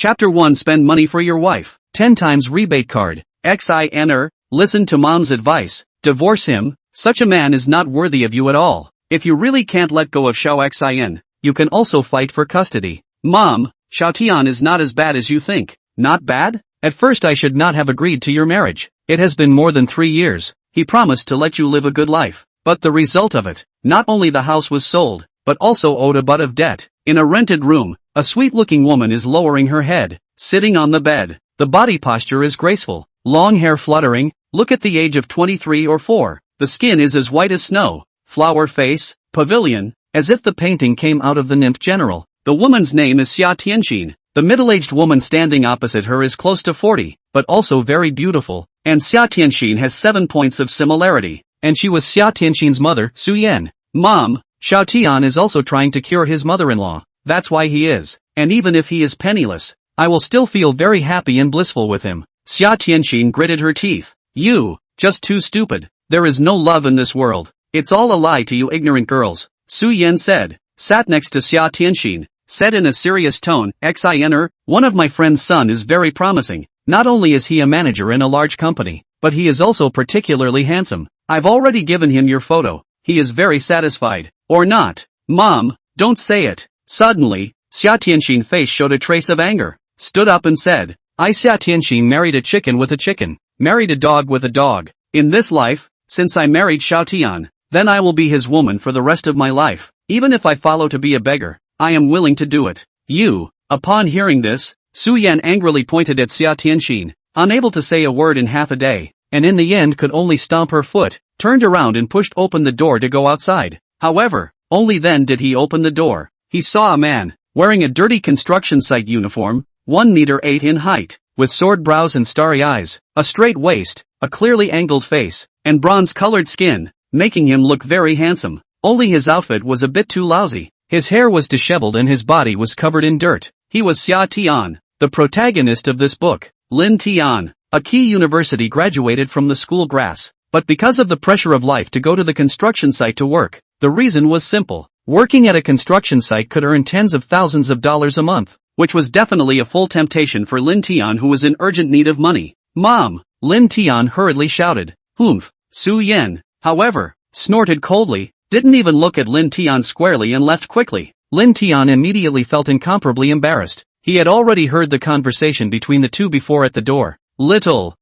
Chapter 1 Spend money for your wife. 10 times rebate card. XINR, listen to mom's advice. Divorce him. Such a man is not worthy of you at all. If you really can't let go of Xiao Xin, you can also fight for custody. Mom, Xiao Tian is not as bad as you think. Not bad? At first I should not have agreed to your marriage. It has been more than 3 years. He promised to let you live a good life. But the result of it, not only the house was sold, but also owed a butt of debt. In a rented room, a sweet-looking woman is lowering her head, sitting on the bed. The body posture is graceful, long hair fluttering. Look at the age of 23 or 4. The skin is as white as snow. Flower face, pavilion, as if the painting came out of the nymph general. The woman's name is Xia Tianxin. The middle-aged woman standing opposite her is close to 40, but also very beautiful, and Xia Tianxin has 7 points of similarity, and she was Xia Tianxin's mother, Su Yan. Mom, Xiao Tian is also trying to cure his mother-in-law. That's why he is, and even if he is penniless, I will still feel very happy and blissful with him. Xia Tianxin gritted her teeth. You, just too stupid. There is no love in this world. It's all a lie to you ignorant girls. Su Yan said, sat next to Xia Tianxin, said in a serious tone, XINR, one of my friend's son is very promising. Not only is he a manager in a large company, but he is also particularly handsome. I've already given him your photo. He is very satisfied. Or not. Mom, don't say it. Suddenly, Xia Tianxin's face showed a trace of anger, stood up and said, I Xia Tianxin married a chicken with a chicken, married a dog with a dog. In this life, since I married Xiao Tian, then I will be his woman for the rest of my life. Even if I follow to be a beggar, I am willing to do it. You. Upon hearing this, Su Yan angrily pointed at Xia Tianxin, unable to say a word in half a day, and in the end could only stomp her foot, turned around and pushed open the door to go outside. However, only then did he open the door. He saw a man, wearing a dirty construction site uniform, 1 meter 8 in height, with sword brows and starry eyes, a straight waist, a clearly angled face, and bronze-colored skin, making him look very handsome. Only his outfit was a bit too lousy. His hair was disheveled and his body was covered in dirt. He was Xia Tian, the protagonist of this book. Lin Tian, a key university graduated from the school grass, but because of the pressure of life to go to the construction site to work, the reason was simple. Working at a construction site could earn tens of thousands of dollars a month, which was definitely a full temptation for Lin Tian, who was in urgent need of money. Mom, Lin Tian hurriedly shouted. Humph. Su Yan, however, snorted coldly, didn't even look at Lin Tian squarely and left quickly. Lin Tian immediately felt incomparably embarrassed. He had already heard the conversation between the two before at the door. Little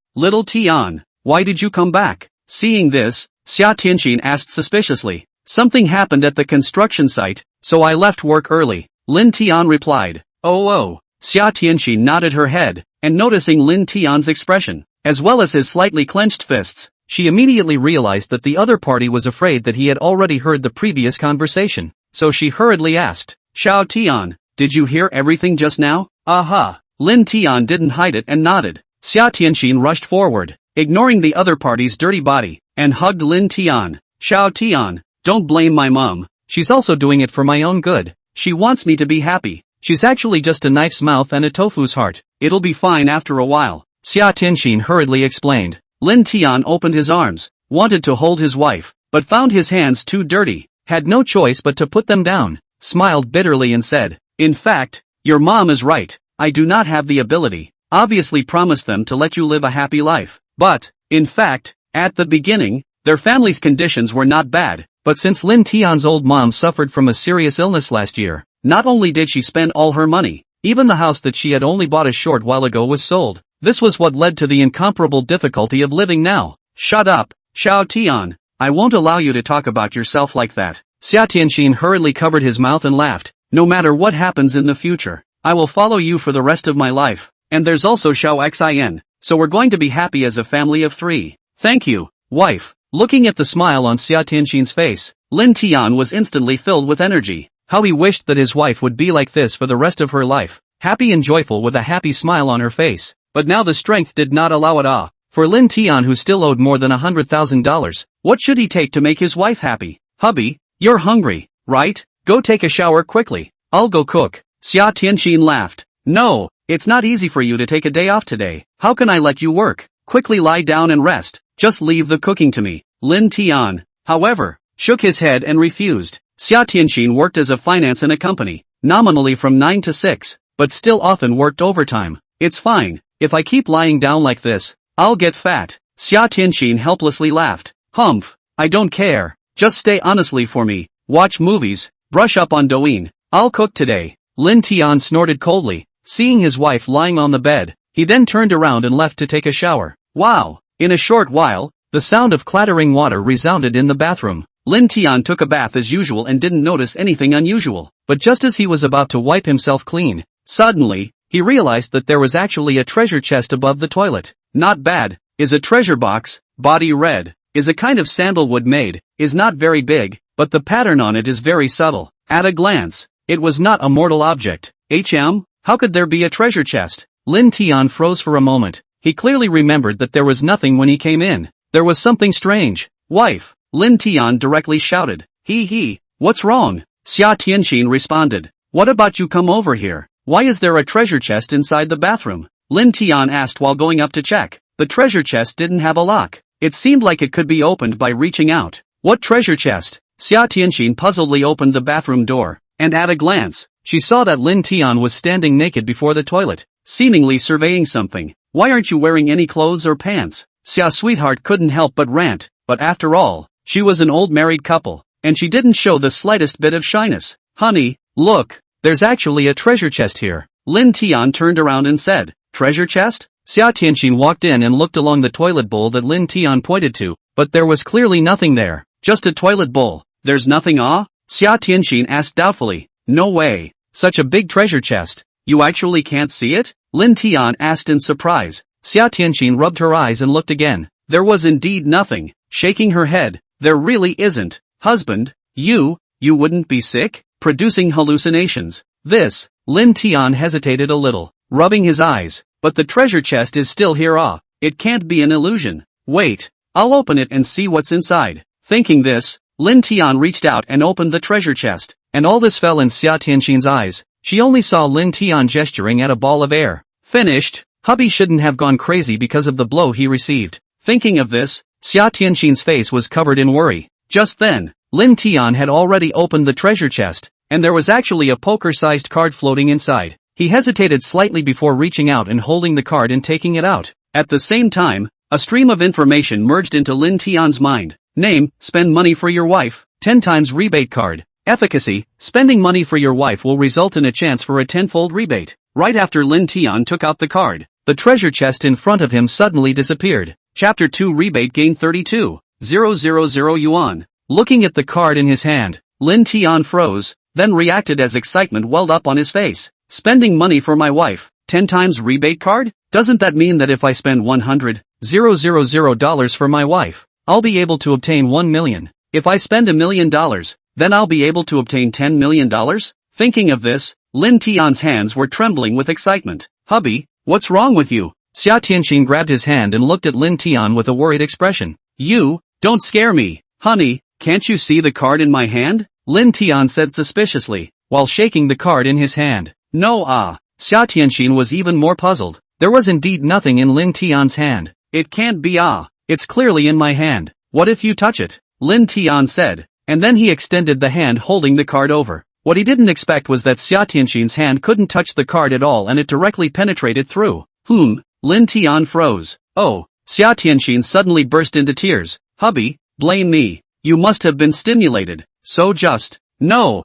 Tian, why did you come back? Seeing this, Xia Tianxin asked suspiciously. Something happened at the construction site, so I left work early. Lin Tian replied. Oh. Xia Tianxin nodded her head, and noticing Lin Tian's expression, as well as his slightly clenched fists, she immediately realized that the other party was afraid that he had already heard the previous conversation, so she hurriedly asked, Xiao Tian, did you hear everything just now? Aha. Lin Tian didn't hide it and nodded. Xia Tianxin rushed forward, ignoring the other party's dirty body, and hugged Lin Tian. Xiao Tian, don't blame my mom. She's also doing it for my own good. She wants me to be happy. She's actually just a knife's mouth and a tofu's heart. It'll be fine after a while. Xia Tianxin hurriedly explained. Lin Tian opened his arms, wanted to hold his wife, but found his hands too dirty, had no choice but to put them down, smiled bitterly and said, in fact, your mom is right. I do not have the ability. Obviously promised them to let you live a happy life. But, in fact, at the beginning, their family's conditions were not bad. But since Lin Tian's old mom suffered from a serious illness last year, not only did she spend all her money, even the house that she had only bought a short while ago was sold. This was what led to the incomparable difficulty of living now. Shut up, Xiao Tian. I won't allow you to talk about yourself like that. Xia Tianxin hurriedly covered his mouth and laughed. No matter what happens in the future, I will follow you for the rest of my life. And there's also Xiao Xin, so we're going to be happy as a family of 3. Thank you, wife. Looking at the smile on Xia Tianxin's face, Lin Tian was instantly filled with energy. How he wished that his wife would be like this for the rest of her life, happy and joyful with a happy smile on her face. But now the strength did not allow it. For Lin Tian, who still owed more than $100,000, what should he take to make his wife happy? Hubby, you're hungry, right? Go take a shower quickly. I'll go cook. Xia Tianxin laughed. No, it's not easy for you to take a day off today. How can I let you work? Quickly lie down and rest. Just leave the cooking to me. Lin Tian, however, shook his head and refused. Xia Tianxin worked as a finance in a company, nominally from 9 to 6, but still often worked overtime. It's fine, if I keep lying down like this, I'll get fat. Xia Tianxin helplessly laughed. Humph, I don't care, just stay honestly for me, watch movies, brush up on Douyin, I'll cook today. Lin Tian snorted coldly, seeing his wife lying on the bed. He then turned around and left to take a shower. Wow! In a short while, the sound of clattering water resounded in the bathroom. Lin Tian took a bath as usual and didn't notice anything unusual, but just as he was about to wipe himself clean, suddenly, he realized that there was actually a treasure chest above the toilet. Not bad, is a treasure box, body red, is a kind of sandalwood made, is not very big, but the pattern on it is very subtle. At a glance, it was not a mortal object. How could there be a treasure chest? Lin Tian froze for a moment. He clearly remembered that there was nothing when he came in. There was something strange. Wife, Lin Tian directly shouted. What's wrong? Xia Tianxin responded. What about you come over here? Why is there a treasure chest inside the bathroom? Lin Tian asked while going up to check. The treasure chest didn't have a lock. It seemed like it could be opened by reaching out. What treasure chest? Xia Tianxin puzzledly opened the bathroom door, and at a glance, she saw that Lin Tian was standing naked before the toilet, seemingly surveying something. Why aren't you wearing any clothes or pants? Xia sweetheart couldn't help but rant, but after all, she was an old married couple, and she didn't show the slightest bit of shyness. Honey, look, there's actually a treasure chest here. Lin Tian turned around and said, treasure chest? Xia Tianxin walked in and looked along the toilet bowl that Lin Tian pointed to, but there was clearly nothing there, just a toilet bowl. There's nothing? Xia Tianxin asked doubtfully. No way, such a big treasure chest, you actually can't see it? Lin Tian asked in surprise. Xia Tianxin rubbed her eyes and looked again. There was indeed nothing. Shaking her head, there really isn't. Husband, you wouldn't be sick? Producing hallucinations. This, Lin Tian hesitated a little, rubbing his eyes, but the treasure chest is still here. It can't be an illusion. Wait, I'll open it and see what's inside. Thinking this, Lin Tian reached out and opened the treasure chest, and all this fell in Xia Tianxin's eyes. She only saw Lin Tian gesturing at a ball of air. Finished. Hubby shouldn't have gone crazy because of the blow he received. Thinking of this, Xia Tianxin's face was covered in worry. Just then, Lin Tian had already opened the treasure chest, and there was actually a poker-sized card floating inside. He hesitated slightly before reaching out and holding the card and taking it out. At the same time, a stream of information merged into Lin Tian's mind. Name, spend money for your wife, 10 times rebate card. Efficacy, spending money for your wife will result in a chance for a tenfold rebate. Right after Lin Tian took out the card, the treasure chest in front of him suddenly disappeared. Chapter 2 Rebate gain 32,000 yuan. Looking at the card in his hand, Lin Tian froze, then reacted as excitement welled up on his face. Spending money for my wife, 10 times rebate card? Doesn't that mean that if I spend $100,000 for my wife, I'll be able to obtain $1 million? If I spend $1 million, then I'll be able to obtain $10 million? Thinking of this, Lin Tian's hands were trembling with excitement. Hubby, what's wrong with you? Xia Tianxin grabbed his hand and looked at Lin Tian with a worried expression. Don't scare me. Honey, can't you see the card in my hand? Lin Tian said suspiciously, while shaking the card in his hand. No. Xia Tianxin was even more puzzled. There was indeed nothing in Lin Tian's hand. It can't be. It's clearly in my hand. What if you touch it? Lin Tian said, and then he extended the hand holding the card over. What he didn't expect was that Xia Tianxin's hand couldn't touch the card at all and it directly penetrated through. Lin Tian froze. Oh, Xia Tianxin suddenly burst into tears. Hubby, blame me. You must have been stimulated. So just. No,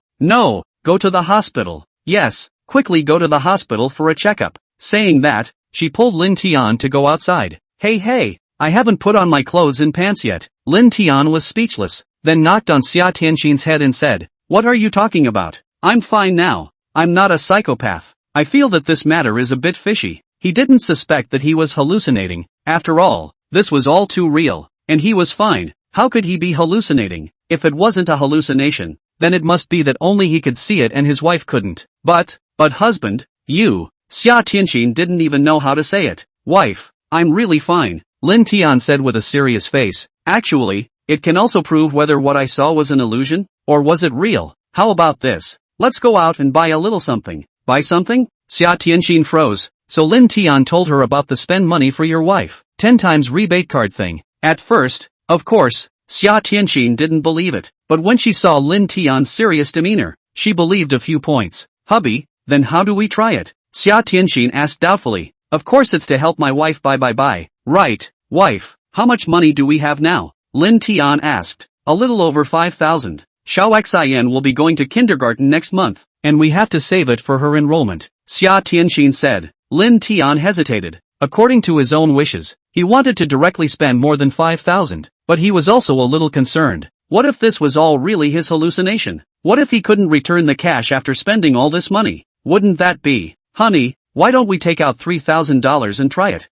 go to the hospital. Yes, quickly go to the hospital for a checkup. Saying that, she pulled Lin Tian to go outside. Hey, I haven't put on my clothes and pants yet. Lin Tian was speechless, then knocked on Xia Tianxin's head and said, what are you talking about? I'm fine now. I'm not a psychopath. I feel that this matter is a bit fishy. He didn't suspect that he was hallucinating. After all, this was all too real, and he was fine. How could he be hallucinating? If it wasn't a hallucination, then it must be that only he could see it and his wife couldn't. But husband, Xia Tianxin didn't even know how to say it. Wife, I'm really fine, Lin Tian said with a serious face. Actually, it can also prove whether what I saw was an illusion, or was it real. How about this? Let's go out and buy a little something. Buy something? Xia Tianxin froze, so Lin Tian told her about the spend money for your wife, 10 times rebate card thing. At first, of course, Xia Tianxin didn't believe it, but when she saw Lin Tian's serious demeanor, she believed a few points. Hubby, then how do we try it? Xia Tianxin asked doubtfully. Of course it's to help my wife buy. Right, wife, how much money do we have now? Lin Tian asked. A little over 5,000. Xiao Xian will be going to kindergarten next month, and we have to save it for her enrollment, Xia Tianxin said. Lin Tian hesitated. According to his own wishes, he wanted to directly spend more than 5,000, but he was also a little concerned. What if this was all really his hallucination? What if he couldn't return the cash after spending all this money? Wouldn't that be, honey, why don't we take out $3,000 and try it?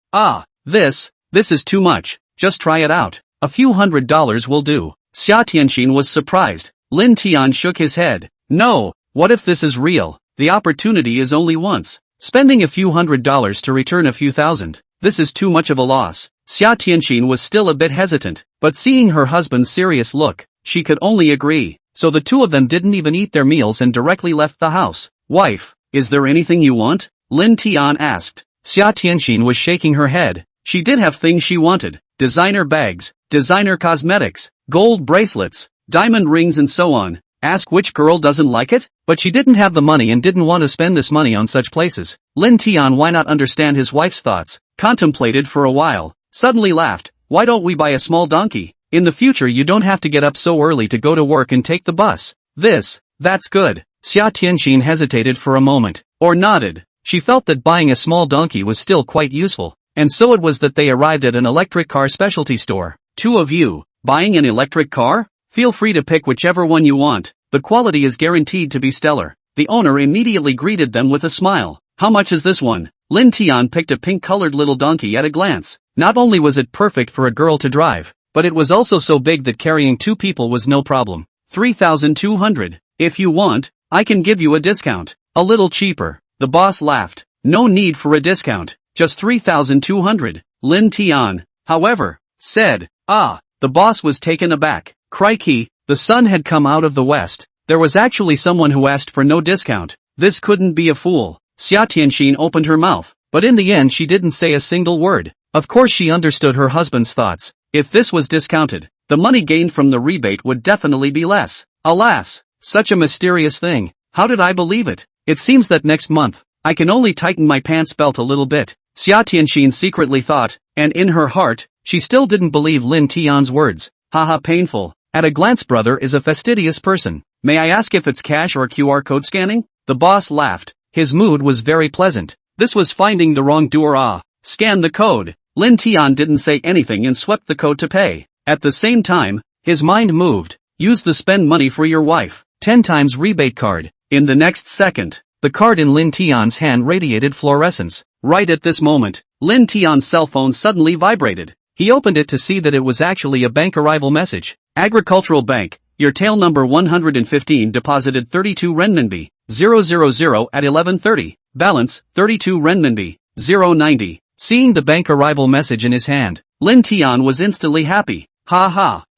This is too much, just try it out. A few $100s will do. Xia Tianxin was surprised. Lin Tian shook his head. No, what if this is real? The opportunity is only once. Spending a few $100s to return a few thousand. This is too much of a loss. Xia Tianxin was still a bit hesitant, but seeing her husband's serious look, she could only agree. So the two of them didn't even eat their meals and directly left the house. Wife, is there anything you want? Lin Tian asked. Xia Tianxin was shaking her head. She did have things she wanted. Designer bags, designer cosmetics, gold bracelets, diamond rings and so on. Ask which girl doesn't like it? But she didn't have the money and didn't want to spend this money on such places. Lin Tian, why not understand his wife's thoughts, contemplated for a while, suddenly laughed. Why don't we buy a small donkey? In the future you don't have to get up so early to go to work and take the bus. That's good. Xia Tianxin hesitated for a moment, or nodded. She felt that buying a small donkey was still quite useful, and so it was that they arrived at an electric car specialty store. Two of you, buying an electric car? Feel free to pick whichever one you want, but quality is guaranteed to be stellar. The owner immediately greeted them with a smile. How much is this one? Lin Tian picked a pink-colored little donkey at a glance. Not only was it perfect for a girl to drive, but it was also so big that carrying two people was no problem. 3,200. If you want, I can give you a discount. A little cheaper. The boss laughed. No need for a discount. Just 3,200. Lin Tian, however, said. The boss was taken aback. Crikey, the sun had come out of the west. There was actually someone who asked for no discount. This couldn't be a fool. Xia Tianxin opened her mouth, but in the end she didn't say a single word. Of course she understood her husband's thoughts. If this was discounted, the money gained from the rebate would definitely be less. Alas, such a mysterious thing. How did I believe it? It seems that next month, I can only tighten my pants belt a little bit. Xia Tianxin secretly thought, and in her heart, she still didn't believe Lin Tian's words. Haha, painful. At a glance, brother is a fastidious person. May I ask if it's cash or QR code scanning? The boss laughed. His mood was very pleasant. This was finding the wrongdoer. Scan the code. Lin Tian didn't say anything and swept the code to pay. At the same time, his mind moved. Use the spend money for your wife. 10 times rebate card. In the next second, the card in Lin Tian's hand radiated fluorescence. Right at this moment, Lin Tian's cell phone suddenly vibrated. He opened it to see that it was actually a bank arrival message. Agricultural Bank, your tail number 115 deposited 32 renminbi, 000 at 11:30. Balance, 32 renminbi, 0.90. Seeing the bank arrival message in his hand, Lin Tian was instantly happy.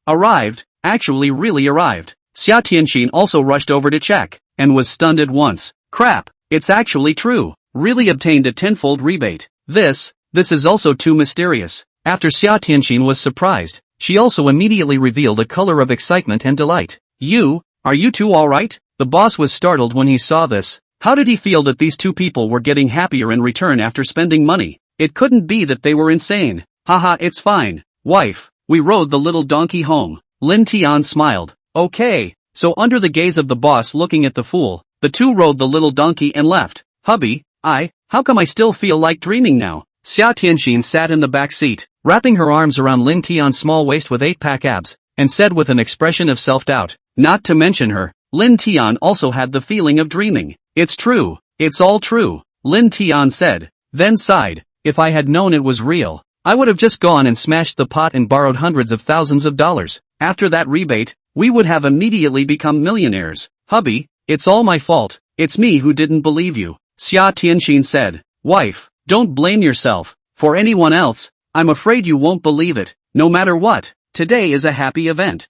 Arrived, actually really arrived. Xia Tianxin also rushed over to check, and was stunned at once. Crap, it's actually true. Really obtained a tenfold rebate. This is also too mysterious. After Xia Tianxin was surprised, she also immediately revealed a color of excitement and delight. Are you two alright? The boss was startled when he saw this. How did he feel that these two people were getting happier in return after spending money? It couldn't be that they were insane. It's fine. Wife, we rode the little donkey home. Lin Tian smiled. Okay, so under the gaze of the boss looking at the fool, the two rode the little donkey and left. Hubby, how come I still feel like dreaming now? Xia Tianxin sat in the back seat, wrapping her arms around Lin Tian's small waist with 8-pack abs, and said with an expression of self-doubt. Not to mention her, Lin Tian also had the feeling of dreaming. It's true, it's all true, Lin Tian said, then sighed. If I had known it was real, I would have just gone and smashed the pot and borrowed hundreds of thousands of dollars. After that rebate, we would have immediately become millionaires. Hubby, it's all my fault. It's me who didn't believe you. Xia Tianxin said. Wife, don't blame yourself. For anyone else, I'm afraid you won't believe it. No matter what, today is a happy event.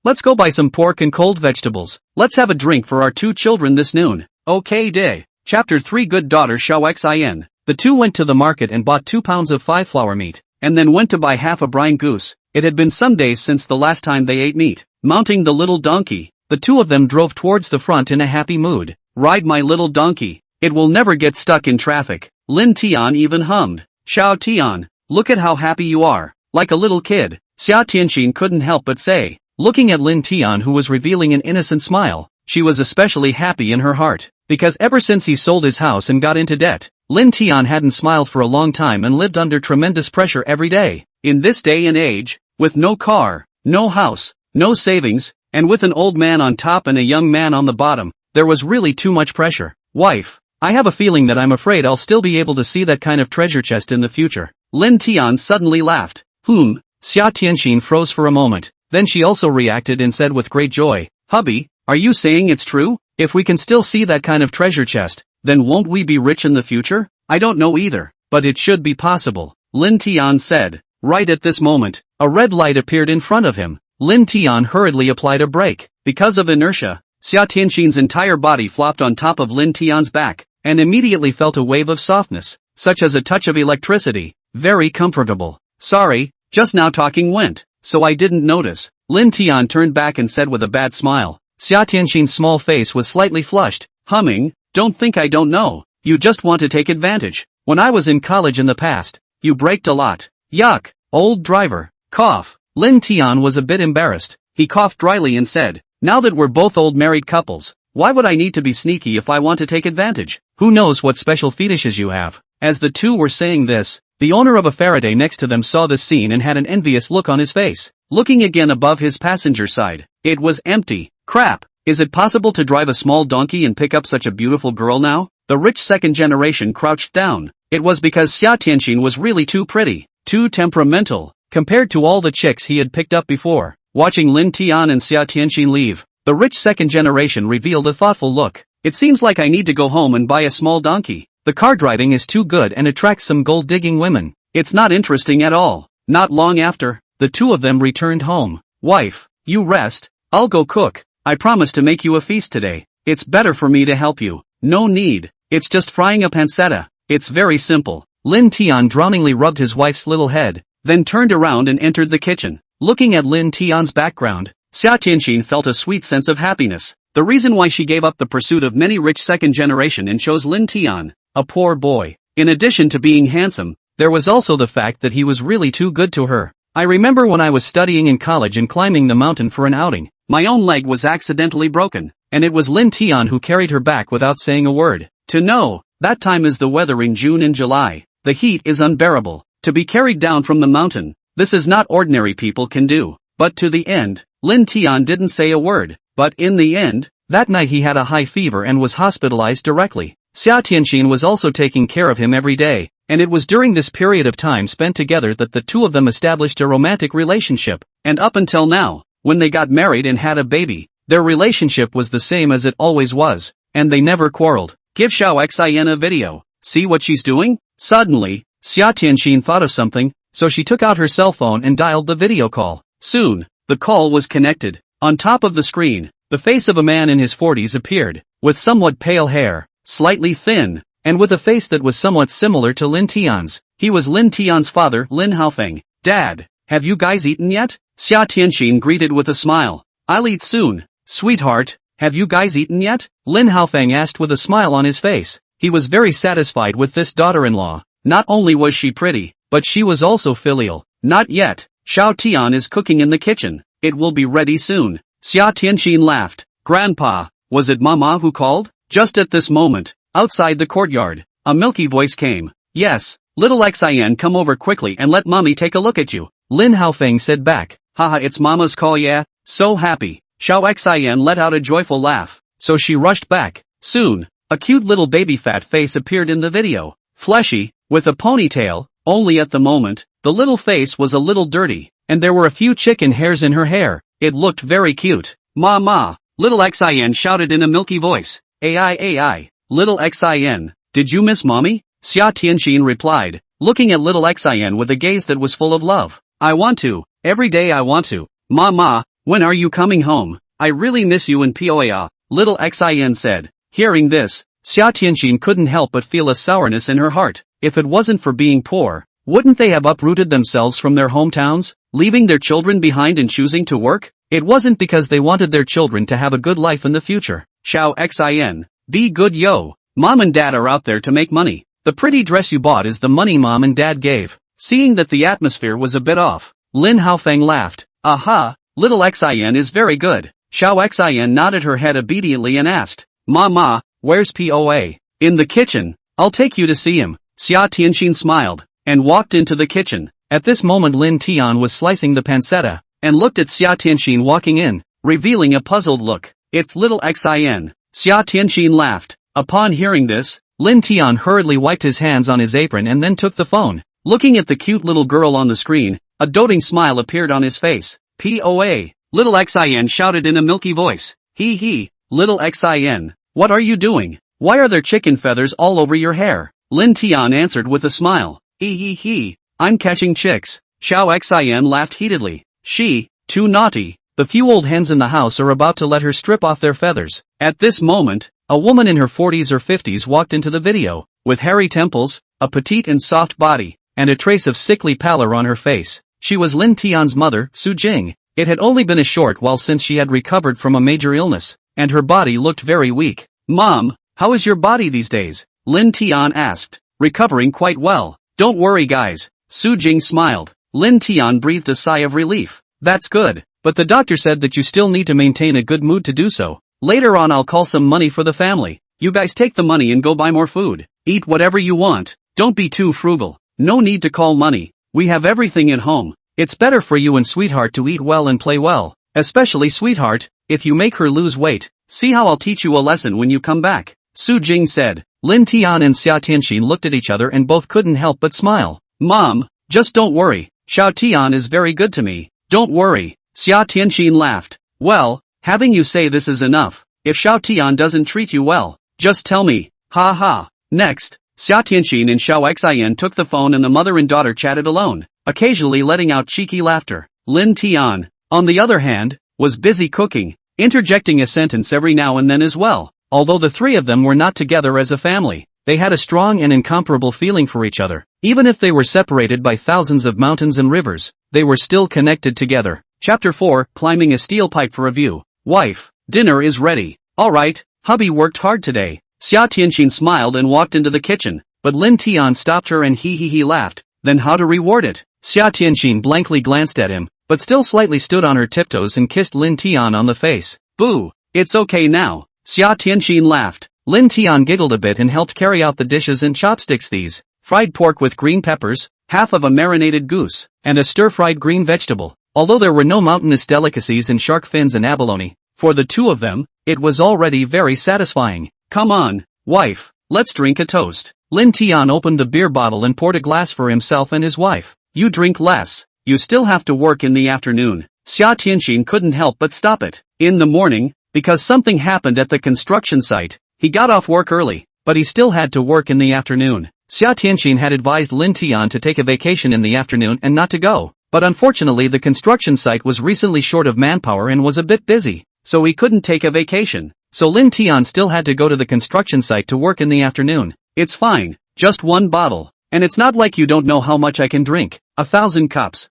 Let's go buy some pork and cold vegetables. Let's have a drink for our two children this noon. Okay day. Chapter 3 Good Daughter Xiao Xin. The two went to the market and bought 2 pounds of 5-flower meat, and then went to buy half a brine goose. It had been some days since the last time they ate meat. Mounting the little donkey, the two of them drove towards the front in a happy mood. Ride my little donkey. It will never get stuck in traffic. Lin Tian even hummed. Xiao Tian, look at how happy you are. Like a little kid. Xia Tianxin couldn't help but say. Looking at Lin Tian, who was revealing an innocent smile, she was especially happy in her heart. Because ever since he sold his house and got into debt, Lin Tian hadn't smiled for a long time and lived under tremendous pressure every day. In this day and age, with no car, no house, no savings, and with an old man on top and a young man on the bottom, there was really too much pressure. Wife, I have a feeling that I'm afraid I'll still be able to see that kind of treasure chest in the future. Lin Tian suddenly laughed. Xia Tianxin froze for a moment, then she also reacted and said with great joy, hubby, are you saying it's true? If we can still see that kind of treasure chest, then won't we be rich in the future? I don't know either, but it should be possible, Lin Tian said. Right at this moment, a red light appeared in front of him. Lin Tian hurriedly applied a brake. Because of inertia, Xia Tianxin's entire body flopped on top of Lin Tian's back, and immediately felt a wave of softness, such as a touch of electricity. Very comfortable. Sorry, just now talking went, so I didn't notice. Lin Tian turned back and said with a bad smile. Xia Tianxin's small face was slightly flushed, humming, don't think I don't know, you just want to take advantage. When I was in college in the past, you braked a lot. Yuck, old driver. Cough. Lin Tian was a bit embarrassed. He coughed dryly and said, now that we're both old married couples, why would I need to be sneaky if I want to take advantage? Who knows what special fetishes you have? As the two were saying this, the owner of a Faraday next to them saw this scene and had an envious look on his face. Looking again above his passenger side, it was empty. Crap, is it possible to drive a small donkey and pick up such a beautiful girl now? The rich second generation crouched down. It was because Xia Tianxin was really too pretty, too temperamental, compared to all the chicks he had picked up before. Watching Lin Tian and Xia Tianxin leave, the rich second generation revealed a thoughtful look. It seems like I need to go home and buy a small donkey. The car driving is too good and attracts some gold-digging women. It's not interesting at all. Not long after, the two of them returned home. Wife, you rest, I'll go cook. I promise to make you a feast today. It's better for me to help you. No need. It's just frying a pancetta. It's very simple. Lin Tian drowningly rubbed his wife's little head, then turned around and entered the kitchen. Looking at Lin Tian's background, Xia Tianxin felt a sweet sense of happiness. The reason why she gave up the pursuit of many rich second generation and chose Lin Tian, a poor boy. In addition to being handsome, there was also the fact that he was really too good to her. I remember when I was studying in college and climbing the mountain for an outing, my own leg was accidentally broken, and it was Lin Tian who carried her back without saying a word. To know, that time is the weather in June and July. The heat is unbearable. To be carried down from the mountain, this is not ordinary people can do. But to the end, Lin Tian didn't say a word. But in the end, that night he had a high fever and was hospitalized directly. Xia Tianxin was also taking care of him every day, and it was during this period of time spent together that the two of them established a romantic relationship. And up until now, when they got married and had a baby, their relationship was the same as it always was, and they never quarreled. Give Xiao Xin a video. See what she's doing? Suddenly, Xia Tianxin thought of something, so she took out her cell phone and dialed the video call. Soon, the call was connected. On top of the screen, the face of a man in his 40s appeared, with somewhat pale hair, slightly thin, and with a face that was somewhat similar to Lin Tian's. He was Lin Tian's father, Lin Haofeng. Dad, have you guys eaten yet? Xia Tianxin greeted with a smile. I'll eat soon. Sweetheart, have you guys eaten yet? Lin Haofeng asked with a smile on his face. He was very satisfied with this daughter-in-law. Not only was she pretty, but she was also filial. Not yet. Xiao Tian is cooking in the kitchen. It will be ready soon. Xia Tianxin laughed. Grandpa, was it Mama who called? Just at this moment, outside the courtyard, a milky voice came. Yes, little Xin, come over quickly and let Mommy take a look at you. Lin Haofeng said back. Haha, it's Mama's call, yeah? So happy. Xiao Xin let out a joyful laugh, so she rushed back. Soon, a cute little baby fat face appeared in the video. Fleshy, with a ponytail, only at the moment, the little face was a little dirty, and there were a few chicken hairs in her hair. It looked very cute. Mama, little Xin shouted in a milky voice. Ai, little Xin, did you miss Mommy? Xia Tianxin replied, looking at little Xin with a gaze that was full of love. I want to, every day I want to. Mama, when are you coming home? I really miss you in Poya, little Xin said. Hearing this, Xia Tianxin couldn't help but feel a sourness in her heart. If it wasn't for being poor, wouldn't they have uprooted themselves from their hometowns, leaving their children behind and choosing to work? It wasn't because they wanted their children to have a good life in the future. Xiao Xin, be good yo. Mom and Dad are out there to make money. The pretty dress you bought is the money Mom and Dad gave. Seeing that the atmosphere was a bit off, Lin Haofeng laughed. Aha, little Xin is very good. Xiao Xin nodded her head obediently and asked, Ma, where's POA? In the kitchen. I'll take you to see him. Xia Tianxin smiled, and walked into the kitchen. At this moment Lin Tian was slicing the pancetta, and looked at Xia Tianxin walking in, revealing a puzzled look. It's little Xin. Xia Tianxin laughed. Upon hearing this, Lin Tian hurriedly wiped his hands on his apron and then took the phone. Looking at the cute little girl on the screen, a doting smile appeared on his face. POA. Little Xin shouted in a milky voice. Hee, little Xin, what are you doing? Why are there chicken feathers all over your hair? Lin Tian answered with a smile. Hee, I'm catching chicks. Xiao Xin laughed heatedly. She, too naughty. The few old hens in the house are about to let her strip off their feathers. At this moment, a woman in her 40s or 50s walked into the video, with hairy temples, a petite and soft body, and a trace of sickly pallor on her face. She was Lin Tian's mother, Su Jing. It had only been a short while since she had recovered from a major illness, and her body looked very weak. Mom, how is your body these days? Lin Tian asked. Recovering quite well. Don't worry guys. Su Jing smiled. Lin Tian breathed a sigh of relief. That's good, but the doctor said that you still need to maintain a good mood to do so. Later on I'll call some money for the family. You guys take the money and go buy more food. Eat whatever you want. Don't be too frugal. No need to call money. We have everything at home. It's better for you and Sweetheart to eat well and play well. Especially Sweetheart, if you make her lose weight. See how I'll teach you a lesson when you come back. Su Jing said. Lin Tian and Xia Tianxin looked at each other and both couldn't help but smile. Mom, just don't worry. Xiao Tian is very good to me. Don't worry. Xia Tianxin laughed. Well, having you say this is enough. If Xiao Tian doesn't treat you well, just tell me. Ha ha. Next, Xia Tianxin and Xiao Xin took the phone and the mother and daughter chatted alone, occasionally letting out cheeky laughter. Lin Tian, on the other hand, was busy cooking, interjecting a sentence every now and then as well. Although the three of them were not together as a family, they had a strong and incomparable feeling for each other. Even if they were separated by thousands of mountains and rivers, they were still connected together. Chapter 4, Climbing a Steel Pipe for a View. Wife, dinner is ready. Alright, hubby worked hard today. Xia Tianxin smiled and walked into the kitchen, but Lin Tian stopped her and he laughed. Then how to reward it? Xia Tianxin blankly glanced at him, but still slightly stood on her tiptoes and kissed Lin Tian on the face. Boo! It's okay now. Xia Tianxin laughed. Lin Tian giggled a bit and helped carry out the dishes and chopsticks. These: fried pork with green peppers, half of a marinated goose, and a stir-fried green vegetable. Although there were no mountainous delicacies in shark fins and abalone, for the two of them, it was already very satisfying. Come on, wife, let's drink a toast. Lin Tian opened the beer bottle and poured a glass for himself and his wife. You drink less. You still have to work in the afternoon. Xia Tianxin couldn't help but stop it. In the morning, because something happened at the construction site, he got off work early, but he still had to work in the afternoon. Xia Tianxin had advised Lin Tian to take a vacation in the afternoon and not to go, but unfortunately the construction site was recently short of manpower and was a bit busy, so he couldn't take a vacation. So Lin Tian still had to go to the construction site to work in the afternoon. It's fine, just one bottle, and it's not like you don't know how much I can drink. 1,000 cups.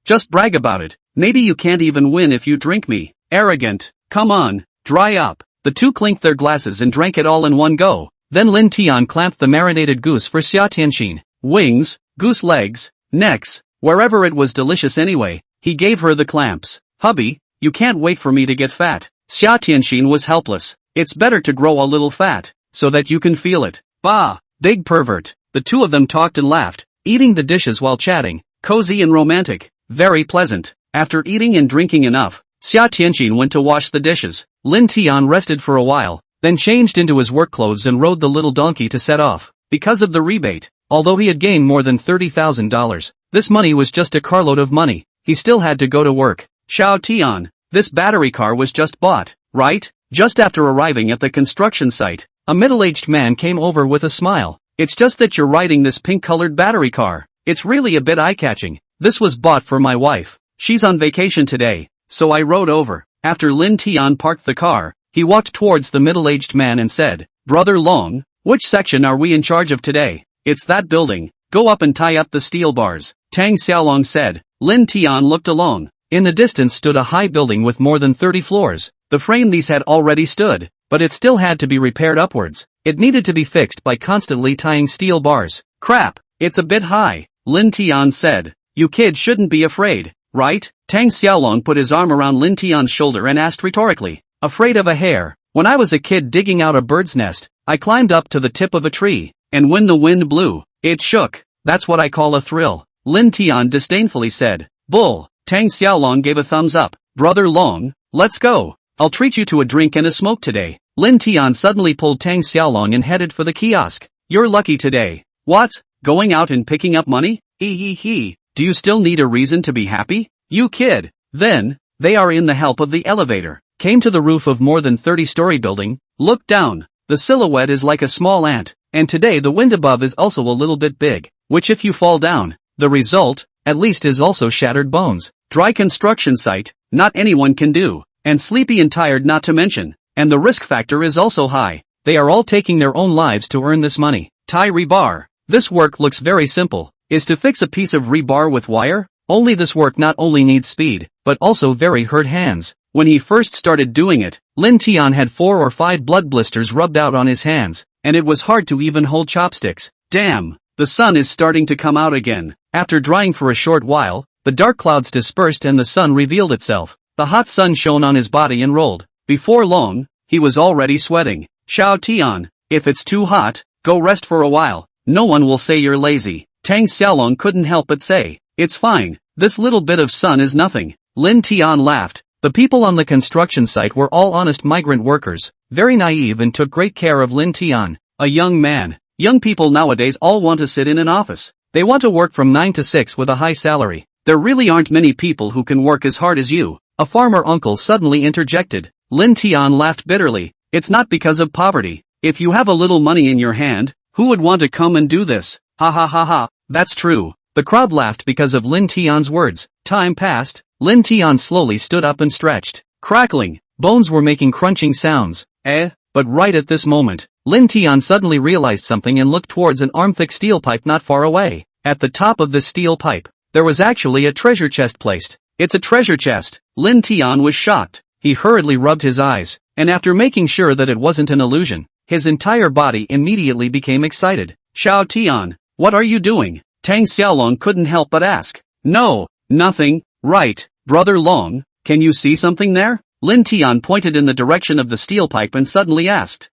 Just brag about it. Maybe you can't even win if you drink me. Arrogant. Come on, dry up. The two clinked their glasses and drank it all in one go. Then Lin Tian clamped the marinated goose for Xia Tianxin. Wings, goose legs, necks, wherever it was delicious anyway. He gave her the clamps. Hubby, you can't wait for me to get fat. Xia Tianxin was helpless. It's better to grow a little fat, so that you can feel it. Bah, big pervert. The two of them talked and laughed, eating the dishes while chatting. Cozy and romantic. Very pleasant. After eating and drinking enough, Xia Tianxin went to wash the dishes. Lin Tian rested for a while, then changed into his work clothes and rode the little donkey to set off. Because of the rebate, although he had gained more than $30,000, this money was just a carload of money. He still had to go to work. Xiao Tian, this battery car was just bought, right? Just after arriving at the construction site, a middle-aged man came over with a smile. It's just that you're riding this pink-colored battery car. It's really a bit eye-catching. This was bought for my wife. She's on vacation today, so I rode over. After Lin Tian parked the car, he walked towards the middle-aged man and said, Brother Long, which section are we in charge of today? It's that building. Go up and tie up the steel bars. Tang Xiaolong said. Lin Tian looked along. In the distance stood a high building with more than 30 floors. The frame these had already stood, but it still had to be repaired upwards. It needed to be fixed by constantly tying steel bars. Crap, it's a bit high, Lin Tian said. You kid shouldn't be afraid, right? Tang Xiaolong put his arm around Lin Tian's shoulder and asked rhetorically. Afraid of a hare? When I was a kid digging out a bird's nest, I climbed up to the tip of a tree, and when the wind blew, it shook. That's what I call a thrill, Lin Tian disdainfully said. Bull. Tang Xiaolong gave a thumbs up. Brother Long, let's go. I'll treat you to a drink and a smoke today. Lin Tian suddenly pulled Tang Xiaolong and headed for the kiosk. You're lucky today. What? Going out and picking up money? Hee. Do you still need a reason to be happy? You kid. Then, they are in the help of the elevator. Came to the roof of more than 30-story building, looked down. The silhouette is like a small ant, and today the wind above is also a little bit big, which if you fall down, the result, at least is also shattered bones. Dry construction site, not anyone can do, and sleepy and tired not to mention, and the risk factor is also high. They are all taking their own lives to earn this money. Tie rebar. This work looks very simple. Is to fix a piece of rebar with wire? Only this work not only needs speed, but also very hurt hands. When he first started doing it, Lin Tian had 4 or 5 blood blisters rubbed out on his hands, and it was hard to even hold chopsticks. Damn, the sun is starting to come out again. After drying for a short while, the dark clouds dispersed and the sun revealed itself. The hot sun shone on his body and rolled. Before long, he was already sweating. Xiao Tian, if it's too hot, go rest for a while. No one will say you're lazy. Tang Xiaolong couldn't help but say, it's fine, this little bit of sun is nothing. Lin Tian laughed. The people on the construction site were all honest migrant workers, very naive and took great care of Lin Tian, a young man. Young people nowadays all want to sit in an office. They want to work from 9 to 6 with a high salary. There really aren't many people who can work as hard as you. A farmer uncle suddenly interjected. Lin Tian laughed bitterly. It's not because of poverty. If you have a little money in your hand, who would want to come and do this? Ha. That's true. The crowd laughed because of Lin Tian's words. Time passed. Lin Tian slowly stood up and stretched. Crackling. Bones were making crunching sounds. But right at this moment, Lin Tian suddenly realized something and looked towards an arm-thick steel pipe not far away. At the top of this steel pipe, there was actually a treasure chest placed. It's a treasure chest. Lin Tian was shocked. He hurriedly rubbed his eyes, and after making sure that it wasn't an illusion, his entire body immediately became excited. Xiao Tian, what are you doing? Tang Xiaolong couldn't help but ask. No, nothing. Right, Brother Long, can you see something there? Lin Tian pointed in the direction of the steel pipe and suddenly asked.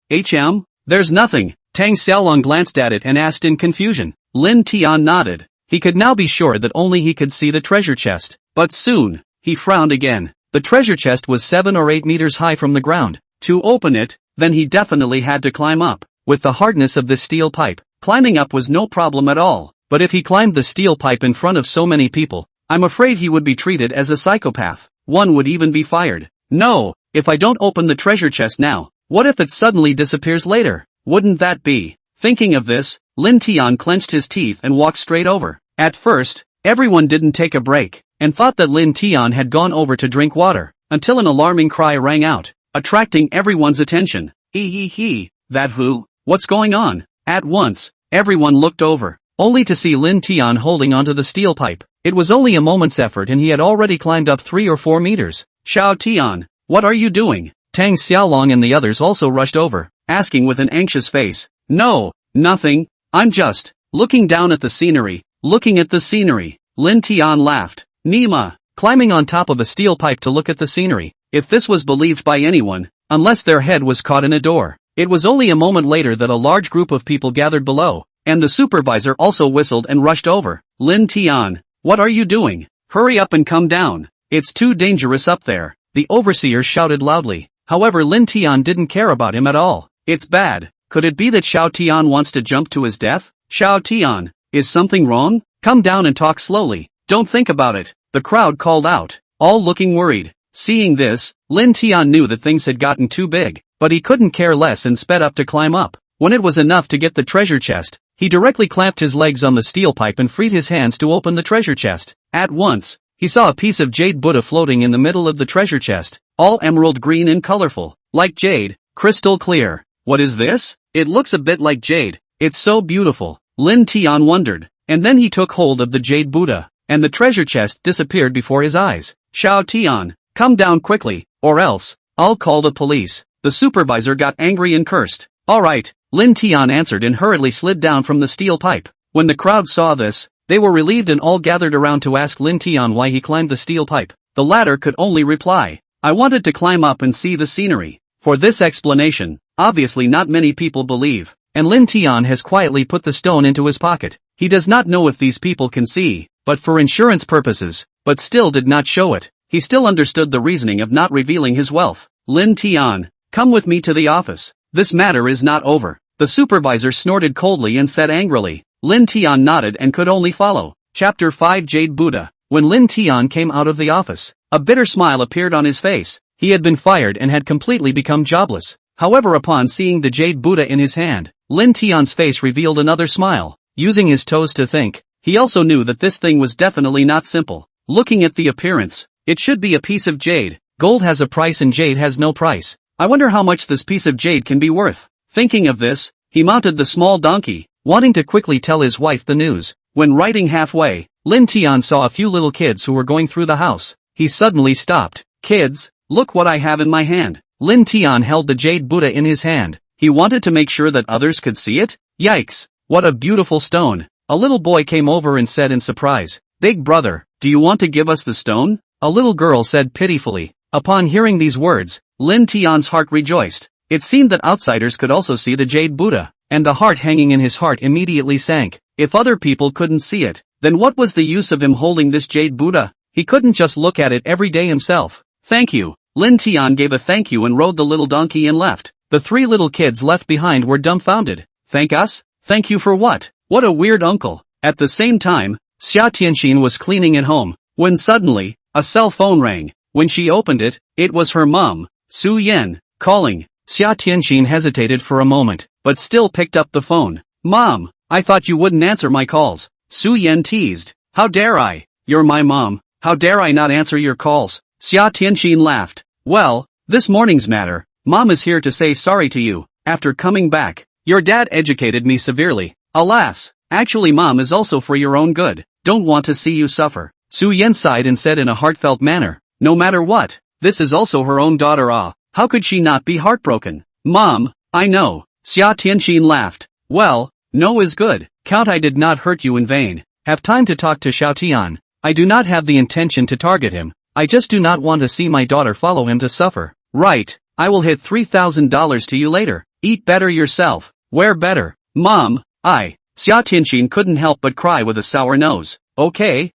There's nothing. Tang Xiaolong glanced at it and asked in confusion. Lin Tian nodded. He could now be sure that only he could see the treasure chest. But soon, he frowned again. The treasure chest was 7 or 8 meters high from the ground. To open it, then he definitely had to climb up. With the hardness of this steel pipe, climbing up was no problem at all. But if he climbed the steel pipe in front of so many people, I'm afraid he would be treated as a psychopath. One would even be fired. No, if I don't open the treasure chest now, what if it suddenly disappears later? Wouldn't that be? Thinking of this, Lin Tian clenched his teeth and walked straight over. At first, everyone didn't take a break, and thought that Lin Tian had gone over to drink water, until an alarming cry rang out, attracting everyone's attention. He, that who? What's going on? At once, everyone looked over, only to see Lin Tian holding onto the steel pipe. It was only a moment's effort and he had already climbed up 3 or 4 meters. Xiao Tian, what are you doing? Tang Xiaolong and the others also rushed over, asking with an anxious face. No, nothing, I'm just looking down at the scenery, looking at the scenery. Lin Tian laughed. Nima, climbing on top of a steel pipe to look at the scenery, if this was believed by anyone, unless their head was caught in a door. It was only a moment later that a large group of people gathered below, and the supervisor also whistled and rushed over. Lin Tian, what are you doing? Hurry up and come down. It's too dangerous up there. The overseer shouted loudly. However, Lin Tian didn't care about him at all. It's bad. Could it be that Xiao Tian wants to jump to his death? Xiao Tian, is something wrong? Come down and talk slowly. Don't think about it. The crowd called out, all looking worried. Seeing this, Lin Tian knew that things had gotten too big, but he couldn't care less and sped up to climb up. When it was enough to get the treasure chest, he directly clamped his legs on the steel pipe and freed his hands to open the treasure chest. At once, he saw a piece of jade Buddha floating in the middle of the treasure chest, all emerald green and colorful, like jade, crystal clear. What is this? It looks a bit like jade. It's so beautiful. Lin Tian wondered, and then he took hold of the jade Buddha, and the treasure chest disappeared before his eyes. Xiao Tian, come down quickly, or else, I'll call the police. The supervisor got angry and cursed. Alright, Lin Tian answered and hurriedly slid down from the steel pipe. When the crowd saw this, they were relieved and all gathered around to ask Lin Tian why he climbed the steel pipe. The latter could only reply, "I wanted to climb up and see the scenery." For this explanation, obviously not many people believe, and Lin Tian has quietly put the stone into his pocket. He does not know if these people can see, but for insurance purposes, but still did not show it. He still understood the reasoning of not revealing his wealth. "Lin Tian, come with me to the office. This matter is not over." The supervisor snorted coldly and said angrily. Lin Tian nodded and could only follow. Chapter 5 Jade Buddha. When Lin Tian came out of the office, a bitter smile appeared on his face. He had been fired and had completely become jobless. However, upon seeing the Jade Buddha in his hand, Lin Tian's face revealed another smile. Using his toes to think, he also knew that this thing was definitely not simple. Looking at the appearance, it should be a piece of jade. Gold has a price and jade has no price. I wonder how much this piece of jade can be worth. Thinking of this, he mounted the small donkey, wanting to quickly tell his wife the news. When riding halfway, Lin Tian saw a few little kids who were going through the house. He suddenly stopped. "Kids, look what I have in my hand." Lin Tian held the Jade Buddha in his hand. He wanted to make sure that others could see it. Yikes! What a beautiful stone. A little boy came over and said in surprise, "Big brother, do you want to give us the stone?" A little girl said pitifully. Upon hearing these words, Lin Tian's heart rejoiced. It seemed that outsiders could also see the Jade Buddha, and the heart hanging in his heart immediately sank. If other people couldn't see it, then what was the use of him holding this Jade Buddha? He couldn't just look at it every day himself. "Thank you." Lin Tian gave a thank you and rode the little donkey and left. The three little kids left behind were dumbfounded. "Thank us? Thank you for what? What a weird uncle." At the same time, Xia Tianxin was cleaning at home, when suddenly, a cell phone rang. When she opened it, it was her mom, Su Yan, calling. Xia Tianxin hesitated for a moment, but still picked up the phone. "Mom, I thought you wouldn't answer my calls." Su Yan teased. "How dare I? You're my mom. How dare I not answer your calls?" Xia Tianxin laughed. "Well, this morning's matter, Mom is here to say sorry to you. After coming back, your dad educated me severely. Alas, actually Mom is also for your own good. Don't want to see you suffer." Su Yan sighed and said in a heartfelt manner, "No matter what, this is also her own daughter. How could she not be heartbroken?" "Mom, I know." Xia Tianxin laughed. "Well, no is good. Count I did not hurt you in vain. Have time to talk to Xiaotian. I do not have the intention to target him. I just do not want to see my daughter follow him to suffer." "Right, I will hit $3,000 to you later. Eat better yourself. Wear better." "Mom, Xia Tianxin couldn't help but cry with a sour nose. Okay,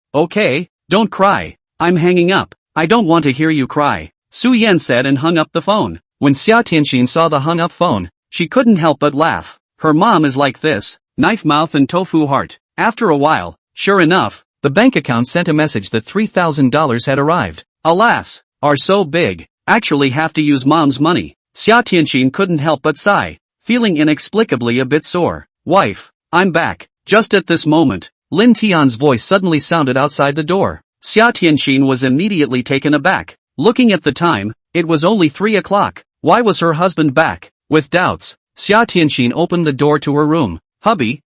don't cry. I'm hanging up. I don't want to hear you cry." Su Yan said and hung up the phone. When Xia Tianxin saw the hung up phone, she couldn't help but laugh. Her mom is like this, knife mouth and tofu heart. After a while, sure enough, the bank account sent a message that $3,000 had arrived. Alas, are so big, actually have to use mom's money. Xia Tianxin couldn't help but sigh, feeling inexplicably a bit sore. "Wife, I'm back." Just at this moment, Lin Tian's voice suddenly sounded outside the door. Xia Tianxin was immediately taken aback. Looking at the time, it was only 3 o'clock. Why was her husband back? With doubts, Xia Tianxin opened the door to her room. "Hubby,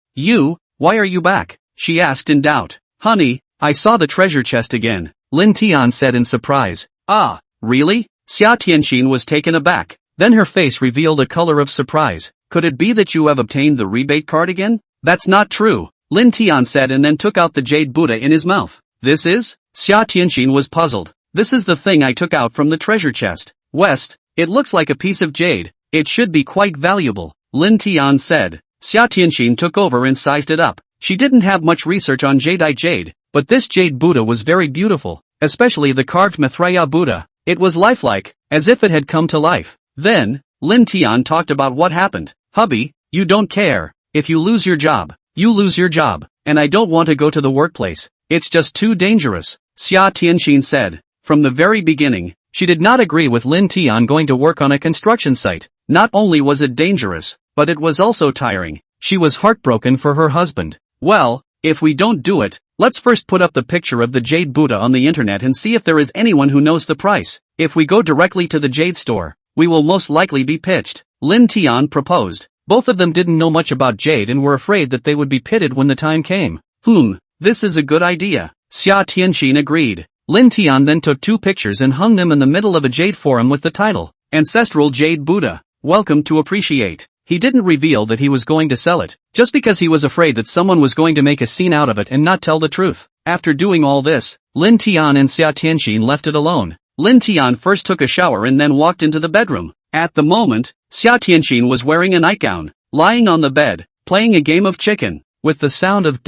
why are you back?" she asked in doubt. "Honey, I saw the treasure chest again," Lin Tian said in surprise. "Ah, really?" Xia Tianxin was taken aback. Then her face revealed a color of surprise. "Could it be that you have obtained the rebate card again?" "That's not true," Lin Tian said and then took out the Jade Buddha in his mouth. "This is?" Xia Tianxin was puzzled. "This is the thing I took out from the treasure chest. West, it looks like a piece of jade. It should be quite valuable," Lin Tian said. Xia Tianxin took over and sized it up. She didn't have much research on jadeite jade, but this Jade Buddha was very beautiful, especially the carved Mithraya Buddha. It was lifelike, as if it had come to life. Then, Lin Tian talked about what happened. "Hubby, you don't care. If you lose your job, you lose your job, and I don't want to go to the workplace. It's just too dangerous," Xia Tianxin said. From the very beginning, she did not agree with Lin Tian going to work on a construction site. Not only was it dangerous, but it was also tiring. She was heartbroken for her husband. "Well, if we don't do it, let's first put up the picture of the Jade Buddha on the internet and see if there is anyone who knows the price. If we go directly to the Jade store, we will most likely be pitched," Lin Tian proposed. Both of them didn't know much about jade and were afraid that they would be pitted when the time came. This is a good idea," Xia Tianxin agreed. Lin Tian then took 2 pictures and hung them in the middle of a jade forum with the title, "Ancestral Jade Buddha. Welcome to appreciate." he didn't reveal that he was going to sell it, just because he was afraid that someone was going to make a scene out of it and not tell the truth. After doing all this, Lin Tian and Xia Tianxin left it alone. Lin Tian first took a shower and then walked into the bedroom. At the moment, Xia Tianxin was wearing a nightgown, lying on the bed, playing a game of chicken, with the sound of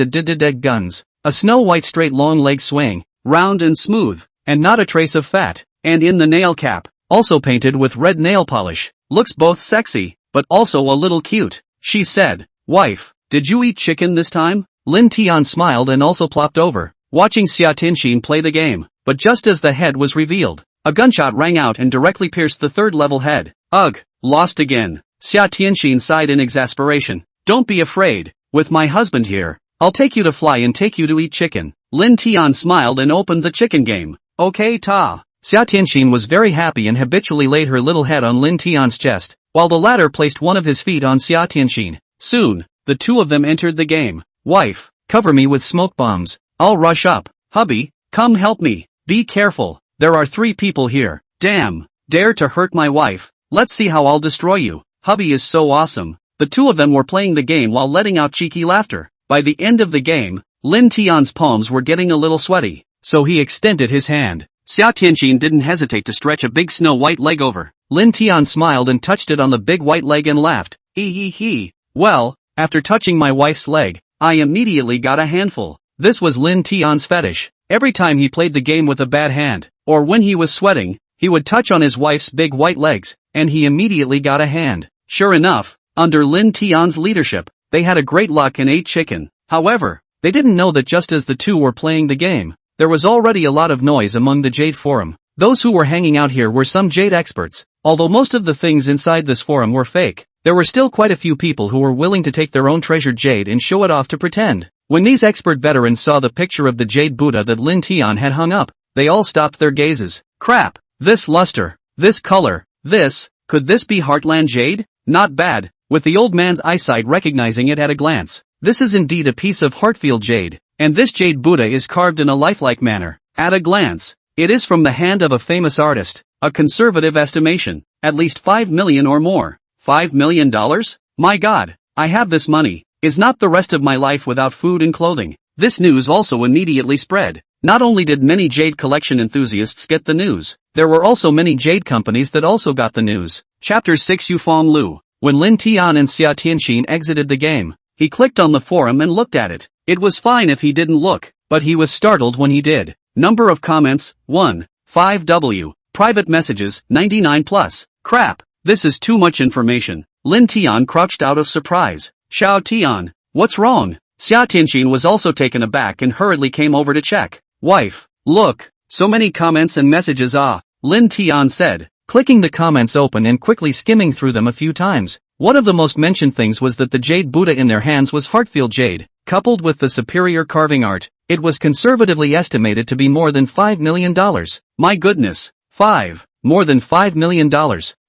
guns, a snow-white straight long leg swaying, round and smooth, and not a trace of fat, and in the nail cap, also painted with red nail polish, looks both sexy, but also a little cute. She said, "Wife, did you eat chicken this time?" Lin Tian smiled and also plopped over, watching Xia Tianxin play the game, but just as the head was revealed, a gunshot rang out and directly pierced the third-level head. Ugh, lost again. Xia Tianxin sighed in exasperation. "Don't be afraid, with my husband here, I'll take you to fly and take you to eat chicken." Lin Tian smiled and opened the chicken game. "Okay ta." Xia Tianxin was very happy and habitually laid her little head on Lin Tian's chest, while the latter placed one of his feet on Xia Tianxin. Soon, the two of them entered the game. "Wife, cover me with smoke bombs. I'll rush up. Hubby, come help me. Be careful, there are 3 people here. Damn, dare to hurt my wife. Let's see how I'll destroy you. Hubby is so awesome." The two of them were playing the game while letting out cheeky laughter. By the end of the game, Lin Tian's palms were getting a little sweaty, so he extended his hand. Xia Tianxin didn't hesitate to stretch a big snow-white leg over. Lin Tian smiled and touched it on the big white leg and laughed. He. Well, after touching my wife's leg, I immediately got a handful. This was Lin Tian's fetish. Every time he played the game with a bad hand, or when he was sweating, he would touch on his wife's big white legs, and he immediately got a hand. Sure enough, under Lin Tian's leadership, they had a great luck and ate chicken. However, they didn't know that just as the two were playing the game, there was already a lot of noise among the Jade Forum. Those who were hanging out here were some Jade experts. Although most of the things inside this forum were fake, there were still quite a few people who were willing to take their own treasured jade and show it off to pretend. When these expert veterans saw the picture of the Jade Buddha that Lin Tian had hung up, they all stopped their gazes. Crap! This luster! This color! Could this be Heartland Jade? Not bad, with the old man's eyesight recognizing it at a glance. This is indeed a piece of Heartfield Jade, and this Jade Buddha is carved in a lifelike manner. At a glance, it is from the hand of a famous artist. A conservative estimation, at least 5 million or more. $5 million? My God, I have this money. Is not the rest of my life without food and clothing? This news also immediately spread. Not only did many Jade collection enthusiasts get the news, there were also many Jade companies that also got the news. Chapter 6 Yufeng Lu. When Lin Tian and Xia Tianxin exited the game, he clicked on the forum and looked at it. It was fine if he didn't look, but he was startled when he did. Number of comments, 1. 5W. Private messages, 99 plus. Crap, this is too much information. Lin Tian crouched out of surprise. Xiao Tian, what's wrong? Xia Tianxin was also taken aback and hurriedly came over to check. Wife, look, so many comments and messages Lin Tian said, clicking the comments open and quickly skimming through them a few times. One of the most mentioned things was that the Jade Buddha in their hands was Heartfield Jade, coupled with the superior carving art. It was conservatively estimated to be more than $5 million. My goodness, more than $5 million.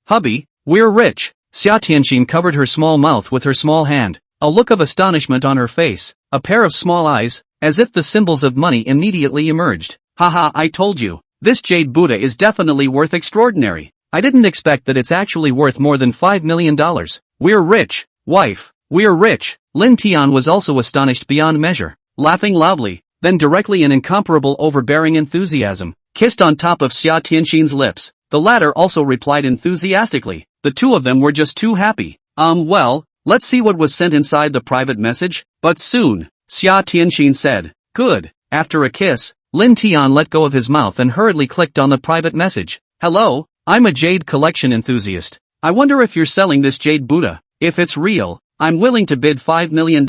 Hubby, we're rich. Xia Tianxin covered her small mouth with her small hand, a look of astonishment on her face, a pair of small eyes, as if the symbols of money immediately emerged. Haha, I told you, this Jade Buddha is definitely worth extraordinary. I didn't expect that it's actually worth more than $5 million. We're rich, wife, we're rich. Lin Tian was also astonished beyond measure, laughing loudly, then directly in incomparable overbearing enthusiasm, kissed on top of Xia Tianxin's lips. The latter also replied enthusiastically. The two of them were just too happy. Well, let's see what was sent inside the private message. But soon, Xia Tianxin said, good. After a kiss, Lin Tian let go of his mouth and hurriedly clicked on the private message. Hello, I'm a Jade collection enthusiast. I wonder if you're selling this Jade Buddha. If it's real, I'm willing to bid $5 million.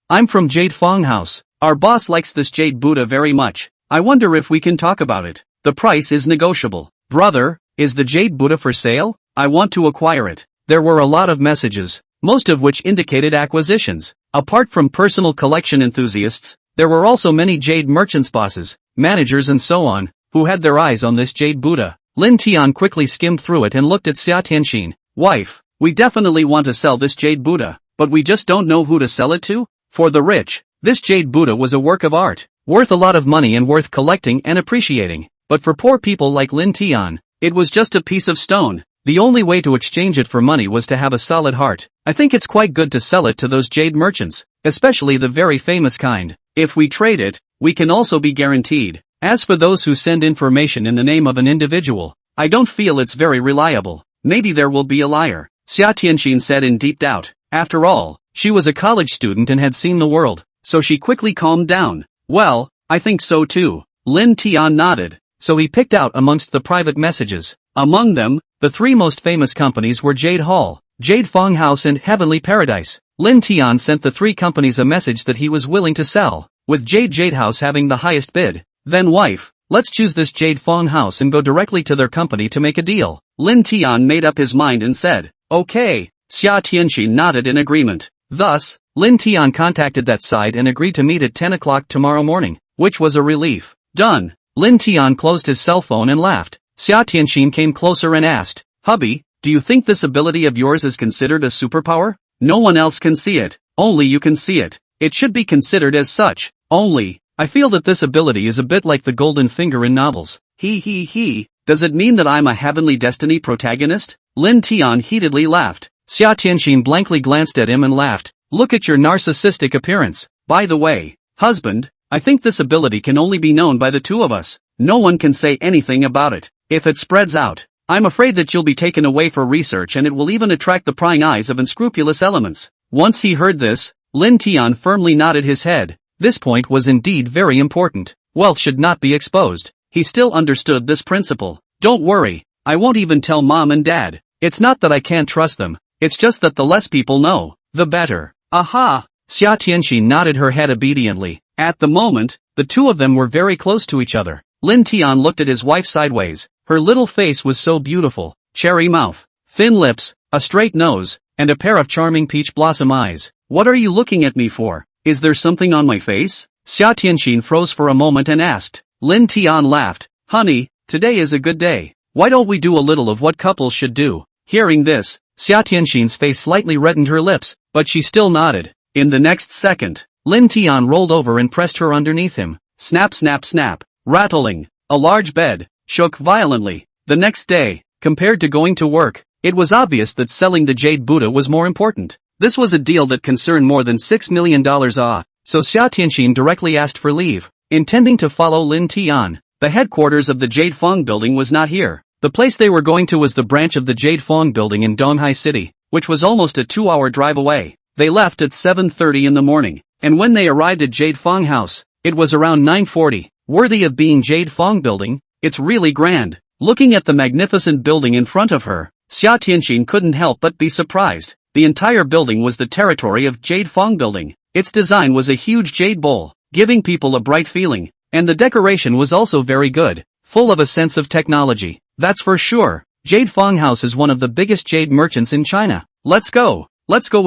I'm from Jade Fong House. Our boss likes this Jade Buddha very much. I wonder if we can talk about it. The price is negotiable. Brother, is the Jade Buddha for sale? I want to acquire it. There were a lot of messages, most of which indicated acquisitions. Apart from personal collection enthusiasts, there were also many Jade merchants bosses, managers and so on, who had their eyes on this Jade Buddha. Lin Tian quickly skimmed through it and looked at Xia Tianxin. Wife, we definitely want to sell this Jade Buddha, but we just don't know who to sell it to. For the rich, this Jade Buddha was a work of art, worth a lot of money and worth collecting and appreciating. But for poor people like Lin Tian, it was just a piece of stone. The only way to exchange it for money was to have a solid heart. I think it's quite good to sell it to those jade merchants, especially the very famous kind. If we trade it, we can also be guaranteed. As for those who send information in the name of an individual, I don't feel it's very reliable. Maybe there will be a liar, Xia Tianxin said in deep doubt. After all, she was a college student and had seen the world, so she quickly calmed down. Well, I think so too. Lin Tian nodded. So he picked out amongst the private messages. Among them, the three most famous companies were Jade Hall, Jade Fong House and Heavenly Paradise. Lin Tian sent the three companies a message that he was willing to sell, with Jade House having the highest bid. Then wife, let's choose this Jade Fong House and go directly to their company to make a deal. Lin Tian made up his mind and said, okay. Xia Tianxin nodded in agreement. Thus, Lin Tian contacted that side and agreed to meet at 10 o'clock tomorrow morning, which was a relief. Done. Lin Tian closed his cell phone and laughed. Xia Tianxin came closer and asked, hubby, do you think this ability of yours is considered a superpower? No one else can see it, only you can see it. It should be considered as such. Only, I feel that this ability is a bit like the golden finger in novels. Does it mean that I'm a heavenly destiny protagonist? Lin Tian heatedly laughed. Xia Tianxin blankly glanced at him and laughed. Look at your narcissistic appearance. By the way, husband, I think this ability can only be known by the two of us. No one can say anything about it. If it spreads out, I'm afraid that you'll be taken away for research and it will even attract the prying eyes of unscrupulous elements. Once he heard this, Lin Tian firmly nodded his head. This point was indeed very important. Wealth should not be exposed. He still understood this principle. Don't worry, I won't even tell mom and dad. It's not that I can't trust them. It's just that the less people know, the better. Aha! Xia Tianxin nodded her head obediently. At the moment, the two of them were very close to each other. Lin Tian looked at his wife sideways. Her little face was so beautiful. Cherry mouth, thin lips, a straight nose, and a pair of charming peach blossom eyes. What are you looking at me for? Is there something on my face? Xia Tianxin froze for a moment and asked. Lin Tian laughed. Honey, today is a good day. Why don't we do a little of what couples should do? Hearing this, Xia Tianxin's face slightly reddened her lips, but she still nodded. In the next second, Lin Tian rolled over and pressed her underneath him. Snap snap snap, rattling. A large bed shook violently. The next day, compared to going to work, it was obvious that selling the Jade Buddha was more important. This was a deal that concerned more than $6 million. So Xia Tianxin directly asked for leave, intending to follow Lin Tian. The headquarters of the Jade Fong building was not here. The place they were going to was the branch of the Jade Fong building in Donghai City, which was almost a 2-hour drive away. They left at 7:30 in the morning, and when they arrived at Jade Fong House, it was around 9:40. Worthy of being Jade Fong building, it's really grand. Looking at the magnificent building in front of her, Xia Tianxin couldn't help but be surprised. The entire building was the territory of Jade Fong building. Its design was a huge jade bowl, giving people a bright feeling, and the decoration was also very good, full of a sense of technology. That's for sure. Jade Fong House is one of the biggest jade merchants in China. Let's go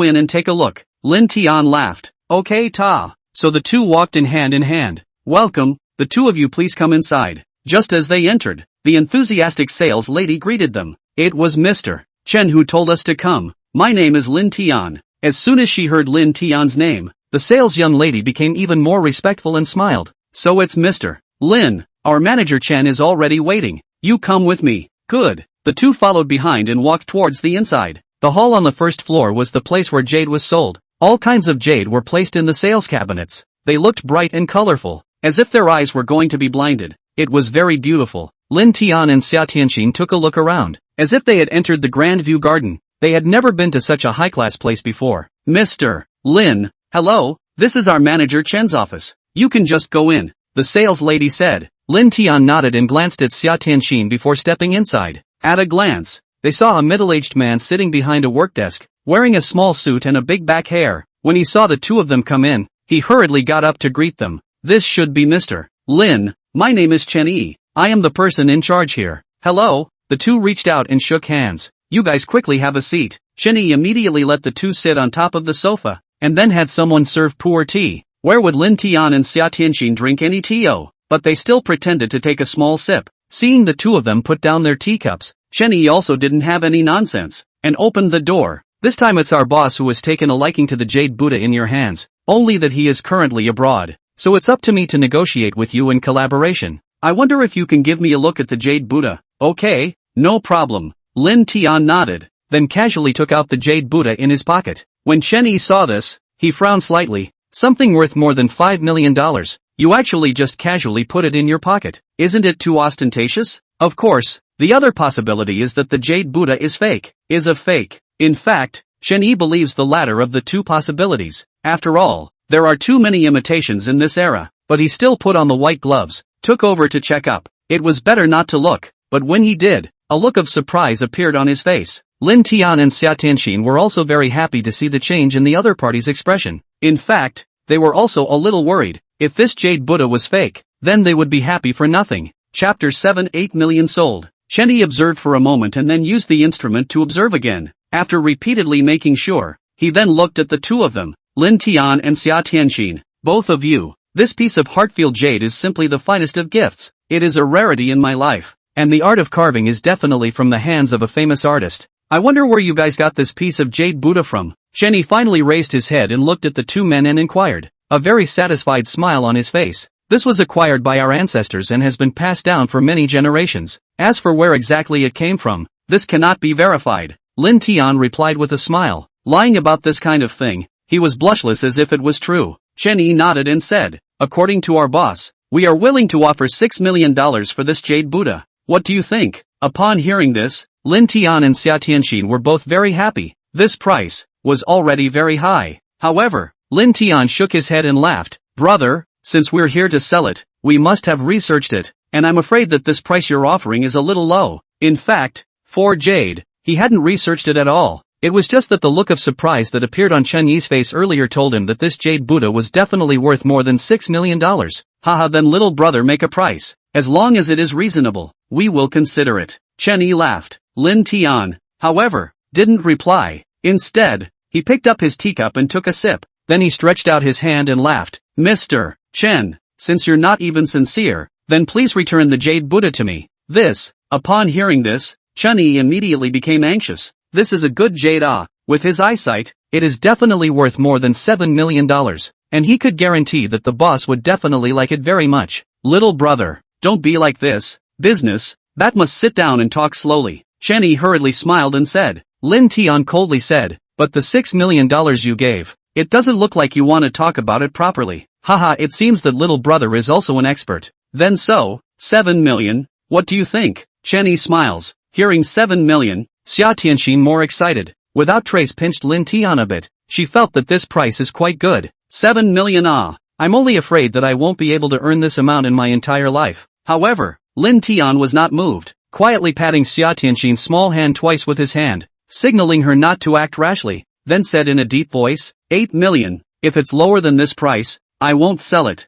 in and take a look. Lin Tian laughed. Okay ta. So the two walked in hand. Welcome, the two of you please come inside. Just as they entered, the enthusiastic sales lady greeted them. It was Mr. Chen who told us to come. My name is Lin Tian. As soon as she heard Lin Tian's name, the sales young lady became even more respectful and smiled. So it's Mr. Lin. Our manager Chen is already waiting. You come with me. Good. The two followed behind and walked towards the inside. The hall on the first floor was the place where jade was sold. All kinds of jade were placed in the sales cabinets. They looked bright and colorful, as if their eyes were going to be blinded. It was very beautiful. Lin Tian and Xia Tianxin took a look around, as if they had entered the Grand View Garden. They had never been to such a high-class place before. Mr. Lin, hello, this is our manager Chen's office. You can just go in, the sales lady said. Lin Tian nodded and glanced at Xia Tianxin before stepping inside. At a glance, they saw a middle-aged man sitting behind a work desk, wearing a small suit and a big back hair. When he saw the two of them come in, he hurriedly got up to greet them. This should be Mr. Lin. My name is Chen Yi. I am the person in charge here. Hello. The two reached out and shook hands. You guys quickly have a seat. Chen Yi immediately let the two sit on top of the sofa, and then had someone serve pu'er tea. Where would Lin Tian and Xia Tianxin drink any tea? But they still pretended to take a small sip. Seeing the two of them put down their teacups, Chen Yi also didn't have any nonsense, and opened the door. This time it's our boss who has taken a liking to the Jade Buddha in your hands, only that he is currently abroad. So it's up to me to negotiate with you in collaboration. I wonder if you can give me a look at the Jade Buddha. Okay, no problem. Lin Tian nodded. then casually took out the jade Buddha in his pocket. When Chen Yi saw this, he frowned slightly. Something worth more than $5 million. You actually just casually put it in your pocket. Isn't it too ostentatious? Of course, the other possibility is that the jade Buddha is fake. Is a fake. In fact, Chen Yi believes the latter of the two possibilities. After all, there are too many imitations in this era. But he still put on the white gloves, took over to check up. It was better not to look, but when he did, a look of surprise appeared on his face. Lin Tian and Xia Tianxin were also very happy to see the change in the other party's expression. In fact, they were also a little worried. If this jade Buddha was fake, then they would be happy for nothing. Chapter 7 8 million sold. Chen Yi observed for a moment and then used the instrument to observe again. After repeatedly making sure, he then looked at the two of them, Lin Tian and Xia Tianxin. Both of you. This piece of heartfelt jade is simply the finest of gifts. It is a rarity in my life. And the art of carving is definitely from the hands of a famous artist. I wonder where you guys got this piece of jade Buddha from. Chen Yi finally raised his head and looked at the two men and inquired, a very satisfied smile on his face. This was acquired by our ancestors and has been passed down for many generations. As for where exactly it came from, this cannot be verified. Lin Tian replied with a smile. Lying about this kind of thing, he was blushless as if it was true. Chen Yi nodded and said, according to our boss, we are willing to offer $6 million for this jade Buddha. What do you think? Upon hearing this, Lin Tian and Xia Tianxin were both very happy. This price was already very high. However, Lin Tian shook his head and laughed. Brother, since we're here to sell it, we must have researched it, and I'm afraid that this price you're offering is a little low. In fact, for jade, he hadn't researched it at all. It was just that the look of surprise that appeared on Chen Yi's face earlier told him that this jade Buddha was definitely worth more than $6 million. Haha, then little brother, make a price. As long as it is reasonable, we will consider it. Chen Yi laughed. Lin Tian, however, didn't reply. Instead, he picked up his teacup and took a sip. Then he stretched out his hand and laughed. Mr. Chen, since you're not even sincere, then please return the jade Buddha to me. Upon hearing this, Chen Yi immediately became anxious. This is a good jade with his eyesight, it is definitely worth more than $7 million, and he could guarantee that the boss would definitely like it very much. Little brother, don't be like this. Business, that must sit down and talk slowly. Chen Yi hurriedly smiled and said. Lin Tian coldly said, but the $6 million you gave, it doesn't look like you want to talk about it properly. Haha, it seems that little brother is also an expert. Then so, 7 million, what do you think? Chen Yi smiles. Hearing 7 million, Xia Tianxin more excited. Without trace pinched Lin Tian a bit, she felt that this price is quite good. 7 million I'm only afraid that I won't be able to earn this amount in my entire life. However, Lin Tian was not moved, quietly patting Xia Tianxin's small hand twice with his hand, signaling her not to act rashly, then said in a deep voice, 8 million, if it's lower than this price, I won't sell it.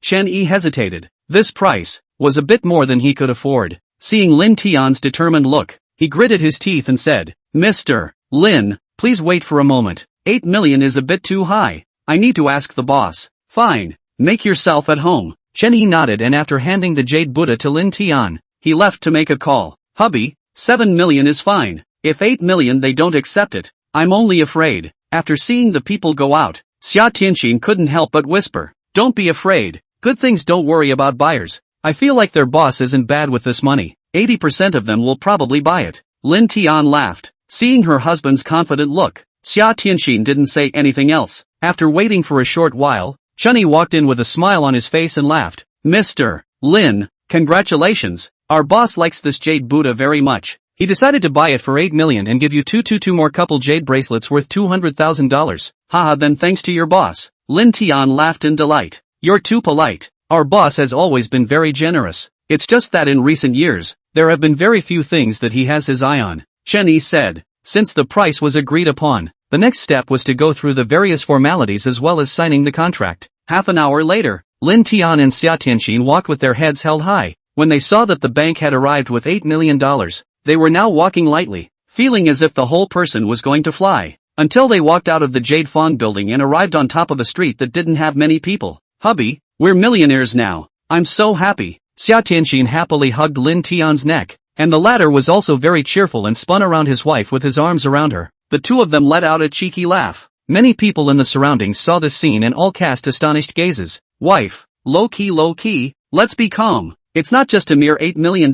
Chen Yi hesitated. This price was a bit more than he could afford. Seeing Lin Tian's determined look, he gritted his teeth and said, Mr. Lin, please wait for a moment. 8 million is a bit too high. I need to ask the boss. Fine, make yourself at home. Chen Yi nodded and after handing the jade Buddha to Lin Tian, he left to make a call. Hubby, 7 million is fine. If 8 million they don't accept it, I'm only afraid. After seeing the people go out, Xia Tianxin couldn't help but whisper, don't be afraid. Good things don't worry about buyers. I feel like their boss isn't bad with this money. 80% of them will probably buy it. Lin Tian laughed. Seeing her husband's confident look, Xia Tianxin didn't say anything else. After waiting for a short while, Chen Yi walked in with a smile on his face and laughed. Mr. Lin, congratulations. Our boss likes this jade Buddha very much. He decided to buy it for 8 million and give you two more couple jade bracelets worth $200,000. Haha, then thanks to your boss. Lin Tian laughed in delight. You're too polite. Our boss has always been very generous. It's just that in recent years, there have been very few things that he has his eye on. Chen Yi said. Since the price was agreed upon, the next step was to go through the various formalities as well as signing the contract. Half an hour later, Lin Tian and Xia Tianxin walked with their heads held high. When they saw that the bank had arrived with $8 million, they were now walking lightly, feeling as if the whole person was going to fly. Until they walked out of the Jade Fong building and arrived on top of a street that didn't have many people. Hubby, we're millionaires now. I'm so happy. Xia Tianxin happily hugged Lin Tian's neck, and the latter was also very cheerful and spun around his wife with his arms around her. The two of them let out a cheeky laugh. Many people in the surroundings saw this scene and all cast astonished gazes. Wife, low key, let's be calm. It's not just a mere $8 million,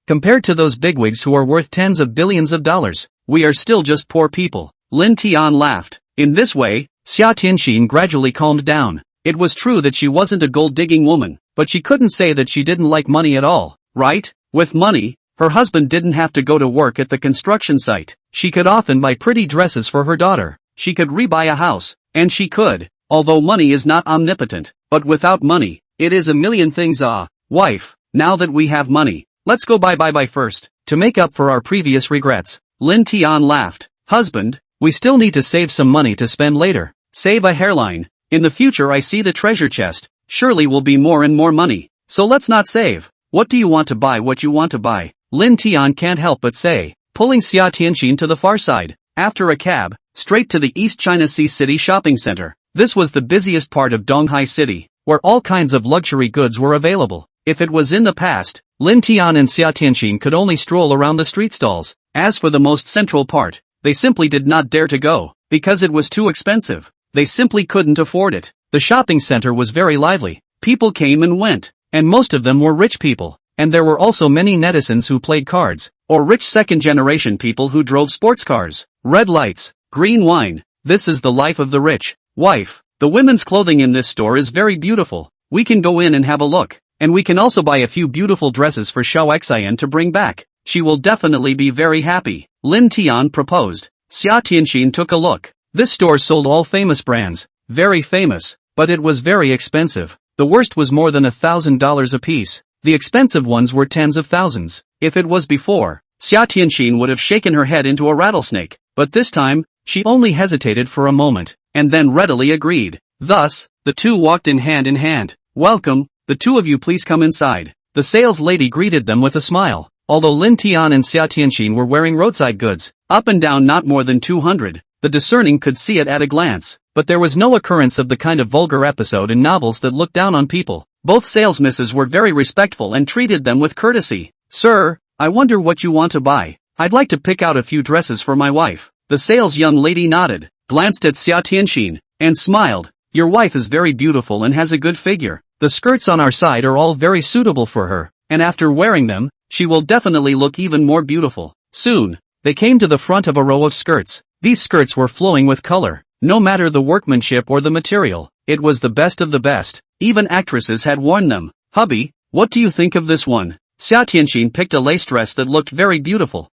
compared to those bigwigs who are worth tens of billions of dollars. we are still just poor people. Lin Tian laughed. In this way, Xia Tianxin gradually calmed down. It was true that she wasn't a gold-digging woman, but she couldn't say that she didn't like money at all, right? With money, her husband didn't have to go to work at the construction site. She could often buy pretty dresses for her daughter. She could rebuy a house, and she could, although money is not omnipotent, but without money, it is a million things. Wife, now that we have money, let's go buy first, to make up for our previous regrets. Lin Tian laughed. Husband, we still need to save some money to spend later. Save a hairline. In the future I see the treasure chest, surely will be more and more money. So let's not save. What do you want to buy? What you want to buy? Lin Tian can't help but say, pulling Xia Tianxin to the far side. After a cab, straight to the East China Sea City shopping center. This was the busiest part of Donghai City, where all kinds of luxury goods were available. If it was in the past, Lin Tian and Xia Tianxin could only stroll around the street stalls. As for the most central part, they simply did not dare to go, because it was too expensive. They simply couldn't afford it. The shopping center was very lively. People came and went, and most of them were rich people. And there were also many netizens who played cards, or rich second-generation people who drove sports cars. Red lights, green wine, this is the life of the rich. Wife, the women's clothing in this store is very beautiful. We can go in and have a look. And we can also buy a few beautiful dresses for Xiao Xian to bring back. She will definitely be very happy. Lin Tian proposed. Xia Tianxin took a look. This store sold all famous brands. Very famous, but it was very expensive. The worst was more than $1,000 a piece. The expensive ones were tens of thousands. If it was before, Xia Tianxin would have shaken her head into a rattlesnake, but this time, she only hesitated for a moment, and then readily agreed. Thus, the two walked in hand. Welcome, the two of you please come inside. The sales lady greeted them with a smile. Although Lin Tian and Xia Tianxin were wearing roadside goods, up and down not more than 200, the discerning could see it at a glance, but there was no occurrence of the kind of vulgar episode in novels that look down on people. Both salesmisses were very respectful and treated them with courtesy. Sir, I wonder what you want to buy. I'd like to pick out a few dresses for my wife. The sales young lady nodded, glanced at Xia Tianxin, and smiled. Your wife is very beautiful and has a good figure. The skirts on our side are all very suitable for her, and after wearing them, she will definitely look even more beautiful. Soon, they came to the front of a row of skirts. These skirts were flowing with color. No matter the workmanship or the material, it was the best of the best. Even actresses had worn them. Hubby, what do you think of this one? Xia Tianxin picked a lace dress that looked very beautiful.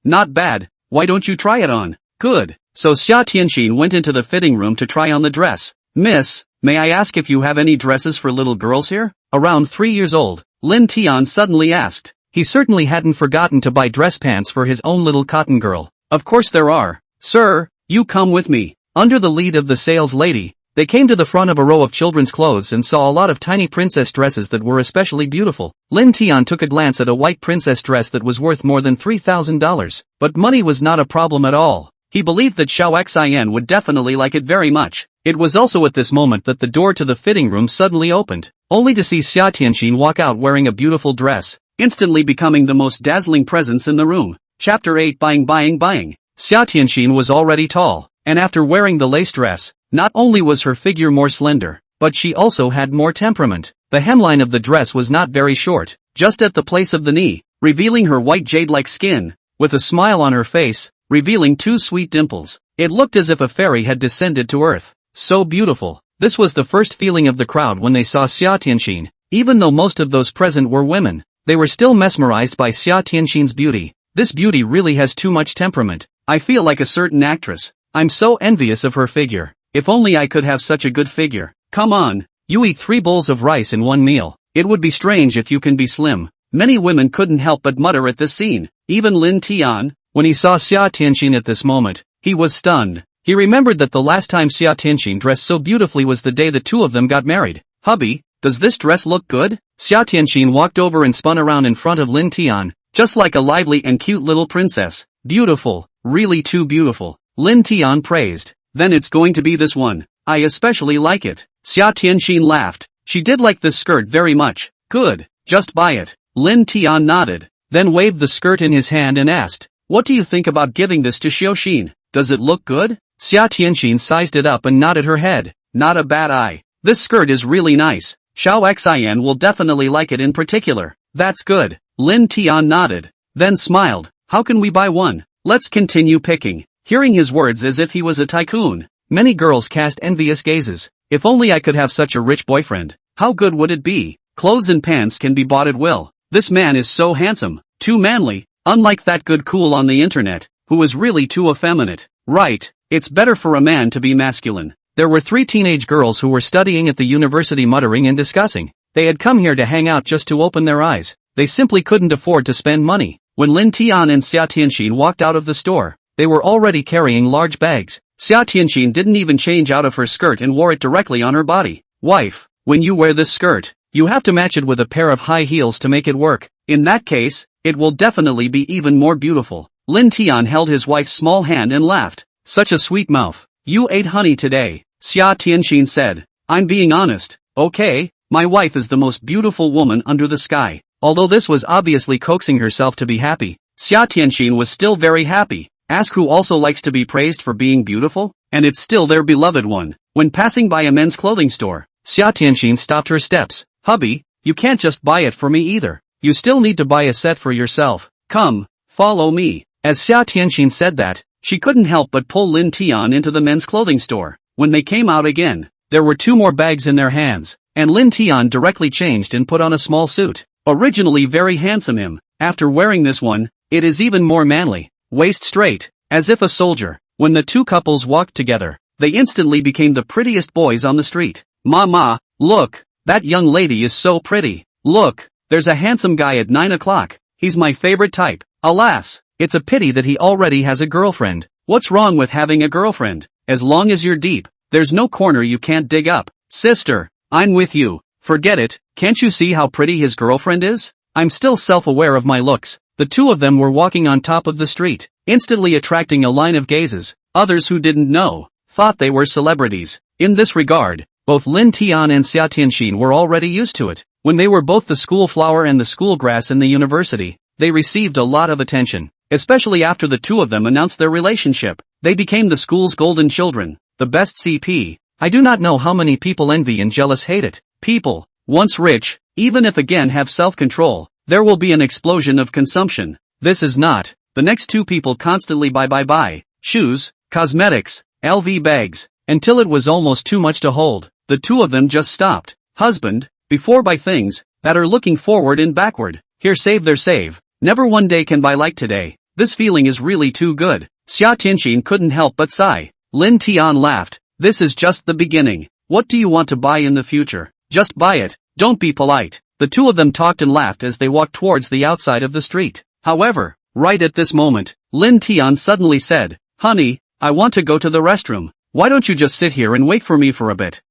Not bad. Why don't you try it on? Good. So Xia Tianxin went into the fitting room to try on the dress. Miss, may I ask if you have any dresses for little girls here? Around 3 years old, Lin Tian suddenly asked. He certainly hadn't forgotten to buy dress pants for his own little cotton girl. Of course there are. Sir, you come with me. Under the lead of the sales lady, they came to the front of a row of children's clothes and saw a lot of tiny princess dresses that were especially beautiful. Lin Tian took a glance at a white princess dress that was worth more than $3,000, but money was not a problem at all. He believed that Xiao Xian would definitely like it very much. It was also at this moment that the door to the fitting room suddenly opened, only to see Xia Tianxin walk out wearing a beautiful dress, instantly becoming the most dazzling presence in the room. Chapter 8 Buying. Xia Tianxin was already tall, and after wearing the lace dress, not only was her figure more slender, but she also had more temperament. The hemline of the dress was not very short, just at the place of the knee, revealing her white jade-like skin, with a smile on her face, revealing 2 sweet dimples. It looked as if a fairy had descended to earth. So beautiful. This was the first feeling of the crowd when they saw Xia Tianxin. Even though most of those present were women, they were still mesmerized by Xia Tianxin's beauty. This beauty really has too much temperament. I feel like a certain actress. I'm so envious of her figure. If only I could have such a good figure. Come on, you eat 3 bowls of rice in one meal. It would be strange if you can be slim. Many women couldn't help but mutter at this scene. Even Lin Tian, when he saw Xia Tianxin at this moment, he was stunned. He remembered that the last time Xia Tianxin dressed so beautifully was the day the two of them got married. Hubby, does this dress look good? Xia Tianxin walked over and spun around in front of Lin Tian, just like a lively and cute little princess. Beautiful, really too beautiful. Lin Tian praised. Then it's going to be this one. I especially like it. Xia Tianxin laughed. She did like this skirt very much. Good, just buy it. Lin Tian nodded, then waved the skirt in his hand and asked, what do you think about giving this to Xiaoxin? Does it look good? Xia Tianxin sized it up and nodded her head. Not a bad eye. This skirt is really nice. Xiao Xian will definitely like it in particular. That's good. Lin Tian nodded, then smiled. How can we buy one? let's continue picking. Hearing his words as if he was a tycoon, many girls cast envious gazes. If only I could have such a rich boyfriend. How good would it be? Clothes and pants can be bought at will. This man is so handsome, too manly, unlike that good cool on the internet, who is really too effeminate. Right, it's better for a man to be masculine. There were 3 teenage girls who were studying at the university muttering and discussing. They had come here to hang out just to open their eyes. They simply couldn't afford to spend money. When Lin Tian and Xia Tianxin walked out of the store, they were already carrying large bags. Xia Tianxin didn't even change out of her skirt and wore it directly on her body. Wife, when you wear this skirt, you have to match it with a pair of high heels to make it work. In that case, it will definitely be even more beautiful. Lin Tian held his wife's small hand and laughed. Such a sweet mouth. You ate honey today, Xia Tianxin said. I'm being honest, okay? My wife is the most beautiful woman under the sky. Although this was obviously coaxing herself to be happy, Xia Tianxin was still very happy. Ask who also likes to be praised for being beautiful? And it's still their beloved one. When passing by a men's clothing store, Xia Tianxin stopped her steps. Hubby, you can't just buy it for me either. You still need to buy a set for yourself. Come, follow me. As Xia Tianxin said that, she couldn't help but pull Lin Tian into the men's clothing store. When they came out again, there were 2 more bags in their hands, and Lin Tian directly changed and put on a small suit. Originally very handsome him, after wearing this one, it is even more manly. Waist straight, as if a soldier. When the 2 couples walked together, they instantly became the prettiest boys on the street. Mama, look, that young lady is so pretty. Look, there's a handsome guy at 9 o'clock. He's my favorite type. Alas, it's a pity that he already has a girlfriend. What's wrong with having a girlfriend? As long as you're deep, there's no corner you can't dig up. Sister, I'm with you. Forget it, can't you see how pretty his girlfriend is? I'm still self-aware of my looks. The 2 of them were walking on top of the street, instantly attracting a line of gazes. Others who didn't know, thought they were celebrities. In this regard, both Lin Tian and Xia Tianxin were already used to it. When they were both the school flower and the school grass in the university, they received a lot of attention. Especially after the 2 of them announced their relationship. They became the school's golden children, the best CP. I do not know how many people envy and jealous hate it. People, once rich, even if again have self-control, there will be an explosion of consumption. This is not. The next 2 people constantly buy. Shoes, cosmetics, LV bags, until it was almost too much to hold. The 2 of them just stopped. Husband, before buy things that are looking forward and backward. Here save their save. Never one day can buy like today. This feeling is really too good. Xia Tianxin couldn't help but sigh. Lin Tian laughed. This is just the beginning. What do you want to buy in the future? Just buy it. Don't be polite. The 2 of them talked and laughed as they walked towards the outside of the street. However, right at this moment, Lin Tian suddenly said, Honey, I want to go to the restroom. Why don't you just sit here and wait for me for a bit?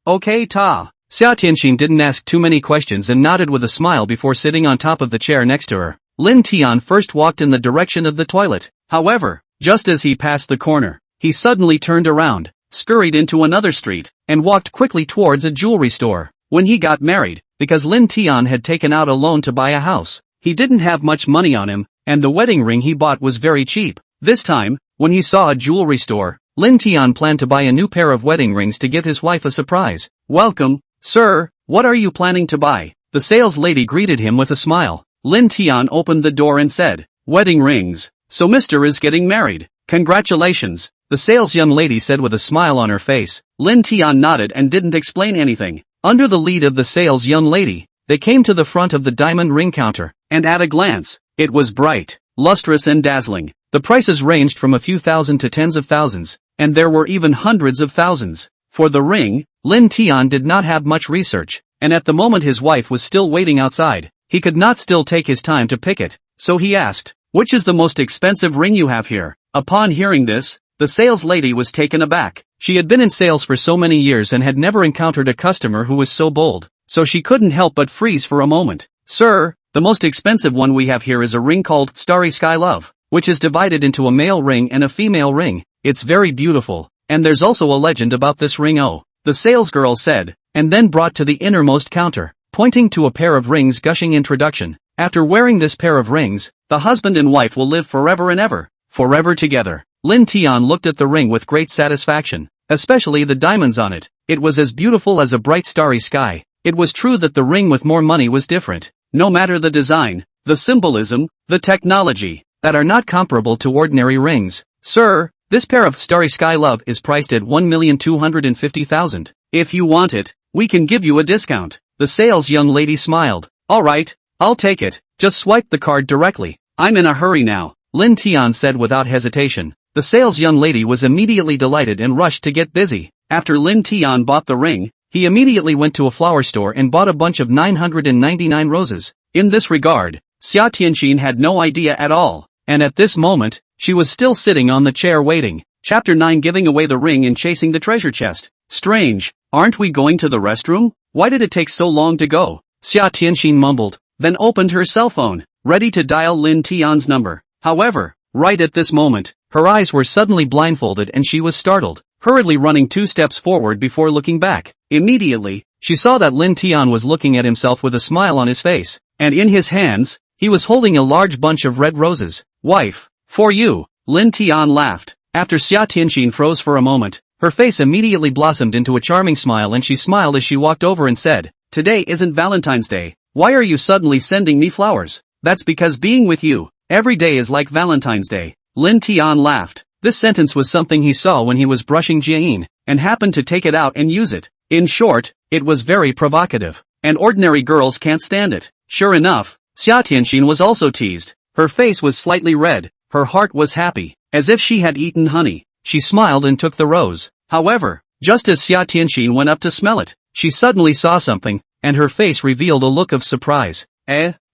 Okay ta. Xia Tianxin didn't ask too many questions and nodded with a smile before sitting on top of the chair next to her. Lin Tian first walked in the direction of the toilet. However, just as he passed the corner, he suddenly turned around, scurried into another street, and walked quickly towards a jewelry store. When he got married, because Lin Tian had taken out a loan to buy a house, he didn't have much money on him, and the wedding ring he bought was very cheap. This time, when he saw a jewelry store, Lin Tian planned to buy a new pair of wedding rings to get his wife a surprise. Welcome, sir, what are you planning to buy? The sales lady greeted him with a smile. Lin Tian opened the door and said, Wedding rings. So Mr. is getting married. Congratulations, the sales young lady said with a smile on her face. Lin Tian nodded and didn't explain anything. Under the lead of the sales young lady, they came to the front of the diamond ring counter, and at a glance, it was bright, lustrous and dazzling. The prices ranged from a few thousand to tens of thousands, and there were even hundreds of thousands. For the ring, Lin Tian did not have much research, and at the moment his wife was still waiting outside. He could not still take his time to pick it, so he asked, Which is the most expensive ring you have here? Upon hearing this, the sales lady was taken aback. She had been in sales for so many years and had never encountered a customer who was so bold, so she couldn't help but freeze for a moment. Sir, the most expensive one we have here is a ring called Starry Sky Love, which is divided into a male ring and a female ring. It's very beautiful, and there's also a legend about this ring. Oh, the salesgirl said, and then brought to the innermost counter, pointing to a pair of rings gushing introduction. After wearing this pair of rings, the husband and wife will live forever and ever, forever together. Lin Tian looked at the ring with great satisfaction, especially the diamonds on it. It was as beautiful as a bright starry sky. It was true that the ring with more money was different. No matter the design, the symbolism, the technology, that are not comparable to ordinary rings. Sir, this pair of Starry Sky Love is priced at 1,250,000. If you want it, we can give you a discount. The sales young lady smiled. Alright, I'll take it, just swipe the card directly. I'm in a hurry now, Lin Tian said without hesitation. The sales young lady was immediately delighted and rushed to get busy. After Lin Tian bought the ring, he immediately went to a flower store and bought a bunch of 999 roses. In this regard, Xia Tianxin had no idea at all, and at this moment, she was still sitting on the chair waiting. Chapter 9 Giving away the ring and chasing the treasure chest. Strange, aren't we going to the restroom? Why did it take so long to go? Xia Tianxin mumbled, then opened her cell phone, ready to dial Lin Tian's number. However, right at this moment, her eyes were suddenly blindfolded and she was startled, hurriedly running 2 steps forward before looking back. Immediately, she saw that Lin Tian was looking at himself with a smile on his face, and in his hands, he was holding a large bunch of red roses. Wife, for you, Lin Tian laughed. After Xia Tianxin froze for a moment, her face immediately blossomed into a charming smile and she smiled as she walked over and said, "Today isn't Valentine's Day, why are you suddenly sending me flowers?" "That's because being with you every day is like Valentine's Day." Lin Tian laughed. This sentence was something he saw when he was brushing Jian, and happened to take it out and use it. In short, it was very provocative, and ordinary girls can't stand it. Sure enough, Xia Tianxin was also teased. Her face was slightly red, her heart was happy, as if she had eaten honey. She smiled and took the rose. However, just as Xia Tianxin went up to smell it, she suddenly saw something, and her face revealed a look of surprise.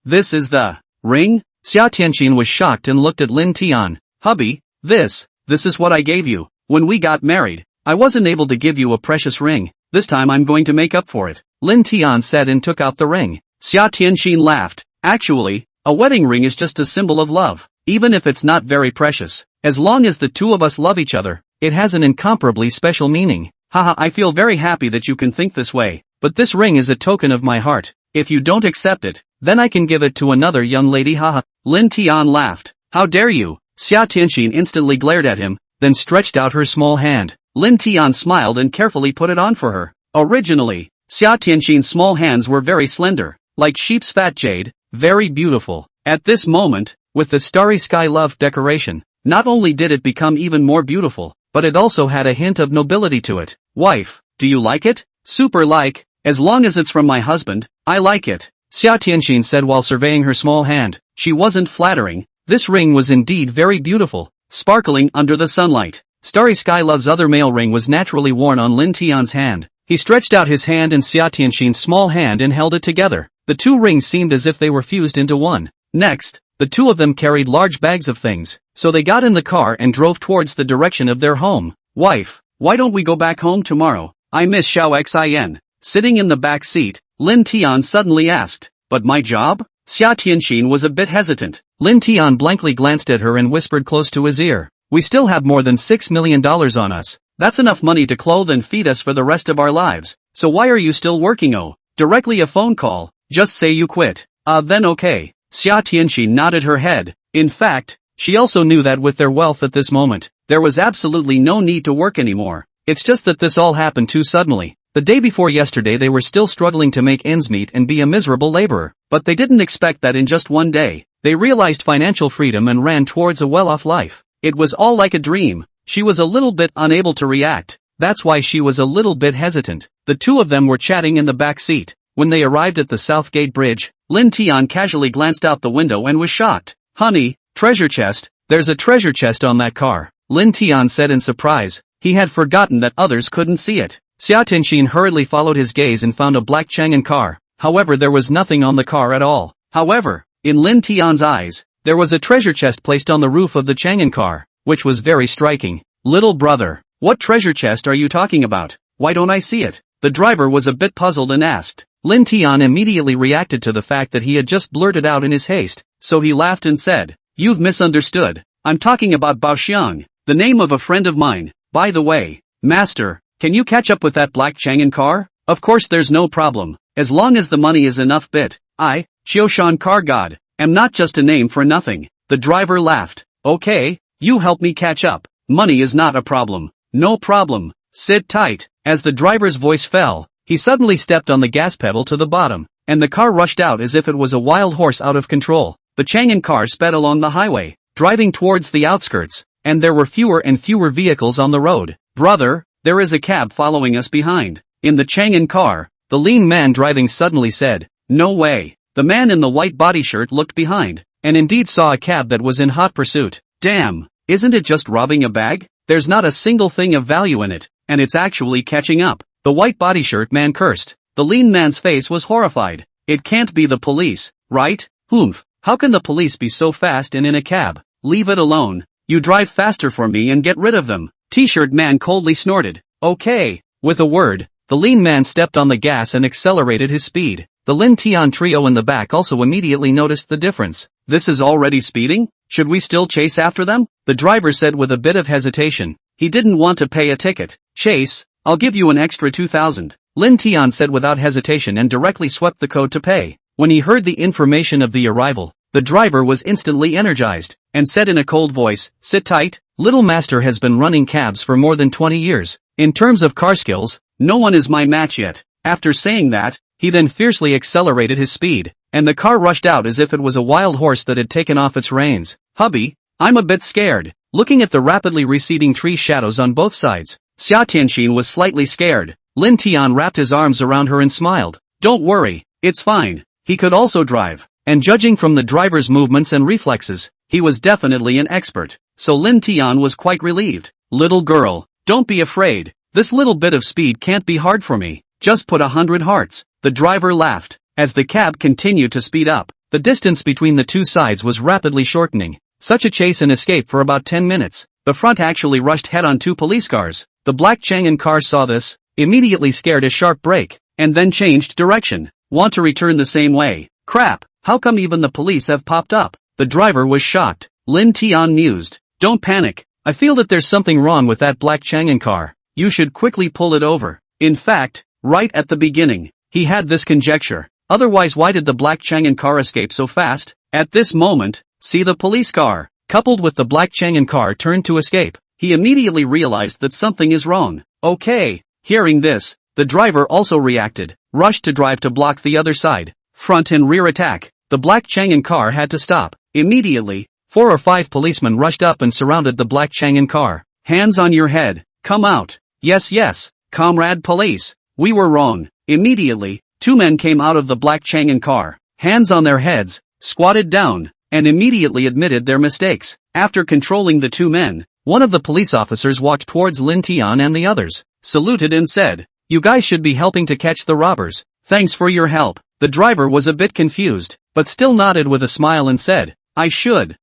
This is the ring? Xia Tianxin was shocked and looked at Lin Tian. Hubby, this is what I gave you. When we got married, I wasn't able to give you a precious ring. This time I'm going to make up for it, Lin Tian said and took out the ring. Xia Tianxin laughed. Actually, a wedding ring is just a symbol of love, even if it's not very precious. As long as the two of us love each other, it has an incomparably special meaning. Haha, I feel very happy that you can think this way, but this ring is a token of my heart. If you don't accept it, then I can give it to another young lady. Haha. Lin Tian laughed. How dare you? Xia Tianxin instantly glared at him, then stretched out her small hand. Lin Tian smiled and carefully put it on for her. Originally, Xia Tianxin's small hands were very slender, like sheep's fat jade, very beautiful. At this moment, with the Starry Sky Love decoration, not only did it become even more beautiful, but it also had a hint of nobility to it. Wife, do you like it? Super like, as long as it's from my husband, I like it, Xia Tianxin said while surveying her small hand. She wasn't flattering. This ring was indeed very beautiful, sparkling under the sunlight. Starry Sky Love's other male ring was naturally worn on Lin Tian's hand. He stretched out his hand in Xia Tianxin's small hand and held it together. The two rings seemed as if they were fused into one. Next, the two of them carried large bags of things, so they got in the car and drove towards the direction of their home. Wife, why don't we go back home tomorrow? I miss Xiao Xin. Sitting in the back seat, Lin Tian suddenly asked. But my job? Xia Tianxin was a bit hesitant. Lin Tian blankly glanced at her and whispered close to his ear. We still have more than $6 million on us. That's enough money to clothe and feed us for the rest of our lives. So why are you still working? Oh, directly a phone call. Just say you quit. Then okay. Xia Tianxin nodded her head. In fact, she also knew that with their wealth at this moment, there was absolutely no need to work anymore. It's just that this all happened too suddenly. The day before yesterday they were still struggling to make ends meet and be a miserable laborer, but they didn't expect that in just one day, they realized financial freedom and ran towards a well-off life. It was all like a dream. She was a little bit unable to react. That's why she was a little bit hesitant. The two of them were chatting in the back seat. When they arrived at the South Gate Bridge, Lin Tian casually glanced out the window and was shocked. Honey, treasure chest, there's a treasure chest on that car, Lin Tian said in surprise. He had forgotten that others couldn't see it. Xia Tianxin hurriedly followed his gaze and found a black Chang'an car. However, there was nothing on the car at all. However, in Lin Tian's eyes, there was a treasure chest placed on the roof of the Chang'an car, which was very striking. Little brother, what treasure chest are you talking about? Why don't I see it? The driver was a bit puzzled and asked. Lin Tian immediately reacted to the fact that he had just blurted out in his haste, so he laughed and said, You've misunderstood. I'm talking about Baoxiang, the name of a friend of mine. By the way, master, can you catch up with that black Chang'an car? Of course there's no problem, as long as the money is enough bit. I, Qiushan Car God, am not just a name for nothing. The driver laughed. Okay, you help me catch up. Money is not a problem. No problem. Sit tight. As the driver's voice fell, he suddenly stepped on the gas pedal to the bottom, and the car rushed out as if it was a wild horse out of control. The Chang'an car sped along the highway. driving towards the outskirts, and there were fewer and fewer vehicles on the road. Brother, there is a cab following us behind. In the Chang'an car, the lean man driving suddenly said, "No way." The man in the white body shirt looked behind, and indeed saw a cab that was in hot pursuit. Damn, isn't it just robbing a bag? There's not a single thing of value in it, and it's actually catching up. The white body shirt man cursed. The lean man's face was horrified. It can't be the police, right? Oomph, how can the police be so fast and in a cab? Leave it alone. You drive faster for me and get rid of them. T-shirt man coldly snorted. Okay. With a word, the lean man stepped on the gas and accelerated his speed. The Lin Tian trio in the back also immediately noticed the difference. This is already speeding? Should we still chase after them? The driver said with a bit of hesitation. He didn't want to pay a ticket. Chase, I'll give you an extra 2,000. Lin Tian said without hesitation and directly swept the code to pay. When he heard the information of the arrival, the driver was instantly energized, and said in a cold voice, "Sit tight, little master has been running cabs for more than 20 years. In terms of car skills, no one is my match yet." After saying that, he then fiercely accelerated his speed, and the car rushed out as if it was a wild horse that had taken off its reins. "Hubby, I'm a bit scared." Looking at the rapidly receding tree shadows on both sides, Xia Tianxin was slightly scared. Lin Tian wrapped his arms around her and smiled. "Don't worry, it's fine." He could also drive, and judging from the driver's movements and reflexes, he was definitely an expert. So Lin Tian was quite relieved. "Little girl, don't be afraid. This little bit of speed can't be hard for me. Just put 100 hearts. The driver laughed. As the cab continued to speed up, the distance between the two sides was rapidly shortening. Such a chase and escape for about 10 minutes. The front actually rushed head on two police cars. The black Chang'an car saw this, immediately scared a sharp brake, and then changed direction. Want to return the same way. Crap, how come even the police have popped up? The driver was shocked. Lin Tian mused. Don't panic. I feel that there's something wrong with that black Chang'an car. You should quickly pull it over. In fact, right at the beginning, he had this conjecture. Otherwise, why did the black Chang'an car escape so fast? At this moment, see the police car, coupled with the black Chang'an car turned to escape. He immediately realized that something is wrong. Okay. Hearing this, the driver also reacted, rushed to drive to block the other side. Front and rear attack. The black Chang'an car had to stop. Immediately, 4 or 5 policemen rushed up and surrounded the black Chang'an car. Hands on your head. Come out. Yes, comrade police. We were wrong. Immediately, 2 men came out of the black Chang'an car, hands on their heads, squatted down, and immediately admitted their mistakes. After controlling the 2 men, one of the police officers walked towards Lin Tian and the others, saluted and said, "You guys should be helping to catch the robbers. Thanks for your help." The driver was a bit confused, but still nodded with a smile and said, I should.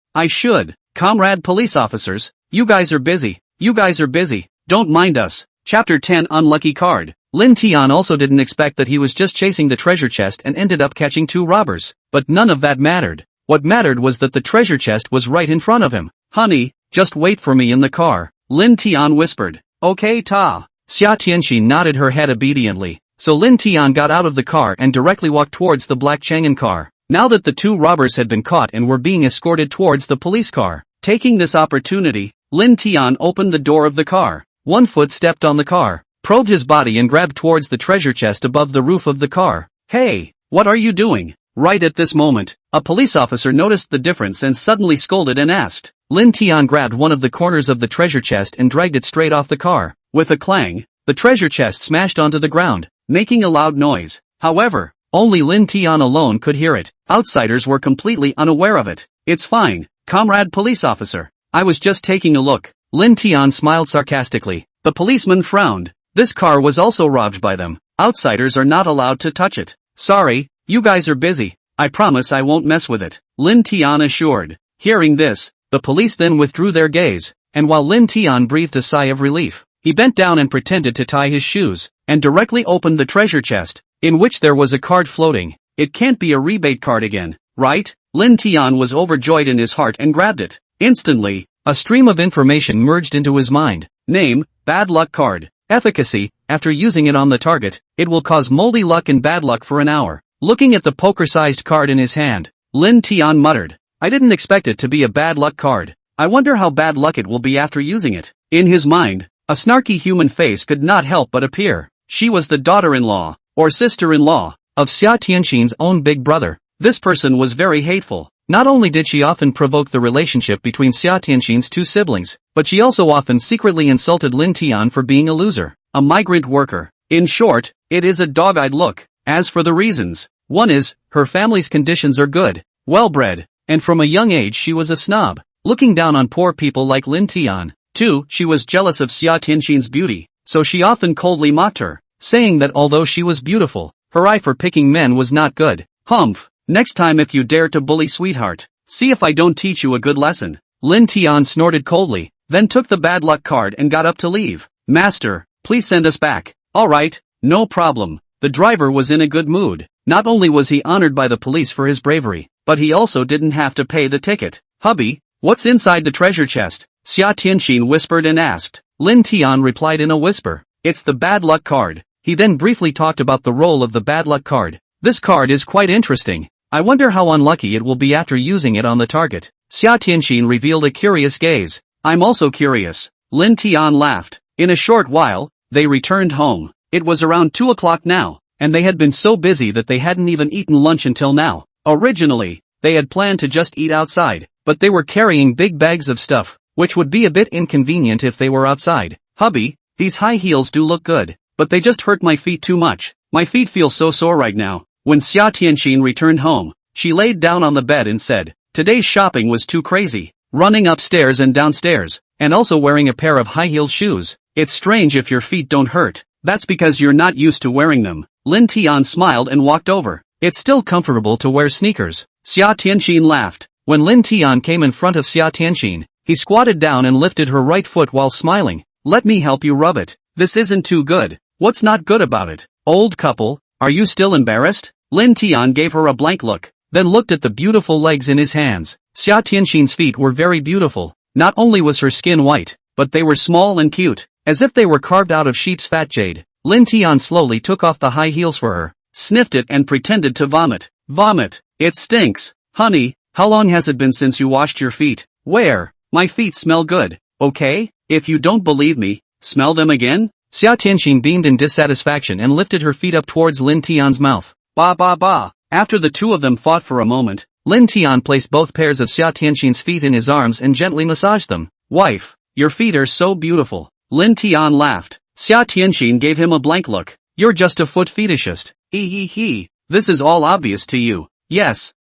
Comrade police officers, you guys are busy. Don't mind us." Chapter 10 Unlucky Card. Lin Tian also didn't expect that he was just chasing the treasure chest and ended up catching 2 robbers, but none of that mattered. What mattered was that the treasure chest was right in front of him. "Honey, just wait for me in the car," Lin Tian whispered. "Okay, ta." Xia Tianxin nodded her head obediently, so Lin Tian got out of the car and directly walked towards the black Chang'an car. Now that the 2 robbers had been caught and were being escorted towards the police car, taking this opportunity, Lin Tian opened the door of the car. 1 foot stepped on the car, probed his body and grabbed towards the treasure chest above the roof of the car. "Hey, what are you doing?" Right at this moment, a police officer noticed the difference and suddenly scolded and asked. Lin Tian grabbed one of the corners of the treasure chest and dragged it straight off the car. With a clang, the treasure chest smashed onto the ground, making a loud noise. However, only Lin Tian alone could hear it. Outsiders were completely unaware of it. "It's fine, comrade police officer. I was just taking a look." Lin Tian smiled sarcastically. The policeman frowned. This car was also robbed by them. Outsiders are not allowed to touch it. "Sorry, you guys are busy. I promise I won't mess with it," Lin Tian assured. Hearing this, the police then withdrew their gaze, and while Lin Tian breathed a sigh of relief, he bent down and pretended to tie his shoes, and directly opened the treasure chest, in which there was a card floating. "It can't be a rebate card again, right?" Lin Tian was overjoyed in his heart and grabbed it. Instantly, a stream of information merged into his mind. Name, bad luck card. Efficacy, after using it on the target, it will cause moldy luck and bad luck for an hour. Looking at the poker-sized card in his hand, Lin Tian muttered, "I didn't expect it to be a bad luck card. I wonder how bad luck it will be after using it." In his mind, a snarky human face could not help but appear. She was the daughter-in-law, or sister-in-law, of Xia Tianxin's own big brother. This person was very hateful. Not only did she often provoke the relationship between Xia Tianxin's two siblings, but she also often secretly insulted Lin Tian for being a loser, a migrant worker. In short, it is a dog-eyed look. As for the reasons, one is, her family's conditions are good, well-bred, and from a young age she was a snob, looking down on poor people like Lin Tian. 2. She was jealous of Xia Tianxin's beauty, so she often coldly mocked her, saying that although she was beautiful, her eye for picking men was not good. Humph. Next time if you dare to bully sweetheart, see if I don't teach you a good lesson. Lin Tian snorted coldly, then took the bad luck card and got up to leave. Master, please send us back. Alright, no problem. The driver was in a good mood. Not only was he honored by the police for his bravery, but he also didn't have to pay the ticket. Hubby, what's inside the treasure chest? Xia Tianxin whispered and asked. Lin Tian replied in a whisper. It's the bad luck card. He then briefly talked about the role of the bad luck card. This card is quite interesting. I wonder how unlucky it will be after using it on the target. Xia Tianxin revealed a curious gaze. I'm also curious. Lin Tian laughed. In a short while, they returned home. It was around 2 o'clock now, and they had been so busy that they hadn't even eaten lunch until now. Originally, they had planned to just eat outside, but they were carrying big bags of stuff, which would be a bit inconvenient if they were outside. Hubby, these high heels do look good, but they just hurt my feet too much. My feet feel so sore right now. When Xia Tianxin returned home, she laid down on the bed and said, today's shopping was too crazy, running upstairs and downstairs, and also wearing a pair of high-heeled shoes. It's strange if your feet don't hurt. That's because you're not used to wearing them. Lin Tian smiled and walked over. It's still comfortable to wear sneakers. Xia Tianxin laughed. When Lin Tian came in front of Xia Tianxin, he squatted down and lifted her right foot while smiling. Let me help you rub it. This isn't too good. What's not good about it? Old couple, are you still embarrassed? Lin Tian gave her a blank look, then looked at the beautiful legs in his hands. Xia Tianxin's feet were very beautiful. Not only was her skin white, but they were small and cute, as if they were carved out of sheep's fat jade. Lin Tian slowly took off the high heels for her, sniffed it and pretended to vomit. Vomit. It stinks. Honey, how long has it been since you washed your feet? Where? My feet smell good. Okay? If you don't believe me, smell them again? Xia Tianxin beamed in dissatisfaction and lifted her feet up towards Lin Tian's mouth. Ba ba ba. After the two of them fought for a moment, Lin Tian placed both pairs of Xia Tianxin's feet in his arms and gently massaged them. Wife, your feet are so beautiful. Lin Tian laughed. Xia Tianxin gave him a blank look. You're just a foot fetishist. He. This is all obvious to you. Yes,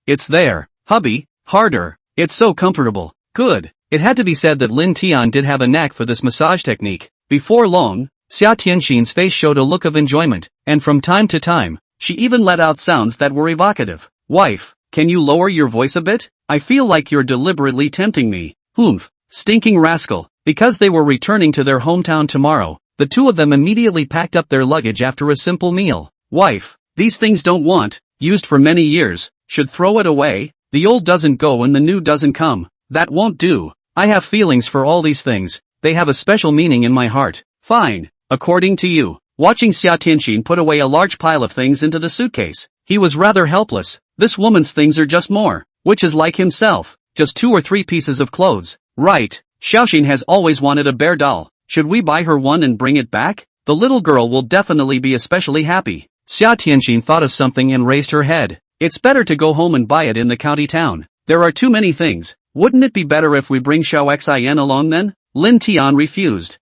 it's there. Hubby, harder. It's so comfortable. Good. It had to be said that Lin Tian did have a knack for this massage technique. Before long, Xia Tianxin's face showed a look of enjoyment, and from time to time, she even let out sounds that were evocative. Wife, can you lower your voice a bit? I feel like you're deliberately tempting me. Humph, stinking rascal. Because they were returning to their hometown tomorrow, the two of them immediately packed up their luggage after a simple meal. Wife, these things don't want, used for many years, should throw it away. The old doesn't go and the new doesn't come. That won't do. I have feelings for all these things. They have a special meaning in my heart. Fine, according to you. Watching Xia Tianxin put away a large pile of things into the suitcase, he was rather helpless. This woman's things are just more, which is like himself, just 2 or 3 pieces of clothes. Right, Xiaoxin has always wanted a bear doll. Should we buy her one and bring it back? The little girl will definitely be especially happy. Xia Tianxin thought of something and raised her head. It's better to go home and buy it in the county town. There are too many things. Wouldn't it be better if we bring Xiao Xin along then? Lin Tian refused.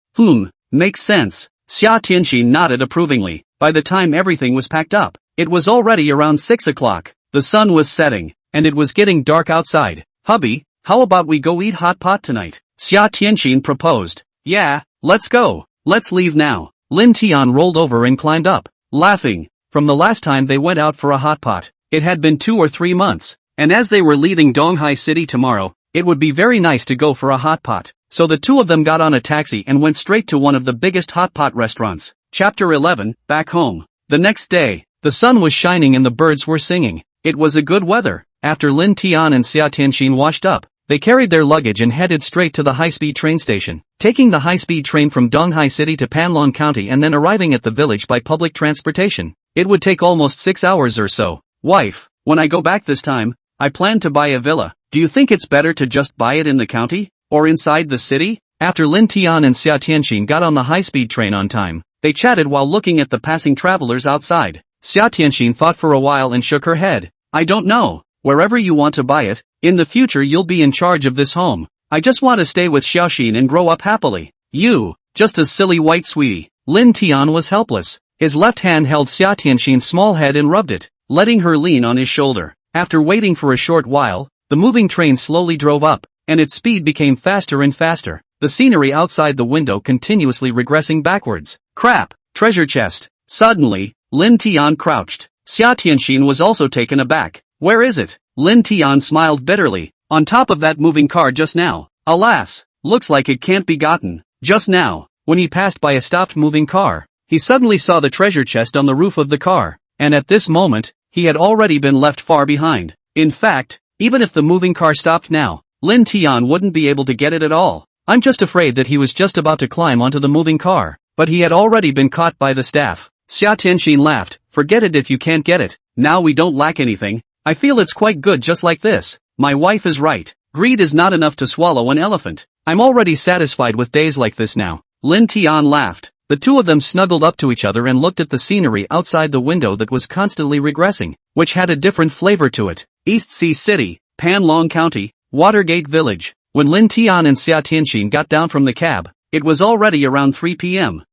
Makes sense. Xia Tianxin nodded approvingly. By the time everything was packed up, it was already around 6 o'clock. The sun was setting, and it was getting dark outside. Hubby, how about we go eat hot pot tonight? Xia Tianxin proposed. Yeah, let's go. Let's leave now. Lin Tian rolled over and climbed up, laughing. From the last time they went out for a hot pot, it had been 2 or 3 months, and as they were leaving Donghai City tomorrow, it would be very nice to go for a hot pot. So the two of them got on a taxi and went straight to one of the biggest hot pot restaurants. Chapter 11, Back Home. The next day, the sun was shining and the birds were singing. It was a good weather. After Lin Tian and Xia Tianxin washed up, they carried their luggage and headed straight to the high-speed train station, taking the high-speed train from Donghai City to Panlong County and then arriving at the village by public transportation. It would take almost 6 hours or so. Wife, when I go back this time, I plan to buy a villa. Do you think it's better to just buy it in the county? Or inside the city? After Lin Tian and Xia Tianxin got on the high-speed train on time, they chatted while looking at the passing travelers outside. Xia Tianxin thought for a while and shook her head. I don't know. wherever you want to buy it. In the future you'll be in charge of this home. I just want to stay with Xiaoxin and grow up happily. You, just a silly white sweetie. Lin Tian was helpless. His left hand held Xia Tianxin's small head and rubbed it, letting her lean on his shoulder. After waiting for a short while, the moving train slowly drove up, and its speed became faster and faster. The scenery outside the window continuously regressing backwards. Crap! Treasure chest. Suddenly, Lin Tian crouched. Xia Tianxin was also taken aback. Where is it? Lin Tian smiled bitterly. On top of that moving car just now. Alas! Looks like it can't be gotten. Just now, when he passed by a stopped moving car, he suddenly saw the treasure chest on the roof of the car, and at this moment, he had already been left far behind. In fact, even if the moving car stopped now, Lin Tian wouldn't be able to get it at all. I'm just afraid that he was just about to climb onto the moving car, but he had already been caught by the staff. Xia Tianxin laughed. Forget it if you can't get it. Now we don't lack anything. I feel it's quite good just like this. My wife is right. Greed is not enough to swallow an elephant. I'm already satisfied with days like this now. Lin Tian laughed. The two of them snuggled up to each other and looked at the scenery outside the window that was constantly regressing, which had a different flavor to it. East Sea City, Panlong County, Watergate Village. When Lin Tian and Xia Tianxin got down from the cab, it was already around 3 p.m.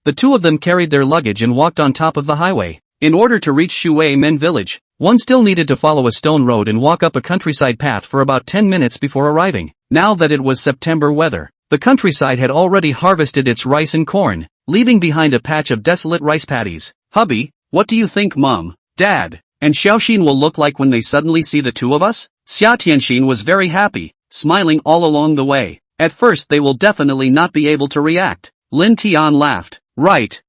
The two of them carried their luggage and walked on top of the highway. In order to reach Shui Men Village, one still needed to follow a stone road and walk up a countryside path for about 10 minutes before arriving. Now that it was September weather, the countryside had already harvested its rice and corn, leaving behind a patch of desolate rice paddies. Hubby, what do you think Mom, Dad, and Xiaoxin will look like when they suddenly see the two of us? Xia Tianxin was very happy, smiling all along the way. At first they will definitely not be able to react. Lin Tian laughed. Right,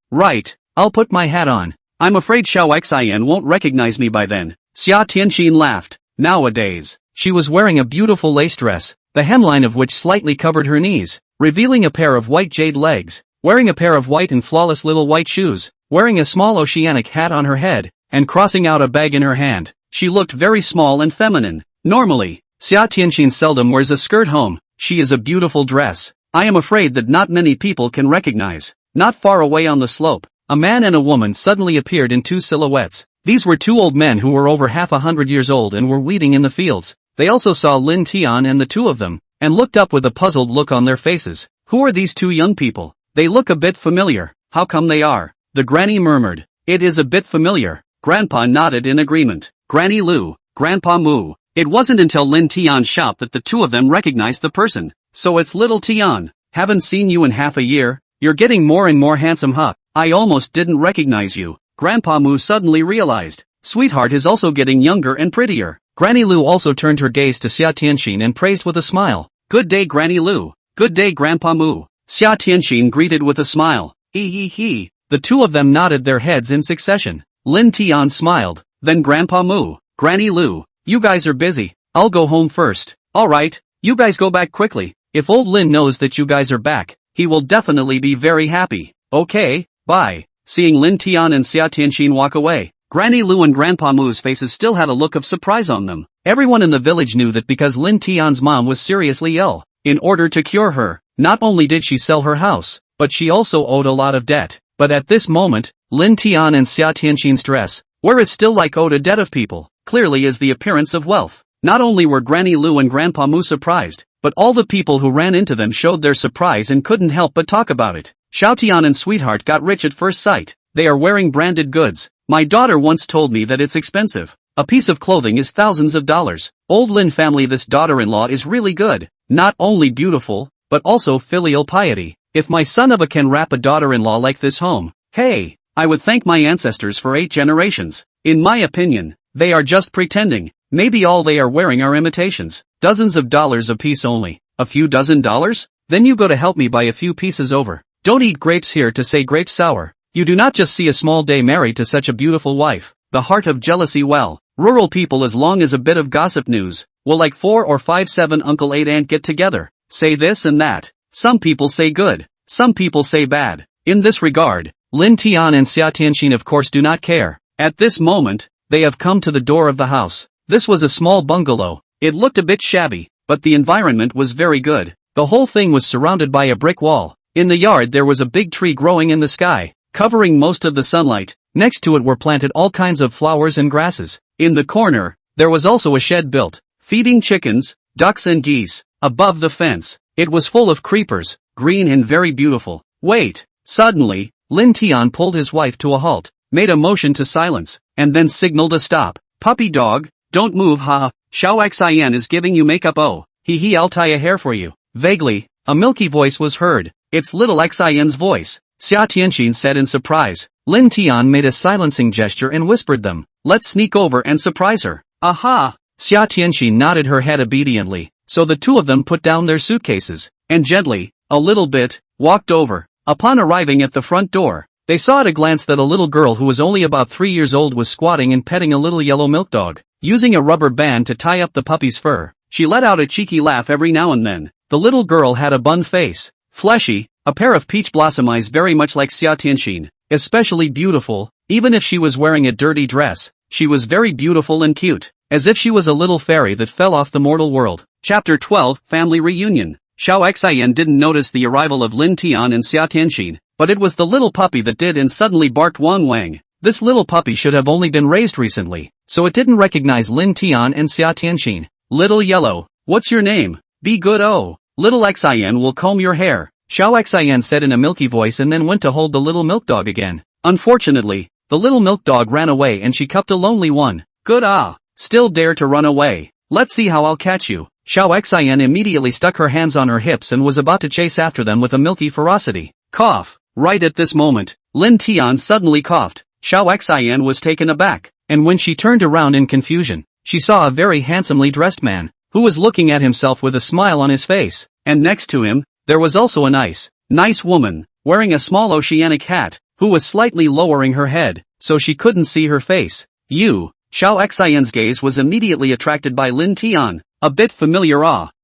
I'll put my hat on. I'm afraid Xiao Xian won't recognize me by then. Xia Tianxin laughed. Nowadays, she was wearing a beautiful lace dress, the hemline of which slightly covered her knees, revealing a pair of white jade legs, wearing a pair of white and flawless little white shoes, wearing a small oceanic hat on her head, and crossing out a bag in her hand. She looked very small and feminine. Normally, Xia Tianxin seldom wears a skirt home. She is a beautiful dress. I am afraid that not many people can recognize. Not far away on the slope, a man and a woman suddenly appeared in two silhouettes. These were two old men who were over half 100 years old and were weeding in the fields. They also saw Lin Tian and the two of them, and looked up with a puzzled look on their faces. Who are these two young people? They look a bit familiar. How come they are? The granny murmured. It is a bit familiar. Grandpa nodded in agreement. Granny Lu, Grandpa Mu. It wasn't until Lin Tian's shop that the two of them recognized the person. So it's little Tian. Haven't seen you in half a year. You're getting more and more handsome, huh? I almost didn't recognize you. Grandpa Mu suddenly realized. Sweetheart is also getting younger and prettier. Granny Lu also turned her gaze to Xia Tianxin and praised with a smile. Good day Granny Lu. Good day Grandpa Mu. Xia Tianxin greeted with a smile. He. The two of them nodded their heads in succession. Lin Tian smiled. Then Grandpa Mu. Granny Lu. You guys are busy. I'll go home first. Alright, you guys go back quickly. If old Lin knows that you guys are back, he will definitely be very happy. Okay, bye. Seeing Lin Tian and Xia Tianxin walk away, Granny Lu and Grandpa Mu's faces still had a look of surprise on them. Everyone in the village knew that because Lin Tian's mom was seriously ill, in order to cure her, not only did she sell her house, but she also owed a lot of debt. But at this moment, Lin Tian and Xia Tianxin's dress, whereas still like owed a debt of people, clearly is the appearance of wealth. Not only were Granny Lu and Grandpa Mu surprised, but all the people who ran into them showed their surprise and couldn't help but talk about it. Xiaotian and Sweetheart got rich at first sight. They are wearing branded goods. My daughter once told me that it's expensive. A piece of clothing is thousands of dollars. Old Lin family, this daughter-in-law is really good. Not only beautiful, but also filial piety. If my son Ava can wrap a daughter-in-law like this home, hey, I would thank my ancestors for 8 generations. In my opinion, they are just pretending. Maybe all they are wearing are imitations. Dozens of dollars a piece only. A few dozen dollars? Then you go to help me buy a few pieces over. Don't eat grapes here to say grapes sour. You do not just see a small day married to such a beautiful wife. The heart of jealousy. Well, rural people, as long as a bit of gossip news, will like 4 or 5 7 uncle 8 aunt get together, say this and that. Some people say good, some people say bad. In this regard, Lin Tian and Xia Tianxin of course do not care. At this moment, they have come to the door of the house. This was a small bungalow. It looked a bit shabby, but the environment was very good. The whole thing was surrounded by a brick wall. In the yard there was a big tree growing in the sky, covering most of the sunlight. Next to it were planted all kinds of flowers and grasses. In the corner, There was also a shed built, feeding chickens, ducks and geese. Above the fence, it was full of creepers, green and very beautiful. Wait! Suddenly, Lin Tian pulled his wife to a halt, made a motion to silence, and then signaled a stop. Puppy dog, don't move ha. Xiao Xian is giving you makeup oh. He I'll tie a hair for you. Vaguely, a milky voice was heard. It's little Xian's voice. Xia Tianxin said in surprise. Lin Tian made a silencing gesture and whispered them. Let's sneak over and surprise her. Aha! Xia Tianxin nodded her head obediently, so the two of them put down their suitcases, and gently, a little bit, walked over. Upon arriving at the front door, they saw at a glance that a little girl who was only about 3 years old was squatting and petting a little yellow milk dog. Using a rubber band to tie up the puppy's fur, she let out a cheeky laugh every now and then. The little girl had a bun face, fleshy, a pair of peach blossom eyes very much like Xia Tianxin, especially beautiful. Even if she was wearing a dirty dress, she was very beautiful and cute, as if she was a little fairy that fell off the mortal world. Chapter 12, Family Reunion. Xiao Xian didn't notice the arrival of Lin Tian and Xia Tianxin, but it was the little puppy that did and suddenly barked Wang Wang. This little puppy should have only been raised recently, so it didn't recognize Lin Tian and Xia Tianxin. Little yellow, what's your name? Be good oh. Little Xian will comb your hair, Xiao Xian said in a milky voice and then went to hold the little milk dog again. Unfortunately, the little milk dog ran away and she cupped a lonely one. Good ah, still dare to run away. Let's see how I'll catch you. Xiao Xian immediately stuck her hands on her hips and was about to chase after them with a milky ferocity. Cough. Right at this moment, Lin Tian suddenly coughed. Xiao Xian was taken aback, and when she turned around in confusion, she saw a very handsomely dressed man, who was looking at himself with a smile on his face, and next to him, there was also a nice woman, wearing a small oceanic hat, who was slightly lowering her head, so she couldn't see her face. Xiao Xian's gaze was immediately attracted by Lin Tian, a bit familiar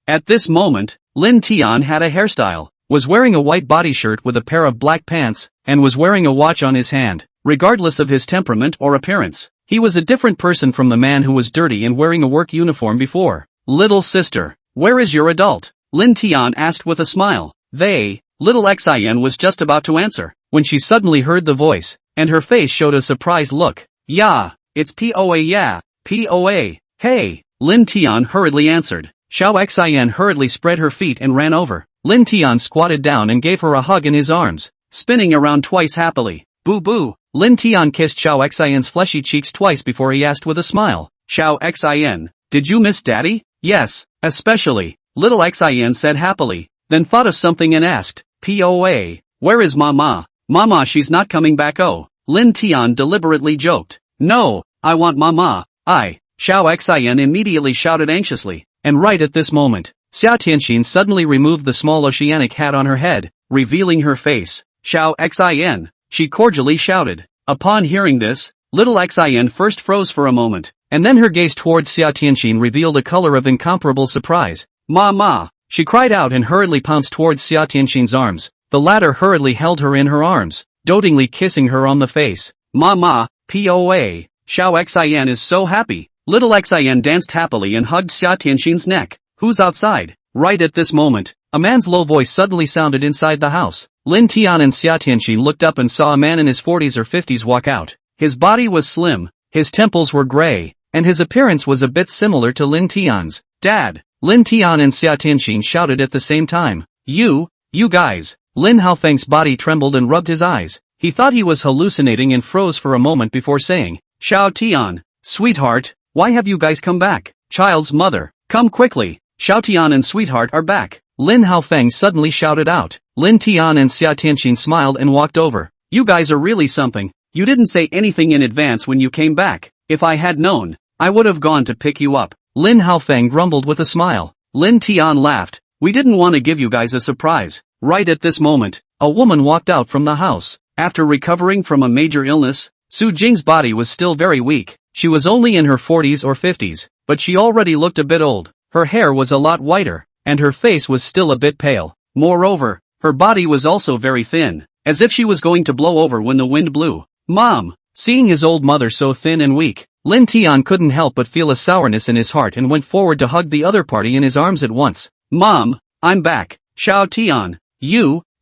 At this moment, Lin Tian had a hairstyle, was wearing a white body shirt with a pair of black pants, and was wearing a watch on his hand. Regardless of his temperament or appearance, he was a different person from the man who was dirty and wearing a work uniform before. Little sister, where is your adult? Lin Tian asked with a smile. Little Xian was just about to answer, when she suddenly heard the voice, and her face showed a surprised look. Yeah, it's POA yeah, POA, hey, Lin Tian hurriedly answered. Xiao Xian hurriedly spread her feet and ran over. Lin Tian squatted down and gave her a hug in his arms, spinning around twice happily. Boo boo. Lin Tian kissed Xiao Xian's fleshy cheeks twice before he asked with a smile. Xiao Xian, did you miss daddy? Yes, especially, little Xian said happily, then thought of something and asked, POA, where is mama? Mama she's not coming back oh. Lin Tian deliberately joked. No, I want mama, Xiao Xian immediately shouted anxiously, and right at this moment, Xia Tianxin suddenly removed the small oceanic hat on her head, revealing her face. Xiao Xian, she cordially shouted. Upon hearing this, little Xian first froze for a moment, and then her gaze towards Xia Tianxin revealed a color of incomparable surprise. Ma! She cried out and hurriedly pounced towards Xia Tianxin's arms. The latter hurriedly held her in her arms, dotingly kissing her on the face. Mama, POA, Xiao Xian is so happy. Little Xian danced happily and hugged Xia Tianxin's neck. Who's outside? Right at this moment, a man's low voice suddenly sounded inside the house. Lin Tian and Xia Tianxin looked up and saw a man in his 40s or 50s walk out. His body was slim, his temples were gray, and his appearance was a bit similar to Lin Tian's. Dad! Lin Tian and Xia Tianxin shouted at the same time. You guys! Lin Haofeng's body trembled and rubbed his eyes. He thought he was hallucinating and froze for a moment before saying, Xiao Tian, sweetheart, why have you guys come back? Child's mother, come quickly, Xiao Tian and sweetheart are back. Lin Haofeng suddenly shouted out. Lin Tian and Xia Tianxin smiled and walked over. You guys are really something. You didn't say anything in advance when you came back. If I had known, I would have gone to pick you up. Lin Haofeng grumbled with a smile. Lin Tian laughed. We didn't want to give you guys a surprise. Right at this moment, a woman walked out from the house. After recovering from a major illness, Su Jing's body was still very weak. She was only in her 40s or 50s, but she already looked a bit old. Her hair was a lot whiter, and her face was still a bit pale. Moreover, her body was also very thin, as if she was going to blow over when the wind blew. Mom! Seeing his old mother so thin and weak, Lin Tian couldn't help but feel a sourness in his heart and went forward to hug the other party in his arms at once. Mom, I'm back. Xiao Tian.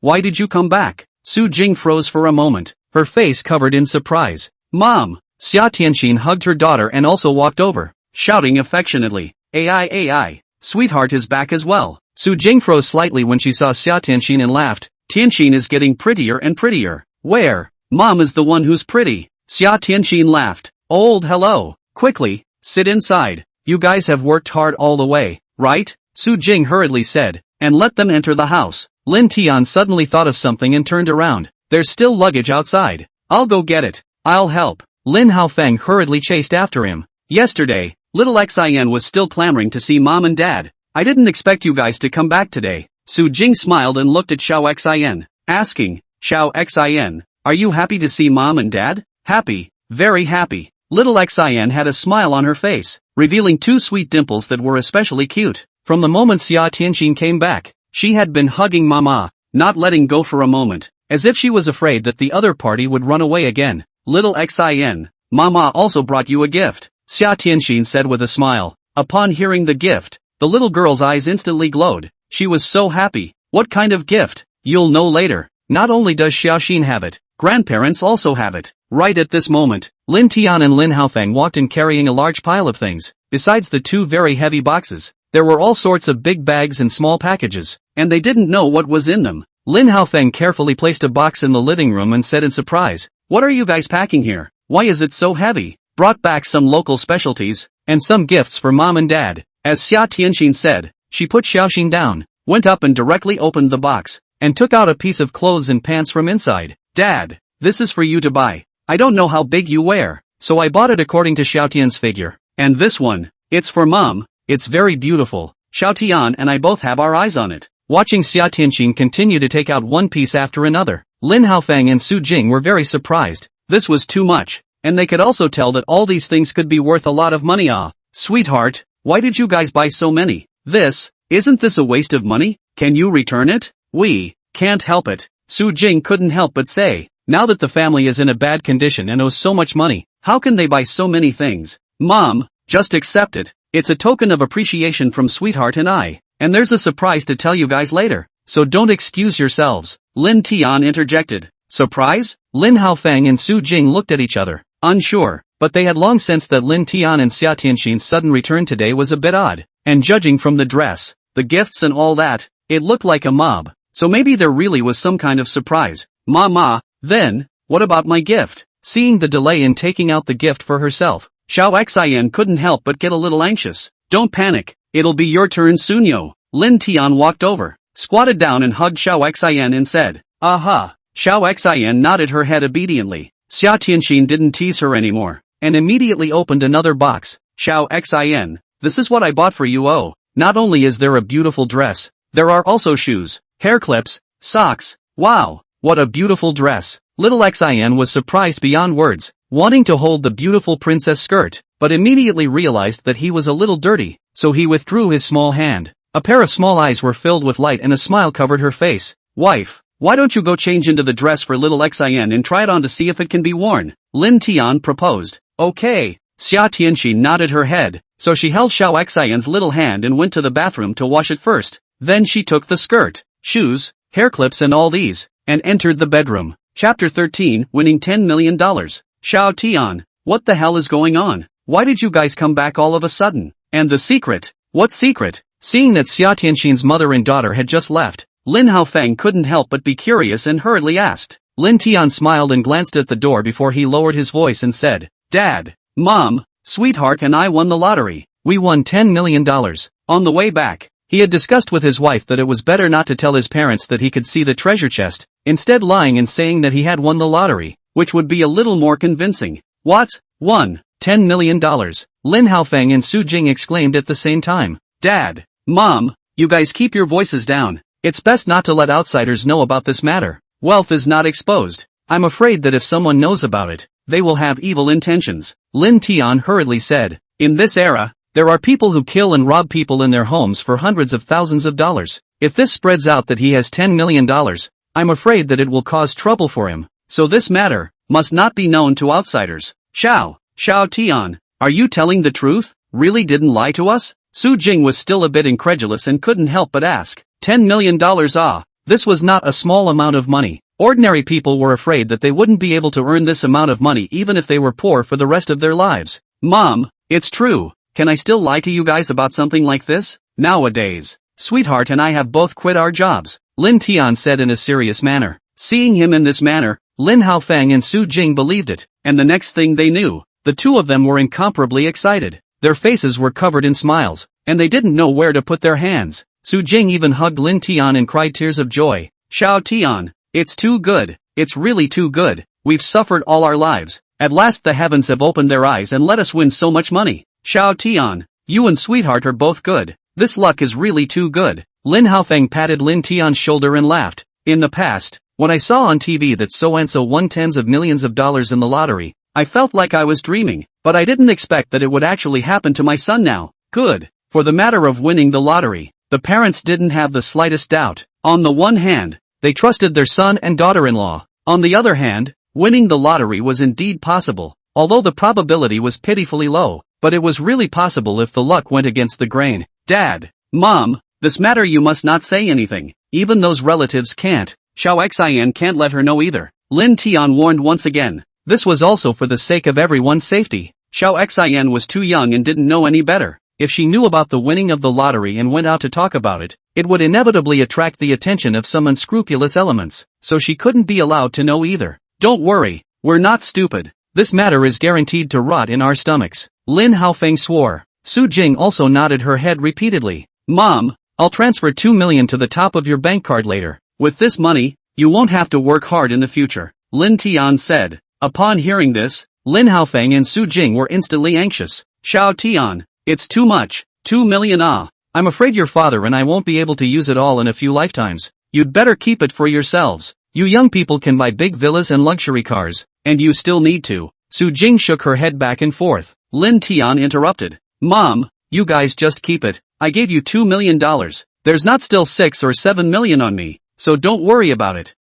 Why did you come back? Su Jing froze for a moment, her face covered in surprise. Mom! Xia Tianxin hugged her daughter and also walked over. shouting affectionately, AI, sweetheart is back as well. Su Jing froze slightly when she saw Xia Tianxin and laughed. Tianxin is getting prettier and prettier. Where? Mom is the one who's pretty. Xia Tianxin laughed. Old hello. Quickly, sit inside. You guys have worked hard all the way, right? Su Jing hurriedly said, and let them enter the house. Lin Tian suddenly thought of something and turned around. There's still luggage outside. I'll go get it. I'll help. Lin Haofeng hurriedly chased after him. Yesterday, little Xin was still clamoring to see mom and dad. I didn't expect you guys to come back today. Su Jing smiled and looked at Xiao Xin, asking, Xiao Xin, are you happy to see mom and dad? Happy, very happy. Little Xin had a smile on her face, revealing two sweet dimples that were especially cute. From the moment Xia Tianxin came back, she had been hugging Mama, not letting go for a moment, as if she was afraid that the other party would run away again. Little Xin, Mama also brought you a gift, Xia Tianxin said with a smile. Upon hearing the gift, the little girl's eyes instantly glowed. She was so happy. What kind of gift? You'll know later. Not only does Xiaoxin have it, grandparents also have it. Right at this moment, Lin Tian and Lin Haofeng walked in carrying a large pile of things. Besides the two very heavy boxes, there were all sorts of big bags and small packages, and they didn't know what was in them. Lin Haofeng carefully placed a box in the living room and said in surprise, what are you guys packing here? Why is it so heavy? Brought back some local specialties, and some gifts for mom and dad. As Xia Tianxin said, she put Xiaoxin down, went up and directly opened the box, and took out a piece of clothes and pants from inside. Dad, this is for you to buy. I don't know how big you wear, so I bought it according to Xiaotian's figure. And this one, it's for mom, it's very beautiful. Xiaotian and I both have our eyes on it. Watching Xia Tianxin continue to take out one piece after another, Lin Haofeng and Su Jing were very surprised. This was too much, and they could also tell that all these things could be worth a lot of money. Sweetheart, why did you guys buy so many? Isn't this a waste of money? Can you return it? We can't help it. Su Jing couldn't help but say, now that the family is in a bad condition and owes so much money, how can they buy so many things? Mom, just accept it. It's a token of appreciation from sweetheart and I, and there's a surprise to tell you guys later, so don't excuse yourselves. Lin Tian interjected. Surprise? Lin Haofeng and Su Jing looked at each other, unsure, but they had long sensed that Lin Tian and Xia Tianxin's sudden return today was a bit odd, and judging from the dress, the gifts and all that, it looked like a mob, so maybe there really was some kind of surprise. Mama, then, what about my gift? Seeing the delay in taking out the gift for herself, Xiao Xin couldn't help but get a little anxious. Don't panic, it'll be your turn soon yo. Lin Tian walked over, squatted down and hugged Xiao Xin and said, aha. Xiao Xin nodded her head obediently. Xia Tianxin didn't tease her anymore, and immediately opened another box. Xiao Xin, this is what I bought for you. Oh, not only is there a beautiful dress, there are also shoes, hair clips, socks. Wow, what a beautiful dress. Little Xin was surprised beyond words, wanting to hold the beautiful princess skirt, but immediately realized that he was a little dirty, so he withdrew his small hand. A pair of small eyes were filled with light and a smile covered her face. Wife, why don't you go change into the dress for little Xin and try it on to see if it can be worn? Lin Tian proposed. Okay. Xia Tianxin nodded her head, so she held Xiao Xin's little hand and went to the bathroom to wash it first. Then she took the skirt, shoes, hair clips and all these, and entered the bedroom. Chapter 13, winning $10 million. Xiao Tian, what the hell is going on? Why did you guys come back all of a sudden? And the secret? What secret? Seeing that Xia Tianxin's mother and daughter had just left, Lin Haofeng couldn't help but be curious and hurriedly asked. Lin Tian smiled and glanced at the door before he lowered his voice and said, Dad, Mom, sweetheart and I won the lottery. We won $10 million. On the way back, he had discussed with his wife that it was better not to tell his parents that he could see the treasure chest, instead lying and saying that he had won the lottery, which would be a little more convincing. What? Won? $10 million. Lin Haofeng and Su Jing exclaimed at the same time. Dad, Mom, you guys keep your voices down. It's best not to let outsiders know about this matter. Wealth is not exposed. I'm afraid that if someone knows about it, they will have evil intentions. Lin Tian hurriedly said. In this era, there are people who kill and rob people in their homes for hundreds of thousands of dollars. If this spreads out that he has $10 million, I'm afraid that it will cause trouble for him. So this matter must not be known to outsiders. Xiao Tian, are you telling the truth? Really didn't lie to us? Su Jing was still a bit incredulous and couldn't help but ask. $10 million. This was not a small amount of money. Ordinary people were afraid that they wouldn't be able to earn this amount of money even if they were poor for the rest of their lives. Mom, it's true. Can I still lie to you guys about something like this? Nowadays, sweetheart and I have both quit our jobs, Lin Tian said in a serious manner. Seeing him in this manner, Lin Haofeng and Su Jing believed it, and the next thing they knew, the two of them were incomparably excited. Their faces were covered in smiles, and they didn't know where to put their hands. Su Jing even hugged Lin Tian and cried tears of joy. Xiao Tian, it's too good, it's really too good, we've suffered all our lives, at last the heavens have opened their eyes and let us win so much money. Xiao Tian, you and sweetheart are both good, this luck is really too good. Lin Haofeng patted Lin Tian's shoulder and laughed. In the past, when I saw on TV that so-and-so won tens of millions of dollars in the lottery, I felt like I was dreaming, but I didn't expect that it would actually happen to my son now. Good. For the matter of winning the lottery, the parents didn't have the slightest doubt. On the one hand, they trusted their son and daughter-in-law. On the other hand, winning the lottery was indeed possible, although the probability was pitifully low, but it was really possible if the luck went against the grain. Dad, Mom, this matter you must not say anything, even those relatives can't. Xiao Xian can't let her know either. Lin Tian warned once again. This was also for the sake of everyone's safety. Xiao Xian was too young and didn't know any better. If she knew about the winning of the lottery and went out to talk about it, it would inevitably attract the attention of some unscrupulous elements, so she couldn't be allowed to know either. Don't worry, we're not stupid. This matter is guaranteed to rot in our stomachs. Lin Haofeng swore. Su Jing also nodded her head repeatedly. Mom, I'll transfer 2 million to the top of your bank card later. With this money, you won't have to work hard in the future, Lin Tian said. Upon hearing this, Lin Haofeng and Su Jing were instantly anxious. Xiao Tian, it's too much, 2 million I'm afraid your father and I won't be able to use it all in a few lifetimes. You'd better keep it for yourselves. You young people can buy big villas and luxury cars, and you still need to. Su Jing shook her head back and forth. Lin Tian interrupted. Mom, you guys just keep it. I gave you $2 million. There's not still 6 or 7 million on me, so don't worry about it.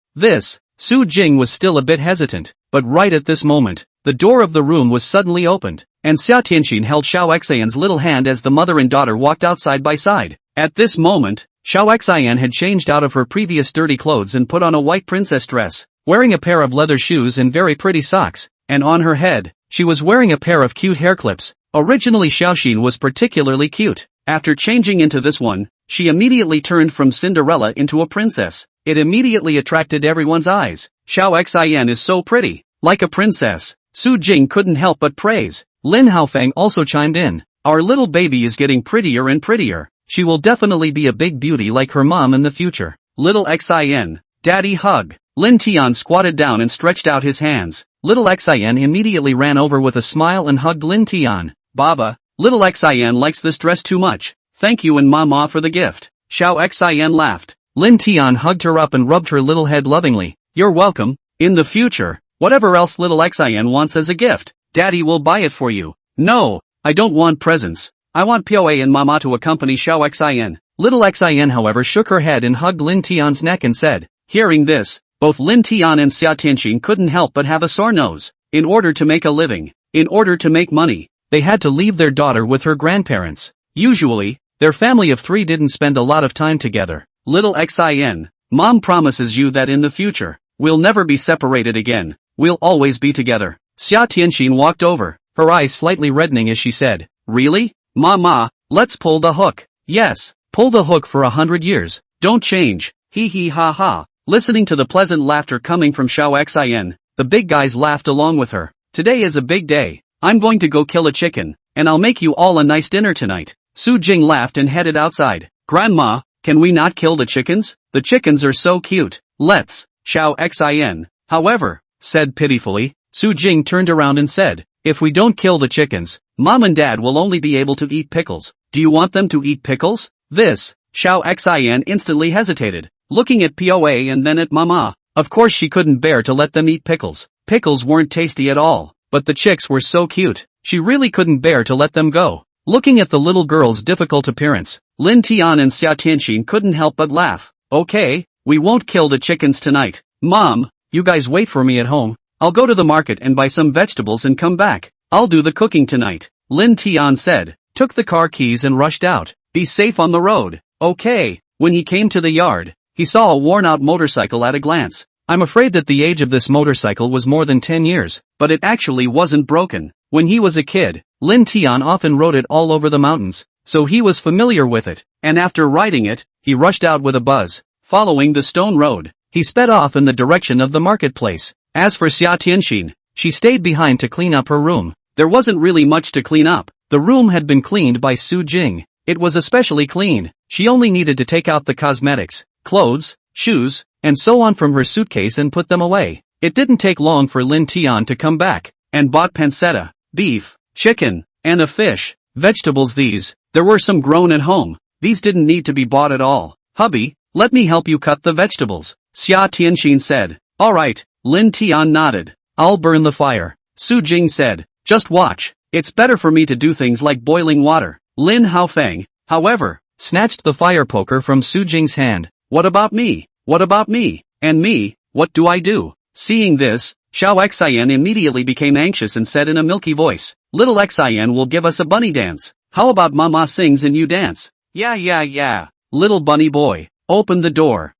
Su Jing was still a bit hesitant, but right at this moment, the door of the room was suddenly opened, and Xia Tianxin held Xiao Xian's little hand as the mother and daughter walked out side by side. At this moment, Xiao Xian had changed out of her previous dirty clothes and put on a white princess dress, wearing a pair of leather shoes and very pretty socks, and on her head, she was wearing a pair of cute hair clips. Originally Xiaoxin was particularly cute. After changing into this one, she immediately turned from Cinderella into a princess. It immediately attracted everyone's eyes. Xiao Xian is so pretty, like a princess. Su Jing couldn't help but praise. Lin Haofeng also chimed in. Our little baby is getting prettier and prettier. She will definitely be a big beauty like her mom in the future. Little Xin, daddy hug. Lin Tian squatted down and stretched out his hands. Little Xin immediately ran over with a smile and hugged Lin Tian. Baba, little Xin likes this dress too much. Thank you and Mama for the gift. Xiao Xin laughed. Lin Tian hugged her up and rubbed her little head lovingly. You're welcome. In the future, whatever else little Xin wants as a gift, Daddy will buy it for you. No, I don't want presents. I want Poa and Mama to accompany Xiao Xin. Little Xin however shook her head and hugged Lin Tian's neck and said. Hearing this, both Lin Tian and Xia Tianxin couldn't help but have a sore nose. In order to make a living, in order to make money, they had to leave their daughter with her grandparents. Usually, their family of 3 didn't spend a lot of time together. Little Xin, Mom promises you that in the future, we'll never be separated again. We'll always be together. Xia Tianxin walked over, her eyes slightly reddening as she said, Really? Mama, let's pull the hook. Yes, pull the hook for 100 years. Don't change. Hee hee ha ha. Listening to the pleasant laughter coming from Xiao Xin, the big guys laughed along with her. Today is a big day. I'm going to go kill a chicken, and I'll make you all a nice dinner tonight. Su Jing laughed and headed outside. Grandma, can we not kill the chickens? The chickens are so cute. Let's. Xiao Xin, however, said pitifully. Su Jing turned around and said, if we don't kill the chickens, Mom and Dad will only be able to eat pickles. Do you want them to eat pickles? Xiao Xin instantly hesitated, looking at Poa and then at Mama. Of course she couldn't bear to let them eat pickles. Pickles weren't tasty at all, but the chicks were so cute, she really couldn't bear to let them go. Looking at the little girl's difficult appearance, Lin Tian and Xia Tianxin couldn't help but laugh. Okay, we won't kill the chickens tonight. Mom, you guys wait for me at home. I'll go to the market and buy some vegetables and come back. I'll do the cooking tonight. Lin Tian said, took the car keys and rushed out. Be safe on the road. Okay. When he came to the yard, he saw a worn-out motorcycle at a glance. I'm afraid that the age of this motorcycle was more than 10 years, but it actually wasn't broken. When he was a kid, Lin Tian often rode it all over the mountains, so he was familiar with it, and after riding it, he rushed out with a buzz. Following the stone road, he sped off in the direction of the marketplace. As for Xia Tianxin, she stayed behind to clean up her room. There wasn't really much to clean up. The room had been cleaned by Su Jing. It was especially clean. She only needed to take out the cosmetics, clothes, shoes, and so on from her suitcase and put them away. It didn't take long for Lin Tian to come back, and bought pancetta, beef, chicken, and a fish. Vegetables there were some grown at home. These didn't need to be bought at all. Hubby, let me help you cut the vegetables, Xia Tianxin said. Alright, Lin Tian nodded. I'll burn the fire. Su Jing said. Just watch. It's better for me to do things like boiling water. Lin Haofeng, however, snatched the fire poker from Su Jing's hand. What about me? What about me? And me, what do I do? Seeing this, Xiao Xian immediately became anxious and said in a milky voice, Little Xian will give us a bunny dance. How about Mama sings and you dance? Yeah. Little bunny boy, open the door,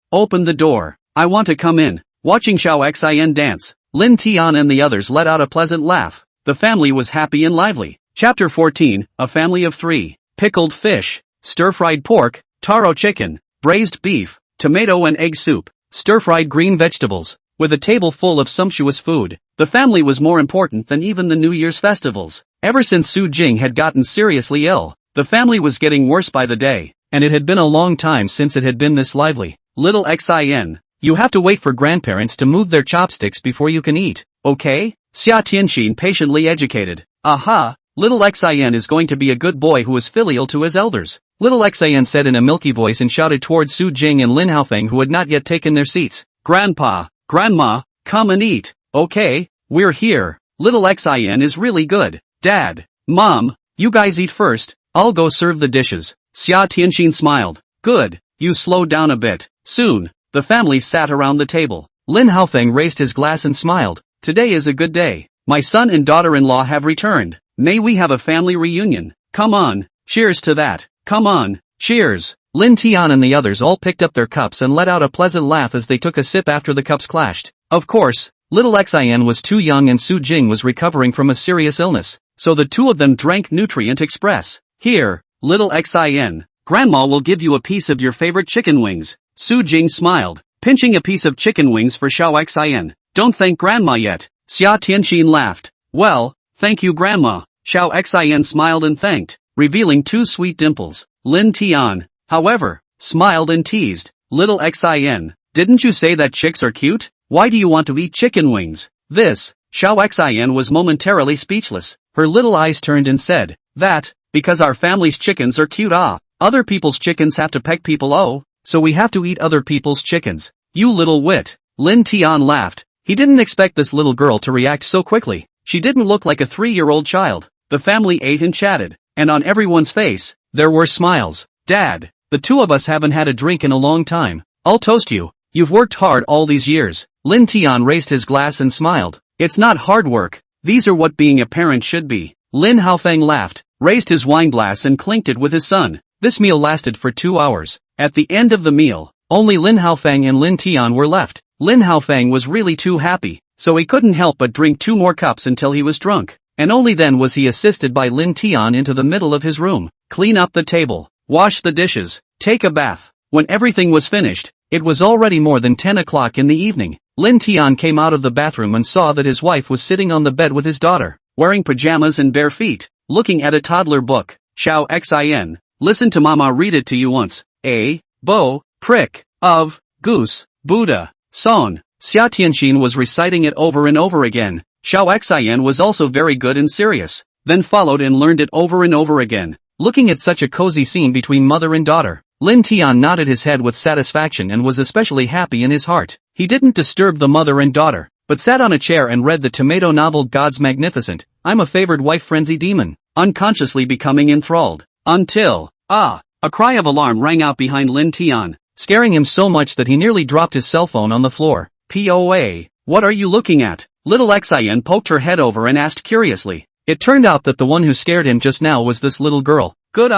I want to come in. Watching Xiao Xian dance, Lin Tian and the others let out a pleasant laugh. The family was happy and lively. Chapter 14, A Family of 3. Pickled fish, stir-fried pork, taro chicken, braised beef, tomato and egg soup, stir-fried green vegetables. With a table full of sumptuous food, the family was more important than even the New Year's festivals. Ever since Su Jing had gotten seriously ill, the family was getting worse by the day, and it had been a long time since it had been this lively. Little Xin, you have to wait for grandparents to move their chopsticks before you can eat, okay? Xia Tianxin patiently educated. Aha, little Xin is going to be a good boy who is filial to his elders. Little Xin said in a milky voice and shouted towards Su Jing and Lin Haofeng who had not yet taken their seats. Grandpa, Grandma, come and eat. Okay, we're here. Little Xin is really good. Dad, Mom, you guys eat first. I'll go serve the dishes. Xia Tianxin smiled. Good, you slow down a bit. Soon, the family sat around the table. Lin Haofeng raised his glass and smiled. Today is a good day. My son and daughter-in-law have returned. May we have a family reunion. Come on, cheers to that. Come on, cheers. Lin Tian and the others all picked up their cups and let out a pleasant laugh as they took a sip after the cups clashed. Of course, little Xin was too young and Su Jing was recovering from a serious illness, so the two of them drank Nutrient Express. Here, little Xin, Grandma will give you a piece of your favorite chicken wings. Su Jing smiled, pinching a piece of chicken wings for Xiao Xin. Don't thank Grandma yet. Xia Tianxin laughed. Well, thank you Grandma. Xiao Xin smiled and thanked, revealing two sweet dimples. Lin Tian, however, smiled and teased. Little Xin, didn't you say that chicks are cute? Why do you want to eat chicken wings? This, Xiao Xin was momentarily speechless. Her little eyes turned and said, that, because our family's chickens are cute. Other people's chickens have to peck people, so we have to eat other people's chickens. You little wit. Lin Tian laughed. He didn't expect this little girl to react so quickly. She didn't look like a 3-year-old child. The family ate and chatted, and on everyone's face, there were smiles. Dad, the two of us haven't had a drink in a long time. I'll toast you. You've worked hard all these years. Lin Tian raised his glass and smiled. It's not hard work. These are what being a parent should be. Lin Haofeng laughed, raised his wine glass and clinked it with his son. This meal lasted for 2 hours. At the end of the meal, only Lin Haofeng and Lin Tian were left. Lin Haofeng was really too happy, so he couldn't help but drink 2 more cups until he was drunk. And only then was he assisted by Lin Tian into the middle of his room. Clean up the table, wash the dishes, take a bath. When everything was finished, it was already more than 10 o'clock in the evening. Lin Tian came out of the bathroom and saw that his wife was sitting on the bed with his daughter, wearing pajamas and bare feet, looking at a toddler book. Xiao Xin, listen to Mama read it to you once. A, bo, prick, of, goose, Buddha, son. Xia Tianxin was reciting it over and over again. Xiao Xin was also very good and serious, then followed and learned it over and over again. Looking at such a cozy scene between mother and daughter, Lin Tian nodded his head with satisfaction and was especially happy in his heart. He didn't disturb the mother and daughter, but sat on a chair and read the tomato novel God's Magnificent. I'm a favored wife frenzy demon, unconsciously becoming enthralled. Until, a cry of alarm rang out behind Lin Tian, scaring him so much that he nearly dropped his cell phone on the floor. POA, what are you looking at? Little Xin poked her head over and asked curiously. It turned out that the one who scared him just now was this little girl. Good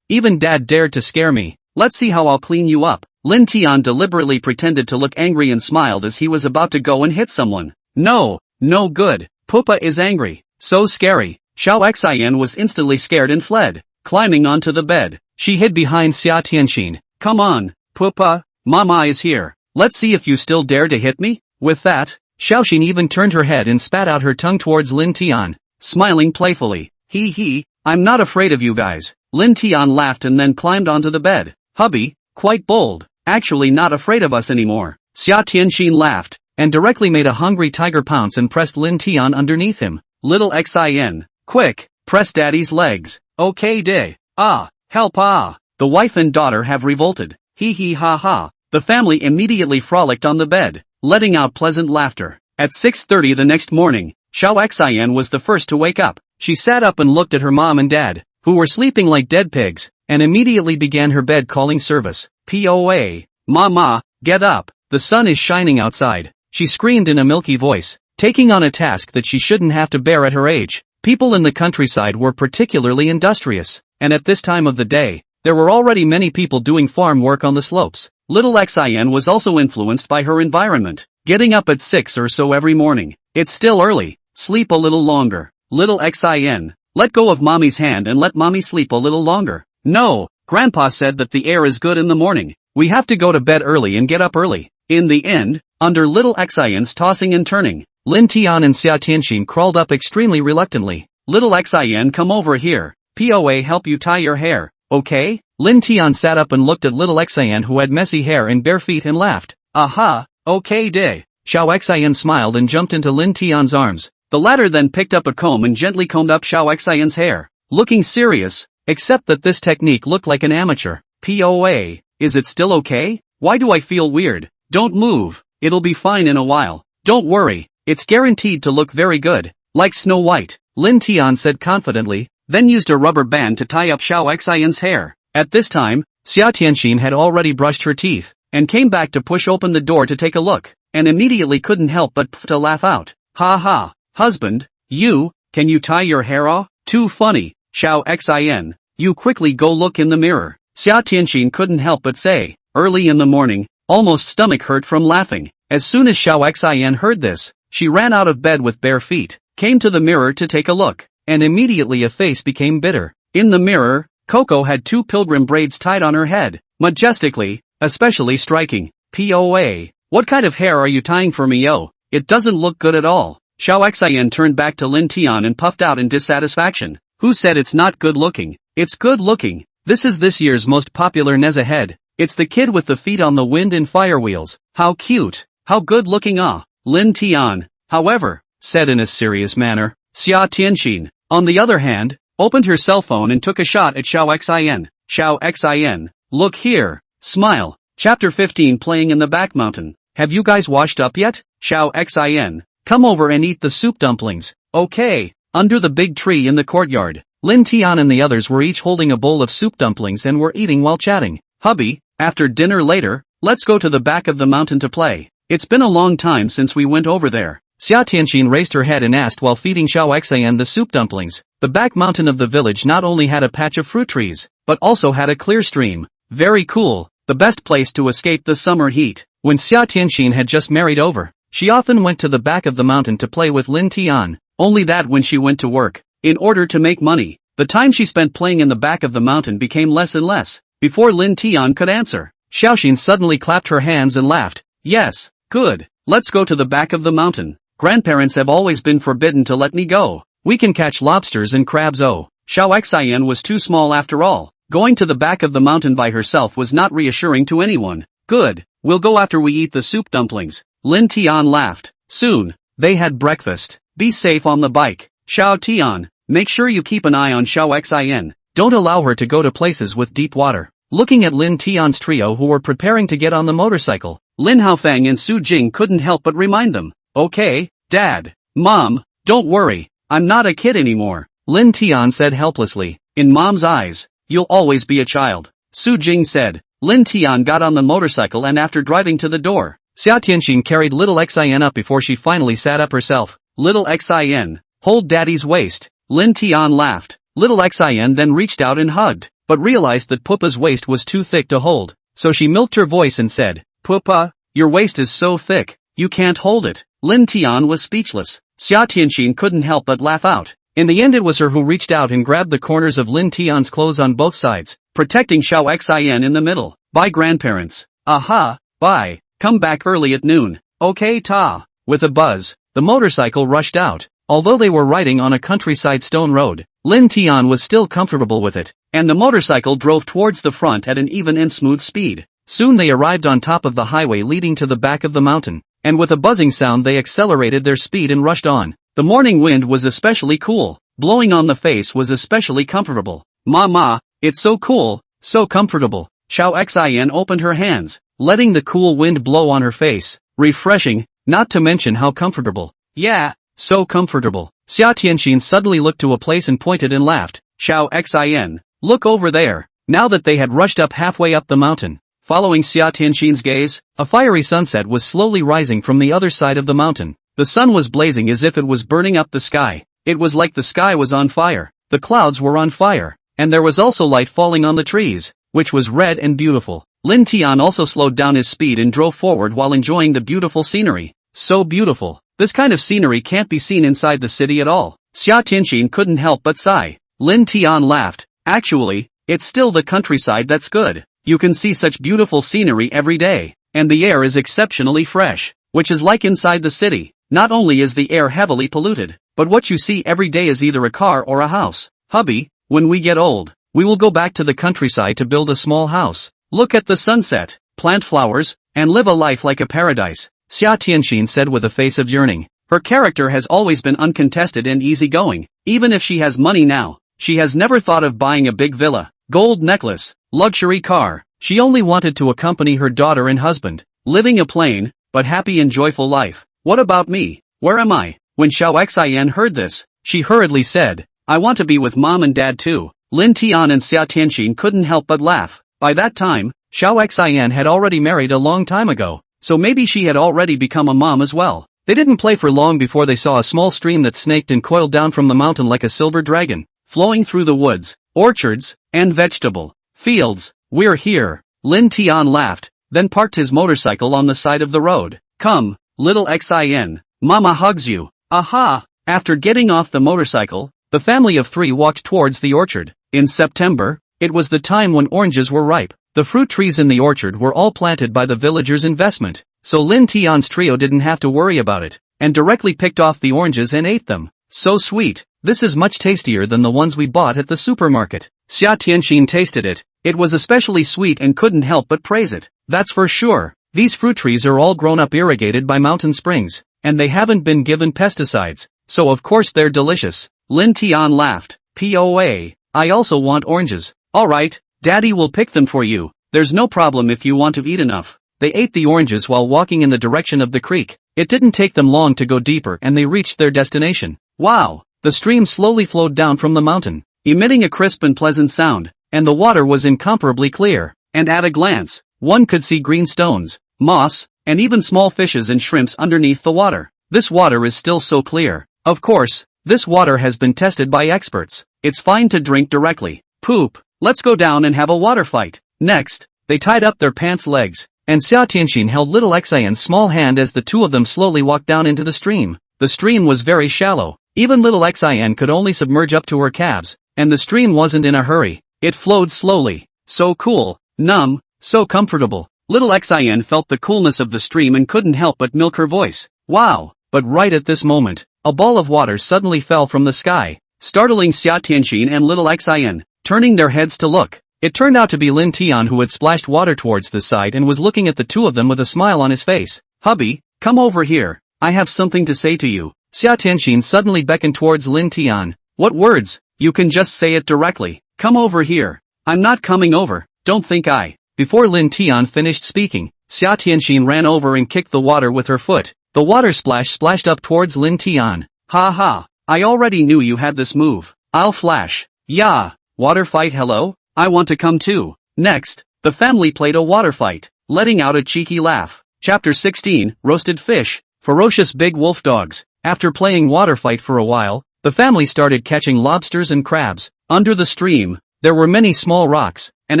even Dad dared to scare me. Let's see how I'll clean you up. Lin Tian deliberately pretended to look angry and smiled as he was about to go and hit someone. No good. Pupa is angry. So scary. Xiao Xian was instantly scared and fled. Climbing onto the bed, she hid behind Xia Tianxin. Come on, Pupa, Mama is here. Let's see if you still dare to hit me. With that, Xiaoxin even turned her head and spat out her tongue towards Lin Tian, smiling playfully. Hee, I'm not afraid of you guys. Lin Tian laughed and then climbed onto the bed. Hubby, quite bold, actually not afraid of us anymore. Xia Tianxin laughed, and directly made a hungry tiger pounce and pressed Lin Tian underneath him. Little Xin, quick, press daddy's legs. Okay day. Ah, help ah. The wife and daughter have revolted. Hee ha. The family immediately frolicked on the bed, letting out pleasant laughter. At 6:30 the next morning, Xiao Xian was the first to wake up. She sat up and looked at her mom and dad, who were sleeping like dead pigs, and immediately began her bed calling service. Poa, Mama, get up, the sun is shining outside, she screamed in a milky voice, taking on a task that she shouldn't have to bear at her age. People in the countryside were particularly industrious, and at this time of the day, there were already many people doing farm work on the slopes. Little Xin was also influenced by her environment, getting up at 6 or so every morning. It's still early, sleep a little longer. Little Xin, let go of Mommy's hand and let Mommy sleep a little longer. No, Grandpa said that the air is good in the morning. We have to go to bed early and get up early. In the end, under Little Xin's tossing and turning, Lin Tian and Xia Tianxin crawled up extremely reluctantly. Little Xin, come over here. Poa, help you tie your hair, okay? Lin Tian sat up and looked at Little Xin, who had messy hair and bare feet, and laughed. Aha, okay day. Xiao Xin smiled and jumped into Lin Tian's arms. The latter then picked up a comb and gently combed up Xiao Xian's hair, looking serious, except that this technique looked like an amateur. Poa, is it still okay? Why do I feel weird? Don't move, it'll be fine in a while. Don't worry, it's guaranteed to look very good, like Snow White, Lin Tian said confidently, then used a rubber band to tie up Xiao Xian's hair. At this time, Xia Tianxin had already brushed her teeth, and came back to push open the door to take a look, and immediately couldn't help but to laugh out. Ha, husband, can you tie your hair off? Too funny, Xiao Xin, you quickly go look in the mirror. Xia Tianxin couldn't help but say, early in the morning, almost stomach hurt from laughing. As soon as Xiao Xin heard this, she ran out of bed with bare feet, came to the mirror to take a look, and immediately a face became bitter. In the mirror, Coco had 2 pilgrim braids tied on her head, majestically, especially striking. Poa, what kind of hair are you tying for me, yo? It doesn't look good at all. Xiao Xin turned back to Lin Tian and puffed out in dissatisfaction. Who said it's not good looking? It's good looking. This is this year's most popular Neza head. It's the kid with the feet on the wind and fire wheels. How cute. How good looking ah. Lin Tian, however, said in a serious manner. Xia Tianxin, on the other hand, opened her cell phone and took a shot at Xiao Xin. Xiao Xin, look here, smile. Chapter 15 playing in the back mountain. Have you guys washed up yet? Xiao Xin, come over and eat the soup dumplings. Okay. Under the big tree in the courtyard, Lin Tian and the others were each holding a bowl of soup dumplings and were eating while chatting. Hubby, after dinner later, let's go to the back of the mountain to play. It's been a long time since we went over there. Xia Tianxin raised her head and asked while feeding Xiao Xian the soup dumplings. The back mountain of the village not only had a patch of fruit trees, but also had a clear stream. Very cool, the best place to escape the summer heat. When Xia Tianxin had just married over, she often went to the back of the mountain to play with Lin Tian, only that when she went to work, in order to make money, the time she spent playing in the back of the mountain became less and less. Before Lin Tian could answer, Xiaoxin suddenly clapped her hands and laughed. Yes, good, let's go to the back of the mountain. Grandparents have always been forbidden to let me go. We can catch lobsters and crabs. Oh, Xiao Xian was too small after all. Going to the back of the mountain by herself was not reassuring to anyone. Good, we'll go after we eat the soup dumplings. Lin Tian laughed. Soon, they had breakfast. Be safe on the bike. Xiao Tian, make sure you keep an eye on Xiao Xin. Don't allow her to go to places with deep water. Looking at Lin Tian's trio who were preparing to get on the motorcycle, Lin Haofang and Su Jing couldn't help but remind them. Okay, Dad, Mom, don't worry, I'm not a kid anymore. Lin Tian said helplessly. In Mom's eyes, you'll always be a child. Su Jing said. Lin Tian got on the motorcycle and after driving to the door, Xia Tianxin carried Little Xin up before she finally sat up herself. Little Xin, hold Daddy's waist. Lin Tian laughed. Little Xin then reached out and hugged, but realized that Pupa's waist was too thick to hold, so she milked her voice and said, Pupa, your waist is so thick, you can't hold it. Lin Tian was speechless. Xia Tianxin couldn't help but laugh out. In the end it was her who reached out and grabbed the corners of Lin Tian's clothes on both sides, protecting Xiao Xin in the middle. Bye grandparents. Aha, bye, come back early at noon. Okay ta. With a buzz, the motorcycle rushed out. Although they were riding on a countryside stone road, Lin Tian was still comfortable with it, and the motorcycle drove towards the front at an even and smooth speed. Soon they arrived on top of the highway leading to the back of the mountain, and with a buzzing sound they accelerated their speed and rushed on. The morning wind was especially cool, blowing on the face was especially comfortable. Mama, it's so cool, so comfortable. Xiao Xin opened her hands, letting the cool wind blow on her face. Refreshing, not to mention how comfortable. Yeah, so comfortable. Xia Tianxin suddenly looked to a place and pointed and laughed. Xiao Xin, look over there. Now that they had rushed up halfway up the mountain, following Xia Tianxin's gaze, a fiery sunset was slowly rising from the other side of the mountain. The sun was blazing as if it was burning up the sky. It was like the sky was on fire, the clouds were on fire, and there was also light falling on the trees, which was red and beautiful. Lin Tian also slowed down his speed and drove forward while enjoying the beautiful scenery. So beautiful. This kind of scenery can't be seen inside the city at all. Xia Tianxin couldn't help but sigh. Lin Tian laughed. Actually, it's still the countryside that's good. You can see such beautiful scenery every day, and the air is exceptionally fresh, which is like inside the city. Not only is the air heavily polluted, but what you see every day is either a car or a house. Hubby, when we get old, we will go back to the countryside to build a small house, look at the sunset, plant flowers, and live a life like a paradise, Xia Tianxin said with a face of yearning. Her character has always been uncontested and easygoing. Even if she has money now, she has never thought of buying a big villa, gold necklace, luxury car. She only wanted to accompany her daughter and husband, living a plain, but happy and joyful life. What about me? Where am I? When Xiao Xin heard this, she hurriedly said, I want to be with mom and dad too. Lin Tian and Xia Tianxin couldn't help but laugh. By that time, Xiao Xin had already married a long time ago, so maybe she had already become a mom as well. They didn't play for long before they saw a small stream that snaked and coiled down from the mountain like a silver dragon, flowing through the woods, orchards, and vegetable fields. We're here. Lin Tian laughed, then parked his motorcycle on the side of the road. Come, little Xin, mama hugs you. Aha! After getting off the motorcycle, the family of three walked towards the orchard. In September, it was the time when oranges were ripe. The fruit trees in the orchard were all planted by the villagers' investment, so Lin Tian's trio didn't have to worry about it, and directly picked off the oranges and ate them. So sweet. This is much tastier than the ones we bought at the supermarket. Xia Tianxin tasted it. It was especially sweet and couldn't help but praise it. That's for sure. These fruit trees are all grown up irrigated by mountain springs, and they haven't been given pesticides, so of course they're delicious. Lin Tian laughed. POA. I also want oranges. Alright, Daddy will pick them for you. There's no problem if you want to eat enough. They ate the oranges while walking in the direction of the creek. It didn't take them long to go deeper and they reached their destination. Wow! The stream slowly flowed down from the mountain, emitting a crisp and pleasant sound, and the water was incomparably clear, and at a glance, one could see green stones, moss, and even small fishes and shrimps underneath the water. This water is still so clear. Of course, this water has been tested by experts. It's fine to drink directly. Poop! Let's go down and have a water fight. Next, they tied up their pants legs, and Xia Tianxin held little Xian's small hand as the two of them slowly walked down into the stream. The stream was very shallow. Even little Xian could only submerge up to her calves, and the stream wasn't in a hurry. It flowed slowly. So cool, numb, so comfortable. Little Xian felt the coolness of the stream and couldn't help but milk her voice. Wow! But right at this moment, a ball of water suddenly fell from the sky, startling Xia Tianxin and little Xian. Turning their heads to look, it turned out to be Lin Tian who had splashed water towards the side and was looking at the two of them with a smile on his face. Hubby, come over here. I have something to say to you. Xia Tianxin suddenly beckoned towards Lin Tian. What words? You can just say it directly. Come over here. I'm not coming over, don't think I. Before Lin Tian finished speaking, Xia Tianxin ran over and kicked the water with her foot. The water splashed up towards Lin Tian. Ha ha, I already knew you had this move. I'll flash. Yeah, water fight hello? I want to come too. Next, the family played a water fight, letting out a cheeky laugh. Chapter 16, Roasted Fish. Ferocious big wolf dogs. After playing water fight for a while, the family started catching lobsters and crabs. Under the stream, there were many small rocks, and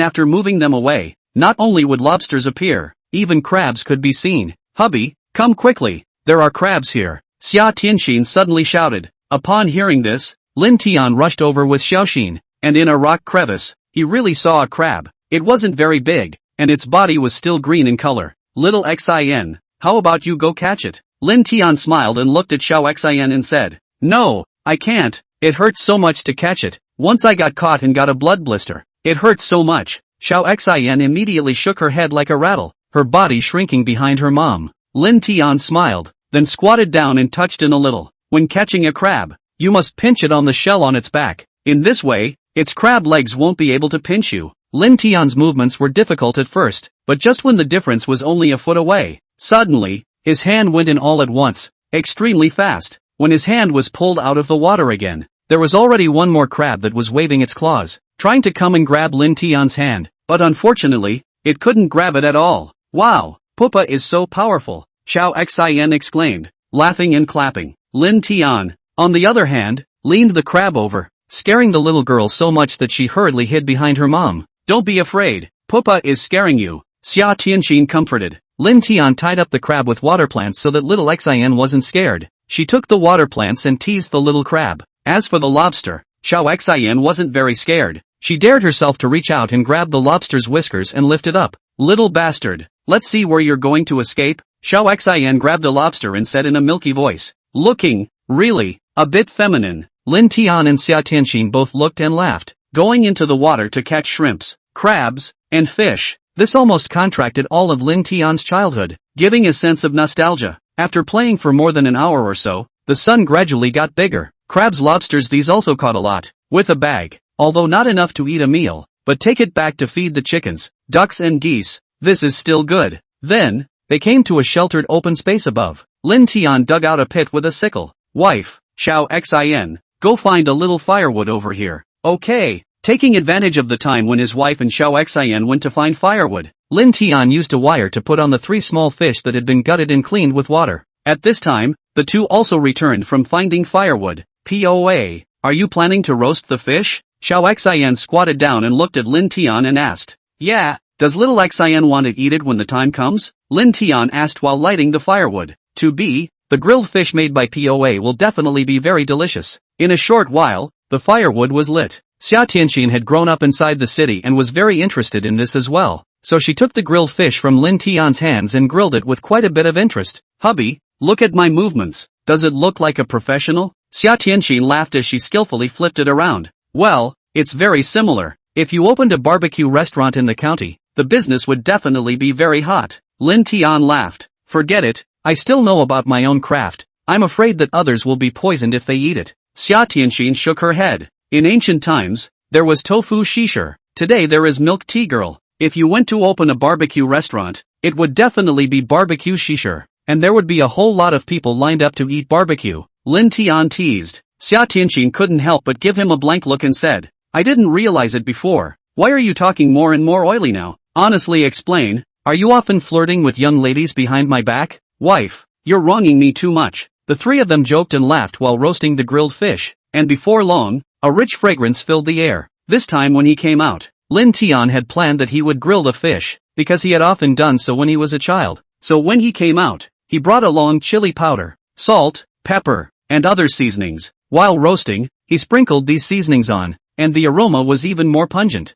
after moving them away, not only would lobsters appear, even crabs could be seen. Hubby, come quickly, there are crabs here. Xia Tianxin suddenly shouted. Upon hearing this, Lin Tian rushed over with Xiaoxin, and in a rock crevice, he really saw a crab. It wasn't very big, and its body was still green in color. Little Xin, how about you go catch it? Lin Tian smiled and looked at Xiao Xin and said, no, I can't, it hurts so much to catch it. Once I got caught and got a blood blister. It hurts so much. Xiao Xin immediately shook her head like a rattle, her body shrinking behind her mom. Lin Tian smiled, then squatted down and touched in a little. When catching a crab, you must pinch it on the shell on its back. In this way, its crab legs won't be able to pinch you. Lin Tian's movements were difficult at first, but just when the difference was only a foot away, suddenly, his hand went in all at once, extremely fast. When his hand was pulled out of the water again, there was already one more crab that was waving its claws, trying to come and grab Lin Tian's hand, but unfortunately, it couldn't grab it at all. Wow, Pupa is so powerful, Xiao Xin exclaimed, laughing and clapping. Lin Tian, on the other hand, leaned the crab over, scaring the little girl so much that she hurriedly hid behind her mom. Don't be afraid, Pupa is scaring you, Xia Tianxin comforted. Lin Tian tied up the crab with water plants so that little Xin wasn't scared. She took the water plants and teased the little crab. As for the lobster, Xiao Xin wasn't very scared. She dared herself to reach out and grab the lobster's whiskers and lift it up. Little bastard, let's see where you're going to escape. Xiao Xin grabbed the lobster and said in a milky voice, looking, really, a bit feminine. Lin Tian and Xia Tianxin both looked and laughed. Going into the water to catch shrimps, crabs, and fish. This almost contracted all of Lin Tian's childhood, giving a sense of nostalgia. After playing for more than an hour or so, the sun gradually got bigger. Crabs, lobsters, these also caught a lot. With a bag, although not enough to eat a meal, but take it back to feed the chickens, ducks and geese. This is still good. Then, they came to a sheltered open space above. Lin Tian dug out a pit with a sickle. Wife, Xiao Xin, go find a little firewood over here. Okay. Taking advantage of the time when his wife and Xiao Xin went to find firewood, Lin Tian used a wire to put on the 3 small fish that had been gutted and cleaned with water. At this time, the two also returned from finding firewood. POA, are you planning to roast the fish? Xiao Xin squatted down and looked at Lin Tian and asked. Yeah, does little Xin want to eat it when the time comes? Lin Tian asked while lighting the firewood. To be, the grilled fish made by POA will definitely be very delicious. In a short while, the firewood was lit. Xia Tianxin had grown up inside the city and was very interested in this as well, so she took the grilled fish from Lin Tian's hands and grilled it with quite a bit of interest. Hubby, look at my movements. Does it look like a professional? Xia Tianxin laughed as she skillfully flipped it around. Well, it's very similar. If you opened a barbecue restaurant in the county, the business would definitely be very hot. Lin Tian laughed. Forget it, I still know about my own craft. I'm afraid that others will be poisoned if they eat it. Xia Tianxin shook her head. In ancient times, there was tofu shisher. Today there is milk tea girl. If you went to open a barbecue restaurant, it would definitely be barbecue shisher, and there would be a whole lot of people lined up to eat barbecue. Lin Tian teased. Xia Tianxin couldn't help but give him a blank look and said, I didn't realize it before. Why are you talking more and more oily now? Honestly explain, are you often flirting with young ladies behind my back? Wife, you're wronging me too much. The three of them joked and laughed while roasting the grilled fish, and before long, a rich fragrance filled the air. This time when he came out, Lin Tian had planned that he would grill the fish, because he had often done so when he was a child. So when he came out, he brought along chili powder, salt, pepper, and other seasonings. While roasting, he sprinkled these seasonings on, and the aroma was even more pungent.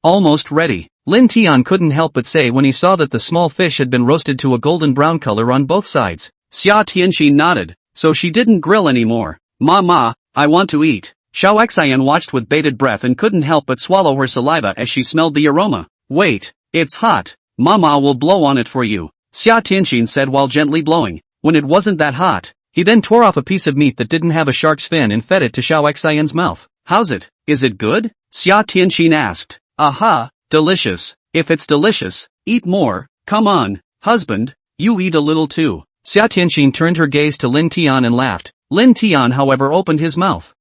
Almost ready. Lin Tian couldn't help but say when he saw that the small fish had been roasted to a golden brown color on both sides. Xia Tianxin nodded, so she didn't grill anymore. Mama, I want to eat. Xiao Xin watched with bated breath and couldn't help but swallow her saliva as she smelled the aroma. Wait, it's hot. Mama will blow on it for you, Xia Tianxin said while gently blowing. When it wasn't that hot, he then tore off a piece of meat that didn't have a shark's fin and fed it to Xiao Xion's mouth. How's it? Is it good? Xia Tianxin asked. Aha, delicious. If it's delicious, eat more. Come on, husband, you eat a little too. Xia Tianxin turned her gaze to Lin Tian and laughed. Lin Tian however opened his mouth.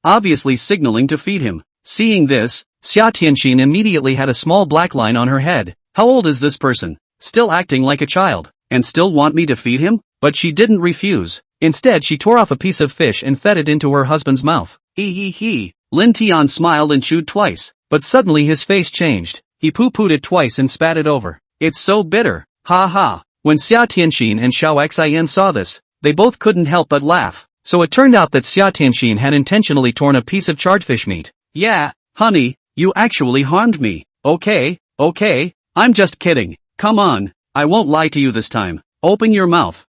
Obviously signaling to feed him. Seeing this, Xia Tianxin immediately had a small black line on her head. How old is this person? Still acting like a child, and still want me to feed him? But she didn't refuse. Instead she tore off a piece of fish and fed it into her husband's mouth. He. Lin Tian smiled and chewed twice, but suddenly his face changed. He poo-pooed it twice and spat it over. It's so bitter. Ha ha. When Xia Tianxin and Xiao Xian saw this, they both couldn't help but laugh. So it turned out that Xia Tianxin had intentionally torn a piece of charred fish meat. Yeah, honey, you actually harmed me. Okay, I'm just kidding. Come on, I won't lie to you this time. Open your mouth.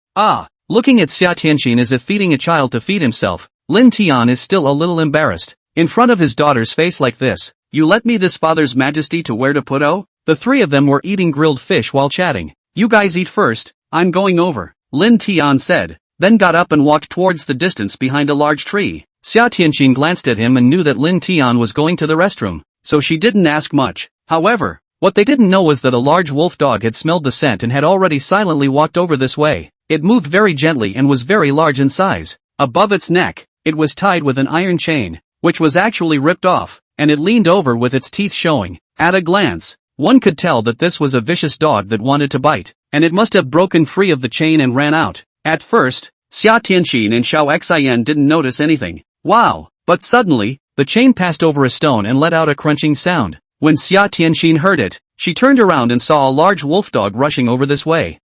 Looking at Xia Tianxin as if feeding a child to feed himself, Lin Tian is still a little embarrassed. In front of his daughter's face like this. You let me this father's majesty to where to put oh? The three of them were eating grilled fish while chatting. You guys eat first, I'm going over, Lin Tian said, then got up and walked towards the distance behind a large tree. Xia Tianxin glanced at him and knew that Lin Tian was going to the restroom, so she didn't ask much. However, what they didn't know was that a large wolf dog had smelled the scent and had already silently walked over this way. It moved very gently and was very large in size. Above its neck, it was tied with an iron chain, which was actually ripped off, and it leaned over with its teeth showing. At a glance, one could tell that this was a vicious dog that wanted to bite, and it must have broken free of the chain and ran out. At first, Xia Tianxin and Xiao Xian didn't notice anything. Wow! But suddenly, the chain passed over a stone and let out a crunching sound. When Xia Tianxin heard it, she turned around and saw a large wolf dog rushing over this way.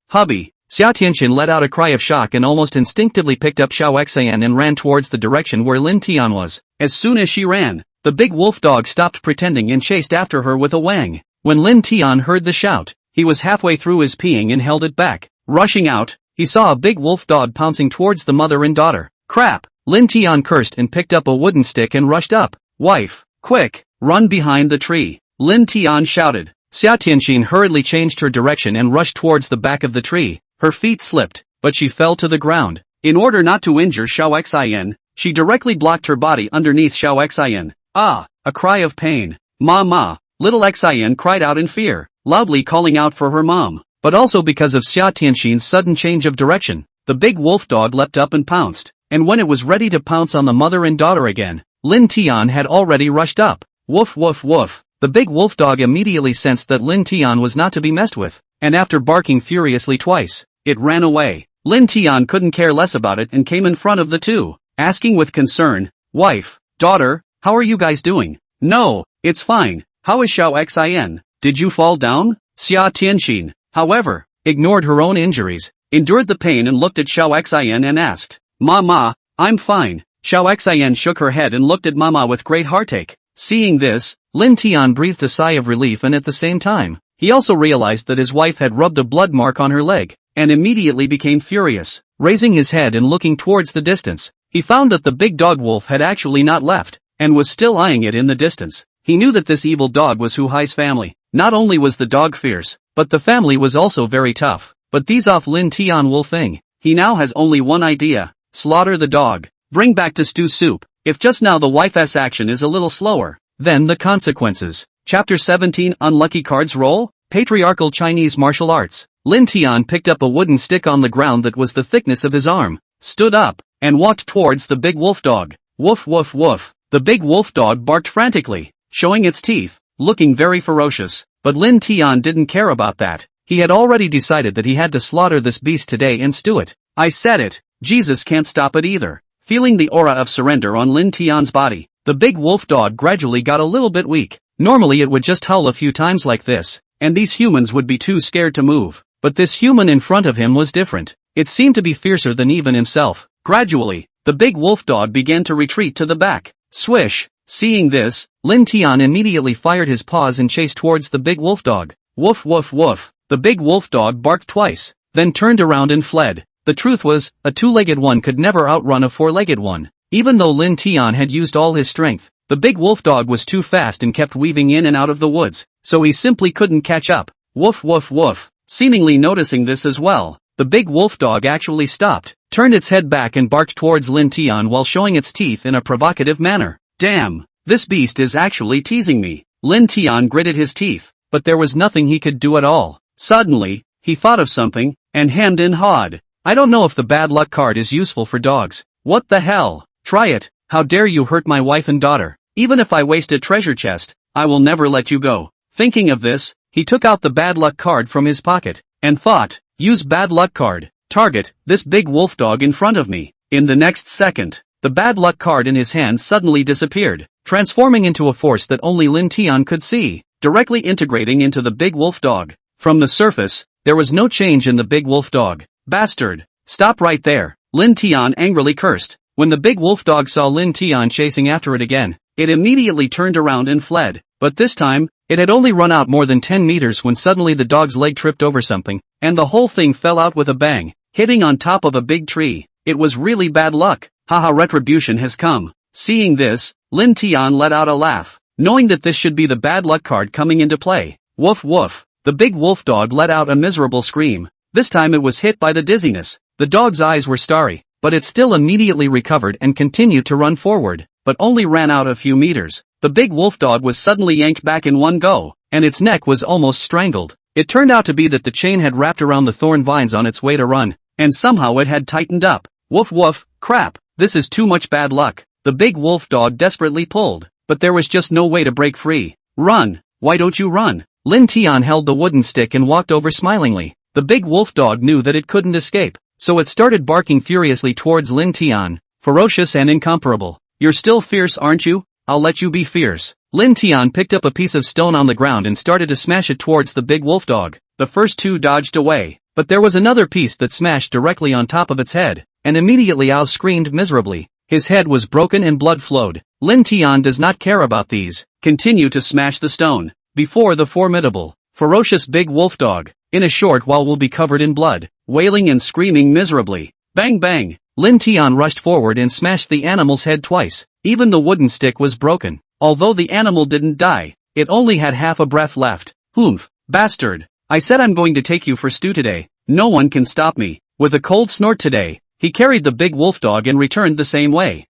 Hubby! Xia Tianxin let out a cry of shock and almost instinctively picked up Xiao Xian and ran towards the direction where Lin Tian was. As soon as she ran, the big wolf dog stopped pretending and chased after her with a wang. When Lin Tian heard the shout, he was halfway through his peeing and held it back. Rushing out, he saw a big wolf dog pouncing towards the mother and daughter. Crap! Lin Tian cursed and picked up a wooden stick and rushed up. Wife, quick, run behind the tree, Lin Tian shouted. Xia Tianxin hurriedly changed her direction and rushed towards the back of the tree. Her feet slipped, but she fell to the ground. In order not to injure Xiao Xian, she directly blocked her body underneath Xiao Xian. A cry of pain. Ma, little Xian cried out in fear, loudly calling out for her mom. But also because of Xia Tianxin's sudden change of direction, the big wolf dog leapt up and pounced, and when it was ready to pounce on the mother and daughter again, Lin Tian had already rushed up. Woof woof woof. The big wolf dog immediately sensed that Lin Tian was not to be messed with, and after barking furiously twice, it ran away. Lin Tian couldn't care less about it and came in front of the two, asking with concern, Wife, daughter, how are you guys doing? No, it's fine. How is Xiao Xian? Did you fall down? Xia Tianxin, however, ignored her own injuries, endured the pain and looked at Xiao Xian and asked, Mama, I'm fine. Xiao Xian shook her head and looked at Mama with great heartache. Seeing this, Lin Tian breathed a sigh of relief and at the same time, he also realized that his wife had rubbed a blood mark on her leg, and immediately became furious. Raising his head and looking towards the distance, he found that the big dog wolf had actually not left, and was still eyeing it in the distance. He knew that this evil dog was Hu Hai's family. Not only was the dog fierce, but the family was also very tough. But these off Lin Tian will thing. He now has only one idea. Slaughter the dog. Bring back to stew soup. If just now the wife's action is a little slower, then the consequences. Chapter 17 Unlucky Cards Roll? Patriarchal Chinese Martial Arts. Lin Tian picked up a wooden stick on the ground that was the thickness of his arm, stood up, and walked towards the big wolf dog. Woof woof woof. The big wolf dog barked frantically, showing its teeth, looking very ferocious. But Lin Tian didn't care about that. He had already decided that he had to slaughter this beast today and stew it. I said it. Jesus can't stop it either. Feeling the aura of surrender on Lin Tian's body, the big wolf dog gradually got a little bit weak. Normally it would just howl a few times like this, and these humans would be too scared to move. But this human in front of him was different. It seemed to be fiercer than even himself. Gradually, the big wolf dog began to retreat to the back. Swish! Seeing this, Lin Tian immediately fired his paws and chased towards the big wolf dog. Woof woof woof. The big wolf dog barked twice, then turned around and fled. The truth was, a two-legged one could never outrun a four-legged one. Even though Lin Tian had used all his strength, the big wolf dog was too fast and kept weaving in and out of the woods, so he simply couldn't catch up. Woof woof woof. Seemingly noticing this as well, the big wolf dog actually stopped, turned its head back and barked towards Lin Tian while showing its teeth in a provocative manner. Damn, this beast is actually teasing me. Lin Tian gritted his teeth, but there was nothing he could do at all. Suddenly, he thought of something, and hemmed and hawed. I don't know if the bad luck card is useful for dogs. What the hell? Try it. How dare you hurt my wife and daughter? Even if I waste a treasure chest, I will never let you go. Thinking of this, he took out the bad luck card from his pocket, and thought, use bad luck card. Target, this big wolf dog in front of me. In the next second, the bad luck card in his hand suddenly disappeared, transforming into a force that only Lin Tian could see, directly integrating into the big wolf dog. From the surface, there was no change in the big wolf dog. Bastard! Stop right there. Lin Tian angrily cursed. When the big wolf dog saw Lin Tian chasing after it again, it immediately turned around and fled. But this time, it had only run out more than 10 meters when suddenly the dog's leg tripped over something, and the whole thing fell out with a bang, hitting on top of a big tree. It was really bad luck. Haha, retribution has come. Seeing this, Lin Tian let out a laugh, knowing that this should be the bad luck card coming into play. Woof woof. The big wolf dog let out a miserable scream. This time it was hit by the dizziness. The dog's eyes were starry, but it still immediately recovered and continued to run forward, but only ran out a few meters. The big wolf dog was suddenly yanked back in one go, and its neck was almost strangled. It turned out to be that the chain had wrapped around the thorn vines on its way to run, and somehow it had tightened up. Woof woof, crap, this is too much bad luck. The big wolf dog desperately pulled, but there was just no way to break free. Run, why don't you run? Lin Tian held the wooden stick and walked over smilingly. The big wolf dog knew that it couldn't escape, so it started barking furiously towards Lin Tian, ferocious and incomparable. You're still fierce, aren't you? I'll let you be fierce. Lin Tian picked up a piece of stone on the ground and started to smash it towards the big wolf dog. The first two dodged away, but there was another piece that smashed directly on top of its head, and immediately Al screamed miserably. His head was broken and blood flowed. Lin Tian does not care about these. Continue to smash the stone. Before the formidable, ferocious big wolf dog, in a short while will be covered in blood, wailing and screaming miserably. Bang bang! Lin Tian rushed forward and smashed the animal's head twice. Even the wooden stick was broken. Although the animal didn't die, it only had half a breath left. Oomph, bastard! I said I'm going to take you for stew today. No one can stop me. With a cold snort today, he carried the big wolf dog and returned the same way.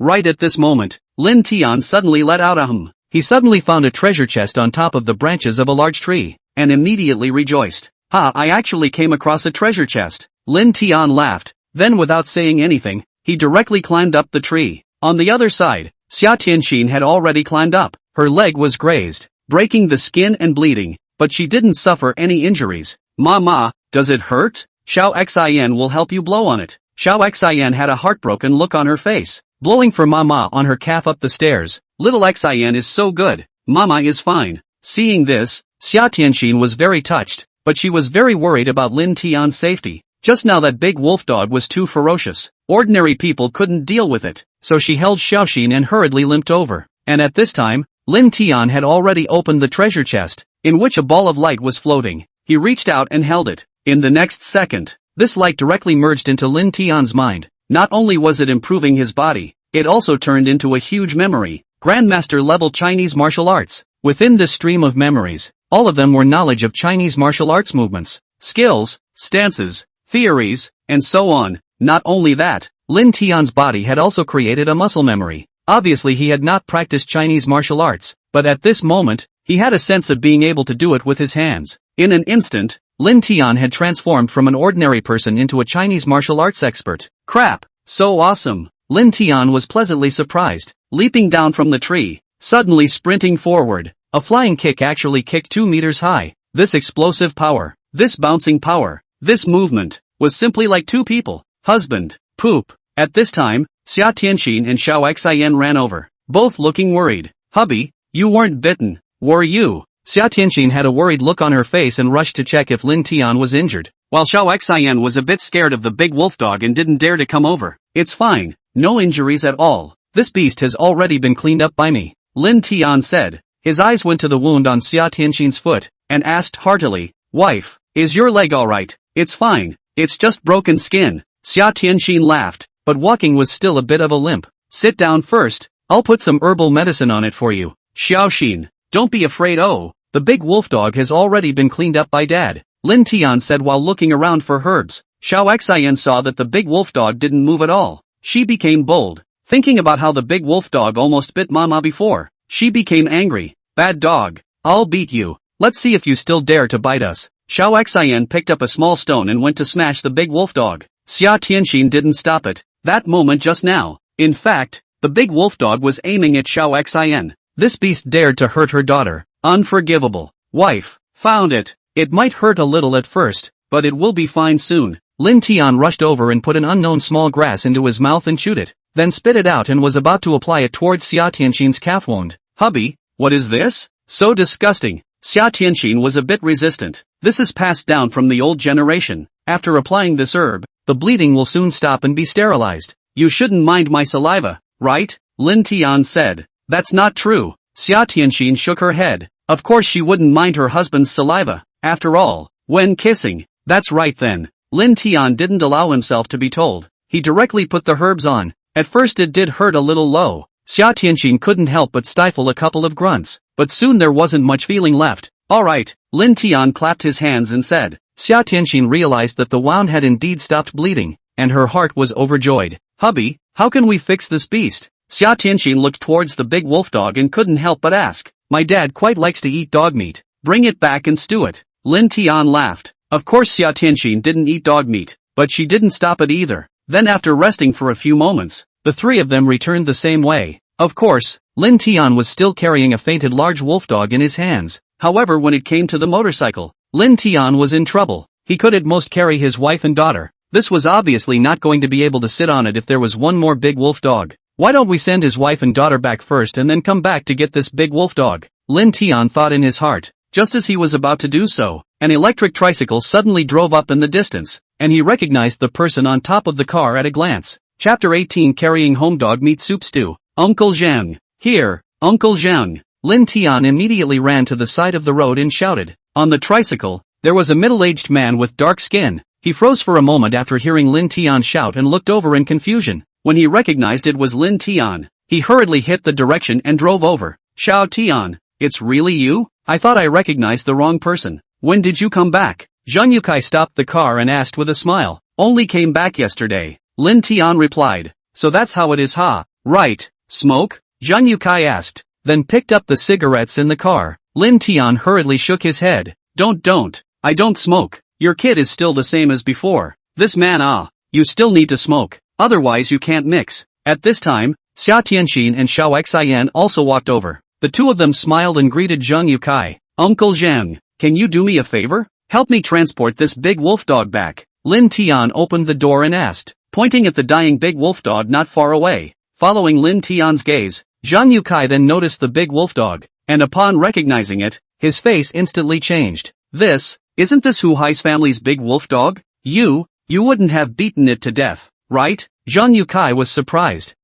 Right at this moment, Lin Tian suddenly let out a hum. He suddenly found a treasure chest on top of the branches of a large tree, and immediately rejoiced. Ha, I actually came across a treasure chest. Lin Tian laughed, then without saying anything, he directly climbed up the tree. On the other side, Xia Tianxin had already climbed up. Her leg was grazed, breaking the skin and bleeding, but she didn't suffer any injuries. Mama, does it hurt? Xiao Xin will help you blow on it. Xiao Xin had a heartbroken look on her face, blowing for Mama on her calf up the stairs. Little Xin is so good. Mama is fine. Seeing this, Xia Tianxin was very touched, but she was very worried about Lin Tian's safety. Just now that big wolf dog was too ferocious. Ordinary people couldn't deal with it, so she held Xiaoxin and hurriedly limped over. And at this time, Lin Tian had already opened the treasure chest, in which a ball of light was floating. He reached out and held it. In the next second, this light directly merged into Lin Tian's mind. Not only was it improving his body, it also turned into a huge memory. Grandmaster-level Chinese martial arts. Within this stream of memories, all of them were knowledge of Chinese martial arts movements, skills, stances, theories, and so on. Not only that, Lin Tian's body had also created a muscle memory. Obviously he had not practiced Chinese martial arts, but at this moment, he had a sense of being able to do it with his hands. In an instant, Lin Tian had transformed from an ordinary person into a Chinese martial arts expert. Crap! So awesome! Lin Tian was pleasantly surprised, leaping down from the tree, suddenly sprinting forward. A flying kick actually kicked 2 meters high. This explosive power, this bouncing power, this movement, was simply like two people. Husband, poop. At this time, Xia Tianxin and Xiao Xin ran over, both looking worried. Hubby, you weren't bitten, were you? Xia Tianxin had a worried look on her face and rushed to check if Lin Tian was injured, while Xiao Xin was a bit scared of the big wolf dog and didn't dare to come over. It's fine, no injuries at all. This beast has already been cleaned up by me, Lin Tian said. His eyes went to the wound on Xia Tianxin's foot, and asked heartily, Wife, is your leg alright? It's fine, it's just broken skin. Xia Tianxin laughed, but walking was still a bit of a limp. Sit down first, I'll put some herbal medicine on it for you. Xiaoxin, don't be afraid. Oh, the big wolf dog has already been cleaned up by Dad, Lin Tian said while looking around for herbs. Xiao Xin saw that the big wolf dog didn't move at all. She became bold, thinking about how the big wolf dog almost bit Mama before. She became angry. Bad dog, I'll beat you. Let's see if you still dare to bite us. Xiao Xin picked up a small stone and went to smash the big wolf dog. Xia Tianxin didn't stop it. That moment just now. In fact, the big wolf dog was aiming at Xiao Xin. This beast dared to hurt her daughter. Unforgivable. Wife, found it. It might hurt a little at first, but it will be fine soon. Lin Tian rushed over and put an unknown small grass into his mouth and chewed it, then spit it out and was about to apply it towards Xia Tianxin's calf wound. Hubby, what is this? So disgusting. Xia Tianxin was a bit resistant. This is passed down from the old generation. After applying this herb, the bleeding will soon stop and be sterilized. You shouldn't mind my saliva, right? Lin Tian said. That's not true. Xia Tianxin shook her head. Of course she wouldn't mind her husband's saliva. After all, when kissing. That's right then. Lin Tian didn't allow himself to be told. He directly put the herbs on. At first it did hurt a little low. Xia Tianxin couldn't help but stifle a couple of grunts, but soon there wasn't much feeling left. Alright, Lin Tian clapped his hands and said. Xia Tianxin realized that the wound had indeed stopped bleeding, and her heart was overjoyed. Hubby, how can we fix this beast? Xia Tianxin looked towards the big wolf dog and couldn't help but ask. My dad quite likes to eat dog meat. Bring it back and stew it. Lin Tian laughed. Of course Xia Tianxin didn't eat dog meat, but she didn't stop it either. Then after resting for a few moments, the three of them returned the same way. Of course, Lin Tian was still carrying a fainted large wolf dog in his hands. However, when it came to the motorcycle, Lin Tian was in trouble. He could at most carry his wife and daughter. This was obviously not going to be able to sit on it if there was one more big wolf dog. Why don't we send his wife and daughter back first and then come back to get this big wolf dog? Lin Tian thought in his heart. Just as he was about to do so, an electric tricycle suddenly drove up in the distance, and he recognized the person on top of the car at a glance. Chapter 18 Carrying Home Dog Meat Soup Stew. Uncle Zhang. Here, Uncle Zhang. Lin Tian immediately ran to the side of the road and shouted. On the tricycle, there was a middle-aged man with dark skin. He froze for a moment after hearing Lin Tian shout and looked over in confusion. When he recognized it was Lin Tian, he hurriedly hit the direction and drove over. Xiao Tian, it's really you? I thought I recognized the wrong person. When did you come back? Zhang Yukai stopped the car and asked with a smile. Only came back yesterday. Lin Tian replied. So that's how it is, huh? Right. Smoke? Zhang Yukai asked. Then picked up the cigarettes in the car. Lin Tian hurriedly shook his head. Don't. I don't smoke. Your kid is still the same as before. This man you still need to smoke. Otherwise you can't mix. At this time, Xia Tianxin and Xiao Xian also walked over. The two of them smiled and greeted Zhang Yukai. Uncle Zhang, can you do me a favor? Help me transport this big wolf dog back. Lin Tian opened the door and asked, pointing at the dying big wolf dog not far away. Following Lin Tian's gaze, Zhang Yukai then noticed the big wolf dog, and upon recognizing it, his face instantly changed. Isn't this Hu Hai's family's big wolf dog? You wouldn't have beaten it to death, right? Zhang Yukai was surprised.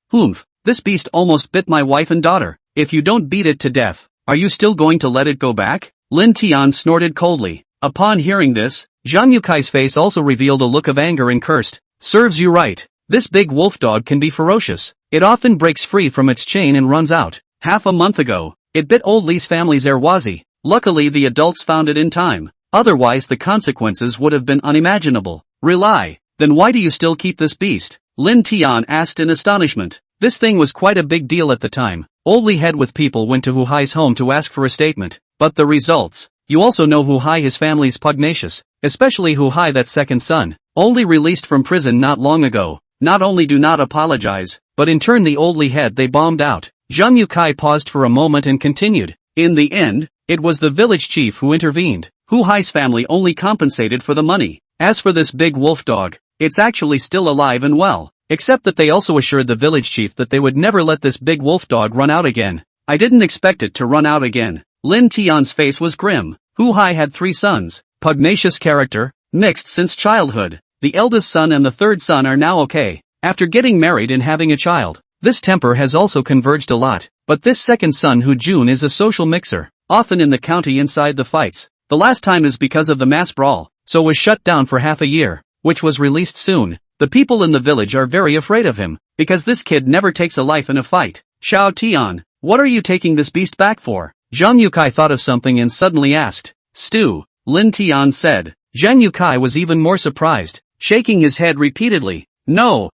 This beast almost bit my wife and daughter. If you don't beat it to death, are you still going to let it go back? Lin Tian snorted coldly. Upon hearing this, Zhang Yukai's face also revealed a look of anger and cursed. Serves you right. This big wolf dog can be ferocious. It often breaks free from its chain and runs out. Half a month ago, it bit old Li's family's Erwazi. Luckily the adults found it in time. Otherwise the consequences would have been unimaginable. Rely. Then why do you still keep this beast? Lin Tian asked in astonishment. This thing was quite a big deal at the time. Old Li head with people went to Hu Hai's home to ask for a statement. But the results. You also know Hu Hai, his family's pugnacious, especially Hu Hai, that second son, only released from prison not long ago. Not only do not apologize, but in turn the old Li head they bombed out. Zhang Yukai paused for a moment and continued. In the end, it was the village chief who intervened. Hu Hai's family only compensated for the money. As for this big wolf dog, it's actually still alive and well. Except that they also assured the village chief that they would never let this big wolf dog run out again. I didn't expect it to run out again. Lin Tian's face was grim. Hu Hai had 3 sons, pugnacious character, mixed since childhood. The eldest son and the third son are now okay, after getting married and having a child. This temper has also converged a lot, but this second son Hu Jun is a social mixer, often in the county inside the fights. The last time is because of the mass brawl, so was shut down for half a year, which was released soon. The people in the village are very afraid of him, because this kid never takes a life in a fight. Xiao Tian, what are you taking this beast back for? Zhang Yukai thought of something and suddenly asked. Stew, Lin Tian said. Zhang Yukai was even more surprised, shaking his head repeatedly. No,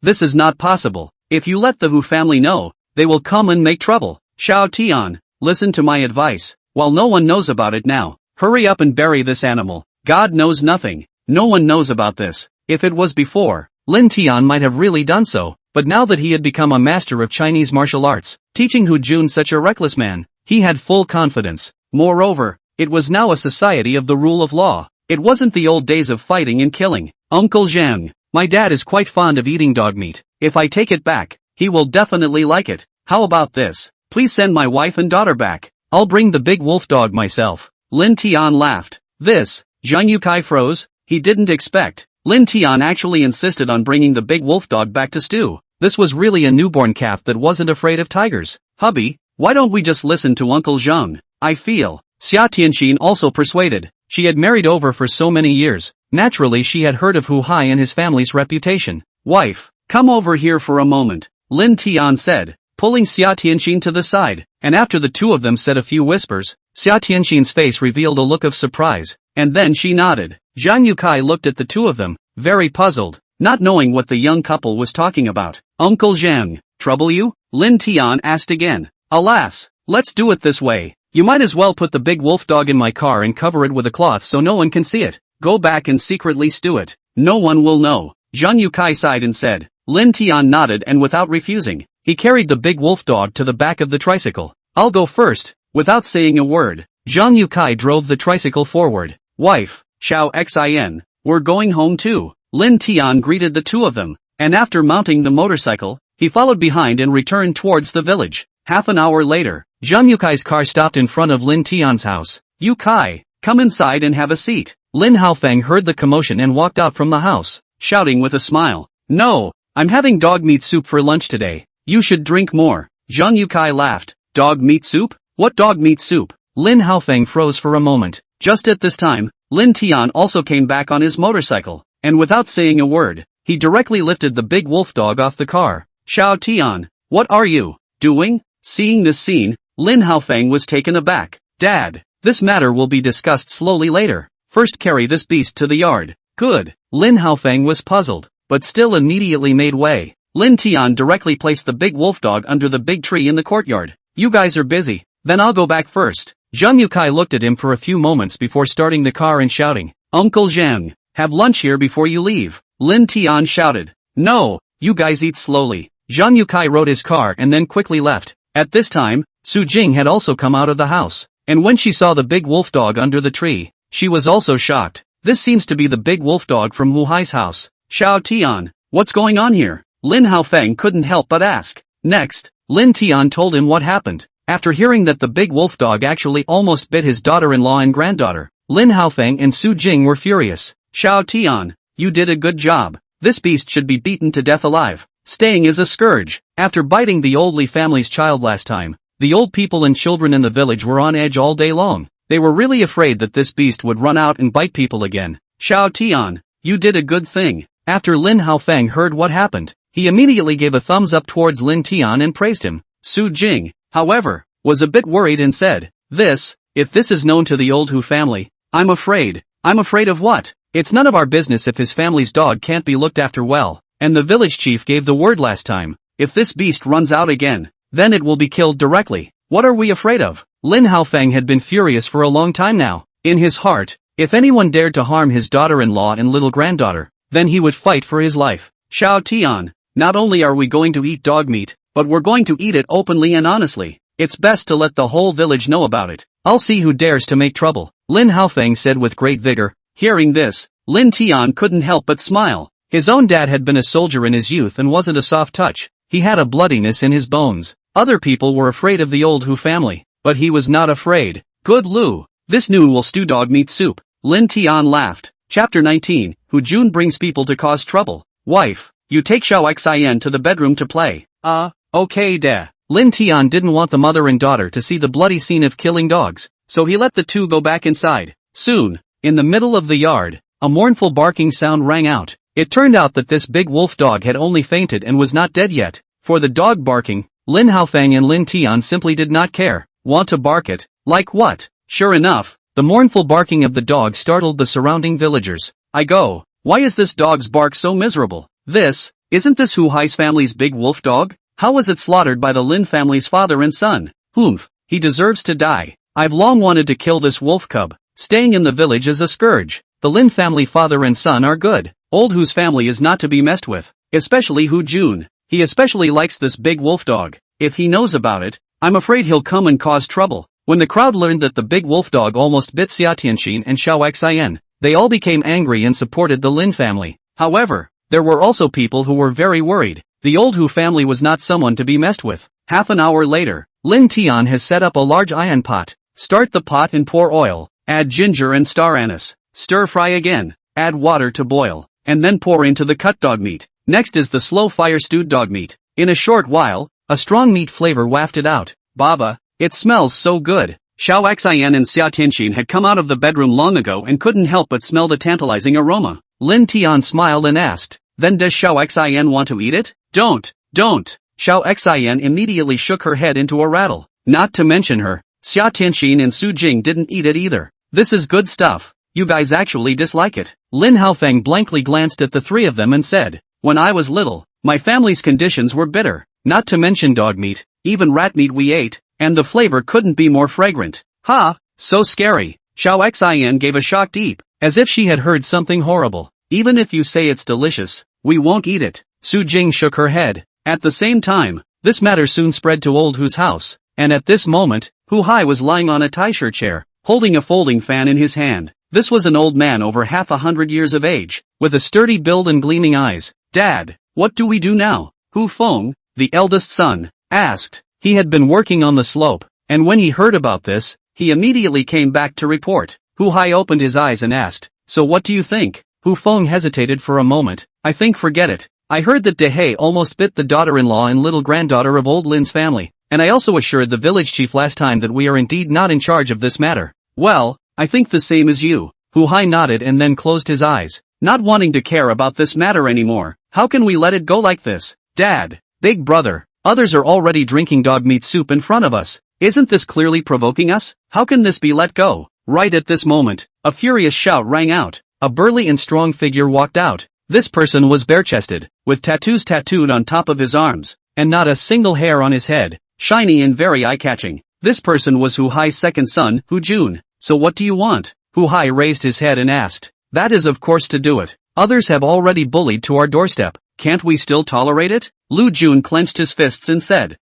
this is not possible. If you let the Hu family know, they will come and make trouble. Xiao Tian, listen to my advice. While no one knows about it now, hurry up and bury this animal. God knows nothing. No one knows about this. If it was before, Lin Tian might have really done so, but now that he had become a master of Chinese martial arts, teaching Hu Jun such a reckless man, he had full confidence. Moreover, it was now a society of the rule of law. It wasn't the old days of fighting and killing. Uncle Zhang, my dad is quite fond of eating dog meat. If I take it back, he will definitely like it. How about this? Please send my wife and daughter back. I'll bring the big wolf dog myself. Lin Tian laughed. This, Zhang Yukai froze. He didn't expect. Lin Tian actually insisted on bringing the big wolf dog back to stew. This was really a newborn calf that wasn't afraid of tigers. Hubby, why don't we just listen to Uncle Zhang? I feel. Xia Tianxin also persuaded. She had married over for so many years. Naturally she had heard of Hu Hai and his family's reputation. Wife, come over here for a moment, Lin Tian said, pulling Xia Tianxin to the side, and after the two of them said a few whispers, Xia Tianxin's face revealed a look of surprise, and then she nodded. Zhang Yukai looked at the two of them, very puzzled, not knowing what the young couple was talking about. Uncle Zhang, trouble you? Lin Tian asked again. Alas, let's do it this way. You might as well put the big wolf dog in my car and cover it with a cloth so no one can see it. Go back and secretly stew it. No one will know. Zhang Yukai sighed and said. Lin Tian nodded and without refusing, he carried the big wolf dog to the back of the tricycle. I'll go first. Without saying a word, Zhang Yukai drove the tricycle forward. Wife, Xiao Xin, we're going home too. Lin Tian greeted the two of them, and after mounting the motorcycle, he followed behind and returned towards the village. Half an hour later, Zhang Yukai's car stopped in front of Lin Tian's house. Yukai, come inside and have a seat. Lin Haofeng heard the commotion and walked out from the house, shouting with a smile. No, I'm having dog meat soup for lunch today. You should drink more. Zhang Yukai laughed. Dog meat soup? What dog meat soup? Lin Haofeng froze for a moment. Just at this time, Lin Tian also came back on his motorcycle, and without saying a word, he directly lifted the big wolf dog off the car. Xiao Tian, what are you doing? Seeing this scene, Lin Haofeng was taken aback. Dad, this matter will be discussed slowly later. First carry this beast to the yard. Good. Lin Haofeng was puzzled, but still immediately made way. Lin Tian directly placed the big wolf dog under the big tree in the courtyard. You guys are busy. Then I'll go back first. Zhang Yukai looked at him for a few moments before starting the car and shouting, Uncle Zhang, have lunch here before you leave. Lin Tian shouted. No, you guys eat slowly. Zhang Yukai rode his car and then quickly left. At this time, Su Jing had also come out of the house, and when she saw the big wolf dog under the tree, she was also shocked. This seems to be the big wolf dog from Wu Hai's house. Xiao Tian, what's going on here? Lin Haofeng couldn't help but ask. Next, Lin Tian told him what happened. After hearing that the big wolf dog actually almost bit his daughter-in-law and granddaughter, Lin Haofeng and Su Jing were furious. Xiao Tian, you did a good job. This beast should be beaten to death alive. Staying is a scourge. After biting the old Li family's child last time, the old people and children in the village were on edge all day long. They were really afraid that this beast would run out and bite people again. Xiao Tian, you did a good thing. After Lin Haofeng heard what happened, he immediately gave a thumbs up towards Lin Tian and praised him. Su Jing, however, was a bit worried and said, if this is known to the old Hu family, I'm afraid. I'm afraid of what? It's none of our business if his family's dog can't be looked after well, and the village chief gave the word last time. If this beast runs out again, then it will be killed directly. What are we afraid of? Lin Haofeng had been furious for a long time now. In his heart, if anyone dared to harm his daughter-in-law and little granddaughter, then he would fight for his life. Xiao Tian, not only are we going to eat dog meat, but we're going to eat it openly and honestly. It's best to let the whole village know about it. I'll see who dares to make trouble, Lin Haofeng said with great vigor. Hearing this, Lin Tian couldn't help but smile. His own dad had been a soldier in his youth and wasn't a soft touch. He had a bloodiness in his bones. Other people were afraid of the old Hu family, but he was not afraid. Good Lu, this noon we'll stew dog meat soup. Lin Tian laughed. Chapter 19, Hu Jun brings people to cause trouble. Wife, you take Xiao Xin to the bedroom to play. Okay da. Lin Tian didn't want the mother and daughter to see the bloody scene of killing dogs, so he let the two go back inside. Soon, in the middle of the yard, a mournful barking sound rang out. It turned out that this big wolf dog had only fainted and was not dead yet. For the dog barking, Lin Haofeng and Lin Tian simply did not care. Want to bark it? Like what? Sure enough, the mournful barking of the dog startled the surrounding villagers. Why is this dog's bark so miserable? Isn't this Hu Hai's family's big wolf dog? How was it slaughtered by the Lin family's father and son? He deserves to die. I've long wanted to kill this wolf cub. Staying in the village is a scourge. The Lin family father and son are good. Old Hu's family is not to be messed with. Especially Hu Jun. He especially likes this big wolf dog. If he knows about it, I'm afraid he'll come and cause trouble. When the crowd learned that the big wolf dog almost bit Xia Tianxin and Xiao Xin, they all became angry and supported the Lin family. However, there were also people who were very worried. The old Hu family was not someone to be messed with. Half an hour later, Lin Tian has set up a large iron pot. Start the pot and pour oil. Add ginger and star anise. Stir fry again. Add water to boil. And then pour into the cut dog meat. Next is the slow fire stewed dog meat. In a short while, a strong meat flavor wafted out. Baba, it smells so good. Xiao Xian and Xia Tianxin had come out of the bedroom long ago and couldn't help but smell the tantalizing aroma. Lin Tian smiled and asked, then does Xiao Xian want to eat it? Don't. Xiao Xian immediately shook her head into a rattle. Not to mention her, Xia Tianxin and Su Jing didn't eat it either. This is good stuff. You guys actually dislike it. Lin Haofeng blankly glanced at the three of them and said, when I was little, my family's conditions were bitter. Not to mention dog meat, even rat meat we ate, and the flavor couldn't be more fragrant. Ha! So scary. Xiao Xian gave a shocked eep, as if she had heard something horrible. Even if you say it's delicious, we won't eat it. Su Jing shook her head. At the same time, this matter soon spread to Old Hu's house, and at this moment, Hu Hai was lying on a tie-shirt chair, holding a folding fan in his hand. This was an old man over 100 years of age, with a sturdy build and gleaming eyes. Dad, what do we do now? Hu Feng, the eldest son, asked. He had been working on the slope, and when he heard about this, he immediately came back to report. Hu Hai opened his eyes and asked, so what do you think? Hu Feng hesitated for a moment. I think forget it. I heard that De Hei almost bit the daughter-in-law and little granddaughter of old Lin's family, and I also assured the village chief last time that we are indeed not in charge of this matter. Well, I think the same as you. Hu Hai nodded and then closed his eyes, not wanting to care about this matter anymore. How can we let it go like this? Dad, big brother, others are already drinking dog meat soup in front of us. Isn't this clearly provoking us? How can this be let go? Right at this moment, a furious shout rang out. A burly and strong figure walked out. This person was bare-chested, with tattoos tattooed on top of his arms, and not a single hair on his head, shiny and very eye-catching. This person was Hu Hai's second son, Hu Jun. So what do you want? Hu Hai raised his head and asked. That is of course to do it. Others have already bullied to our doorstep. Can't we still tolerate it? Lu Jun clenched his fists and said,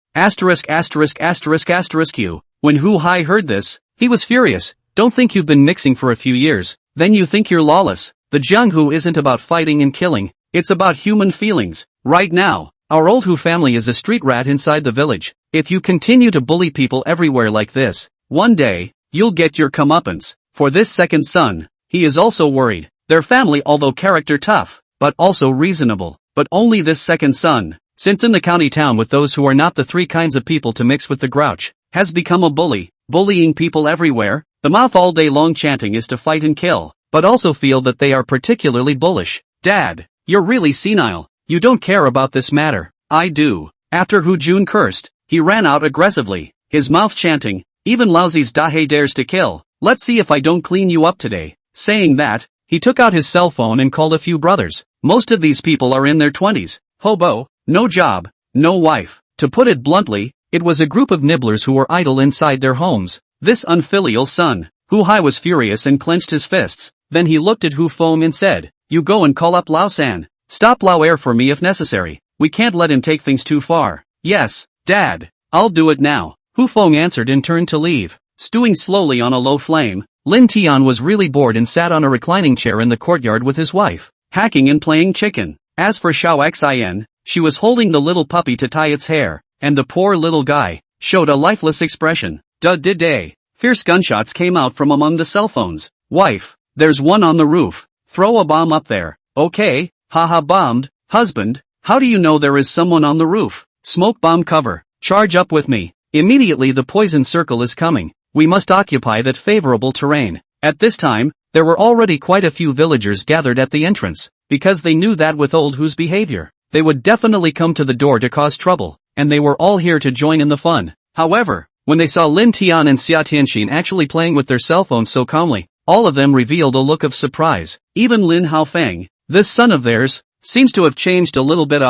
Q. When Hu Hai heard this, he was furious. Don't think you've been mixing for a few years, then you think you're lawless. The Jianghu isn't about fighting and killing, it's about human feelings. Right now, our old Hu family is a street rat inside the village. If you continue to bully people everywhere like this, one day, you'll get your comeuppance. For this second son, he is also worried. Their family although character tough, but also reasonable. But only this second son, since in the county town with those who are not the three kinds of people to mix with the grouch, has become a bully, bullying people everywhere. The mouth all day long chanting is to fight and kill, but also feel that they are particularly bullish. Dad, you're really senile. You don't care about this matter. I do. After Hu Jun cursed, he ran out aggressively, his mouth chanting, even Laozi's Dahe dares to kill. Let's see if I don't clean you up today. Saying that, he took out his cell phone and called a few brothers. Most of these people are in their 20s, hobo, no job, no wife. To put it bluntly, it was a group of nibblers who were idle inside their homes. This unfilial son. Hu Hai was furious and clenched his fists. Then he looked at Hu Feng and said, you go and call up Lao San. Stop Lao Air for me if necessary. We can't let him take things too far. Yes, Dad, I'll do it now. Hu Feng answered and turned to leave. Stewing slowly on a low flame, Lin Tian was really bored and sat on a reclining chair in the courtyard with his wife, hacking and playing chicken. As for Xiao Xian, she was holding the little puppy to tie its hair, and the poor little guy showed a lifeless expression. Day. Fierce gunshots came out from among the cell phones. Wife, there's one on the roof. Throw a bomb up there. Okay, haha bombed. Husband, how do you know there is someone on the roof? Smoke bomb cover. Charge up with me. Immediately the poison circle is coming. We must occupy that favorable terrain. At this time, there were already quite a few villagers gathered at the entrance, because they knew that with Old Hu's behavior, they would definitely come to the door to cause trouble, and they were all here to join in the fun. However, when they saw Lin Tian and Xia Tianxin actually playing with their cell phones so calmly, all of them revealed a look of surprise. Even Lin Haofeng, this son of theirs, seems to have changed a little bit.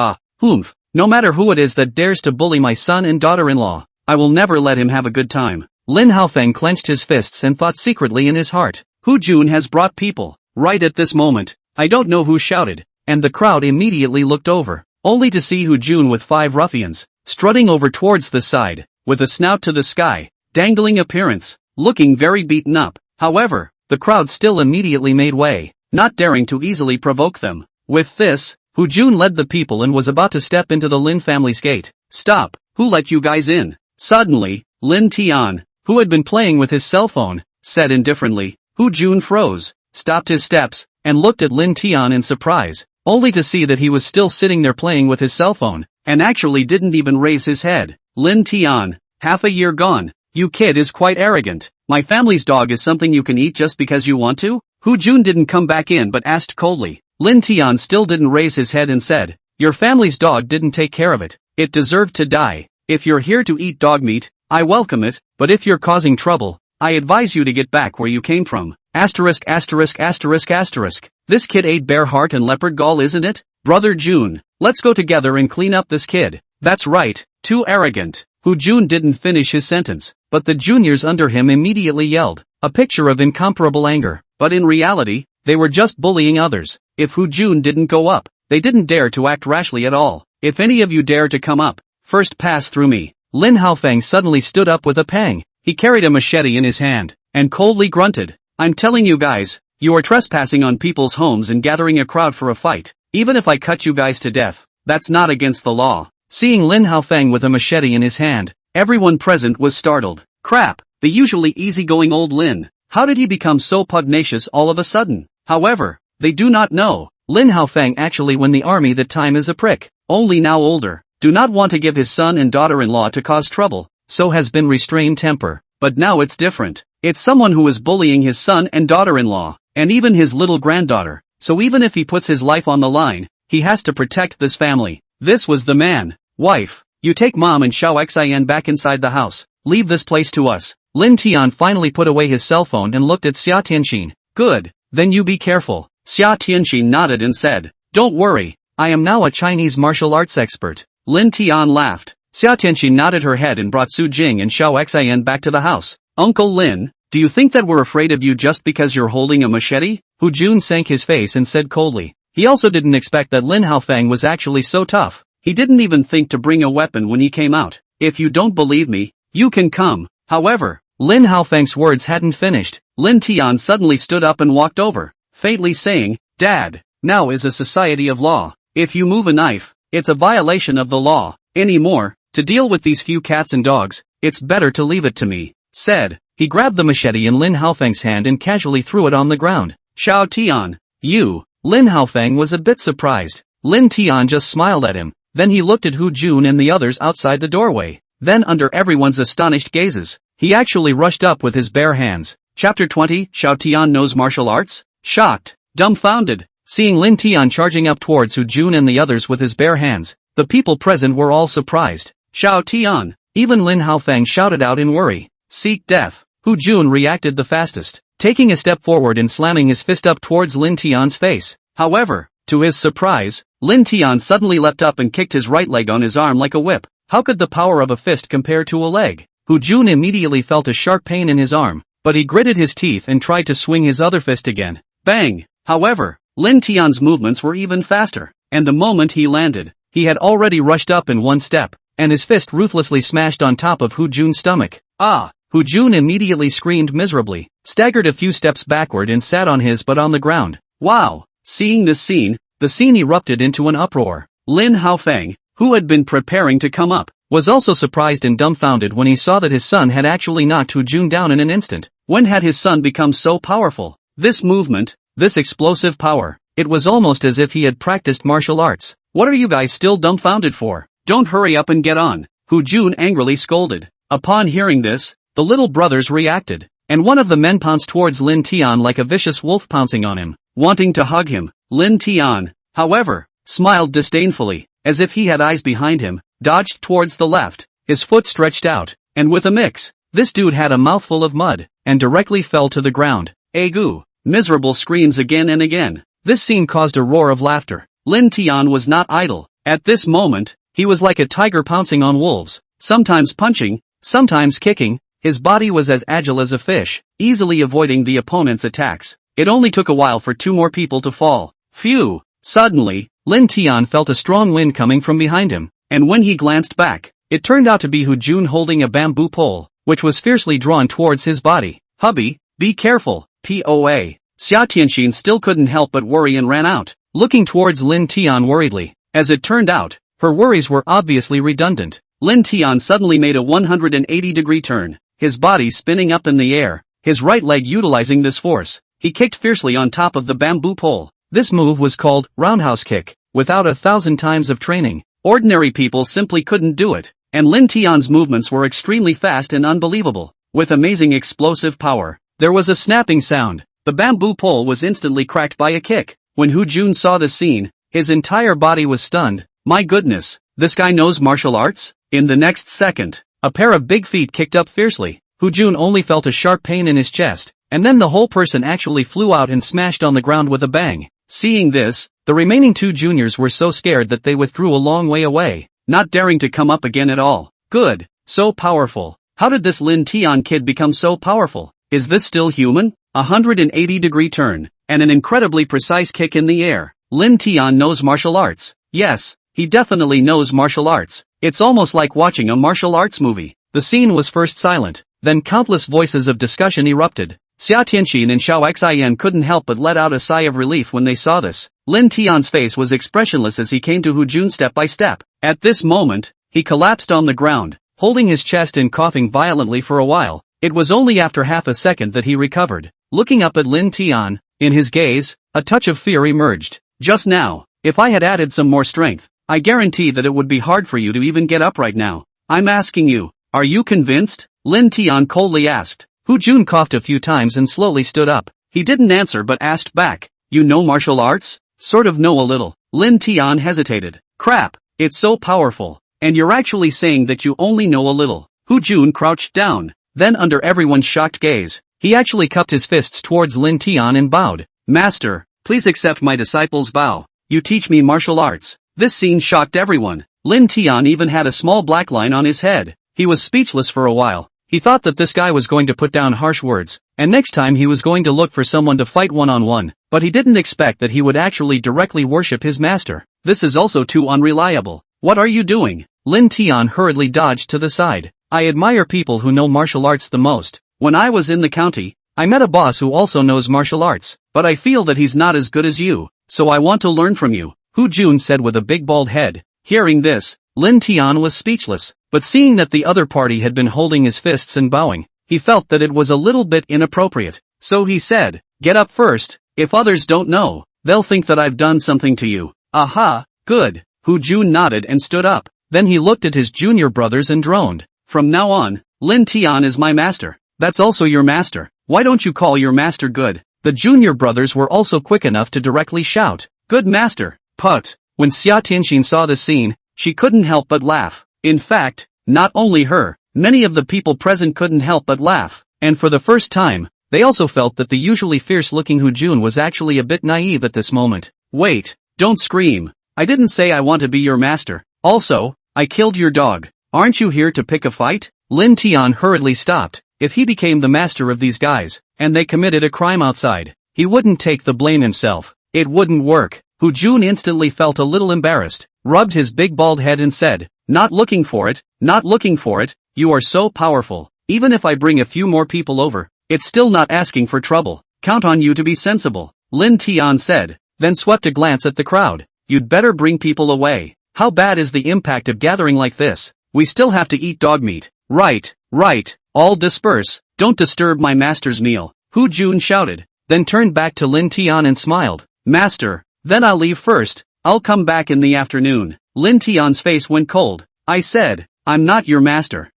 Humph. No matter who it is that dares to bully my son and daughter-in-law, I will never let him have a good time. Lin Haofeng clenched his fists and thought secretly in his heart, Hu Jun has brought people. Right at this moment, I don't know who shouted, and the crowd immediately looked over, only to see Hu Jun with 5 ruffians, strutting over towards the side, with a snout to the sky, dangling appearance, looking very beaten up. However, the crowd still immediately made way, not daring to easily provoke them. With this, Hu Jun led the people and was about to step into the Lin family's gate. Stop, who let you guys in? Suddenly, Lin Tian, who had been playing with his cell phone, said indifferently. Hu Jun froze, stopped his steps, and looked at Lin Tian in surprise, only to see that he was still sitting there playing with his cell phone, and actually didn't even raise his head. Lin Tian, half a year gone. You kid is quite arrogant. My family's dog is something you can eat just because you want to? Hu Jun didn't come back in but asked coldly. Lin Tian still didn't raise his head and said, your family's dog didn't take care of it. It deserved to die. If you're here to eat dog meat, I welcome it, but if you're causing trouble, I advise you to get back where you came from. Asterisk asterisk asterisk asterisk. This kid ate bear heart and leopard gall, isn't it? Brother Jun, let's go together and clean up this kid. That's right, too arrogant. Hu Jun didn't finish his sentence, but the juniors under him immediately yelled, a picture of incomparable anger. But in reality, they were just bullying others. If Hu Jun didn't go up, they didn't dare to act rashly at all. If any of you dare to come up, first pass through me. Lin Haofeng suddenly stood up with a pang. He carried a machete in his hand, and coldly grunted. I'm telling you guys, you are trespassing on people's homes and gathering a crowd for a fight. Even if I cut you guys to death, that's not against the law. Seeing Lin Haofeng with a machete in his hand, everyone present was startled. Crap, the usually easygoing old Lin. How did he become so pugnacious all of a sudden? However, they do not know. Lin Haofeng actually won the army that time is a prick. Only now older. Do not want to give his son and daughter-in-law to cause trouble, so has been restrained temper. But now it's different. It's someone who is bullying his son and daughter-in-law, and even his little granddaughter. So even if he puts his life on the line, he has to protect this family. This was the man. Wife, you take mom and Xiao Xin back inside the house. Leave this place to us. Lin Tian finally put away his cell phone and looked at Xia Tianxin. Good, then you be careful. Xia Tianxin nodded and said, don't worry, I am now a Chinese martial arts expert. Lin Tian laughed. Xia Tianxin nodded her head and brought Su Jing and Xiao Xin back to the house. Uncle Lin, do you think that we're afraid of you just because you're holding a machete? Hu Jun sank his face and said coldly. He also didn't expect that Lin Haofeng was actually so tough. He didn't even think to bring a weapon when he came out. If you don't believe me, you can come. However, Lin Haofeng's words hadn't finished. Lin Tian suddenly stood up and walked over, faintly saying, Dad, now is a society of law. If you move a knife, it's a violation of the law. Anymore, to deal with these few cats and dogs, it's better to leave it to me. Said, he grabbed the machete in Lin Haofeng's hand and casually threw it on the ground. Xiao Tian, you. Lin Haofeng was a bit surprised. Lin Tian just smiled at him. Then he looked at Hu Jun and the others outside the doorway. Then under everyone's astonished gazes, he actually rushed up with his bare hands. Chapter 20, Xiao Tian knows martial arts? Shocked, dumbfounded, seeing Lin Tian charging up towards Hu Jun and the others with his bare hands, the people present were all surprised. Xiao Tian, even Lin Haofeng shouted out in worry. Seek death. Hu Jun reacted the fastest, taking a step forward and slamming his fist up towards Lin Tian's face. However, to his surprise, Lin Tian suddenly leapt up and kicked his right leg on his arm like a whip. How could the power of a fist compare to a leg? Hu Jun immediately felt a sharp pain in his arm, but he gritted his teeth and tried to swing his other fist again. Bang! However, Lin Tian's movements were even faster, and the moment he landed, he had already rushed up in one step, and his fist ruthlessly smashed on top of Hu Jun's stomach. Ah! Hu Jun immediately screamed miserably, staggered a few steps backward and sat on his butt on the ground. Wow! Seeing this scene, the scene erupted into an uproar. Lin Haofeng, who had been preparing to come up, was also surprised and dumbfounded when he saw that his son had actually knocked Hu Jun down in an instant. When had his son become so powerful? This movement, this explosive power, it was almost as if he had practiced martial arts. What are you guys still dumbfounded for? Don't hurry up and get on, Hu Jun angrily scolded. Upon hearing this, the little brothers reacted, and one of the men pounced towards Lin Tian like a vicious wolf pouncing on him, wanting to hug him. Lin Tian, however, smiled disdainfully, as if he had eyes behind him, dodged towards the left, his foot stretched out, and with a mix, this dude had a mouthful of mud, and directly fell to the ground. Agoo! Miserable screams again and again. This scene caused a roar of laughter. Lin Tian was not idle. At this moment, he was like a tiger pouncing on wolves, sometimes punching, sometimes kicking. His body was as agile as a fish, easily avoiding the opponent's attacks. It only took a while for two more people to fall. Phew! Suddenly, Lin Tian felt a strong wind coming from behind him, and when he glanced back, it turned out to be Hu Jun holding a bamboo pole, which was fiercely drawn towards his body. Hubby, be careful, POA. Xia Tianxin still couldn't help but worry and ran out, looking towards Lin Tian worriedly. As it turned out, her worries were obviously redundant. Lin Tian suddenly made a 180-degree turn, his body spinning up in the air, his right leg utilizing this force. He kicked fiercely on top of the bamboo pole. This move was called roundhouse kick. Without 1,000 times of training, ordinary people simply couldn't do it. And Lin Tian's movements were extremely fast and unbelievable. With amazing explosive power, there was a snapping sound. The bamboo pole was instantly cracked by a kick. When Hu Jun saw the scene, his entire body was stunned. My goodness, this guy knows martial arts? In the next second, a pair of big feet kicked up fiercely. Hu Jun only felt a sharp pain in his chest, and then the whole person actually flew out and smashed on the ground with a bang. Seeing this, the remaining two juniors were so scared that they withdrew a long way away, not daring to come up again at all. Good, so powerful. How did this Lin Tian kid become so powerful? Is this still human? 180-degree turn, and an incredibly precise kick in the air. Lin Tian knows martial arts. Yes, he definitely knows martial arts. It's almost like watching a martial arts movie. The scene was first silent, then countless voices of discussion erupted. Xia Tianxin and Xiao Xian couldn't help but let out a sigh of relief when they saw this. Lin Tian's face was expressionless as he came to Hu Jun step by step. At this moment, he collapsed on the ground, holding his chest and coughing violently for a while. It was only after half a second that he recovered. Looking up at Lin Tian, in his gaze, a touch of fear emerged. Just now, if I had added some more strength, I guarantee that it would be hard for you to even get up right now. I'm asking you, are you convinced? Lin Tian coldly asked. Hu Jun coughed a few times and slowly stood up. He didn't answer but asked back, you know martial arts? Sort of know a little. Lin Tian hesitated. Crap, it's so powerful. And you're actually saying that you only know a little. Hu Jun crouched down. Then under everyone's shocked gaze, he actually cupped his fists towards Lin Tian and bowed. Master, please accept my disciple's vow. You teach me martial arts. This scene shocked everyone. Lin Tian even had a small black line on his head. He was speechless for a while. He thought that this guy was going to put down harsh words, and next time he was going to look for someone to fight one-on-one, but he didn't expect that he would actually directly worship his master. This is also too unreliable. What are you doing? Lin Tian hurriedly dodged to the side. I admire people who know martial arts the most. When I was in the county, I met a boss who also knows martial arts, but I feel that he's not as good as you, so I want to learn from you, Hu Jun said with a big bald head. Hearing this, Lin Tian was speechless, but seeing that the other party had been holding his fists and bowing, he felt that it was a little bit inappropriate. So he said, get up first. If others don't know, they'll think that I've done something to you. Aha, good. Hu Jun nodded and stood up. Then he looked at his junior brothers and droned. From now on, Lin Tian is my master. That's also your master. Why don't you call your master good? The junior brothers were also quick enough to directly shout, good master. Put. When Xia Tianxin saw the scene, she couldn't help but laugh. In fact, not only her, many of the people present couldn't help but laugh. And for the first time, they also felt that the usually fierce-looking Hu Jun was actually a bit naive at this moment. Wait, don't scream. I didn't say I want to be your master. Also, I killed your dog. Aren't you here to pick a fight? Lin Tian hurriedly stopped. If he became the master of these guys, and they committed a crime outside, he wouldn't take the blame himself. It wouldn't work. Hu Jun instantly felt a little embarrassed, rubbed his big bald head and said, not looking for it, not looking for it, you are so powerful. Even if I bring a few more people over, it's still not asking for trouble. Count on you to be sensible, Lin Tian said, then swept a glance at the crowd. You'd better bring people away. How bad is the impact of gathering like this? We still have to eat dog meat. Right, right, all disperse, don't disturb my master's meal, Hu Jun shouted, then turned back to Lin Tian and smiled. Master, then I'll leave first, I'll come back in the afternoon. Lin Tian's face went cold. I said, I'm not your master.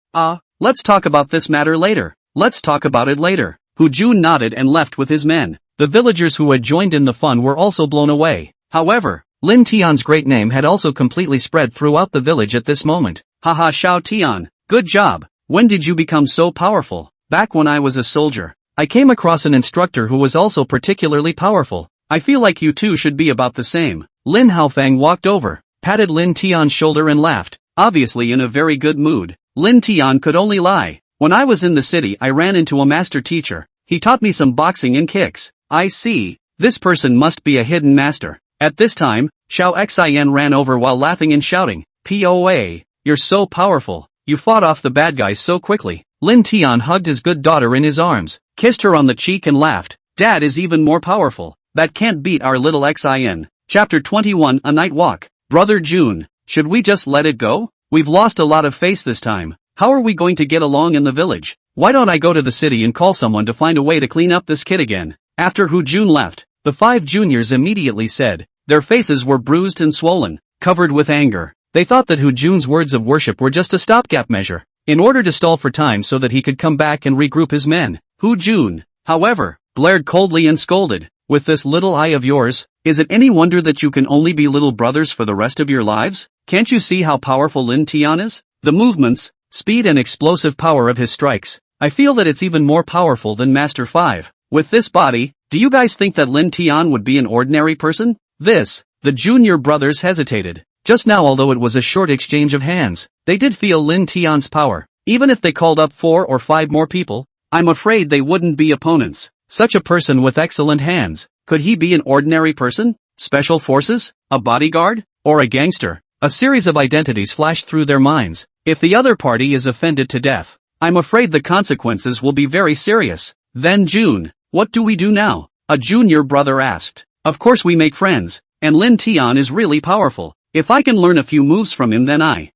Let's talk about this matter later. Let's talk about it later. Hu Jun nodded and left with his men. The villagers who had joined in the fun were also blown away. However, Lin Tian's great name had also completely spread throughout the village at this moment. Haha, Xiao Tian, good job. When did you become so powerful? Back when I was a soldier, I came across an instructor who was also particularly powerful. I feel like you two should be about the same. Lin Haofang walked over, patted Lin Tian's shoulder and laughed, obviously in a very good mood. Lin Tian could only lie. When I was in the city I ran into a master teacher. He taught me some boxing and kicks. I see. This person must be a hidden master. At this time, Xiao Xian ran over while laughing and shouting, POA, you're so powerful. You fought off the bad guys so quickly. Lin Tian hugged his good daughter in his arms, kissed her on the cheek and laughed. Dad is even more powerful. That can't beat our little Xin. Chapter 21 A Night Walk. Brother June, should we just let it go? we've lost a lot of face this time. How are we going to get along in the village? Why don't I go to the city and call someone to find a way to clean up this kid again? After Hu Jun left, the 5 juniors immediately said. Their faces were bruised and swollen, covered with anger. They thought that Hu Jun's words of worship were just a stopgap measure, in order to stall for time so that he could come back and regroup his men. Hu Jun, however, glared coldly and scolded. With this little eye of yours, is it any wonder that you can only be little brothers for the rest of your lives? Can't you see how powerful Lin Tian is? The movements, speed and explosive power of his strikes. I feel that it's even more powerful than Master 5. With this body, do you guys think that Lin Tian would be an ordinary person? The junior brothers hesitated. Just now, although it was a short exchange of hands, they did feel Lin Tian's power. Even if they called up 4 or 5 more people, I'm afraid they wouldn't be opponents. Such a person with excellent hands, could he be an ordinary person? Special forces? A bodyguard? Or a gangster? A series of identities flashed through their minds. If the other party is offended to death, I'm afraid the consequences will be very serious. Then June, what do we do now? A junior brother asked. Of course we make friends, and Lin Tian is really powerful. If I can learn a few moves from him then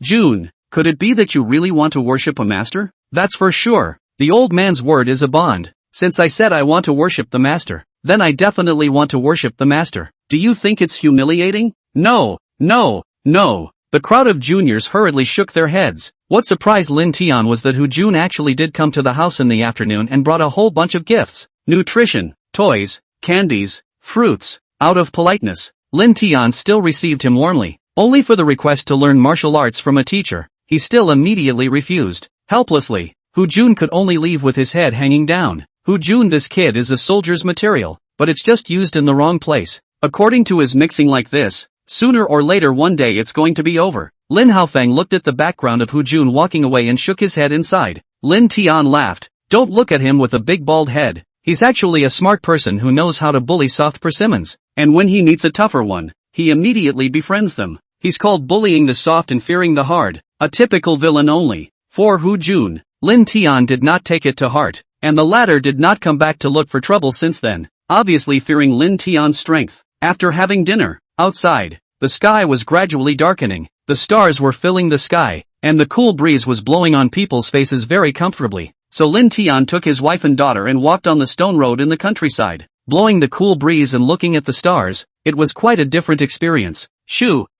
June, could it be that you really want to worship a master? That's for sure. The old man's word is a bond. Since I said I want to worship the master, then I definitely want to worship the master. Do you think it's humiliating? No. The crowd of juniors hurriedly shook their heads. What surprised Lin Tian was that Hu Jun actually did come to the house in the afternoon and brought a whole bunch of gifts. Nutrition, toys, candies, fruits. Out of politeness, Lin Tian still received him warmly. Only for the request to learn martial arts from a teacher, he still immediately refused. Helplessly, Hu Jun could only leave with his head hanging down. Hu Jun, this kid is a soldier's material, but it's just used in the wrong place. According to his mixing like this, sooner or later one day it's going to be over. Lin Haofeng looked at the background of Hu Jun walking away and shook his head inside. Lin Tian laughed. Don't look at him with a big bald head. He's actually a smart person who knows how to bully soft persimmons, and when he meets a tougher one, he immediately befriends them. He's called bullying the soft and fearing the hard, a typical villain only. For Hu Jun, Lin Tian did not take it to heart, and the latter did not come back to look for trouble since then, obviously fearing Lin Tian's strength. After having dinner, outside, the sky was gradually darkening, the stars were filling the sky, and the cool breeze was blowing on people's faces very comfortably. So Lin Tian took his wife and daughter and walked on the stone road in the countryside, blowing the cool breeze and looking at the stars. It was quite a different experience.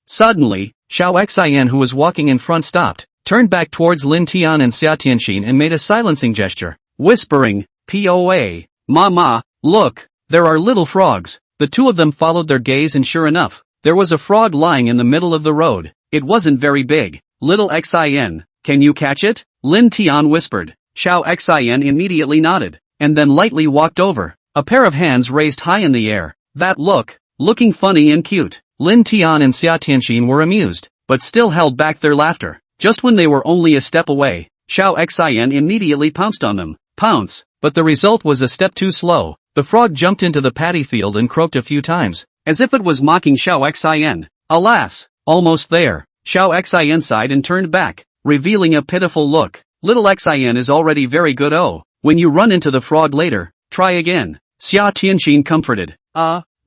Suddenly, Xiao Xian, who was walking in front, stopped, turned back towards Lin Tian and Xia Tianxin and made a silencing gesture, whispering, "Poa, Mama, look, there are little frogs." The two of them followed their gaze and sure enough, there was a frog lying in the middle of the road. It wasn't very big. "Little Xin, can you catch it?" Lin Tian whispered. Xiao Xian immediately nodded, and then lightly walked over, a pair of hands raised high in the air. That looking funny and cute. Lin Tian and Xia Tianxin were amused, but still held back their laughter. Just when they were only a step away, Xiao Xian immediately pounced on them. But the result was a step too slow. The frog jumped into the paddy field and croaked a few times, as if it was mocking Xiao Xian. Alas, almost there, Xiao Xian sighed and turned back, revealing a pitiful look. "Little Xin is already very good. When you run into the frog later, try again." Xia Tianxin comforted.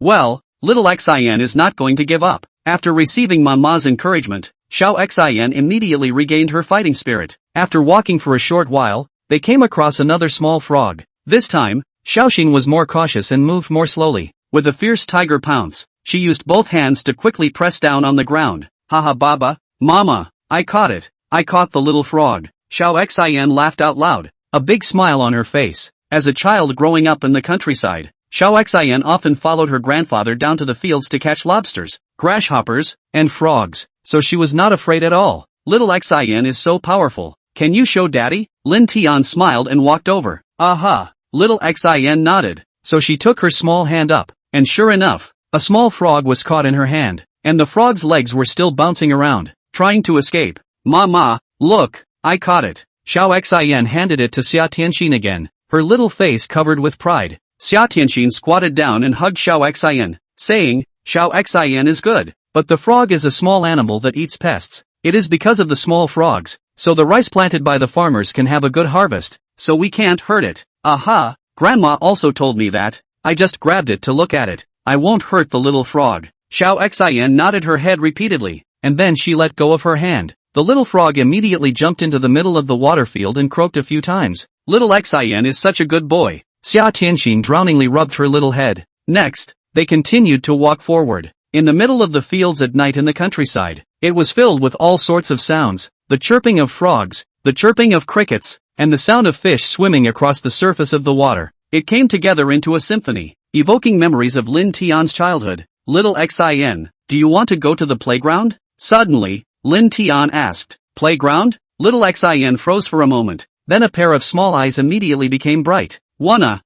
Well, little Xin is not going to give up. After receiving Mama's encouragement, Xiao Xian immediately regained her fighting spirit. After walking for a short while, they came across another small frog. This time, Xiaoxin was more cautious and moved more slowly. With a fierce tiger pounce, she used both hands to quickly press down on the ground. "Haha Baba, Mama, I caught it. I caught the little frog." Xiao Xian laughed out loud, a big smile on her face. As a child growing up in the countryside, Xiao Xian often followed her grandfather down to the fields to catch lobsters, grasshoppers, and frogs, so she was not afraid at all. "Little Xin is so powerful. Can you show Daddy?" Lin Tian smiled and walked over. "Aha." Little Xin nodded, so she took her small hand up, and sure enough, a small frog was caught in her hand, and the frog's legs were still bouncing around, trying to escape. "Mama, look, I caught it." Xiao Xian handed it to Xia Tianxin again, her little face covered with pride. Xia Tianxin squatted down and hugged Xiao Xian, saying, "Xiao Xian is good, but the frog is a small animal that eats pests. It is because of the small frogs, so the rice planted by the farmers can have a good harvest, so we can't hurt it." "Aha, Grandma also told me that. I just grabbed it to look at it. I won't hurt the little frog." Xiao Xian nodded her head repeatedly. and then she let go of her hand. The little frog immediately jumped into the middle of the water field and croaked a few times. Little Xin is such a good boy. Xia Tianxin drowningly rubbed her little head. Next, they continued to walk forward. In the middle of the fields at night in the countryside, it was filled with all sorts of sounds, the chirping of frogs, the chirping of crickets, and the sound of fish swimming across the surface of the water. It came together into a symphony, evoking memories of Lin Tian's childhood. Little Xin, do you want to go to the playground? Suddenly, Lin Tian asked. Playground? Little Xin froze for a moment, then a pair of small eyes immediately became bright. Wanna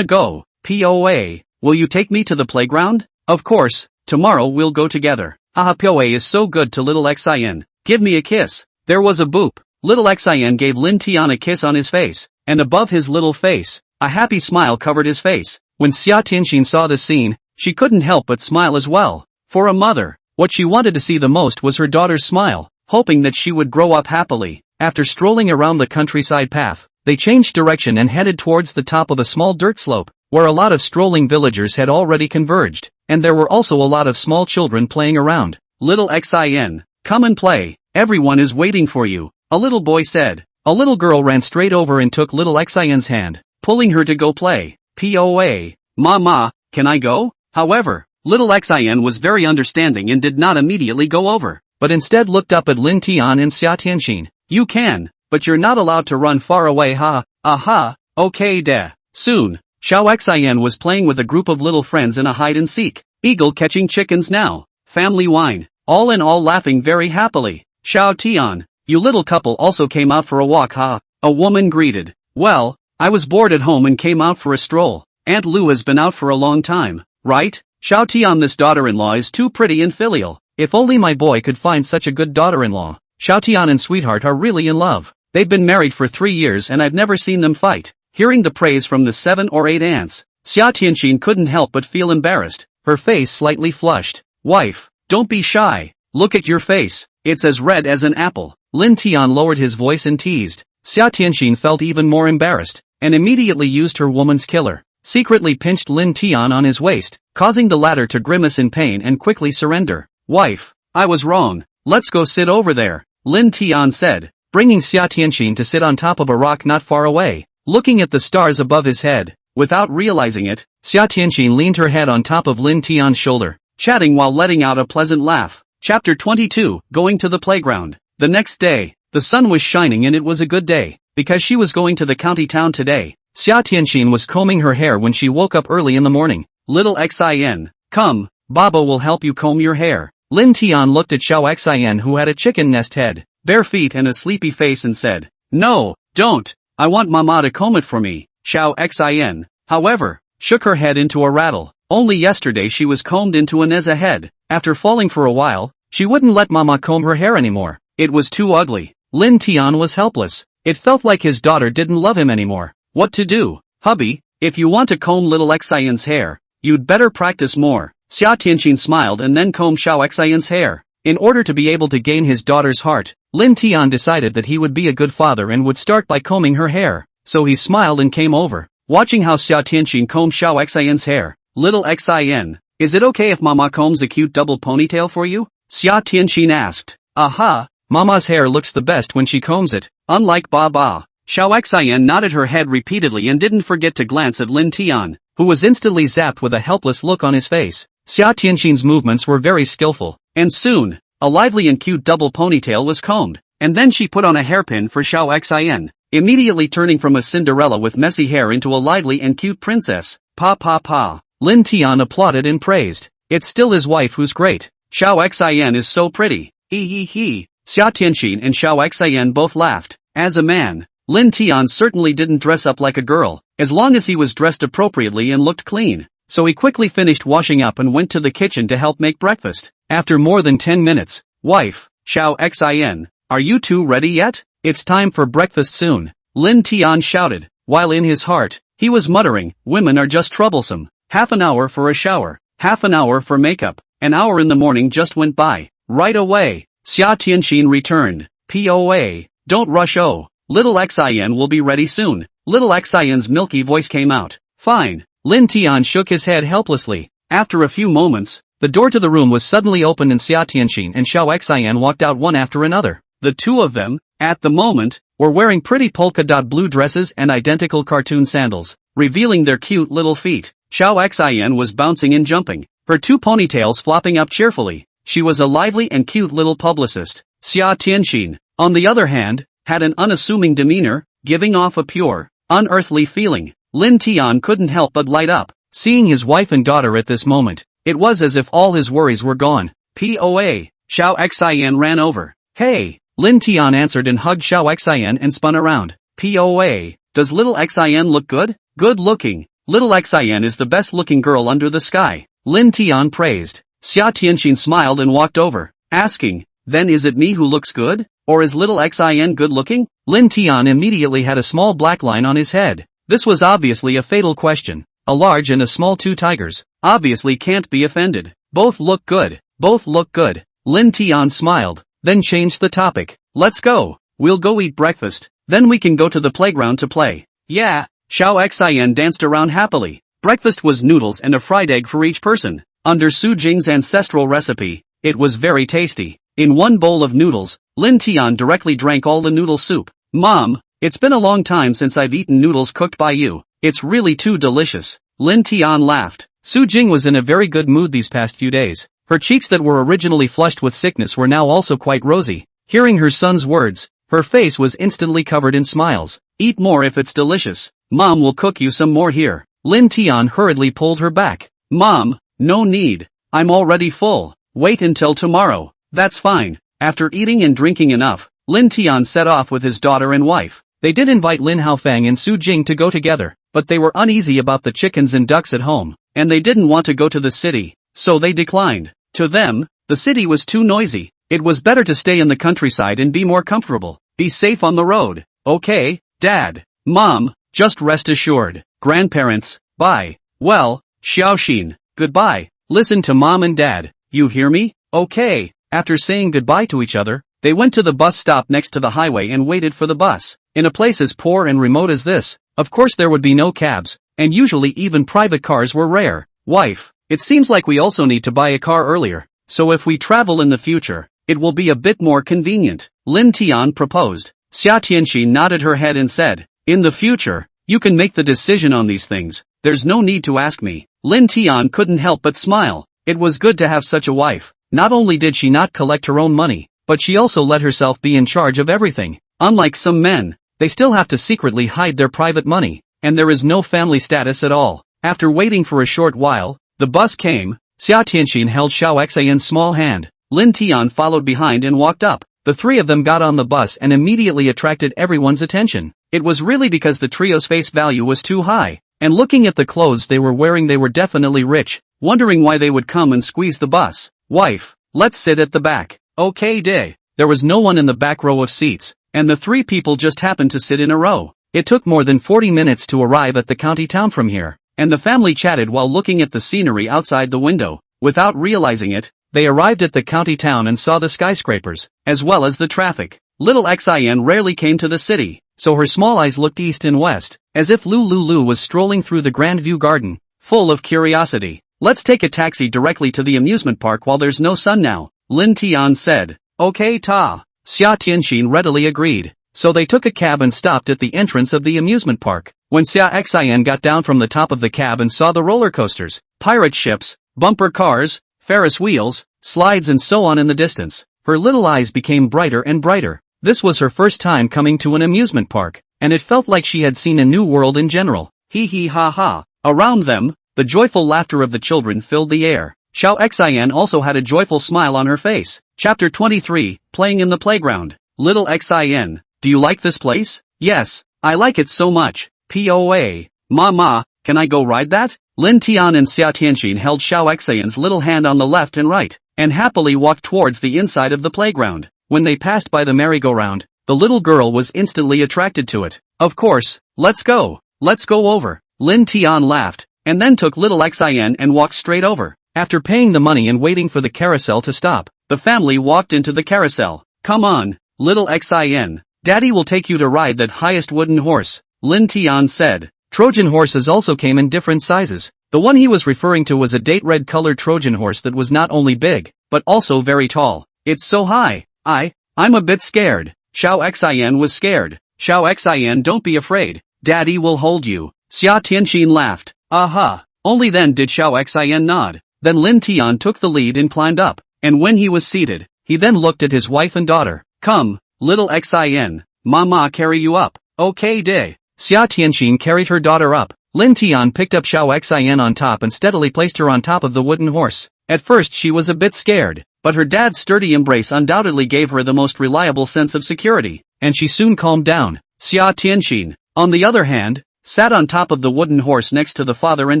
go, POA, will you take me to the playground? Of course, tomorrow we'll go together. Haha, POA is so good to little Xin. Give me a kiss. There was a boop. Little Xin gave Lin Tian a kiss on his face, and above his little face, a happy smile covered his face. When Xia Tianxin saw this scene, she couldn't help but smile as well. For a mother, what she wanted to see the most was her daughter's smile, hoping that she would grow up happily. After strolling around the countryside path, they changed direction and headed towards the top of a small dirt slope, where a lot of strolling villagers had already converged, and there were also a lot of small children playing around. Little Xin, come and play, everyone is waiting for you, a little boy said. A little girl ran straight over and took little Xin's hand, pulling her to go play. POA, Mama, can I go? However, little Xin was very understanding and did not immediately go over, but instead looked up at Lin Tian and Xia Tianxin. You can, but you're not allowed to run far away, aha, okay da. Soon, Xiao Xin was playing with a group of little friends in a hide-and-seek, eagle catching chickens now, family wine, all in all laughing very happily. Xiao Tian, you little couple also came out for a walk, a woman greeted. Well, I was bored at home and came out for a stroll. Aunt Lu has been out for a long time, right? Xiao Tian, this daughter-in-law is too pretty and filial. If only my boy could find such a good daughter-in-law. Xiao Tian and sweetheart are really in love. They've been married for 3 years and I've never seen them fight. Hearing the praise from the 7 or 8 aunts, Xia Tianxin couldn't help but feel embarrassed, her face slightly flushed. Wife, don't be shy, look at your face, it's as red as an apple. Lin Tian lowered his voice and teased. Xia Tianxin felt even more embarrassed, and immediately used her woman's killer, secretly pinched Lin Tian on his waist, causing the latter to grimace in pain and quickly surrender. Wife, I was wrong, let's go sit over there, Lin Tian said, bringing Xia Tianxin to sit on top of a rock not far away, looking at the stars above his head. Without realizing it, Xia Tianxin leaned her head on top of Lin Tian's shoulder, chatting while letting out a pleasant laugh. Chapter 22, Going to the Playground. The next day, the sun was shining and it was a good day, because she was going to the county town today. Xia Tianxin was combing her hair when she woke up early in the morning. Little Xin, come, Baba will help you comb your hair. Lin Tian looked at Xiao Xin, who had a chicken nest head, bare feet and a sleepy face, and said, No, don't, I want Mama to comb it for me. Xiao Xin, however, shook her head into a rattle. Only yesterday she was combed into an Eza head. After falling for a while, she wouldn't let Mama comb her hair anymore. It was too ugly. Lin Tian was helpless. It felt like his daughter didn't love him anymore. What to do? Hubby, if you want to comb little Xin's hair, you'd better practice more. Xia Tianxin smiled and then combed Xiao Xin's hair. In order to be able to gain his daughter's heart, Lin Tian decided that he would be a good father and would start by combing her hair. So he smiled and came over, watching how Xia Tianxin combed Xiao Xin's hair. Little Xin, is it okay if Mama combs a cute double ponytail for you? Xia Tianxin asked. Aha, Mama's hair looks the best when she combs it, unlike Baba. Xiao Xin nodded her head repeatedly and didn't forget to glance at Lin Tian, who was instantly zapped with a helpless look on his face. Xia Tianxin's movements were very skillful, and soon, a lively and cute double ponytail was combed, and then she put on a hairpin for Xiao Xin, immediately turning from a Cinderella with messy hair into a lively and cute princess. Pa. Lin Tian applauded and praised. It's still his wife who's great. Xiao Xin is so pretty. He. Xia Tianxin and Xiao Xin both laughed. As a man, Lin Tian certainly didn't dress up like a girl, as long as he was dressed appropriately and looked clean. So he quickly finished washing up and went to the kitchen to help make breakfast. After more than 10 minutes, wife, Xiao Xin, are you two ready yet? It's time for breakfast soon, Lin Tian shouted, while in his heart, he was muttering, women are just troublesome. Half an hour for a shower, half an hour for makeup, an hour in the morning just went by. Right away, Xia Tianxin returned. POA, don't rush, little Xin will be ready soon. Little Xin's milky voice came out. Fine. Lin Tian shook his head helplessly. After a few moments, the door to the room was suddenly opened and Xia Tianxin and Xiao Xian walked out one after another. The two of them, at the moment, were wearing pretty polka-dot blue dresses and identical cartoon sandals, revealing their cute little feet. Xiao Xian was bouncing and jumping, her two ponytails flopping up cheerfully. She was a lively and cute little publicist. Xia Tianxin, on the other hand, had an unassuming demeanor, giving off a pure, unearthly feeling. Lin Tian couldn't help but light up, seeing his wife and daughter at this moment. It was as if all his worries were gone. POA, Xiao Xian ran over. Hey, Lin Tian answered and hugged Xiao Xian and spun around. POA, does little Xian look good? Good looking. Little Xian is the best looking girl under the sky, Lin Tian praised. Xia Tianxin smiled and walked over, asking, then is it me who looks good? Or is little Xian good looking? Lin Tian immediately had a small black line on his head. This was obviously a fatal question. A large and a small two tigers, obviously can't be offended. Both look good. Both look good. Lin Tian smiled, then changed the topic. Let's go. We'll go eat breakfast. Then we can go to the playground to play. Yeah. Xiao Xian danced around happily. Breakfast was noodles and a fried egg for each person. Under Su Jing's ancestral recipe, it was very tasty. In one bowl of noodles, Lin Tian directly drank all the noodle soup. Mom, it's been a long time since I've eaten noodles cooked by you. It's really too delicious. Lin Tian laughed. Su Jing was in a very good mood these past few days. Her cheeks that were originally flushed with sickness were now also quite rosy. Hearing her son's words, her face was instantly covered in smiles. Eat more if it's delicious. Mom will cook you some more here. Lin Tian hurriedly pulled her back. Mom, no need. I'm already full. Wait until tomorrow. That's fine. After eating and drinking enough, Lin Tian set off with his daughter and wife. They did invite Lin Haofang and Su Jing to go together, but they were uneasy about the chickens and ducks at home, and they didn't want to go to the city, so they declined. To them, the city was too noisy. It was better to stay in the countryside and be more comfortable. Be safe on the road. Okay, Dad. Mom, just rest assured. Grandparents, bye. Well, Xiaoxin, goodbye. Listen to Mom and Dad. You hear me? Okay. After saying goodbye to each other, they went to the bus stop next to the highway and waited for the bus. In a place as poor and remote as this, of course there would be no cabs, and usually even private cars were rare. Wife, it seems like we also need to buy a car earlier, so if we travel in the future, it will be a bit more convenient. Lin Tian proposed. Xia Tianxin nodded her head and said, in the future, you can make the decision on these things. There's no need to ask me. Lin Tian couldn't help but smile. It was good to have such a wife. Not only did she not collect her own money, but she also let herself be in charge of everything. Unlike some men, they still have to secretly hide their private money, and there is no family status at all. After waiting for a short while, the bus came. Xia Tianxin held Xiao Xian's small hand. Lin Tian followed behind and walked up. The three of them got on the bus and immediately attracted everyone's attention. It was really because the trio's face value was too high, and looking at the clothes they were wearing they were definitely rich, wondering why they would come and squeeze the bus. Wife, let's sit at the back. Okay day. There was no one in the back row of seats, and the three people just happened to sit in a row. It took more than 40 minutes to arrive at the county town from here, and the family chatted while looking at the scenery outside the window. Without realizing it, they arrived at the county town and saw the skyscrapers, as well as the traffic. Little Xian rarely came to the city, so her small eyes looked east and west, as if Lulu was strolling through the Grand View Garden, full of curiosity. Let's take a taxi directly to the amusement park while there's no sun now, Lin Tian said. Okay ta. Xia Tianxin readily agreed, so they took a cab and stopped at the entrance of the amusement park. When Xia Xian got down from the top of the cab and saw the roller coasters, pirate ships, bumper cars, Ferris wheels, slides and so on in the distance, her little eyes became brighter and brighter. This was her first time coming to an amusement park, and it felt like she had seen a new world in general. Hee hee ha ha. Around them, the joyful laughter of the children filled the air. Xiao Xian also had a joyful smile on her face. Chapter 23, Playing in the Playground. Little Xian, do you like this place? Yes, I like it so much. POA. Mama, can I go ride that? Lin Tian and Xia Tianxin held Xiao Xian's little hand on the left and right, and happily walked towards the inside of the playground. When they passed by the merry-go-round, the little girl was instantly attracted to it. Of course, let's go over. Lin Tian laughed, and then took little Xian and walked straight over. After paying the money and waiting for the carousel to stop, the family walked into the carousel. Come on, little Xian, Daddy will take you to ride that highest wooden horse, Lin Tian said. Trojan horses also came in different sizes, The one he was referring to was a date red colored Trojan horse that was not only big, but also very tall. It's so high. I'm a bit scared. Xiao Xian was scared. Xiao Xian, don't be afraid. Daddy will hold you. Xia Tianxin laughed. Aha. Only then did Xiao Xian nod. Then Lin Tian took the lead and climbed up, and when he was seated, he then looked at his wife and daughter. Come, little Xian, Mama carry you up. Okay day. Xia Tianxin carried her daughter up. Lin Tian picked up Xiao Xian on top and steadily placed her on top of the wooden horse. At first she was a bit scared, but her dad's sturdy embrace undoubtedly gave her the most reliable sense of security, and she soon calmed down. Xia Tianxin, on the other hand, sat on top of the wooden horse next to the father and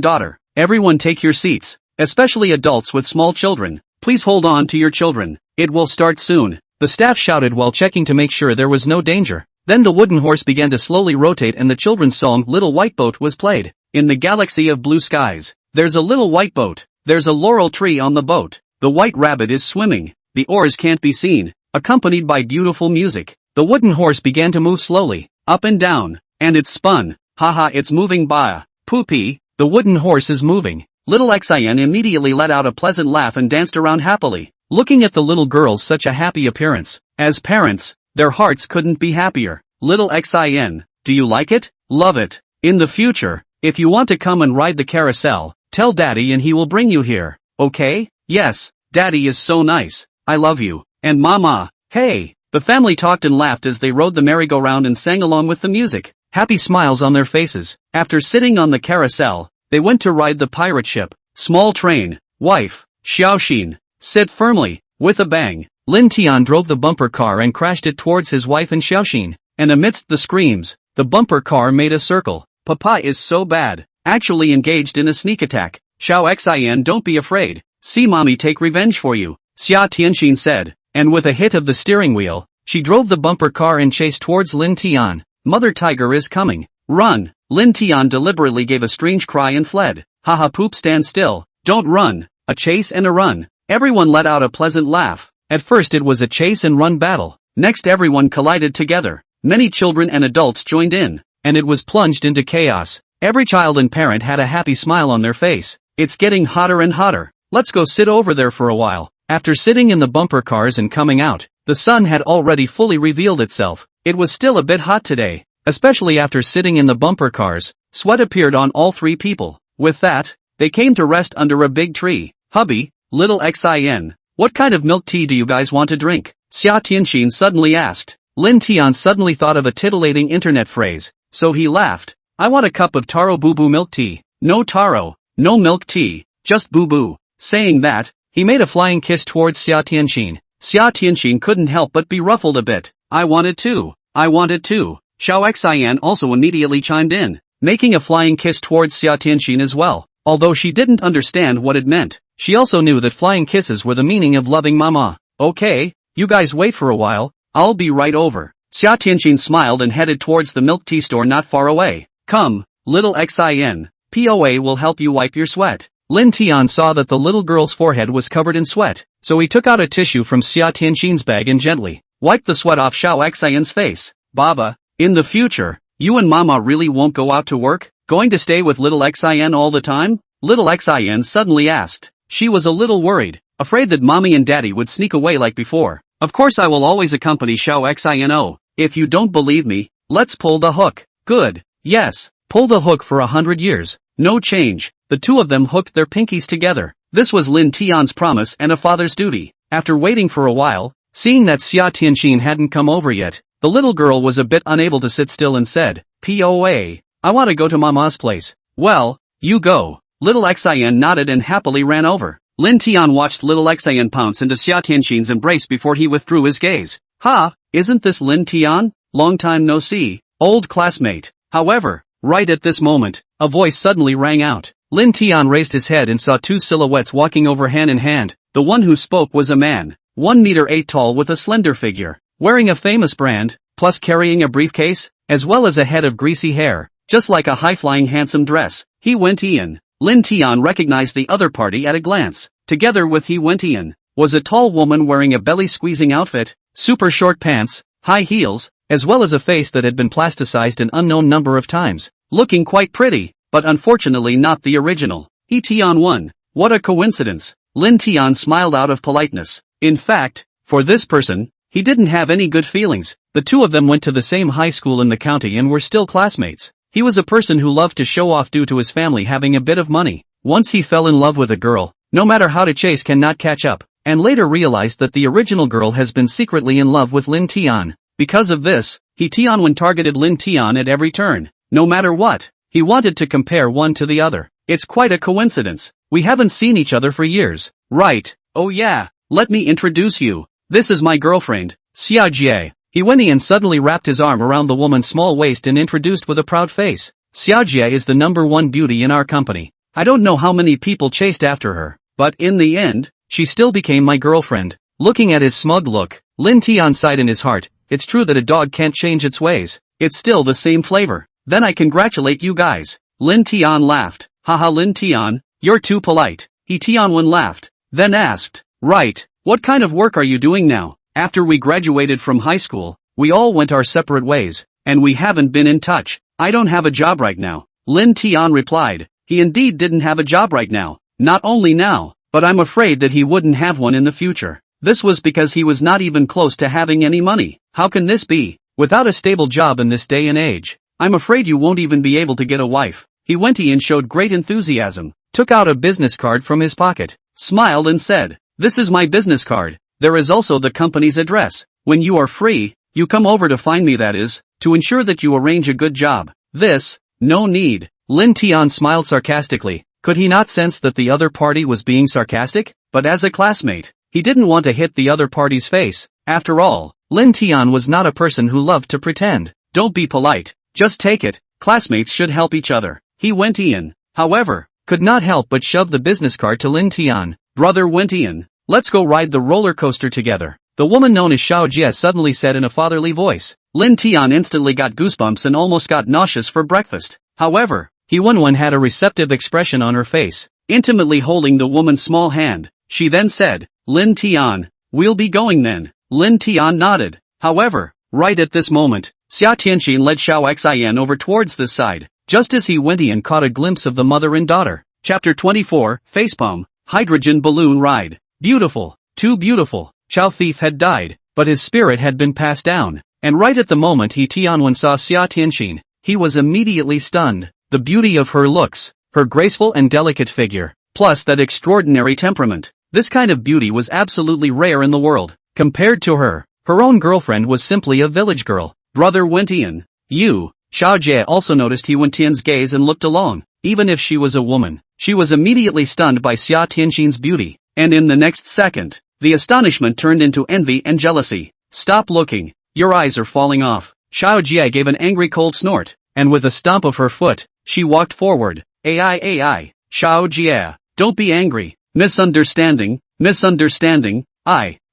daughter. Everyone take your seats, especially adults with small children. Please hold on to your children. It will start soon. The staff shouted while checking to make sure there was no danger. Then the wooden horse began to slowly rotate and the children's song Little White Boat was played. In the galaxy of blue skies, there's a little white boat. There's a laurel tree on the boat. The white rabbit is swimming. The oars can't be seen. Accompanied by beautiful music, the wooden horse began to move slowly, up and down, and it spun. Haha, it's moving by. Poopy, the wooden horse is moving. Little Xian immediately let out a pleasant laugh and danced around happily, looking at the little girl's such a happy appearance. As parents, their hearts couldn't be happier. Little Xian, do you like it? Love it. In the future, if you want to come and ride the carousel, tell Daddy and he will bring you here, okay? Yes, Daddy is so nice. I love you. And Mama, hey. The family talked and laughed as they rode the merry-go-round and sang along with the music, happy smiles on their faces. After sitting on the carousel, they went to ride the pirate ship. Small train, wife, Xiaoxin, sit firmly. With a bang, Lin Tian drove the bumper car and crashed it towards his wife and Xiaoxin, and amidst the screams, the bumper car made a circle. Papa is so bad, actually engaged in a sneak attack. Xiao Xian, don't be afraid. See Mommy take revenge for you, Xia Tianxin said, and with a hit of the steering wheel, she drove the bumper car in chase towards Lin Tian. Mother Tiger is coming. Run! Lin Tian deliberately gave a strange cry and fled. Haha, poop, stand still. Don't run. A chase and a run. Everyone let out a pleasant laugh. At first it was a chase and run battle. Next everyone collided together. Many children and adults joined in, and it was plunged into chaos. Every child and parent had a happy smile on their face. It's getting hotter and hotter. Let's go sit over there for a while. After sitting in the bumper cars and coming out, the sun had already fully revealed itself. It was still a bit hot today, especially after sitting in the bumper cars. Sweat appeared on all three people. With that, they came to rest under a big tree. Hubby, little Xian, what kind of milk tea do you guys want to drink? Xia Tianxin suddenly asked. Lin Tian suddenly thought of a titillating internet phrase, so he laughed. I want a cup of taro boo-boo milk tea. No taro, no milk tea, just boo-boo. Saying that, he made a flying kiss towards Xia Tianxin. Xia Tianxin couldn't help but be ruffled a bit. I want it too. I want it too. Xiao Xian also immediately chimed in, making a flying kiss towards Xia Tianxin as well. Although she didn't understand what it meant, she also knew that flying kisses were the meaning of loving Mama. Okay, you guys wait for a while, I'll be right over. Xia Tianxin smiled and headed towards the milk tea store not far away. Come, little Xian, POA will help you wipe your sweat. Lin Tian saw that the little girl's forehead was covered in sweat, so he took out a tissue from Xia Tianxin's bag and gently wiped the sweat off Xiao Xian's face. Baba, in the future, you and Mama really won't go out to work? Going to stay with little Xian all the time? Little Xian suddenly asked. She was a little worried, afraid that Mommy and Daddy would sneak away like before. Of course I will always accompany Xiao Xian. Oh, if you don't believe me, let's pull the hook. Good, yes, pull the hook for 100 years. No change. The two of them hooked their pinkies together. This was Lin Tian's promise and a father's duty. After waiting for a while, seeing that Xia Tianxin hadn't come over yet, the little girl was a bit unable to sit still and said, POA, I want to go to Mama's place. Well, you go. Little Xian nodded and happily ran over. Lin Tian watched little Xian pounce into Xia Tianxin's embrace before he withdrew his gaze. Ha, isn't this Lin Tian? Long time no see, old classmate. However, right at this moment, a voice suddenly rang out. Lin Tian raised his head and saw two silhouettes walking over hand in hand. The one who spoke was a man, 1 meter 8 tall with a slender figure, wearing a famous brand, plus carrying a briefcase, as well as a head of greasy hair, just like a high-flying handsome dress. He Wentian. Lin Tian recognized the other party at a glance. Together with He Wentian, was a tall woman wearing a belly-squeezing outfit, super short pants, high heels, as well as a face that had been plasticized an unknown number of times, looking quite pretty, but unfortunately not the original. He Tian won. What a coincidence. Lin Tian smiled out of politeness. In fact, for this person, he didn't have any good feelings. The two of them went to the same high school in the county and were still classmates. He was a person who loved to show off due to his family having a bit of money. Once he fell in love with a girl, no matter how to chase cannot catch up, and later realized that the original girl has been secretly in love with Lin Tian. Because of this, He Tianwen targeted Lin Tian at every turn. No matter what, he wanted to compare one to the other. It's quite a coincidence. We haven't seen each other for years. Right. Oh yeah, let me introduce you. This is my girlfriend, Xia Jie. He went and suddenly wrapped his arm around the woman's small waist and introduced with a proud face. Xia Jie is the #1 beauty in our company. I don't know how many people chased after her, but in the end, she still became my girlfriend. Looking at his smug look, Lin Tian sighed in his heart. It's true that a dog can't change its ways. It's still the same flavor. Then I congratulate you guys. Lin Tian laughed. Haha Lin Tian, you're too polite. He Tianwen laughed. Then asked, right, what kind of work are you doing now? After we graduated from high school, we all went our separate ways, and we haven't been in touch. I don't have a job right now. Lin Tian replied. He indeed didn't have a job right now. Not only now, but I'm afraid that he wouldn't have one in the future. This was because he was not even close to having any money. How can this be? Without a stable job in this day and age, I'm afraid you won't even be able to get a wife. He went and showed great enthusiasm, took out a business card from his pocket, smiled and said, this is my business card. There is also the company's address. When you are free, you come over to find me, that is, to ensure that you arrange a good job. This, no need. Lin Tian smiled sarcastically. Could he not sense that the other party was being sarcastic? But as a classmate, he didn't want to hit the other party's face. After all, Lin Tian was not a person who loved to pretend. Don't be polite, just take it. Classmates should help each other. He went in, however, could not help but shove the business card to Lin Tian. Brother went in. Let's go ride the roller coaster together. The woman known as Xiao Jie suddenly said in a fatherly voice. Lin Tian instantly got goosebumps and almost got nauseous for breakfast. However, He Wenwen had a receptive expression on her face, intimately holding the woman's small hand. She then said, Lin Tian, we'll be going then. Lin Tian nodded. However, right at this moment, Xia Tianxin led Xiao Xian over towards this side. Just as he went and caught a glimpse of the mother and daughter. Chapter 24, Facepalm, Hydrogen Balloon Ride. Beautiful, too beautiful. Xiao Thief had died, but his spirit had been passed down, and right at the moment He Tianwen saw Xia Tianxin, he was immediately stunned. The beauty of her looks, her graceful and delicate figure, plus that extraordinary temperament. This kind of beauty was absolutely rare in the world. Compared to her, her own girlfriend was simply a village girl. Brother Wentian. You. Xiao Jie also noticed He Wentian's gaze and looked along. Even if she was a woman, she was immediately stunned by Xia Tianxin's beauty, and in the next second, the astonishment turned into envy and jealousy. Stop looking. Your eyes are falling off. Xiao Jie gave an angry cold snort, and with a stomp of her foot, she walked forward. Ai, Xiao Jie, don't be angry. Misunderstanding.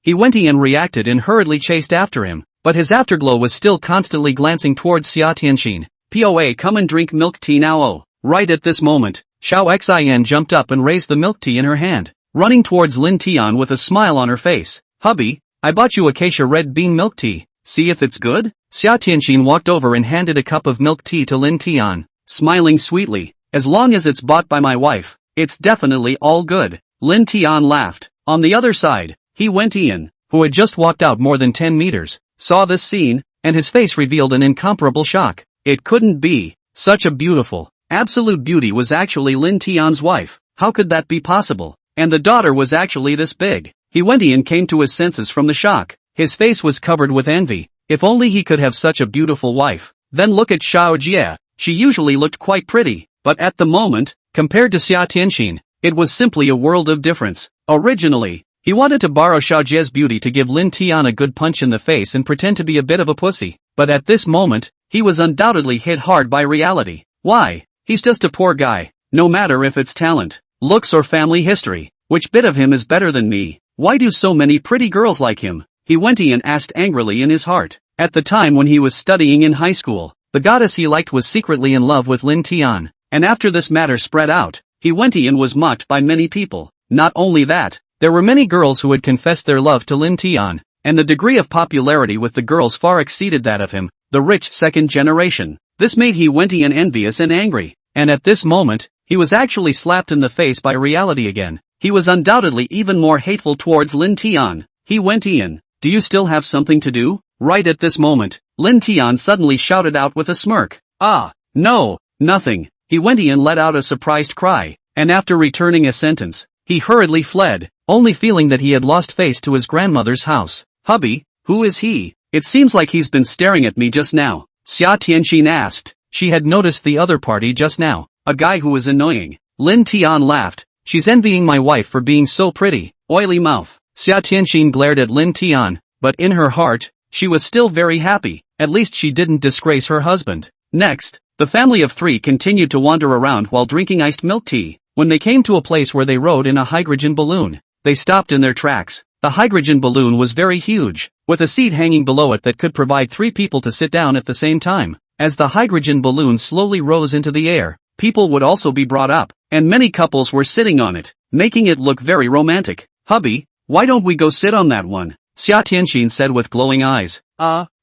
He went and reacted and hurriedly chased after him, but his afterglow was still constantly glancing towards Xia Tianxin. Poa, come and drink milk tea now. Oh. Right at this moment, Xiao Xian jumped up and raised the milk tea in her hand, running towards Lin Tian with a smile on her face. Hubby, I bought you acacia red bean milk tea. See if it's good? Xia Tianxin walked over and handed a cup of milk tea to Lin Tian, smiling sweetly. As long as it's bought by my wife, it's definitely all good. Lin Tian laughed. On the other side, He Wentian, who had just walked out more than 10 meters, saw this scene, and his face revealed an incomparable shock. It couldn't be. Such a beautiful, absolute beauty was actually Lin Tian's wife. How could that be possible? And the daughter was actually this big. He Wentian came to his senses from the shock. His face was covered with envy. If only he could have such a beautiful wife. Then look at Xiao Jie. She usually looked quite pretty, but at the moment, compared to Xia Tianxin, it was simply a world of difference. Originally, he wanted to borrow Xiao Jie's beauty to give Lin Tian a good punch in the face and pretend to be a bit of a pussy. But at this moment, he was undoubtedly hit hard by reality. Why? He's just a poor guy. No matter if it's talent, looks or family history. Which bit of him is better than me? Why do so many pretty girls like him? He went and asked angrily in his heart. At the time when he was studying in high school, the goddess he liked was secretly in love with Lin Tian. And after this matter spread out, He Wentian was mocked by many people. Not only that, there were many girls who had confessed their love to Lin Tian, and the degree of popularity with the girls far exceeded that of him, the rich second generation. This made He Wentian envious and angry, and at this moment, he was actually slapped in the face by reality again. He was undoubtedly even more hateful towards Lin Tian. He went in. Do you still have something to do? Right at this moment, Lin Tian suddenly shouted out with a smirk. Ah, no, nothing. He went in and let out a surprised cry, and after returning a sentence, he hurriedly fled, only feeling that he had lost face to his grandmother's house. Hubby, who is he? It seems like he's been staring at me just now, Xia Tianxin asked. She had noticed the other party just now, a guy who was annoying. Lin Tian laughed. She's envying my wife for being so pretty. Oily mouth. Xia Tianxin glared at Lin Tian, but in her heart, she was still very happy. At least she didn't disgrace her husband. Next, the family of three continued to wander around while drinking iced milk tea. When they came to a place where they rode in a hydrogen balloon, they stopped in their tracks. The hydrogen balloon was very huge, with a seat hanging below it that could provide 3 people to sit down at the same time. As the hydrogen balloon slowly rose into the air, people would also be brought up, and many couples were sitting on it, making it look very romantic. Hubby, why don't we go sit on that one? Xia Tianxin said with glowing eyes.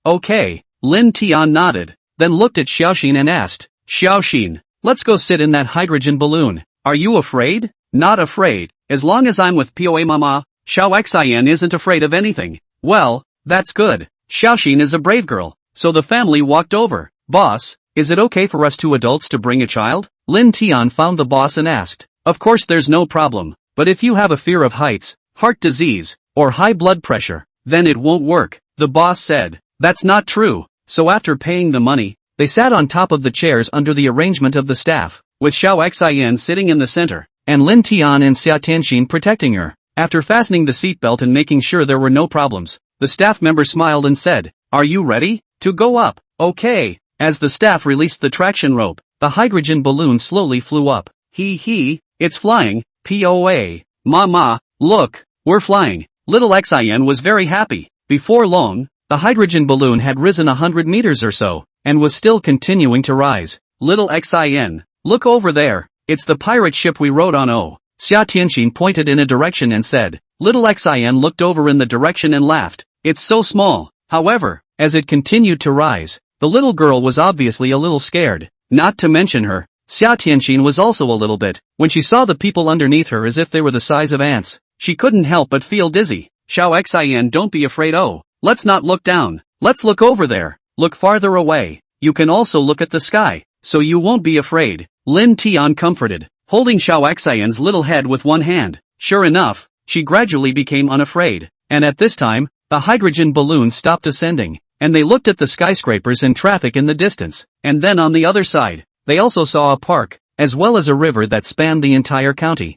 Okay. Lin Tian nodded, then looked at Xiaoxin and asked, Xiaoxin, let's go sit in that hydrogen balloon. Are you afraid? Not afraid. As long as I'm with Poa Mama, Xiao Xian isn't afraid of anything. Well, that's good. Xiaoxin is a brave girl, so the family walked over. Boss, is it okay for us 2 adults to bring a child? Lin Tian found the boss and asked. Of course there's no problem, but if you have a fear of heights, heart disease, or high blood pressure, then it won't work, the boss said. That's not true. So after paying the money, they sat on top of the chairs under the arrangement of the staff, with Xiao Xian sitting in the center, and Lin Tian and Xia Tianxin protecting her. After fastening the seatbelt and making sure there were no problems, the staff member smiled and said, Are you ready to go up? Okay. As the staff released the traction rope, the hydrogen balloon slowly flew up. It's flying. Poa. Mama, look, we're flying. Little Xian was very happy. Before long, the hydrogen balloon had risen 100 meters or so, and was still continuing to rise. Little Xian, look over there. It's the pirate ship we rode on. Oh. Xia Tianxin pointed in a direction and said. Little Xian looked over in the direction and laughed. It's so small. However, as it continued to rise, the little girl was obviously a little scared. Not to mention her, Xia Tianxin was also a little bit. When she saw the people underneath her as if they were the size of ants, she couldn't help but feel dizzy. Xiao Xian, don't be afraid. Oh, let's not look down. Let's look over there. Look farther away. You can also look at the sky, so you won't be afraid. Lin Tian comforted, holding Xiao Xian's little head with one hand. Sure enough, she gradually became unafraid. And at this time, the hydrogen balloon stopped ascending, and they looked at the skyscrapers and traffic in the distance. And then on the other side, they also saw a park, as well as a river that spanned the entire county.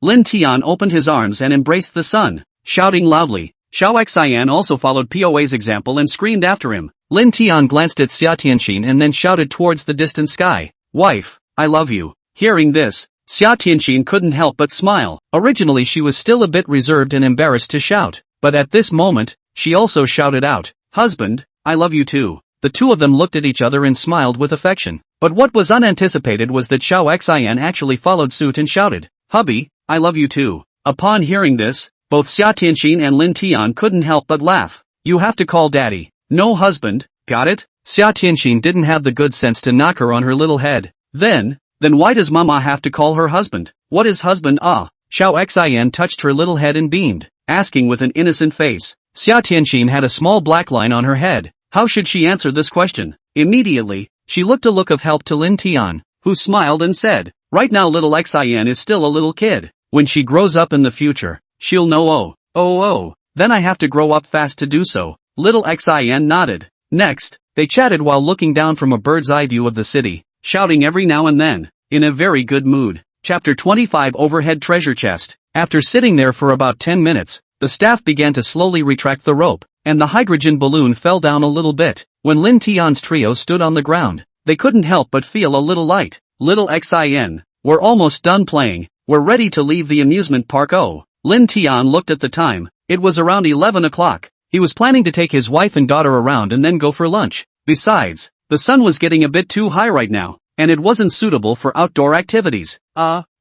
Lin Tian opened his arms and embraced the sun, shouting loudly. Xiao Xian also followed Poa's example and screamed after him. Lin Tian glanced at Xia Tianxin and then shouted towards the distant sky. Wife, I love you. Hearing this, Xia Tianxin couldn't help but smile. Originally she was still a bit reserved and embarrassed to shout, but at this moment, she also shouted out, Husband, I love you too. The two of them looked at each other and smiled with affection. But what was unanticipated was that Xiao Xian actually followed suit and shouted, Hubby, I love you too. Upon hearing this, both Xia Tianxin and Lin Tian couldn't help but laugh. You have to call daddy. No husband, got it? Xia Tianxin didn't have the good sense to knock her on her little head. Then why does Mama have to call her husband? What is husband? Xiao Xian touched her little head and beamed, asking with an innocent face. Xia Tianxin had a small black line on her head. How should she answer this question? Immediately, she looked a look of help to Lin Tian, who smiled and said, Right now little Xian is still a little kid. When she grows up in the future, she'll know. Then I have to grow up fast to do so. Little Xian nodded. Next, they chatted while looking down from a bird's eye view of the city, shouting every now and then, in a very good mood. Chapter 25 Overhead Treasure Chest. After sitting there for about 10 minutes, the staff began to slowly retract the rope, and the hydrogen balloon fell down a little bit. When Lin Tian's trio stood on the ground, they couldn't help but feel a little light. Little Xian, we're almost done playing. We're ready to leave the amusement park. Lin Tian looked at the time. It was around 11 o'clock. He was planning to take his wife and daughter around and then go for lunch. Besides, the sun was getting a bit too high right now, and it wasn't suitable for outdoor activities.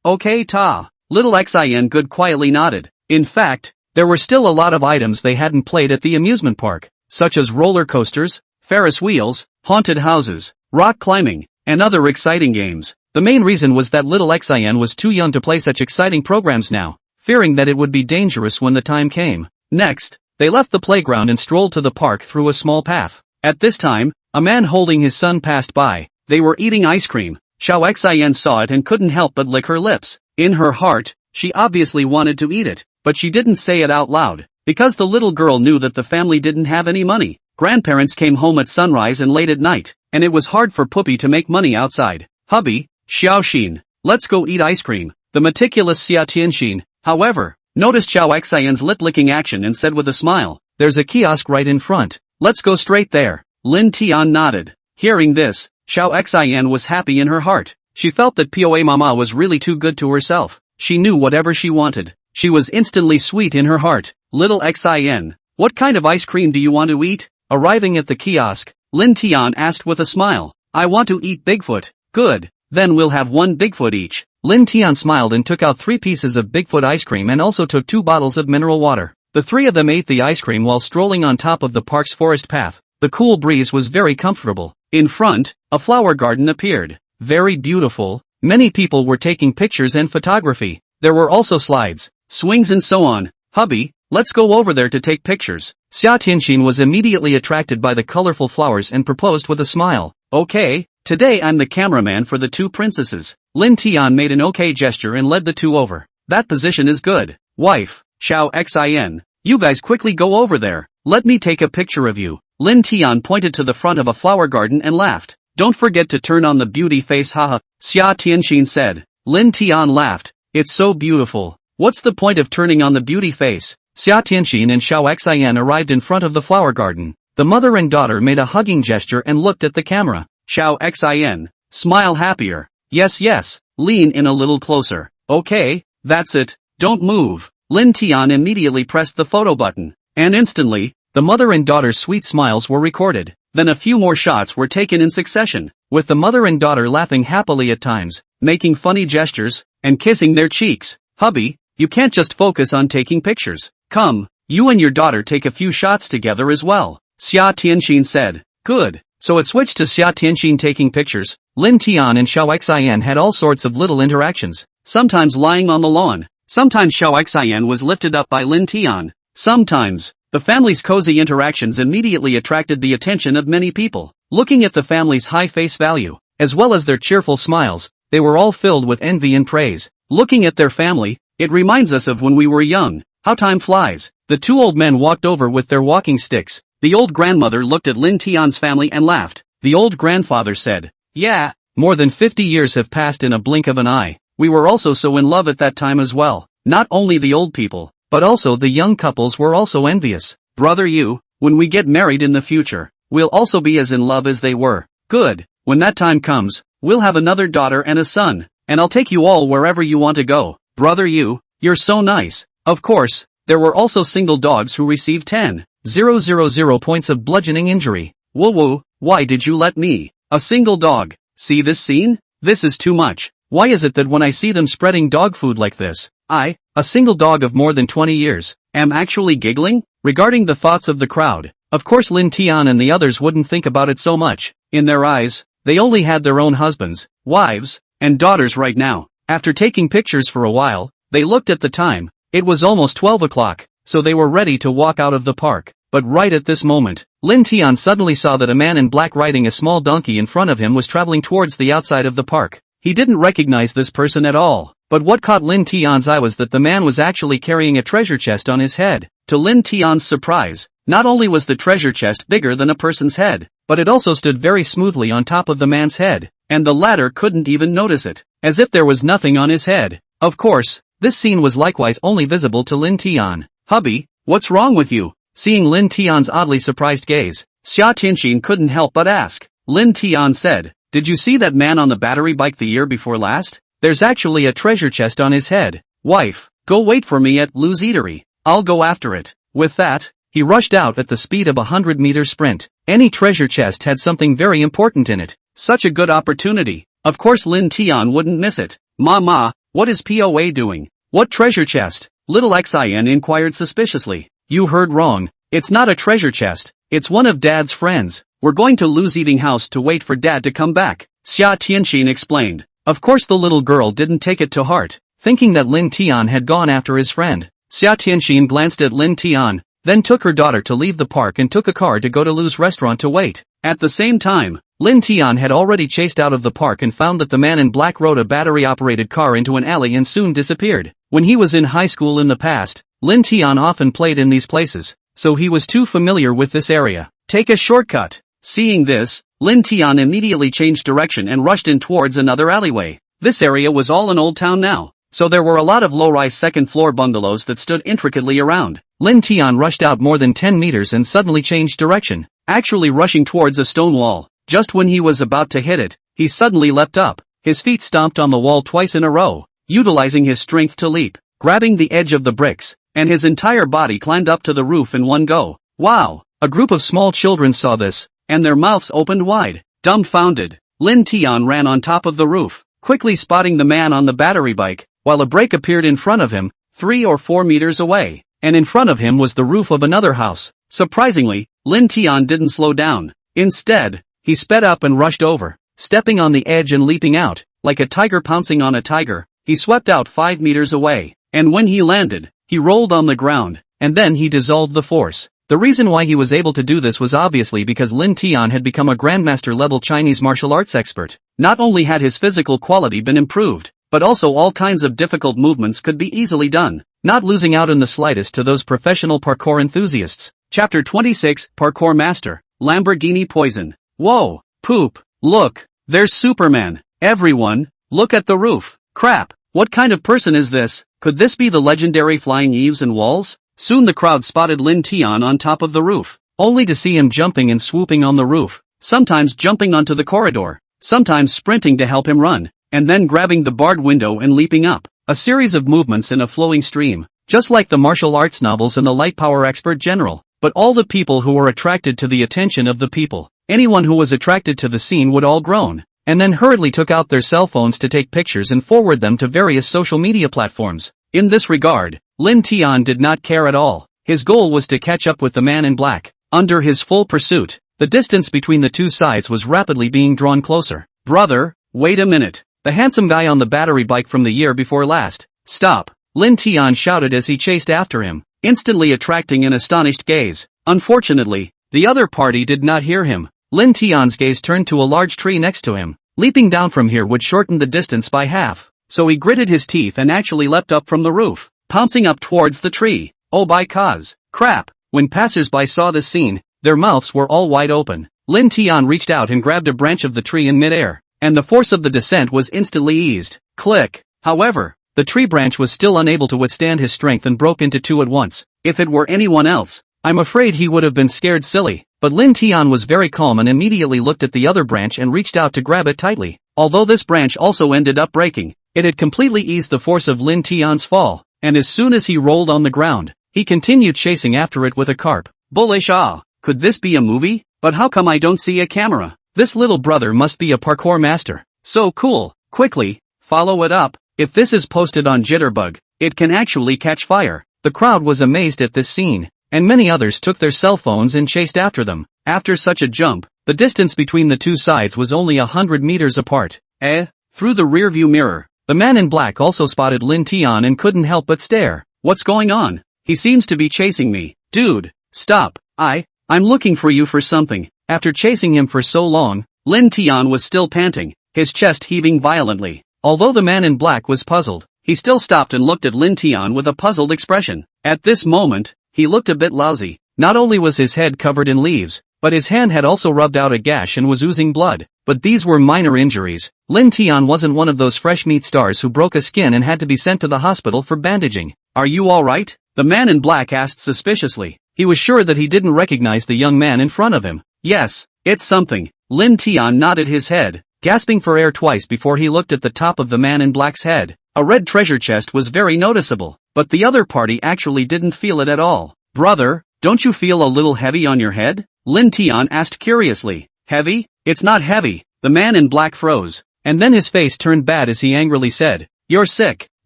Okay ta. Little Xian good quietly nodded. In fact, there were still a lot of items they hadn't played at the amusement park, such as roller coasters, Ferris wheels, haunted houses, rock climbing, and other exciting games. The main reason was that little Xin was too young to play such exciting programs now, fearing that it would be dangerous when the time came. Next, they left the playground and strolled to the park through a small path. At this time, a man holding his son passed by. They were eating ice cream. Xiao Xin saw it and couldn't help but lick her lips. In her heart, she obviously wanted to eat it, but she didn't say it out loud, because the little girl knew that the family didn't have any money. Grandparents came home at sunrise and late at night, and it was hard for Puppy to make money outside. Hubby, Xiaoxin, let's go eat ice cream. The meticulous Xia Tianxin, however, noticed Xiao Xian's lip-licking action and said with a smile, there's a kiosk right in front. Let's go straight there. Lin Tian nodded. Hearing this, Xiao Xian was happy in her heart. She felt that Poa Mama was really too good to herself. She knew whatever she wanted. She was instantly sweet in her heart. Little Xin, what kind of ice cream do you want to eat? Arriving at the kiosk, Lin Tian asked with a smile. I want to eat Bigfoot. Good. Then we'll have one Bigfoot each. Lin Tian smiled and took out 3 pieces of Bigfoot ice cream and also took 2 bottles of mineral water. The 3 of them ate the ice cream while strolling on top of the park's forest path. The cool breeze was very comfortable. In front, a flower garden appeared. Very beautiful. Many people were taking pictures and photography. There were also slides, swings and so on. Hubby, let's go over there to take pictures. Xia Tianxin was immediately attracted by the colorful flowers and proposed with a smile. Okay, today I'm the cameraman for the 2 princesses. Lin Tian made an okay gesture and led the 2 over. That position is good. Wife, Xiao Xin, you guys quickly go over there. Let me take a picture of you. Lin Tian pointed to the front of a flower garden and laughed. Don't forget to turn on the beauty face haha, Xia Tianxin said. Lin Tian laughed. It's so beautiful. What's the point of turning on the beauty face? Xia Tianxin and Xiao Xian arrived in front of the flower garden. The mother and daughter made a hugging gesture and looked at the camera. Xiao Xin, smile happier. Yes, lean in a little closer. Okay, that's it, don't move. Lin Tian immediately pressed the photo button. And instantly, the mother and daughter's sweet smiles were recorded. Then a few more shots were taken in succession, with the mother and daughter laughing happily at times, making funny gestures, and kissing their cheeks. Hubby, you can't just focus on taking pictures. Come, you and your daughter take a few shots together as well. Xia Tianxin said. Good. So it switched to Xia Tianxin taking pictures. Lin Tian and Xiao Xian had all sorts of little interactions, sometimes lying on the lawn. Sometimes Xiao Xian was lifted up by Lin Tian. Sometimes, the family's cozy interactions immediately attracted the attention of many people. Looking at the family's high face value, as well as their cheerful smiles, they were all filled with envy and praise. Looking at their family, it reminds us of when we were young, how time flies. The 2 old men walked over with their walking sticks. The old grandmother looked at Lin Tian's family and laughed. The old grandfather said, yeah, more than 50 years have passed in a blink of an eye. We were also so in love at that time as well. Not only the old people, but also the young couples were also envious. Brother you, when we get married in the future, we'll also be as in love as they were. Good. When that time comes, we'll have another daughter and a son, and I'll take you all wherever you want to go. Brother you, you're so nice. Of course, there were also single dogs who received 10,000 points of bludgeoning injury. Whoa, why did you let me? A single dog. See this scene? This is too much. Why is it that when I see them spreading dog food like this, I, a single dog of more than 20 years, am actually giggling? Regarding the thoughts of the crowd, of course Lin Tian and the others wouldn't think about it so much. In their eyes, they only had their own husbands, wives, and daughters right now. After taking pictures for a while, they looked at the time. It was almost 12 o'clock, so they were ready to walk out of the park. But right at this moment, Lin Tian suddenly saw that a man in black riding a small donkey in front of him was traveling towards the outside of the park. He didn't recognize this person at all. But what caught Lin Tian's eye was that the man was actually carrying a treasure chest on his head. To Lin Tian's surprise, not only was the treasure chest bigger than a person's head, but it also stood very smoothly on top of the man's head, and the latter couldn't even notice it, as if there was nothing on his head. Of course, this scene was likewise only visible to Lin Tian. Hubby, what's wrong with you? Seeing Lin Tian's oddly surprised gaze, Xia Tianxin couldn't help but ask. Lin Tian said, did you see that man on the battery bike the year before last? There's actually a treasure chest on his head. Wife, go wait for me at Lou's Eatery. I'll go after it. With that, he rushed out at the speed of a 100-meter sprint. Any treasure chest had something very important in it. Such a good opportunity. Of course Lin Tian wouldn't miss it. Mama, what is POA doing? What treasure chest? Little Xin inquired suspiciously. You heard wrong. It's not a treasure chest. It's one of Dad's friends. We're going to Lou's eating house to wait for Dad to come back. Xia Tianxin explained. Of course the little girl didn't take it to heart, thinking that Lin Tian had gone after his friend. Xia Tianxin glanced at Lin Tian, then took her daughter to leave the park and took a car to go to Lu's restaurant to wait. At the same time, Lin Tian had already chased out of the park and found that the man in black rode a battery-operated car into an alley and soon disappeared. When he was in high school in the past, Lin Tian often played in these places, so he was too familiar with this area. Take a shortcut. Seeing this, Lin Tian immediately changed direction and rushed in towards another alleyway. This area was all an old town now, so there were a lot of low-rise second-floor bungalows that stood intricately around. Lin Tian rushed out more than 10 meters and suddenly changed direction, actually rushing towards a stone wall. Just when he was about to hit it, he suddenly leapt up. His feet stomped on the wall twice in a row, utilizing his strength to leap, grabbing the edge of the bricks, and his entire body climbed up to the roof in one go. Wow! A group of small children saw this, and their mouths opened wide. Dumbfounded, Lin Tian ran on top of the roof, quickly spotting the man on the battery bike, while a break appeared in front of him, 3 or 4 meters away, and in front of him was the roof of another house. Surprisingly, Lin Tian didn't slow down. Instead, he sped up and rushed over, stepping on the edge and leaping out, like a tiger pouncing on a tiger. He swept out 5 meters away, and when he landed, he rolled on the ground, and then he dissolved the force. The reason why he was able to do this was obviously because Lin Tian had become a grandmaster-level Chinese martial arts expert. Not only had his physical quality been improved, but also all kinds of difficult movements could be easily done, not losing out in the slightest to those professional parkour enthusiasts. Chapter 26, Parkour Master, Lamborghini Poison. Whoa, poop, look, there's Superman. Everyone, look at the roof. Crap, what kind of person is this? Could this be the legendary flying eaves and walls? Soon the crowd spotted Lin Tian on top of the roof, only to see him jumping and swooping on the roof, sometimes jumping onto the corridor, sometimes sprinting to help him run, and then grabbing the barred window and leaping up. A series of movements in a flowing stream, just like the martial arts novels and the light power expert general. But all the people who were attracted to the attention of the people, anyone who was attracted to the scene would all groan, and then hurriedly took out their cell phones to take pictures and forward them to various social media platforms. In this regard, Lin Tian did not care at all. His goal was to catch up with the man in black. Under his full pursuit, the distance between the two sides was rapidly being drawn closer. Brother, wait a minute. The handsome guy on the battery bike from the year before last. Stop, Lin Tian shouted as he chased after him, instantly attracting an astonished gaze. Unfortunately, the other party did not hear him. Lin Tian's gaze turned to a large tree next to him. Leaping down from here would shorten the distance by half, so he gritted his teeth and actually leapt up from the roof, pouncing up towards the tree. Oh by cause, crap! When passers-by saw this scene, their mouths were all wide open. Lin Tian reached out and grabbed a branch of the tree in midair, and the force of the descent was instantly eased. Click! However, the tree branch was still unable to withstand his strength and broke into two at once. If it were anyone else, I'm afraid he would have been scared silly. But Lin Tian was very calm and immediately looked at the other branch and reached out to grab it tightly. Although this branch also ended up breaking, it had completely eased the force of Lin Tian's fall, and as soon as he rolled on the ground, he continued chasing after it with a carp. Bullish ah! Could this be a movie? But how come I don't see a camera? This little brother must be a parkour master. So cool. Quickly, follow it up. If this is posted on Jitterbug, it can actually catch fire. The crowd was amazed at this scene, and many others took their cell phones and chased after them. After such a jump, the distance between the two sides was only 100 meters apart. Through the rearview mirror, the man in black also spotted Lin Tian and couldn't help but stare. What's going on? He seems to be chasing me. Dude, stop. I'm looking for you for something. After chasing him for so long, Lin Tian was still panting, his chest heaving violently. Although the man in black was puzzled, he still stopped and looked at Lin Tian with a puzzled expression. At this moment, he looked a bit lousy. Not only was his head covered in leaves, but his hand had also rubbed out a gash and was oozing blood. But these were minor injuries. Lin Tian wasn't one of those fresh meat stars who broke a skin and had to be sent to the hospital for bandaging. Are you alright? The man in black asked suspiciously. He was sure that he didn't recognize the young man in front of him. Yes, it's something. Lin Tian nodded his head, gasping for air twice before he looked at the top of the man in black's head. A red treasure chest was very noticeable, but the other party actually didn't feel it at all. Brother, don't you feel a little heavy on your head? Lin Tian asked curiously. Heavy? It's not heavy. The man in black froze, and then his face turned bad as he angrily said, You're sick,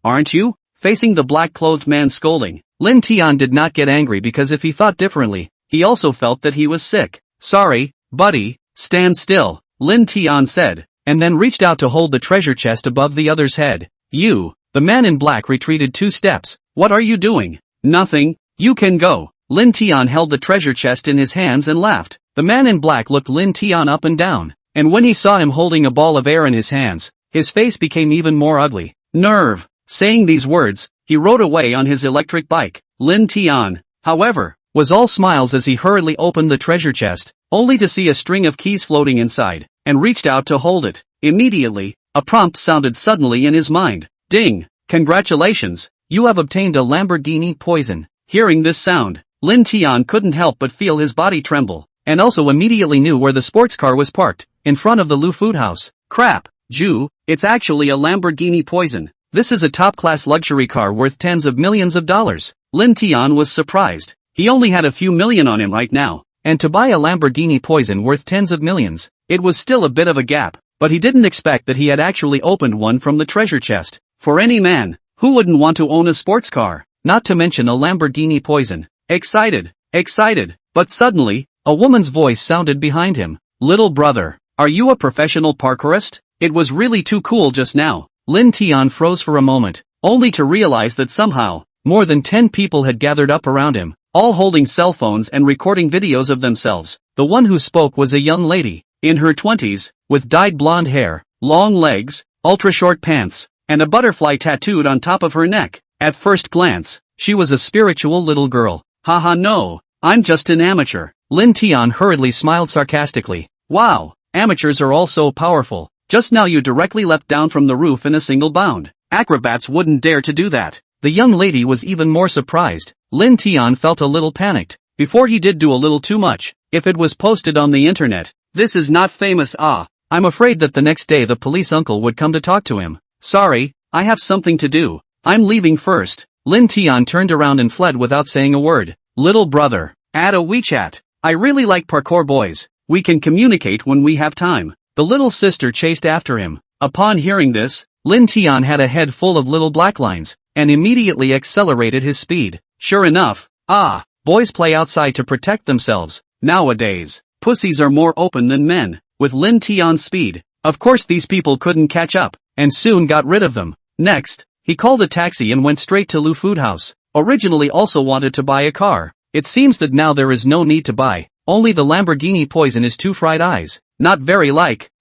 aren't you? Facing the black-clothed man scolding, Lin Tian did not get angry because if he thought differently, he also felt that he was sick. Sorry, buddy, stand still, Lin Tian said, and then reached out to hold the treasure chest above the other's head. You. The man in black retreated 2 steps. What are you doing? Nothing. You can go. Lin Tian held the treasure chest in his hands and laughed. The man in black looked Lin Tian up and down, and when he saw him holding a ball of air in his hands, his face became even more ugly. Nerve. Saying these words, he rode away on his electric bike. Lin Tian, however, was all smiles as he hurriedly opened the treasure chest, only to see a string of keys floating inside, and reached out to hold it. Immediately, a prompt sounded suddenly in his mind. Ding! Congratulations, you have obtained a Lamborghini Poison. Hearing this sound, Lin Tian couldn't help but feel his body tremble, and also immediately knew where the sports car was parked, in front of the Lu Food House. Crap, Ju, it's actually a Lamborghini Poison. This is a top-class luxury car worth tens of millions of dollars. Lin Tian was surprised. He only had a few million on him right now, and to buy a Lamborghini Poison worth tens of millions, it was still a bit of a gap, but he didn't expect that he had actually opened one from the treasure chest. For any man, who wouldn't want to own a sports car, not to mention a Lamborghini Poison? Excited, but suddenly, a woman's voice sounded behind him. Little brother, are you a professional parkourist? It was really too cool just now. Lin Tian froze for a moment, only to realize that somehow, more than 10 people had gathered up around him, all holding cell phones and recording videos of themselves. The one who spoke was a young lady, in her 20s, with dyed blonde hair, long legs, ultra-short pants, and a butterfly tattooed on top of her neck. At first glance, she was a spiritual little girl. Haha no, I'm just an amateur. Lin Tian hurriedly smiled sarcastically. Wow, amateurs are all so powerful. Just now you directly leapt down from the roof in a single bound. Acrobats wouldn't dare to do that. The young lady was even more surprised. Lin Tian felt a little panicked. Before he did do a little too much. If it was posted on the internet, this is not famous. I'm afraid that the next day the police uncle would come to talk to him. Sorry, I have something to do. I'm leaving first. Lin Tian turned around and fled without saying a word. Little brother, add a WeChat. I really like parkour boys. We can communicate when we have time. The little sister chased after him. Upon hearing this, Lin Tian had a head full of little black lines, and immediately accelerated his speed. Sure enough, boys play outside to protect themselves. Nowadays, pussies are more open than men. With Lin Tian's speed, of course these people couldn't catch up, and soon got rid of them. Next, he called a taxi and went straight to Lu Food House. Originally also wanted to buy a car. It seems that now there is no need to buy, only the Lamborghini Poison is 2 fried eyes. Not very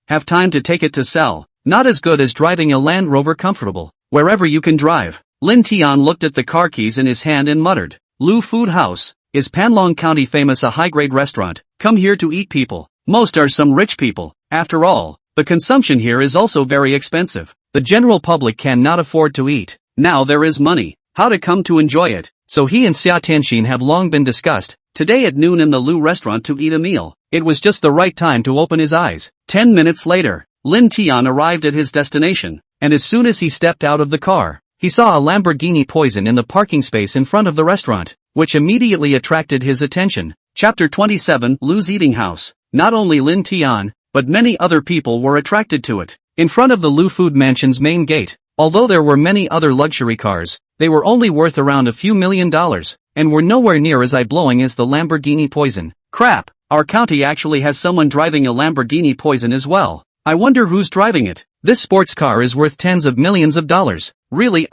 have time to take it to sell. Not as good as driving a Land Rover comfortable, wherever you can drive. Lin Tian looked at the car keys in his hand and muttered. Lu Food House. Is Panlong County famous a high-grade restaurant? Come here to eat people. Most are some rich people. After all, the consumption here is also very expensive. The general public cannot afford to eat. Now there is money. How to come to enjoy it. So he and Xia Tianxin have long been discussed. Today at noon in the Lu restaurant to eat a meal. It was just the right time to open his eyes. 10 minutes later, Lin Tian arrived at his destination, and as soon as he stepped out of the car, he saw a Lamborghini Poison in the parking space in front of the restaurant, which immediately attracted his attention. Chapter 27, Lu's Eating House. Not only Lin Tian, but many other people were attracted to it. In front of the Lu Food Mansion's main gate, although there were many other luxury cars, they were only worth around a few $1 million, and were nowhere near as eye-blowing as the Lamborghini Poison. Crap, our county actually has someone driving a Lamborghini Poison as well. I wonder who's driving it. This sports car is worth tens of millions of dollars. Really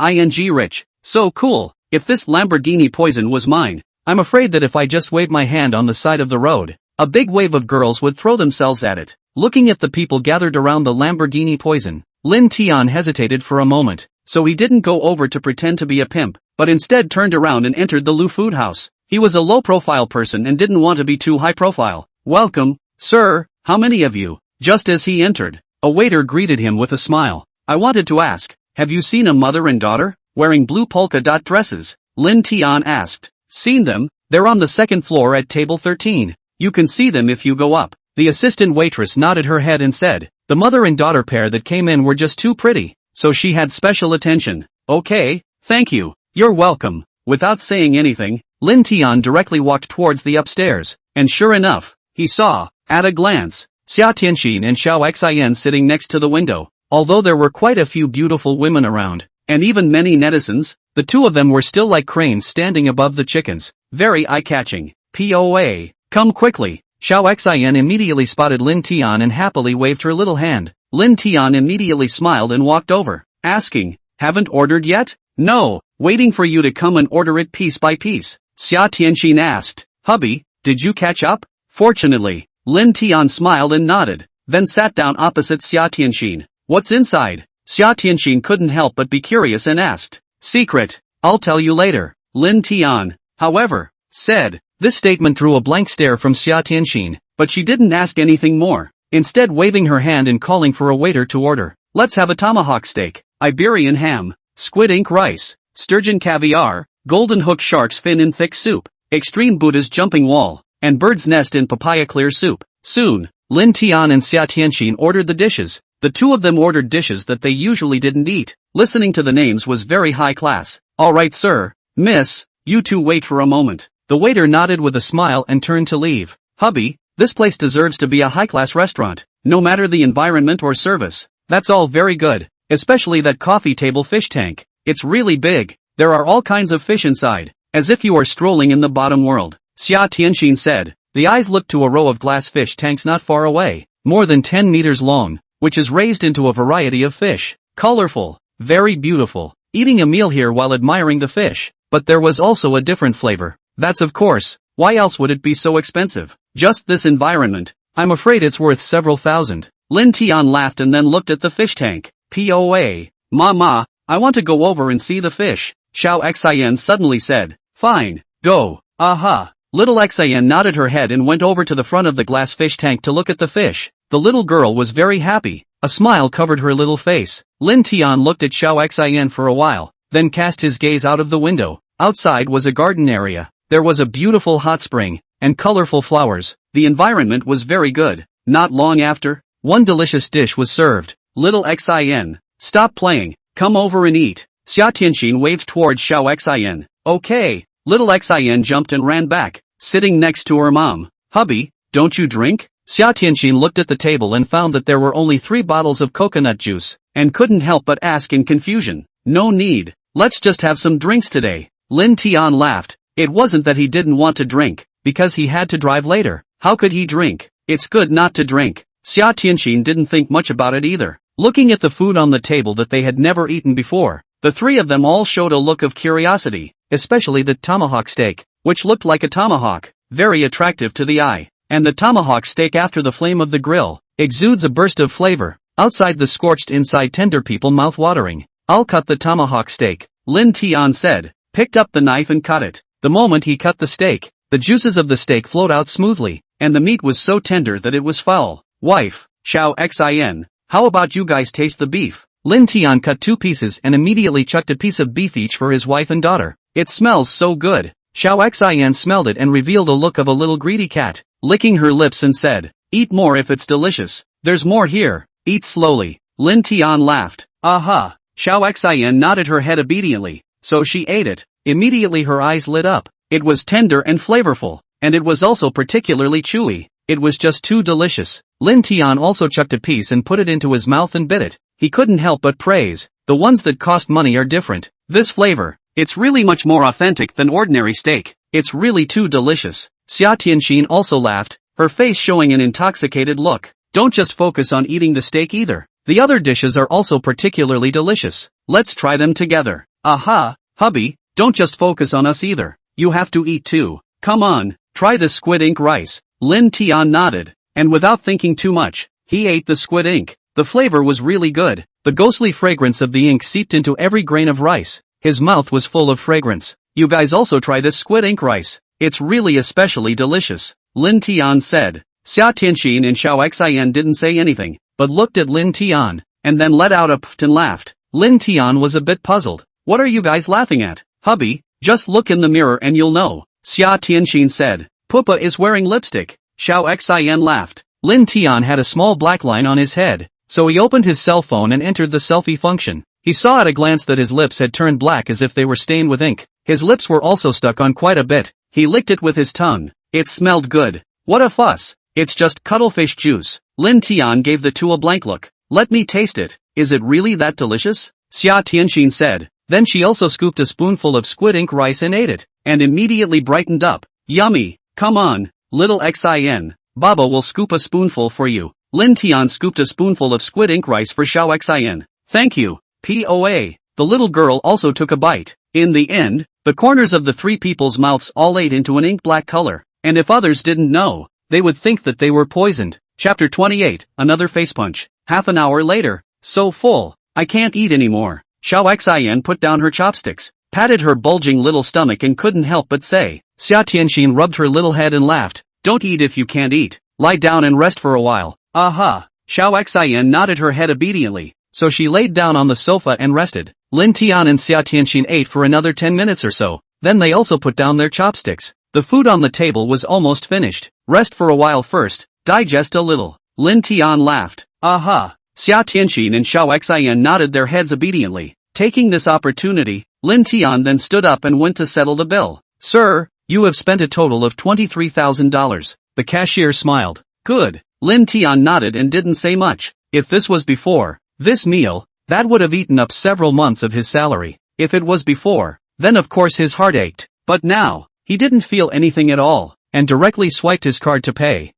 rich. So cool. If this Lamborghini Poison was mine, I'm afraid that if I just waved my hand on the side of the road, a big wave of girls would throw themselves at it. Looking at the people gathered around the Lamborghini Poison, Lin Tian hesitated for a moment, so he didn't go over to pretend to be a pimp, but instead turned around and entered the Lu Food House. He was a low-profile person and didn't want to be too high-profile. Welcome, sir, how many of you? Just as he entered, a waiter greeted him with a smile. I wanted to ask, have you seen a mother and daughter, wearing blue polka dot dresses? Lin Tian asked. Seen them? They're on the second floor at table 13. You can see them if you go up. The assistant waitress nodded her head and said, the mother and daughter pair that came in were just too pretty, so she had special attention. Okay, thank you. You're welcome. Without saying anything, Lin Tian directly walked towards the upstairs, and sure enough, he saw, at a glance, Xia Tianxin and Xiao Xian sitting next to the window. Although there were quite a few beautiful women around, and even many netizens, the two of them were still like cranes standing above the chickens. Very eye-catching. POA. Come quickly. Xiao Xian immediately spotted Lin Tian and happily waved her little hand. Lin Tian immediately smiled and walked over, asking, "Haven't ordered yet?" "No, waiting for you to come and order it piece by piece." Xia Tianxin asked, "Hubby, did you catch up?" Fortunately, Lin Tian smiled and nodded, then sat down opposite Xia Tianxin. "What's inside?" Xia Tianxin couldn't help but be curious and asked. "Secret. I'll tell you later." Lin Tian, however, said. This statement drew a blank stare from Xia Tianxin, but she didn't ask anything more, instead waving her hand and calling for a waiter to order. "Let's have a tomahawk steak, Iberian ham, squid ink rice, sturgeon caviar, golden hook shark's fin in thick soup, extreme Buddha's jumping wall, and bird's nest in papaya clear soup." Soon, Lin Tian and Xia Tianxin ordered the dishes. The two of them ordered dishes that they usually didn't eat. Listening to the names was very high class. "Alright sir, miss, you two wait for a moment." The waiter nodded with a smile and turned to leave. "Hubby, this place deserves to be a high-class restaurant, no matter the environment or service. That's all very good, especially that coffee table fish tank. It's really big. There are all kinds of fish inside, as if you are strolling in the bottom world." Xia Tianxin said. The eyes looked to a row of glass fish tanks not far away, more than 10 meters long, which is raised into a variety of fish. Colorful, very beautiful. Eating a meal here while admiring the fish, but there was also a different flavor. That's of course, why else would it be so expensive? Just this environment, I'm afraid it's worth several thousand. Lin Tian laughed and then looked at the fish tank. "Poa, Mama, I want to go over and see the fish," Xiao Xian suddenly said. "Fine, go." "Aha." Little Xian nodded her head and went over to the front of the glass fish tank to look at the fish. The little girl was very happy. A smile covered her little face. Lin Tian looked at Xiao Xian for a while, then cast his gaze out of the window. Outside was a garden area. There was a beautiful hot spring, and colorful flowers. The environment was very good. Not long after, one delicious dish was served. "Little Xian, stop playing, come over and eat." Xia Tianxin waved towards Xiao Xian. "Okay." Little Xian jumped and ran back, sitting next to her mom. "Hubby, don't you drink?" Xia Tianxin looked at the table and found that there were only 3 bottles of coconut juice, and couldn't help but ask in confusion. "No need, let's just have some drinks today." Lin Tian laughed. It wasn't that he didn't want to drink, because he had to drive later. How could he drink? It's good not to drink. Xia Tianxin didn't think much about it either. Looking at the food on the table that they had never eaten before, the 3 of them all showed a look of curiosity, especially the tomahawk steak, which looked like a tomahawk, very attractive to the eye. And the tomahawk steak after the flame of the grill exudes a burst of flavor. Outside the scorched, inside tender, people mouth-watering. "I'll cut the tomahawk steak," Lin Tian said, picked up the knife and cut it. The moment he cut the steak, the juices of the steak flowed out smoothly, and the meat was so tender that it was foul. "Wife, Xiao Xian, how about you guys taste the beef?" Lin Tian cut 2 pieces and immediately chucked a piece of beef each for his wife and daughter. "It smells so good." Xiao Xian smelled it and revealed a look of a little greedy cat, licking her lips and said, "Eat more if it's delicious. There's more here. Eat slowly." Lin Tian laughed. "Aha." Xiao Xian nodded her head obediently, so she ate it. Immediately her eyes lit up. It was tender and flavorful, and it was also particularly chewy. It was just too delicious. Lin Tian also chucked a piece and put it into his mouth and bit it. He couldn't help but praise. "The ones that cost money are different. This flavor, it's really much more authentic than ordinary steak. It's really too delicious." Xia Tianxin also laughed, her face showing an intoxicated look. "Don't just focus on eating the steak either. The other dishes are also particularly delicious. Let's try them together." "Aha, hubby, don't just focus on us either. You have to eat too. Come on, try the squid ink rice." Lin Tian nodded, and without thinking too much, he ate the squid ink. The flavor was really good. The ghostly fragrance of the ink seeped into every grain of rice. His mouth was full of fragrance. "You guys also try this squid ink rice. It's really especially delicious," Lin Tian said. Xia Tianxin and Xiao Xian didn't say anything, but looked at Lin Tian, and then let out a pft and laughed. Lin Tian was a bit puzzled. "What are you guys laughing at?" "Hubby, just look in the mirror and you'll know," Xia Tianxin said. "Papa is wearing lipstick." Xiao Xian laughed. Lin Tian had a small black line on his head, so he opened his cell phone and entered the selfie function. He saw at a glance that his lips had turned black as if they were stained with ink. His lips were also stuck on quite a bit. He licked it with his tongue. It smelled good. "What a fuss. It's just cuttlefish juice." Lin Tian gave the 2 a blank look. "Let me taste it. Is it really that delicious?" Xia Tianxin said. Then she also scooped a spoonful of squid ink rice and ate it, and immediately brightened up. "Yummy. Come on, little Xian. Baba will scoop a spoonful for you." Lin Tian scooped a spoonful of squid ink rice for Xiao Xin. Thank you. POA. The little girl also took a bite. In the end, the corners of the three people's mouths all ate into an ink-black color, and if others didn't know, they would think that they were poisoned. Chapter 28, Another Face Punch. Half an hour later. So full. I can't eat anymore. Xiao Xin put down her chopsticks, patted her bulging little stomach and couldn't help but say. Xia Tianxin rubbed her little head and laughed. Don't eat if you can't eat. Lie down and rest for a while. Aha. Xiao Xin nodded her head obediently, so she laid down on the sofa and rested. Lin Tian and Xia Tianxin ate for another 10 minutes or so, then they also put down their chopsticks. The food on the table was almost finished. Rest for a while first, digest a little. Lin Tian laughed. Aha. Xia Tianxin and Xiao Xin nodded their heads obediently. Taking this opportunity, Lin Tian then stood up and went to settle the bill. Sir, you have spent a total of $23,000. The cashier smiled. Good. Lin Tian nodded and didn't say much. If this was before this meal, that would have eaten up several months of his salary. If it was before, then of course his heart ached. But now, he didn't feel anything at all, and directly swiped his card to pay.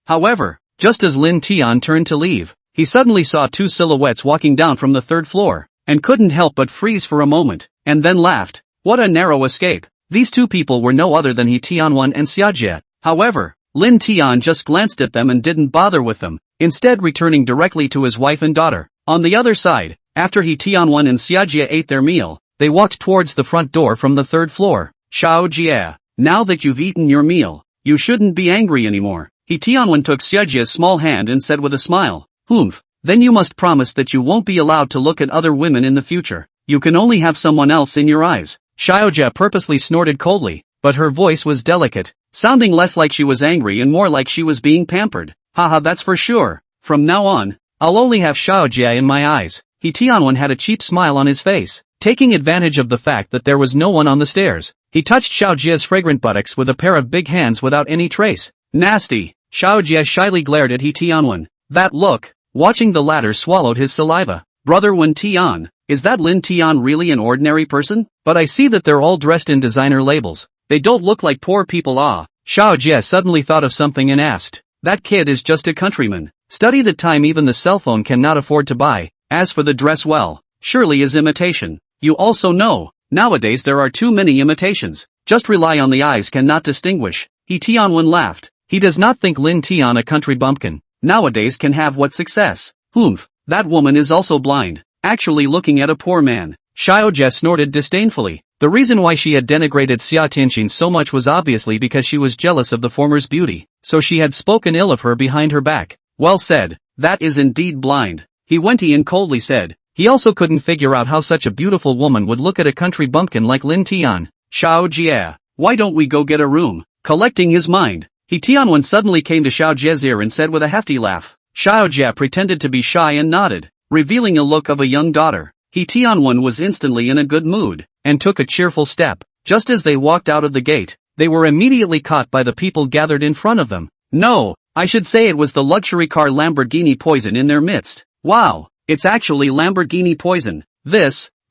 However, just as Lin Tian turned to leave, he suddenly saw two silhouettes walking down from the third floor, and couldn't help but freeze for a moment, and then laughed. What a narrow escape. These two people were no other than He Tianwen and Xiajie. However, Lin Tian just glanced at them and didn't bother with them, instead returning directly to his wife and daughter. On the other side, after He Tianwen and Xiajie ate their meal, they walked towards the front door from the third floor. Xiao Jie, now that you've eaten your meal, you shouldn't be angry anymore. He Tianwen took Xiajie's small hand and said with a smile, Humph, then you must promise that you won't be allowed to look at other women in the future. You can only have someone else in your eyes. Xiaojia purposely snorted coldly, but her voice was delicate, sounding less like she was angry and more like she was being pampered. Haha, that's for sure. From now on, I'll only have Xiaojia in my eyes. He Tianwen had a cheap smile on his face, taking advantage of the fact that there was no one on the stairs. He touched Xiaojia's fragrant buttocks with a pair of big hands without any trace. Nasty. Xiaojia shyly glared at He Tianwen. That look. Watching the latter swallowed his saliva. Brother Wen Tian, is that Lin Tian really an ordinary person? But I see that they're all dressed in designer labels. They don't look like poor people. Xiaojia suddenly thought of something and asked. That kid is just a countryman. Study the time even the cell phone cannot afford to buy. As for the dress, well, surely is imitation. You also know, nowadays there are too many imitations. Just rely on the eyes cannot distinguish. He Tianwen laughed. He does not think Lin Tian a country bumpkin nowadays can have what success. Humph, that woman is also blind, actually looking at a poor man. Xiaojia snorted disdainfully. The reason why she had denigrated Xia Tianxin so much was obviously because she was jealous of the former's beauty, so she had spoken ill of her behind her back. Well said, that is indeed blind. He Wentian coldly said. He also couldn't figure out how such a beautiful woman would look at a country bumpkin like Lin Tian. Xiaojia, why don't we go get a room? Collecting his mind, He Tianwen suddenly came to Xiaojia's ear and said with a hefty laugh. Xiaojia pretended to be shy and nodded, revealing a look of a young daughter. He Tianwen was instantly in a good mood, and took a cheerful step. Just as they walked out of the gate, they were immediately caught by the people gathered in front of them. No, I should say it was the luxury car Lamborghini Poison in their midst. Wow, it's actually Lamborghini Poison.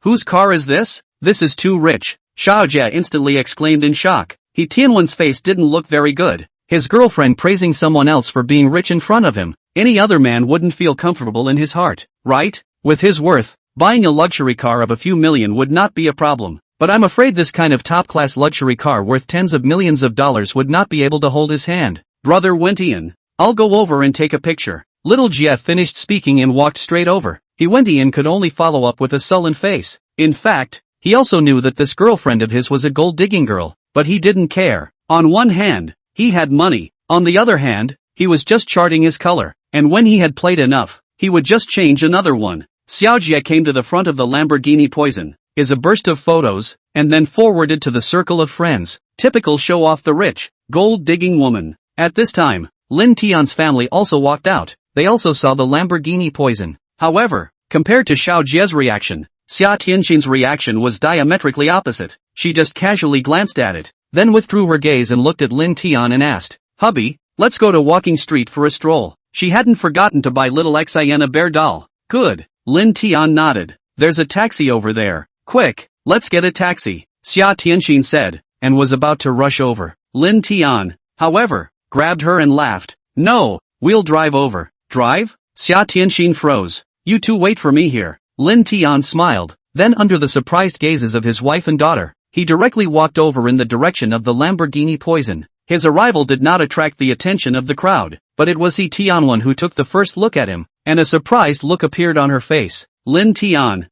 Whose car is this? This is too rich. Xiaojia instantly exclaimed in shock. He Tianwen's face didn't look very good. His girlfriend praising someone else for being rich in front of him. Any other man wouldn't feel comfortable in his heart, right? With his worth, buying a luxury car of a few million would not be a problem. But I'm afraid this kind of top-class luxury car worth tens of millions of dollars would not be able to hold his hand. Brother Wentian, I'll go over and take a picture. Little Jia finished speaking and walked straight over. He Wentian could only follow up with a sullen face. In fact, he also knew that this girlfriend of his was a gold-digging girl, but he didn't care. On one hand, he had money. On the other hand, he was just charting his color, and when he had played enough, he would just change another one. Xiaojia came to the front of the Lamborghini Poison, is a burst of photos, and then forwarded to the circle of friends. Typical show off the rich, gold-digging woman. At this time, Lin Tian's family also walked out. They also saw the Lamborghini Poison. However, compared to Xiaojia's reaction, Xia Tianxin's reaction was diametrically opposite. She just casually glanced at it, then withdrew her gaze and looked at Lin Tian and asked, Hubby, let's go to Walking Street for a stroll. She hadn't forgotten to buy little Xin a bear doll. Good. Lin Tian nodded. There's a taxi over there. Quick, let's get a taxi, Xia Tianxin said, and was about to rush over. Lin Tian, however, grabbed her and laughed. No, we'll drive over. Drive? Xia Tianxin froze. You two wait for me here. Lin Tian smiled. Then under the surprised gazes of his wife and daughter, he directly walked over in the direction of the Lamborghini Poison. His arrival did not attract the attention of the crowd, but it was He Tianwen who took the first look at him, and a surprised look appeared on her face. Lin Tian,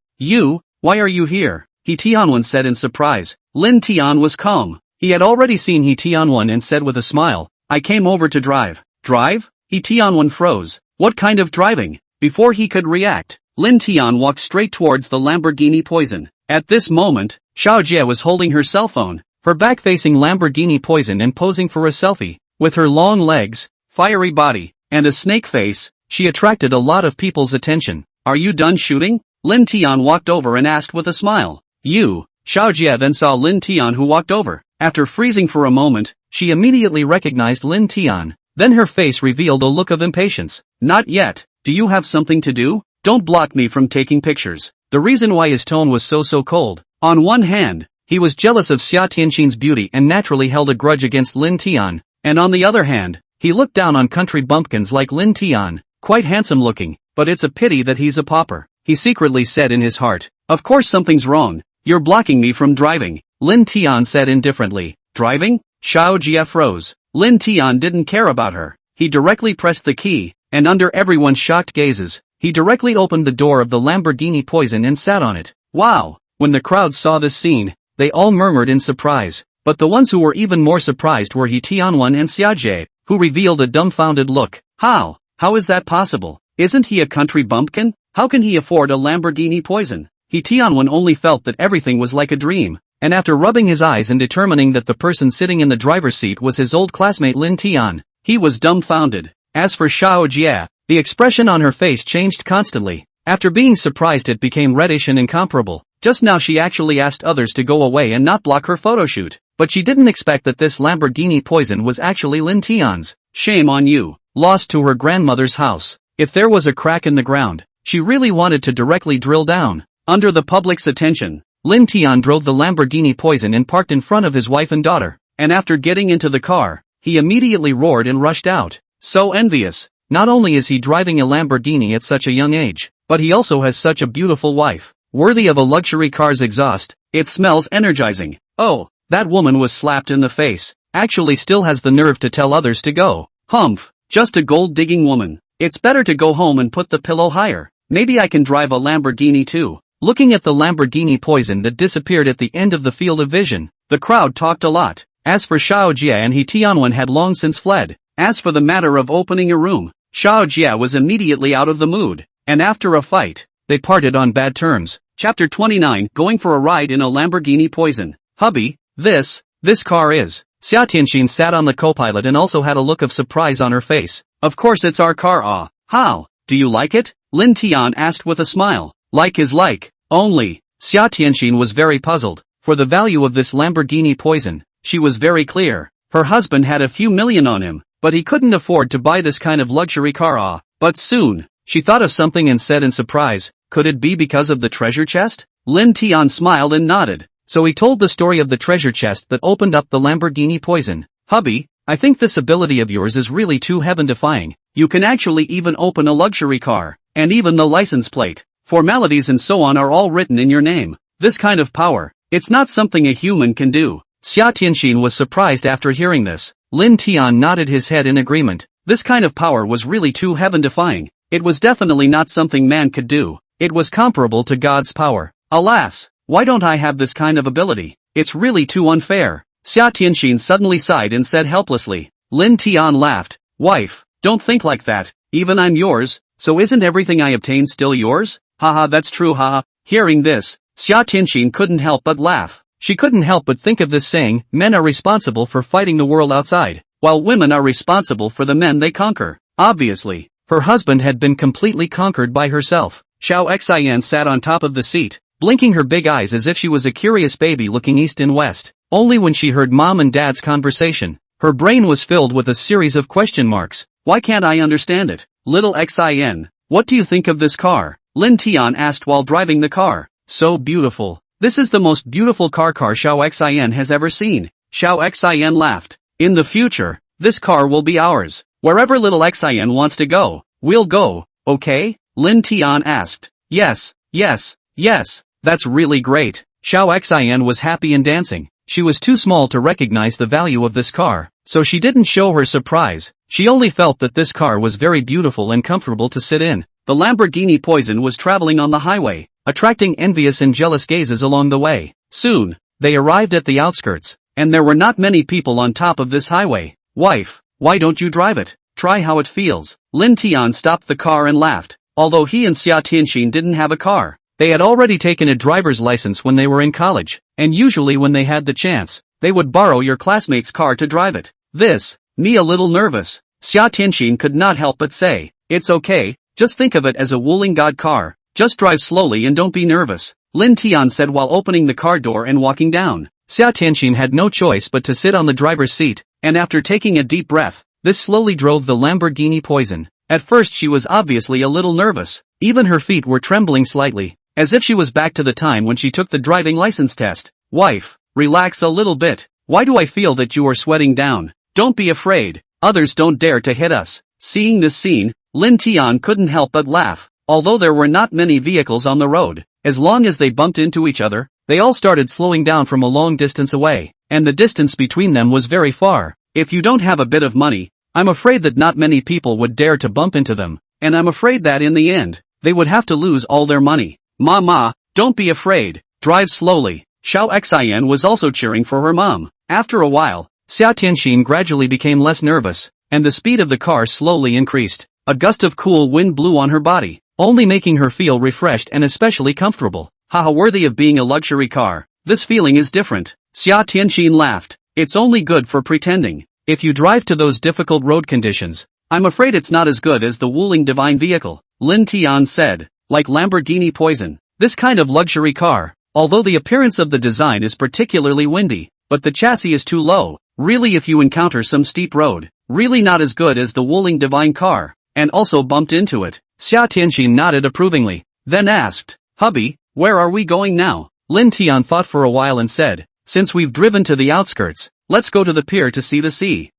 why are you here? He Tianwen said in surprise. Lin Tian was calm. He had already seen He Tianwen and said with a smile, I came over to drive. Drive? He Tianwen froze. What kind of driving? Before he could react, Lin Tian walked straight towards the Lamborghini Poison. At this moment, Xiao Jie was holding her cell phone, her back facing Lamborghini Poison and posing for a selfie. With her long legs, fiery body, and a snake face, she attracted a lot of people's attention. Are you done shooting? Lin Tian walked over and asked with a smile. Xiao Jie then saw Lin Tian who walked over. After freezing for a moment, she immediately recognized Lin Tian. Then her face revealed a look of impatience. Not yet. Do you have something to do? Don't block me from taking pictures. The reason why his tone was so cold. On one hand, he was jealous of Xia Tianxin's beauty and naturally held a grudge against Lin Tian, and on the other hand, he looked down on country bumpkins like Lin Tian, quite handsome looking, but it's a pity that he's a pauper. He secretly said in his heart. Of course something's wrong. You're blocking me from driving. Lin Tian said indifferently. Driving? Xiao Jie froze. Lin Tian didn't care about her. He directly pressed the key, and under everyone's shocked gazes, he directly opened the door of the Lamborghini Poison and sat on it. Wow! When the crowd saw this scene, they all murmured in surprise, but the ones who were even more surprised were He Tianwen and Xia Jie, who revealed a dumbfounded look. How is that possible? Isn't he a country bumpkin? How can he afford a Lamborghini Poison? He Tianwen only felt that everything was like a dream, and after rubbing his eyes and determining that the person sitting in the driver's seat was his old classmate Lin Tian, he was dumbfounded. As for Xiao Jie, the expression on her face changed constantly. After being surprised it became reddish and incomparable. Just now she actually asked others to go away and not block her photoshoot, but she didn't expect that this Lamborghini Poison was actually Lin Tian's. Shame on you. Lost to her grandmother's house. If there was a crack in the ground, she really wanted to directly drill down. Under the public's attention, Lin Tian drove the Lamborghini Poison and parked in front of his wife and daughter, and after getting into the car, he immediately roared and rushed out. So envious. Not only is he driving a Lamborghini at such a young age, but he also has such a beautiful wife. Worthy of a luxury car's exhaust, it smells energizing. Oh, that woman was slapped in the face. Actually still has the nerve to tell others to go. Humph, just a gold-digging woman. It's better to go home and put the pillow higher. Maybe I can drive a Lamborghini too. Looking at the Lamborghini Poison that disappeared at the end of the field of vision, the crowd talked a lot. As for Xiao Jie and He Tianwen had long since fled. As for the matter of opening a room, Xiao Jie was immediately out of the mood, and after a fight, they parted on bad terms. Chapter 29 Going for a ride in a Lamborghini Poison. Hubby, this car is. Xia Tianxin sat on the co-pilot and also had a look of surprise on her face. Of course it's our car. How? Do you like it? Lin Tian asked with a smile. Like is like. Only. Xia Tianxin was very puzzled. For the value of this Lamborghini Poison, she was very clear. Her husband had a few million on him, but he couldn't afford to buy this kind of luxury car. But soon, she thought of something and said in surprise, could it be because of the treasure chest? Lin Tian smiled and nodded. So he told the story of the treasure chest that opened up the Lamborghini Poison. Hubby, I think this ability of yours is really too heaven-defying. You can actually even open a luxury car, and even the license plate, formalities and so on are all written in your name. This kind of power, it's not something a human can do. Xia Tianxin was surprised after hearing this. Lin Tian nodded his head in agreement. This kind of power was really too heaven-defying. It was definitely not something man could do. It was comparable to God's power. Alas, why don't I have this kind of ability? It's really too unfair. Xia Tianxin suddenly sighed and said helplessly. Lin Tian laughed. Wife, don't think like that. Even I'm yours, so isn't everything I obtain still yours? Haha, that's true, haha. Hearing this, Xia Tianxin couldn't help but laugh. She couldn't help but think of this saying, men are responsible for fighting the world outside, while women are responsible for the men they conquer. Obviously, her husband had been completely conquered by herself. Xiao Xian sat on top of the seat, blinking her big eyes as if she was a curious baby looking east and west. Only when she heard mom and dad's conversation, her brain was filled with a series of question marks. Why can't I understand it? Little Xin, what do you think of this car? Lin Tian asked while driving the car. So beautiful. This is the most beautiful car Xiao Xian has ever seen. Xiao Xian laughed. In the future, this car will be ours. Wherever little Xin wants to go, We'll go, okay? Lin Tian asked. Yes, yes, yes, that's really great. Xiao Xian was happy and dancing. She was too small to recognize the value of this car, so she didn't show her surprise. She only felt that this car was very beautiful and comfortable to sit in. The Lamborghini Poison was traveling on the highway, attracting envious and jealous gazes along the way. Soon, they arrived at the outskirts, and there were not many people on top of this highway. Wife, why don't you drive it? Try how it feels. Lin Tian stopped the car and laughed. Although he and Xia Tianxin didn't have a car, they had already taken a driver's license when they were in college, and usually when they had the chance, they would borrow your classmate's car to drive it. This, me a little nervous. Xia Tianxin could not help but say, it's okay, just think of it as a Wuling God car, just drive slowly and don't be nervous, Lin Tian said while opening the car door and walking down. Xia Tianxin had no choice but to sit on the driver's seat, and after taking a deep breath, this slowly drove the Lamborghini Poison. At first she was obviously a little nervous, even her feet were trembling slightly, as if she was back to the time when she took the driving license test. Wife, relax a little bit, why do I feel that you are sweating down? Don't be afraid, others don't dare to hit us. Seeing this scene, Lin Tian couldn't help but laugh. Although there were not many vehicles on the road, as long as they bumped into each other, they all started slowing down from a long distance away, and the distance between them was very far. If you don't have a bit of money, I'm afraid that not many people would dare to bump into them, and I'm afraid that in the end, they would have to lose all their money. Mama, don't be afraid, drive slowly. Xiao Xian was also cheering for her mom. After a while, Xia Tianxin gradually became less nervous, and the speed of the car slowly increased. A gust of cool wind blew on her body, only making her feel refreshed and especially comfortable. Haha, worthy of being a luxury car. This feeling is different. Xia Tianxin laughed. It's only good for pretending. If you drive to those difficult road conditions, I'm afraid it's not as good as the Wuling Divine vehicle, Lin Tian said. Like Lamborghini Poison, this kind of luxury car, although the appearance of the design is particularly windy, but the chassis is too low, really if you encounter some steep road, really not as good as the Wuling Divine car, and also bumped into it. Xia Tianxin nodded approvingly, then asked, hubby, where are we going now? Lin Tian thought for a while and said, since we've driven to the outskirts, let's go to the pier to see the sea.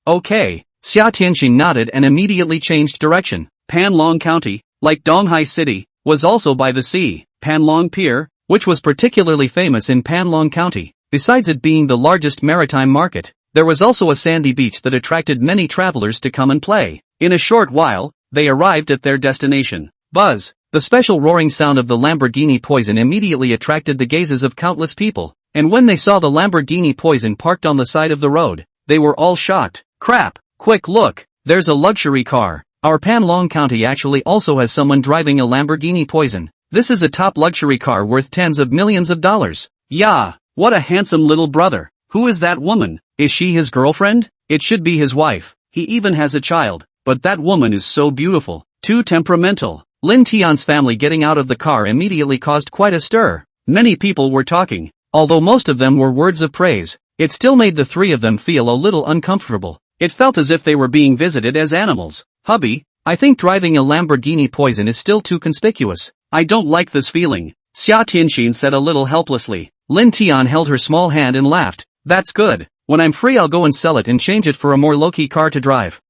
Okay. Xia Tianxin nodded and immediately changed direction. Panlong County, like Donghai City, was also by the sea. Panlong Pier, which was particularly famous in Panlong County, besides it being the largest maritime market, there was also a sandy beach that attracted many travelers to come and play. In a short while, they arrived at their destination. Buzz, the special roaring sound of the Lamborghini Poison immediately attracted the gazes of countless people, and when they saw the Lamborghini Poison parked on the side of the road, they were all shocked. Crap, quick look, there's a luxury car. Our Panlong County actually also has someone driving a Lamborghini Poison. This is a top luxury car worth tens of millions of dollars. Yeah, what a handsome little brother. Who is that woman? Is she his girlfriend? It should be his wife. He even has a child, but that woman is so beautiful, too temperamental. Lin Tian's family getting out of the car immediately caused quite a stir. Many people were talking, although most of them were words of praise. It still made the three of them feel a little uncomfortable. It felt as if they were being visited as animals. Hubby, I think driving a Lamborghini Poison is still too conspicuous. I don't like this feeling, Xia Tianxin said a little helplessly. Lin Tian held her small hand and laughed. That's good. When I'm free I'll go and sell it and change it for a more low-key car to drive.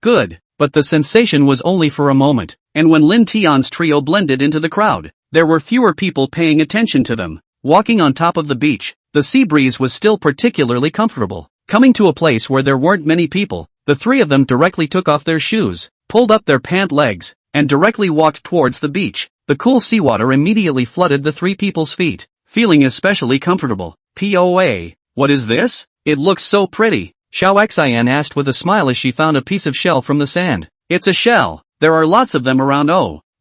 Good. But the sensation was only for a moment, and when Lin Tian's trio blended into the crowd, there were fewer people paying attention to them. Walking on top of the beach, the sea breeze was still particularly comfortable. Coming to a place where there weren't many people, the three of them directly took off their shoes, pulled up their pant legs, and directly walked towards the beach. The cool seawater immediately flooded the three people's feet, feeling especially comfortable. POA, what is this? It looks so pretty, Xiao Xian asked with a smile as she found a piece of shell from the sand. It's a shell, there are lots of them around.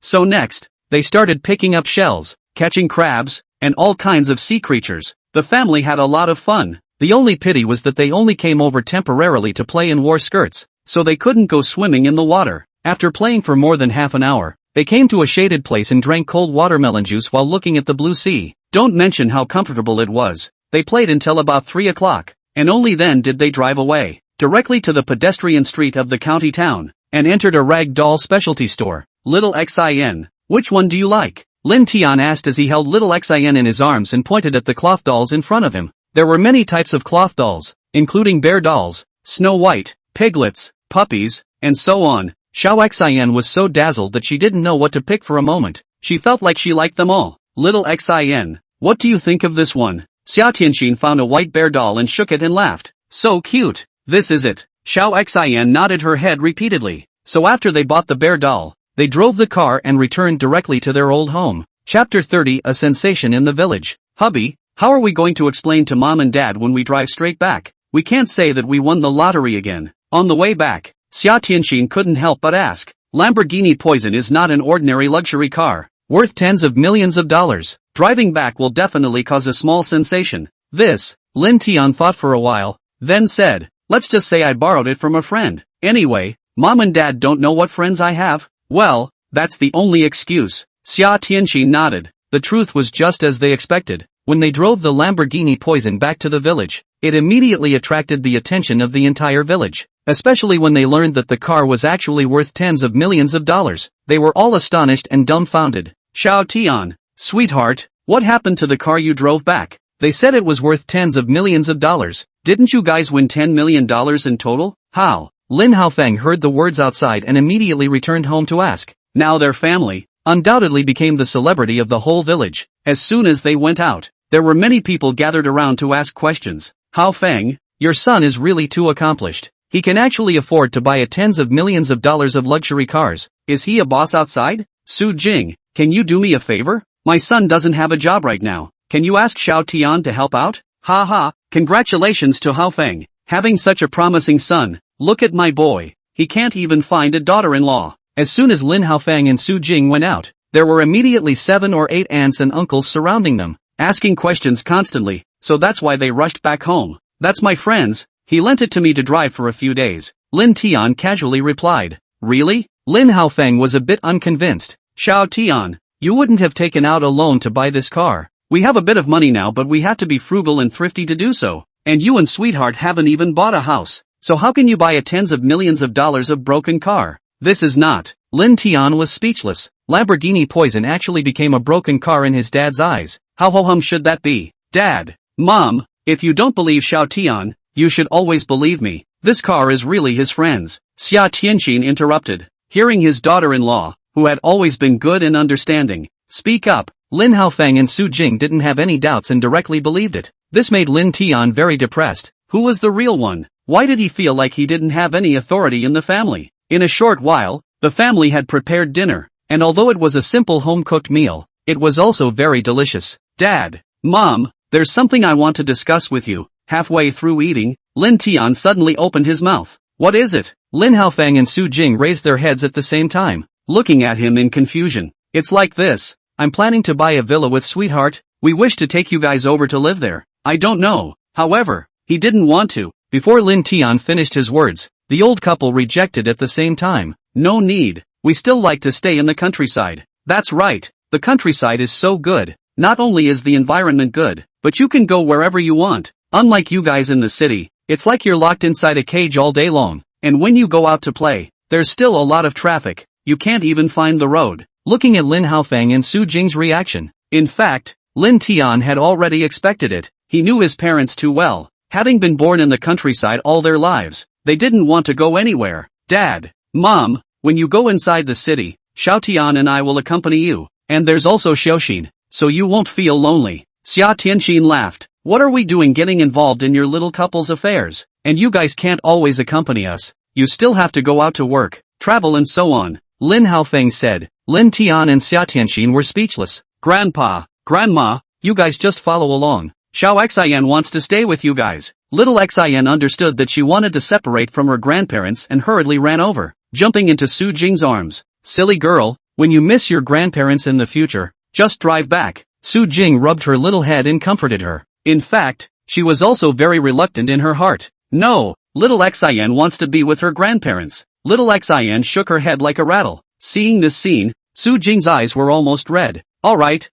So next, they started picking up shells, catching crabs, and all kinds of sea creatures. The family had a lot of fun. The only pity was that they only came over temporarily to play and wore skirts, so they couldn't go swimming in the water. After playing for more than half an hour, they came to a shaded place and drank cold watermelon juice while looking at the blue sea. Don't mention how comfortable it was. They played until about 3 o'clock, and only then did they drive away, directly to the pedestrian street of the county town, and entered a rag doll specialty store. Little Xin, which one do you like? Lin Tian asked as he held little Xin in his arms and pointed at the cloth dolls in front of him. There were many types of cloth dolls, including bear dolls, Snow White, piglets, puppies, and so on. Xiao Xian was so dazzled that she didn't know what to pick for a moment. She felt like she liked them all. Little Xin, what do you think of this one? Xia Tianxin found a white bear doll and shook it and laughed. So cute. This is it. Xiao Xian nodded her head repeatedly. So after they bought the bear doll, they drove the car and returned directly to their old home. Chapter 30, A Sensation in the Village. Hubby, how are we going to explain to mom and dad when we drive straight back? We can't say that we won the lottery again. On the way back, Xia Tianxin couldn't help but ask. Lamborghini Poison is not an ordinary luxury car, worth tens of millions of dollars. Driving back will definitely cause a small sensation. This, Lin Tian thought for a while, then said, let's just say I borrowed it from a friend. Anyway, mom and dad don't know what friends I have. Well, that's the only excuse. Xia Tianxin nodded. The truth was just as they expected. When they drove the Lamborghini Poison back to the village, it immediately attracted the attention of the entire village. Especially when they learned that the car was actually worth tens of millions of dollars. They were all astonished and dumbfounded. Xiao Tian, sweetheart, what happened to the car you drove back? They said it was worth tens of millions of dollars. Didn't you guys win $10 million in total? How? Lin Haofeng heard the words outside and immediately returned home to ask. Now their family, undoubtedly became the celebrity of the whole village. As soon as they went out, there were many people gathered around to ask questions. Haofeng, your son is really too accomplished. He can actually afford to buy tens of millions of dollars of luxury cars. Is he a boss outside? Su Jing, can you do me a favor? My son doesn't have a job right now. Can you ask Xiao Tian to help out? Ha ha, congratulations to Haofeng, having such a promising son. Look at my boy. He can't even find a daughter-in-law. As soon as Lin Haofeng and Su Jing went out, there were immediately 7 or 8 aunts and uncles surrounding them, asking questions constantly, so that's why they rushed back home. That's my friend's. He lent it to me to drive for a few days. Lin Tian casually replied. Really? Lin Haofeng was a bit unconvinced. Xiao Tian, you wouldn't have taken out a loan to buy this car. We have a bit of money now, but we have to be frugal and thrifty to do so. And you and sweetheart haven't even bought a house. So how can you buy a tens of millions of dollars of broken car? This is not. Lin Tian was speechless. Lamborghini Poison actually became a broken car in his dad's eyes. How ho-hum should that be? Dad, Mom, if you don't believe Xiao Tian, you should always believe me. This car is really his friend's. Xia Tianxin interrupted, hearing his daughter-in-law, who had always been good and understanding, speak up. Lin Haofeng and Su Jing didn't have any doubts and directly believed it. This made Lin Tian very depressed. Who was the real one? Why did he feel like he didn't have any authority in the family? In a short while, the family had prepared dinner, and although it was a simple home-cooked meal, it was also very delicious. Dad, Mom, there's something I want to discuss with you. Halfway through eating, Lin Tian suddenly opened his mouth. What is it? Lin Haofeng and Su Jing raised their heads at the same time, looking at him in confusion. It's like this. I'm planning to buy a villa with sweetheart. We wish to take you guys over to live there. I don't know. However, he didn't want to. Before Lin Tian finished his words, the old couple rejected at the same time. No need. We still like to stay in the countryside. That's right. The countryside is so good. Not only is the environment good, but you can go wherever you want. Unlike you guys in the city, it's like you're locked inside a cage all day long. And when you go out to play, there's still a lot of traffic. You can't even find the road. Looking at Lin Haofeng and Su Jing's reaction. In fact, Lin Tian had already expected it. He knew his parents too well. Having been born in the countryside all their lives, they didn't want to go anywhere. Dad, Mom, when you go inside the city, Xiao Tian and I will accompany you. And there's also Xiaoxin, so you won't feel lonely. Xia Tianxin laughed. What are we doing getting involved in your little couple's affairs? And you guys can't always accompany us. You still have to go out to work, travel and so on. Lin Haofeng said. Lin Tian and Xia Tianxin were speechless. Grandpa, Grandma, you guys just follow along. Xiao Xian wants to stay with you guys. Little Xian understood that she wanted to separate from her grandparents and hurriedly ran over, jumping into Su Jing's arms. Silly girl, when you miss your grandparents in the future, just drive back. Su Jing rubbed her little head and comforted her. In fact, she was also very reluctant in her heart. No, little Xian wants to be with her grandparents. Little Xian shook her head like a rattle. Seeing this scene, Su Jing's eyes were almost red. Alright,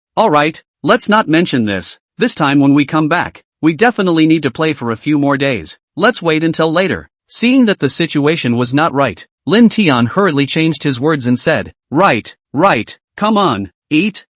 let's not mention this. This time when we come back, we definitely need to play for a few more days. Let's wait until later. Seeing that the situation was not right, Lin Tian hurriedly changed his words and said, Right, come on, eat.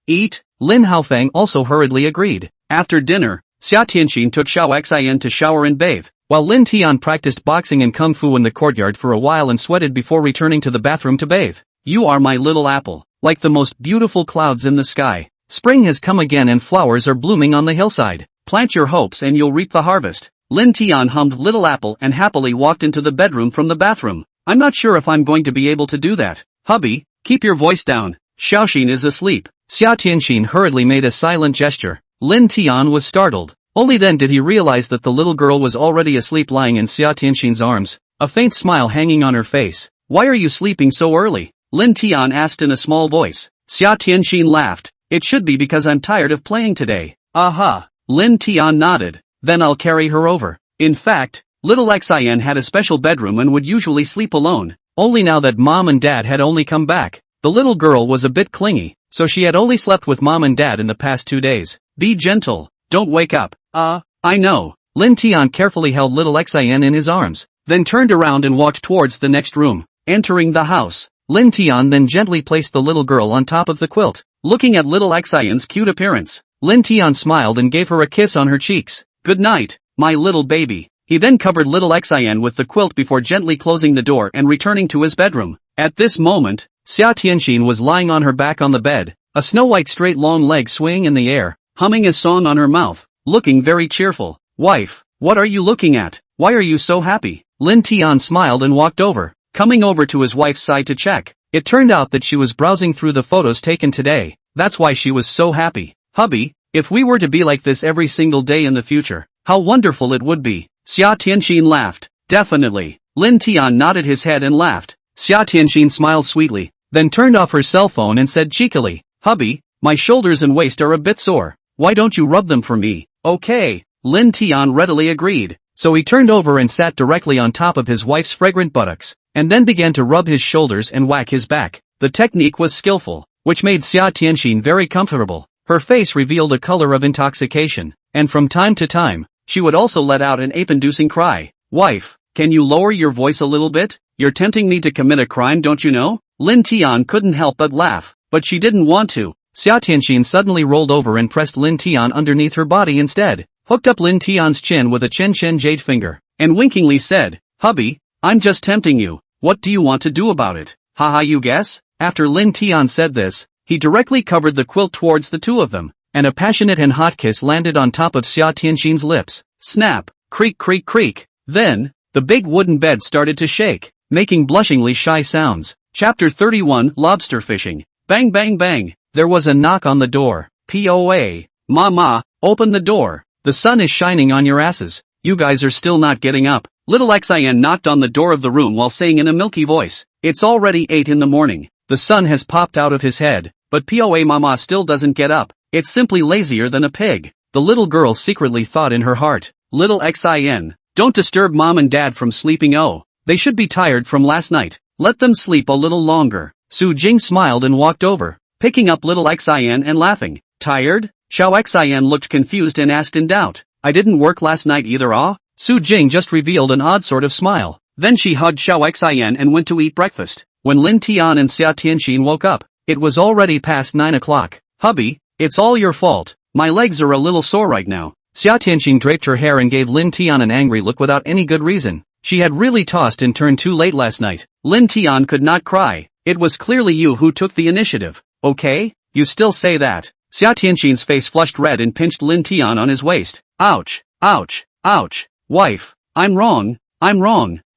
Lin Haofeng also hurriedly agreed. After dinner, Xia Tianxin took Xiao Xian to shower and bathe. While Lin Tian practiced boxing and kung fu in the courtyard for a while and sweated before returning to the bathroom to bathe. You are my little apple, like the most beautiful clouds in the sky. Spring has come again and flowers are blooming on the hillside. Plant your hopes and you'll reap the harvest. Lin Tian hummed Little Apple and happily walked into the bedroom from the bathroom. I'm not sure if I'm going to be able to do that. Hubby, keep your voice down. Xiaoxin is asleep. Xia Tianxin hurriedly made a silent gesture. Lin Tian was startled. Only then did he realize that the little girl was already asleep lying in Xia Tianxin's arms, a faint smile hanging on her face. Why are you sleeping so early? Lin Tian asked in a small voice. Xia Tianxin laughed. It should be because I'm tired of playing today. Aha. Lin Tian nodded. Then I'll carry her over. In fact, little Xian had a special bedroom and would usually sleep alone. Only now that mom and dad had only come back, the little girl was a bit clingy, so she had only slept with mom and dad in the past 2 days. Be gentle. Don't wake up. I know. Lin Tian carefully held little Xian in his arms, then turned around and walked towards the next room. Entering the house, Lin Tian then gently placed the little girl on top of the quilt. Looking at little Xian's cute appearance, Lin Tian smiled and gave her a kiss on her cheeks. Good night, my little baby. He then covered little Xian with the quilt before gently closing the door and returning to his bedroom. At this moment, Xia Tianxin was lying on her back on the bed, a snow-white straight long leg swaying in the air, humming a song on her mouth, looking very cheerful. Wife, what are you looking at? Why are you so happy? Lin Tian smiled and walked over, coming over to his wife's side to check. It turned out that she was browsing through the photos taken today. That's why she was so happy. Hubby, if we were to be like this every single day in the future, how wonderful it would be. Xia Tianxin laughed. Definitely. Lin Tian nodded his head and laughed. Xia Tianxin smiled sweetly, then turned off her cell phone and said cheekily, Hubby, my shoulders and waist are a bit sore. Why don't you rub them for me? Okay. Lin Tian readily agreed. So he turned over and sat directly on top of his wife's fragrant buttocks, and then began to rub his shoulders and whack his back. The technique was skillful, which made Xia Tianxin very comfortable. Her face revealed a color of intoxication, and from time to time, she would also let out an ape-inducing cry. Wife, can you lower your voice a little bit? You're tempting me to commit a crime, don't you know? Lin Tian couldn't help but laugh, but she didn't want to. Xia Tianxin suddenly rolled over and pressed Lin Tian underneath her body instead, hooked up Lin Tian's chin with a Chen jade finger, and winkingly said, Hubby, I'm just tempting you. What do you want to do about it? Haha, you guess? After Lin Tian said this, he directly covered the quilt towards the two of them, and a passionate and hot kiss landed on top of Xia Tianxin's lips. Snap, creak creak creak. Then, the big wooden bed started to shake, making blushingly shy sounds. Chapter 31, Lobster Fishing. Bang bang bang. There was a knock on the door. POA. Mama, open the door. The sun is shining on your asses. You guys are still not getting up. Little Xian knocked on the door of the room while saying in a milky voice, It's already 8 in the morning. The sun has popped out of his head, but POA Mama still doesn't get up. It's simply lazier than a pig. The little girl secretly thought in her heart. Little Xian, don't disturb mom and dad from sleeping. Oh, they should be tired from last night. Let them sleep a little longer. Su Jing smiled and walked over, picking up little Xian and laughing. Tired? Xiao Xian looked confused and asked in doubt. I didn't work last night either. Su Jing just revealed an odd sort of smile. Then she hugged Xiao Xian and went to eat breakfast. When Lin Tian and Xia Tianxin woke up, it was already past 9 o'clock. Hubby, it's all your fault. My legs are a little sore right now. Xia Tianxin draped her hair and gave Lin Tian an angry look without any good reason. She had really tossed and turned too late last night. Lin Tian could not cry. It was clearly you who took the initiative. Okay? You still say that. Xia Tianxin's face flushed red and pinched Lin Tian on his waist. Ouch, ouch, ouch. Wife, I'm wrong.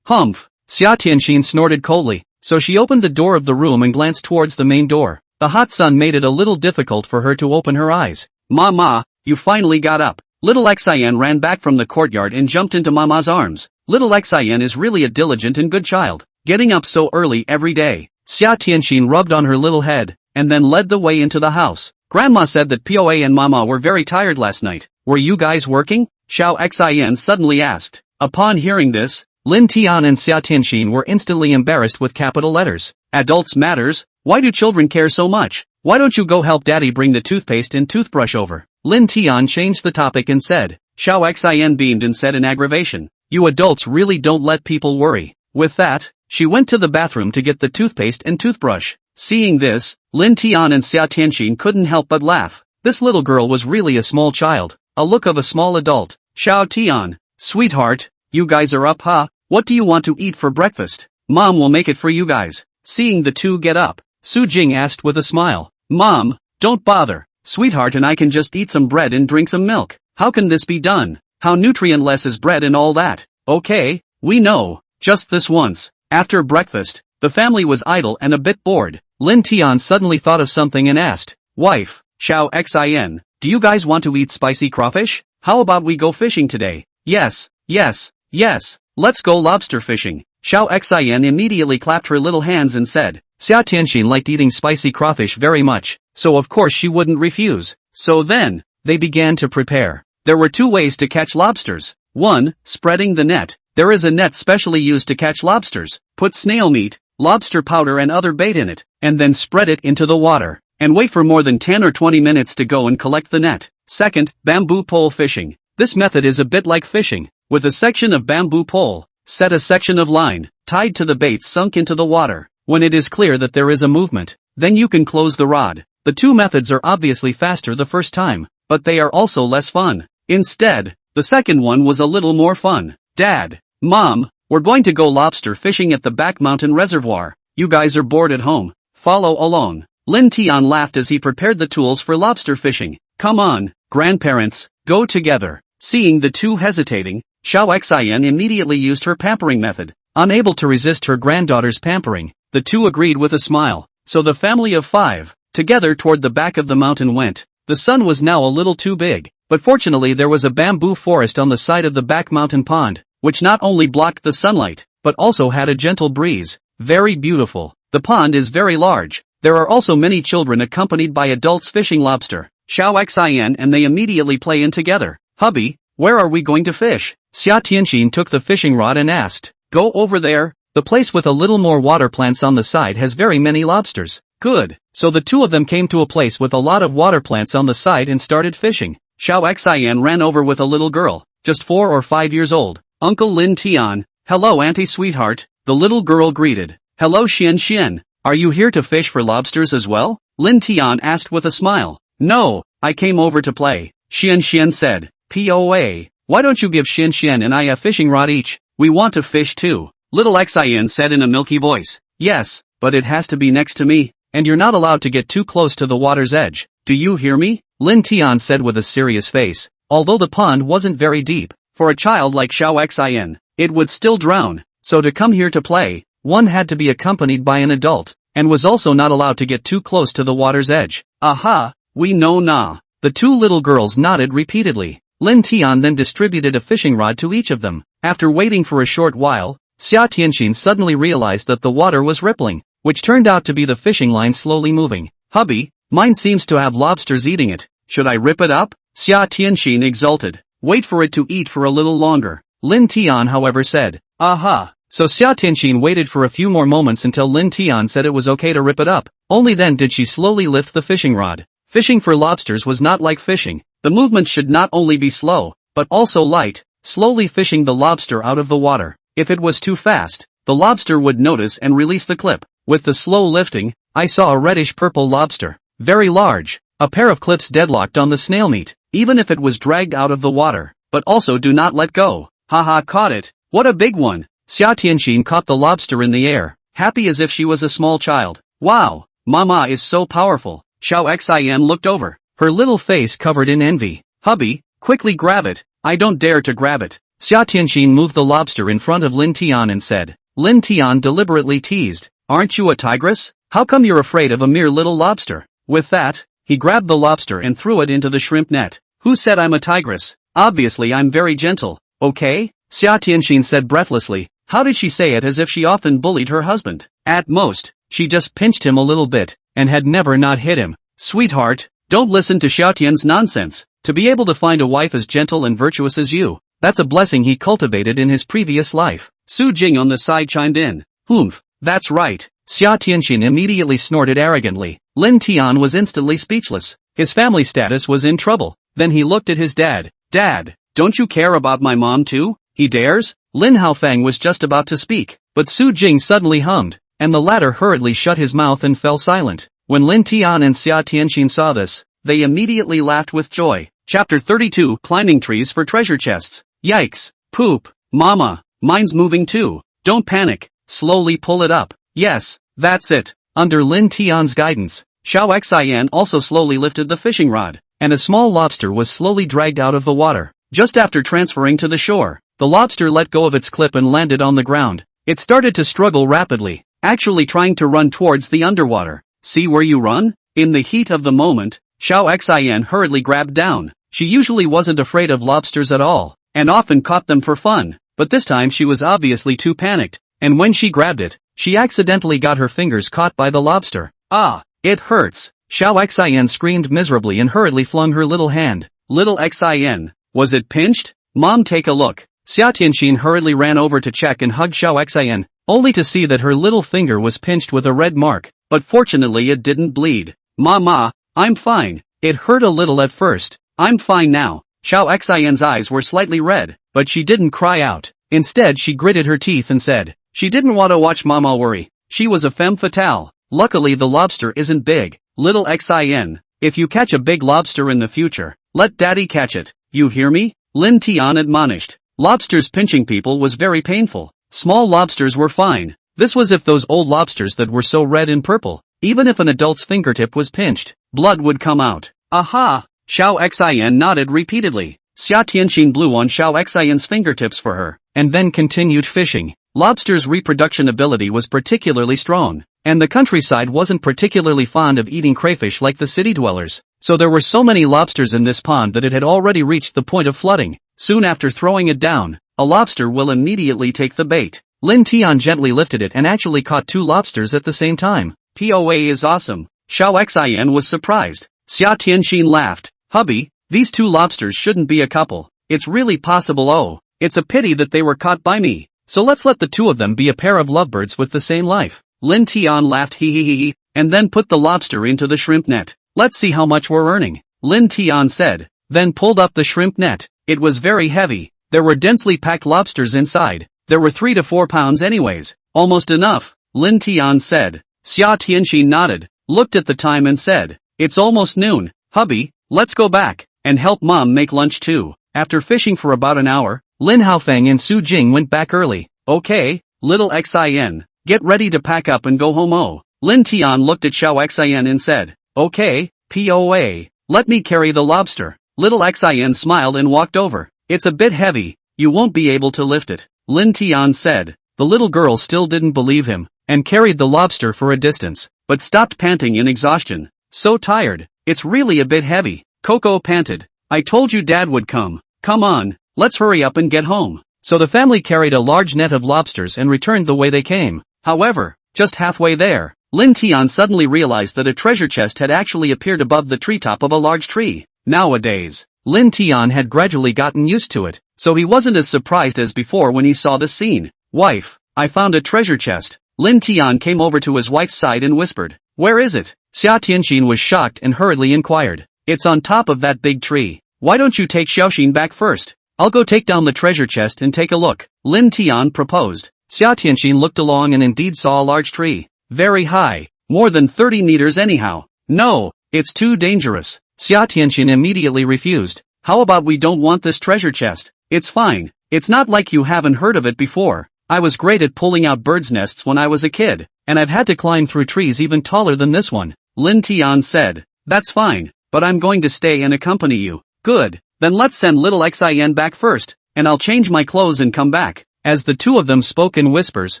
Humph. Xia Tianxin snorted coldly, so she opened the door of the room and glanced towards the main door. The hot sun made it a little difficult for her to open her eyes. Mama, you finally got up. Little Xian ran back from the courtyard and jumped into Mama's arms. Little Xian is really a diligent and good child, getting up so early every day. Xia Tianxin rubbed on her little head, and then led the way into the house. Grandma said that POA and Mama were very tired last night. Were you guys working? Xiao Xian suddenly asked. Upon hearing this, Lin Tian and Xia Tianxin were instantly embarrassed with capital letters. Adults matters? Why do children care so much? Why don't you go help daddy bring the toothpaste and toothbrush over? Lin Tian changed the topic and said. Xiao Xian beamed and said in aggravation. You adults really don't let people worry. With that, she went to the bathroom to get the toothpaste and toothbrush. Seeing this, Lin Tian and Xia Tianxin couldn't help but laugh. This little girl was really a small child, a look of a small adult. Xiao Tian, sweetheart, you guys are up, huh? What do you want to eat for breakfast? Mom will make it for you guys. Seeing the two get up, Su Jing asked with a smile. Mom, don't bother. Sweetheart and I can just eat some bread and drink some milk. How can this be done? How nutrient-less is bread and all that? Okay, we know. Just this once. After breakfast, the family was idle and a bit bored. Lin Tian suddenly thought of something and asked, Wife, Xiao Xin, do you guys want to eat spicy crawfish? How about we go fishing today? Yes, yes, yes, let's go lobster fishing. Xiao Xin immediately clapped her little hands and said, Xia Tianxin liked eating spicy crawfish very much, so of course she wouldn't refuse. So then, they began to prepare. There were two ways to catch lobsters. 1. Spreading the net. There is a net specially used to catch lobsters. Put snail meat, lobster powder and other bait in it, and then spread it into the water, and wait for more than 10 or 20 minutes to go and collect the net. 2nd, bamboo pole fishing. This method is a bit like fishing. With a section of bamboo pole, set a section of line, tied to the bait sunk into the water. When it is clear that there is a movement, then you can close the rod. The two methods are obviously faster the first time, but they are also less fun. Instead, the second one was a little more fun. Dad, Mom, we're going to go lobster fishing at the back mountain reservoir. You guys are bored at home. Follow along. Lin Tian laughed as he prepared the tools for lobster fishing. Come on, grandparents, go together. Seeing the two hesitating, Xiao Xin immediately used her pampering method. Unable to resist her granddaughter's pampering, the two agreed with a smile. So the family of 5, together toward the back of the mountain went. The sun was now a little too big, but fortunately there was a bamboo forest on the side of the back mountain pond, which not only blocked the sunlight, but also had a gentle breeze. Very beautiful. The pond is very large. There are also many children accompanied by adults fishing lobster. Xiao Xin and they immediately play in together. Hubby, where are we going to fish? Xia Tianxin took the fishing rod and asked. Go over there. The place with a little more water plants on the side has very many lobsters. Good. So the two of them came to a place with a lot of water plants on the side and started fishing. Xiao Xin ran over with a little girl, just 4 or 5 years old. Uncle Lin Tian. Hello auntie sweetheart, the little girl greeted. Hello Xian. Are you here to fish for lobsters as well? Lin Tian asked with a smile. No, I came over to play. Xian said. POA. Why don't you give Xian and I a fishing rod each? We want to fish too. Little Xin said in a milky voice. Yes, but it has to be next to me, and you're not allowed to get too close to the water's edge. Do you hear me? Lin Tian said with a serious face. Although the pond wasn't very deep, for a child like Xiao Xin, it would still drown. So to come here to play, one had to be accompanied by an adult, and was also not allowed to get too close to the water's edge. Aha, we know na. The two little girls nodded repeatedly. Lin Tian then distributed a fishing rod to each of them. After waiting for a short while, Xia Tianxin suddenly realized that the water was rippling, which turned out to be the fishing line slowly moving. Hubby, mine seems to have lobsters eating it. Should I rip it up? Xia Tianxin exulted. Wait for it to eat for a little longer. Lin Tian however said. Aha. So Xia Tianxin waited for a few more moments until Lin Tian said it was okay to rip it up. Only then did she slowly lift the fishing rod. Fishing for lobsters was not like fishing. The movement should not only be slow, but also light, slowly fishing the lobster out of the water. If it was too fast, the lobster would notice and release the clip. With the slow lifting, I saw a reddish-purple lobster. Very large. A pair of clips deadlocked on the snail meat, even if it was dragged out of the water. But also do not let go. Haha, caught it. What a big one. Xia Tianxin caught the lobster in the air, happy as if she was a small child. Wow, Mama is so powerful. Xiao Xin looked over, her little face covered in envy. Hubby, quickly grab it. I don't dare to grab it. Xia Tianxin moved the lobster in front of Lin Tian and said. Lin Tian deliberately teased. Aren't you a tigress? How come you're afraid of a mere little lobster? With that, he grabbed the lobster and threw it into the shrimp net. Who said I'm a tigress? Obviously I'm very gentle, okay? Xia Tianxin said breathlessly. How did she say it as if she often bullied her husband? At most, she just pinched him a little bit, and had never not hit him. Sweetheart, don't listen to Xiao Tian's nonsense. To be able to find a wife as gentle and virtuous as you, that's a blessing he cultivated in his previous life. Su Jing on the side chimed in. Humph, that's right. Xia Tianxin immediately snorted arrogantly. Lin Tian was instantly speechless. His family status was in trouble. Then he looked at his dad. Dad, don't you care about my mom too? He dares? Lin Haofeng was just about to speak, but Su Jing suddenly hummed, and the latter hurriedly shut his mouth and fell silent. When Lin Tian and Xia Tianxin saw this, they immediately laughed with joy. Chapter 32 Climbing Trees for Treasure Chests. Yikes! Poop! Mama, mine's moving too. Don't panic, slowly pull it up. Yes, that's it. Under Lin Tian's guidance, Xiao Xian also slowly lifted the fishing rod, and a small lobster was slowly dragged out of the water. Just after transferring to the shore, the lobster let go of its clip and landed on the ground. It started to struggle rapidly, actually trying to run towards the underwater. See where you run? In the heat of the moment, Xiao Xian hurriedly grabbed down. She usually wasn't afraid of lobsters at all, and often caught them for fun, but this time she was obviously too panicked, and when she grabbed it, she accidentally got her fingers caught by the lobster. Ah, it hurts. Xiao Xian screamed miserably and hurriedly flung her little hand. Little Xian, was it pinched? Mom, take a look. Xia Tianxin hurriedly ran over to check and hugged Xiao Xian, only to see that her little finger was pinched with a red mark, but fortunately it didn't bleed. Mama, I'm fine. It hurt a little at first. I'm fine now. Xiao Xian's eyes were slightly red, but she didn't cry out. Instead she gritted her teeth and said, she didn't want to watch Mama worry. She was a femme fatale. Luckily the lobster isn't big. Little Xian, if you catch a big lobster in the future, let Daddy catch it. You hear me? Lin Tian admonished. Lobsters pinching people was very painful. Small lobsters were fine. This was if those old lobsters that were so red and purple. Even if an adult's fingertip was pinched, blood would come out. Aha! Xiao Xian nodded repeatedly. Xia Tianxin blew on Xiao Xian's fingertips for her, and then continued fishing. Lobsters' reproduction ability was particularly strong, and the countryside wasn't particularly fond of eating crayfish like the city dwellers, so there were so many lobsters in this pond that it had already reached the point of flooding. Soon after throwing it down, a lobster will immediately take the bait. Lin Tian gently lifted it and actually caught 2 lobsters at the same time. POA is awesome. Xiao Xian was surprised. Xia Tianxin laughed. Hubby, these 2 lobsters shouldn't be a couple. It's really possible. Oh, it's a pity that they were caught by me. So let's let the 2 of them be a pair of lovebirds with the same life. Lin Tian laughed hee, and then put the lobster into the shrimp net. Let's see how much we're earning, Lin Tian said, then pulled up the shrimp net. It was very heavy. There were densely packed lobsters inside. There were 3 to 4 pounds anyways. Almost enough, Lin Tian said. Xia Tianxin nodded, looked at the time and said, it's almost noon. Hubby, let's go back, and help Mom make lunch too. After fishing for about an hour, Lin Haofeng and Su Jing went back early. Okay, little Xian, get ready to pack up and go home. Oh, Lin Tian looked at Xiao Xian and said, okay, POA, let me carry the lobster. Little Xian smiled and walked over. It's a bit heavy, you won't be able to lift it, Lin Tian said. The little girl still didn't believe him, and carried the lobster for a distance, but stopped panting in exhaustion. So tired, it's really a bit heavy. Coco panted. I told you Dad would come. Come on, let's hurry up and get home. So the family carried a large net of lobsters and returned the way they came. However, just halfway there, Lin Tian suddenly realized that a treasure chest had actually appeared above the treetop of a large tree. Nowadays, Lin Tian had gradually gotten used to it, so he wasn't as surprised as before when he saw the scene. Wife, I found a treasure chest. Lin Tian came over to his wife's side and whispered, where is it? Xia Tianxin was shocked and hurriedly inquired. It's on top of that big tree. Why don't you take Xiaoxin back first? I'll go take down the treasure chest and take a look, Lin Tian proposed. Xia Tianxin looked along and indeed saw a large tree. Very high, more than 30 meters anyhow. No, it's too dangerous. Xia Tianxin immediately refused. How about we don't want this treasure chest? It's fine. It's not like you haven't heard of it before. I was great at pulling out birds' nests when I was a kid, and I've had to climb through trees even taller than this one. Lin Tian said. That's fine, but I'm going to stay and accompany you. Good, then let's send little Xian back first, and I'll change my clothes and come back. As the 2 of them spoke in whispers,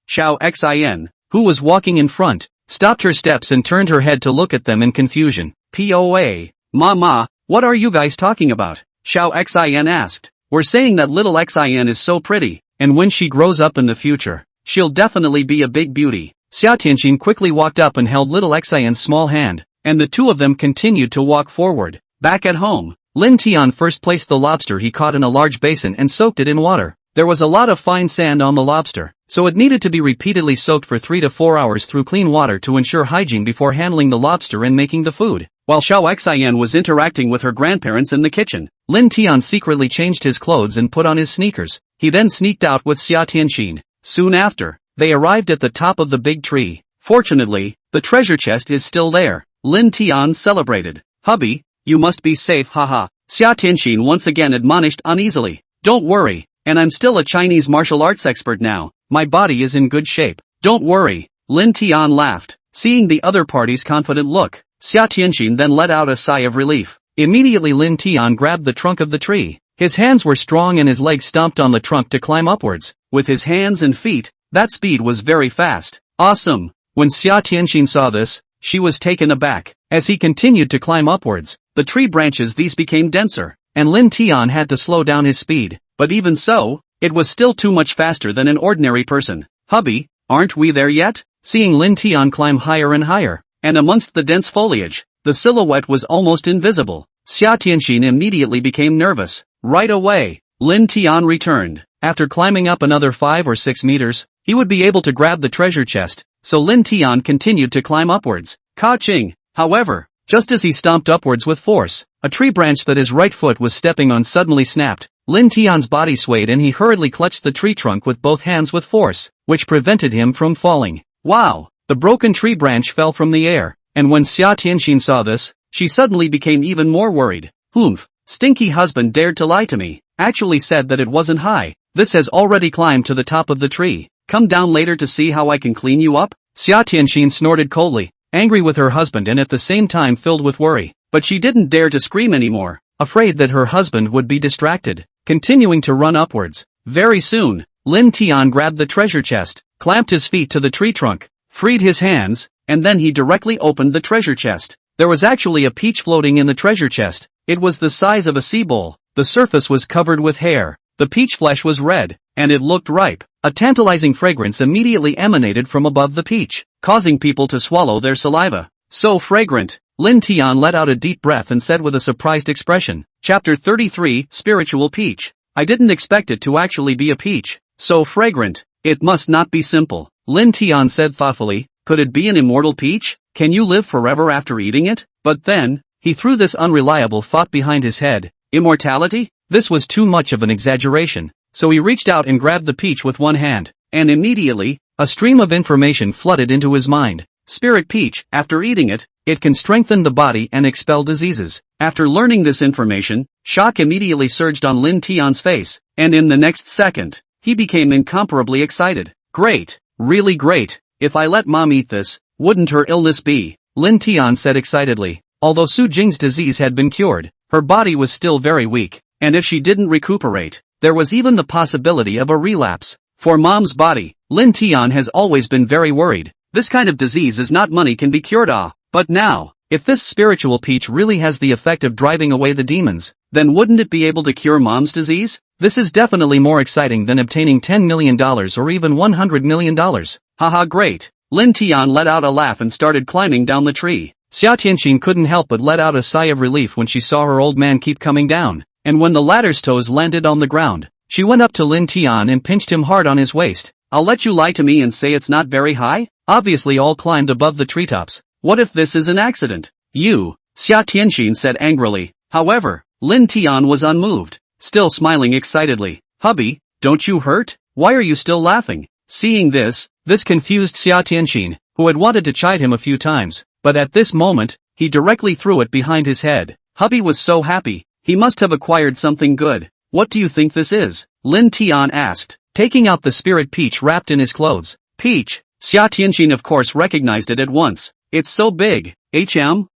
Xiao Xian, who was walking in front, stopped her steps and turned her head to look at them in confusion. POA, Mama, what are you guys talking about? Xiao Xian asked. We're saying that little Xian is so pretty, and when she grows up in the future, she'll definitely be a big beauty. Xia Tianxin quickly walked up and held little Xian's small hand, and the 2 of them continued to walk forward. Back at home, Lin Tian first placed the lobster he caught in a large basin and soaked it in water. There was a lot of fine sand on the lobster, so it needed to be repeatedly soaked for 3 to 4 hours through clean water to ensure hygiene before handling the lobster and making the food. While Xiao Xian was interacting with her grandparents in the kitchen, Lin Tian secretly changed his clothes and put on his sneakers. He then sneaked out with Xia Tianxin. Soon after, they arrived at the top of the big tree. Fortunately, the treasure chest is still there. Lin Tian celebrated. Hubby, you must be safe, haha. Xia Tianxin once again admonished uneasily. Don't worry, and I'm still a Chinese martial arts expert now. My body is in good shape. Don't worry. Lin Tian laughed. Seeing the other party's confident look, Xia Tianxin then let out a sigh of relief. Immediately Lin Tian grabbed the trunk of the tree. His hands were strong and his legs stomped on the trunk to climb upwards. With his hands and feet, that speed was very fast. Awesome! When Xia Tianxin saw this, she was taken aback. As he continued to climb upwards, the tree branches these became denser, and Lin Tian had to slow down his speed. But even so, it was still too much faster than an ordinary person. Hubby, aren't we there yet? Seeing Lin Tian climb higher and higher, and amongst the dense foliage, the silhouette was almost invisible. Xia Tianxin immediately became nervous. Right away, Lin Tian returned. After climbing up another 5 or 6 meters, he would be able to grab the treasure chest, so Lin Tian continued to climb upwards. Ka-ching! However, just as he stomped upwards with force, a tree branch that his right foot was stepping on suddenly snapped. Lin Tian's body swayed and he hurriedly clutched the tree trunk with both hands with force, which prevented him from falling. Wow! The broken tree branch fell from the air, and when Xia Tianxin saw this, she suddenly became even more worried. Humph! Stinky husband dared to lie to me. Actually said that it wasn't high. This has already climbed to the top of the tree. Come down later to see how I can clean you up? Xia Tianxin snorted coldly, angry with her husband and at the same time filled with worry. But she didn't dare to scream anymore, afraid that her husband would be distracted. Continuing to run upwards. Very soon, Lin Tian grabbed the treasure chest, clamped his feet to the tree trunk, freed his hands, and then he directly opened the treasure chest. There was actually a peach floating in the treasure chest. It was the size of a sea bowl. The surface was covered with hair. The peach flesh was red, and it looked ripe. A tantalizing fragrance immediately emanated from above the peach, causing people to swallow their saliva. So fragrant! Lin Tian let out a deep breath and said with a surprised expression. Chapter 33, Spiritual Peach. I didn't expect it to actually be a peach. So fragrant. It must not be simple. Lin Tian said thoughtfully. Could it be an immortal peach? Can you live forever after eating it? But then, he threw this unreliable thought behind his head. Immortality? This was too much of an exaggeration. So he reached out and grabbed the peach with one hand. And immediately, a stream of information flooded into his mind. Spirit peach, after eating it, it can strengthen the body and expel diseases. After learning this information, shock immediately surged on Lin Tian's face, and in the next second, he became incomparably excited. Great, really great. If I let mom eat this, wouldn't her illness be? Lin Tian said excitedly. Although Su Jing's disease had been cured, her body was still very weak, and if she didn't recuperate, there was even the possibility of a relapse. For mom's body, Lin Tian has always been very worried. This kind of disease is not money can be cured but now, if this spiritual peach really has the effect of driving away the demons, then wouldn't it be able to cure mom's disease? This is definitely more exciting than obtaining $10 million or even $100 million. Haha great. Lin Tian let out a laugh and started climbing down the tree. Xia Tianxin couldn't help but let out a sigh of relief when she saw her old man keep coming down, and when the latter's toes landed on the ground, she went up to Lin Tian and pinched him hard on his waist. I'll let you lie to me and say it's not very high? Obviously all climbed above the treetops. What if this is an accident? You, Xia Tianxin said angrily. However, Lin Tian was unmoved, still smiling excitedly. Hubby, don't you hurt? Why are you still laughing? Seeing this confused Xia Tianxin, who had wanted to chide him a few times, but at this moment, he directly threw it behind his head. Hubby was so happy, he must have acquired something good. What do you think this is? Lin Tian asked, taking out the spirit peach wrapped in his clothes. Peach? Xia Tianxin of course recognized it at once. It's so big.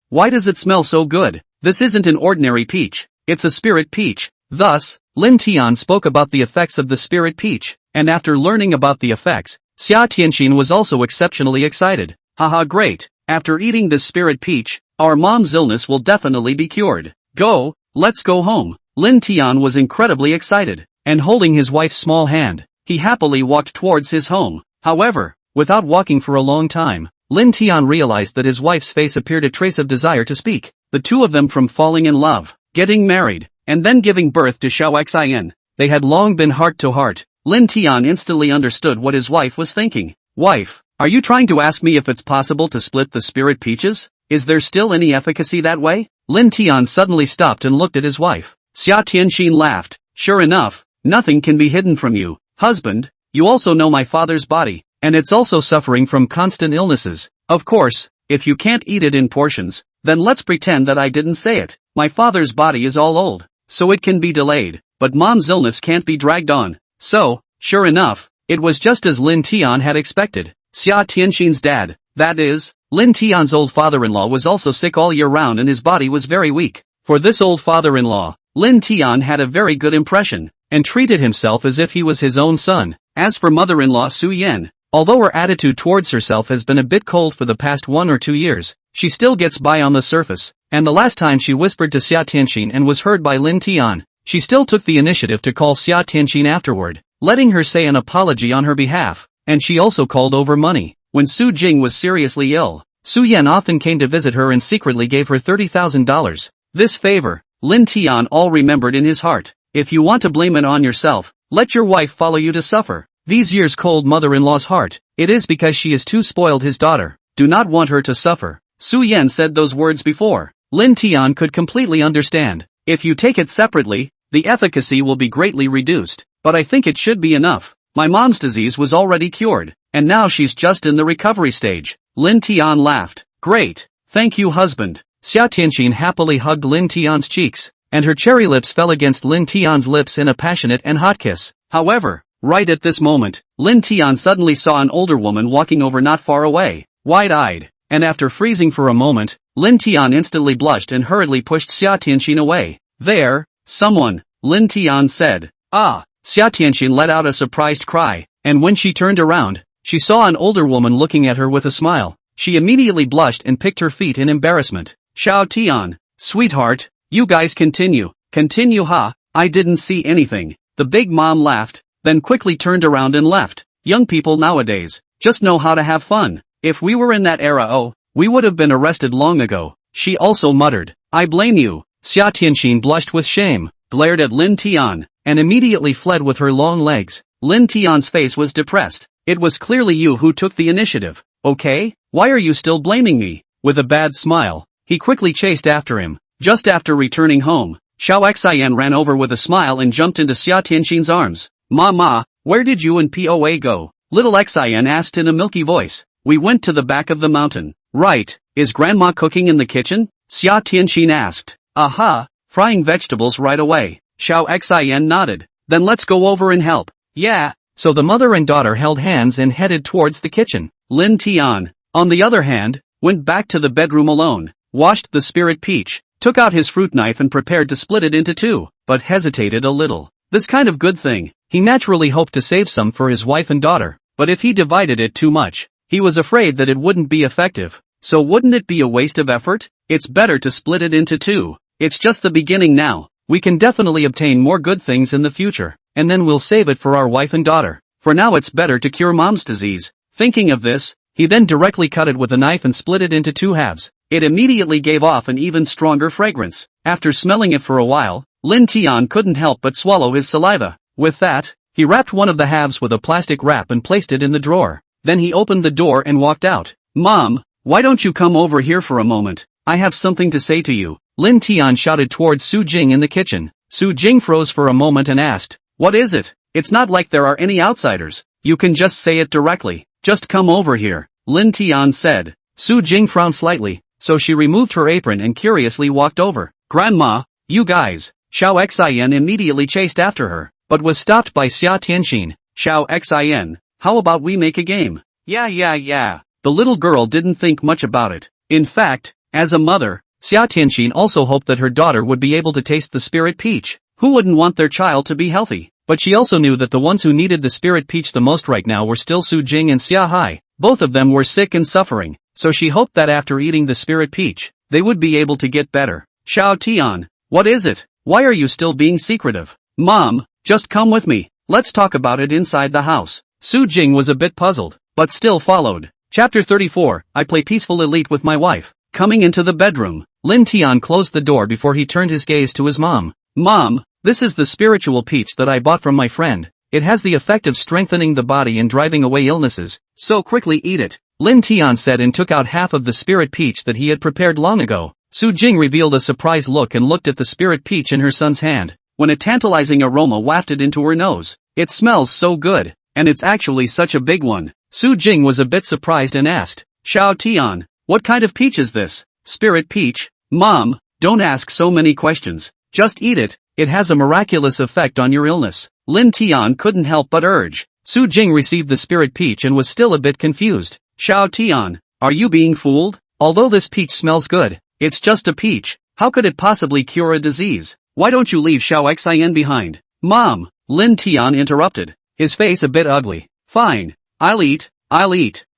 Why does it smell so good? This isn't an ordinary peach. It's a spirit peach. Thus, Lin Tian spoke about the effects of the spirit peach, and after learning about the effects, Xia Tianxin was also exceptionally excited. Haha great. After eating this spirit peach, our mom's illness will definitely be cured. Go, let's go home. Lin Tian was incredibly excited, and holding his wife's small hand, he happily walked towards his home. However, without walking for a long time, Lin Tian realized that his wife's face appeared a trace of desire to speak. The two of them from falling in love, getting married, and then giving birth to Xiao Xin. They had long been heart to heart. Lin Tian instantly understood what his wife was thinking. Wife, are you trying to ask me if it's possible to split the spirit peaches? Is there still any efficacy that way? Lin Tian suddenly stopped and looked at his wife. Xia Tianxin laughed. Sure enough, nothing can be hidden from you. Husband, you also know my father's body, and it's also suffering from constant illnesses. Of course, if you can't eat it in portions, then let's pretend that I didn't say it. My father's body is all old, so it can be delayed. but mom's illness can't be dragged on. So, sure enough, it was just as Lin Tian had expected. Xia Tianxin's dad, that is, Lin Tian's old father-in-law, was also sick all year round and his body was very weak. For this old father-in-law, Lin Tian had a very good impression, and treated himself as if he was his own son. As for mother-in-law Su Yan, although her attitude towards herself has been a bit cold for the past 1 or 2 years, she still gets by on the surface, and the last time she whispered to Xia Tianxin and was heard by Lin Tian, she still took the initiative to call Xia Tianxin afterward, letting her say an apology on her behalf, and she also called over money. When Su Jing was seriously ill, Su Yan often came to visit her and secretly gave her $30,000. This favor, Lin Tian all remembered in his heart. If you want to blame it on yourself, let your wife follow you to suffer. These years cold mother-in-law's heart, it is because she is too spoiled his daughter, do not want her to suffer. Su Yan said those words before. Lin Tian could completely understand. If you take it separately, the efficacy will be greatly reduced, but I think it should be enough. My mom's disease was already cured, and now she's just in the recovery stage. Lin Tian laughed. Great, thank you husband. Xia Tianxin happily hugged Lin Tian's cheeks, and her cherry lips fell against Lin Tian's lips in a passionate and hot kiss. However, right at this moment, Lin Tian suddenly saw an older woman walking over not far away, wide-eyed, and after freezing for a moment, Lin Tian instantly blushed and hurriedly pushed Xia Tianxin away. There, someone, Lin Tian said. Ah! Xia Tianxin let out a surprised cry, and when she turned around, she saw an older woman looking at her with a smile. She immediately blushed and picked her feet in embarrassment. Xiao Tian, sweetheart, you guys continue. Continue ha, I didn't see anything. The big mom laughed, then quickly turned around and left. Young people nowadays just know how to have fun. If we were in that era, we would have been arrested long ago. She also muttered. I blame you. Xia Tianxin blushed with shame, glared at Lin Tian, and immediately fled with her long legs. Lin Tian's face was depressed. It was clearly you who took the initiative. Okay, why are you still blaming me? With a bad smile, he quickly chased after him. Just after returning home, Xiao Xian ran over with a smile and jumped into Xia Tianxin's arms. Ma, where did you and POA go? Little Xian asked in a milky voice. We went to the back of the mountain. Right, is grandma cooking in the kitchen? Xia Tianxin asked. Aha, frying vegetables right away. Xiao Xian nodded. Then let's go over and help. Yeah. So the mother and daughter held hands and headed towards the kitchen. Lin Tian, on the other hand, went back to the bedroom alone, washed the spirit peach, took out his fruit knife and prepared to split it into 2, but hesitated a little. This kind of good thing, he naturally hoped to save some for his wife and daughter, but if he divided it too much, he was afraid that it wouldn't be effective. So wouldn't it be a waste of effort? It's better to split it into 2. It's just the beginning now. We can definitely obtain more good things in the future, and then we'll save it for our wife and daughter. For now it's better to cure mom's disease. Thinking of this, he then directly cut it with a knife and split it into 2 halves. It immediately gave off an even stronger fragrance. After smelling it for a while, Lin Tian couldn't help but swallow his saliva. With that, he wrapped one of the halves with a plastic wrap and placed it in the drawer. Then he opened the door and walked out. Mom, why don't you come over here for a moment? I have something to say to you. Lin Tian shouted towards Su Jing in the kitchen. Su Jing froze for a moment and asked, what is it? It's not like there are any outsiders. You can just say it directly. Just come over here, Lin Tian said. Su Jing frowned slightly, so she removed her apron and curiously walked over. Grandma, you guys. Xiao Xian immediately chased after her, but was stopped by Xia Tianxin. Xiao Xian, how about we make a game? Yeah. The little girl didn't think much about it. In fact, as a mother, Xia Tianxin also hoped that her daughter would be able to taste the spirit peach. Who wouldn't want their child to be healthy? But she also knew that the ones who needed the spirit peach the most right now were still Su Jing and Xia Hai. Both of them were sick and suffering, so she hoped that after eating the spirit peach, they would be able to get better. Xiao Tian, what is it? Why are you still being secretive? Mom, just come with me. Let's talk about it inside the house. Su Jing was a bit puzzled, but still followed. Chapter 34, I play peaceful elite with my wife. Coming into the bedroom, Lin Tian closed the door before he turned his gaze to his mom. Mom, this is the spiritual peach that I bought from my friend. It has the effect of strengthening the body and driving away illnesses, so quickly eat it. Lin Tian said and took out half of the spirit peach that he had prepared long ago. Su Jing revealed a surprised look and looked at the spirit peach in her son's hand, when a tantalizing aroma wafted into her nose. It smells so good, and it's actually such a big one. Su Jing was a bit surprised and asked, Xiao Tian, what kind of peach is this? Spirit peach? Mom, don't ask so many questions. Just eat it. it has a miraculous effect on your illness. Lin Tian couldn't help but urge. Su Jing received the spirit peach and was still a bit confused. Xiao Tian, are you being fooled? Although this peach smells good, it's just a peach. How could it possibly cure a disease? Why don't you leave Xiao Xian behind? Mom, Lin Tian interrupted, his face a bit ugly. Fine, I'll eat.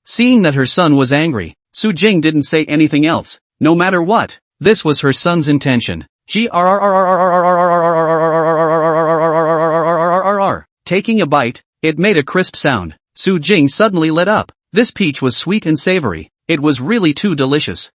Seeing that her son was angry, Su Jing didn't say anything else. No matter what, this was her son's intention. Taking a bite, it made a crisp sound. Su Jing suddenly lit up. This peach was sweet and savory. It was really too delicious.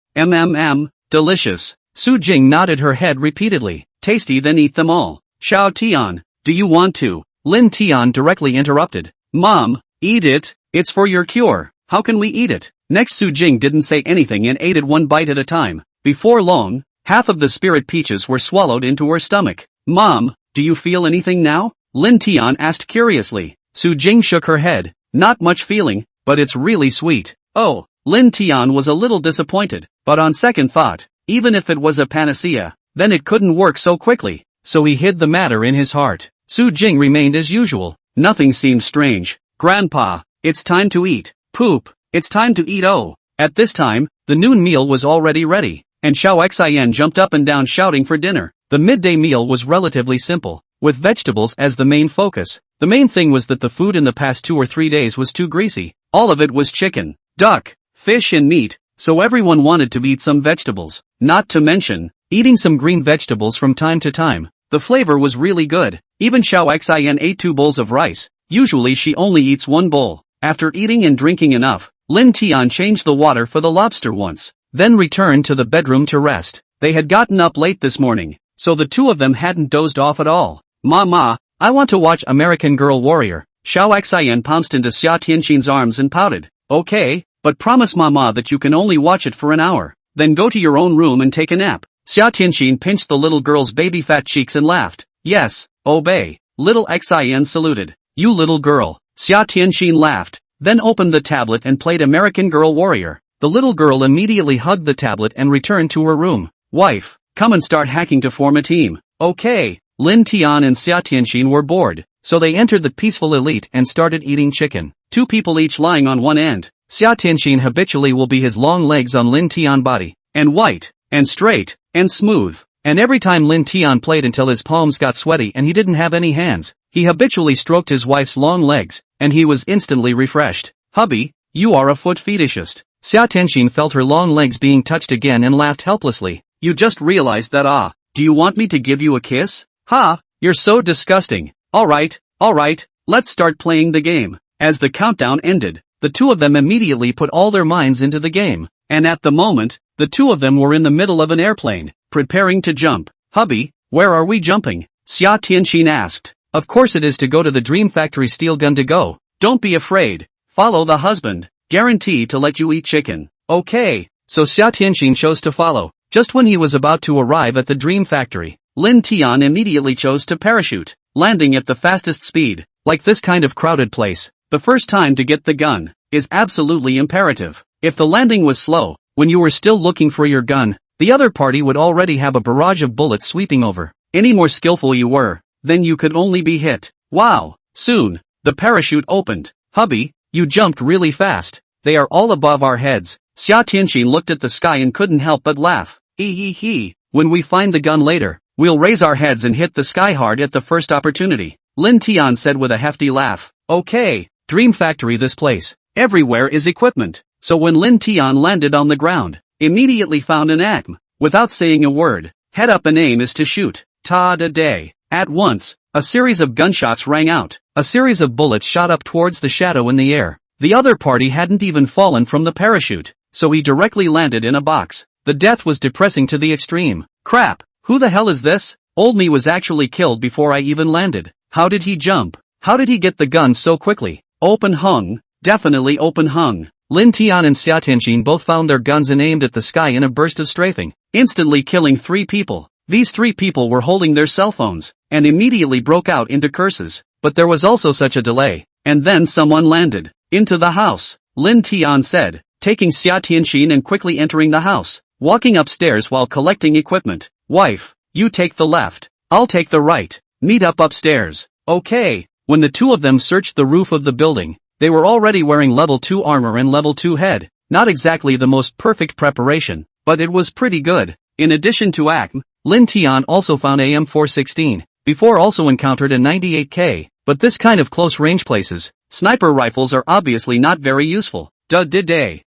Delicious. Su Jing nodded her head repeatedly. Tasty, then eat them all. Xiao Tian, do you want to? Lin Tian directly interrupted. Mom, eat it, it's for your cure. How can we eat it? Next Su Jing didn't say anything and ate it one bite at a time. Before long, half of the spirit peaches were swallowed into her stomach. Mom, do you feel anything now? Lin Tian asked curiously. Su Jing shook her head. Not much feeling, but it's really sweet. Oh, Lin Tian was a little disappointed, but on second thought, even if it was a panacea, then it couldn't work so quickly, so he hid the matter in his heart. Su Jing remained as usual. Nothing seemed strange. Grandpa, it's time to eat. Poop, it's time to eat. Oh. At this time, the noon meal was already ready, and Xiao Xian jumped up and down shouting for dinner. The midday meal was relatively simple, with vegetables as the main focus. The main thing was that the food in the past 2 or 3 days was too greasy. All of it was chicken, duck, fish and meat, so everyone wanted to eat some vegetables. Not to mention, eating some green vegetables from time to time. The flavor was really good. Even Xiao Xian ate 2 bowls of rice. Usually she only eats 1 bowl. After eating and drinking enough, Lin Tian changed the water for the lobster once, then returned to the bedroom to rest. They had gotten up late this morning, so the 2 of them hadn't dozed off at all. Mama, I want to watch American Girl Warrior. Xiao Xian pounced into Xia Tianxin's arms and pouted. Okay, but promise Mama that you can only watch it for an hour. Then go to your own room and take a nap. Xia Tianxin pinched the little girl's baby fat cheeks and laughed. Yes, obey. Little Xian saluted. You little girl. Xia Tianxin laughed, then opened the tablet and played American Girl Warrior. The little girl immediately hugged the tablet and returned to her room. Wife, come and start hacking to form a team. Okay. Lin Tian and Xia Tianxin were bored, so they entered the peaceful elite and started eating chicken. 2 people each lying on one end. Xia Tianxin habitually will be his long legs on Lin Tian body, and white, and straight, and smooth. And every time Lin Tian played until his palms got sweaty and he didn't have any hands, he habitually stroked his wife's long legs, and he was instantly refreshed. Hubby, you are a foot fetishist. Xia Tianxin felt her long legs being touched again and laughed helplessly. You just realized that. Do you want me to give you a kiss? Ha, you're so disgusting. Alright, let's start playing the game. As the countdown ended, the 2 of them immediately put all their minds into the game, and at the moment, the 2 of them were in the middle of an airplane, preparing to jump. Hubby, where are we jumping? Xia Tianxin asked. Of course it is to go to the Dream Factory Steel Gun to go. Don't be afraid. Follow the husband. Guarantee to let you eat chicken. Okay, so Xia Tianxin chose to follow. Just when he was about to arrive at the Dream Factory, Lin Tian immediately chose to parachute, landing at the fastest speed. Like this kind of crowded place, the first time to get the gun is absolutely imperative. If the landing was slow, when you were still looking for your gun, the other party would already have a barrage of bullets sweeping over. Any more skillful you were, then you could only be hit. Wow! Soon, the parachute opened. Hubby, you jumped really fast. They are all above our heads. Xia Tianxin looked at the sky and couldn't help but laugh. He. When we find the gun later, we'll raise our heads and hit the sky hard at the first opportunity. Lin Tian said with a hefty laugh. Okay, Dream Factory this place. Everywhere is equipment. So when Lin Tian landed on the ground, immediately found an aim. Without saying a word, head up and aim is to shoot. Ta-da-day. At once, a series of gunshots rang out. A series of bullets shot up towards the shadow in the air. The other party hadn't even fallen from the parachute, so he directly landed in a box. The death was depressing to the extreme. Crap, who the hell is this? Old me was actually killed before I even landed. How did he jump? How did he get the gun so quickly? Open hung. Definitely open hung. Lin Tian and Xia Tianxin both found their guns and aimed at the sky in a burst of strafing, instantly killing 3 people. These 3 people were holding their cell phones, and immediately broke out into curses. But there was also such a delay, and then someone landed. Into the house, Lin Tian said, taking Xia Tianxin and quickly entering the house, walking upstairs while collecting equipment. Wife, you take the left. I'll take the right. Meet up upstairs. Okay. When the two of them searched the roof of the building, they were already wearing level 2 armor and level 2 head. Not exactly the most perfect preparation, but it was pretty good. In addition to ACM, Lin Tian also found a M416, before also encountered a 98K, but this kind of close range places, sniper rifles are obviously not very useful.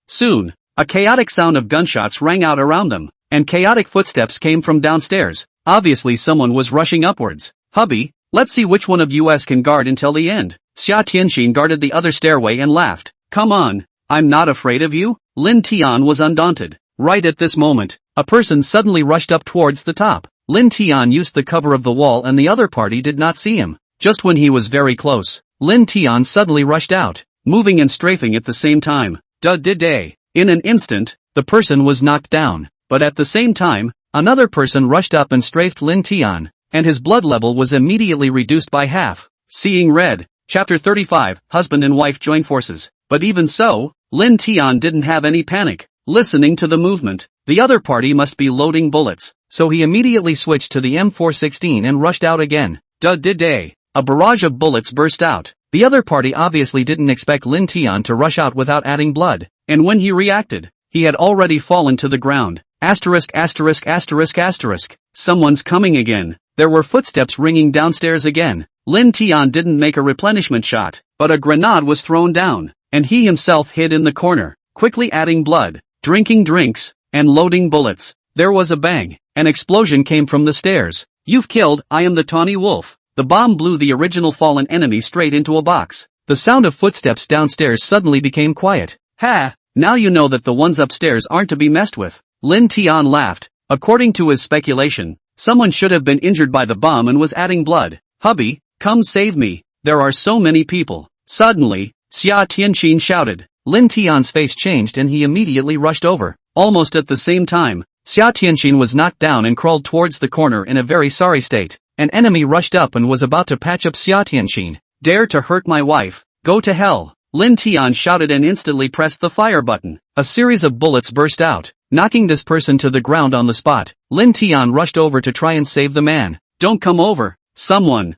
Soon, a chaotic sound of gunshots rang out around them, and chaotic footsteps came from downstairs. Obviously someone was rushing upwards. Hubby, let's see which one of us can guard until the end. Xia Tianxin guarded the other stairway and laughed. Come on, I'm not afraid of you? Lin Tian was undaunted. Right at this moment, a person suddenly rushed up towards the top. Lin Tian used the cover of the wall and the other party did not see him. Just when he was very close, Lin Tian suddenly rushed out, moving and strafing at the same time. In an instant, the person was knocked down, but at the same time, another person rushed up and strafed Lin Tian, and his blood level was immediately reduced by half. Seeing red. Chapter 35, Husband and wife join forces. But even so, Lin Tian didn't have any panic. Listening to the movement, the other party must be loading bullets, so he immediately switched to the M416 and rushed out again. A barrage of bullets burst out. The other party obviously didn't expect Lin Tian to rush out without adding blood, and when he reacted, he had already fallen to the ground. Someone's coming again. There were footsteps ringing downstairs again. Lin Tian didn't make a replenishment shot, but a grenade was thrown down, and he himself hid in the corner, quickly adding blood, drinking drinks, and loading bullets. There was a bang. An explosion came from the stairs. You've killed, I am the tawny wolf. The bomb blew the original fallen enemy straight into a box. The sound of footsteps downstairs suddenly became quiet. Ha! Now you know that the ones upstairs aren't to be messed with. Lin Tian laughed. According to his speculation, someone should have been injured by the bomb and was adding blood. Hubby, come save me. There are so many people. Suddenly, Xia Tianxin shouted. Lin Tian's face changed and he immediately rushed over. Almost at the same time, Xia Tianxin was knocked down and crawled towards the corner in a very sorry state. An enemy rushed up and was about to patch up Xia Tianxin. Dare to hurt my wife? Go to hell. Lin Tian shouted and instantly pressed the fire button. A series of bullets burst out, knocking this person to the ground on the spot. Lin Tian rushed over to try and save the man. Don't come over. Someone.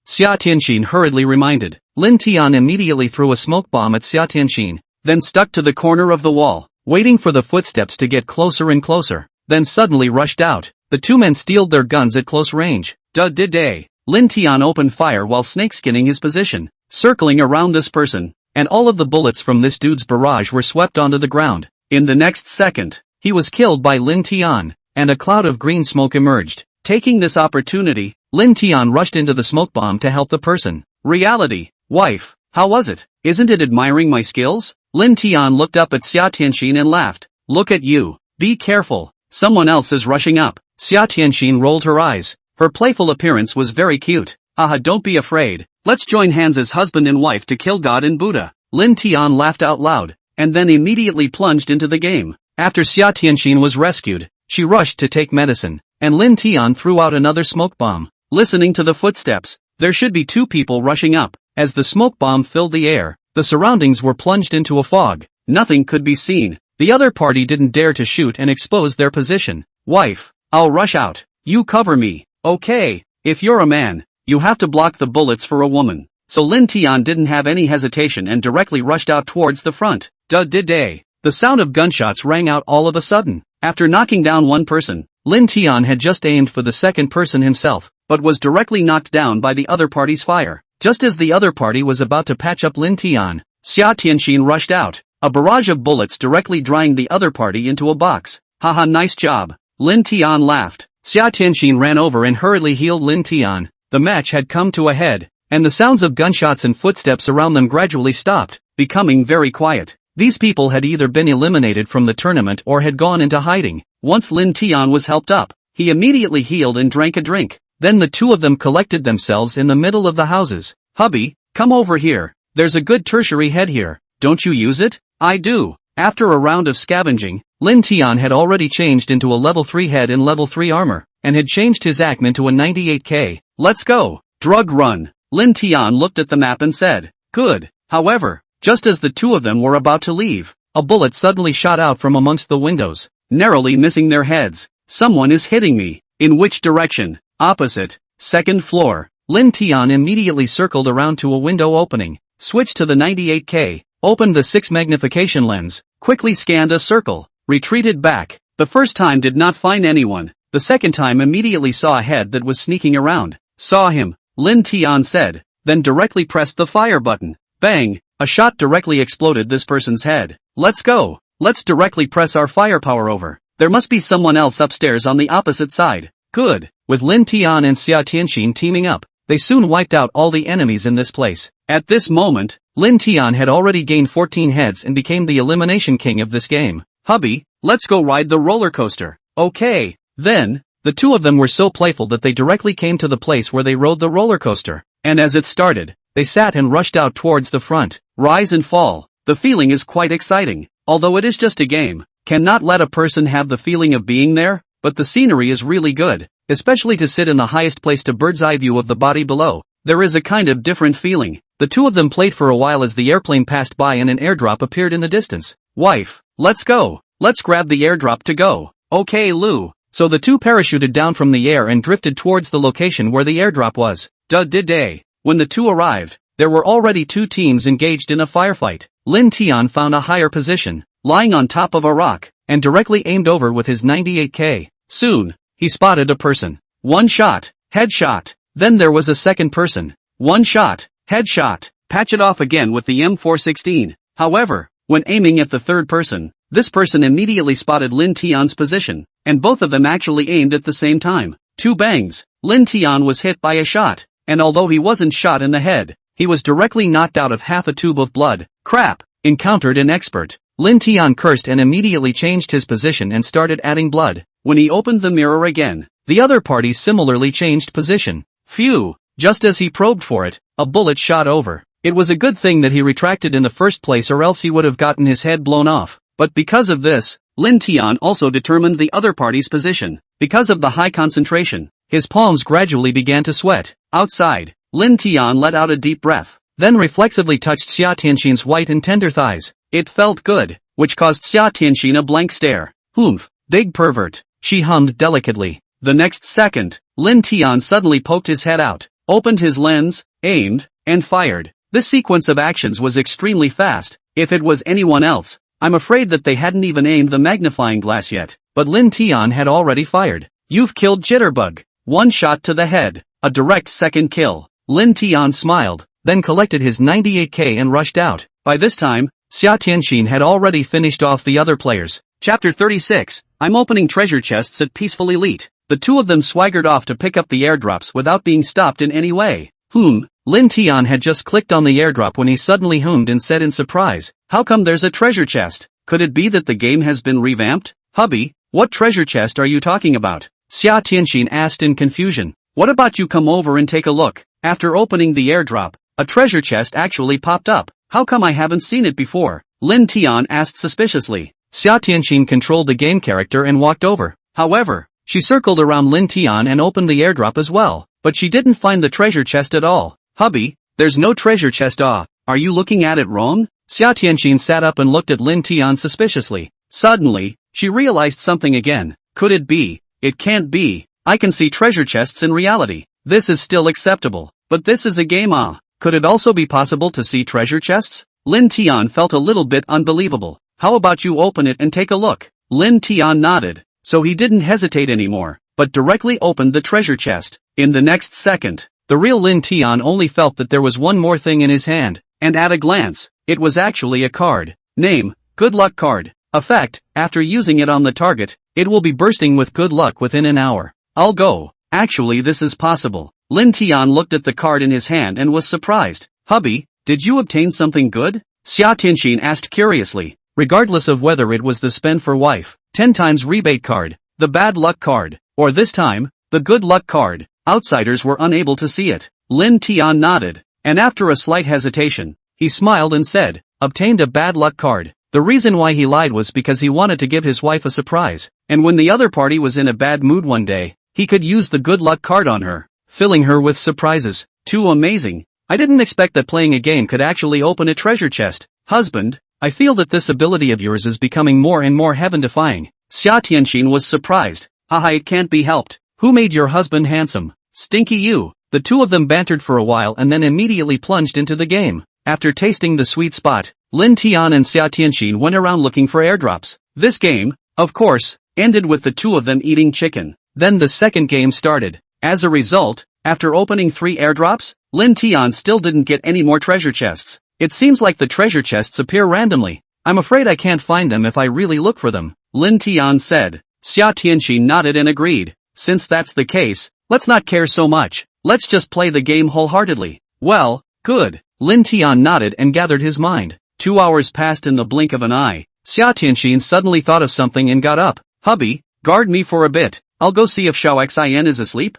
Xia Tianxin hurriedly reminded. Lin Tian immediately threw a smoke bomb at Xia Tianxin, then stuck to the corner of the wall, waiting for the footsteps to get closer and closer, then suddenly rushed out. The two men steeled their guns at close range. Lin Tian opened fire while snakeskinning his position, circling around this person, and all of the bullets from this dude's barrage were swept onto the ground. In the next second, he was killed by Lin Tian, and a cloud of green smoke emerged. Taking this opportunity, Lin Tian rushed into the smoke bomb to help the person. Reality. Wife, how was it? Isn't it admiring my skills? Lin Tian looked up at Xia Tianxin and laughed. Look at you. Be careful. Someone else is rushing up. Xia Tianxin rolled her eyes. Her playful appearance was very cute. Aha, don't be afraid. Let's join hands as husband and wife to kill God and Buddha. Lin Tian laughed out loud, and then immediately plunged into the game. After Xia Tianxin was rescued, she rushed to take medicine, and Lin Tian threw out another smoke bomb. Listening to the footsteps, there should be two people rushing up. As the smoke bomb filled the air, the surroundings were plunged into a fog. Nothing could be seen. The other party didn't dare to shoot and expose their position. Wife, I'll rush out. You cover me. Okay, if you're a man, you have to block the bullets for a woman. So Lin Tian didn't have any hesitation and directly rushed out towards the front. The sound of gunshots rang out all of a sudden. After knocking down one person, Lin Tian had just aimed for the second person himself, but was directly knocked down by the other party's fire. Just as the other party was about to patch up Lin Tian, Xia Tianxin rushed out, a barrage of bullets directly drying the other party into a box. Haha, nice job. Lin Tian laughed. Xia Tianxin ran over and hurriedly healed Lin Tian. The match had come to a head, and the sounds of gunshots and footsteps around them gradually stopped, becoming very quiet. These people had either been eliminated from the tournament or had gone into hiding. Once Lin Tian was helped up, he immediately healed and drank a drink. Then the two of them collected themselves in the middle of the houses. Hubby, come over here. There's a good tertiary head here. Don't you use it? I do. After a round of scavenging, Lin Tian had already changed into a level 3 head and level 3 armor, and had changed his ACM into a 98K. Let's go. Drug run. Lin Tian looked at the map and said, good. However, just as the two of them were about to leave, a bullet suddenly shot out from amongst the windows, narrowly missing their heads. Someone is hitting me. In which direction? Opposite, second floor. Lin Tian immediately circled around to a window opening, switched to the 98K, opened the 6 magnification lens, quickly scanned a circle, retreated back. The first time did not find anyone. The second time immediately saw a head that was sneaking around. Saw him, Lin Tian said, then directly pressed the fire button. Bang! A shot directly exploded this person's head. Let's go. Let's directly press our firepower over. There must be someone else upstairs on the opposite side. Good. With Lin Tian and Xia Tianxin teaming up, they soon wiped out all the enemies in this place. At this moment, Lin Tian had already gained 14 heads and became the elimination king of this game. Hubby, let's go ride the roller coaster. Okay. Then, the two of them were so playful that they directly came to the place where they rode the roller coaster. And as it started, they sat and rushed out towards the front. Rise and fall. The feeling is quite exciting. Although it is just a game, cannot let a person have the feeling of being there, but the scenery is really good, especially to sit in the highest place to bird's eye view of the body below. There is a kind of different feeling. The two of them played for a while as the airplane passed by and an airdrop appeared in the distance. Wife, let's go. Let's grab the airdrop to go. Okay, Lou. So the two parachuted down from the air and drifted towards the location where the airdrop was. Day. When the two arrived, there were already two teams engaged in a firefight. Lin Tian found a higher position, lying on top of a rock, and directly aimed over with his 98K. Soon, he spotted a person. One shot, headshot. Then there was a second person. One shot, headshot. Patch it off again with the M416. However, when aiming at the third person, this person immediately spotted Lin Tian's position, and both of them actually aimed at the same time. 2 bangs. Lin Tian was hit by a shot, and although he wasn't shot in the head, he was directly knocked out of half a tube of blood. Crap! Encountered an expert. Lin Tian cursed and immediately changed his position and started adding blood. When he opened the mirror again, the other party similarly changed position. Phew! Just as he probed for it, a bullet shot over. It was a good thing that he retracted in the first place, or else he would have gotten his head blown off. But because of this, Lin Tian also determined the other party's position. Because of the high concentration, his palms gradually began to sweat. Outside, Lin Tian let out a deep breath, then reflexively touched Xia Tianxin's white and tender thighs. It felt good, which caused Xia Tianxin a blank stare. Oomph, big pervert, she hummed delicately. The next second, Lin Tian suddenly poked his head out, opened his lens, aimed, and fired. This sequence of actions was extremely fast. If it was anyone else, I'm afraid that they hadn't even aimed the magnifying glass yet, but Lin Tian had already fired. You've killed Jitterbug. One shot to the head, a direct second kill. Lin Tian smiled, then collected his 98K and rushed out. By this time, Xia Tianxin had already finished off the other players. Chapter 36, I'm opening treasure chests at Peaceful Elite. The two of them swaggered off to pick up the airdrops without being stopped in any way. Lin Tian had just clicked on the airdrop when he suddenly hummed and said in surprise, how come there's a treasure chest? Could it be that the game has been revamped? Hubby, what treasure chest are you talking about? Xia Tianxin asked in confusion. What about you come over and take a look? After opening the airdrop, a treasure chest actually popped up. How come I haven't seen it before? Lin Tian asked suspiciously. Xia Tianxin controlled the game character and walked over. However, she circled around Lin Tian and opened the airdrop as well, but she didn't find the treasure chest at all. Hubby, there's no treasure chest. Are you looking at it wrong? Xia Tianxin sat up and looked at Lin Tian suspiciously. Suddenly, she realized something again. Could it be? It can't be. I can see treasure chests in reality. This is still acceptable. But this is a game. Could it also be possible to see treasure chests? Lin Tian felt a little bit unbelievable. How about you open it and take a look? Lin Tian nodded. So he didn't hesitate anymore, but directly opened the treasure chest. In the next second, the real Lin Tian only felt that there was one more thing in his hand, and at a glance, it was actually a card. Name, Good Luck Card. Effect, after using it on the target, it will be bursting with good luck within an hour. I'll go. Actually, this is possible. Lin Tian looked at the card in his hand and was surprised. Hubby, did you obtain something good? Xia Tianxin asked curiously. Regardless of whether it was the spend for wife, 10 times rebate card, the bad luck card, or this time, the good luck card, outsiders were unable to see it. Lin Tian nodded, and after a slight hesitation, he smiled and said, obtained a bad luck card. The reason why he lied was because he wanted to give his wife a surprise, and when the other party was in a bad mood one day, he could use the good luck card on her, filling her with surprises. Too amazing. I didn't expect that playing a game could actually open a treasure chest. Husband, I feel that this ability of yours is becoming more and more heaven-defying. Xia Tianxin was surprised. Haha, it can't be helped. Who made your husband handsome? Stinky you. The two of them bantered for a while and then immediately plunged into the game. After tasting the sweet spot, Lin Tian and Xia Tianxin went around looking for airdrops. This game, of course, ended with the two of them eating chicken. Then the second game started. As a result, after opening 3 airdrops, Lin Tian still didn't get any more treasure chests. It seems like the treasure chests appear randomly. I'm afraid I can't find them if I really look for them, Lin Tian said. Xia Tianxin nodded and agreed. Since that's the case, let's not care so much. Let's just play the game wholeheartedly. Well, good. Lin Tian nodded and gathered his mind. 2 hours passed in the blink of an eye. Xia Tianxin suddenly thought of something and got up. Hubby, guard me for a bit. I'll go see if Xiao Xin is asleep.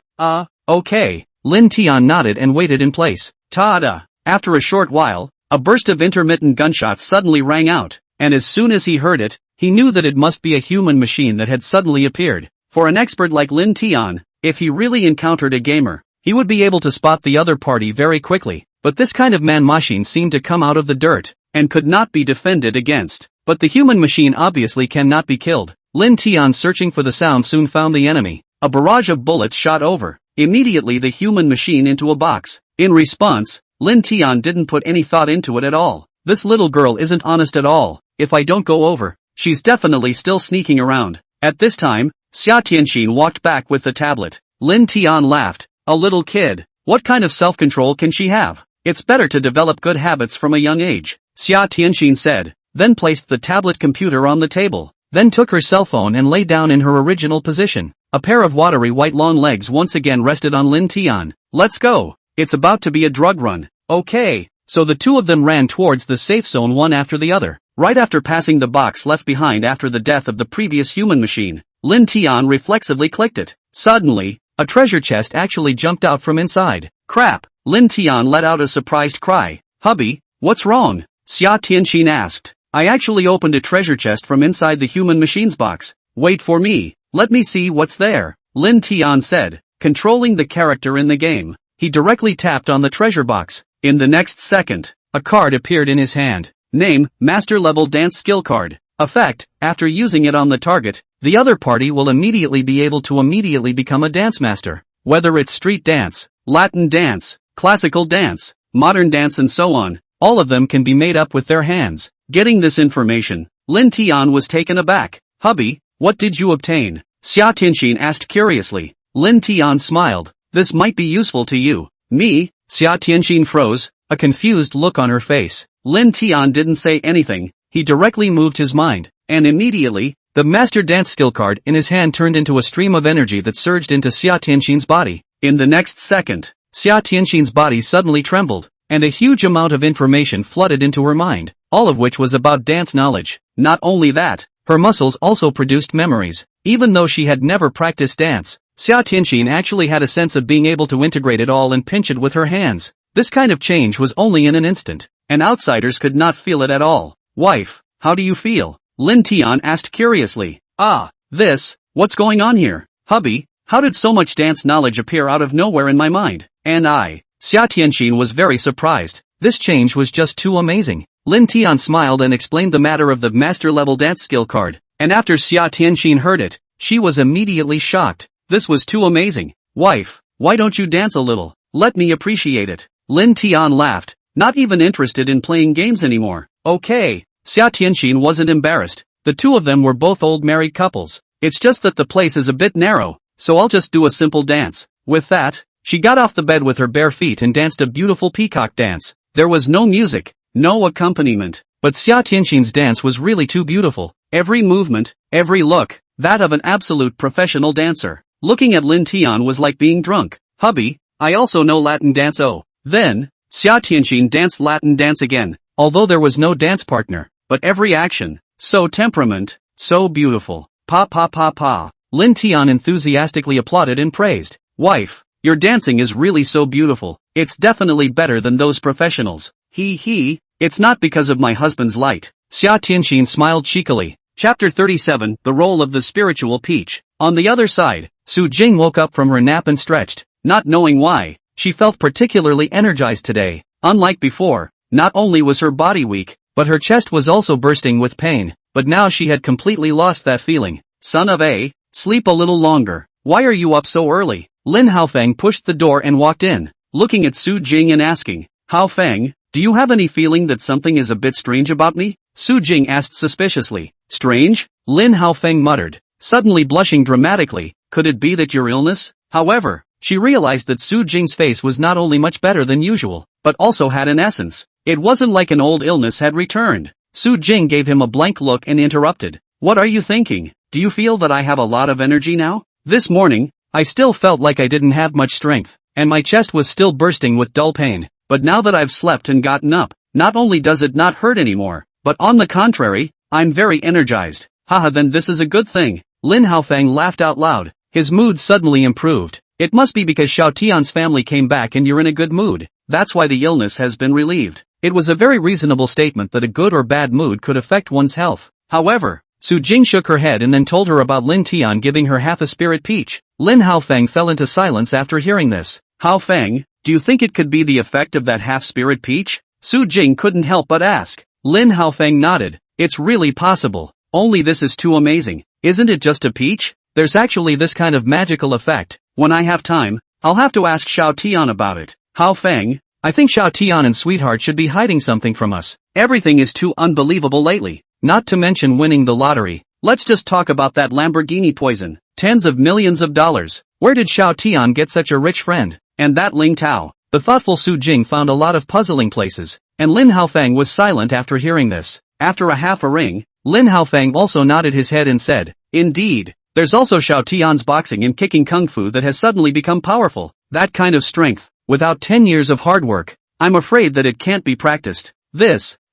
Okay. Lin Tian nodded and waited in place. Ta-da! After a short while, a burst of intermittent gunshots suddenly rang out, and as soon as he heard it, he knew that it must be a human machine that had suddenly appeared. For an expert like Lin Tian, if he really encountered a gamer, he would be able to spot the other party very quickly, but this kind of man machine seemed to come out of the dirt, and could not be defended against. But the human machine obviously cannot be killed. Lin Tian, searching for the sound, soon found the enemy. A barrage of bullets shot over, immediately the human machine into a box. In response, Lin Tian didn't put any thought into it at all. This little girl isn't honest at all. If I don't go over, she's definitely still sneaking around. At this time, Xia Tianxin walked back with the tablet. Lin Tian laughed. A little kid. What kind of self-control can she have? It's better to develop good habits from a young age, Xia Tianxin said, then placed the tablet computer on the table, then took her cell phone and lay down in her original position. A pair of watery white long legs once again rested on Lin Tian. Let's go. It's about to be a drug run. Okay. So the two of them ran towards the safe zone one after the other. Right after passing the box left behind after the death of the previous human machine, Lin Tian reflexively clicked it. Suddenly, a treasure chest actually jumped out from inside. Crap! Lin Tian let out a surprised cry. Hubby, what's wrong? Xia Tianxin asked. I actually opened a treasure chest from inside the human machine's box. Wait for me. Let me see what's there, Lin Tian said. Controlling the character in the game, he directly tapped on the treasure box. In the next second, a card appeared in his hand. Name, Master Level Dance Skill Card. Effect, after using it on the target, the other party will immediately be able to immediately become a dance master. Whether it's street dance, Latin dance, classical dance, modern dance and so on, all of them can be made up with their hands. Getting this information, Lin Tian was taken aback. Hubby, what did you obtain? Xia Tianxin asked curiously. Lin Tian smiled. This might be useful to you. Me? Xia Tianxin froze, a confused look on her face. Lin Tian didn't say anything. He directly moved his mind, and immediately, the master dance skill card in his hand turned into a stream of energy that surged into Xia Tianxin's body. In the next second, Xia Tianxin's body suddenly trembled, and a huge amount of information flooded into her mind, all of which was about dance knowledge. Not only that, her muscles also produced memories. Even though she had never practiced dance, Xia Tianxin actually had a sense of being able to integrate it all and pinch it with her hands. This kind of change was only in an instant, and outsiders could not feel it at all. Wife, how do you feel? Lin Tian asked curiously. What's going on here? Hubby, how did so much dance knowledge appear out of nowhere in my mind? And Xia Tianxin was very surprised. This change was just too amazing. Lin Tian smiled and explained the matter of the master level dance skill card, and after Xia Tianxin heard it, she was immediately shocked. This was too amazing. Wife, why don't you dance a little? Let me appreciate it. Lin Tian laughed, not even interested in playing games anymore. Okay. Xia Tianxin wasn't embarrassed. The two of them were both old married couples. It's just that the place is a bit narrow, so I'll just do a simple dance. With that, she got off the bed with her bare feet and danced a beautiful peacock dance. There was no music, no accompaniment, but Xia Tianxin's dance was really too beautiful. Every movement, every look, that of an absolute professional dancer. Looking at Lin Tian was like being drunk. Hubby, I also know Latin dance. Then, Xia Tianxin danced Latin dance again, although there was no dance partner, but every action, so temperament, so beautiful. Pa pa pa pa. Lin Tian enthusiastically applauded and praised. Wife, your dancing is really so beautiful. It's definitely better than those professionals. It's not because of my husband's light. Xia Tianxin smiled cheekily. Chapter 37, The Role of the Spiritual Peach. On the other side, Su Jing woke up from her nap and stretched. Not knowing why, she felt particularly energized today. Unlike before, not only was her body weak, but her chest was also bursting with pain, but now she had completely lost that feeling. Son of a, sleep a little longer. why are you up so early? Lin Haofeng pushed the door and walked in, looking at Su Jing and asking, Haofeng, do you have any feeling that something is a bit strange about me? Su Jing asked suspiciously. Strange? Lin Haofeng muttered, suddenly blushing dramatically. Could it be that your illness? However, she realized that Su Jing's face was not only much better than usual, but also had an essence. It wasn't like an old illness had returned. Su Jing gave him a blank look and interrupted. What are you thinking? Do you feel that I have a lot of energy now? This morning, I still felt like I didn't have much strength, and my chest was still bursting with dull pain. But now that I've slept and gotten up, not only does it not hurt anymore, but on the contrary, I'm very energized. Haha, then this is a good thing. Lin Haofeng laughed out loud. His mood suddenly improved. It must be because Xiao Tian's family came back and you're in a good mood. That's why the illness has been relieved. It was a very reasonable statement that a good or bad mood could affect one's health. However, Su Jing shook her head and then told her about Lin Tian giving her half a spirit peach. Lin Haofeng fell into silence after hearing this. Haofeng, do you think it could be the effect of that half-spirit peach? Su Jing couldn't help but ask. Lin Haofeng nodded. It's really possible. Only this is too amazing. Isn't it just a peach? There's actually this kind of magical effect. When I have time, I'll have to ask Xiao Tian about it. Haofeng, I think Xiao Tian and Sweetheart should be hiding something from us. Everything is too unbelievable lately. Not to mention winning the lottery. Let's just talk about that Lamborghini poison. Tens of millions of dollars. Where did Xiao Tian get such a rich friend? And that Ling Tao. The thoughtful Su Jing found a lot of puzzling places, and Lin Haofeng was silent after hearing this. After a half a ring, Lin Haofeng also nodded his head and said, Indeed, there's also Xiao Tian's boxing and kicking kung fu that has suddenly become powerful. That kind of strength, without 10 years of hard work, I'm afraid that it can't be practiced.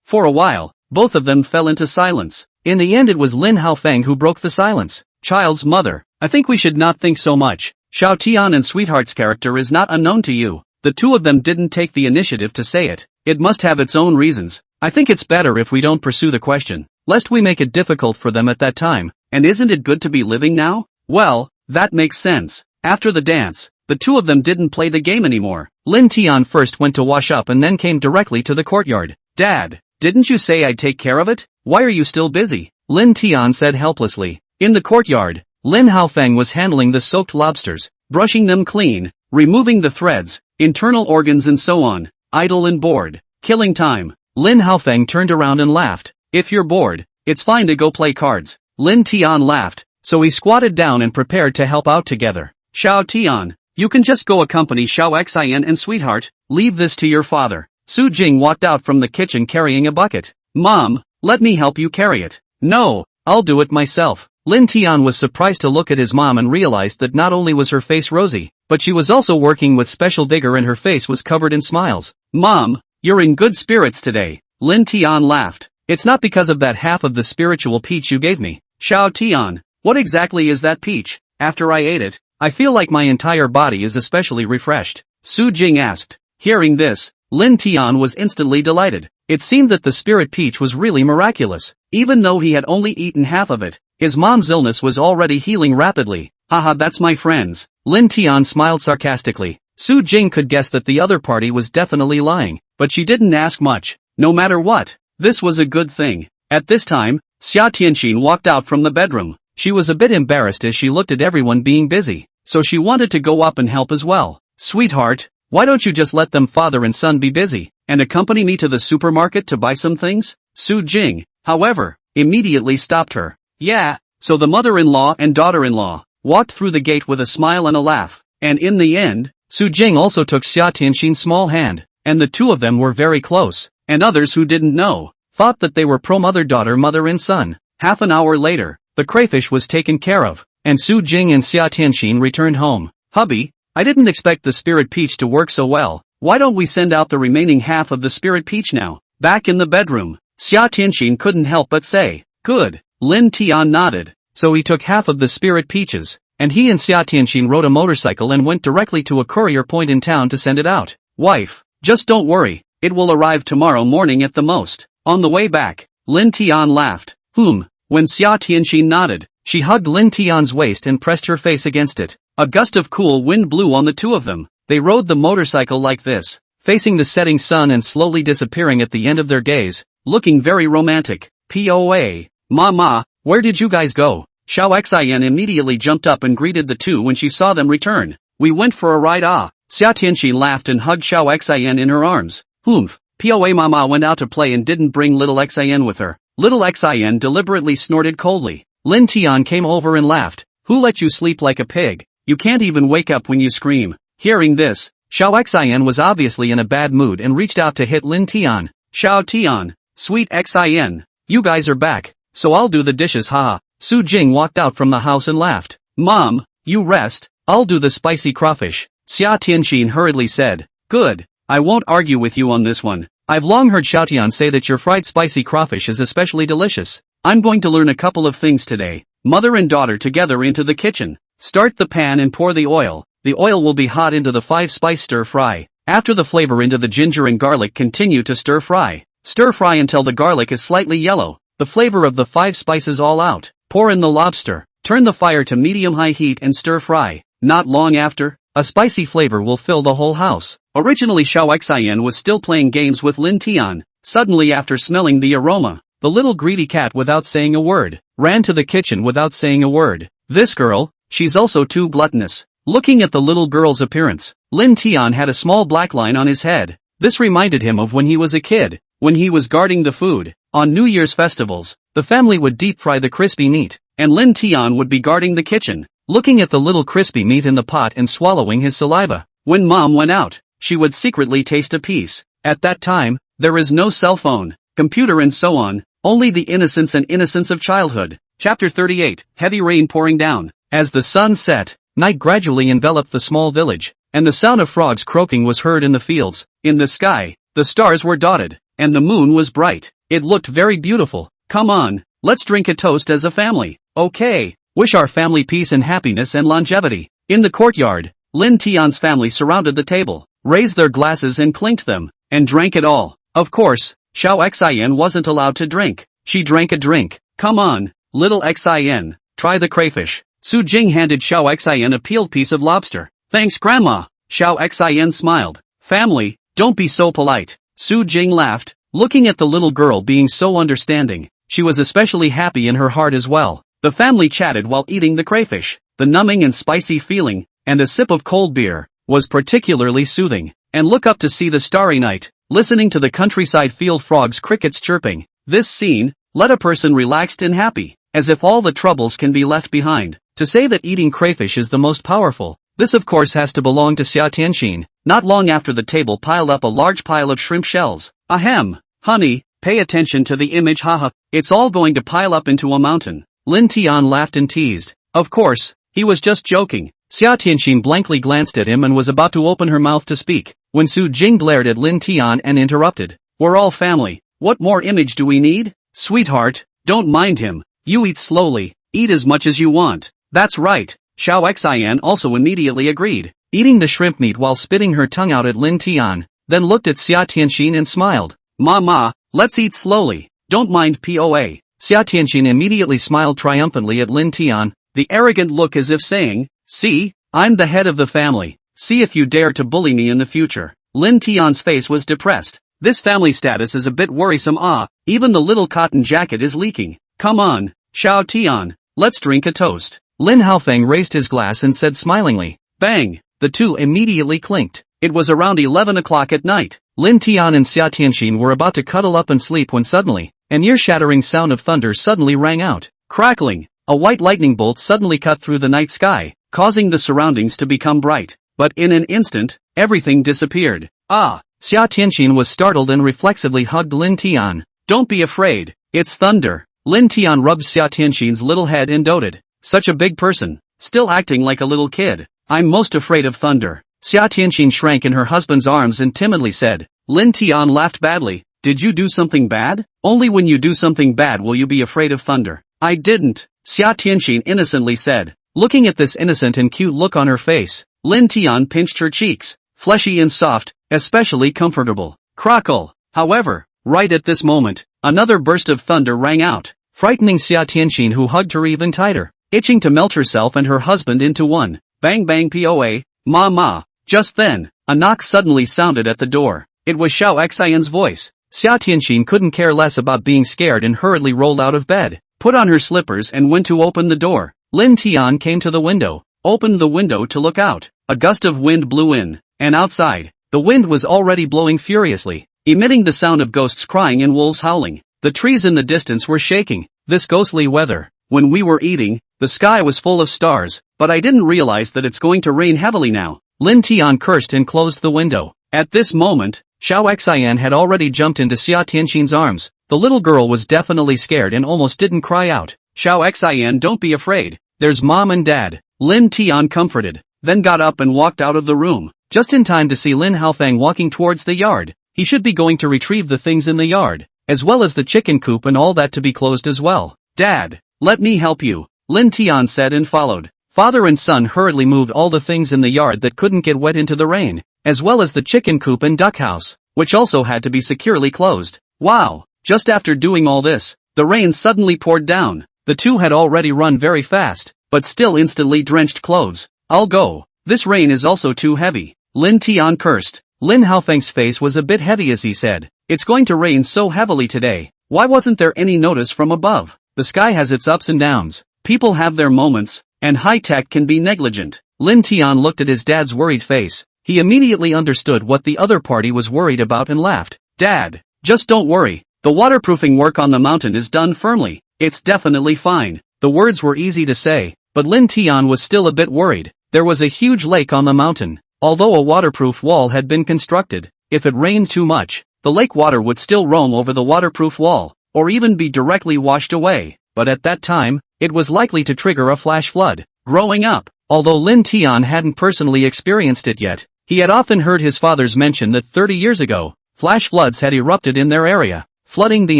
For a while, both of them fell into silence. In the end it was Lin Haofeng who broke the silence. Child's mother, I think we should not think so much. Xiao Tian and Sweetheart's character is not unknown to you. The two of them didn't take the initiative to say it. It must have its own reasons. I think it's better if we don't pursue the question, lest we make it difficult for them at that time. And isn't it good to be living now? Well, that makes sense. After the dance, the two of them didn't play the game anymore. Lin Tian first went to wash up and then came directly to the courtyard. Dad, didn't you say I'd take care of it? Why are you still busy? Lin Tian said helplessly. In the courtyard, Lin Haofeng was handling the soaked lobsters, brushing them clean, removing the threads, internal organs and so on. Idle and bored. Killing time. Lin Haofeng turned around and laughed. If you're bored, it's fine to go play cards. Lin Tian laughed, so he squatted down and prepared to help out together. Xiao Tian, you can just go accompany Xiao Xian and Sweetheart. Leave this to your father. Su Jing walked out from the kitchen carrying a bucket. Mom, let me help you carry it. No, I'll do it myself. Lin Tian was surprised to look at his mom and realized that not only was her face rosy, but she was also working with special vigor and her face was covered in smiles. Mom, you're in good spirits today. Lin Tian laughed. It's not because of that half of the spiritual peach you gave me. Xiao Tian, what exactly is that peach? After I ate it, I feel like my entire body is especially refreshed. Su Jing asked. Hearing this, Lin Tian was instantly delighted. It seemed that the spirit peach was really miraculous. Even though he had only eaten half of it, his mom's illness was already healing rapidly. Haha, that's my friends. Lin Tian smiled sarcastically. Su Jing could guess that the other party was definitely lying, but she didn't ask much. No matter what, this was a good thing. At this time, Xia Tianxin walked out from the bedroom. She was a bit embarrassed as she looked at everyone being busy, so she wanted to go up and help as well. Sweetheart, why don't you just let them father and son be busy, and accompany me to the supermarket to buy some things? Su Jing, however, immediately stopped her. Yeah, so the mother-in-law and daughter-in-law walked through the gate with a smile and a laugh, and in the end, Su Jing also took Xia Tianxin's small hand, and the two of them were very close, and others who didn't know, thought that they were pro-mother-daughter mother and son. Half an hour later, the crayfish was taken care of, and Su Jing and Xia Tianxin returned home. Hubby, I didn't expect the spirit peach to work so well. Why don't we send out the remaining half of the spirit peach now? Back in the bedroom, Xia Tianxin couldn't help but say, good. Lin Tian nodded. So he took half of the spirit peaches, and he and Xia Tianxin rode a motorcycle and went directly to a courier point in town to send it out. Wife, just don't worry, it will arrive tomorrow morning at the most. On the way back, Lin Tian laughed. When Xia Tianxin nodded, she hugged Lin Tian's waist and pressed her face against it. A gust of cool wind blew on the two of them. They rode the motorcycle like this, facing the setting sun and slowly disappearing at the end of their gaze, looking very romantic. POA. Mama, where did you guys go? Xiao Xian immediately jumped up and greeted the two when she saw them return. We went for a ride. Xia Tianxin laughed and hugged Xiao Xian in her arms. Humph, Poa Mama went out to play and didn't bring little Xian with her. Little Xian deliberately snorted coldly. Lin Tian came over and laughed. Who let you sleep like a pig? You can't even wake up when you scream. Hearing this, Xiao Xian was obviously in a bad mood and reached out to hit Lin Tian. Xiao Tian, sweet Xian, you guys are back, so I'll do the dishes haha. Su Jing walked out from the house and laughed. Mom, you rest, I'll do the spicy crawfish. Xia Tianxin hurriedly said. Good, I won't argue with you on this one. I've long heard Xiaotian say that your fried spicy crawfish is especially delicious. I'm going to learn a couple of things today. Mother and daughter together into the kitchen. Start the pan and pour the oil. The oil will be hot into the 5-spice stir fry. After the flavor into the ginger and garlic, continue to stir fry. Stir fry until the garlic is slightly yellow. The flavor of the 5 spices all out. Pour in the lobster. Turn the fire to medium-high heat and stir fry. Not long after, a spicy flavor will fill the whole house. Originally Xiao Xian was still playing games with Lin Tian. Suddenly after smelling the aroma, the little greedy cat without saying a word, ran to the kitchen without saying a word. This girl, she's also too gluttonous. Looking at the little girl's appearance, Lin Tian had a small black line on his head. This reminded him of when he was a kid, when he was guarding the food. On New Year's festivals, the family would deep fry the crispy meat, and Lin Tian would be guarding the kitchen, looking at the little crispy meat in the pot and swallowing his saliva. When mom went out, she would secretly taste a piece. At that time, there is no cell phone, computer and so on, only the innocence and innocence of childhood. Chapter 38, Heavy rain pouring down. As the sun set, night gradually enveloped the small village, and the sound of frogs croaking was heard in the fields. In the sky, the stars were dotted, and the moon was bright. It looked very beautiful. Come on, let's drink a toast as a family. Okay, wish our family peace and happiness and longevity. In the courtyard, Lin Tian's family surrounded the table, raised their glasses and clinked them, and drank it all. Of course, Xiao Xian wasn't allowed to drink. She drank a drink. Come on, little Xian, try the crayfish. Su Jing handed Xiao Xian a peeled piece of lobster. Thanks grandma. Xiao Xian smiled. Family, don't be so polite. Su Jing laughed, looking at the little girl being so understanding. She was especially happy in her heart as well. The family chatted while eating the crayfish. The numbing and spicy feeling, and a sip of cold beer, was particularly soothing. And look up to see the starry night, listening to the countryside field frogs crickets chirping. This scene, let a person relaxed and happy, as if all the troubles can be left behind. To say that eating crayfish is the most powerful, this of course has to belong to Xia Tianxin. Not long after the table piled up a large pile of shrimp shells. Ahem, honey, pay attention to the image haha, it's all going to pile up into a mountain. Lin Tian laughed and teased. Of course, he was just joking. Xia Tianxin blankly glanced at him and was about to open her mouth to speak, when Su Jing glared at Lin Tian and interrupted. We're all family, what more image do we need? Sweetheart, don't mind him, you eat slowly, eat as much as you want. That's right, Xiao Xian also immediately agreed, eating the shrimp meat while spitting her tongue out at Lin Tian, then looked at Xia Tianxin and smiled. Mama, let's eat slowly, don't mind Poa. Xia Tianxin immediately smiled triumphantly at Lin Tian, the arrogant look as if saying, see, I'm the head of the family, see if you dare to bully me in the future. Lin Tian's face was depressed. This family status is a bit worrisome even the little cotton jacket is leaking. Come on, Xiao Tian, let's drink a toast. Lin Haofeng raised his glass and said smilingly. Bang, the two immediately clinked. It was around 11 o'clock at night. Lin Tian and Xia Tianxin were about to cuddle up and sleep when suddenly, an ear-shattering sound of thunder suddenly rang out. Crackling, a white lightning bolt suddenly cut through the night sky, causing the surroundings to become bright. But in an instant, everything disappeared. Xia Tianxin was startled and reflexively hugged Lin Tian. Don't be afraid, it's thunder. Lin Tian rubbed Xia Tianxin's little head and doted. Such a big person, still acting like a little kid. I'm most afraid of thunder. Xia Tianxin shrank in her husband's arms and timidly said. Lin Tian laughed badly. Did you do something bad? Only when you do something bad will you be afraid of thunder. I didn't, Xia Tianxin innocently said. Looking at this innocent and cute look on her face, Lin Tian pinched her cheeks, fleshy and soft, especially comfortable. Crackle. However, right at this moment, another burst of thunder rang out, frightening Xia Tianxin, who hugged her even tighter, itching to melt herself and her husband into one. Bang bang Poa, ma. Just then, a knock suddenly sounded at the door. It was Xiao Xian's voice. Xia Tianxin couldn't care less about being scared and hurriedly rolled out of bed. put on her slippers and went to open the door. Lin Tian came to the window, opened the window to look out. A gust of wind blew in, and outside, the wind was already blowing furiously, emitting the sound of ghosts crying and wolves howling. The trees in the distance were shaking. This ghostly weather. When we were eating, the sky was full of stars, but I didn't realize that it's going to rain heavily now. Lin Tian cursed and closed the window. At this moment, Xiao Xian had already jumped into Xia Tianxin's arms. The little girl was definitely scared and almost didn't cry out. Xiao Xian, don't be afraid. There's mom and dad. Lin Tian comforted, then got up and walked out of the room, just in time to see Lin Haofeng walking towards the yard. He should be going to retrieve the things in the yard, as well as the chicken coop and all that to be closed as well. Dad, let me help you, Lin Tian said and followed. Father and son hurriedly moved all the things in the yard that couldn't get wet into the rain, as well as the chicken coop and duck house, which also had to be securely closed. Wow! Just after doing all this, the rain suddenly poured down. The two had already run very fast, but still instantly drenched clothes. I'll go. This rain is also too heavy. Lin Tian cursed. Lin Haofeng's face was a bit heavy as he said, it's going to rain so heavily today. Why wasn't there any notice from above? The sky has its ups and downs. People have their moments, and high-tech can be negligent. Lin Tian looked at his dad's worried face. He immediately understood what the other party was worried about and laughed. Dad, just don't worry. The waterproofing work on the mountain is done firmly. It's definitely fine. The words were easy to say, but Lin Tian was still a bit worried. There was a huge lake on the mountain. Although a waterproof wall had been constructed, if it rained too much, the lake water would still roam over the waterproof wall, or even be directly washed away. But at that time, it was likely to trigger a flash flood. Growing up, although Lin Tian hadn't personally experienced it yet, he had often heard his fathers mention that 30 years ago, flash floods had erupted in their area, flooding the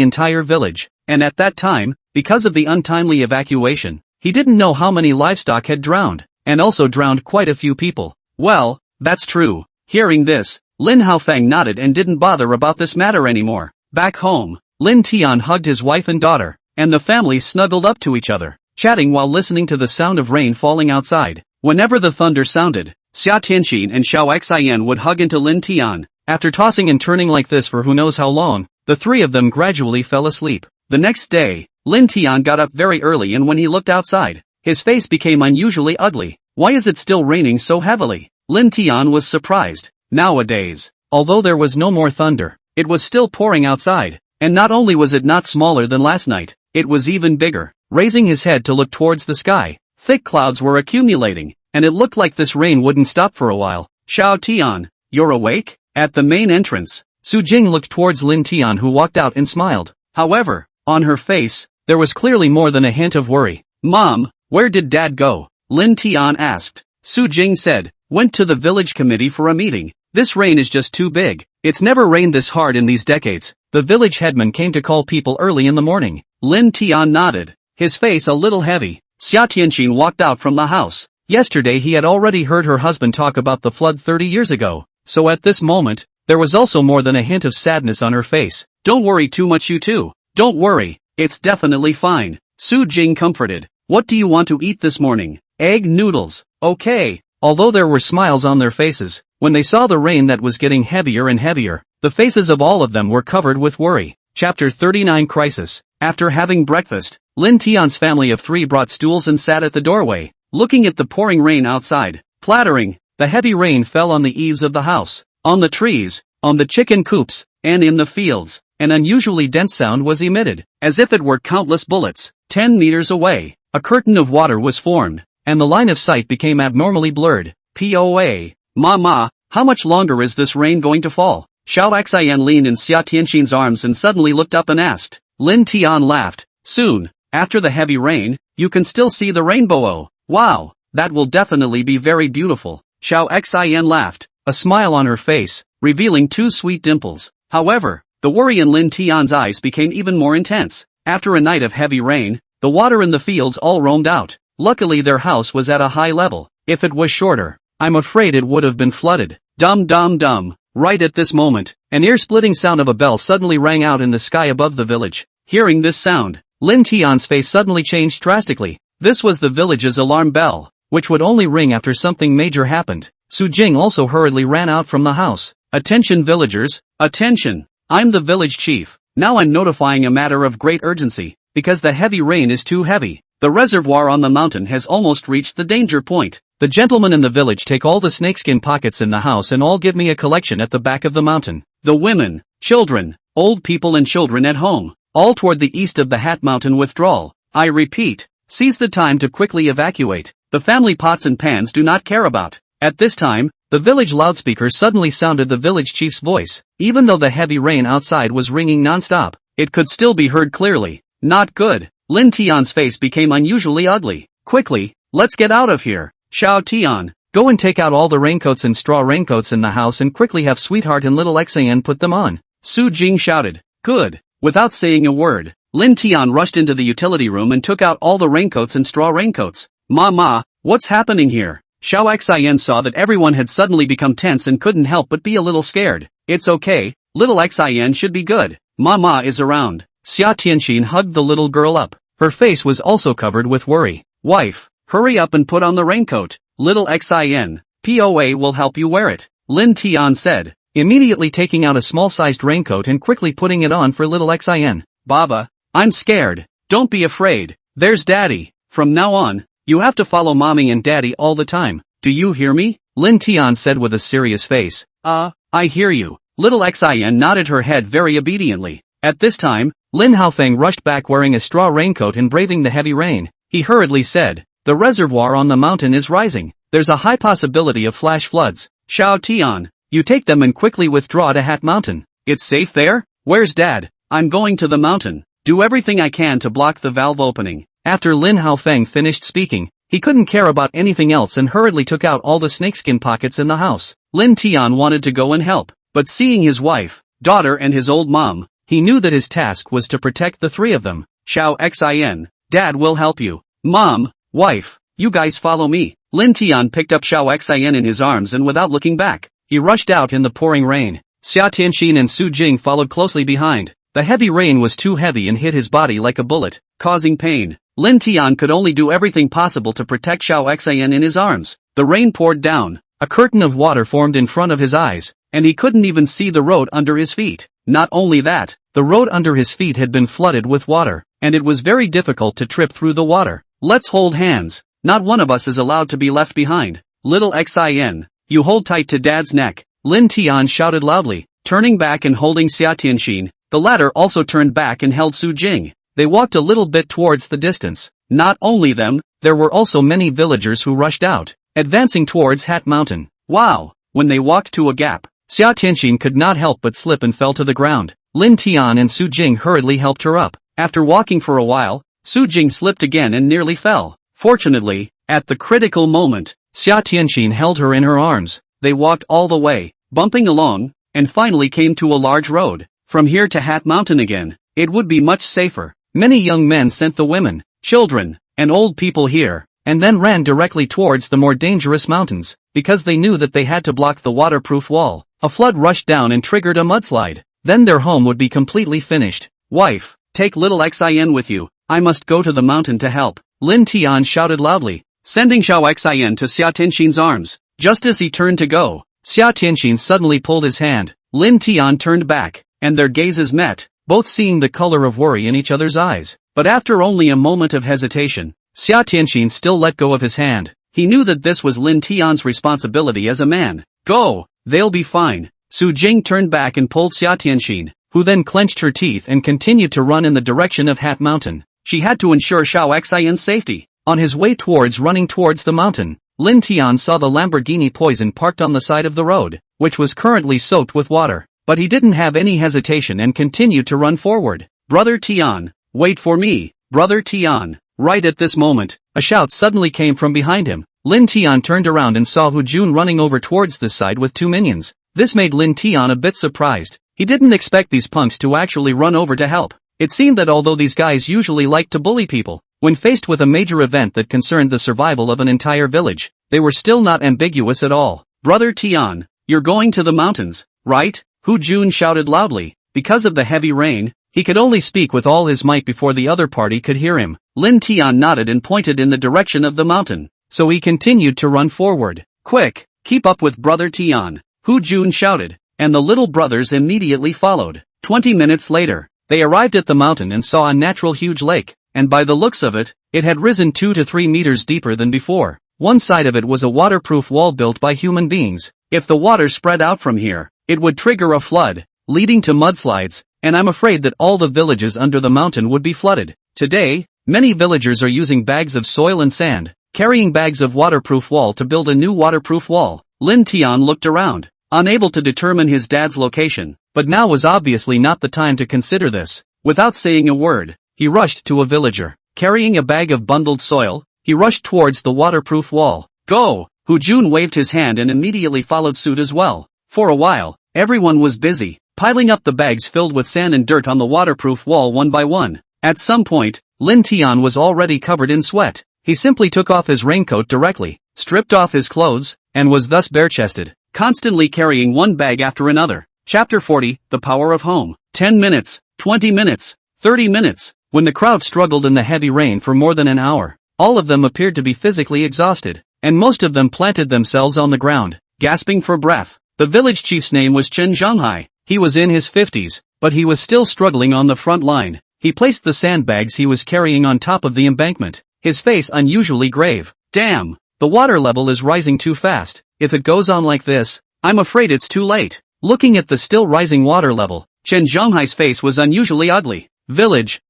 entire village, and at that time, because of the untimely evacuation, he didn't know how many livestock had drowned, and also drowned quite a few people. Well, that's true. Hearing this, Lin Haofeng nodded and didn't bother about this matter anymore. Back home, Lin Tian hugged his wife and daughter, and the family snuggled up to each other, chatting while listening to the sound of rain falling outside. Whenever the thunder sounded, Xia Tianxin and Xiao Xian would hug into Lin Tian. After tossing and turning like this for who knows how long, the three of them gradually fell asleep. The next day, Lin Tian got up very early, and when he looked outside, his face became unusually ugly. Why is it still raining so heavily? Lin Tian was surprised. Nowadays, although there was no more thunder, it was still pouring outside, and not only was it not smaller than last night, it was even bigger. Raising his head to look towards the sky, thick clouds were accumulating, and it looked like this rain wouldn't stop for a while. Xiao Tian, you're awake? At the main entrance, Su Jing looked towards Lin Tian, who walked out and smiled. However, on her face, there was clearly more than a hint of worry. Mom, where did Dad go? Lin Tian asked. Su Jing said, went to the village committee for a meeting. This rain is just too big. It's never rained this hard in these decades. The village headman came to call people early in the morning. Lin Tian nodded, his face a little heavy. Xia Tianxin walked out from the house. Yesterday he had already heard her husband talk about the flood 30 years ago, so at this moment, there was also more than a hint of sadness on her face. Don't worry too much, you two. Don't worry, it's definitely fine. Su Jing comforted. What do you want to eat this morning? Egg noodles. Okay. Although there were smiles on their faces, when they saw the rain that was getting heavier and heavier, the faces of all of them were covered with worry. Chapter 39 Crisis. After having breakfast, Lin Tian's family of three brought stools and sat at the doorway, looking at the pouring rain outside. Plattering, the heavy rain fell on the eaves of the house, on the trees, on the chicken coops, and in the fields. An unusually dense sound was emitted, as if it were countless bullets. 10 meters away, a curtain of water was formed, and the line of sight became abnormally blurred. POA. Mama, how much longer is this rain going to fall? Xiao Xian leaned in Xia Tianxin's arms and suddenly looked up and asked. Lin Tian laughed. Soon, after the heavy rain, you can still see the rainbow. Oh, wow, that will definitely be very beautiful. Xiao Xian laughed, a smile on her face, revealing two sweet dimples. However, the worry in Lin Tian's eyes became even more intense. After a night of heavy rain, the water in the fields all roamed out. Luckily their house was at a high level. If it was shorter, I'm afraid it would have been flooded. Dum dum dum. Right at this moment, an ear-splitting sound of a bell suddenly rang out in the sky above the village. Hearing this sound, Lin Tian's face suddenly changed drastically. This was the village's alarm bell, which would only ring after something major happened. Su Jing also hurriedly ran out from the house. Attention villagers, attention! I'm the village chief. Now I'm notifying a matter of great urgency. because the heavy rain is too heavy. The reservoir on the mountain has almost reached the danger point. The gentlemen in the village take all the snakeskin pockets in the house and all give me a collection at the back of the mountain. The women, children, old people and children at home, all toward the east of the Hat Mountain withdrawal. I repeat, seize the time to quickly evacuate. The family pots and pans do not care about. At this time, the village loudspeaker suddenly sounded the village chief's voice. Even though the heavy rain outside was ringing non-stop, it could still be heard clearly. Not good. Lin Tian's face became unusually ugly. Quickly, let's get out of here. Xiao Tian, go and take out all the raincoats and straw raincoats in the house and quickly have Sweetheart and little Xian put them on. Su Jing shouted. Good. Without saying a word, Lin Tian rushed into the utility room and took out all the raincoats and straw raincoats. Ma, what's happening here? Xiao Xian saw that everyone had suddenly become tense and couldn't help but be a little scared. It's okay, little Xian should be good. Mama is around. Xia Tianxin hugged the little girl up. Her face was also covered with worry. Wife, hurry up and put on the raincoat. Little Xian, POA will help you wear it, Lin Tian said, immediately taking out a small-sized raincoat and quickly putting it on for little Xian. Baba, I'm scared. Don't be afraid. There's Daddy. From now on, you have to follow Mommy and Daddy all the time. Do you hear me? Lin Tian said with a serious face. I hear you. Little Xian nodded her head very obediently. At this time, Lin Haofeng rushed back wearing a straw raincoat and braving the heavy rain. He hurriedly said, the reservoir on the mountain is rising. There's a high possibility of flash floods. Xiao Tian, you take them and quickly withdraw to Hat Mountain. It's safe there? Where's Dad? I'm going to the mountain. Do everything I can to block the valve opening. After Lin Haofeng finished speaking, he couldn't care about anything else and hurriedly took out all the snakeskin pockets in the house. Lin Tian wanted to go and help, but seeing his wife, daughter and his old mom, he knew that his task was to protect the three of them. Xiao Xian, Dad will help you. Mom, wife, you guys follow me. Lin Tian picked up Xiao Xian in his arms and without looking back, he rushed out in the pouring rain. Xia Tianxin and Su Jing followed closely behind. The heavy rain was too heavy and hit his body like a bullet, causing pain. Lin Tian could only do everything possible to protect Xiao Xian in his arms. The rain poured down. A curtain of water formed in front of his eyes, and he couldn't even see the road under his feet. Not only that, the road under his feet had been flooded with water, and it was very difficult to trip through the water. Let's hold hands. Not one of us is allowed to be left behind. Little Xian, you hold tight to Dad's neck. Lin Tian shouted loudly, turning back and holding Xia Tianxin. The latter also turned back and held Su Jing. They walked a little bit towards the distance. Not only them, there were also many villagers who rushed out, advancing towards Hat Mountain. Wow! When they walked to a gap, Xia Tianxin could not help but slip and fell to the ground. Lin Tian and Su Jing hurriedly helped her up. After walking for a while, Su Jing slipped again and nearly fell. Fortunately, at the critical moment, Xia Tianxin held her in her arms. They walked all the way, bumping along, and finally came to a large road. From here to Hat Mountain again, it would be much safer. Many young men sent the women, children, and old people here, and then ran directly towards the more dangerous mountains, because they knew that they had to block the waterproof wall. A flood rushed down and triggered a mudslide. Then their home would be completely finished. Wife, take little Xian with you. I must go to the mountain to help. Lin Tian shouted loudly, sending Xiao Xian to Xia Tianxin's arms. Just as he turned to go, Xia Tianxin suddenly pulled his hand. Lin Tian turned back, and their gazes met, both seeing the color of worry in each other's eyes. But after only a moment of hesitation, Xia Tianxin still let go of his hand. He knew that this was Lin Tian's responsibility as a man. Go, they'll be fine. Su Jing turned back and pulled Xia Tianxin, who then clenched her teeth and continued to run in the direction of Hat Mountain. She had to ensure Xiao Xian's safety. On his way running towards the mountain, Lin Tian saw the Lamborghini Poison parked on the side of the road, which was currently soaked with water. But he didn't have any hesitation and continued to run forward. Brother Tian, wait for me, Brother Tian. Right at this moment, a shout suddenly came from behind him. Lin Tian turned around and saw Hu Jun running over towards this side with two minions. This made Lin Tian a bit surprised. He didn't expect these punks to actually run over to help. It seemed that although these guys usually like to bully people, when faced with a major event that concerned the survival of an entire village, they were still not ambiguous at all. Brother Tian, you're going to the mountains, right? Hu Jun shouted loudly. Because of the heavy rain, he could only speak with all his might before the other party could hear him. Lin Tian nodded and pointed in the direction of the mountain, so he continued to run forward. Quick, keep up with Brother Tian, Hu Jun shouted, and the little brothers immediately followed. 20 minutes later, They arrived at the mountain and saw a natural huge lake, and by the looks of it, it had risen 2 to 3 meters deeper than before. One side of it was a waterproof wall built by human beings. If the water spread out from here, it would trigger a flood, leading to mudslides, and I'm afraid that all the villages under the mountain would be flooded. Today, many villagers are using bags of soil and sand, carrying bags of waterproof wall to build a new waterproof wall. Lin Tian looked around, unable to determine his dad's location, but now was obviously not the time to consider this. Without saying a word, he rushed to a villager. Carrying a bag of bundled soil, he rushed towards the waterproof wall. Go! Hu Jun waved his hand and immediately followed suit as well. For a while, everyone was busy, piling up the bags filled with sand and dirt on the waterproof wall one by one. At some point, Lin Tian was already covered in sweat. He simply took off his raincoat directly, stripped off his clothes, and was thus bare-chested, constantly carrying one bag after another. Chapter 40, The Power of Home. 10 minutes, 20 minutes, 30 minutes. When the crowd struggled in the heavy rain for more than an hour, all of them appeared to be physically exhausted, and most of them planted themselves on the ground, gasping for breath. The village chief's name was Chen Zhonghai. He was in his 50s, but he was still struggling on the front line. He placed the sandbags he was carrying on top of the embankment, his face unusually grave. Damn, the water level is rising too fast. If it goes on like this, I'm afraid it's too late. Looking at the still rising water level, Chen Zhonghai's face was unusually ugly. Village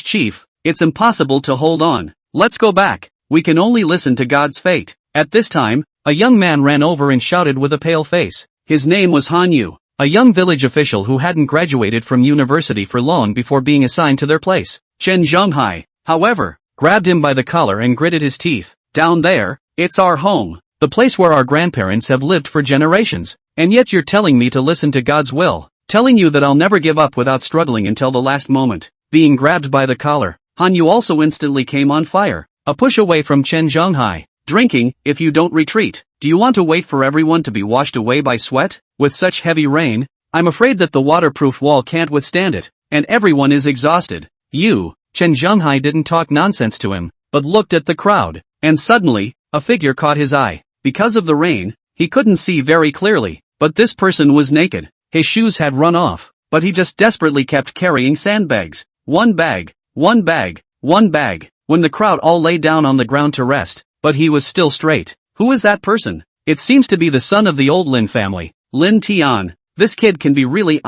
chief, it's impossible to hold on. Let's go back. We can only listen to God's fate. At this time, a young man ran over and shouted with a pale face. His name was Han Yu, a young village official who hadn't graduated from university for long before being assigned to their place. Chen Zhonghai, however, grabbed him by the collar and gritted his teeth. Down there, it's our home, the place where our grandparents have lived for generations, and yet you're telling me to listen to God's will. Telling you that I'll never give up without struggling until the last moment. Being grabbed by the collar, Han Yu also instantly came on fire. A push away from Chen Zhonghai. Drinking, if you don't retreat. Do you want to wait for everyone to be washed away by sweat? With such heavy rain, I'm afraid that the waterproof wall can't withstand it, and everyone is exhausted. Chen Zhonghai didn't talk nonsense to him, but looked at the crowd, and suddenly, a figure caught his eye. Because of the rain, he couldn't see very clearly, but this person was naked. His shoes had run off, but he just desperately kept carrying sandbags. One bag, one bag, one bag. When the crowd all lay down on the ground to rest, but he was still straight. Who is that person? It seems to be the son of the old Lin family, Lin Tian. This kid can be really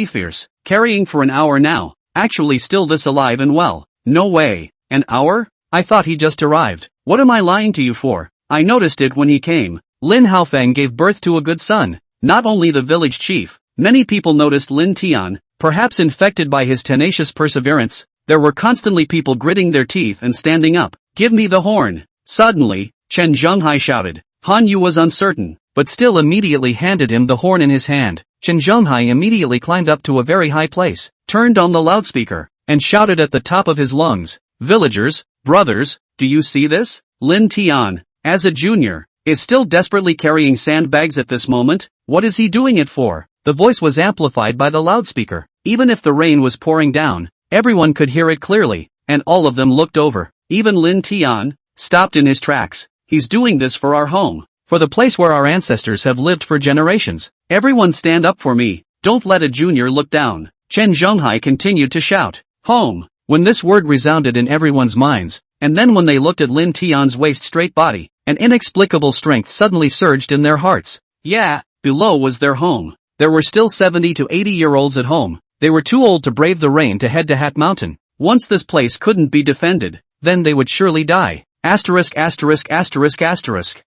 fierce. Carrying for an hour now, actually still this alive and well. No way. An hour? I thought he just arrived. What am I lying to you for? I noticed it when he came. Lin Haofeng gave birth to a good son. Not only the village chief, many people noticed Lin Tian, perhaps infected by his tenacious perseverance. There were constantly people gritting their teeth and standing up. Give me the horn. Suddenly, Chen Zhonghai shouted. Han Yu was uncertain, but still immediately handed him the horn in his hand. Chen Zhonghai immediately climbed up to a very high place, turned on the loudspeaker, and shouted at the top of his lungs. Villagers, brothers, do you see this? Lin Tian, as a junior, is still desperately carrying sandbags at this moment. What is he doing it for? The voice was amplified by the loudspeaker. Even if the rain was pouring down, everyone could hear it clearly, and all of them looked over. Even Lin Tian stopped in his tracks. He's doing this for our home, for the place where our ancestors have lived for generations. Everyone stand up for me. Don't let a junior look down. Chen Zhonghai continued to shout. Home. When this word resounded in everyone's minds, and then when they looked at Lin Tian's waist-straight body, an inexplicable strength suddenly surged in their hearts. Yeah, below was their home. There were still 70 to 80-year-olds at home. They were too old to brave the rain to head to Hat Mountain. Once this place couldn't be defended, then they would surely die. Asterisk.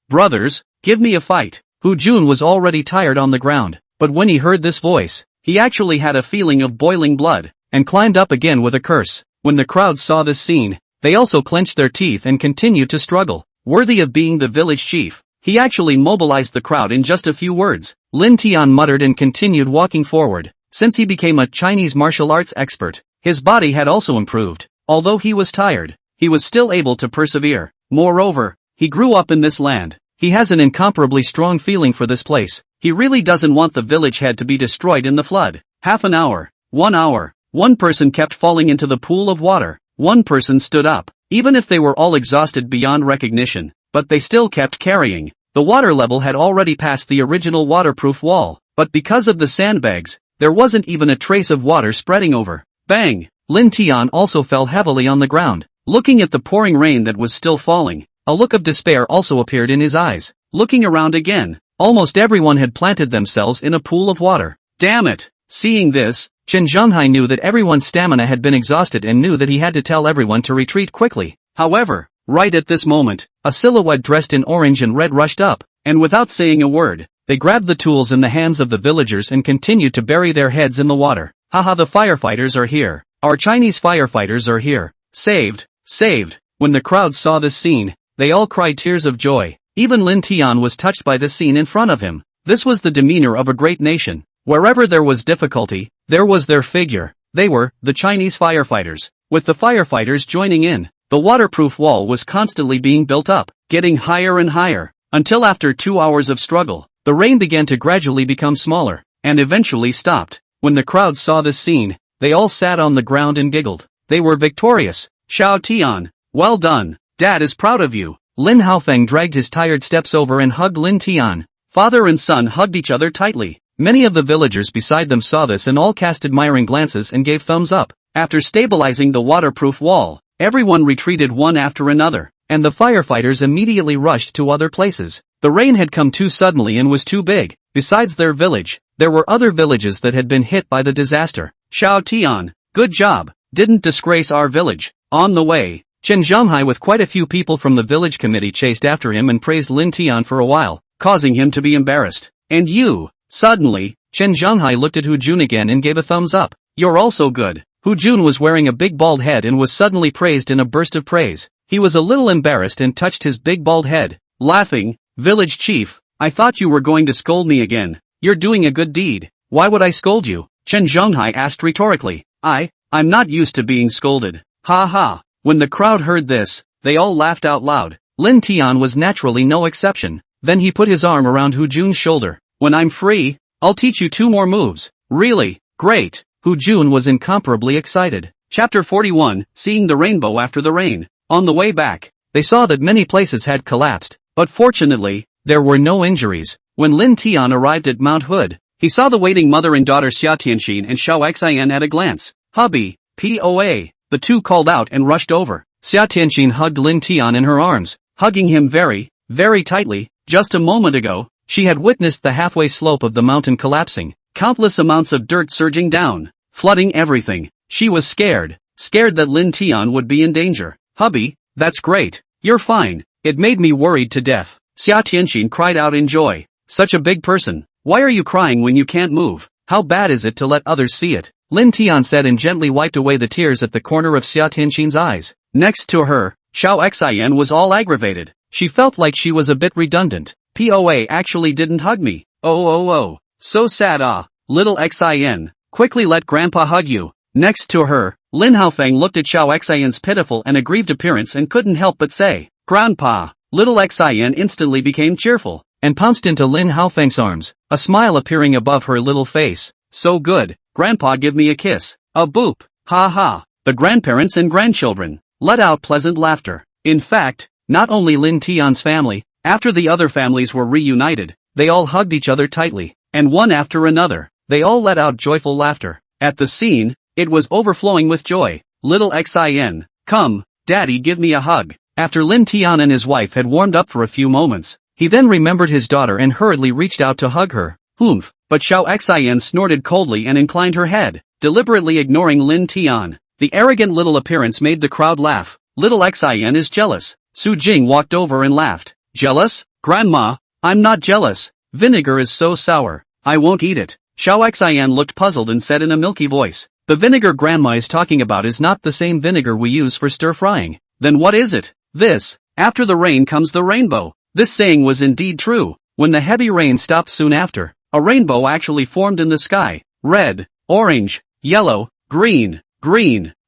Brothers, give me a fight. Hu Jun was already tired on the ground, but when he heard this voice, he actually had a feeling of boiling blood, and climbed up again with a curse. When the crowd saw this scene, they also clenched their teeth and continued to struggle. Worthy of being the village chief, he actually mobilized the crowd in just a few words. Lin Tian muttered and continued walking forward. Since he became a Chinese martial arts expert, his body had also improved. Although he was tired, he was still able to persevere. Moreover, he grew up in this land. He has an incomparably strong feeling for this place. He really doesn't want the village head to be destroyed in the flood. Half an hour, 1 hour. One person kept falling into the pool of water. One person stood up, even if they were all exhausted beyond recognition, but they still kept carrying. The water level had already passed the original waterproof wall, but because of the sandbags, there wasn't even a trace of water spreading over. Bang! Lin Tian also fell heavily on the ground. Looking at the pouring rain that was still falling, a look of despair also appeared in his eyes. Looking around again, almost everyone had planted themselves in a pool of water. Damn it! Seeing this, Chen Zhonghai knew that everyone's stamina had been exhausted and knew that he had to tell everyone to retreat quickly. However, right at this moment, a silhouette dressed in orange and red rushed up, and without saying a word, they grabbed the tools in the hands of the villagers and continued to bury their heads in the water. Haha, the firefighters are here. Our Chinese firefighters are here. Saved, saved. When the crowd saw this scene, they all cried tears of joy. Even Lin Tian was touched by the scene in front of him. This was the demeanor of a great nation. Wherever there was difficulty, there was their figure. They were the Chinese firefighters. With the firefighters joining in, the waterproof wall was constantly being built up, getting higher and higher, until after 2 hours of struggle, the rain began to gradually become smaller, and eventually stopped. When the crowd saw this scene, they all sat on the ground and giggled. They were victorious. Xiao Tian, well done. Dad is proud of you. Lin Haofeng dragged his tired steps over and hugged Lin Tian. Father and son hugged each other tightly. Many of the villagers beside them saw this and all cast admiring glances and gave thumbs up. After stabilizing the waterproof wall, everyone retreated one after another, and the firefighters immediately rushed to other places. The rain had come too suddenly and was too big. Besides their village, there were other villages that had been hit by the disaster. Xiao Tian, good job. Didn't disgrace our village. On the way, Chen Zhonghai with quite a few people from the village committee chased after him and praised Lin Tian for a while, causing him to be embarrassed. And you? Suddenly, Chen Zhonghai looked at Hu Jun again and gave a thumbs up. You're also good. Hu Jun was wearing a big bald head and was suddenly praised in a burst of praise. He was a little embarrassed and touched his big bald head, laughing. Village chief, I thought you were going to scold me again. You're doing a good deed. Why would I scold you? Chen Zhonghai asked rhetorically. I'm not used to being scolded. Ha ha. When the crowd heard this, they all laughed out loud. Lin Tian was naturally no exception. Then he put his arm around Hu Jun's shoulder. When I'm free, I'll teach you 2 more moves. Really? Great. Hu Jun was incomparably excited. Chapter 41, Seeing the Rainbow After the Rain. On the way back, they saw that many places had collapsed, but fortunately, there were no injuries. When Lin Tian arrived at Mount Hood, he saw the waiting mother and daughter Xia Tianxin and Xiao Xian at a glance. Hubby, POA. The two called out and rushed over. Xia Tianxin hugged Lin Tian in her arms, hugging him very, very tightly. Just a moment ago, she had witnessed the halfway slope of the mountain collapsing, countless amounts of dirt surging down, flooding everything. She was scared that Lin Tian would be in danger. Hubby, that's great. You're fine. It made me worried to death. Xia Tianxin cried out in joy. Such a big person. Why are you crying when you can't move? How bad is it to let others see it? Lin Tian said and gently wiped away the tears at the corner of Xia Tianxin's eyes. Next to her, Xiao Xian was all aggravated. She felt like she was a bit redundant. POA actually didn't hug me. Oh. So sad Little Xin. Quickly let grandpa hug you. Next to her, Lin Haofeng looked at Xiao Xian's pitiful and aggrieved appearance and couldn't help but say, Grandpa. Little Xin instantly became cheerful, and pounced into Lin Haofeng's arms, a smile appearing above her little face. So good, Grandpa, give me a kiss. A boop. Ha ha. The grandparents and grandchildren let out pleasant laughter. In fact, not only Lin Tian's family, after the other families were reunited, they all hugged each other tightly, and one after another, they all let out joyful laughter. At the scene, it was overflowing with joy. Little Xin, come, Daddy, give me a hug. After Lin Tian and his wife had warmed up for a few moments, he then remembered his daughter and hurriedly reached out to hug her. Humph, but Xiao Xian snorted coldly and inclined her head, deliberately ignoring Lin Tian. The arrogant little appearance made the crowd laugh. Little Xin is jealous. Su Jing walked over and laughed. Jealous? Grandma, I'm not jealous. Vinegar is so sour. I won't eat it. Xiao Xian looked puzzled and said in a milky voice. The vinegar Grandma is talking about is not the same vinegar we use for stir-frying. Then what is it? This. After the rain comes the rainbow. This saying was indeed true. When the heavy rain stopped soon after, a rainbow actually formed in the sky. Red, orange, yellow, green,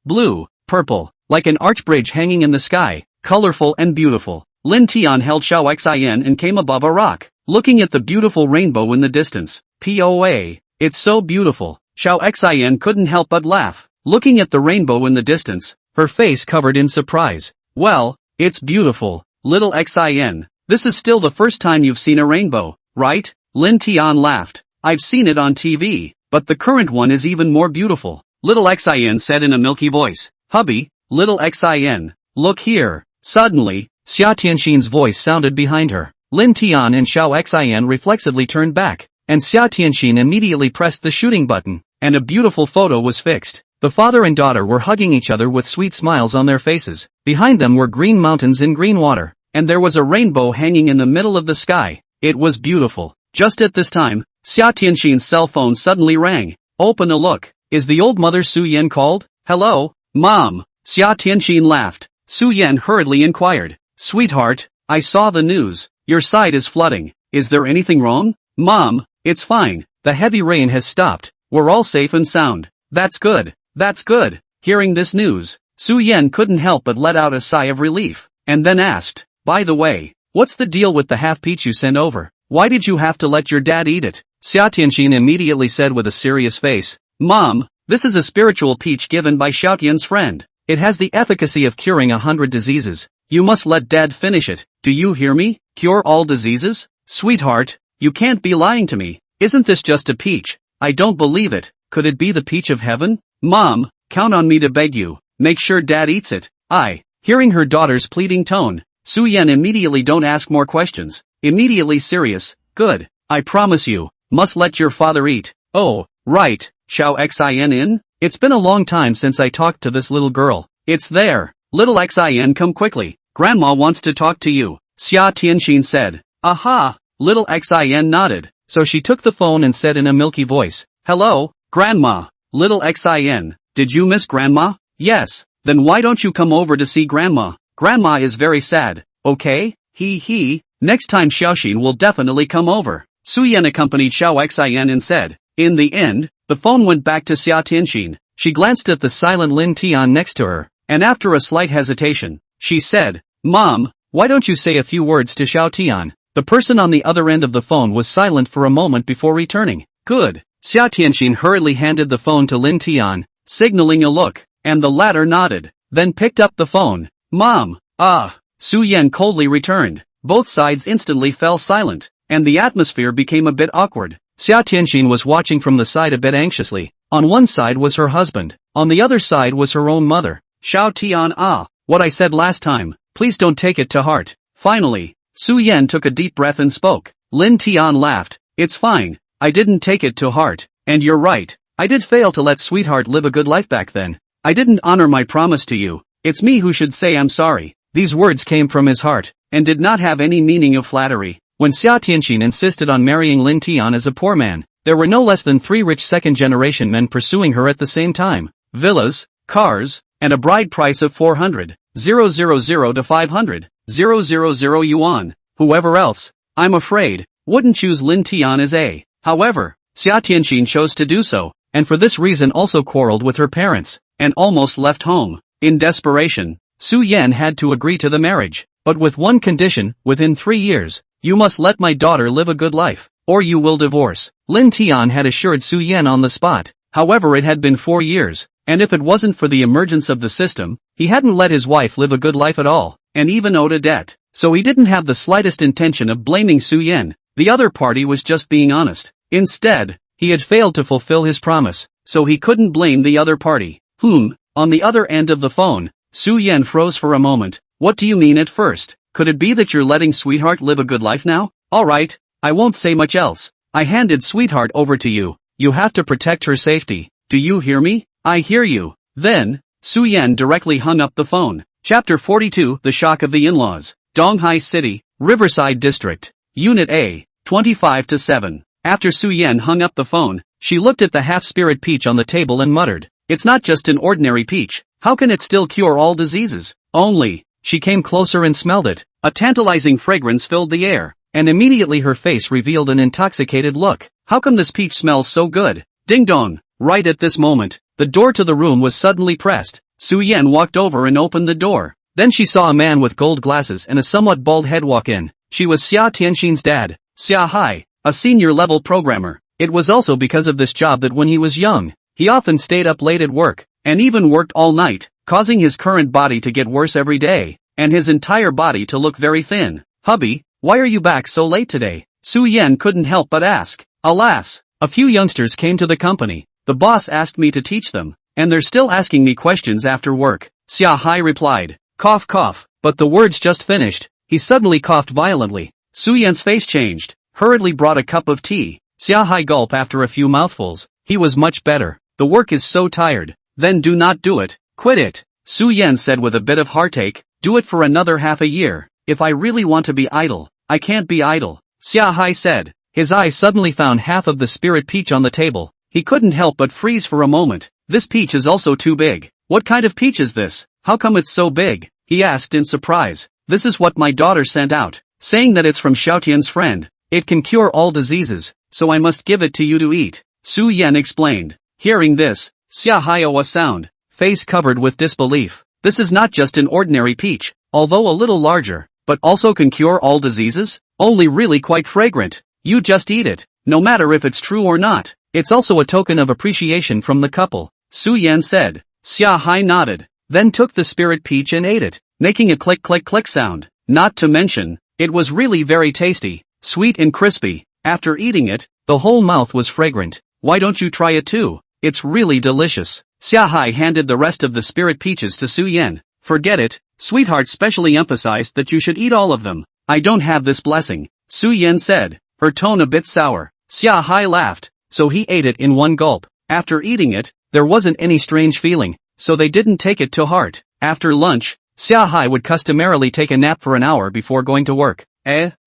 blue, purple, like an arch bridge hanging in the sky, colorful and beautiful. Lin Tian held Xiao Xian and came above a rock, looking at the beautiful rainbow in the distance. POA. It's so beautiful. Xiao Xian couldn't help but laugh, looking at the rainbow in the distance, her face covered in surprise. Well, it's beautiful. Little Xin. This is still the first time you've seen a rainbow, right? Lin Tian laughed. I've seen it on TV, but the current one is even more beautiful. little Xin said in a milky voice. Hubby, little Xin, look here. Suddenly, Xia Tianxin's voice sounded behind her. Lin Tian and Xiao Xin reflexively turned back, and Xia Tianxin immediately pressed the shooting button, and a beautiful photo was fixed. The father and daughter were hugging each other with sweet smiles on their faces. Behind them were green mountains in green water, and there was a rainbow hanging in the middle of the sky. It was beautiful. Just at this time, Xia Tianxin's cell phone suddenly rang. Open a look. Is the old mother Su Yan called? Hello, Mom. Xia Tianxin laughed. Su Yan hurriedly inquired. Sweetheart, I saw the news. Your side is flooding. Is there anything wrong? Mom, it's fine. The heavy rain has stopped. We're all safe and sound. That's good. That's good. Hearing this news, Su Yan couldn't help but let out a sigh of relief, and then asked, by the way, what's the deal with the half peach you sent over? Why did you have to let your dad eat it? Xia Tianxin immediately said with a serious face, Mom, this is a spiritual peach given by Xiaotian's friend. It has the efficacy of curing 100 diseases. You must let Dad finish it. Do you hear me? Cure all diseases? Sweetheart, you can't be lying to me. Isn't this just a peach? I don't believe it. Could it be the peach of heaven? Mom, count on me to beg you. Make sure Dad eats it. Hearing her daughter's pleading tone, Su Yan immediately don't ask more questions. Immediately serious. Good. I promise you. Must let your father eat. Oh, right. Xiao Xin in? It's been a long time since I talked to this little girl. It's there. Little Xin, come quickly. Grandma wants to talk to you. Xia Tianxin said. Aha. Little Xin nodded. So she took the phone and said in a milky voice. Hello, Grandma. Little Xin, did you miss Grandma? Yes. Then why don't you come over to see Grandma? Grandma is very sad. Okay? Next time Xiaoxin will definitely come over. Su Yan accompanied Xiao Xin and said. In the end, the phone went back to Xia Tianxin. She glanced at the silent Lin Tian next to her, and after a slight hesitation, she said, Mom, why don't you say a few words to Xiao Tian? The person on the other end of the phone was silent for a moment before returning. Good. Xia Tianxin hurriedly handed the phone to Lin Tian, signaling a look, and the latter nodded, then picked up the phone. Mom, Su Yan coldly returned. Both sides instantly fell silent, and the atmosphere became a bit awkward. Xia Tianxin was watching from the side a bit anxiously. On one side was her husband, on the other side was her own mother. Xiao Tian, what I said last time, please don't take it to heart. Finally, Su Yan took a deep breath and spoke. Lin Tian laughed. It's fine, I didn't take it to heart, and you're right. I did fail to let sweetheart live a good life back then. I didn't honor my promise to you. It's me who should say I'm sorry. These words came from his heart, and did not have any meaning of flattery. When Xia Tianxin insisted on marrying Lin Tian as a poor man, there were no less than 3 rich second-generation men pursuing her at the same time. Villas, cars, and a bride price of 400,000 to 500,000 yuan. Whoever else, I'm afraid, wouldn't choose Lin Tian as a. However, Xia Tianxin chose to do so, and for this reason also quarreled with her parents, and almost left home. In desperation, Su Yan had to agree to the marriage, but with one condition: within 3 years, you must let my daughter live a good life, or you will divorce. Lin Tian had assured Su Yan on the spot. However, it had been 4 years, and if it wasn't for the emergence of the system, he hadn't let his wife live a good life at all, and even owed a debt. So he didn't have the slightest intention of blaming Su Yan. The other party was just being honest. Instead, he had failed to fulfill his promise, so he couldn't blame the other party. On the other end of the phone, Su Yan froze for a moment. What do you mean at first? Could it be that you're letting sweetheart live a good life now? Alright, I won't say much else. I handed sweetheart over to you. You have to protect her safety. Do you hear me? I hear you. Then, Su Yan directly hung up the phone. Chapter 42, The Shock of the In-Laws. Donghai City, Riverside District. Unit A, 25-7. After Su Yan hung up the phone, she looked at the half-spirit peach on the table and muttered, It's not just an ordinary peach. How can it still cure all diseases? Only. She came closer and smelled it. A tantalizing fragrance filled the air, and immediately her face revealed an intoxicated look. How come this peach smells so good? Ding dong. Right at this moment, the door to the room was suddenly pressed. Su Yan walked over and opened the door. Then she saw a man with gold glasses and a somewhat bald head walk in. She was Xia Tianxin's dad, Xia Hai, a senior-level programmer. It was also because of this job that when he was young, he often stayed up late at work, and even worked all night, causing his current body to get worse every day, and his entire body to look very thin. Hubby, why are you back so late today? Su Yan couldn't help but ask. Alas, a few youngsters came to the company. The boss asked me to teach them. and they're still asking me questions after work. Xia Hai replied. Cough cough, but the words just finished, he suddenly coughed violently. Su Yan's face changed, hurriedly brought a cup of tea. Xia Hai gulped after a few mouthfuls. He was much better. The work is so tired. Then do not do it. Quit it. Su Yan said with a bit of heartache. Do it for another half a year. If I really want to be idle, I can't be idle. Xia Hai said. His eyes suddenly found half of the spirit peach on the table. He couldn't help but freeze for a moment. This peach is also too big. What kind of peach is this? How come it's so big? He asked in surprise. This is what my daughter sent out, saying that it's from Xiaotian's friend. It can cure all diseases, so I must give it to you to eat. Su Yan explained. Hearing this, Xia Hai a sound, face covered with disbelief. This is not just an ordinary peach, although a little larger, but also can cure all diseases? Only really quite fragrant. You just eat it, no matter if it's true or not. It's also a token of appreciation from the couple, Su Yan said. Xia Hai nodded, then took the spirit peach and ate it, making a click click click sound. Not to mention, it was really very tasty, sweet and crispy. After eating it, the whole mouth was fragrant. Why don't you try it too? It's really delicious. Xia Hai handed the rest of the spirit peaches to Su Yan. Forget it, sweetheart specially emphasized that you should eat all of them. I don't have this blessing, Su Yan said, her tone a bit sour. Xia Hai laughed, so he ate it in one gulp. After eating it, there wasn't any strange feeling, so they didn't take it to heart. After lunch, Xia Hai would customarily take a nap for an hour before going to work.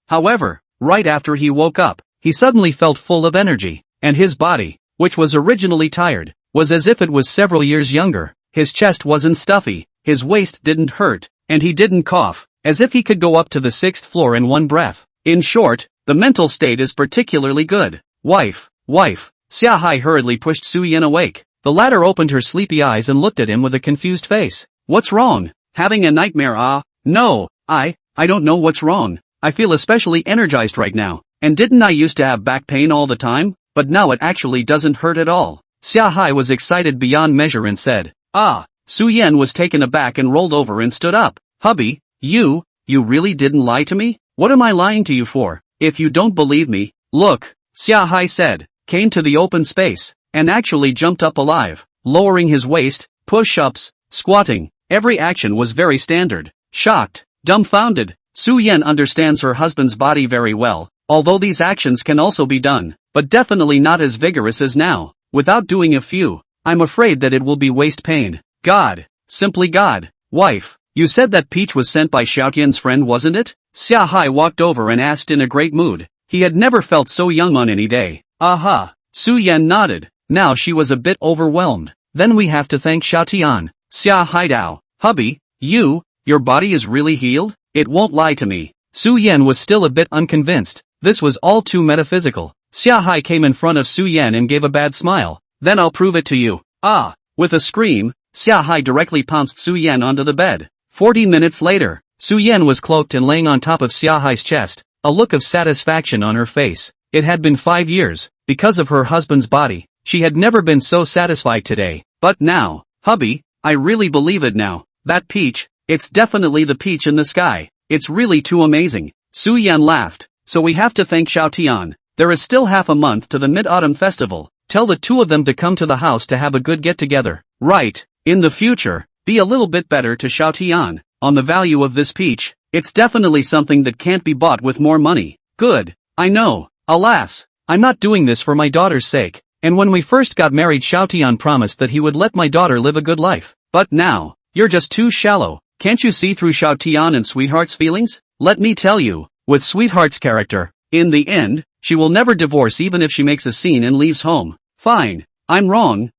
However, right after he woke up, he suddenly felt full of energy, and his body, which was originally tired, was as if it was several years younger. His chest wasn't stuffy, his waist didn't hurt, and he didn't cough, as if he could go up to the 6th floor in one breath. In short, the mental state is particularly good. Wife. Xia Hai hurriedly pushed Su Yan awake. The latter opened her sleepy eyes and looked at him with a confused face. What's wrong? Having a nightmare? No, I don't know what's wrong. I feel especially energized right now. And didn't I used to have back pain all the time? But now it actually doesn't hurt at all. Xia Hai was excited beyond measure and said, Su Yan was taken aback and rolled over and stood up. Hubby, you really didn't lie to me? What am I lying to you for? If you don't believe me, look, Xia Hai said, came to the open space, and actually jumped up alive, lowering his waist, push-ups, squatting. Every action was very standard. Shocked, dumbfounded, Su Yan understands her husband's body very well, although these actions can also be done, but definitely not as vigorous as now. Without doing a few, I'm afraid that it will be waist pain. God, simply God. Wife, you said that peach was sent by Xiaotian's friend, wasn't it? Xia Hai walked over and asked in a great mood. He had never felt so young on any day. Aha. Su Yan nodded. Now she was a bit overwhelmed. Then we have to thank Xiaotian. Xia Hai Dao. Hubby, your body is really healed? It won't lie to me. Su Yan was still a bit unconvinced. This was all too metaphysical. Xia Hai came in front of Su Yan and gave a bad smile. Then I'll prove it to you. With a scream, Xia Hai directly pounced Su Yan onto the bed. 40 minutes later, Su Yan was cloaked and laying on top of Xia Hai's chest, a look of satisfaction on her face. It had been 5 years, because of her husband's body. She had never been so satisfied today. But now, hubby, I really believe it now. That peach, it's definitely the peach in the sky. It's really too amazing. Su Yan laughed. So we have to thank Xiaotian. There is still half a month to the Mid-Autumn Festival. Tell the two of them to come to the house to have a good get-together. Right. In the future, be a little bit better to Xiaotian on the value of this peach. It's definitely something that can't be bought with more money. Good. I know. Alas, I'm not doing this for my daughter's sake. And when we first got married, Xiaotian promised that he would let my daughter live a good life. But now, you're just too shallow. Can't you see through Xiaotian and Sweetheart's feelings? Let me tell you, with Sweetheart's character, in the end, she will never divorce even if she makes a scene and leaves home. Fine. I'm wrong,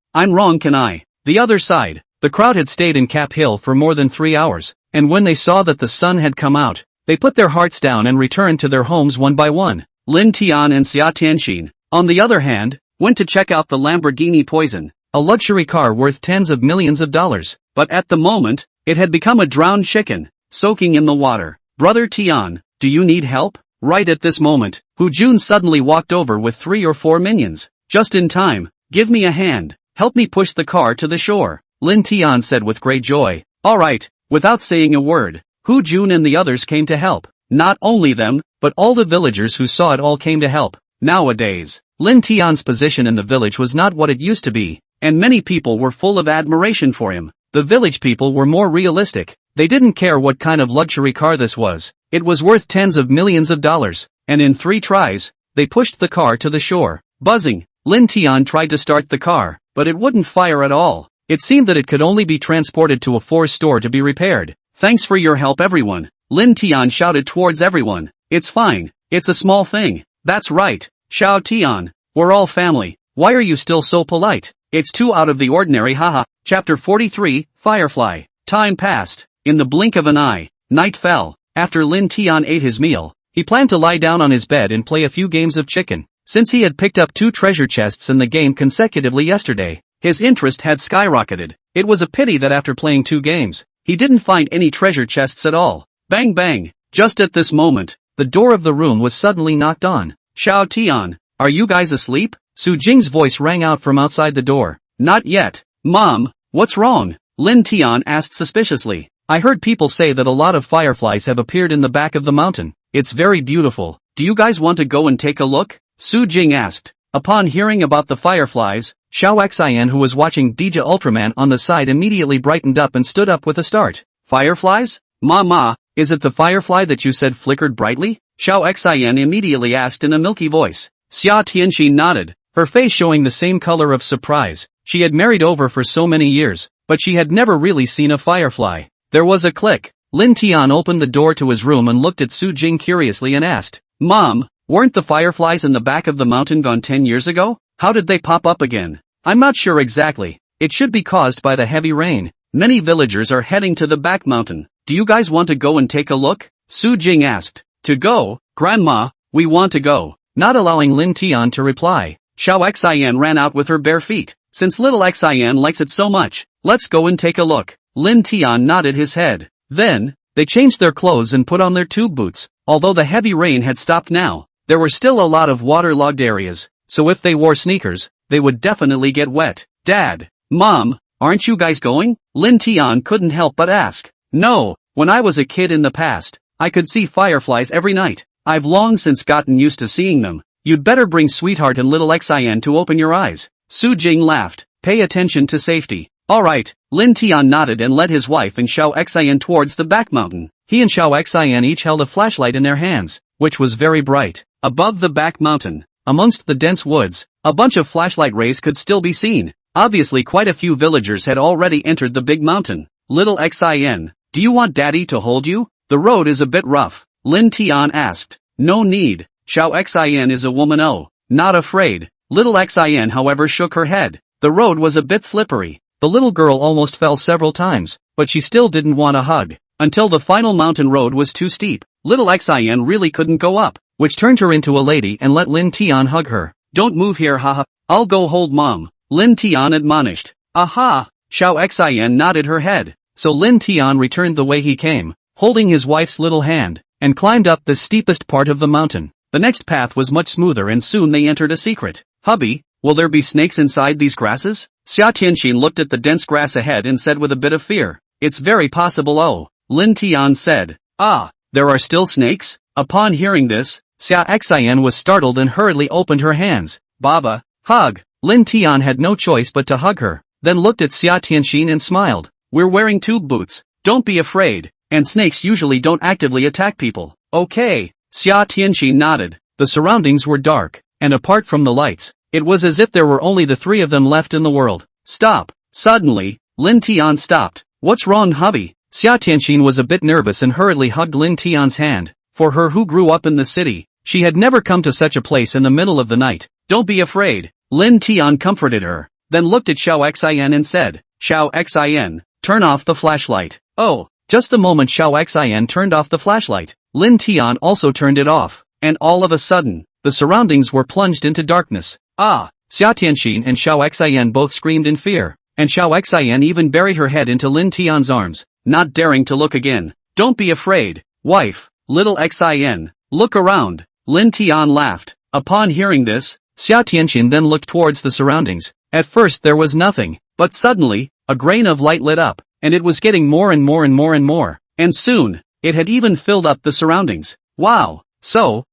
can I? The other side. The crowd had stayed in Cap Hill for more than 3 hours, and when they saw that the sun had come out, they put their hearts down and returned to their homes one by one. Lin Tian and Xia Tianxin, on the other hand, went to check out the Lamborghini Poison, a luxury car worth tens of millions of dollars. But at the moment, it had become a drowned chicken, soaking in the water. Brother Tian, do you need help? Right at this moment, Hu Jun suddenly walked over with 3 or 4 minions. Just in time. Give me a hand. Help me push the car to the shore. Lin Tian said with great joy. All right. Without saying a word, Hu Jun and the others came to help. Not only them, but all the villagers who saw it all came to help. Nowadays, Lin Tian's position in the village was not what it used to be, and many people were full of admiration for him. The village people were more realistic. They didn't care what kind of luxury car this was. It was worth tens of millions of dollars, and in 3 tries, they pushed the car to the shore. Buzzing, Lin Tian tried to start the car, but it wouldn't fire at all. It seemed that it could only be transported to a Ford store to be repaired. Thanks for your help everyone, Lin Tian shouted towards everyone. It's fine, it's a small thing. That's right, Xiao Tian. We're all family. Why are you still so polite? It's too out of the ordinary haha. Chapter 43, Firefly. Time passed. In the blink of an eye, night fell. After Lin Tian ate his meal, he planned to lie down on his bed and play a few games of chicken. Since he had picked up 2 treasure chests in the game consecutively yesterday, his interest had skyrocketed. It was a pity that after playing 2 games, he didn't find any treasure chests at all. Bang bang! Just at this moment, the door of the room was suddenly knocked on. Xiao Tian, are you guys asleep? Su Jing's voice rang out from outside the door. Not yet. Mom, what's wrong? Lin Tian asked suspiciously. I heard people say that a lot of fireflies have appeared in the back of the mountain. It's very beautiful. Do you guys want to go and take a look? Su Jing asked. Upon hearing about the fireflies, Xiao Xian, who was watching Dija Ultraman on the side, immediately brightened up and stood up with a start. Fireflies? Mama, is it the firefly that you said flickered brightly? Xiao Xian immediately asked in a milky voice. Xia Tianxi nodded, her face showing the same color of surprise. She had married over for so many years, but she had never really seen a firefly. There was a click. Lin Tian opened the door to his room and looked at Su Jing curiously and asked, Mom, weren't the fireflies in the back of the mountain gone 10 years ago? How did they pop up again? I'm not sure exactly. It should be caused by the heavy rain. Many villagers are heading to the back mountain. Do you guys want to go and take a look? Su Jing asked. To go, Grandma, we want to go. Not allowing Lin Tian to reply, Xiao Xian ran out with her bare feet. Since little Xian likes it so much, let's go and take a look. Lin Tian nodded his head. Then, they changed their clothes and put on their tube boots. Although the heavy rain had stopped now, there were still a lot of waterlogged areas, so if they wore sneakers, they would definitely get wet. Dad, Mom, aren't you guys going? Lin Tian couldn't help but ask. No, when I was a kid in the past, I could see fireflies every night. I've long since gotten used to seeing them. You'd better bring sweetheart and little Xian to open your eyes. Su Jing laughed. Pay attention to safety. Alright, Lin Tian nodded and led his wife and Xiao Xian towards the back mountain. He and Xiao Xian each held a flashlight in their hands, which was very bright. Above the back mountain, amongst the dense woods, a bunch of flashlight rays could still be seen. Obviously quite a few villagers had already entered the big mountain. Little Xian, do you want Daddy to hold you? The road is a bit rough, Lin Tian asked. No need, Xiao Xian is a woman, oh, not afraid. Little Xian however shook her head. The road was a bit slippery. The little girl almost fell several times, but she still didn't want a hug. Until the final mountain road was too steep, little Xian really couldn't go up, which turned her into a lady and let Lin Tian hug her. Don't move here haha, I'll go hold Mom, Lin Tian admonished. Aha, Xiao Xian nodded her head. So Lin Tian returned the way he came, holding his wife's little hand, and climbed up the steepest part of the mountain. The next path was much smoother and soon they entered a secret. Hubby, will there be snakes inside these grasses? Xia Tianxin looked at the dense grass ahead and said with a bit of fear. It's very possible, oh, Lin Tian said. Ah, there are still snakes? Upon hearing this, Xia Xian was startled and hurriedly opened her hands. Baba, hug. Lin Tian had no choice but to hug her, then looked at Xia Tianxin and smiled. We're wearing tube boots, don't be afraid, and snakes usually don't actively attack people. Okay, Xia Tianxin nodded. The surroundings were dark, and apart from the lights, it was as if there were only the 3 of them left in the world. Stop. Suddenly, Lin Tian stopped. What's wrong, hubby? Xia Tianxin was a bit nervous and hurriedly hugged Lin Tian's hand. For her who grew up in the city, she had never come to such a place in the middle of the night. Don't be afraid. Lin Tian comforted her, then looked at Xiao Xian and said, Xiao Xian, turn off the flashlight. Oh, just the moment Xiao Xian turned off the flashlight, Lin Tian also turned it off, and all of a sudden, the surroundings were plunged into darkness. Ah! Xia Tianxin and Xiao Xian both screamed in fear, and Xiao Xian even buried her head into Lin Tian's arms, not daring to look again. Don't be afraid, wife, little Xian, look around. Lin Tian laughed. Upon hearing this, Xia Tianxin then looked towards the surroundings. At first there was nothing, but suddenly, a grain of light lit up, and it was getting more and more and more and more, and soon, it had even filled up the surroundings. Wow, so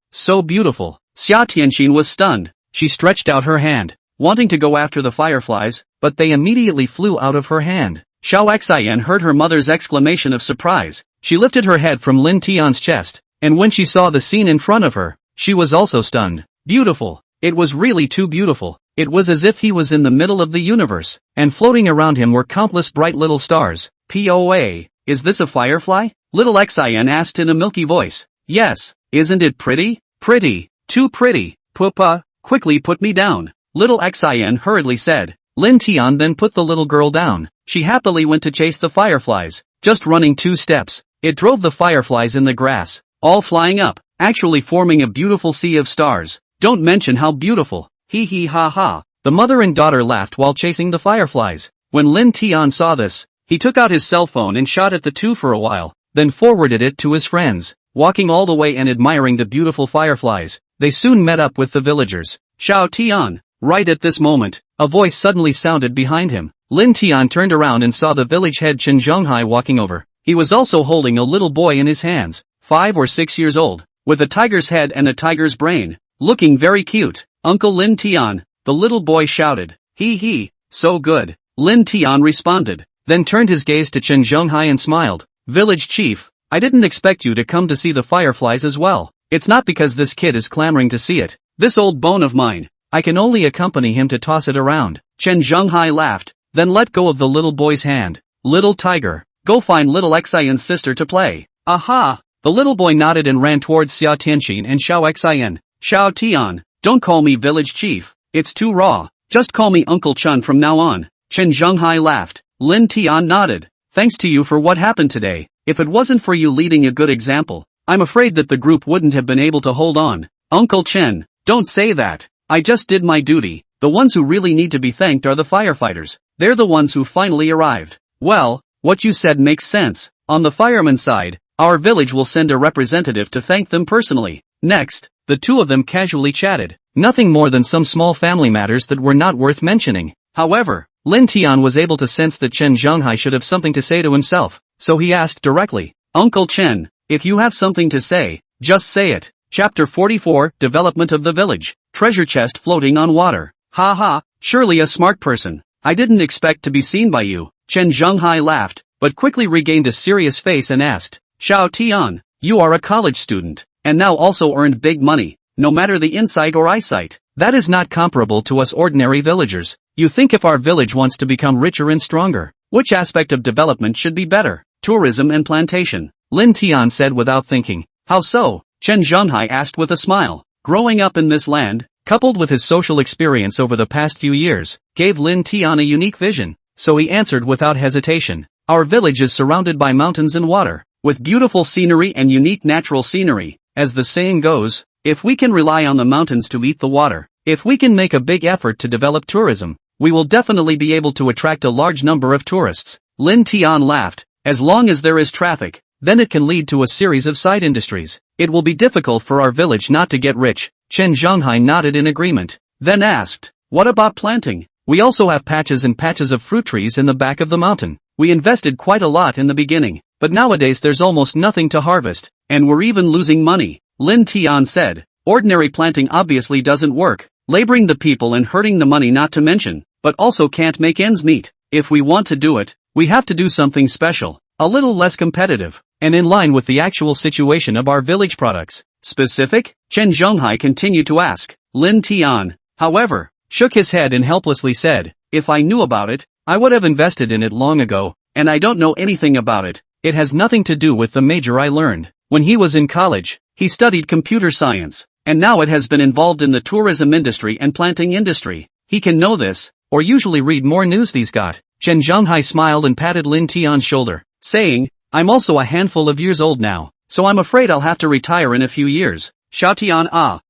beautiful. Xia Tianxin was stunned. She stretched out her hand, wanting to go after the fireflies, but they immediately flew out of her hand. Xiao Xian heard her mother's exclamation of surprise. She lifted her head from Lin Tian's chest, and when she saw the scene in front of her, she was also stunned. Beautiful. It was really too beautiful. It was as if he was in the middle of the universe, and floating around him were countless bright little stars. POA, is this a firefly? Little Xian asked in a milky voice. Yes, isn't it pretty? Pretty, too pretty. Pupa, quickly put me down. Little Xian hurriedly said. Lin Tian then put the little girl down. She happily went to chase the fireflies, just running 2 steps. It drove the fireflies in the grass, all flying up, actually forming a beautiful sea of stars. Don't mention how beautiful. Hee hee ha ha. The mother and daughter laughed while chasing the fireflies. When Lin Tian saw this, he took out his cell phone and shot at the two for a while, then forwarded it to his friends. Walking all the way and admiring the beautiful fireflies, they soon met up with the villagers. Xiao Tian. Right at this moment, a voice suddenly sounded behind him. Lin Tian turned around and saw the village head Chen Zhonghai walking over. He was also holding a little boy in his hands, 5 or 6 years old, with a tiger's head and a tiger's brain, looking very cute. Uncle Lin Tian, the little boy shouted. Hee hee, so good. Lin Tian responded, then turned his gaze to Chen Zhonghai and smiled. Village chief, I didn't expect you to come to see the fireflies as well. It's not because this kid is clamoring to see it. This old bone of mine, I can only accompany him to toss it around. Chen Zhonghai laughed, then let go of the little boy's hand. Little tiger, go find little Xian's sister to play. Aha! The little boy nodded and ran towards Xia Tianxin and Xiao Xian. Xiao Tian, don't call me village chief. It's too raw. Just call me Uncle Chun from now on. Chen Zhonghai laughed. Lin Tian nodded. Thanks to you for what happened today. If it wasn't for you leading a good example, I'm afraid that the group wouldn't have been able to hold on. Uncle Chen, don't say that. I just did my duty. The ones who really need to be thanked are the firefighters. They're the ones who finally arrived. Well, what you said makes sense. On the fireman side, our village will send a representative to thank them personally. Next, the two of them casually chatted. Nothing more than some small family matters that were not worth mentioning. However, Lin Tian was able to sense that Chen Zhonghai should have something to say to himself, so he asked directly, Uncle Chen, if you have something to say, just say it. Chapter 44, Development of the Village. Treasure chest floating on water. Ha ha, surely a smart person. I didn't expect to be seen by you. Chen Zhonghai laughed, but quickly regained a serious face and asked, Xiao Tian, you are a college student, and now also earned big money, no matter the insight or eyesight. That is not comparable to us ordinary villagers. You think if our village wants to become richer and stronger, which aspect of development should be better? Tourism and plantation. Lin Tian said without thinking. How so? Chen Zhonghai asked with a smile. Growing up in this land, coupled with his social experience over the past few years, gave Lin Tian a unique vision, so he answered without hesitation. Our village is surrounded by mountains and water, with beautiful scenery and unique natural scenery. As the saying goes, if we can rely on the mountains to eat the water, if we can make a big effort to develop tourism, we will definitely be able to attract a large number of tourists. Lin Tian laughed. As long as there is traffic, then it can lead to a series of side industries. It will be difficult for our village not to get rich. Chen Zhonghai nodded in agreement, then asked, what about planting? We also have patches and patches of fruit trees in the back of the mountain. We invested quite a lot in the beginning, but nowadays there's almost nothing to harvest, and we're even losing money. Lin Tian said, ordinary planting obviously doesn't work, laboring the people and hurting the money not to mention, but also can't make ends meet. If we want to do it, we have to do something special, a little less competitive, and in line with the actual situation of our village products. Specific? Chen Zhonghai continued to ask. Lin Tian, however, shook his head and helplessly said, if I knew about it, I would have invested in it long ago, and I don't know anything about it. It has nothing to do with the major I learned. When he was in college, he studied computer science, and now it has been involved in the tourism industry and planting industry. He can know this, or usually read more news these got. Chen Zhonghai smiled and patted Lin Tian's shoulder, saying, I'm also a handful of years old now, so I'm afraid I'll have to retire in a few years. Xiao Tian,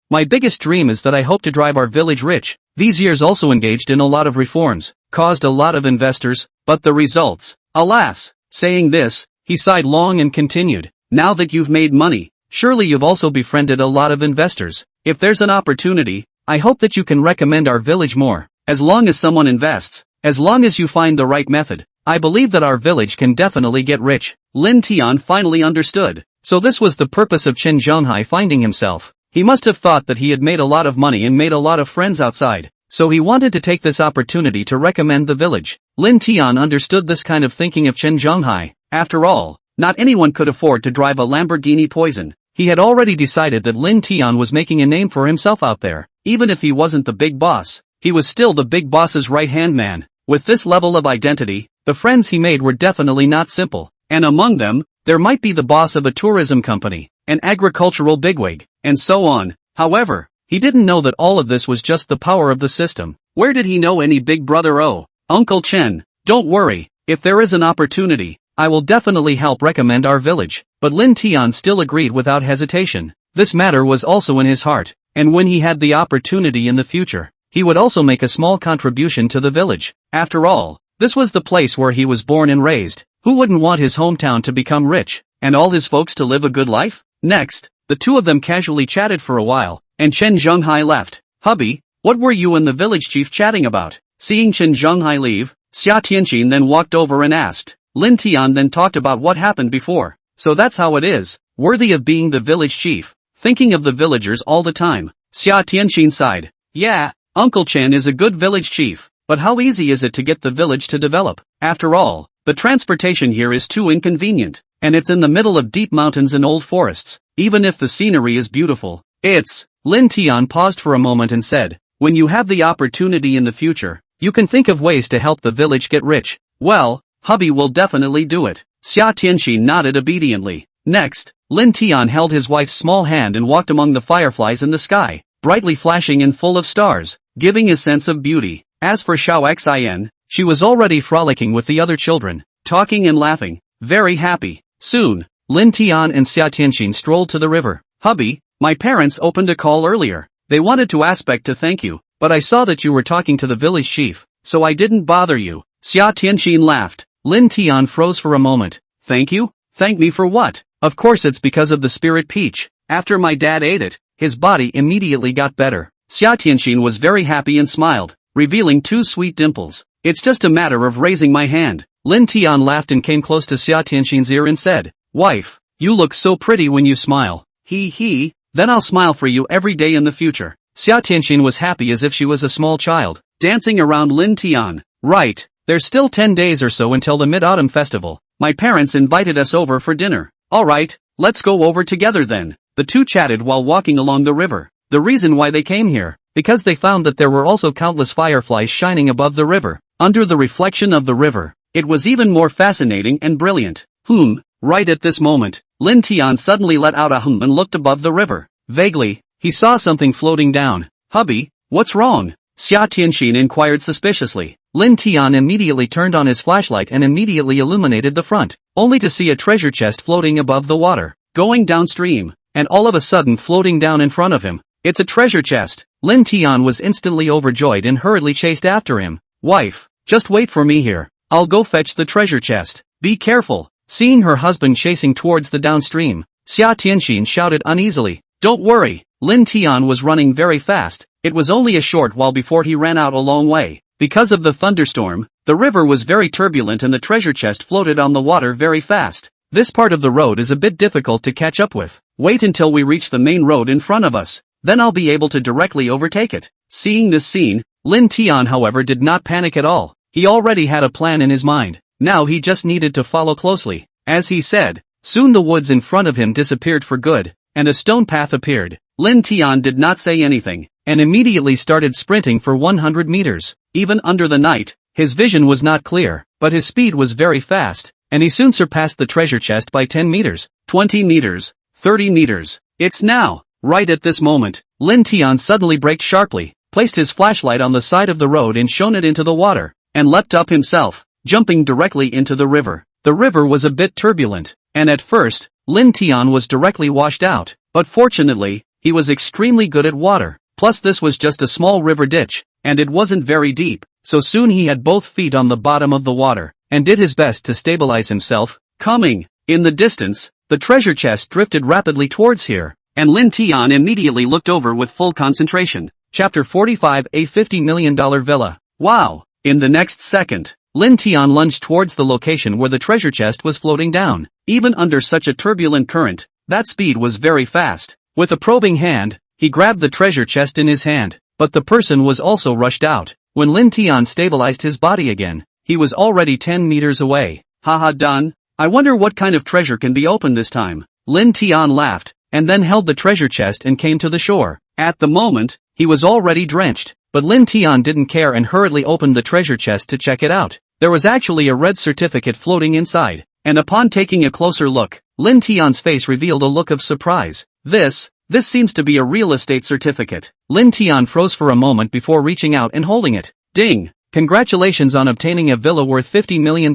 my biggest dream is that I hope to drive our village rich. These years also engaged in a lot of reforms, caused a lot of investors, but the results, alas. Saying this, he sighed long and continued, now that you've made money, surely you've also befriended a lot of investors. If there's an opportunity, I hope that you can recommend our village more. As long as someone invests, as long as you find the right method, I believe that our village can definitely get rich. Lin Tian finally understood. So this was the purpose of Chen Zhonghai finding himself. He must have thought that he had made a lot of money and made a lot of friends outside, so he wanted to take this opportunity to recommend the village. Lin Tian understood this kind of thinking of Chen Zhonghai. After all, not anyone could afford to drive a Lamborghini Poison. He had already decided that Lin Tian was making a name for himself out there. Even if he wasn't the big boss, he was still the big boss's right-hand man. With this level of identity, the friends he made were definitely not simple. And among them, there might be the boss of a tourism company, an agricultural bigwig, and so on. However, he didn't know that all of this was just the power of the system. Where did he know any big brother? Oh, Uncle Chen, don't worry, if there is an opportunity, I will definitely help recommend our village. But Lin Tian still agreed without hesitation. This matter was also in his heart, and when he had the opportunity in the future, he would also make a small contribution to the village. After all, this was the place where he was born and raised. Who wouldn't want his hometown to become rich, and all his folks to live a good life? Next, the two of them casually chatted for a while, and Chen Zhonghai left. Hubby, what were you and the village chief chatting about? Seeing Chen Zhonghai leave, Xia Tianqin then walked over and asked. Lin Tian then talked about what happened before. So that's how it is, worthy of being the village chief, thinking of the villagers all the time. Xia Tianqin sighed. Yeah, Uncle Chen is a good village chief, but how easy is it to get the village to develop? After all, the transportation here is too inconvenient, and it's in the middle of deep mountains and old forests. Even if the scenery is beautiful, it's... Lin Tian paused for a moment and said, when you have the opportunity in the future, you can think of ways to help the village get rich. Well, hubby will definitely do it. Xia Tianqin nodded obediently. Next, Lin Tian held his wife's small hand and walked among the fireflies in the sky, brightly flashing and full of stars, giving a sense of beauty. As for Xiao Xin, she was already frolicking with the other children, talking and laughing, very happy. Soon, Lin Tian and Xia Tianqin strolled to the river. Hubby, my parents opened a call earlier. They wanted to thank you, but I saw that you were talking to the village chief, so I didn't bother you. Xia Tianqin laughed. Lin Tian froze for a moment. Thank you? Thank me for what? Of course it's because of the spirit peach. After my dad ate it, his body immediately got better. Xia Tianqin was very happy and smiled, revealing two sweet dimples. It's just a matter of raising my hand. Lin Tian laughed and came close to Xia Tianqin's ear and said, Wife, you look so pretty when you smile. He, then I'll smile for you every day in the future. Xia Tianqin was happy as if she was a small child, dancing around Lin Tian. Right, there's still 10 days or so until the Mid-Autumn Festival. My parents invited us over for dinner. Alright, let's go over together then. The two chatted while walking along the river. The reason why they came here, because they found that there were also countless fireflies shining above the river, under the reflection of the river. It was even more fascinating and brilliant. Right at this moment, Lin Tian suddenly let out a and looked above the river. Vaguely, he saw something floating down. Hubby, what's wrong? Xia Tianqin inquired suspiciously. Lin Tian immediately turned on his flashlight and immediately illuminated the front, only to see a treasure chest floating above the water, going downstream, and all of a sudden floating down in front of him. It's a treasure chest. Lin Tian was instantly overjoyed and hurriedly chased after him. Wife, just wait for me here. I'll go fetch the treasure chest. Be careful. Seeing her husband chasing towards the downstream, Xia Tianqin shouted uneasily. Don't worry. Lin Tian was running very fast. It was only a short while before he ran out a long way. Because of the thunderstorm, the river was very turbulent and the treasure chest floated on the water very fast. This part of the road is a bit difficult to catch up with. Wait until we reach the main road in front of us. Then I'll be able to directly overtake it. Seeing this scene, Lin Tian however did not panic at all. He already had a plan in his mind. Now he just needed to follow closely. As he said, soon the woods in front of him disappeared for good, and a stone path appeared. Lin Tian did not say anything, and immediately started sprinting for 100 meters. Even under the night, his vision was not clear, but his speed was very fast, and he soon surpassed the treasure chest by 10 meters, 20 meters, 30 meters. It's now. Right at this moment, Lin Tian suddenly braked sharply, placed his flashlight on the side of the road and shone it into the water, and leapt up himself, jumping directly into the river. The river was a bit turbulent, and at first, Lin Tian was directly washed out, but fortunately, he was extremely good at water. Plus this was just a small river ditch, and it wasn't very deep, so soon he had both feet on the bottom of the water, and did his best to stabilize himself. Coming, in the distance, the treasure chest drifted rapidly towards here, and Lin Tian immediately looked over with full concentration. Chapter 45, a $50 million villa. Wow! In the next second, Lin Tian lunged towards the location where the treasure chest was floating down. Even under such a turbulent current, that speed was very fast. With a probing hand, he grabbed the treasure chest in his hand, But the person was also rushed out. When Lin Tian stabilized his body again, he was already 10 meters away. Haha, done. I wonder what kind of treasure can be opened this time. Lin Tian laughed, and then held the treasure chest and came to the shore. At the moment, he was already drenched, but Lin Tian didn't care and hurriedly opened the treasure chest to check it out. There was actually a red certificate floating inside, and upon taking a closer look, Lin Tian's face revealed a look of surprise. This seems to be a real estate certificate. Lin Tian froze for a moment before reaching out and holding it. Ding! Congratulations on obtaining a villa worth $50 million,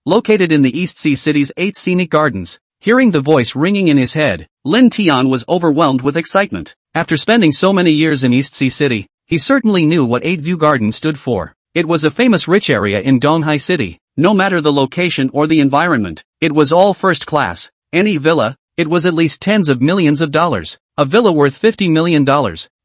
located in the East Sea City's 8 scenic gardens. Hearing the voice ringing in his head, Lin Tian was overwhelmed with excitement. After spending so many years in East Sea City, he certainly knew what 8 View Gardens stood for. It was a famous rich area in Donghai City. No matter the location or the environment, it was all first class. Any villa, it was at least tens of millions of dollars. A villa worth $50 million,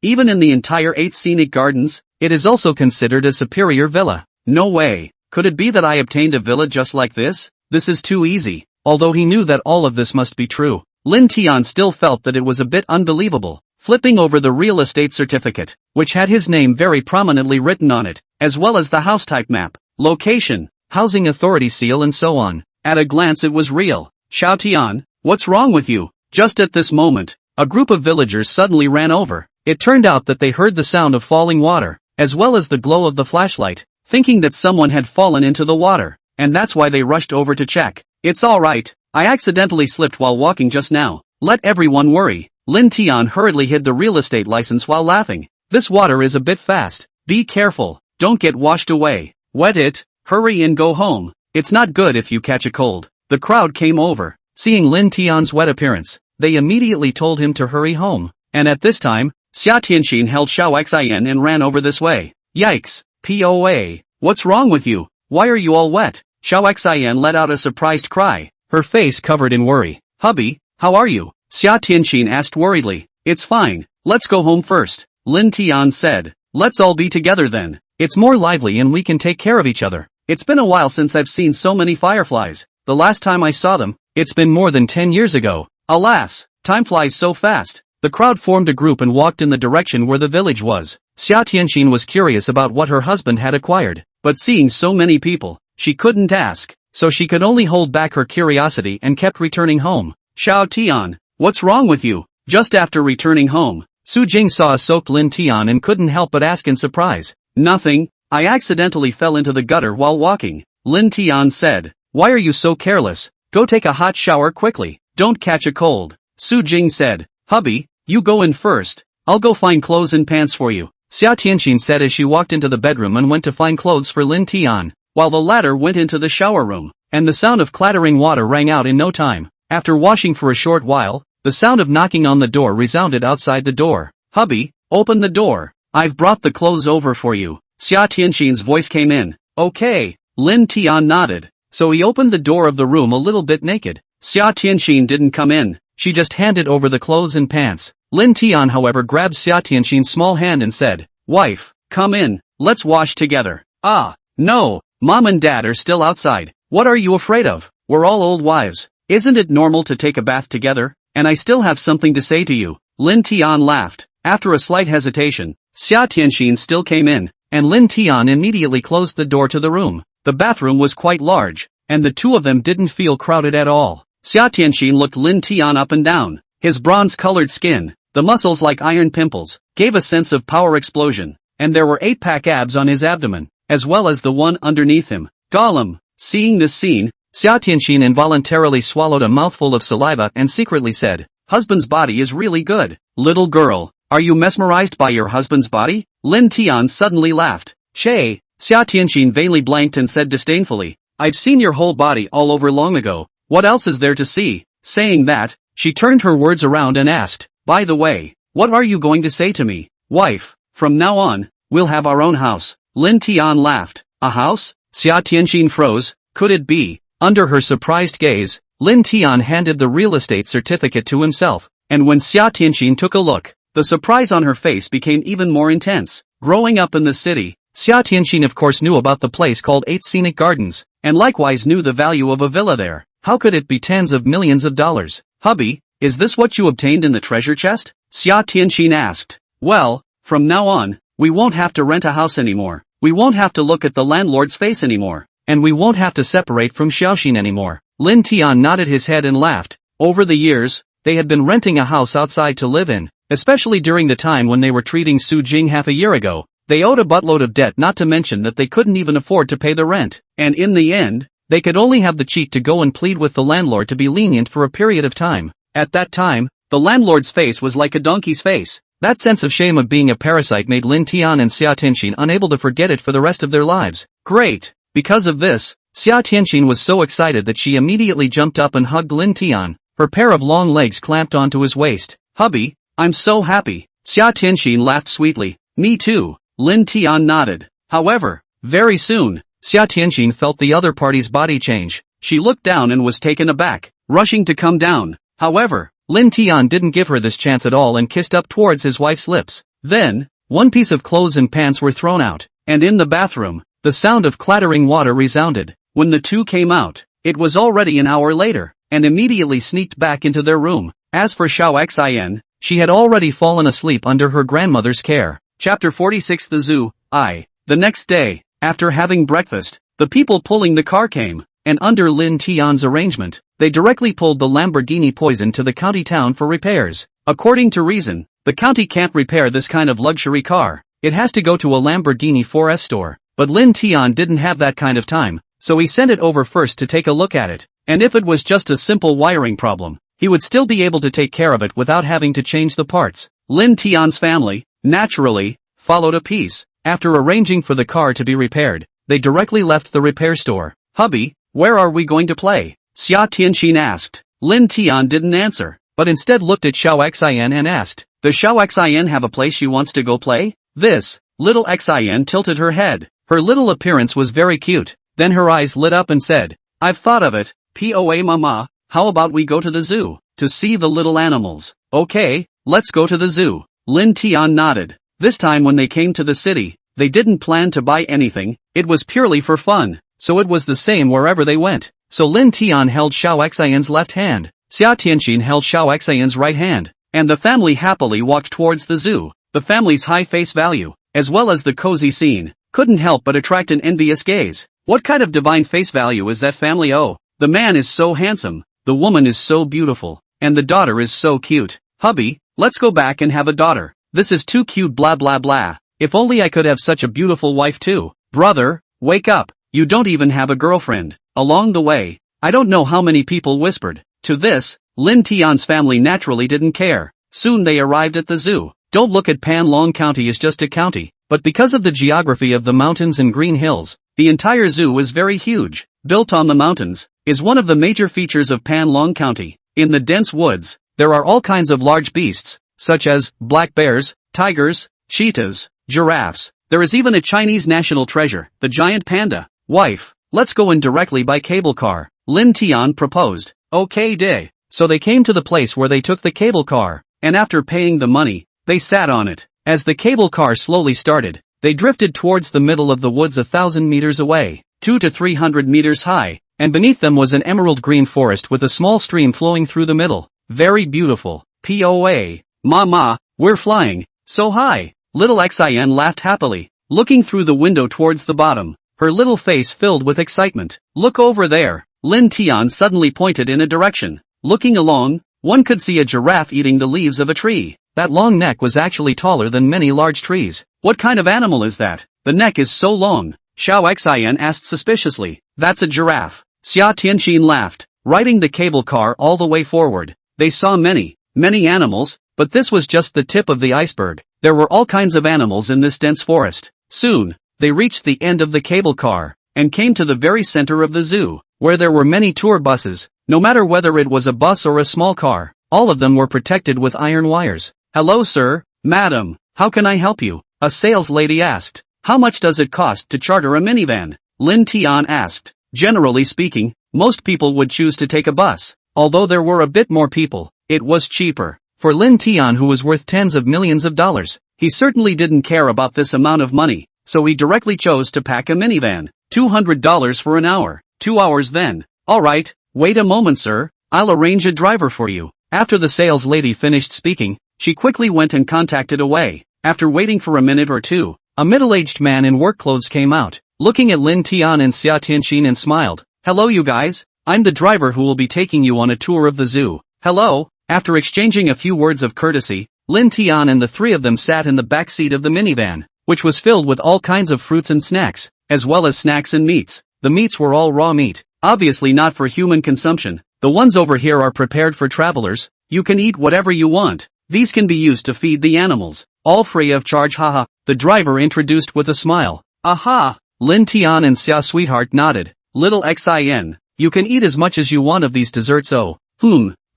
even in the entire 8 scenic gardens, it is also considered a superior villa. No way. Could it be that I obtained a villa just like this? This is too easy. Although he knew that all of this must be true, Lin Tian still felt that it was a bit unbelievable. Flipping over the real estate certificate, which had his name very prominently written on it, as well as the house type map, location, housing authority seal and so on. At a glance it was real. Xiao Tian, what's wrong with you? Just at this moment, a group of villagers suddenly ran over. It turned out that they heard the sound of falling water, as well as the glow of the flashlight, thinking that someone had fallen into the water, and that's why they rushed over to check. It's alright, I accidentally slipped while walking just now. Let everyone worry. Lin Tian hurriedly hid the real estate license while laughing. This water is a bit fast. Be careful, don't get washed away. Wet it, hurry and go home. It's not good if you catch a cold. The crowd came over. Seeing Lin Tian's wet appearance, they immediately told him to hurry home. And at this time, Xia Tianxin held Xiao Xian and ran over this way. Yikes! POA! What's wrong with you? Why are you all wet? Xiao Xian let out a surprised cry, her face covered in worry. Hubby, how are you? Xia Tianxin asked worriedly. It's fine, let's go home first. Lin Tian said. Let's all be together then. It's more lively and we can take care of each other. It's been a while since I've seen so many fireflies. The last time I saw them, it's been more than 10 years ago. Alas, time flies so fast. The crowd formed a group and walked in the direction where the village was. Xia Tianxin was curious about what her husband had acquired, but seeing so many people, she couldn't ask, so she could only hold back her curiosity and kept returning home. Xiao Tian, what's wrong with you? Just after returning home, Su Jing saw a soaked Lin Tian and couldn't help but ask in surprise. Nothing, I accidentally fell into the gutter while walking. Lin Tian said. Why are you so careless? Go take a hot shower quickly, don't catch a cold. Su Jing said. Hubby, you go in first. I'll go find clothes and pants for you. Xia Tianxin said as she walked into the bedroom and went to find clothes for Lin Tian, while the latter went into the shower room, and the sound of clattering water rang out in no time. After washing for a short while, the sound of knocking on the door resounded outside the door. Hubby, open the door. I've brought the clothes over for you. Xia Tianxin's voice came in. Okay, Lin Tian nodded. So he opened the door of the room a little bit naked. Xia Tianxin didn't come in, she just handed over the clothes and pants. Lin Tian however grabbed Xia Tianxin's small hand and said, Wife, come in, let's wash together. Ah, no, Mom and Dad are still outside. What are you afraid of? We're all old wives. Isn't it normal to take a bath together? And I still have something to say to you. Lin Tian laughed. After a slight hesitation, Xia Tianxin still came in, and Lin Tian immediately closed the door to the room. The bathroom was quite large, and the two of them didn't feel crowded at all. Xia Tianxin looked Lin Tian up and down. His bronze-colored skin, the muscles like iron pimples, gave a sense of power explosion, and there were 8-pack abs on his abdomen, as well as the one underneath him. Gollum. Seeing this scene, Xia Tianxin involuntarily swallowed a mouthful of saliva and secretly said, Husband's body is really good. Little girl, are you mesmerized by your husband's body? Lin Tian suddenly laughed. Shay. Xia Tianxin vainly blanked and said disdainfully, I've seen your whole body all over long ago. What else is there to see? Saying that, she turned her words around and asked, By the way, what are you going to say to me? Wife, from now on, we'll have our own house. Lin Tian laughed. A house? Xia Tianxin froze. Could it be? Under her surprised gaze, Lin Tian handed the real estate certificate to himself, and when Xia Tianxin took a look, the surprise on her face became even more intense. Growing up in the city, Xia Tianxin of course knew about the place called 8 Scenic Gardens, and likewise knew the value of a villa there. How could it be tens of millions of dollars? Hubby, is this what you obtained in the treasure chest? Xia Tianxin asked. Well, from now on, We won't have to rent a house anymore. We won't have to look at the landlord's face anymore. And we won't have to separate from Xiaoxin anymore. Lin Tian nodded his head and laughed. Over the years, they had been renting a house outside to live in, especially during the time when they were treating Su Jing half a year ago. They owed a buttload of debt, not to mention that they couldn't even afford to pay the rent. And in the end, they could only have the cheek to go and plead with the landlord to be lenient for a period of time. At that time, the landlord's face was like a donkey's face. That sense of shame of being a parasite made Lin Tian and Xia Tianxin unable to forget it for the rest of their lives. Great! Because of this, Xia Tianxin was so excited that she immediately jumped up and hugged Lin Tian, her pair of long legs clamped onto his waist. Hubby, I'm so happy. Xia Tianxin laughed sweetly. Me too. Lin Tian nodded. However, very soon, Xia Tianxin felt the other party's body change. She looked down and was taken aback, rushing to come down. However, Lin Tian didn't give her this chance at all and kissed up towards his wife's lips. Then, one piece of clothes and pants were thrown out, and in the bathroom, the sound of clattering water resounded. When the two came out, it was already an hour later, and immediately sneaked back into their room. As for Xiao Xin, she had already fallen asleep under her grandmother's care. Chapter 46 The Zoo. The next day, after having breakfast, the people pulling the car came, and under Lin Tian's arrangement, they directly pulled the Lamborghini Poison to the county town for repairs. According to reason, the county can't repair this kind of luxury car. It has to go to a Lamborghini 4S store. But Lin Tian didn't have that kind of time, so he sent it over first to take a look at it. And if it was just a simple wiring problem, he would still be able to take care of it without having to change the parts. Lin Tian's family, naturally, followed a piece. After arranging for the car to be repaired, they directly left the repair store. Hubby, where are we going to play? Xia Tianxin asked. Lin Tian didn't answer, but instead looked at Xiao Xin and asked, does Xiao Xin have a place she wants to go play? This, little Xin tilted her head. Her little appearance was very cute. Then her eyes lit up and said, I've thought of it. Poa mama, how about we go to the zoo, to see the little animals? Okay, let's go to the zoo. Lin Tian nodded. This time when they came to the city, they didn't plan to buy anything, it was purely for fun, so it was the same wherever they went. So Lin Tian held Xiao Xian's left hand, Xia Tianxin held Xiao Xian's right hand, and the family happily walked towards the zoo. The family's high face value, as well as the cozy scene, couldn't help but attract an envious gaze. What kind of divine face value is that family? Oh, the man is so handsome, the woman is so beautiful, and the daughter is so cute. Hubby, let's go back and have a daughter. This is too cute blah blah blah. If only I could have such a beautiful wife too. Brother, wake up, you don't even have a girlfriend. Along the way, I don't know how many people whispered. To this, Lin Tian's family naturally didn't care. Soon they arrived at the zoo. Don't look at Panlong County as just a county, but because of the geography of the mountains and green hills, the entire zoo is very huge. Built on the mountains, is one of the major features of Panlong County. In the dense woods, there are all kinds of large beasts, such as black bears, tigers, cheetahs, giraffes. There is even a Chinese national treasure, the giant panda. Wife, let's go in directly by cable car, Lin Tian proposed. Okay day. So they came to the place where they took the cable car, and after paying the money, they sat on it. As the cable car slowly started, they drifted towards the middle of the woods 1,000 meters away, 200 to 300 meters high, and beneath them was an emerald green forest with a small stream flowing through the middle. Very beautiful. Poa, mama, we're flying, so high. Little Xin laughed happily, looking through the window towards the bottom, her little face filled with excitement. Look over there. Lin Tian suddenly pointed in a direction. Looking along, one could see a giraffe eating the leaves of a tree. That long neck was actually taller than many large trees. What kind of animal is that? The neck is so long. Xiao Xin asked suspiciously. That's a giraffe. Xia Tianxin laughed, riding the cable car all the way forward. They saw many animals, but this was just the tip of the iceberg. There were all kinds of animals in this dense forest. Soon, they reached the end of the cable car, and came to the very center of the zoo, where there were many tour buses. No matter whether it was a bus or a small car, all of them were protected with iron wires. Hello sir, madam, how can I help you? A sales lady asked. How much does it cost to charter a minivan? Lin Tian asked. Generally speaking, most people would choose to take a bus. Although there were a bit more people, it was cheaper. For Lin Tian, who was worth tens of millions of dollars, he certainly didn't care about this amount of money, so he directly chose to pack a minivan. $200 for an hour. 2 hours then. Alright, wait a moment sir, I'll arrange a driver for you. After the sales lady finished speaking, she quickly went and contacted a way. After waiting for a minute or two, a middle-aged man in work clothes came out, looking at Lin Tian and Xia Tianxin and smiled. "Hello you guys, I'm the driver who will be taking you on a tour of the zoo." "Hello." After exchanging a few words of courtesy, Lin Tian and the three of them sat in the back seat of the minivan, which was filled with all kinds of fruits and snacks, as well as snacks and meats. The meats were all raw meat, obviously not for human consumption. The ones over here are prepared for travelers. You can eat whatever you want. These can be used to feed the animals, all free of charge. Haha, the driver introduced with a smile. Aha! Lin Tian and Xia Sweetheart nodded. Little Xin, you can eat as much as you want of these desserts. Oh,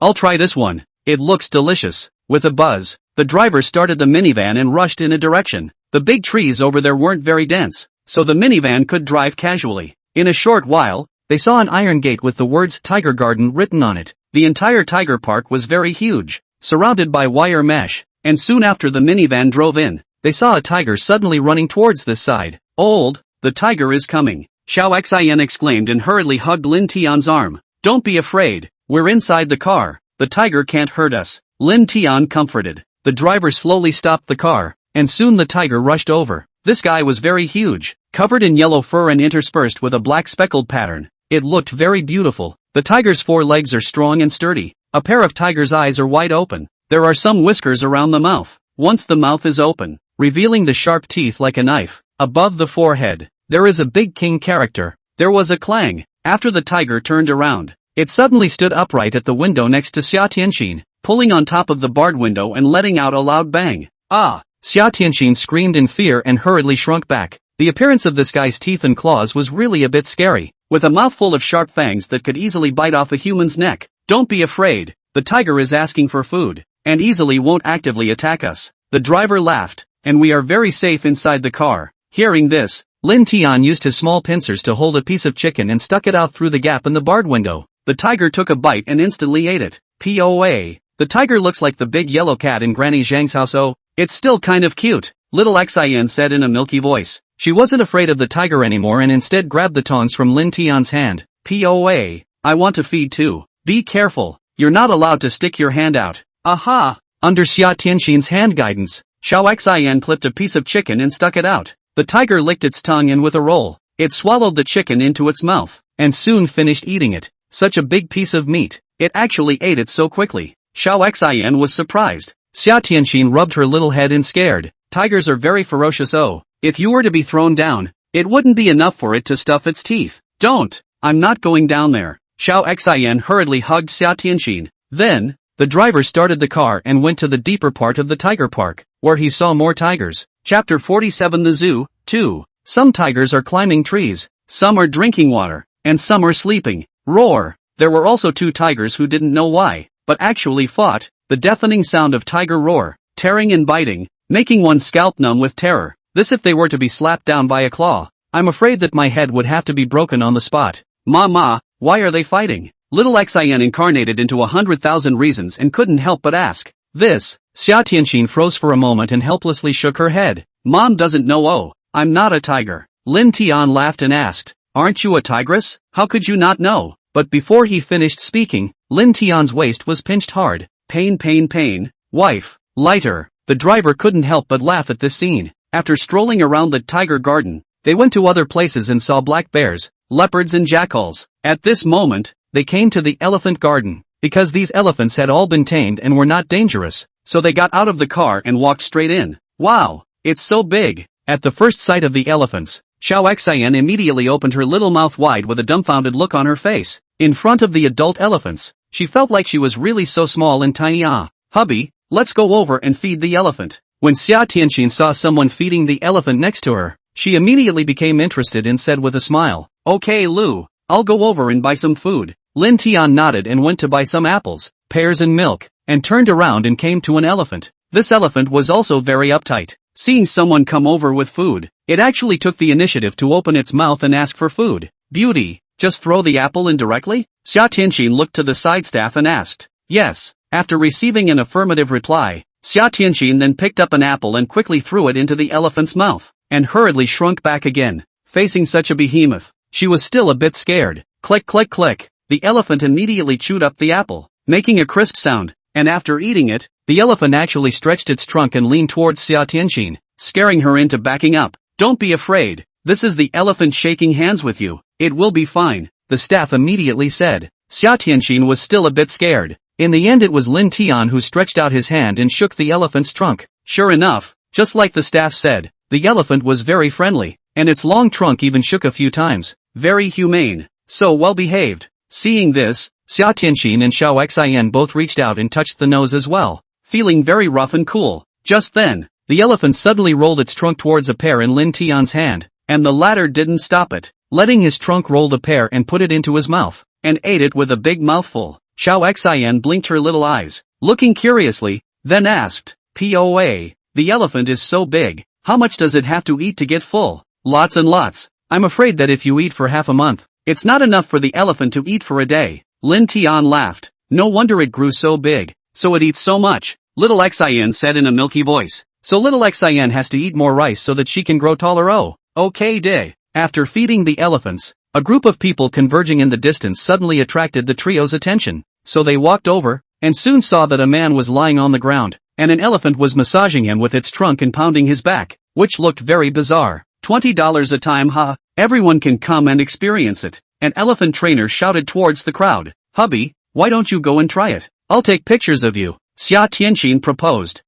I'll try this one. It looks delicious. With a buzz, the driver started the minivan and rushed in a direction. The big trees over there weren't very dense, so the minivan could drive casually. In a short while, they saw an iron gate with the words Tiger Garden written on it. The entire tiger park was very huge, surrounded by wire mesh, and soon after the minivan drove in, they saw a tiger suddenly running towards this side. "Old, the tiger is coming," Xiao Xian exclaimed and hurriedly hugged Lin Tian's arm. "Don't be afraid, we're inside the car, the tiger can't hurt us," Lin Tian comforted. The driver slowly stopped the car, and soon the tiger rushed over. This guy was very huge, covered in yellow fur and interspersed with a black speckled pattern. It looked very beautiful. The tiger's four legs are strong and sturdy. A pair of tiger's eyes are wide open. There are some whiskers around the mouth. Once the mouth is open, revealing the sharp teeth like a knife, above the forehead, there is a big king character. There was a clang. After the tiger turned around, it suddenly stood upright at the window next to Xia Tianxin, pulling on top of the barred window and letting out a loud bang. Ah! Xia Tianxin screamed in fear and hurriedly shrunk back. The appearance of this guy's teeth and claws was really a bit scary, with a mouthful of sharp fangs that could easily bite off a human's neck. "Don't be afraid, the tiger is asking for food, and easily won't actively attack us." The driver laughed, "And we are very safe inside the car." Hearing this, Lin Tian used his small pincers to hold a piece of chicken and stuck it out through the gap in the barred window. The tiger took a bite and instantly ate it. POA. The tiger looks like the big yellow cat in Granny Zhang's house. Oh, it's still kind of cute, little Xin said in a milky voice. She wasn't afraid of the tiger anymore and instead grabbed the tongs from Lin Tian's hand. "POA, I want to feed too. Be careful, you're not allowed to stick your hand out." Aha! Under Xia Tianxin's hand guidance, Xiao Xian clipped a piece of chicken and stuck it out. The tiger licked its tongue and with a roll, it swallowed the chicken into its mouth, and soon finished eating it. Such a big piece of meat, it actually ate it so quickly. Xiao Xian was surprised. Xia Tianxin rubbed her little head and scared. Tigers are very ferocious. Oh, if you were to be thrown down, it wouldn't be enough for it to stuff its teeth. "Don't, I'm not going down there." Xiao Xian hurriedly hugged Xia Tianxin. Then, the driver started the car and went to the deeper part of the tiger park, where he saw more tigers. Chapter 47 The Zoo, 2. Some tigers are climbing trees, some are drinking water, and some are sleeping. Roar! There were also two tigers who didn't know why, but actually fought. The deafening sound of tiger roar, tearing and biting, making one's scalp numb with terror. This if they were to be slapped down by a claw. I'm afraid that my head would have to be broken on the spot. Mama, why are they fighting? Little Xin incarnated into 100,000 reasons and couldn't help but ask. This, Xia Tianxin froze for a moment and helplessly shook her head. Mom doesn't know. Oh, I'm not a tiger. Lin Tian laughed and asked, "Aren't you a tigress? How could you not know?" But before he finished speaking, Lin Tian's waist was pinched hard. Pain, pain, pain. Wife, lighter. The driver couldn't help but laugh at this scene. After strolling around the tiger garden, they went to other places and saw black bears, leopards and jackals. At this moment, they came to the elephant garden. Because these elephants had all been tamed and were not dangerous, so they got out of the car and walked straight in. Wow, it's so big. At the first sight of the elephants, Xiao Xian immediately opened her little mouth wide with a dumbfounded look on her face. In front of the adult elephants, she felt like she was really so small and tiny. Ah, hubby, let's go over and feed the elephant. When Xia Tianxin saw someone feeding the elephant next to her, she immediately became interested and said with a smile, "Okay Lu, I'll go over and buy some food." Lin Tian nodded and went to buy some apples, pears and milk, and turned around and came to an elephant. This elephant was also very uptight. Seeing someone come over with food, it actually took the initiative to open its mouth and ask for food. "Beauty, just throw the apple in directly?" Xia Tianxin looked to the side staff and asked. "Yes." After receiving an affirmative reply, Xia Tianxin then picked up an apple and quickly threw it into the elephant's mouth, and hurriedly shrunk back again. Facing such a behemoth, she was still a bit scared. Click click click. The elephant immediately chewed up the apple, making a crisp sound. and after eating it, the elephant actually stretched its trunk and leaned towards Xia Tianqin, scaring her into backing up. Don't be afraid. This is the elephant shaking hands with you. It will be fine, the staff immediately said. Xia Tianqin was still a bit scared. In the end it was Lin Tian who stretched out his hand and shook the elephant's trunk. Sure enough, just like the staff said, the elephant was very friendly, and its long trunk even shook a few times. Very humane. So well behaved. Seeing this, Xia Tianqin and Xiao Xian both reached out and touched the nose as well, feeling very rough and cool. Just then, the elephant suddenly rolled its trunk towards a pear in Lin Tian's hand, and the latter didn't stop it, letting his trunk roll the pear and put it into his mouth, and ate it with a big mouthful. Xiao Xian blinked her little eyes, looking curiously, then asked, "Poa, the elephant is so big, how much does it have to eat to get full?" "Lots and lots. I'm afraid that if you eat for half a month, it's not enough for the elephant to eat for a day." Lin Tian laughed. "No wonder it grew so big, so it eats so much," little Xian said in a milky voice. "So little Xian has to eat more rice so that she can grow taller." "Oh, okay day." After feeding the elephants, a group of people converging in the distance suddenly attracted the trio's attention, so they walked over, and soon saw that a man was lying on the ground, and an elephant was massaging him with its trunk and pounding his back, which looked very bizarre. $20 a time, huh? Everyone can come and experience it. An elephant trainer shouted towards the crowd. "Hubby, why don't you go and try it? I'll take pictures of you," Xia Tianqin proposed.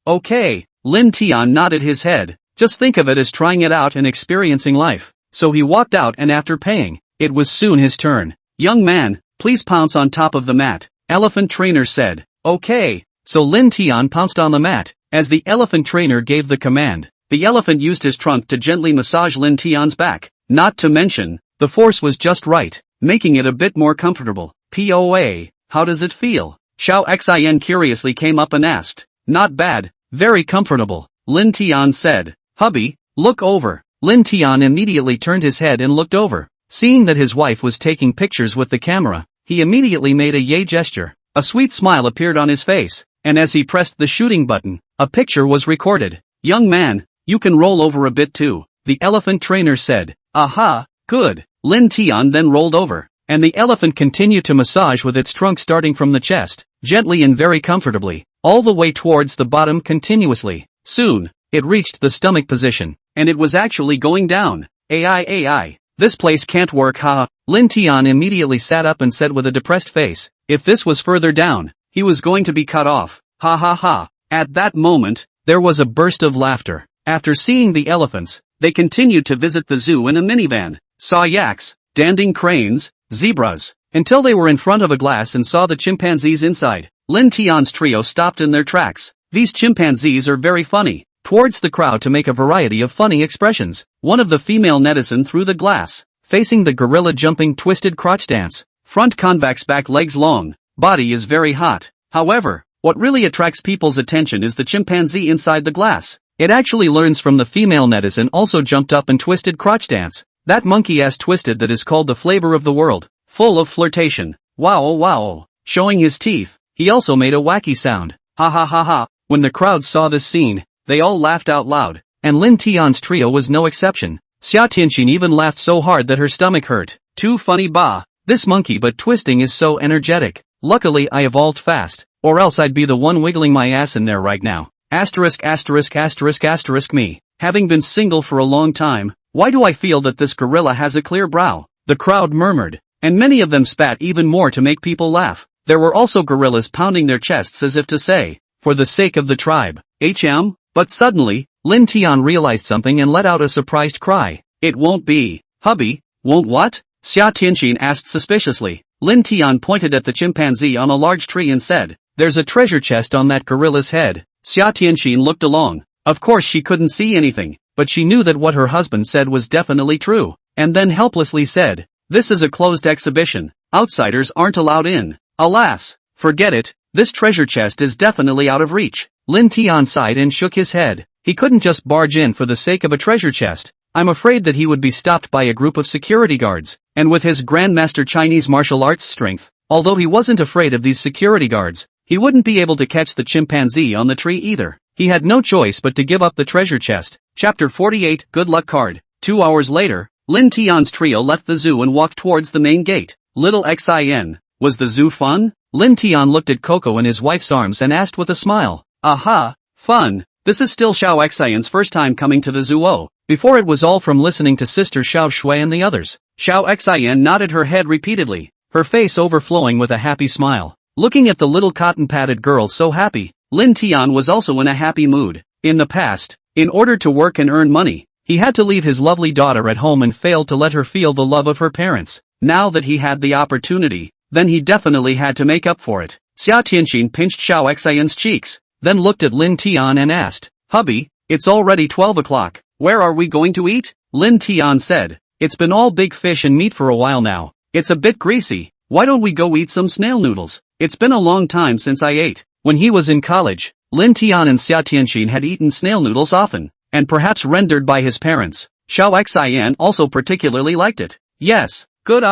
Okay. Lin Tian nodded his head. Just think of it as trying it out and experiencing life. So he walked out, and after paying, it was soon his turn. "Young man, please pounce on top of the mat," elephant trainer said. Okay. So Lin Tian pounced on the mat. As the elephant trainer gave the command, the elephant used his trunk to gently massage Lin Tian's back. Not to mention, the force was just right, making it a bit more comfortable. "Poa, how does it feel?" Xiao Xian curiously came up and asked. "Not bad, very comfortable," Lin Tian said. "Hubby, look over." Lin Tian immediately turned his head and looked over. Seeing that his wife was taking pictures with the camera, he immediately made a yay gesture. A sweet smile appeared on his face, and as he pressed the shooting button, a picture was recorded. "Young man, you can roll over a bit too," the elephant trainer said. "Aha, good." Lin Tian then rolled over, and the elephant continued to massage with its trunk starting from the chest, gently and very comfortably, all the way towards the bottom continuously. Soon, it reached the stomach position, and it was actually going down. AI, this place can't work, ha." Lin Tian immediately sat up and said with a depressed face, if this was further down, he was going to be cut off. Ha ha ha. At that moment, there was a burst of laughter. After seeing the elephants, they continued to visit the zoo in a minivan, saw yaks, danding cranes, zebras, until they were in front of a glass and saw the chimpanzees inside. Lin Tian's trio stopped in their tracks. These chimpanzees are very funny. Towards the crowd to make a variety of funny expressions, one of the female netizen threw the glass, facing the gorilla jumping twisted crotch dance. Front convex, back legs long, body is very hot. However, what really attracts people's attention is the chimpanzee inside the glass. It actually learns from the female netizen also jumped up and twisted crotch dance. That monkey ass twisted that is called the flavor of the world, full of flirtation. Wow wow. Showing his teeth, he also made a wacky sound. Ha ha ha ha. When the crowd saw this scene, they all laughed out loud, and Lin Tian's trio was no exception. Xia Tianqin even laughed so hard that her stomach hurt. Too funny, bah. This monkey but twisting is so energetic. Luckily I evolved fast, or else I'd be the one wiggling my ass in there right now. Asterisk asterisk asterisk asterisk me. Having been single for a long time, why do I feel that this gorilla has a clear brow? The crowd murmured, and many of them spat even more to make people laugh. There were also gorillas pounding their chests as if to say, for the sake of the tribe. HM? But suddenly, Lin Tian realized something and let out a surprised cry. It won't be. Hubby, won't what? Xia Tianqin asked suspiciously. Lin Tian pointed at the chimpanzee on a large tree and said, there's a treasure chest on that gorilla's head. Xia Tianqin looked along. Of course she couldn't see anything, but she knew that what her husband said was definitely true, and then helplessly said, this is a closed exhibition. Outsiders aren't allowed in. Alas, forget it, this treasure chest is definitely out of reach. Lin Tian sighed and shook his head. He couldn't just barge in for the sake of a treasure chest. I'm afraid that he would be stopped by a group of security guards, and with his grandmaster Chinese martial arts strength, although he wasn't afraid of these security guards, he wouldn't be able to catch the chimpanzee on the tree either. He had no choice but to give up the treasure chest. Chapter 48, Good Luck Card. 2 hours later, Lin Tian's trio left the zoo and walked towards the main gate. Little Xin. Was the zoo fun? Lin Tian looked at Coco in his wife's arms and asked with a smile. Aha, fun. This is still Xiao Xian's first time coming to the zoo. Before it was all from listening to Sister Xiao Shui and the others. Xiao Xian nodded her head repeatedly, her face overflowing with a happy smile. Looking at the little cotton-padded girl so happy, Lin Tian was also in a happy mood. In the past, in order to work and earn money, he had to leave his lovely daughter at home and failed to let her feel the love of her parents. Now that he had the opportunity, then he definitely had to make up for it. Xia Tianxin pinched Xiao Xian's cheeks, then looked at Lin Tian and asked, "Hubby, it's already 12 o'clock, where are we going to eat?" Lin Tian said, "It's been all big fish and meat for a while now. It's a bit greasy, why don't we go eat some snail noodles? It's been a long time since I ate." When he was in college, Lin Tian and Xia Tianxin had eaten snail noodles often, and perhaps rendered by his parents. Xiao Xian also particularly liked it. Yes, good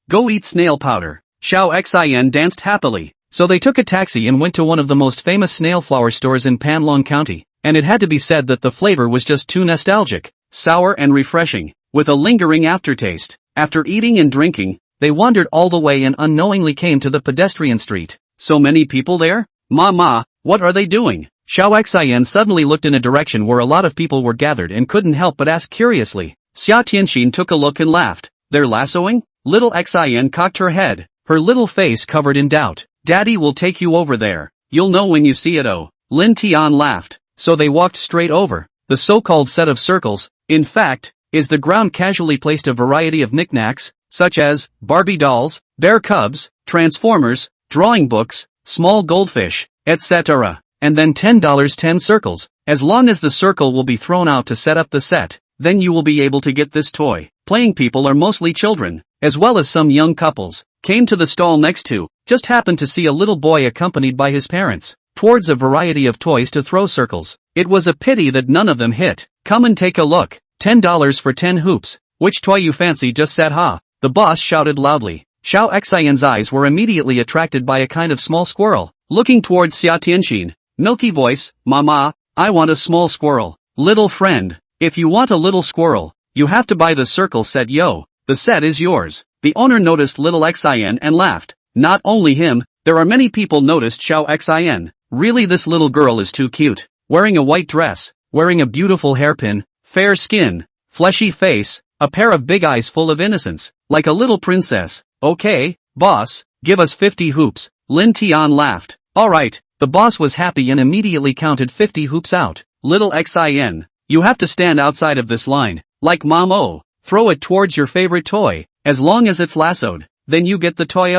go eat snail powder. Xiao Xian danced happily, so they took a taxi and went to one of the most famous snail flour stores in Panlong County, and it had to be said that the flavor was just too nostalgic, sour and refreshing, with a lingering aftertaste. After eating and drinking, they wandered all the way and unknowingly came to the pedestrian street. So many people there? Mama, what are they doing? Xiao Xian suddenly looked in a direction where a lot of people were gathered and couldn't help but ask curiously. Xia Tianxin took a look and laughed. They're lassoing? Little Xian cocked her head, her little face covered in doubt. Daddy will take you over there. You'll know when you see it. Lin Tian laughed. So they walked straight over. The so-called set of circles, in fact, is the ground casually placed a variety of knickknacks, such as Barbie dolls, bear cubs, transformers, drawing books, small goldfish, etc. And then $10 10 circles. As long as the circle will be thrown out to set up the set, then you will be able to get this toy. Playing people are mostly children, as well as some young couples, came to the stall next to, just happened to see a little boy accompanied by his parents, towards a variety of toys to throw circles. It was a pity that none of them hit. Come and take a look. $10 for 10 hoops. Which toy you fancy? Just said ha. The boss shouted loudly. Xiao Xian's eyes were immediately attracted by a kind of small squirrel, looking towards Xia Tianxin. Milky voice, Mama, I want a small squirrel. Little friend, if you want a little squirrel, you have to buy the circle set. Yo, the set is yours. The owner noticed little Xian and laughed. Not only him, there are many people noticed Xiao Xian. Really, this little girl is too cute. Wearing a white dress, wearing a beautiful hairpin, fair skin, fleshy face, a pair of big eyes full of innocence, like a little princess. Okay, boss, give us 50 hoops. Lin Tian laughed. Alright, the boss was happy and immediately counted 50 hoops out. Little Xian, you have to stand outside of this line, like mom. Throw it towards your favorite toy, as long as it's lassoed, then you get the toy.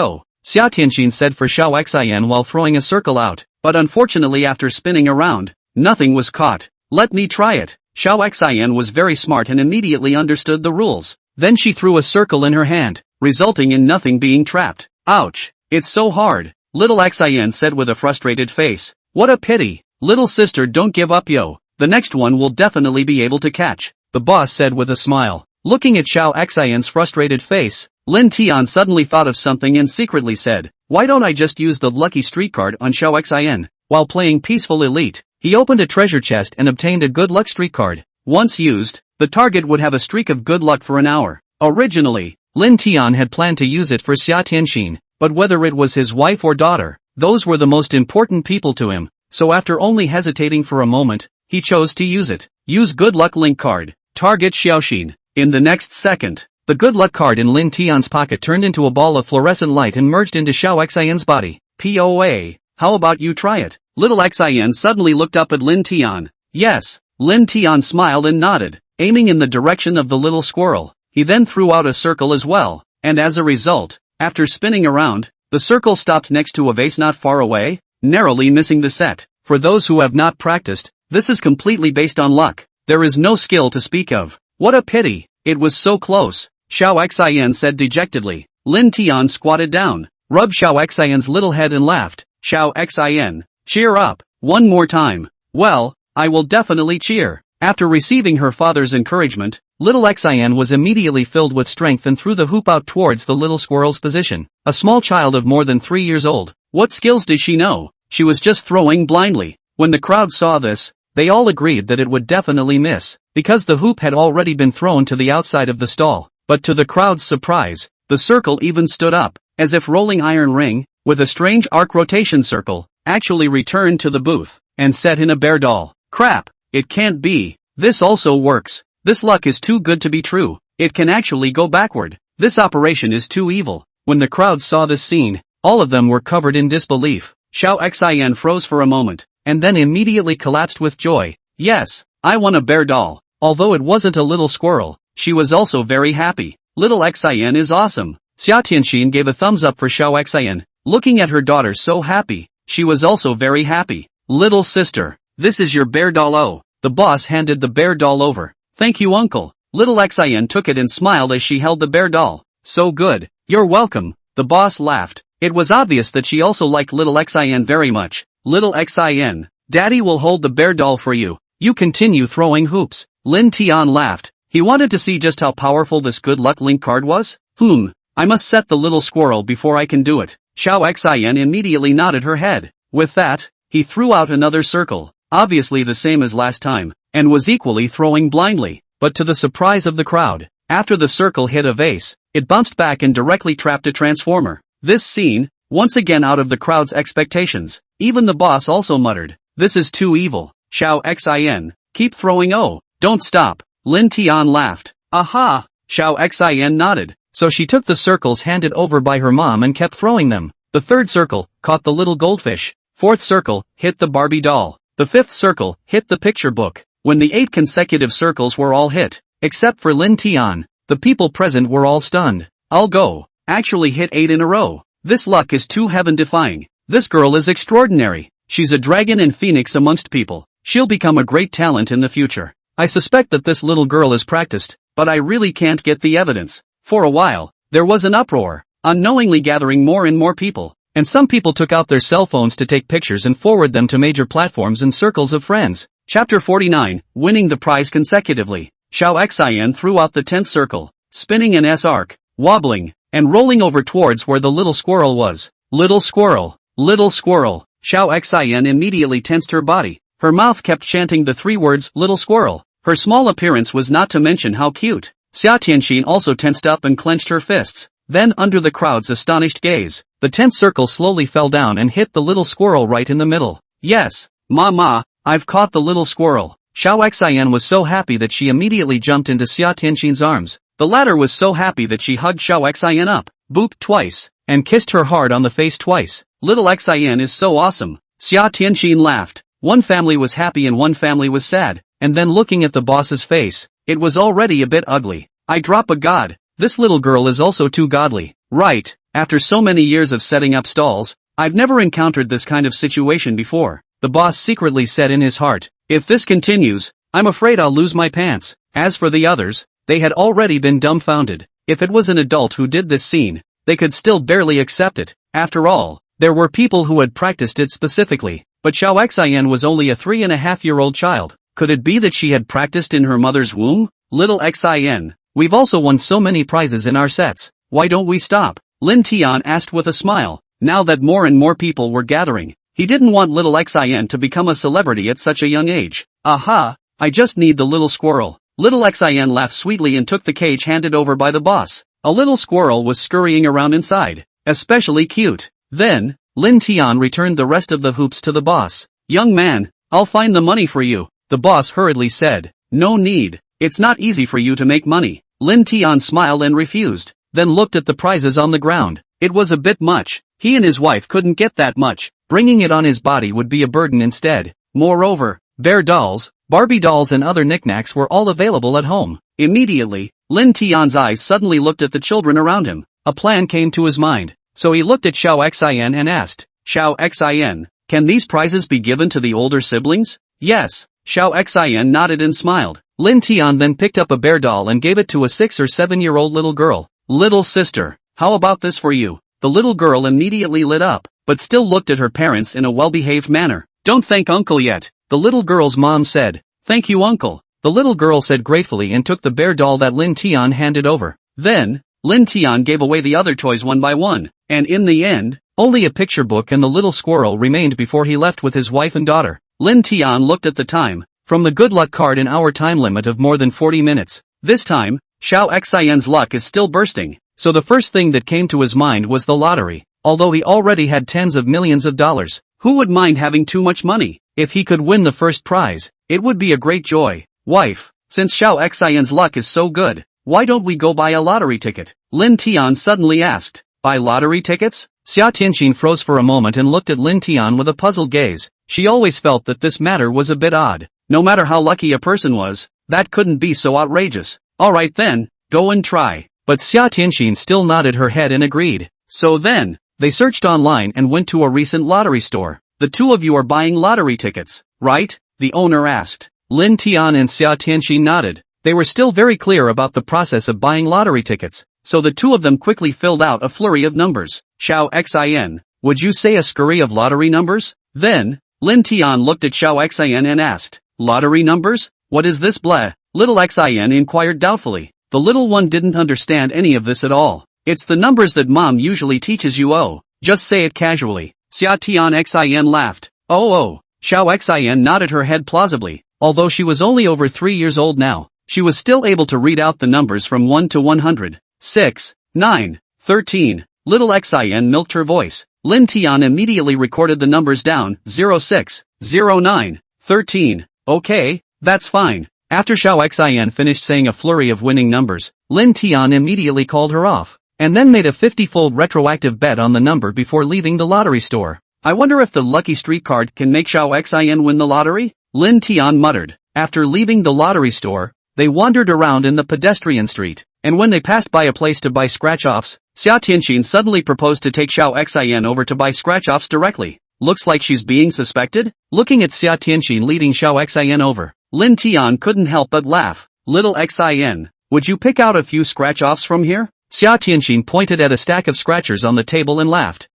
Xia Tianxin said for Xiao Xian while throwing a circle out, but unfortunately after spinning around, nothing was caught. Let me try it. Xiao Xian was very smart and immediately understood the rules. Then she threw a circle in her hand, resulting in nothing being trapped. Ouch, it's so hard, little Xian said with a frustrated face. What a pity. Little sister, don't give up. The next one will definitely be able to catch, the boss said with a smile. Looking at Xiao Xian's frustrated face, Lin Tian suddenly thought of something and secretly said, why don't I just use the lucky streak card on Xiao Xian? While playing Peaceful Elite, he opened a treasure chest and obtained a good luck streak card. Once used, the target would have a streak of good luck for an hour. Originally, Lin Tian had planned to use it for Xia Tianxin, but whether it was his wife or daughter, those were the most important people to him, so after only hesitating for a moment, he chose to use it. Use good luck link card. Target Xiaoxin. In the next second, the good luck card in Lin Tian's pocket turned into a ball of fluorescent light and merged into Xiao Xian's body. POA, how about you try it? Little Xian suddenly looked up at Lin Tian. Yes, Lin Tian smiled and nodded, aiming in the direction of the little squirrel. He then threw out a circle as well, and as a result, after spinning around, the circle stopped next to a vase not far away, narrowly missing the set. For those who have not practiced, this is completely based on luck. There is no skill to speak of. What a pity, it was so close, Xiao Xian said dejectedly. Lin Tian squatted down, rubbed Xiao Xian's little head and laughed. Xiao Xian, cheer up, one more time. Well, I will definitely cheer. After receiving her father's encouragement, little Xian was immediately filled with strength and threw the hoop out towards the little squirrel's position. A small child of more than 3 years old. What skills did she know? She was just throwing blindly. When the crowd saw this, they all agreed that it would definitely miss, because the hoop had already been thrown to the outside of the stall. But to the crowd's surprise, the circle even stood up, as if rolling iron ring, with a strange arc rotation circle, actually returned to the booth, and set in a bear doll. Crap, it can't be. This also works. This luck is too good to be true. It can actually go backward. This operation is too evil. When the crowd saw this scene, all of them were covered in disbelief. Xiao Xian froze for a moment, and then immediately collapsed with joy. Yes, I won a bear doll. Although it wasn't a little squirrel, she was also very happy. Little Xian is awesome. Xia Tianxin gave a thumbs up for Xiao Xian. Looking at her daughter so happy, she was also very happy. Little sister, this is your bear doll. Oh, the boss handed the bear doll over. Thank you, uncle. Little Xian took it and smiled as she held the bear doll. So good. You're welcome. The boss laughed. It was obvious that she also liked Little Xian very much. Little Xian, Daddy will hold the bear doll for you. You continue throwing hoops. Lin Tian laughed. He wanted to see just how powerful this good luck link card was. I must set the little squirrel before I can do it. Xiao Xian immediately nodded her head. With that, he threw out another circle, obviously the same as last time, and was equally throwing blindly, but to the surprise of the crowd, after the circle hit a vase, it bounced back and directly trapped a transformer. This scene, once again out of the crowd's expectations. Even the boss also muttered, this is too evil. Xiao Xian, keep throwing. Oh, don't stop. Lin Tian laughed. Aha! Xiao Xian nodded. So she took the circles handed over by her mom and kept throwing them. The third circle caught the little goldfish. Fourth circle hit the Barbie doll. The fifth circle hit the picture book. When the 8 consecutive circles were all hit, except for Lin Tian, the people present were all stunned. I'll go. Actually hit 8 in a row. This luck is too heaven-defying. This girl is extraordinary. She's a dragon and phoenix amongst people. She'll become a great talent in the future. I suspect that this little girl is practiced, but I really can't get the evidence. For a while, there was an uproar, unknowingly gathering more and more people, and some people took out their cell phones to take pictures and forward them to major platforms and circles of friends. Chapter 49, winning the prize consecutively. Xiao Xian threw out the 10th circle, spinning an S-arc, wobbling, and rolling over towards where the little squirrel was. Little squirrel, little squirrel. Xiao Xian immediately tensed her body. Her mouth kept chanting the 3 words, little squirrel. Her small appearance was not to mention how cute. Xia Tianxin also tensed up and clenched her fists. Then under the crowd's astonished gaze, the 10th circle slowly fell down and hit the little squirrel right in the middle. Yes, Mama, I've caught the little squirrel. Xiao Xian was so happy that she immediately jumped into Xia Tianxin's arms. The latter was so happy that she hugged Xiao Xian up, booped twice, and kissed her hard on the face twice. Little Xian is so awesome. Xia Tianxin laughed. One family was happy and one family was sad, and then looking at the boss's face, it was already a bit ugly. I drop a god. This little girl is also too godly. Right, after so many years of setting up stalls, I've never encountered this kind of situation before. The boss secretly said in his heart, if this continues, I'm afraid I'll lose my pants. As for the others, they had already been dumbfounded. If it was an adult who did this scene, they could still barely accept it. After all, there were people who had practiced it specifically, but Xiao Xian was only a 3.5-year-old child. Could it be that she had practiced in her mother's womb? Little Xian, we've also won so many prizes in our sets. Why don't we stop? Lin Tian asked with a smile. Now that more and more people were gathering, he didn't want little Xian to become a celebrity at such a young age. Aha, I just need the little squirrel. Little Xian laughed sweetly and took the cage handed over by the boss. A little squirrel was scurrying around inside. Especially cute. Then, Lin Tian returned the rest of the hoops to the boss. Young man, I'll find the money for you. The boss hurriedly said. No need. It's not easy for you to make money. Lin Tian smiled and refused, then looked at the prizes on the ground. It was a bit much. He and his wife couldn't get that much. Bringing it on his body would be a burden instead. Moreover, bear dolls, Barbie dolls and other knickknacks were all available at home. Immediately, Lin Tian's eyes suddenly looked at the children around him. A plan came to his mind. So he looked at Xiao Xian and asked, Xiao Xian, can these prizes be given to the older siblings? Yes. Xiao Xian nodded and smiled. Lin Tian then picked up a bear doll and gave it to a 6 or 7-year-old little girl. Little sister, how about this for you? The little girl immediately lit up, but still looked at her parents in a well-behaved manner. Don't thank uncle yet, the little girl's mom said. Thank you, uncle. The little girl said gratefully and took the bear doll that Lin Tian handed over. Then, Lin Tian gave away the other toys one by one, and in the end, only a picture book and the little squirrel remained before he left with his wife and daughter. Lin Tian looked at the time. From the good luck card in our time limit of more than 40 minutes. This time, Xiao Xian's luck is still bursting, so the first thing that came to his mind was the lottery. although he already had tens of millions of dollars. Who would mind having too much money? If he could win the first prize, it would be a great joy. Wife, since Xiao Xian's luck is so good, why don't we go buy a lottery ticket? Lin Tian suddenly asked. Buy lottery tickets? Xia Tianxin froze for a moment and looked at Lin Tian with a puzzled gaze. She always felt that this matter was a bit odd. No matter how lucky a person was, that couldn't be so outrageous. Alright then, go and try. But Xia Tianxin still nodded her head and agreed. So then, they searched online and went to a recent lottery store. The two of you are buying lottery tickets, right? The owner asked. Lin Tian and Xia Tianxin nodded. They were still very clear about the process of buying lottery tickets, so the two of them quickly filled out a flurry of numbers. Xiao Xin, would you say a scurry of lottery numbers? Then, Lin Tian looked at Xiao Xin and asked, lottery numbers? What is this bleh? Little Xin inquired doubtfully. The little one didn't understand any of this at all. It's the numbers that mom usually teaches you. Oh, just say it casually. Xia Tian Xin laughed. Oh. Xiao Xin nodded her head plausibly. Although she was only over 3 years old now, she was still able to read out the numbers from 1 to 100. 6, 9, 13. Little Xin milked her voice. Lin Tian immediately recorded the numbers down. 06, 09, 13. Okay, that's fine. After Xiao Xin finished saying a flurry of winning numbers, Lin Tian immediately called her off, and then made a 50-fold retroactive bet on the number before leaving the lottery store. I wonder if the lucky street card can make Xiao Xin win the lottery? Lin Tian muttered. After leaving the lottery store, they wandered around in the pedestrian street, and when they passed by a place to buy scratch-offs, Xia Tianxin suddenly proposed to take Xiao Xin over to buy scratch-offs directly. Looks like she's being suspected? Looking at Xia Tianxin leading Xiao Xin over, Lin Tian couldn't help but laugh. Little Xin, would you pick out a few scratch-offs from here? Xia Tianxin pointed at a stack of scratchers on the table and laughed.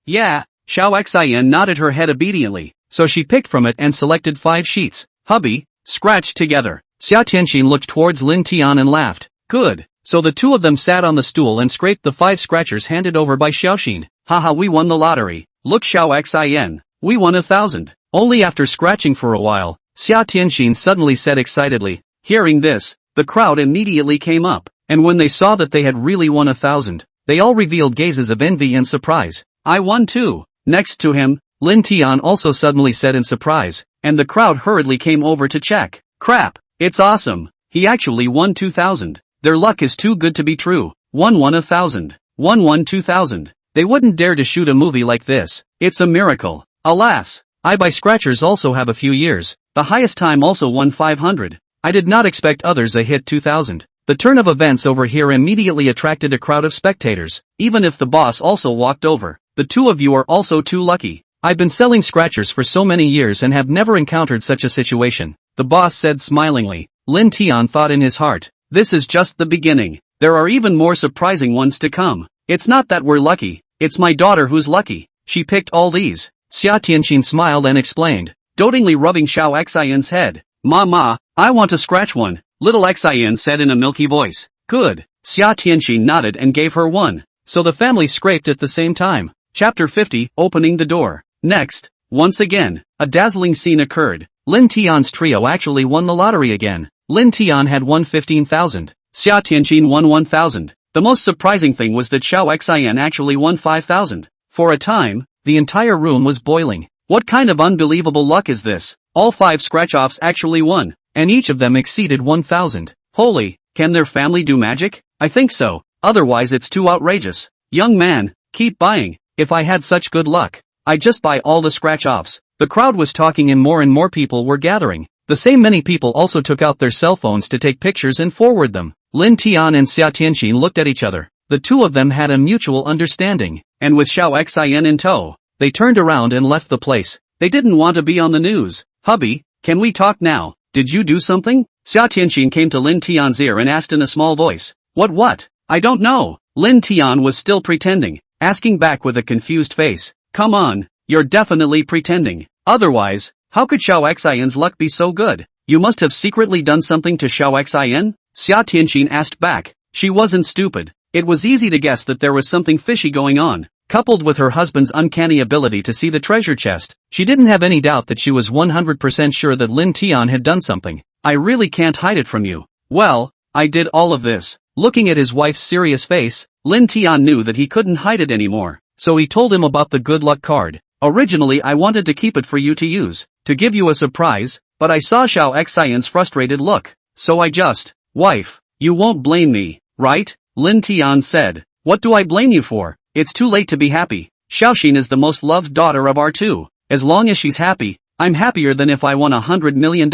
Yeah. Xiao Xin nodded her head obediently, so she picked from it and selected 5 sheets. Hubby, scratch together. Xia Tianxin looked towards Lin Tian and laughed. Good. So the two of them sat on the stool and scraped the 5 scratchers handed over by Xiaoxin. Haha, we won the lottery. Look Xiao Xin. We won 1,000. Only after scratching for a while, Xia Tianxin suddenly said excitedly. Hearing this, the crowd immediately came up, and when they saw that they had really won 1,000, they all revealed gazes of envy and surprise. I won too. Next to him, Lin Tian also suddenly said in surprise, and the crowd hurriedly came over to check. Crap, it's awesome. He actually won 2,000. Their luck is too good to be true. 1,000. 2,000. They wouldn't dare to shoot a movie like this. It's a miracle. Alas, I by scratchers also have a few years. The highest time also won 500. I did not expect others a hit 2,000. The turn of events over here immediately attracted a crowd of spectators, even if the boss also walked over. The two of you are also too lucky. I've been selling scratchers for so many years and have never encountered such a situation, the boss said smilingly. Lin Tian thought in his heart, this is just the beginning. There are even more surprising ones to come. It's not that we're lucky, it's my daughter who's lucky. She picked all these. Xia Tianxin smiled and explained, dotingly rubbing Xiao Xin's head. Ma, I want to scratch one, little Xin said in a milky voice. Good. Xia Tianxin nodded and gave her one. So the family scraped at the same time. Chapter 50, Opening the Door. Next, once again, a dazzling scene occurred. Lin Tian's trio actually won the lottery again. Lin Tian had won 15,000. Xia Tianxin won 1,000. The most surprising thing was that Xiao Xin actually won 5,000. For a time, the entire room was boiling. What kind of unbelievable luck is this? All 5 scratch-offs actually won, and each of them exceeded 1,000. Holy, can their family do magic? I think so, otherwise it's too outrageous. Young man, keep buying. If I had such good luck, I'd just buy all the scratch-offs. The crowd was talking and more people were gathering. The same many people also took out their cell phones to take pictures and forward them. Lin Tian and Xia Tianxin looked at each other. The two of them had a mutual understanding, and with Xiao Xin in tow, they turned around and left the place. They didn't want to be on the news. Hubby, can we talk now? Did you do something? Xia Tianxin came to Lin Tian's ear and asked in a small voice. What? I don't know. Lin Tian was still pretending, asking back with a confused face. Come on, you're definitely pretending. Otherwise, how could Xiao Xin's luck be so good? You must have secretly done something to Xiao Xin? Xia Tianxin asked back. She wasn't stupid. It was easy to guess that there was something fishy going on. Coupled with her husband's uncanny ability to see the treasure chest, she didn't have any doubt that she was 100% sure that Lin Tian had done something. I really can't hide it from you. Well, I did all of this. Looking at his wife's serious face, Lin Tian knew that he couldn't hide it anymore. so he told him about the good luck card. Originally I wanted to keep it for you to use, to give you a surprise, but I saw Xiao Xian's frustrated look, so I just, wife, you won't blame me, right? Lin Tian said. What do I blame you for? It's too late to be happy. Xiaoxin is the most loved daughter of our two. As long as she's happy, I'm happier than if I won $100 million.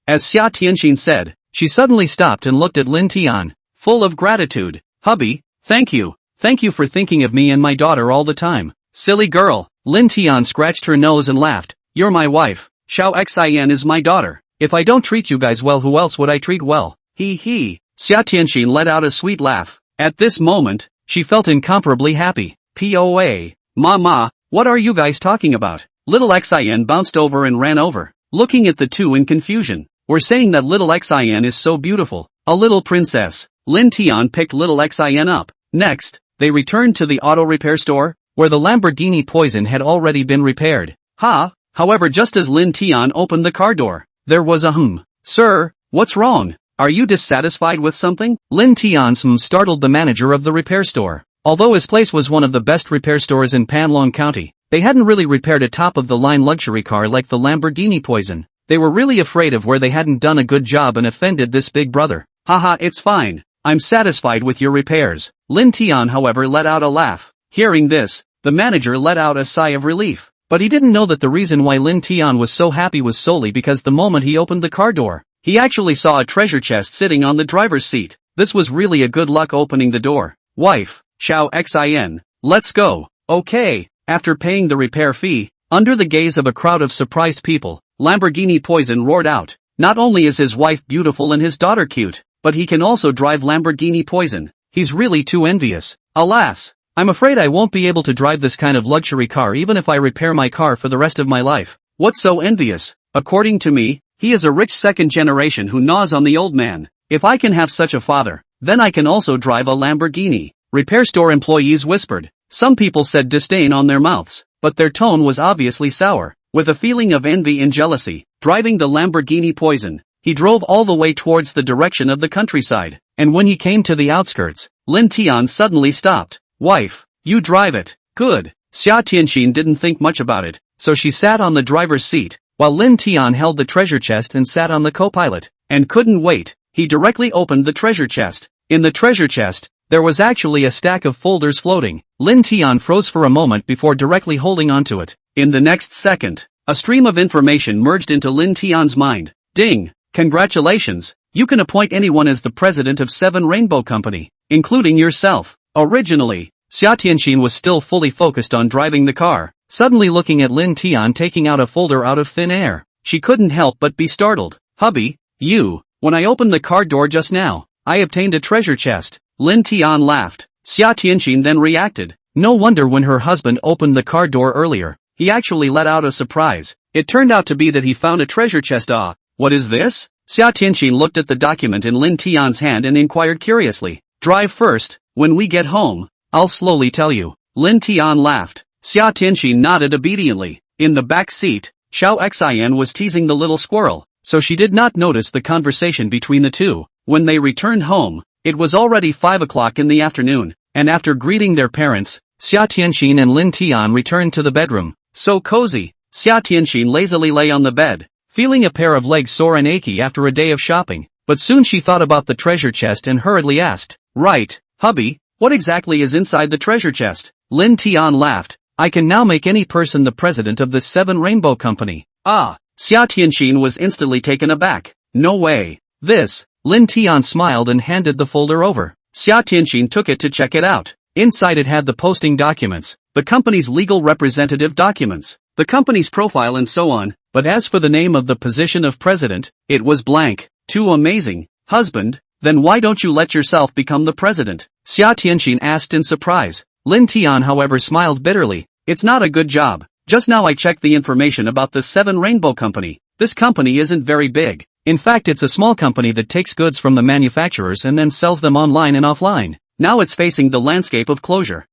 As Xia Tianxin said, she suddenly stopped and looked at Lin Tian, full of gratitude. Hubby, thank you. Thank you for thinking of me and my daughter all the time. Silly girl. Lin Tian scratched her nose and laughed. You're my wife. Xiao Xian is my daughter. If I don't treat you guys well, who else would I treat well? Hee hee. Xia Tianxin let out a sweet laugh. At this moment, she felt incomparably happy. POA. Mama, what are you guys talking about? Little Xian bounced over and ran over, looking at the two in confusion. We're saying that little Xian is so beautiful. A little princess. Lin Tian picked little Xian up. Next, they returned to the auto repair store, where the Lamborghini Poison had already been repaired. However, just as Lin Tian opened the car door, there was a Sir, what's wrong? Are you dissatisfied with something? Lin Tian's startled the manager of the repair store. Although his place was one of the best repair stores in Panlong County, they hadn't really repaired a top-of-the-line luxury car like the Lamborghini Poison. They were really afraid of where they hadn't done a good job and offended this big brother. Haha, it's fine. I'm satisfied with your repairs. Lin Tian, however, let out a laugh. Hearing this, the manager let out a sigh of relief. But he didn't know that the reason why Lin Tian was so happy was solely because the moment he opened the car door, he actually saw a treasure chest sitting on the driver's seat. This was really a good luck opening the door. Wife, Xiao Xian, let's go. Okay. After paying the repair fee, under the gaze of a crowd of surprised people, Lamborghini Poison roared out. Not only is his wife beautiful and his daughter cute, but he can also drive Lamborghini Poison. He's really too envious. Alas, I'm afraid I won't be able to drive this kind of luxury car even if I repair my car for the rest of my life. What's so envious? According to me, he is a rich second generation who gnaws on the old man. If I can have such a father, then I can also drive a Lamborghini. Repair store employees whispered. Some people said disdain on their mouths, but their tone was obviously sour. With a feeling of envy and jealousy, driving the Lamborghini Poison, he drove all the way towards the direction of the countryside, and when he came to the outskirts, Lin Tian suddenly stopped. Wife, you drive it. Good. Xia Tianxin didn't think much about it, so she sat on the driver's seat, while Lin Tian held the treasure chest and sat on the co-pilot, and couldn't wait. He directly opened the treasure chest. In the treasure chest, there was actually a stack of folders floating. Lin Tian froze for a moment before directly holding onto it. In the next second, a stream of information merged into Lin Tian's mind. Ding! Congratulations! You can appoint anyone as the president of 7 Rainbow Company, including yourself. Originally, Xia Tianxin was still fully focused on driving the car. Suddenly looking at Lin Tian taking out a folder out of thin air, she couldn't help but be startled. Hubby, when I opened the car door just now, I obtained a treasure chest. Lin Tian laughed. Xia Tianxin then reacted. No wonder when her husband opened the car door earlier, he actually let out a surprise. It turned out to be that he found a treasure chest. What is this? Xia Tianxin looked at the document in Lin Tian's hand and inquired curiously. Drive first. When we get home, I'll slowly tell you. Lin Tian laughed. Xia Tianxin nodded obediently. In the back seat, Xiao Xian was teasing the little squirrel, so she did not notice the conversation between the two. When they returned home, it was already 5 o'clock in the afternoon, and after greeting their parents, Xia Tianxin and Lin Tian returned to the bedroom. So cozy. Xia Tianxin lazily lay on the bed, feeling a pair of legs sore and achy after a day of shopping, but soon she thought about the treasure chest and hurriedly asked, Right, hubby, what exactly is inside the treasure chest? Lin Tian laughed. I can now make any person the president of the 7 Rainbow Company. Xia Tianxin was instantly taken aback. No way. This. Lin Tian smiled and handed the folder over. Xia Tianxin took it to check it out. Inside it had the posting documents, the company's legal representative documents, the company's profile and so on, but as for the name of the position of president, it was blank. Too amazing. Husband, then why don't you let yourself become the president? Xia Tianxin asked in surprise. Lin Tian however smiled bitterly. It's not a good job. Just now I checked the information about the 7 Rainbow Company. This company isn't very big. In fact, it's a small company that takes goods from the manufacturers and then sells them online and offline. Now it's facing the landscape of closure.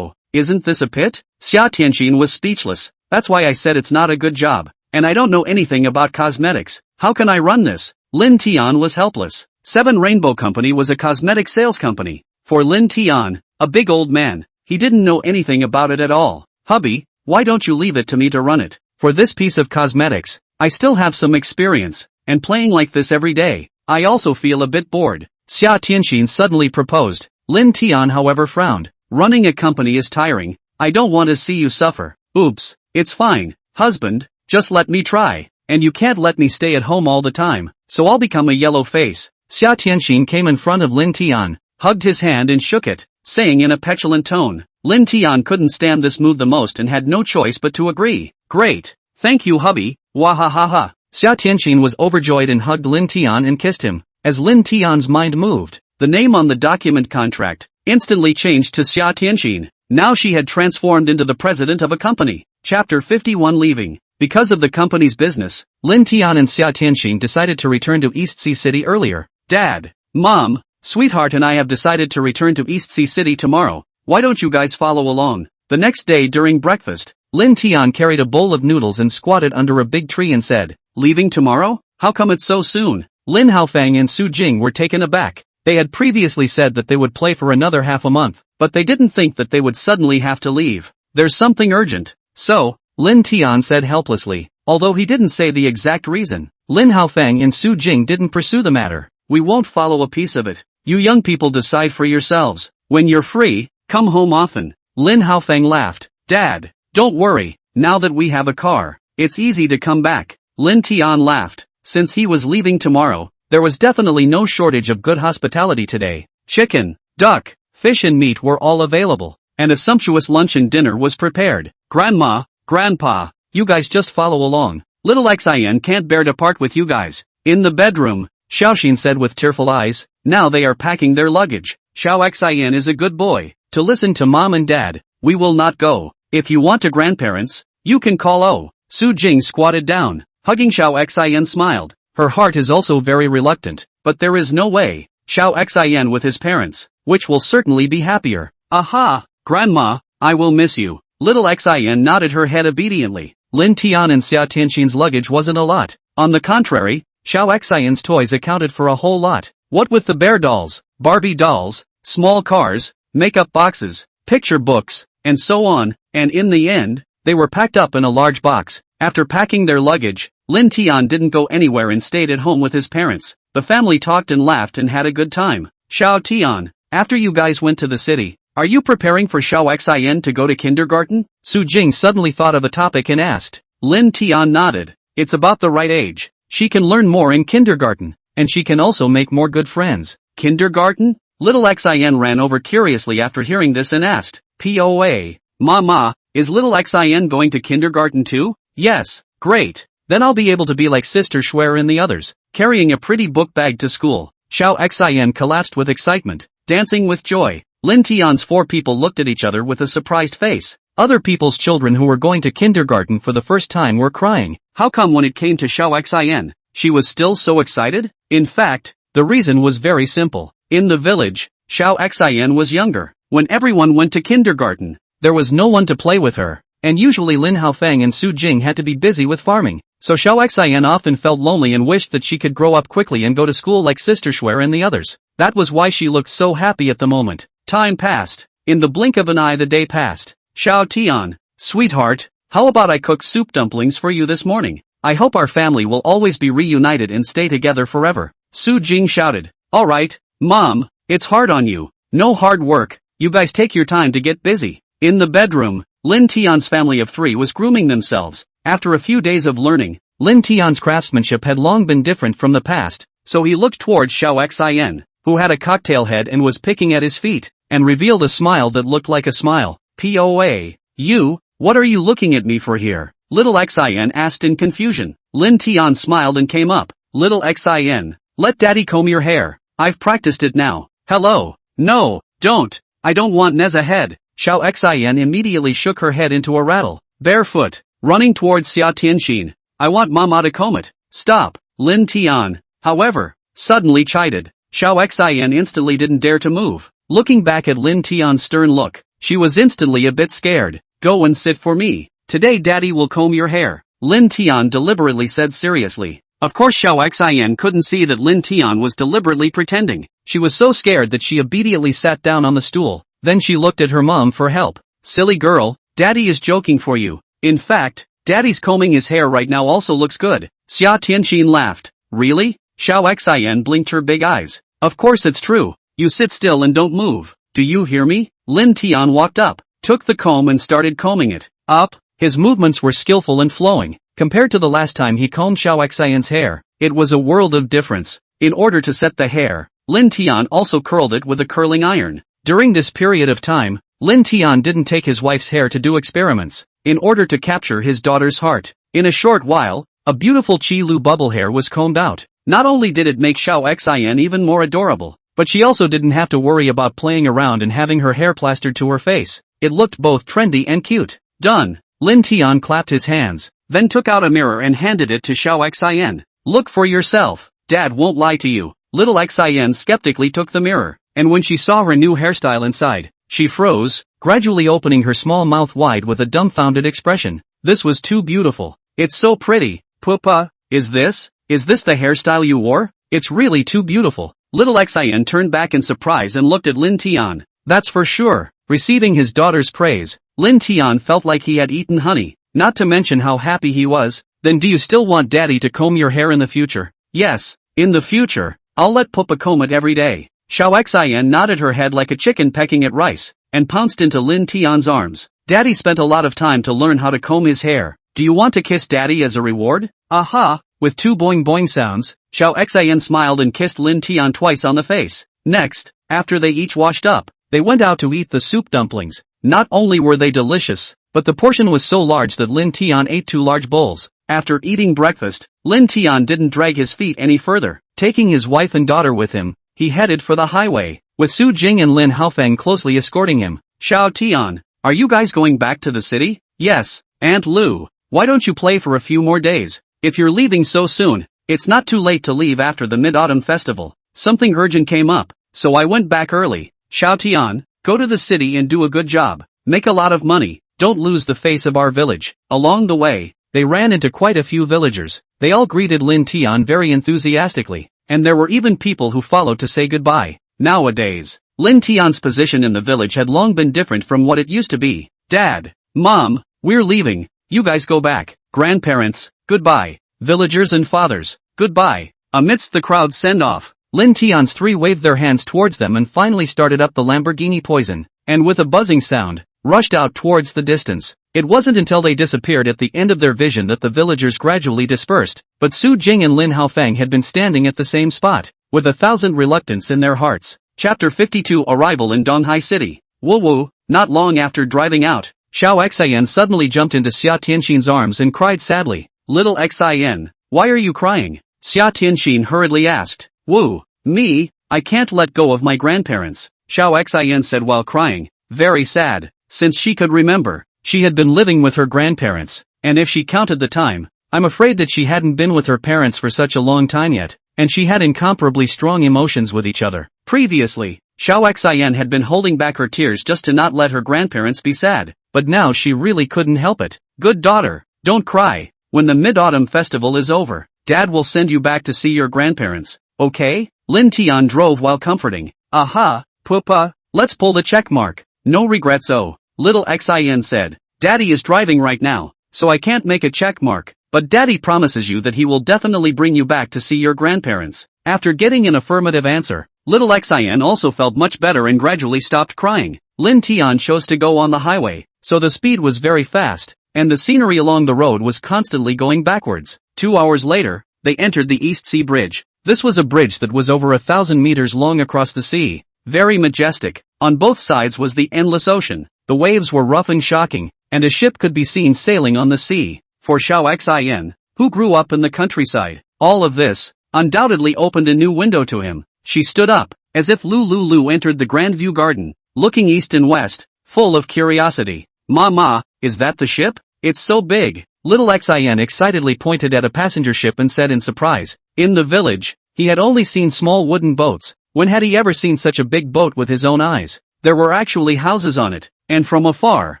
Isn't this a pit? Xia Tianxin was speechless. That's why I said it's not a good job. And I don't know anything about cosmetics. How can I run this? Lin Tian was helpless. 7 Rainbow Company was a cosmetic sales company. For Lin Tian, a big old man, he didn't know anything about it at all. Hubby, why don't you leave it to me to run it? For this piece of cosmetics, I still have some experience, and playing like this every day, I also feel a bit bored. Xia Tianxin suddenly proposed. Lin Tian however frowned. Running a company is tiring, I don't want to see you suffer. Oops, it's fine, husband, just let me try, and you can't let me stay at home all the time, so I'll become a yellow face. Xia Tianxin came in front of Lin Tian, hugged his hand and shook it, saying in a petulant tone. Lin Tian couldn't stand this move the most and had no choice but to agree. Great, thank you hubby, wahahaha. Xia Tianxin was overjoyed and hugged Lin Tian and kissed him. As Lin Tian's mind moved, the name on the document contract instantly changed to Xia Tianxin. Now she had transformed into the president of a company. Chapter 51 Leaving. Because of the company's business, Lin Tian and Xia Tianxin decided to return to East Sea City earlier. Dad, Mom, sweetheart and I have decided to return to East Sea City tomorrow. Why don't you guys follow along? The next day during breakfast, Lin Tian carried a bowl of noodles and squatted under a big tree and said, "Leaving tomorrow? How come it's so soon?" Lin Haofang and Su Jing were taken aback. They had previously said that they would play for another half a month, but they didn't think that they would suddenly have to leave. There's something urgent. So, Lin Tian said helplessly, although he didn't say the exact reason. Lin Haofang and Su Jing didn't pursue the matter. We won't follow a piece of it. You young people decide for yourselves. When you're free, come home often. Lin Haofang laughed. Dad, don't worry, now that we have a car, it's easy to come back. Lin Tian laughed. Since he was leaving tomorrow, there was definitely no shortage of good hospitality today. Chicken, duck, fish and meat were all available, and a sumptuous lunch and dinner was prepared. Grandma, Grandpa, you guys just follow along. Little Xin can't bear to part with you guys. In the bedroom, Xiaoxin said with tearful eyes. Now they are packing their luggage. Xiao Xin is a good boy. To listen to mom and dad, we will not go. If you want to grandparents, you can call O. Su Jing squatted down. Hugging Xiao Xin smiled. Her heart is also very reluctant, but there is no way. Xiao Xin with his parents, which will certainly be happier. Aha, Grandma, I will miss you. Little Xin nodded her head obediently. Lin Tian and Xia Tianxin's luggage wasn't a lot. On the contrary, Xiao Xin's toys accounted for a whole lot. What with the bear dolls, Barbie dolls, small cars, makeup boxes, picture books, and so on, and in the end, they were packed up in a large box. After packing their luggage, Lin Tian didn't go anywhere and stayed at home with his parents. The family talked and laughed and had a good time. Xiao Tian, after you guys went to the city, are you preparing for Xiao Xin to go to kindergarten? Su Jing suddenly thought of the topic and asked. Lin Tian nodded. It's about the right age. She can learn more in kindergarten, and she can also make more good friends. Kindergarten? Little Xin ran over curiously after hearing this and asked. POA. Mama, is little Xin going to kindergarten too? Yes, great. Then I'll be able to be like Sister Schwer and the others, carrying a pretty book bag to school. Xiao Xin collapsed with excitement, dancing with joy. Lin Tian's 4 people looked at each other with a surprised face. Other people's children who were going to kindergarten for the first time were crying. How come when it came to Xiao Xin, she was still so excited? In fact, the reason was very simple. In the village, Xiao Xin was younger. When everyone went to kindergarten, there was no one to play with her, and usually Lin Haofang and Su Jing had to be busy with farming. So Xiao Xin often felt lonely and wished that she could grow up quickly and go to school like Sister Schwer and the others. That was why she looked so happy at the moment. Time passed. In the blink of an eye the day passed. Xiao Tian, sweetheart, how about I cook soup dumplings for you this morning? I hope our family will always be reunited and stay together forever. Su Jing shouted. Alright, Mom, it's hard on you. No hard work, you guys take your time to get busy. In the bedroom, Lin Tian's family of 3 was grooming themselves. After a few days of learning, Lin Tian's craftsmanship had long been different from the past, so he looked towards Xiao Xin, who had a cocktail head and was picking at his feet, and revealed a smile that looked like a smile. POA. You, what are you looking at me for here? Little Xin asked in confusion. Lin Tian smiled and came up. Little Xin, let daddy comb your hair. I've practiced it now. Hello. No, don't. I don't want Neza head. Xiao Xin immediately shook her head into a rattle. Barefoot, running towards Xia Tianxin. I want Mama to comb it. Stop. Lin Tian, however, suddenly chided. Xiao Xin instantly didn't dare to move. Looking back at Lin Tian's stern look, she was instantly a bit scared. Go and sit for me. Today daddy will comb your hair. Lin Tian deliberately said seriously. Of course Xiao Xin couldn't see that Lin Tian was deliberately pretending. She was so scared that she immediately sat down on the stool. Then she looked at her mom for help. Silly girl, daddy is joking for you. In fact, daddy's combing his hair right now also looks good. Xia Tianxin laughed. Really? Xiao Xian blinked her big eyes. Of course it's true. You sit still and don't move. Do you hear me? Lin Tian walked up, took the comb and started combing it. Up. His movements were skillful and flowing. Compared to the last time he combed Xiao Xian's hair, it was a world of difference. In order to set the hair, Lin Tian also curled it with a curling iron. During this period of time, Lin Tian didn't take his wife's hair to do experiments, in order to capture his daughter's heart. In a short while, a beautiful Qi Lu bubble hair was combed out. Not only did it make Xiao Xian even more adorable, but she also didn't have to worry about playing around and having her hair plastered to her face. It looked both trendy and cute. Done. Lin Tian clapped his hands, then took out a mirror and handed it to Xiao Xian. Look for yourself. Dad won't lie to you. Little Xian skeptically took the mirror, and when she saw her new hairstyle inside, she froze, gradually opening her small mouth wide with a dumbfounded expression. This was too beautiful. It's so pretty. Pupa, is this the hairstyle you wore? It's really too beautiful. Little Xian turned back in surprise and looked at Lin Tian. That's for sure. Receiving his daughter's praise, Lin Tian felt like he had eaten honey, not to mention how happy he was. Then do you still want daddy to comb your hair in the future? Yes, in the future, I'll let Pupa comb it every day. Xiao Xian nodded her head like a chicken pecking at rice, and pounced into Lin Tian's arms. Daddy spent a lot of time to learn how to comb his hair. Do you want to kiss daddy as a reward? Aha! With two boing boing sounds, Xiao Xian smiled and kissed Lin Tian twice on the face. Next, after they each washed up, they went out to eat the soup dumplings. Not only were they delicious, but the portion was so large that Lin Tian ate 2 large bowls. After eating breakfast, Lin Tian didn't drag his feet any further. Taking his wife and daughter with him, he headed for the highway, with Su Jing and Lin Haofeng closely escorting him. Xiao Tian, are you guys going back to the city? Yes, Aunt Lu. Why don't you play for a few more days? If you're leaving so soon, it's not too late to leave after the Mid-Autumn Festival. Something urgent came up, so I went back early. Xiao Tian, go to the city and do a good job. Make a lot of money. Don't lose the face of our village. Along the way, they ran into quite a few villagers. They all greeted Lin Tian very enthusiastically, and there were even people who followed to say goodbye. Nowadays, Lin Tian's position in the village had long been different from what it used to be. Dad, Mom, we're leaving. You guys go back. Grandparents, goodbye. Villagers and fathers, goodbye. Amidst the crowd's send-off, Lin Tian's 3 waved their hands towards them and finally started up the Lamborghini Poison, and with a buzzing sound, rushed out towards the distance. It wasn't until they disappeared at the end of their vision that the villagers gradually dispersed, but Su Jing and Lin Haofeng had been standing at the same spot, with 1,000 reluctance in their hearts. Chapter 52 Arrival in Donghai City. Woo. Not long after driving out, Xiao Xian suddenly jumped into Xia Tianxin's arms and cried sadly. Little Xian, why are you crying? Xia Tianxin hurriedly asked. Woo, me, I can't let go of my grandparents, Xiao Xian said while crying. Very sad. Since she could remember, she had been living with her grandparents, and if she counted the time, I'm afraid that she hadn't been with her parents for such a long time yet, and she had incomparably strong emotions with each other. Previously, Xiao Xian had been holding back her tears just to not let her grandparents be sad, but now she really couldn't help it. Good daughter, don't cry. When the Mid-Autumn Festival is over, Dad will send you back to see your grandparents, okay? Lin Tian drove while comforting. Aha, Pupa, let's pull the check mark. No regrets Little Xian said. Daddy is driving right now, so I can't make a check mark, but Daddy promises you that he will definitely bring you back to see your grandparents. After getting an affirmative answer, Little Xian also felt much better and gradually stopped crying. Lin Tian chose to go on the highway, so the speed was very fast, and the scenery along the road was constantly going backwards. 2 hours later, they entered the East Sea Bridge. This was a bridge that was over 1,000 meters long across the sea. Very majestic. On both sides was the endless ocean. The waves were rough and shocking, and a ship could be seen sailing on the sea. For Xiao Xian, who grew up in the countryside, all of this undoubtedly opened a new window to him. She stood up, as if Lu entered the Grand View Garden, looking east and west, full of curiosity. Mama, is that the ship? It's so big. Little Xian excitedly pointed at a passenger ship and said in surprise. In the village, he had only seen small wooden boats. When had he ever seen such a big boat with his own eyes? There were actually houses on it, and from afar,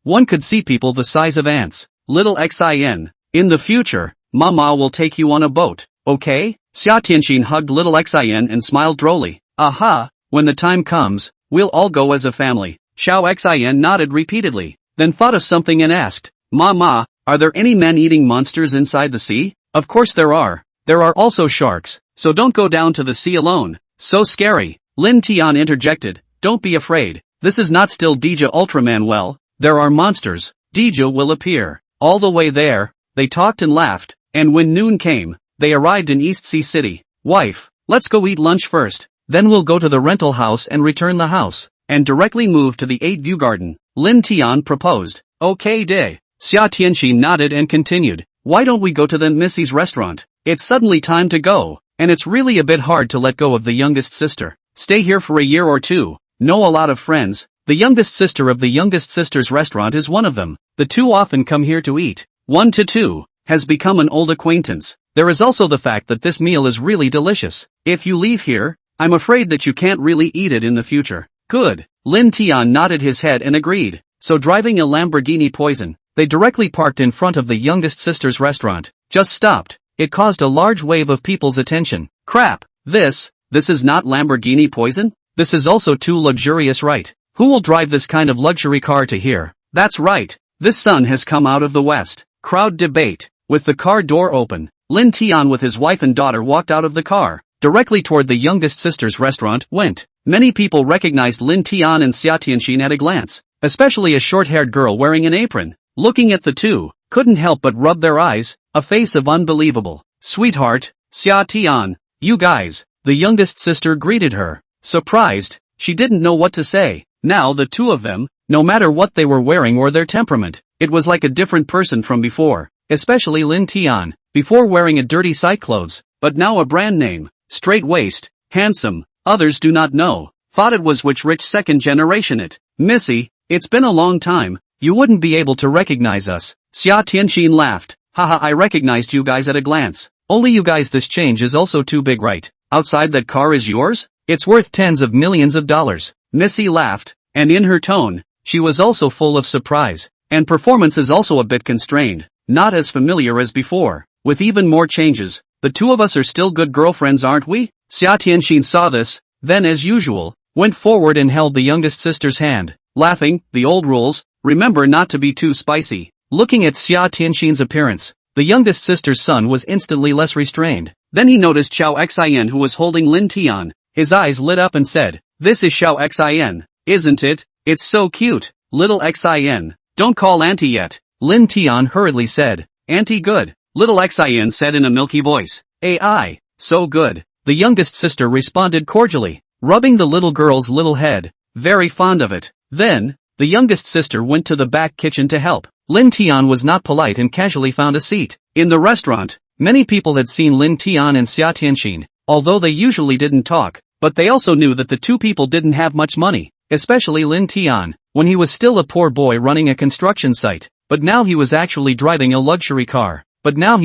one could see people the size of ants. Little Xian, in the future, Mama will take you on a boat, okay? Xia Tianxin hugged Little Xian and smiled drolly. Aha, when the time comes, we'll all go as a family. Xiao Xin nodded repeatedly, then thought of something and asked, Ma, are there any man-eating monsters inside the sea? Of course there are. There are also sharks, so don't go down to the sea alone. So scary. Lin Tian interjected, don't be afraid. This is not still Dija Ultraman. Well, there are monsters. Dija will appear. All the way there, they talked and laughed, and when noon came, they arrived in East Sea City. Wife, let's go eat lunch first, then we'll go to the rental house and return the house, and directly move to the 8-View Garden. Lin Tian proposed. Okay day. Xia Tianxi nodded and continued, why don't we go to the Missy's restaurant? It's suddenly time to go, and it's really a bit hard to let go of the youngest sister. Stay here for a year or two, know a lot of friends. The youngest sister of the youngest sister's restaurant is one of them. The two often come here to eat. 1 to 2 has become an old acquaintance. There is also the fact that this meal is really delicious. If you leave here, I'm afraid that you can't really eat it in the future. Good. Lin Tian nodded his head and agreed. So driving a Lamborghini Poison, they directly parked in front of the youngest sister's restaurant. Just stopped. It caused a large wave of people's attention. Crap. This is not Lamborghini Poison? This is also too luxurious, right? Who will drive this kind of luxury car to here? That's right. This sun has come out of the west. Crowd debate. With the car door open, Lin Tian with his wife and daughter walked out of the car. Directly toward the youngest sister's restaurant went. Many people recognized Lin Tian and Xia Tianxin at a glance, especially a short-haired girl wearing an apron. Looking at the two, couldn't help but rub their eyes, a face of unbelievable. Sweetheart, Xia Tian, you guys, the youngest sister greeted her. Surprised, she didn't know what to say. Now the two of them, no matter what they were wearing or their temperament, it was like a different person from before, especially Lin Tian, before wearing a dirty site clothes, but now a brand name, straight waist, handsome, others do not know, thought it was which rich second generation it. Missy, it's been a long time, you wouldn't be able to recognize us. Xia Tianxin laughed, haha, I recognized you guys at a glance. Only you guys, this change is also too big, right? Outside that car is yours? It's worth tens of millions of dollars. Missy laughed, and in her tone, she was also full of surprise, and performance is also a bit constrained, not as familiar as before. With even more changes, the two of us are still good girlfriends, aren't we? Xia Tianxin saw this, then as usual, went forward and held the youngest sister's hand, laughing, the old rules, remember not to be too spicy. Looking at Xia Tianxin's appearance, the youngest sister's son was instantly less restrained. Then he noticed Xiao Xin who was holding Lin Tian. His eyes lit up and said, this is Xiao Xin, isn't it? It's so cute, little Xin. Don't call auntie yet. Lin Tian hurriedly said. Auntie good, little Xin said in a milky voice. Ai, so good. The youngest sister responded cordially, rubbing the little girl's little head. Very fond of it. Then, the youngest sister went to the back kitchen to help. Lin Tian was not polite and casually found a seat. In the restaurant, many people had seen Lin Tian and Xia Tianxin, although they usually didn't talk, but they also knew that the two people didn't have much money, especially Lin Tian, when he was still a poor boy running a construction site, but now he was actually driving a luxury car. But now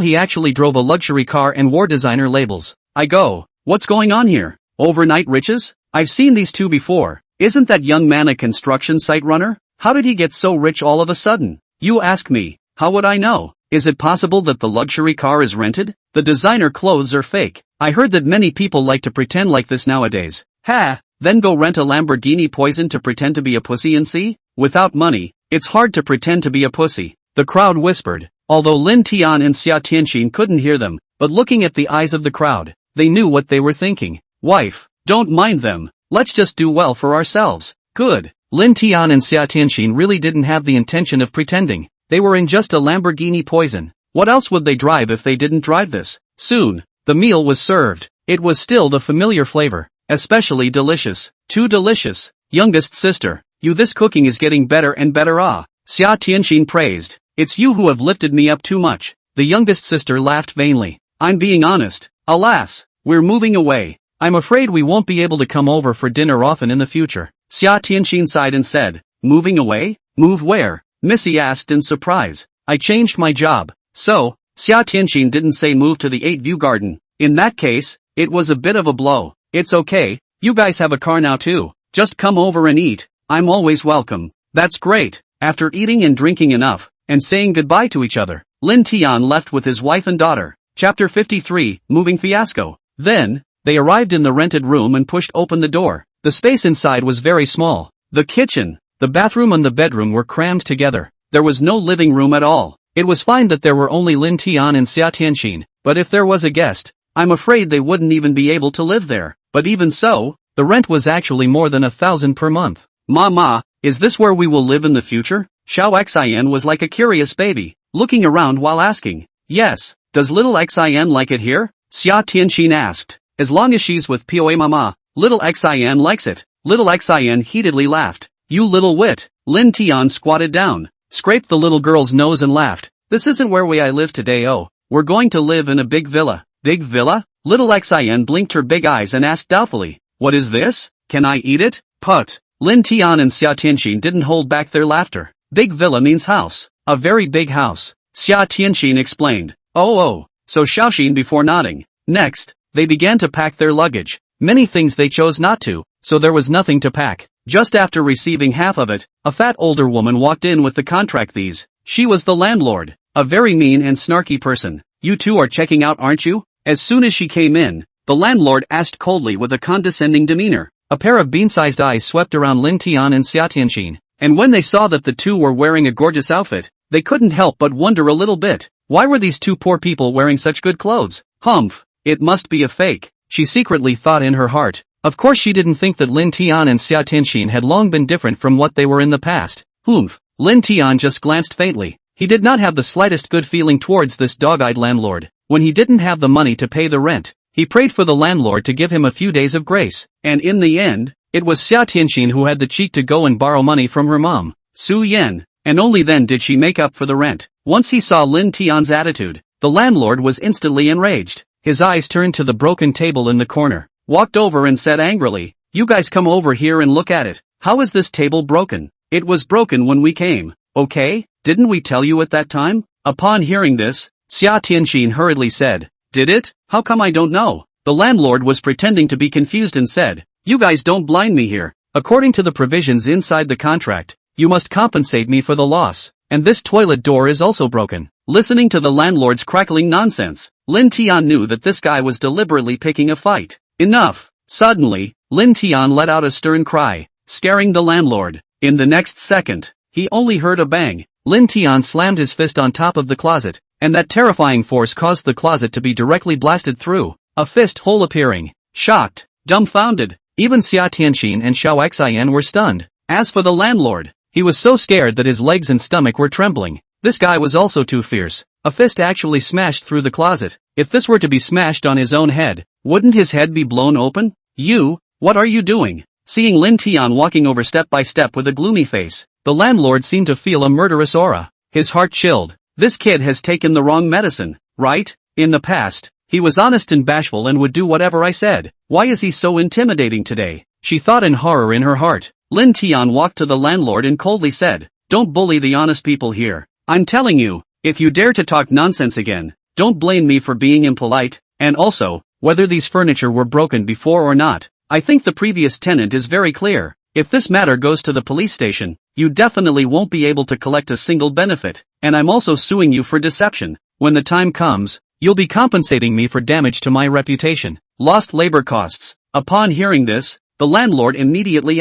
he actually drove a luxury car and wore designer labels. I go, what's going on here? Overnight riches? I've seen these two before. Isn't that young man a construction site runner? How did he get so rich all of a sudden? You ask me, how would I know? Is it possible that the luxury car is rented? The designer clothes are fake. I heard that many people like to pretend like this nowadays. Ha, then go rent a Lamborghini Poison to pretend to be a pussy and see? Without money, it's hard to pretend to be a pussy. The crowd whispered, although Lin Tian and Xia Tianxin couldn't hear them, but looking at the eyes of the crowd, they knew what they were thinking. Wife, don't mind them. Let's just do well for ourselves. Good. Lin Tian and Xia Tianxin really didn't have the intention of pretending. They were in just a Lamborghini Poison. What else would they drive if they didn't drive this? Soon, the meal was served. It was still the familiar flavor, especially delicious. Too delicious. Youngest sister, this cooking is getting better and better. Ah, Xia Tianxin praised. It's you who have lifted me up too much. The youngest sister laughed vainly. I'm being honest. Alas, we're moving away. I'm afraid we won't be able to come over for dinner often in the future. Xia Tianxin sighed and said, moving away? Move where? Missy asked in surprise. I changed my job. So, Xia Tianxin didn't say move to the 8-View Garden. In that case, it was a bit of a blow. It's okay, you guys have a car now too. Just come over and eat. I'm always welcome. That's great. After eating and drinking enough, and saying goodbye to each other, Lin Tian left with his wife and daughter. Chapter 53, Moving Fiasco. Then, they arrived in the rented room and pushed open the door. The space inside was very small. The kitchen, the bathroom and the bedroom were crammed together. There was no living room at all. It was fine that there were only Lin Tian and Xia Tianxin, but if there was a guest, I'm afraid they wouldn't even be able to live there. But even so, the rent was actually more than 1,000 per month. Mama, is this where we will live in the future? Xiao Xian was like a curious baby, looking around while asking. Yes, does little Xian like it here? Xia Tianxin asked. As long as she's with Poe Mama, little Xian likes it. Little Xian heatedly laughed. You little wit. Lin Tian squatted down, scraped the little girl's nose and laughed. This isn't where I live today. Oh, we're going to live in a big villa. Big villa? Little Xian blinked her big eyes and asked doubtfully. What is this? Can I eat it? Put. Lin Tian and Xia Tianxin didn't hold back their laughter. Big villa means house. A very big house. Xia Tianxin explained. Oh, so Xiaoxin before nodding. Next, they began to pack their luggage. Many things they chose not to, so there was nothing to pack. Just after receiving half of it, a fat older woman walked in with the contract. She was the landlord, a very mean and snarky person. You two are checking out, aren't you? As soon as she came in, the landlord asked coldly with a condescending demeanor. A pair of bean-sized eyes swept around Lin Tian and Xia Tianxin, and when they saw that the two were wearing a gorgeous outfit, they couldn't help but wonder a little bit. Why were these two poor people wearing such good clothes? Humph, it must be a fake, she secretly thought in her heart. Of course she didn't think that Lin Tian and Xia Tianxin had long been different from what they were in the past. Humph. Lin Tian just glanced faintly. He did not have the slightest good feeling towards this dog-eyed landlord. When he didn't have the money to pay the rent, he prayed for the landlord to give him a few days of grace. And in the end, it was Xia Tianxin who had the cheek to go and borrow money from her mom, Su Yan, and only then did she make up for the rent. Once he saw Lin Tian's attitude, the landlord was instantly enraged. His eyes turned to the broken table in the corner, walked over and said angrily, "You guys come over here and look at it. How is this table broken? It was broken when we came, okay? Didn't we tell you at that time?" Upon hearing this, Xia Tianxin hurriedly said, "Did it? How come I don't know?" The landlord was pretending to be confused and said, "You guys don't blind me here. According to the provisions inside the contract, you must compensate me for the loss, and this toilet door is also broken." Listening to the landlord's crackling nonsense, Lin Tian knew that this guy was deliberately picking a fight. Enough! Suddenly, Lin Tian let out a stern cry, scaring the landlord. In the next second, he only heard a bang. Lin Tian slammed his fist on top of the closet, and that terrifying force caused the closet to be directly blasted through, a fist hole appearing. Shocked, dumbfounded, even Xia Tianxin and Xiao Xian were stunned. As for the landlord, he was so scared that his legs and stomach were trembling. This guy was also too fierce. A fist actually smashed through the closet. If this were to be smashed on his own head, wouldn't his head be blown open? "You, what are you doing?" Seeing Lin Tian walking over step by step with a gloomy face, the landlord seemed to feel a murderous aura. His heart chilled. This kid has taken the wrong medicine, right? In the past, he was honest and bashful and would do whatever I said. Why is he so intimidating today? She thought in horror in her heart. Lin Tian walked to the landlord and coldly said, "Don't bully the honest people here. I'm telling you, if you dare to talk nonsense again, don't blame me for being impolite, and also, whether these furniture were broken before or not, I think the previous tenant is very clear. If this matter goes to the police station, you definitely won't be able to collect a single benefit, and I'm also suing you for deception. When the time comes, you'll be compensating me for damage to my reputation, lost labor costs." Upon hearing this, the landlord immediately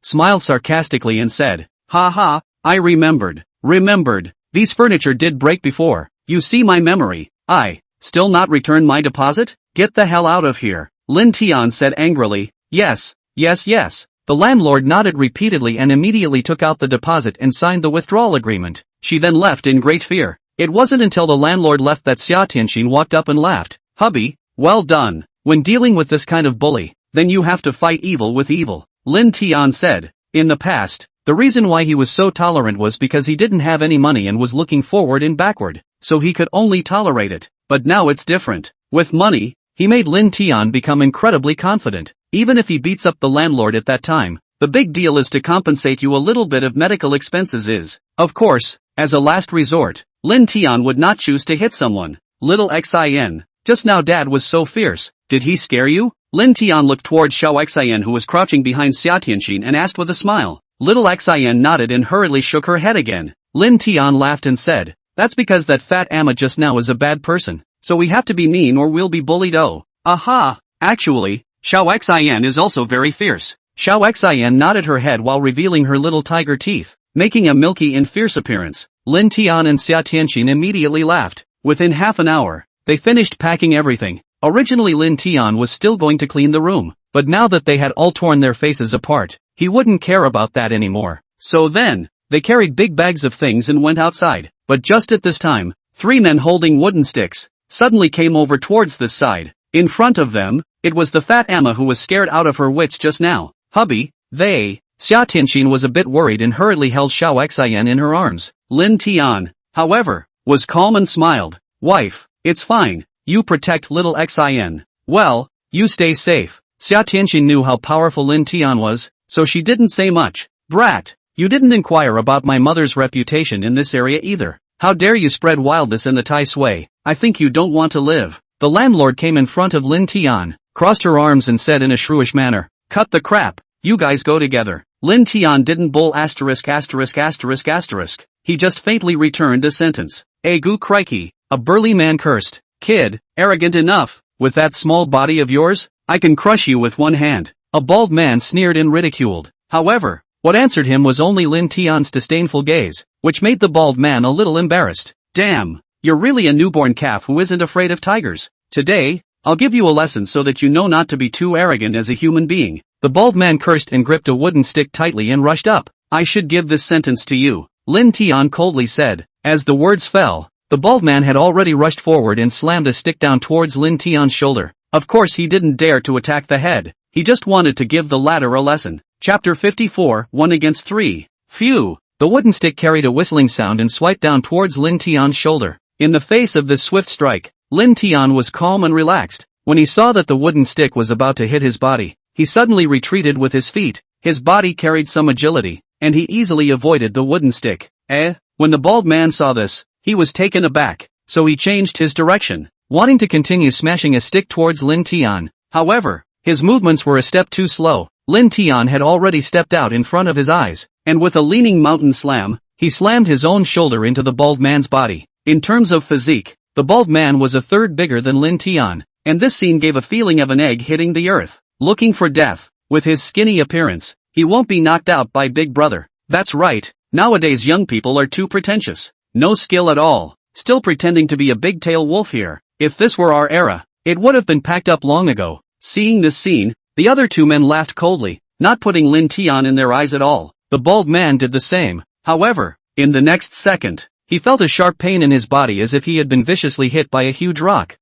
smiled sarcastically and said, "Ha ha, I remembered. These furniture did break before. You see my memory. I, still not return my deposit? Get the hell out of here." Lin Tian said angrily, Yes. The landlord nodded repeatedly and immediately took out the deposit and signed the withdrawal agreement. She then left in great fear. It wasn't until the landlord left that Xia Tianxin walked up and laughed. "Hubby, well done. When dealing with this kind of bully, then you have to fight evil with evil," Lin Tian said. In the past, the reason why he was so tolerant was because he didn't have any money and was looking forward and backward, so he could only tolerate it. But now it's different. With money, he made Lin Tian become incredibly confident. Even if he beats up the landlord at that time, the big deal is to compensate you a little bit of medical expenses. Of course, as a last resort, Lin Tian would not choose to hit someone. Little Xin, just now Dad was so fierce. Did he scare you? Lin Tian looked toward Xiao Xin who was crouching behind Xia Tianxin and asked with a smile. Little Xin nodded and hurriedly shook her head again. Lin Tian laughed and said, "That's because that fat Amma just now is a bad person, so we have to be mean or we'll be bullied." Oh. Aha! Actually, Xiao Xian is also very fierce. Xiao Xian nodded her head while revealing her little tiger teeth, making a milky and fierce appearance. Lin Tian and Xia Tianxin immediately laughed. Within half an hour, they finished packing everything. Originally Lin Tian was still going to clean the room, but now that they had all torn their faces apart, he wouldn't care about that anymore. So then, they carried big bags of things and went outside. But just at this time, 3 men holding wooden sticks suddenly came over towards this side. In front of them, it was the fat Emma who was scared out of her wits just now. Hubby, Xia Tianxin was a bit worried and hurriedly held Xiao Xian in her arms. Lin Tian, however, was calm and smiled. Wife, it's fine, you protect little Xian. Well, you stay safe. Xia Tianxin knew how powerful Lin Tian was, so she didn't say much. Brat, you didn't inquire about my mother's reputation in this area either. How dare you spread wildness in the Tai Sui? I think you don't want to live. The landlord came in front of Lin Tian, crossed her arms and said in a shrewish manner, cut the crap, you guys go together. Lin Tian didn't bull asterisk. He just faintly returned a sentence. Gu crikey, a burly man cursed. Kid, arrogant enough, with that small body of yours, I can crush you with one hand. A bald man sneered and ridiculed. However, what answered him was only Lin Tian's disdainful gaze, which made the bald man a little embarrassed. Damn, you're really a newborn calf who isn't afraid of tigers. Today, I'll give you a lesson so that you know not to be too arrogant as a human being. The bald man cursed and gripped a wooden stick tightly and rushed up. I should give this sentence to you, Lin Tian coldly said. As the words fell, the bald man had already rushed forward and slammed a stick down towards Lin Tian's shoulder. Of course he didn't dare to attack the head, he just wanted to give the latter a lesson. Chapter 54, 1 against 3. Phew! The wooden stick carried a whistling sound and swiped down towards Lin Tian's shoulder. In the face of this swift strike, Lin Tian was calm and relaxed. When he saw that the wooden stick was about to hit his body, he suddenly retreated with his feet. His body carried some agility, and he easily avoided the wooden stick. When the bald man saw this, he was taken aback, so he changed his direction, wanting to continue smashing a stick towards Lin Tian. However, his movements were a step too slow. Lin Tian had already stepped out in front of his eyes, and with a leaning mountain slam, he slammed his own shoulder into the bald man's body. In terms of physique, the bald man was a third bigger than Lin Tian, and this scene gave a feeling of an egg hitting the earth, looking for death. With his skinny appearance, he won't be knocked out by Big Brother. That's right, nowadays young people are too pretentious. No skill at all, still pretending to be a big-tail wolf here. If this were our era, it would have been packed up long ago. Seeing this scene, the other 2 men laughed coldly, not putting Lin Tian in their eyes at all. The bald man did the same. However, in the next second, he felt a sharp pain in his body as if he had been viciously hit by a huge rock.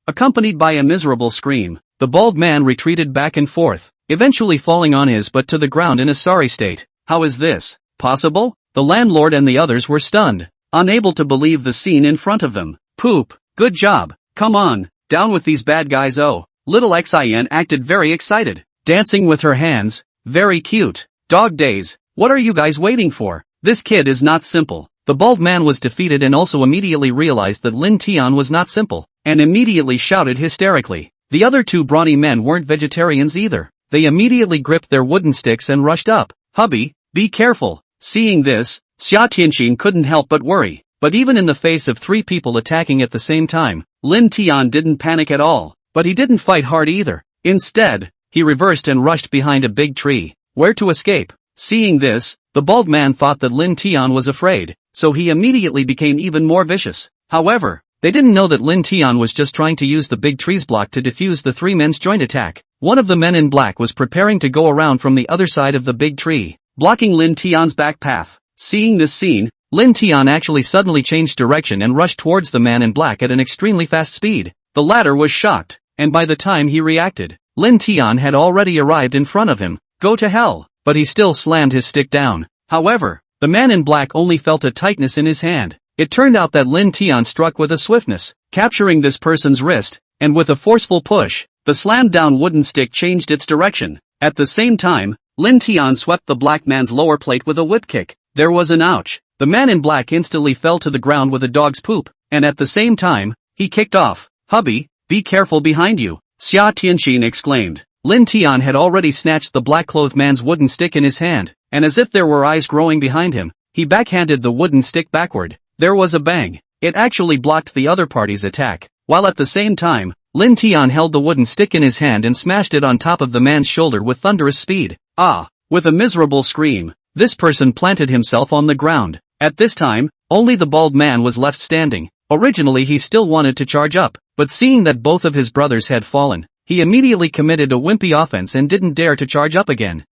Accompanied by a miserable scream, the bald man retreated back and forth, eventually falling on his butt to the ground in a sorry state. How is this possible? The landlord and the others were stunned, unable to believe the scene in front of them. Poop, good job, come on, down with these bad guys. Oh, little Xian acted very excited, dancing with her hands, very cute. Dog days, what are you guys waiting for? This kid is not simple. The bald man was defeated and also immediately realized that Lin Tian was not simple, and immediately shouted hysterically. The other 2 brawny men weren't vegetarians either. They immediately gripped their wooden sticks and rushed up. Hubby, be careful. Seeing this, Xia Tianxin couldn't help but worry. But even in the face of 3 people attacking at the same time, Lin Tian didn't panic at all. But he didn't fight hard either. Instead, he reversed and rushed behind a big tree. Where to escape? Seeing this, the bald man thought that Lin Tian was afraid, so he immediately became even more vicious. However, they didn't know that Lin Tian was just trying to use the big tree's block to defuse the 3 men's joint attack. One of the men in black was preparing to go around from the other side of the big tree, blocking Lin Tian's back path. Seeing this scene, Lin Tian actually suddenly changed direction and rushed towards the man in black at an extremely fast speed. The latter was shocked, and by the time he reacted, Lin Tian had already arrived in front of him. Go to hell! But he still slammed his stick down. However, the man in black only felt a tightness in his hand. It turned out that Lin Tian struck with a swiftness, capturing this person's wrist, and with a forceful push, the slammed down wooden stick changed its direction. At the same time, Lin Tian swept the black man's lower plate with a whip kick. There was an ouch. The man in black instantly fell to the ground with a dog's poop, and at the same time, he kicked off. Hubby, be careful behind you, Xia Tianxin exclaimed. Lin Tian had already snatched the black-clothed man's wooden stick in his hand, and as if there were eyes growing behind him, he backhanded the wooden stick backward. There was a bang. It actually blocked the other party's attack, while at the same time, Lin Tian held the wooden stick in his hand and smashed it on top of the man's shoulder with thunderous speed. Ah! With a miserable scream, this person planted himself on the ground. At this time, only the bald man was left standing. Originally he still wanted to charge up, but seeing that both of his brothers had fallen, he immediately committed a wimpy offense and didn't dare to charge up again.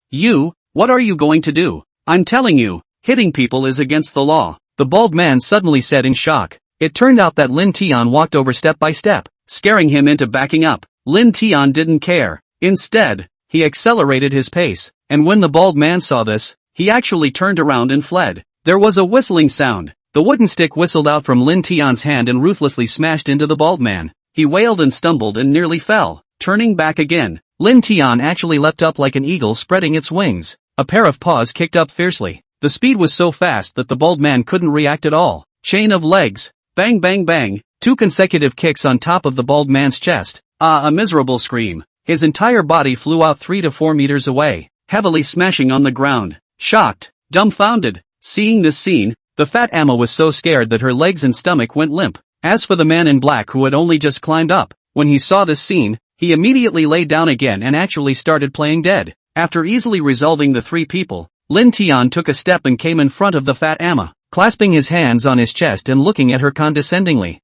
What are you going to do? I'm telling you, hitting people is against the law, the bald man suddenly said in shock. It turned out that Lin Tian walked over step by step, scaring him into backing up. Lin Tian didn't care. Instead, he accelerated his pace, and when the bald man saw this, he actually turned around and fled. There was a whistling sound. The wooden stick whistled out from Lin Tian's hand and ruthlessly smashed into the bald man. He wailed and stumbled and nearly fell. Turning back again, Lin Tian actually leapt up like an eagle spreading its wings. A pair of paws kicked up fiercely. The speed was so fast that the bald man couldn't react at all. Chain of legs. Bang bang bang. 2 consecutive kicks on top of the bald man's chest. A miserable scream. His entire body flew out 3 to 4 meters away, heavily smashing on the ground. Shocked, dumbfounded, seeing this scene, the fat Amma was so scared that her legs and stomach went limp. As for the man in black who had only just climbed up, when he saw this scene, he immediately lay down again and actually started playing dead. After easily resolving the 3 people, Lin Tian took a step and came in front of the fat Amma, clasping his hands on his chest and looking at her condescendingly.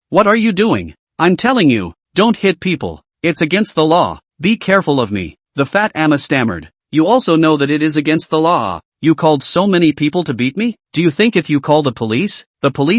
What are you doing? I'm telling you, don't hit people. It's against the law. Be careful of me, the fat Amma stammered. You also know that it is against the law. You called so many people to beat me? Do you think if you call the police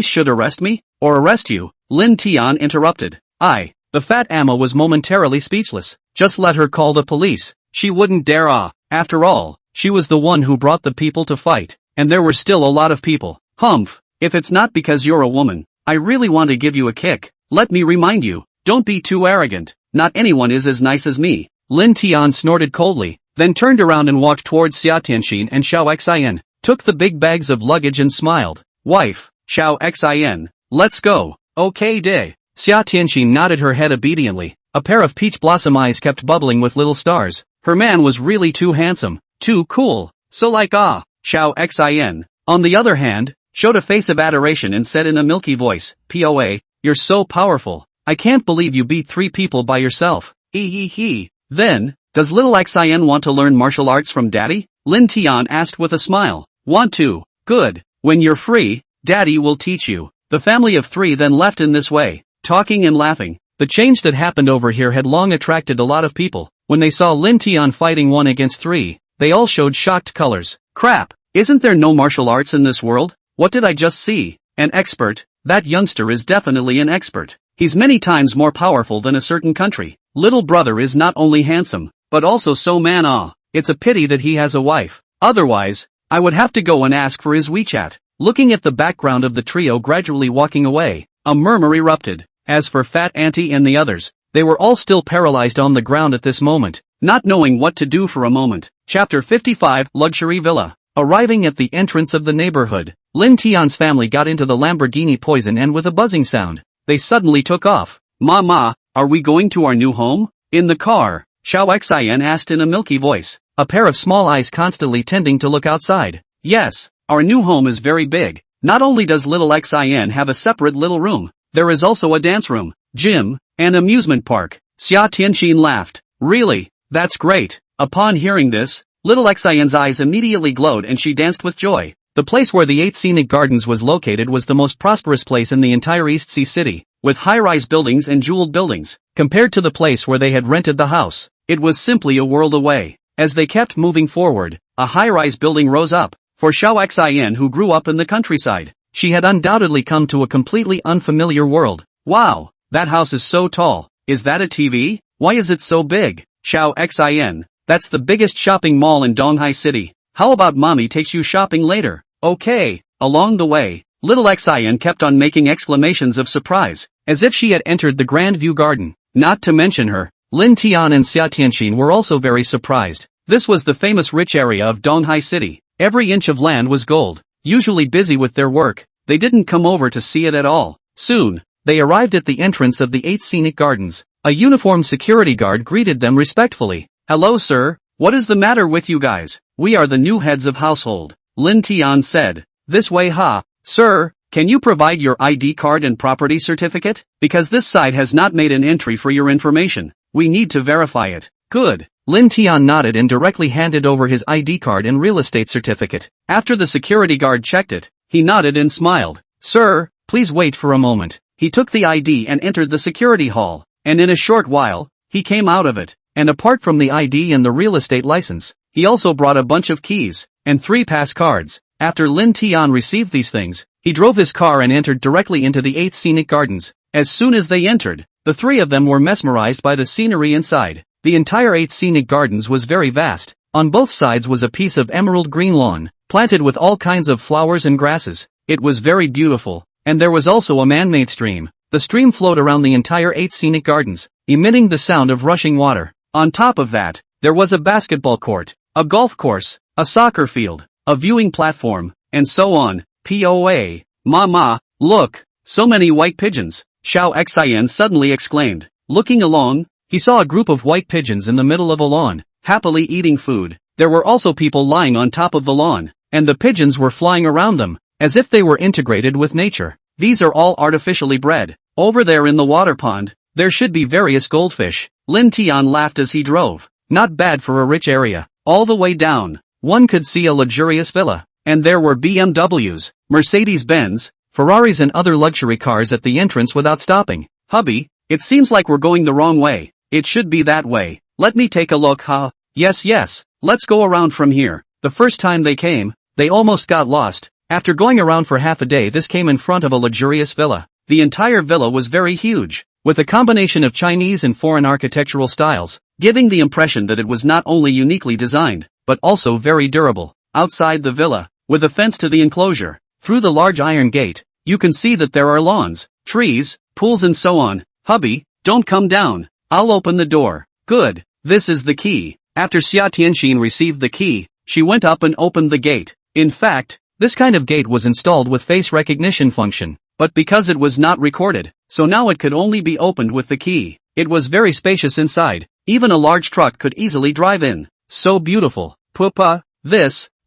should arrest me? Or arrest you? Lin Tian interrupted. The fat Amma was momentarily speechless. Just let her call the police. She wouldn't dare. After all, she was the one who brought the people to fight. And there were still a lot of people. Humph. If it's not because you're a woman, I really want to give you a kick. Let me remind you, don't be too arrogant. Not anyone is as nice as me. Lin Tian snorted coldly, then turned around and walked towards Xia Tianxin and Xiao Xian, took the big bags of luggage and smiled. Wife, Xiao Xian, let's go. Okay day. Xia Tianxin nodded her head obediently. A pair of peach blossom eyes kept bubbling with little stars. Her man was really too handsome, too cool. So Xiao Xian, on the other hand, showed a face of adoration and said in a milky voice, "Poa, you're so powerful. I can't believe you beat 3 people by yourself. Then, does little Xian want to learn martial arts from daddy?" Lin Tian asked with a smile. Want to? Good. When you're free, daddy will teach you. The family of 3 then left in this way, talking and laughing. The change that happened over here had long attracted a lot of people. When they saw Lin Tian fighting 1 against 3, they all showed shocked colors. Crap, isn't there no martial arts in this world? What did I just see? An expert? That youngster is definitely an expert. He's many times more powerful than a certain country. Little brother is not only handsome, but also so it's a pity that he has a wife. Otherwise, I would have to go and ask for his WeChat. Looking at the background of the trio gradually walking away, a murmur erupted. As for Fat Auntie and the others, they were all still paralyzed on the ground at this moment, not knowing what to do for a moment. Chapter 55 Luxury Villa. Arriving at the entrance of the neighborhood, Lin Tian's family got into the Lamborghini Poison and with a buzzing sound, they suddenly took off. Mama, are we going to our new home? In the car, Xiao Xian asked in a milky voice, a pair of small eyes constantly tending to look outside. Yes, our new home is very big. Not only does little Xian have a separate little room, there is also a dance room, gym, and amusement park. Xia Tianxin laughed. Really? That's great. Upon hearing this, little Xian's eyes immediately glowed and she danced with joy. The place where the 8 scenic gardens was located was the most prosperous place in the entire East Sea City, with high-rise buildings and jeweled buildings. Compared to the place where they had rented the house, it was simply a world away. As they kept moving forward, a high-rise building rose up. For Xiao Xian, who grew up in the countryside, she had undoubtedly come to a completely unfamiliar world. Wow, that house is so tall. Is that a TV? Why is it so big? Xiao Xian, that's the biggest shopping mall in Donghai City. How about mommy takes you shopping later? Okay. Along the way, little Xian kept on making exclamations of surprise, as if she had entered the Grand View Garden. Not to mention her, Lin Tian and Xia Tianxin were also very surprised. This was the famous rich area of Donghai City. Every inch of land was gold. Usually busy with their work, they didn't come over to see it at all. Soon, they arrived at the entrance of the 8 scenic gardens. A uniformed security guard greeted them respectfully. Hello sir, what is the matter with you guys? We are the new heads of household, Lin Tian said. This way sir, Can you provide your ID card and property certificate? Because this site has not made an entry for your information. We need to verify it. Good. Lin Tian nodded and directly handed over his ID card and real estate certificate. After the security guard checked it, he nodded and smiled. Sir, please wait for a moment. He took the ID and entered the security hall, and in a short while, he came out of it. And apart from the ID and the real estate license, he also brought a bunch of keys and 3 pass cards. After Lin Tian received these things, he drove his car and entered directly into the 8 scenic gardens. As soon as they entered, the 3 of them were mesmerized by the scenery inside. The entire 8 scenic gardens was very vast. On both sides was a piece of emerald green lawn, planted with all kinds of flowers and grasses. It was very beautiful, and there was also a man-made stream. The stream flowed around the entire 8 scenic gardens, emitting the sound of rushing water. On top of that, there was a basketball court, a golf course, a soccer field, a viewing platform, and so on. POA. Mama, look, so many white pigeons, Xiao Xian suddenly exclaimed. Looking along, he saw a group of white pigeons in the middle of a lawn, happily eating food. There were also people lying on top of the lawn, and the pigeons were flying around them, as if they were integrated with nature. These are all artificially bred. Over there in the water pond, there should be various goldfish. Lin Tian laughed as he drove. Not bad for a rich area. All the way down, one could see a luxurious villa, and there were BMWs, Mercedes-Benz, Ferraris and other luxury cars at the entrance without stopping. Hubby, it seems like we're going the wrong way. It should be that way. Let me take a look, huh? Yes, let's go around from here. The first time they came, they almost got lost. After going around for half a day, this came in front of a luxurious villa. The entire villa was very huge, with a combination of Chinese and foreign architectural styles, giving the impression that it was not only uniquely designed, but also very durable. Outside the villa, with a fence to the enclosure, through the large iron gate, you can see that there are lawns, trees, pools and so on. Hubby, don't come down. I'll open the door. Good. This is the key. After Xia Tianxin received the key, she went up and opened the gate. In fact, this kind of gate was installed with face recognition function, but because it was not recorded, so now it could only be opened with the key. It was very spacious inside. Even a large truck could easily drive in. So beautiful. Pupa,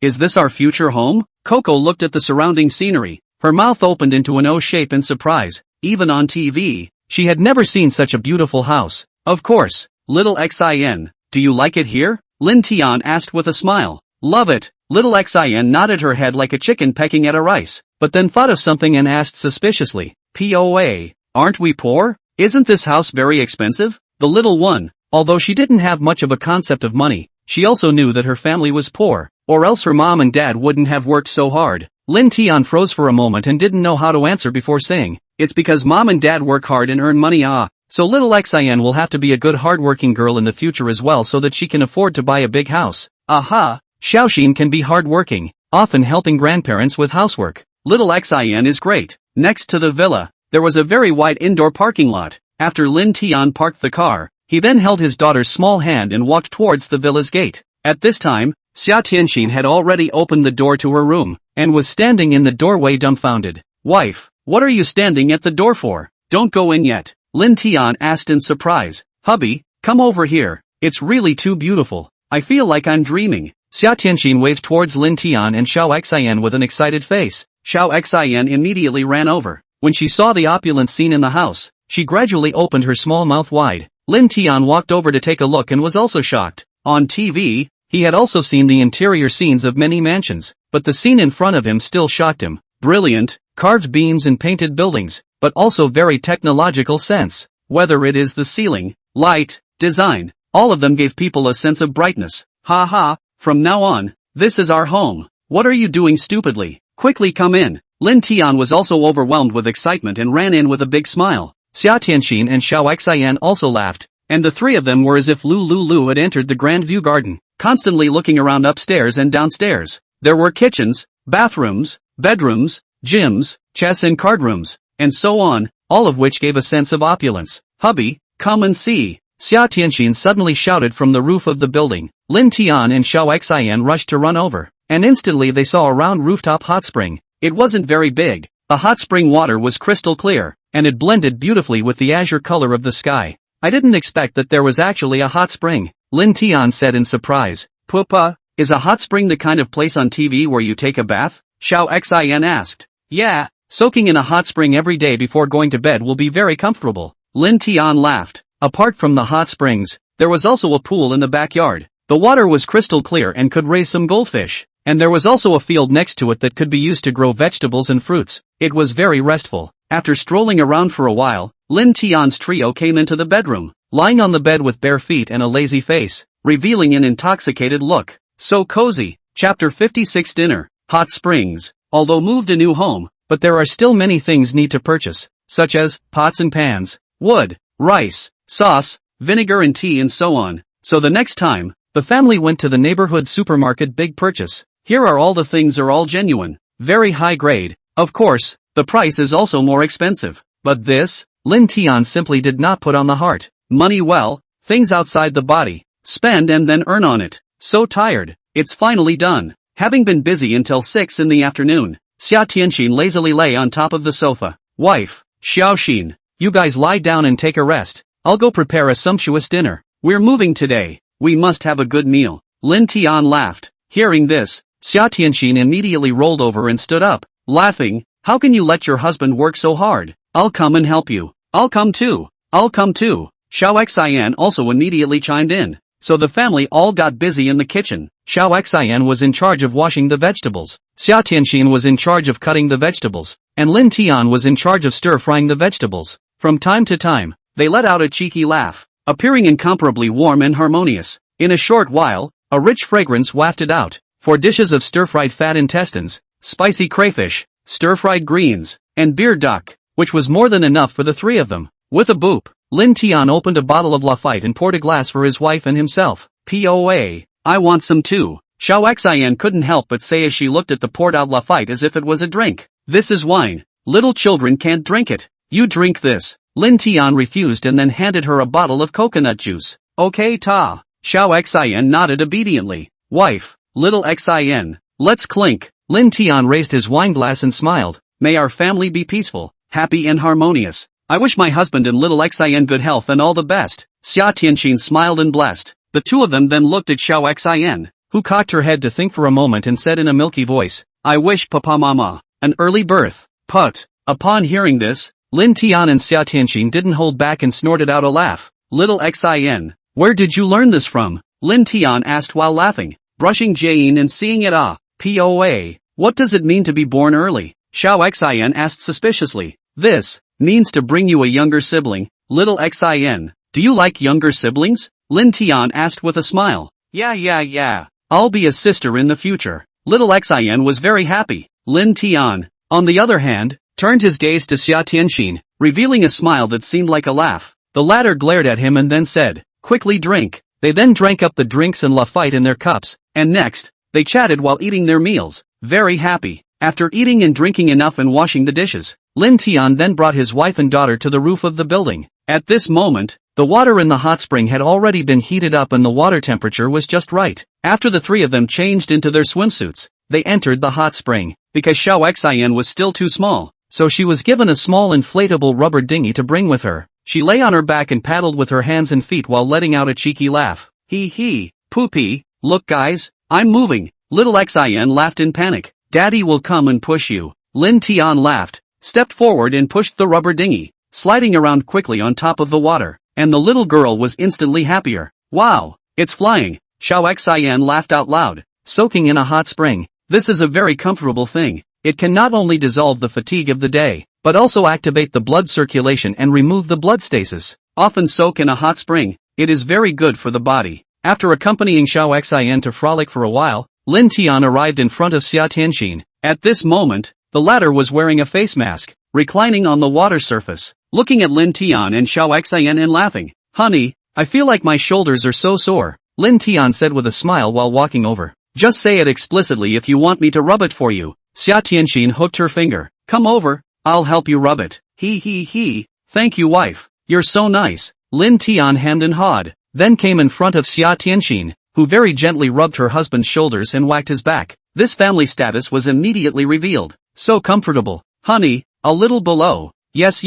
is this our future home? Coco looked at the surrounding scenery. Her mouth opened into an O shape in surprise. Even on TV, she had never seen such a beautiful house. Of course, little Xin, do you like it here? Lin Tian asked with a smile. Love it. Little Xin nodded her head like a chicken pecking at a rice, but then thought of something and asked suspiciously, POA, aren't we poor? Isn't this house very expensive? The little one, although she didn't have much of a concept of money, she also knew that her family was poor, or else her mom and dad wouldn't have worked so hard. Lin Tian froze for a moment and didn't know how to answer before saying, it's because mom and dad work hard and earn money. So little Xin will have to be a good hardworking girl in the future as well so that she can afford to buy a big house. Aha! Xiaoxin can be hardworking, often helping grandparents with housework. Little Xin is great. Next to the villa, there was a very wide indoor parking lot. After Lin Tian parked the car, he then held his daughter's small hand and walked towards the villa's gate. At this time, Xia Tianxin had already opened the door to her room, and was standing in the doorway dumbfounded. Wife, what are you standing at the door for? Don't go in yet. Lin Tian asked in surprise. Hubby, come over here. It's really too beautiful. I feel like I'm dreaming. Xia Tianxin waved towards Lin Tian and Xiao Xian with an excited face. Xiao Xian immediately ran over. When she saw the opulent scene in the house, she gradually opened her small mouth wide. Lin Tian walked over to take a look and was also shocked. On TV, he had also seen the interior scenes of many mansions, but the scene in front of him still shocked him. Brilliant, carved beams and painted buildings, but also very technological sense. Whether it is the ceiling, light, design, all of them gave people a sense of brightness. Ha ha, from now on, this is our home. What are you doing stupidly? Quickly come in. Lin Tian was also overwhelmed with excitement and ran in with a big smile. Xia Tianxin and Xiao Xian also laughed, and the 3 of them were as if Lu had entered the Grand View Garden, constantly looking around upstairs and downstairs. There were kitchens, bathrooms, bedrooms, gyms, chess and card rooms, and so on, all of which gave a sense of opulence. Hubby, come and see. Xia Tianxin suddenly shouted from the roof of the building. Lin Tian and Xiao Xian rushed to run over, and instantly they saw a round rooftop hot spring. It wasn't very big. The hot spring water was crystal clear, and it blended beautifully with the azure color of the sky. I didn't expect that there was actually a hot spring, Lin Tian said in surprise. Pupa, is a hot spring the kind of place on TV where you take a bath? Xiao Xian asked. Yeah, Soaking in a hot spring every day before going to bed will be very comfortable. Lin Tian laughed. Apart from the hot springs, there was also a pool in the backyard. The water was crystal clear and could raise some goldfish. And there was also a field next to it that could be used to grow vegetables and fruits. It was very restful. After strolling around for a while, Lin Tian's trio came into the bedroom, lying on the bed with bare feet and a lazy face, revealing an intoxicated look. So cozy. Chapter 56 Dinner. Hot springs. Although moved a new home, but there are still many things need to purchase, such as pots and pans, wood, rice, sauce, vinegar and tea and so on. So the next time, the family went to the neighborhood supermarket. Big purchase. Here are all the things are all genuine, very high grade. Of course, the price is also more expensive. But this, Lin Tian simply did not put on the heart. Money well, things outside the body. Spend and then earn on it. So tired. It's finally done. Having been busy until 6 in the afternoon, Xia Tianxin lazily lay on top of the sofa. Wife, Xiaoxin, you guys lie down and take a rest. I'll go prepare a sumptuous dinner. We're moving today. We must have a good meal. Lin Tian laughed. Hearing this, Xia Tianxin immediately rolled over and stood up, laughing. How can you let your husband work so hard? I'll come and help you. I'll come too. I'll come too. Xiao Xian also immediately chimed in. So the family all got busy in the kitchen. Xiao Xian was in charge of washing the vegetables. Xia Tianxin was in charge of cutting the vegetables. And Lin Tian was in charge of stir-frying the vegetables. From time to time, they let out a cheeky laugh, appearing incomparably warm and harmonious. In a short while, a rich fragrance wafted out. 4 dishes of stir-fried fat intestines, spicy crayfish, stir-fried greens, and beer duck, which was more than enough for the 3 of them. With a boop, Lin Tian opened a bottle of Lafite and poured a glass for his wife and himself. POA, I want some too. Xiao Xian couldn't help but say as she looked at the poured out Lafite as if it was a drink. This is wine. Little children can't drink it. You drink this. Lin Tian refused and then handed her a bottle of coconut juice. Okay ta. Xiao Xian nodded obediently. Wife, little Xian, let's clink. Lin Tian raised his wine glass and smiled. May our family be peaceful, happy and harmonious. I wish my husband and little Xian good health and all the best. Xia Tianxin smiled and blessed. The 2 of them then looked at Xiao Xian, who cocked her head to think for a moment and said in a milky voice, I wish Papa Mama an early birth. Put. Upon hearing this, Lin Tian and Xia Tianxin didn't hold back and snorted out a laugh. Little Xian, where did you learn this from? Lin Tian asked while laughing, brushing Jane and seeing it. POA, what does it mean to be born early? Xiao Xian asked suspiciously. This means to bring you a younger sibling. Little Xian, do you like younger siblings? Lin Tian asked with a smile. Yeah. I'll be a sister in the future. Little Xian was very happy. Lin Tian, on the other hand, turned his gaze to Xia Tianxin, revealing a smile that seemed like a laugh. The latter glared at him and then said, quickly drink. They then drank up the drinks and Lafite in their cups, and next, they chatted while eating their meals, very happy. After eating and drinking enough and washing the dishes, Lin Tian then brought his wife and daughter to the roof of the building. At this moment, the water in the hot spring had already been heated up and the water temperature was just right. After the 3 of them changed into their swimsuits, they entered the hot spring. Because Xiao Xian was still too small, so she was given a small inflatable rubber dinghy to bring with her. She lay on her back and paddled with her hands and feet while letting out a cheeky laugh. Hee, poopy, look guys, I'm moving. Little Xian laughed in panic. Daddy will come and push you. Lin Tian laughed, stepped forward and pushed the rubber dinghy, sliding around quickly on top of the water, and the little girl was instantly happier. Wow, it's flying. Xiao Xian laughed out loud. Soaking in a hot spring. This is a very comfortable thing. It can not only dissolve the fatigue of the day, but also activate the blood circulation and remove the blood stasis. Often soak in a hot spring. It is very good for the body. After accompanying Xiao Xian to frolic for a while, Lin Tian arrived in front of Xia Tianxin. At this moment, the latter was wearing a face mask, reclining on the water surface, looking at Lin Tian and Xiao Xian and laughing. Honey, I feel like my shoulders are so sore, Lin Tian said with a smile while walking over. Just say it explicitly if you want me to rub it for you. Xia Tianxin hooked her finger. Come over, I'll help you rub it. He. Thank you wife, you're so nice. Lin Tian hemmed and hawed, then came in front of Xia Tianxin, who very gently rubbed her husband's shoulders and whacked his back. This family status was immediately revealed. So comfortable. Honey, a little below. Yes,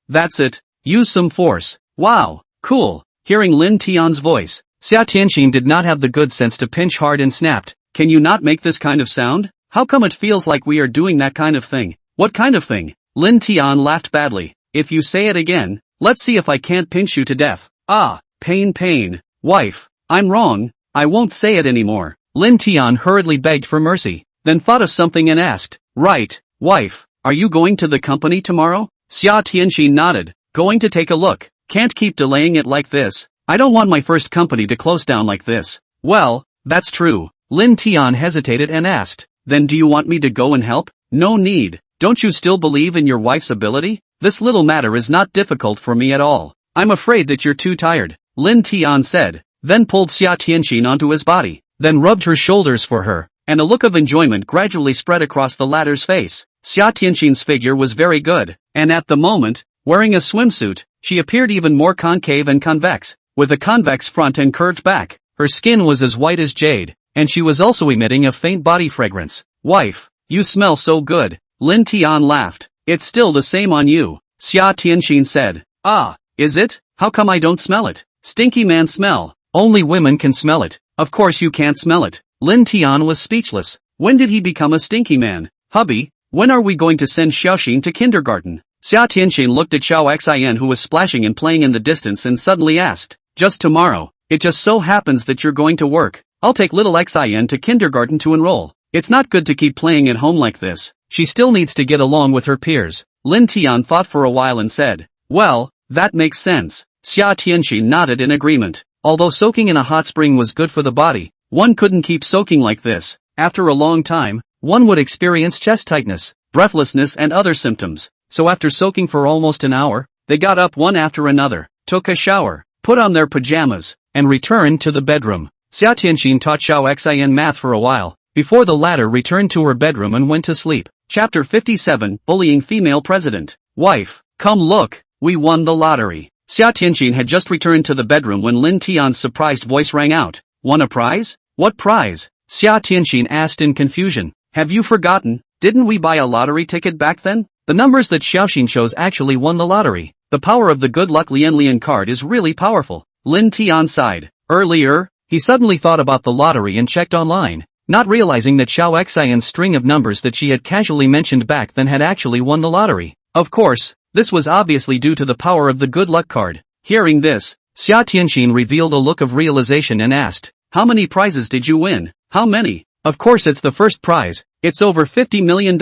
that's it. Use some force. Wow, cool. Hearing Lin Tian's voice, Xia Tianxin did not have the good sense to pinch hard and snapped. Can you not make this kind of sound? How come it feels like we are doing that kind of thing? What kind of thing? Lin Tian laughed badly. If you say it again, let's see if I can't pinch you to death. Ah, pain. Wife, I'm wrong, I won't say it anymore. Lin Tian hurriedly begged for mercy, then thought of something and asked, right, wife, are you going to the company tomorrow? Xia Tianxin nodded, going to take a look. Can't keep delaying it like this. I don't want my first company to close down like this. Well, that's true. Lin Tian hesitated and asked, then do you want me to go and help? No need. Don't you still believe in your wife's ability? This little matter is not difficult for me at all. I'm afraid that you're too tired, Lin Tian said, then pulled Xia Tianxin onto his body, then rubbed her shoulders for her, and a look of enjoyment gradually spread across the latter's face. Xia Tianxin's figure was very good, and at the moment, wearing a swimsuit, she appeared even more concave and convex, with a convex front and curved back. Her skin was as white as jade, and she was also emitting a faint body fragrance. Wife, you smell so good. Lin Tian laughed. It's still the same on you, Xia Tianxin said. Ah, is it? How come I don't smell it? Stinky man smell. Only women can smell it. Of course you can't smell it. Lin Tian was speechless. When did he become a stinky man? Hubby, when are we going to send Xiaoxin to kindergarten? Xia Tianxin looked at Xiao Xin who was splashing and playing in the distance and suddenly asked, just tomorrow. It just so happens that you're going to work. I'll take little Xin to kindergarten to enroll. It's not good to keep playing at home like this. She still needs to get along with her peers. Lin Tian thought for a while and said, well, that makes sense. Xia Tianxin nodded in agreement. Although soaking in a hot spring was good for the body, one couldn't keep soaking like this. After a long time, one would experience chest tightness, breathlessness and other symptoms. So after soaking for almost an hour, they got up one after another, took a shower, put on their pajamas, and returned to the bedroom. Xia Tianxin taught Xiao Xin math for a while, before the latter returned to her bedroom and went to sleep. Chapter 57, Bullying Female President. Wife, come look, we won the lottery. Xia Tianxin had just returned to the bedroom when Lin Tian's surprised voice rang out. Won a prize? What prize? Xia Tianxin asked in confusion. Have you forgotten? Didn't we buy a lottery ticket back then? The numbers that Xiaoxin shows actually won the lottery. The power of the good luck Lian card is really powerful. Lin Tian sighed. Earlier, he suddenly thought about the lottery and checked online, not realizing that Xiao Xian's string of numbers that she had casually mentioned back then had actually won the lottery. Of course, this was obviously due to the power of the good luck card. Hearing this, Xia Tianxin revealed a look of realization and asked, how many prizes did you win? How many? Of course it's the first prize. It's over $50 million.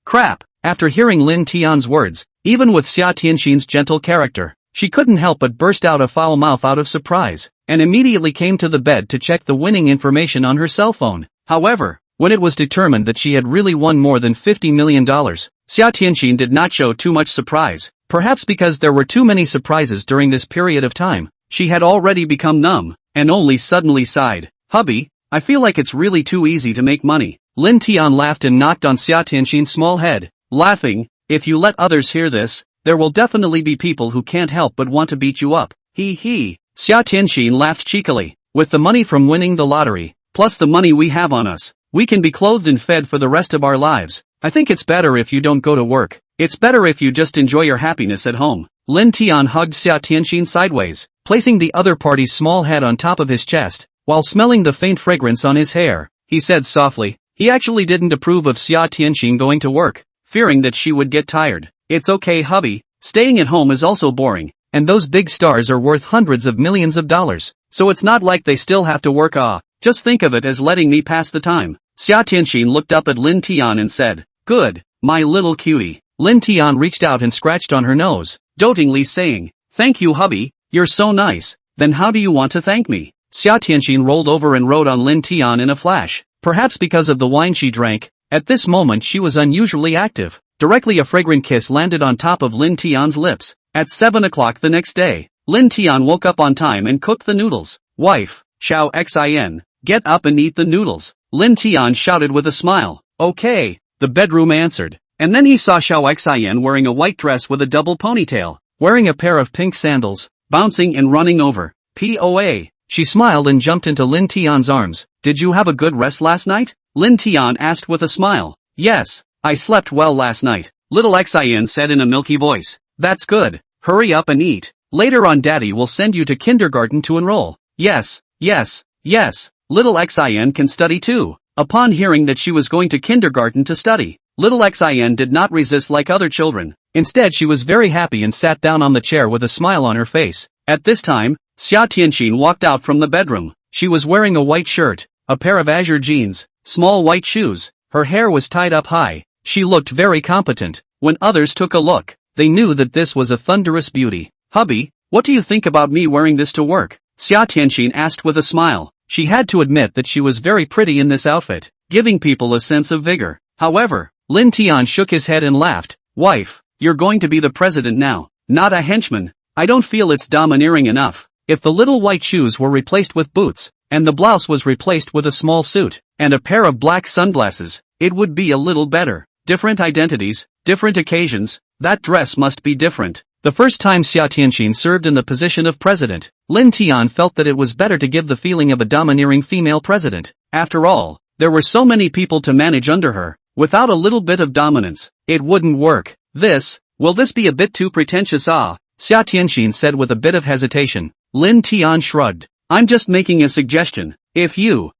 Crap. After hearing Lin Tian's words, even with Xia Tianxin's gentle character, she couldn't help but burst out a foul mouth out of surprise, and immediately came to the bed to check the winning information on her cell phone. However, when it was determined that she had really won more than $50 million, Xia Tianxin did not show too much surprise, perhaps because there were too many surprises during this period of time. She had already become numb, and only suddenly sighed. Hubby, I feel like it's really too easy to make money. Lin Tian laughed and knocked on Xia Tianxin's small head, laughing, if you let others hear this, there will definitely be people who can't help but want to beat you up. He. Xia Tianxin laughed cheekily. With the money from winning the lottery, plus the money we have on us, we can be clothed and fed for the rest of our lives. I think it's better if you don't go to work. It's better if you just enjoy your happiness at home. Lin Tian hugged Xia Tianxin sideways, placing the other party's small head on top of his chest, while smelling the faint fragrance on his hair. He said softly, he actually didn't approve of Xia Tianxin going to work, fearing that she would get tired. It's okay hubby, staying at home is also boring, and those big stars are worth hundreds of millions of dollars, so it's not like they still have to work. Just think of it as letting me pass the time. Xia Tianxin looked up at Lin Tian and said, good, my little cutie. Lin Tian reached out and scratched on her nose, dotingly saying, thank you hubby, you're so nice. Then how do you want to thank me? Xia Tianxin rolled over and rode on Lin Tian in a flash, perhaps because of the wine she drank. At this moment she was unusually active. Directly a fragrant kiss landed on top of Lin Tian's lips. At 7 o'clock the next day, Lin Tian woke up on time and cooked the noodles. Wife, Xiao Xin, get up and eat the noodles. Lin Tian shouted with a smile. Okay, the bedroom answered. And then he saw Xiao Xin wearing a white dress with a double ponytail, wearing a pair of pink sandals, bouncing and running over. POA. She smiled and jumped into Lin Tian's arms. Did you have a good rest last night? Lin Tian asked with a smile. Yes, I slept well last night, little Xin said in a milky voice. That's good. Hurry up and eat. Later on daddy will send you to kindergarten to enroll. Yes. Little Xin can study too. Upon hearing that she was going to kindergarten to study, little Xin did not resist like other children. Instead she was very happy and sat down on the chair with a smile on her face. At this time, Xia Tianxin walked out from the bedroom. She was wearing a white shirt, a pair of azure jeans, small white shoes, her hair was tied up high. She looked very competent. When others took a look, they knew that this was a thunderous beauty. Hubby, what do you think about me wearing this to work? Xia Tianxin asked with a smile. She had to admit that she was very pretty in this outfit, giving people a sense of vigor. However, Lin Tian shook his head and laughed. Wife, you're going to be the president now, not a henchman. I don't feel it's domineering enough. If the little white shoes were replaced with boots, and the blouse was replaced with a small suit, and a pair of black sunglasses, it would be a little better. Different identities, different occasions, that dress must be different. The first time Xia Tianxin served in the position of president, Lin Tian felt that it was better to give the feeling of a domineering female president. After all, there were so many people to manage under her. Without a little bit of dominance, it wouldn't work. Will this be a bit too pretentious? Xia Tianxin said with a bit of hesitation. Lin Tian shrugged. I'm just making a suggestion. If you,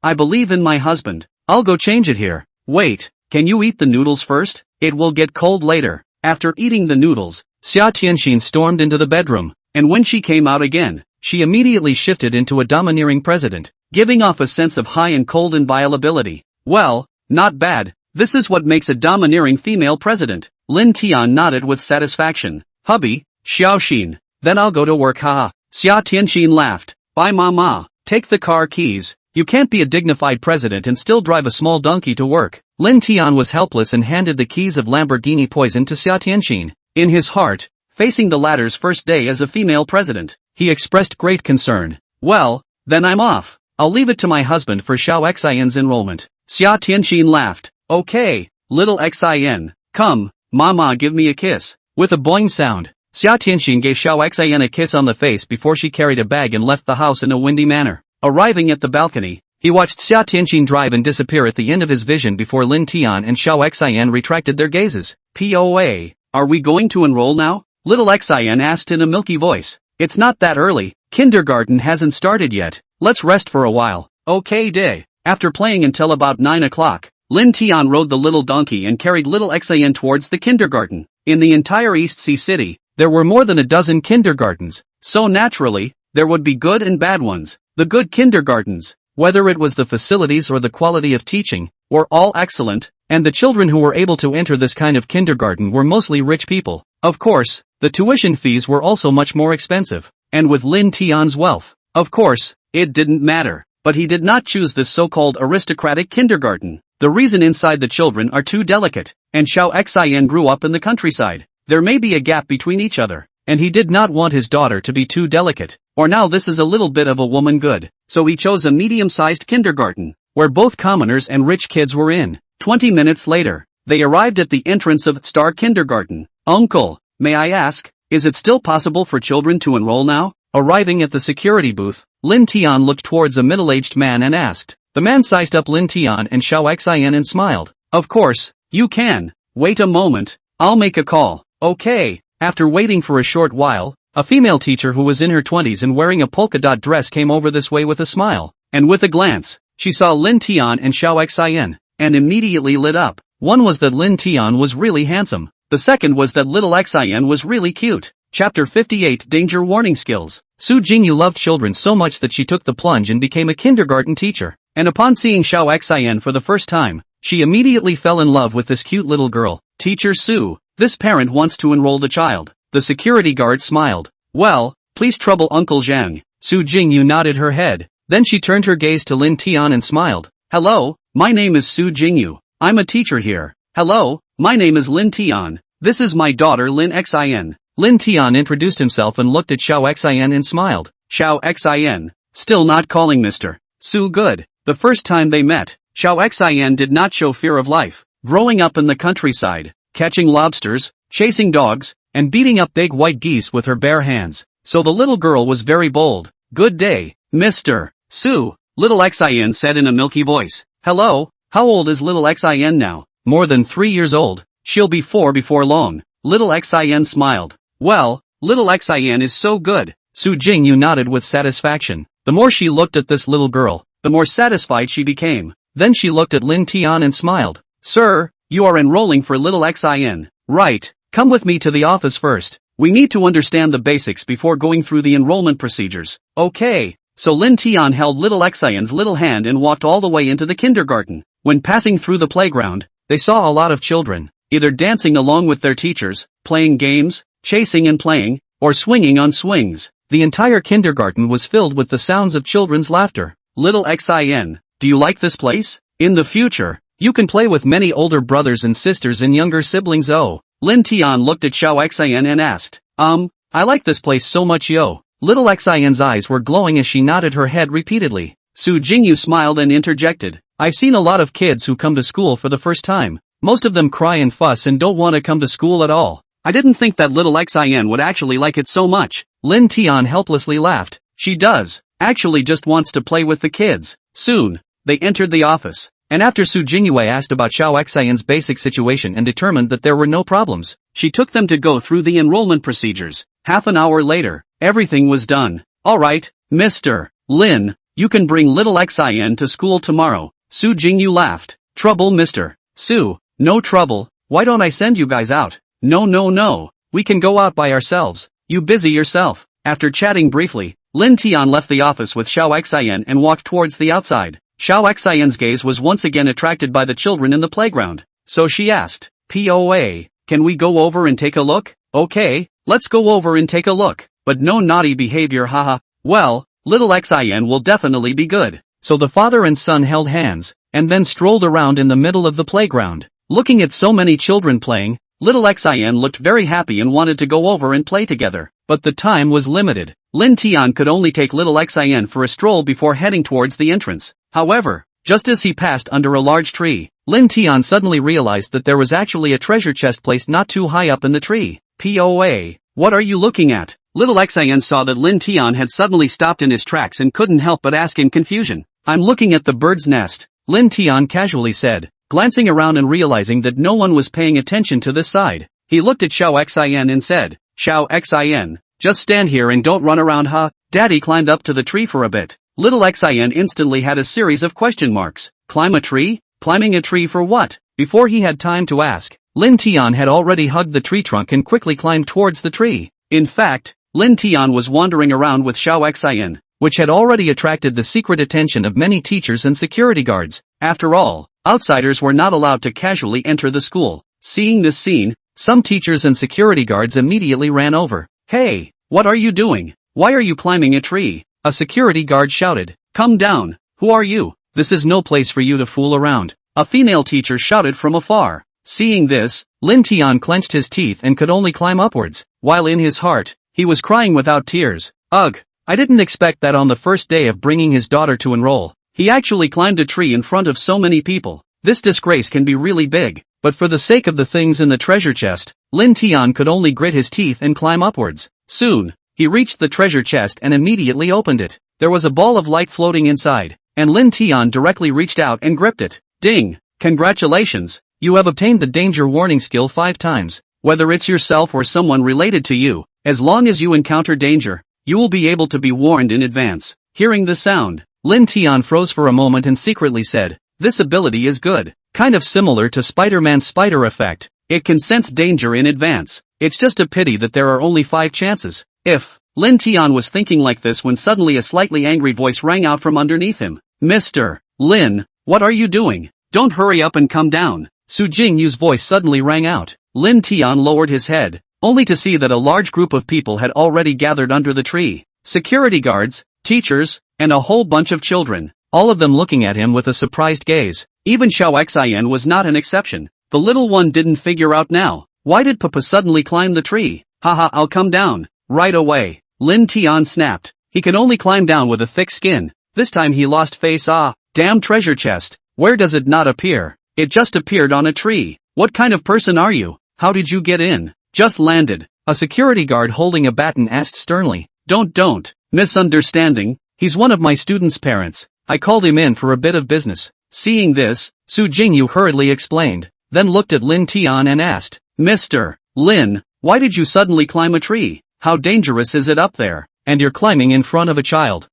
I believe in my husband. I'll go change it here. Wait, can you eat the noodles first? It will get cold later. After eating the noodles, Xia Tianxin stormed into the bedroom, and when she came out again, she immediately shifted into a domineering president, giving off a sense of high and cold inviolability. Well, not bad. This is what makes a domineering female president. Lin Tian nodded with satisfaction. Hubby, Xiaoxin, then I'll go to work. Haha. Xia Tianxin laughed. Bye mama, take the car keys. You can't be a dignified president and still drive a small donkey to work. Lin Tian was helpless and handed the keys of Lamborghini Poison to Xia Tianxin. In his heart, facing the latter's first day as a female president, he expressed great concern. Well, then I'm off. I'll leave it to my husband for Xiao Xin's enrollment. Xia Tianxin laughed. Okay, little Xin, come, mama give me a kiss. With a boing sound, Xia Tianxin gave Xiao Xin a kiss on the face before she carried a bag and left the house in a windy manner. Arriving at the balcony, he watched Xia Tianxin drive and disappear at the end of his vision before Lin Tian and Xiao Xin retracted their gazes. POA, are we going to enroll now? Little Xin asked in a milky voice. It's not that early, kindergarten hasn't started yet, let's rest for a while. Okay day. After playing until about 9 o'clock, Lin Tian rode the little donkey and carried little Xin towards the kindergarten. In the entire East Sea City, there were more than a dozen kindergartens, so naturally, there would be good and bad ones. The good kindergartens, whether it was the facilities or the quality of teaching, were all excellent, and the children who were able to enter this kind of kindergarten were mostly rich people. Of course, the tuition fees were also much more expensive, and with Lin Tian's wealth, of course, it didn't matter, but he did not choose this so-called aristocratic kindergarten. The reason inside the children are too delicate, and Xiao Xin grew up in the countryside. There may be a gap between each other, and he did not want his daughter to be too delicate, or now this is a little bit of a woman good, so he chose a medium-sized kindergarten, where both commoners and rich kids were in. 20 minutes later, they arrived at the entrance of Star Kindergarten. Uncle, may I ask, is it still possible for children to enroll now? Arriving at the security booth, Lin Tian looked towards a middle-aged man and asked. The man sized up Lin Tian and Xiao Xin and smiled. Of course, you can. Wait a moment, I'll make a call. Okay. After waiting for a short while, a female teacher who was in her 20s and wearing a polka dot dress came over this way with a smile, and with a glance, she saw Lin Tian and Xiao Xin, and immediately lit up. One was that Lin Tian was really handsome. The second was that little Xin was really cute. Chapter 58 Danger Warning Skills. Su Jingyu loved children so much that she took the plunge and became a kindergarten teacher, and upon seeing Xiao Xin for the first time, she immediately fell in love with this cute little girl. Teacher Su, this parent wants to enroll the child. The security guard smiled. Well, please trouble Uncle Zhang. Su Jingyu nodded her head. Then she turned her gaze to Lin Tian and smiled. Hello, my name is Su Jingyu. I'm a teacher here. Hello, my name is Lin Tian. This is my daughter Lin Xin. Lin Tian introduced himself and looked at Xiao Xin and smiled. Xiao Xin, still not calling Mr. Su good. The first time they met, Xiao Xin did not show fear of life. Growing up in the countryside, catching lobsters, chasing dogs, and beating up big white geese with her bare hands. So the little girl was very bold. Good day, Mr. Su, little Xin said in a milky voice. Hello, how old is little Xin now? More than 3 years old. She'll be 4 before long. Little Xin smiled. Well, little Xin is so good. Su Jingyu nodded with satisfaction. The more she looked at this little girl, the more satisfied she became. Then she looked at Lin Tian and smiled. Sir, you are enrolling for little Xin. Right, come with me to the office first. We need to understand the basics before going through the enrollment procedures. Okay. So Lin Tian held little Xin's little hand and walked all the way into the kindergarten. When passing through the playground, they saw a lot of children, either dancing along with their teachers, playing games, chasing and playing, or swinging on swings. The entire kindergarten was filled with the sounds of children's laughter. Little Xin, do you like this place? In the future, you can play with many older brothers and sisters and younger siblings. Oh, Lin Tian looked at Xiao Xin and asked, I like this place so much yo. Little Xin's eyes were glowing as she nodded her head repeatedly. Su Jingyu smiled and interjected, I've seen a lot of kids who come to school for the first time. Most of them cry and fuss and don't want to come to school at all. I didn't think that little Xin would actually like it so much. Lin Tian helplessly laughed. She does. Actually just wants to play with the kids. Soon, they entered the office. And after Su Jingyu asked about Xiao Xin's basic situation and determined that there were no problems, she took them to go through the enrollment procedures. Half an hour later, everything was done. Alright, Mr. Lin, you can bring little Xin to school tomorrow. Su Jingyu laughed. Trouble, Mr. Su? No trouble. Why don't I send you guys out? No. We can go out by ourselves. You busy yourself. After chatting briefly, Lin Tian left the office with Xiao Xin and walked towards the outside. Xiao Xian's gaze was once again attracted by the children in the playground. So she asked, POA, can we go over and take a look? Okay, let's go over and take a look. But no naughty behavior, haha. Well, little Xin will definitely be good. So the father and son held hands, and then strolled around in the middle of the playground. Looking at so many children playing, little Xin looked very happy and wanted to go over and play together. But the time was limited. Lin Tian could only take little Xin for a stroll before heading towards the entrance. However, just as he passed under a large tree, Lin Tian suddenly realized that there was actually a treasure chest placed not too high up in the tree. POA, what are you looking at? Little Xin saw that Lin Tian had suddenly stopped in his tracks and couldn't help but ask in confusion. I'm looking at the bird's nest, Lin Tian casually said, glancing around and realizing that no one was paying attention to this side. He looked at Xiao Xin and said, Xiao Xin, just stand here and don't run around, huh? Daddy climbed up to the tree for a bit. Little Xin instantly had a series of question marks. Climb a tree? Climbing a tree for what? Before he had time to ask, Lin Tian had already hugged the tree trunk and quickly climbed towards the tree. In fact, Lin Tian was wandering around with Xiao Xin, which had already attracted the secret attention of many teachers and security guards. After all, outsiders were not allowed to casually enter the school. Seeing this scene, some teachers and security guards immediately ran over. Hey, what are you doing? Why are you climbing a tree? A security guard shouted. Come down. Who are you? This is no place for you to fool around. A female teacher shouted from afar. Seeing this, Lin Tian clenched his teeth and could only climb upwards, while in his heart, he was crying without tears. Ugh, I didn't expect that on the first day of bringing his daughter to enroll. He actually climbed a tree in front of so many people. This disgrace can be really big, but for the sake of the things in the treasure chest, Lin Tian could only grit his teeth and climb upwards. Soon, he reached the treasure chest and immediately opened it. There was a ball of light floating inside, and Lin Tian directly reached out and gripped it. Ding! Congratulations! You have obtained the danger warning skill 5 times. Whether it's yourself or someone related to you, as long as you encounter danger, you will be able to be warned in advance. Hearing the sound, Lin Tian froze for a moment and secretly said, this ability is good. Kind of similar to Spider-Man's spider effect. It can sense danger in advance. It's just a pity that there are only 5 chances. If Lin Tian was thinking like this when suddenly a slightly angry voice rang out from underneath him. Mr. Lin, what are you doing? Don't hurry up and come down. Su Jingyu's voice suddenly rang out. Lin Tian lowered his head, only to see that a large group of people had already gathered under the tree. Security guards, teachers, and a whole bunch of children, all of them looking at him with a surprised gaze. Even Xiao Xin was not an exception. The little one didn't figure out now. Why did Papa suddenly climb the tree? Haha, I'll come down. Right away. Lin Tian snapped. He could only climb down with a thick skin. This time he lost face. Damn treasure chest. Where does it not appear? It just appeared on a tree. What kind of person are you? How did you get in? Just landed. A security guard holding a baton asked sternly. Don't. Misunderstanding. He's one of my students' parents. I called him in for a bit of business. Seeing this, Su Jingyu hurriedly explained, then looked at Lin Tian and asked, Mr. Lin, why did you suddenly climb a tree? How dangerous is it up there? And you're climbing in front of a child.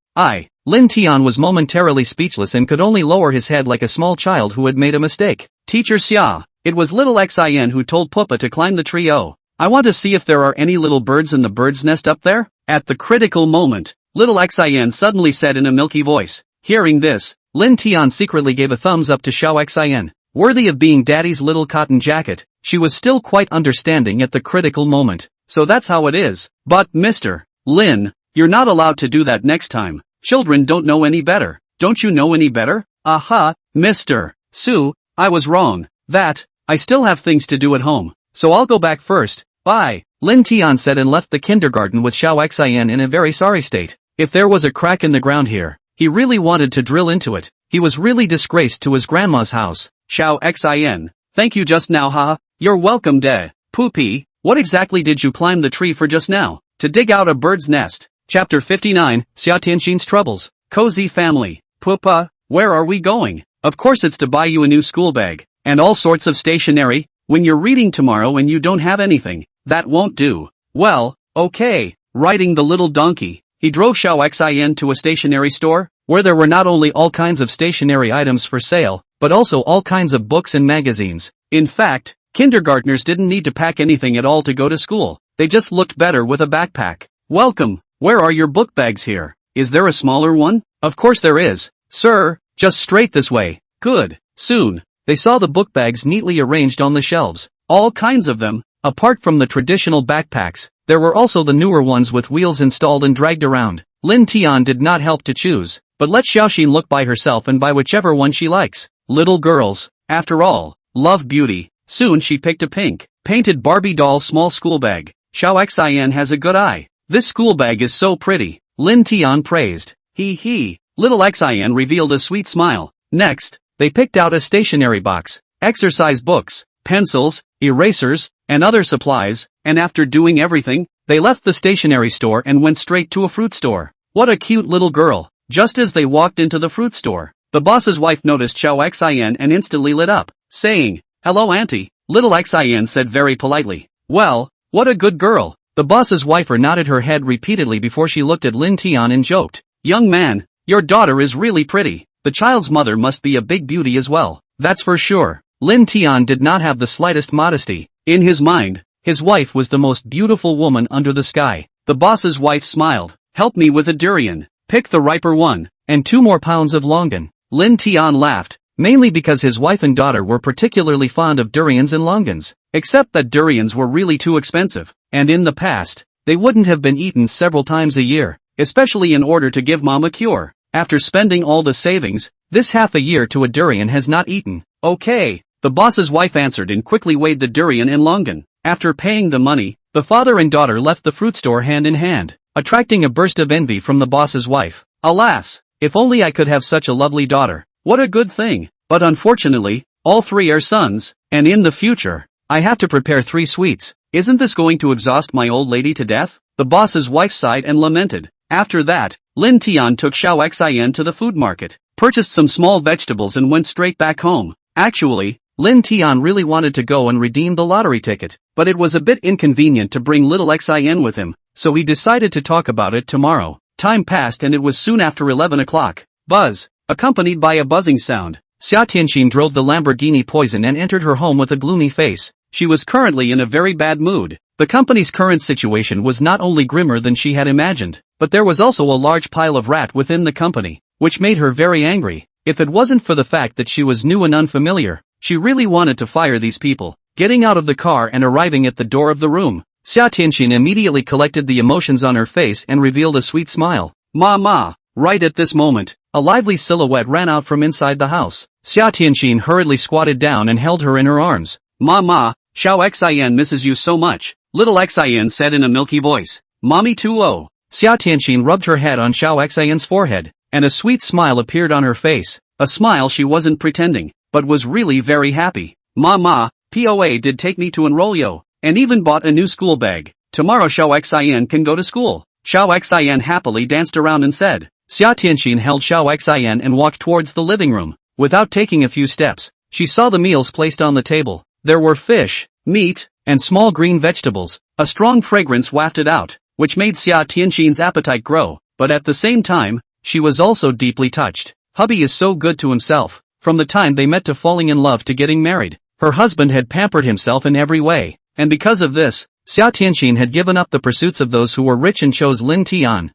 Lin Tian was momentarily speechless and could only lower his head like a small child who had made a mistake. Teacher Xia, it was little Xin who told Pupa to climb the tree. Oh, I want to see if there are any little birds in the bird's nest up there. At the critical moment, little Xin suddenly said in a milky voice. Hearing this, Lin Tian secretly gave a thumbs up to Xiao Xin. Worthy of being daddy's little cotton jacket, she was still quite understanding at the critical moment. So that's how it is. But Mr. Lin, you're not allowed to do that next time. Children don't know any better. Don't you know any better? Aha, Mr. Su, I was wrong. I still have things to do at home. So I'll go back first. Bye. Lin Tian said and left the kindergarten with Xiao Xin in a very sorry state. If there was a crack in the ground here, he really wanted to drill into it. He was really disgraced to his grandma's house. Xiao Xin, thank you just now, ha. You're welcome, de. Poopy, what exactly did you climb the tree for just now? To dig out a bird's nest. Chapter 59, Xia Tianxin's Troubles. Cozy family. Pupa, where are we going? Of course it's to buy you a new school bag. And all sorts of stationery. When you're reading tomorrow and you don't have anything, that won't do. Well, okay. Riding the little donkey, he drove Xiao Xin to a stationery store, where there were not only all kinds of stationery items for sale, but also all kinds of books and magazines. In fact, kindergartners didn't need to pack anything at all to go to school. They just looked better with a backpack. Welcome. Where are your book bags here? Is there a smaller one? Of course there is. Sir, just straight this way. Good. Soon, they saw the book bags neatly arranged on the shelves. All kinds of them. Apart from the traditional backpacks, there were also the newer ones with wheels installed and dragged around. Lin Tian did not help to choose, but let Xiaoxin look by herself and buy whichever one she likes. Little girls, after all, love beauty. Soon she picked a pink, painted Barbie doll small school bag. Xiao Xin has a good eye. This school bag is so pretty. Lin Tian praised. He. Little Xin revealed a sweet smile. Next, they picked out a stationery box, exercise books, pencils, erasers, and other supplies, and after doing everything, they left the stationery store and went straight to a fruit store. What a cute little girl. Just as they walked into the fruit store, the boss's wife noticed Xiao Xin and instantly lit up, saying, Hello auntie. Little Xin said very politely. Well, what a good girl. The boss's wife nodded her head repeatedly before she looked at Lin Tian and joked. Young man, your daughter is really pretty. The child's mother must be a big beauty as well. That's for sure. Lin Tian did not have the slightest modesty. In his mind, his wife was the most beautiful woman under the sky. The boss's wife smiled. Help me with a durian. Pick the riper one, and 2 more pounds of longan. Lin Tian laughed, mainly because his wife and daughter were particularly fond of durians and longans. Except that durians were really too expensive, and in the past, they wouldn't have been eaten several times a year, especially in order to give mom a cure. After spending all the savings, this half a year to a durian has not eaten. Okay, the boss's wife answered and quickly weighed the durian and longan. After paying the money, the father and daughter left the fruit store hand in hand, attracting a burst of envy from the boss's wife. Alas, if only I could have such a lovely daughter. What a good thing. But unfortunately, all 3 are sons, and in the future, I have to prepare 3 sweets. Isn't this going to exhaust my old lady to death? The boss's wife sighed and lamented. After that, Lin Tian took Xiao Xin to the food market, purchased some small vegetables and went straight back home. Actually, Lin Tian really wanted to go and redeem the lottery ticket, but it was a bit inconvenient to bring little Xin with him, so he decided to talk about it tomorrow. Time passed and it was soon after 11 o'clock. Buzz, accompanied by a buzzing sound. Xia Tianxin drove the Lamborghini Poison and entered her home with a gloomy face. She was currently in a very bad mood. The company's current situation was not only grimmer than she had imagined, but there was also a large pile of rat within the company, which made her very angry. If it wasn't for the fact that she was new and unfamiliar, she really wanted to fire these people. Getting out of the car and arriving at the door of the room, Xia Tianxin immediately collected the emotions on her face and revealed a sweet smile. Ma. Right at this moment, a lively silhouette ran out from inside the house. Xia Tianxin hurriedly squatted down and held her in her arms. Ma, Xiao Xin misses you so much, little Xin said in a milky voice. Mommy too. Oh. Xia Tianxin rubbed her head on Xiao Xin's forehead, and a sweet smile appeared on her face. A smile she wasn't pretending, but was really very happy. Ma, POA did take me to enroll yo, and even bought a new school bag. Tomorrow Xiao Xin can go to school. Xiao Xin happily danced around and said. Xia Tianxin held Xiao Xin and walked towards the living room. Without taking a few steps, she saw the meals placed on the table. There were fish, meat, and small green vegetables. A strong fragrance wafted out, which made Xia Tianxin's appetite grow, but at the same time, she was also deeply touched. Hubby is so good to himself. from the time they met to falling in love to getting married. Her husband had pampered himself in every way, and because of this, Xia Tianxin had given up the pursuits of those who were rich and chose Lin Tian.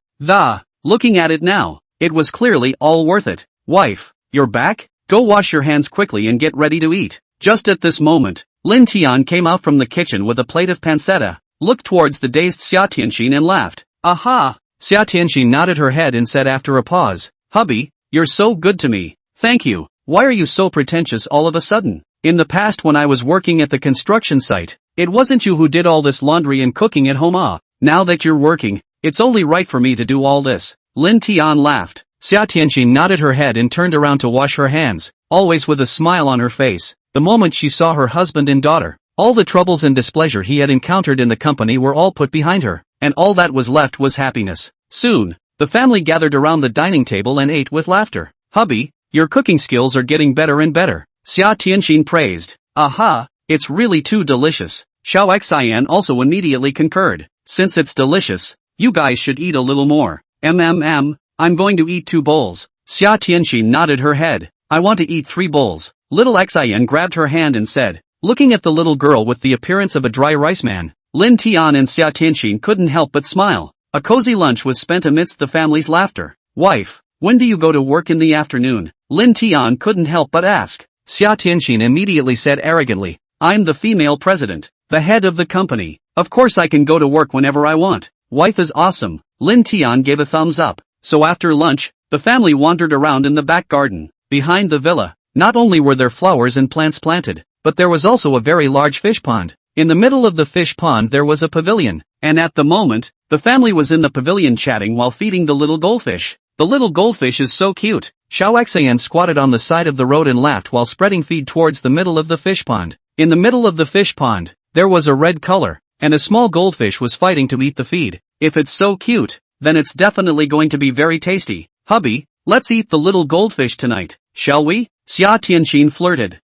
Looking at it now, it was clearly all worth it. Wife, you're back? Go wash your hands quickly and get ready to eat. Just at this moment, Lin Tian came out from the kitchen with a plate of pancetta, looked towards the dazed Xia Tianxin and laughed. Aha! Xia Tianxin nodded her head and said after a pause, hubby, you're so good to me. Thank you. Why are you so pretentious all of a sudden? In the past when I was working at the construction site, it wasn't you who did all this laundry and cooking at home. Now that you're working, it's only right for me to do all this. Lin Tian laughed. Xia Tianxin nodded her head and turned around to wash her hands, always with a smile on her face. The moment she saw her husband and daughter, all the troubles and displeasure he had encountered in the company were all put behind her, and all that was left was happiness. Soon, the family gathered around the dining table and ate with laughter. Hubby, your cooking skills are getting better and better, Xia Tianxin praised. Aha, it's really too delicious. Xiao Xian also immediately concurred. Since it's delicious, you guys should eat a little more. I'm going to eat 2 bowls. Xia Tianxin nodded her head. I want to eat 3 bowls. Little Xian grabbed her hand and said, looking at the little girl with the appearance of a dry rice man, Lin Tian and Xia Tianxin couldn't help but smile. A cozy lunch was spent amidst the family's laughter. Wife, when do you go to work in the afternoon? Lin Tian couldn't help but ask. Xia Tianxin immediately said arrogantly, I'm the female president, the head of the company. Of course I can go to work whenever I want. Wife is awesome. Lin Tian gave a thumbs up. So after lunch, the family wandered around in the back garden. Behind the villa, not only were there flowers and plants planted, but there was also a very large fish pond. In the middle of the fish pond there was a pavilion, and at the moment, the family was in the pavilion chatting while feeding the little goldfish. The little goldfish is so cute. Xiao Xian squatted on the side of the road and laughed while spreading feed towards the middle of the fish pond. In the middle of the fish pond, there was a red color, and a small goldfish was fighting to eat the feed. If it's so cute, then it's definitely going to be very tasty. Hubby, let's eat the little goldfish tonight, shall we? Xia Tianxin flirted.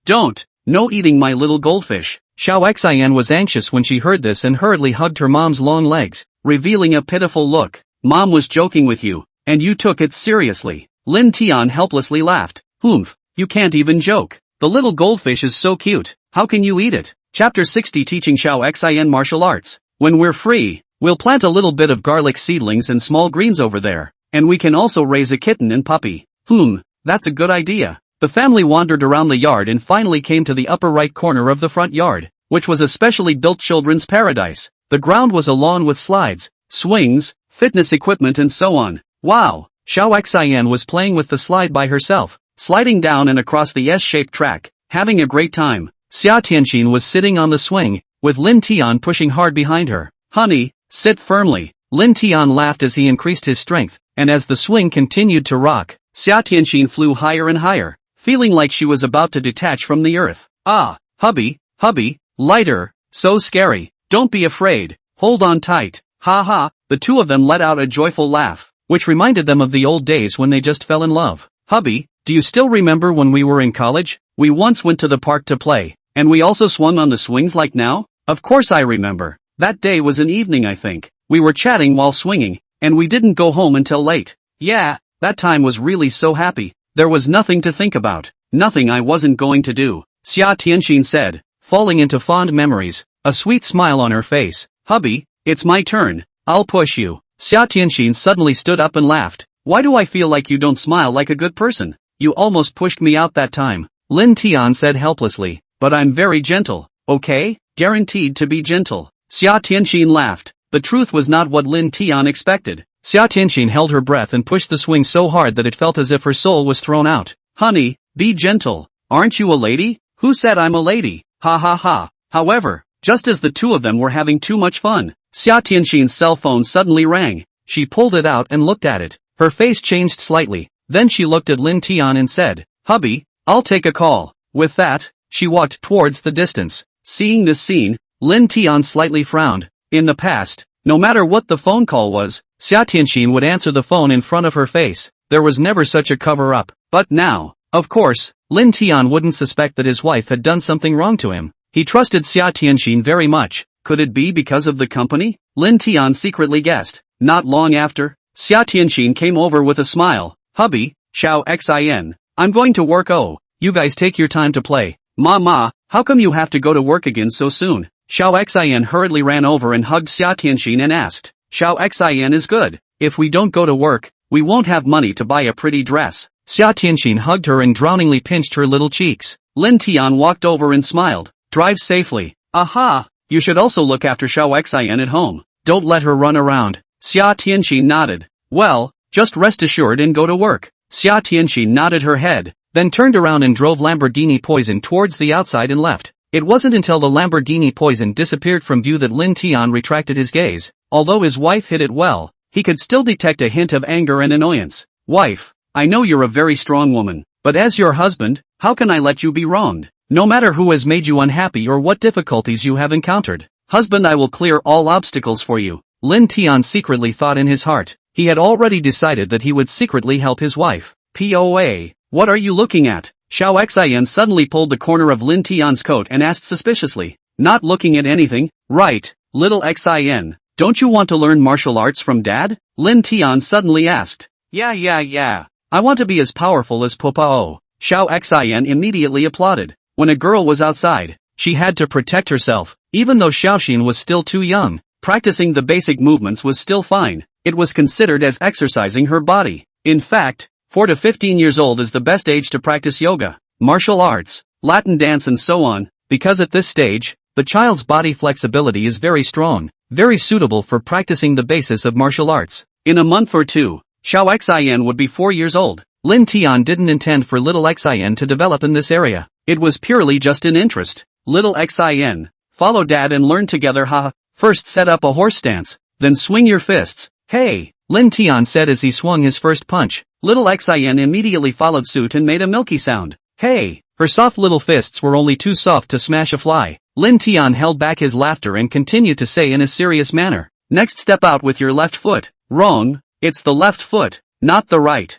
Don't. No eating my little goldfish. Xiao Xian was anxious when she heard this and hurriedly hugged her mom's long legs, revealing a pitiful look. Mom was joking with you, and you took it seriously. Lin Tian helplessly laughed. You can't even joke. The little goldfish is so cute. How can you eat it? Chapter 60 Teaching Xiao Xian Martial Arts. When we're free, we'll plant a little bit of garlic seedlings and small greens over there, and we can also raise a kitten and puppy. That's a good idea. The family wandered around the yard and finally came to the upper right corner of the front yard, which was a specially built children's paradise. The ground was a lawn with slides, swings, fitness equipment and so on. Wow! Xiao Xian was playing with the slide by herself, sliding down and across the S-shaped track, having a great time. Xia Tianxin was sitting on the swing, with Lin Tian pushing hard behind her. Honey, sit firmly. Lin Tian laughed as he increased his strength, and as the swing continued to rock, Xia Tianxin flew higher and higher, feeling like she was about to detach from the earth. Hubby, lighter, so scary. Don't be afraid, hold on tight. Ha ha, the two of them let out a joyful laugh, which reminded them of the old days when they just fell in love. Hubby, do you still remember when we were in college? We once went to the park to play, and we also swung on the swings like now? Of course I remember. That day was an evening I think. We were chatting while swinging, and we didn't go home until late. Yeah, that time was really so happy. There was nothing to think about, nothing I wasn't going to do. Xia Tianxin said, falling into fond memories, a sweet smile on her face. Hubby, it's my turn. I'll push you. Xia Tianxin suddenly stood up and laughed. Why do I feel like you don't smile like a good person? You almost pushed me out that time. Lin Tian said helplessly. But I'm very gentle, okay? Guaranteed to be gentle. Xia Tianxin laughed. The truth was not what Lin Tian expected. Xia Tianxin held her breath and pushed the swing so hard that it felt as if her soul was thrown out. Honey, be gentle. Aren't you a lady? Who said I'm a lady? Ha ha ha. However, just as the two of them were having too much fun, Xia Tianxin's cell phone suddenly rang. She pulled it out and looked at it. Her face changed slightly. Then she looked at Lin Tian and said, Hubby, I'll take a call. With that, she walked towards the distance. Seeing this scene, Lin Tian slightly frowned. In the past, no matter what the phone call was, Xia Tianxin would answer the phone in front of her face. There was never such a cover-up. But now, of course, Lin Tian wouldn't suspect that his wife had done something wrong to him. He trusted Xia Tianxin very much. Could it be because of the company? Lin Tian secretly guessed. Not long after, Xia Tianxin came over with a smile. Hubby, Xiao Xian, I'm going to work. Oh, you guys take your time to play. Ma, how come you have to go to work again so soon? Xiao Xian hurriedly ran over and hugged Xia Tianxin and asked. Xiao Xian is good. If we don't go to work, we won't have money to buy a pretty dress. Xia Tianxin hugged her and drowningly pinched her little cheeks. Lin Tian walked over and smiled. Drive safely. Aha! You should also look after Xiao Xian at home. Don't let her run around. Xia Tianxin nodded. Well, just rest assured and go to work. Xia Tianxin nodded her head, then turned around and drove Lamborghini Poison towards the outside and left. It wasn't until the Lamborghini Poison disappeared from view that Lin Tian retracted his gaze. Although his wife hid it well, he could still detect a hint of anger and annoyance. Wife, I know you're a very strong woman, but as your husband, how can I let you be wronged? No matter who has made you unhappy or what difficulties you have encountered. Husband, I will clear all obstacles for you. Lin Tian secretly thought in his heart. He had already decided that he would secretly help his wife. POA. What are you looking at? Xiao Xian suddenly pulled the corner of Lin Tian's coat and asked suspiciously. Not looking at anything, right, little Xian. Don't you want to learn martial arts from Dad? Lin Tian suddenly asked. Yeah. I want to be as powerful as Popao. Xiao Xian immediately applauded. When a girl was outside, she had to protect herself. Even though Xiaoxin was still too young, practicing the basic movements was still fine. It was considered as exercising her body. In fact, 4 to 15 years old is the best age to practice yoga, martial arts, Latin dance and so on, because at this stage, the child's body flexibility is very strong, very suitable for practicing the basis of martial arts. In a month or two, Xiao Xian would be 4 years old. Lin Tian didn't intend for little Xian to develop in this area. It was purely just an interest. Little Xian, follow Dad and learn together, haha. First set up a horse stance, then swing your fists. Hey, Lin Tian said as he swung his first punch. Little Xian immediately followed suit and made a milky sound. Hey, her soft little fists were only too soft to smash a fly. Lin Tian held back his laughter and continued to say in a serious manner. Next step out with your left foot. Wrong, it's the left foot, not the right.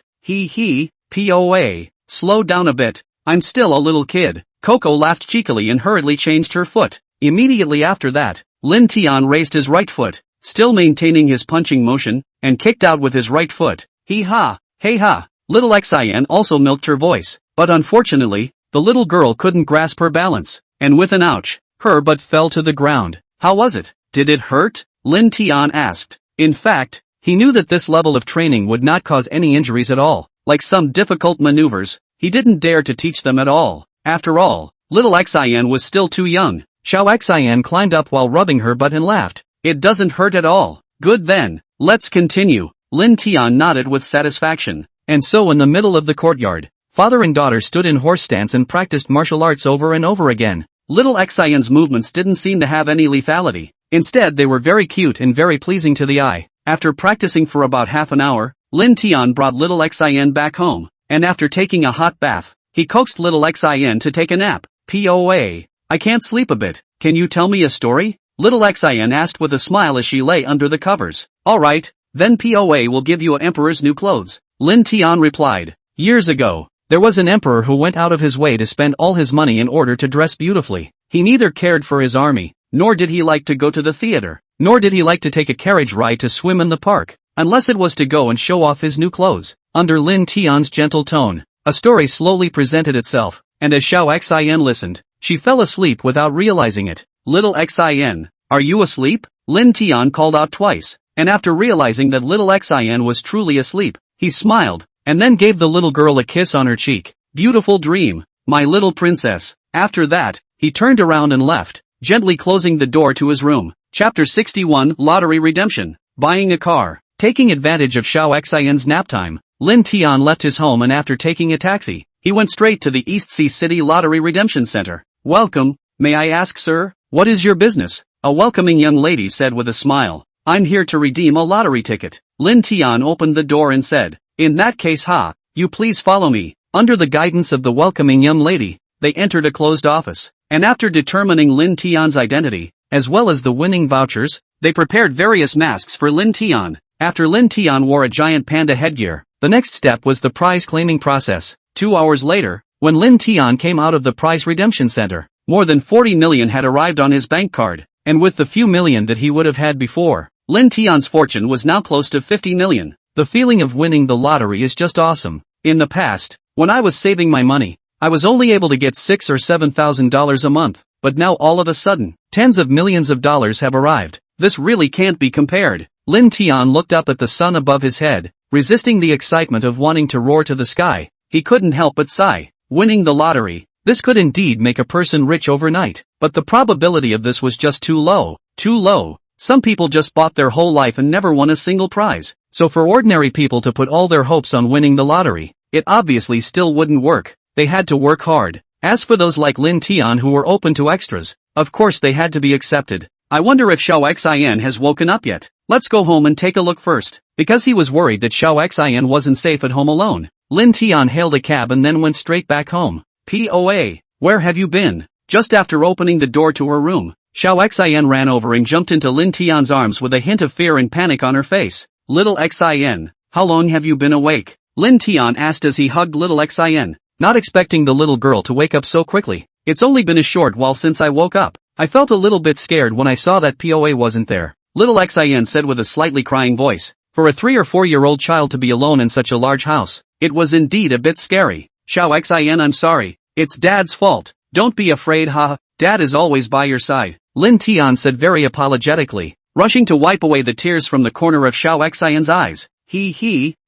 POA. Slow down a bit. I'm still a little kid. Coco laughed cheekily and hurriedly changed her foot. Immediately after that, Lin Tian raised his right foot, still maintaining his punching motion, and kicked out with his right foot. Hee-ha, hey-ha. Little Xian also milked her voice, but unfortunately, the little girl couldn't grasp her balance, and with an ouch, her butt fell to the ground. How was it? Did it hurt? Lin Tian asked. In fact, he knew that this level of training would not cause any injuries at all. Like some difficult maneuvers, he didn't dare to teach them at all. After all, little Xian was still too young. Xiao Xian climbed up while rubbing her butt and laughed. It doesn't hurt at all. Good then, let's continue. Lin Tian nodded with satisfaction. And so in the middle of the courtyard, father and daughter stood in horse stance and practiced martial arts over and over again. Little Xian's movements didn't seem to have any lethality. Instead they were very cute and very pleasing to the eye. After practicing for about half an hour, Lin Tian brought little Xian back home, and after taking a hot bath, he coaxed little Xian to take a nap. POA. I can't sleep a bit. Can you tell me a story? Little Xian asked with a smile as she lay under the covers. Alright, then POA will give you an emperor's new clothes. Lin Tian replied. Years ago, there was an emperor who went out of his way to spend all his money in order to dress beautifully. He neither cared for his army, nor did he like to go to the theater, nor did he like to take a carriage ride to swim in the park, unless it was to go and show off his new clothes. Under Lin Tian's gentle tone, a story slowly presented itself, and as Xiao Xian listened, she fell asleep without realizing it. Little Xian, are you asleep? Lin Tian called out twice, and after realizing that little Xian was truly asleep, he smiled, and then gave the little girl a kiss on her cheek. Beautiful dream, my little princess. After that, he turned around and left, gently closing the door to his room. Chapter 61 Lottery Redemption. Buying a car. Taking advantage of Xiao Xian's nap time, Lin Tian left his home and after taking a taxi, he went straight to the East Sea City Lottery Redemption Center. Welcome, may I ask, sir, what is your business? A welcoming young lady said with a smile. I'm here to redeem a lottery ticket. Lin Tian opened the door and said, in that case, you please follow me. Under the guidance of the welcoming young lady, they entered a closed office, and after determining Lin Tian's identity, as well as the winning vouchers, they prepared various masks for Lin Tian. After Lin Tian wore a giant panda headgear, the next step was the prize claiming process. 2 hours later, when Lin Tian came out of the prize redemption center, more than 40 million had arrived on his bank card, and with the few million that he would have had before, Lin Tian's fortune was now close to 50 million. The feeling of winning the lottery is just awesome. In the past, When I was saving my money, I was only able to get $6,000 or $7,000 a month, but now all of a sudden, tens of millions of dollars have arrived. This really can't be compared. Lin Tian looked up at the sun above his head, resisting the excitement of wanting to roar to the sky. He couldn't help but sigh. Winning the lottery. This could indeed make a person rich overnight, but the probability of this was just too low. Too low. Some people just bought their whole life and never won a single prize. So for ordinary people to put all their hopes on winning the lottery, it obviously still wouldn't work. They had to work hard. As for those like Lin Tian who were open to extras, of course they had to be accepted. I wonder if Xiao Xin has woken up yet. Let's go home and take a look first. Because he was worried that Xiao Xin wasn't safe at home alone, Lin Tian hailed a cab and then went straight back home. "POA, where have you been?" Just after opening the door to her room, Xiao Xin ran over and jumped into Lin Tian's arms with a hint of fear and panic on her face. "Little Xin, how long have you been awake?" Lin Tian asked as he hugged little Xin, not expecting the little girl to wake up so quickly. "It's only been a short while since I woke up. I felt a little bit scared when I saw that POA wasn't there," little Xin said with a slightly crying voice. For a 3 or 4-year-old child to be alone in such a large house, it was indeed a bit scary. "Xiao Xin, I'm sorry. It's Dad's fault. Don't be afraid, haha. Dad is always by your side," Lin Tian said very apologetically, rushing to wipe away the tears from the corner of Xiao Xian's eyes.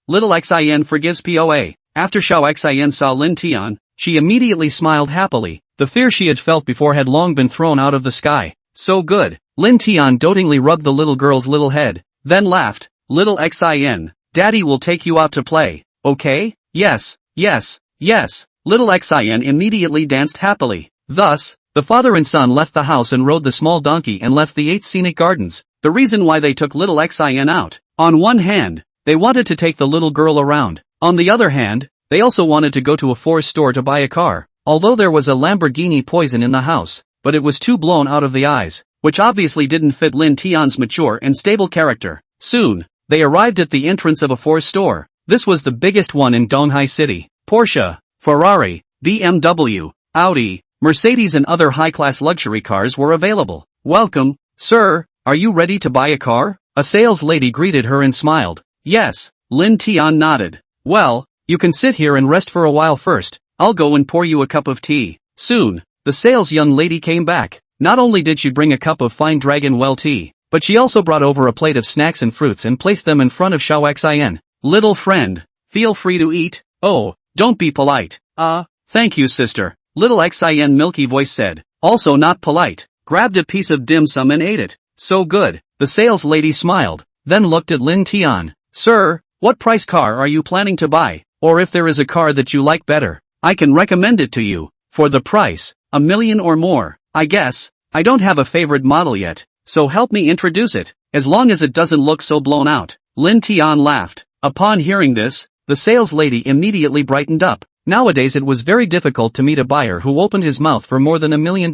Little Xin forgives POA. After Xiao Xin saw Lin Tian, she immediately smiled happily. The fear she had felt before had long been thrown out of the sky. "So good." Lin Tian dotingly rubbed the little girl's little head, then laughed. "Little Xin, Daddy will take you out to play, okay?" "Yes, yes, yes." Little Xin immediately danced happily. Thus, the father and son left the house and rode the small donkey and left the 8 scenic gardens. The reason why they took little Xin out: on one hand, they wanted to take the little girl around. On the other hand, they also wanted to go to a forest store to buy a car. Although there was a Lamborghini Poison in the house, but it was too blown out of the eyes, which obviously didn't fit Lin Tian's mature and stable character. Soon, they arrived at the entrance of a forest store. This was the biggest one in Donghai City. Porsche, Ferrari, BMW, Audi, Mercedes and other high-class luxury cars were available. "Welcome, sir, are you ready to buy a car?" A sales lady greeted her and smiled. "Yes," Lin Tian nodded. "Well, you can sit here and rest for a while first. I'll go and pour you a cup of tea." Soon, the sales young lady came back. Not only did she bring a cup of fine dragon well tea, but she also brought over a plate of snacks and fruits and placed them in front of Xiao Xin. "Little friend, feel free to eat." "Oh, don't be polite." Thank you sister," little Xin milky voice said. "Also not polite." Grabbed a piece of dim sum and ate it. "So good." The sales lady smiled, then looked at Lin Tian. "Sir, what price car are you planning to buy? Or if there is a car that you like better, I can recommend it to you. For the price, $1 million or more, I guess. I don't have a favorite model yet, so help me introduce it, as long as it doesn't look so blown out." Lin Tian laughed. Upon hearing this, the sales lady immediately brightened up. Nowadays it was very difficult to meet a buyer who opened his mouth for more than $1 million.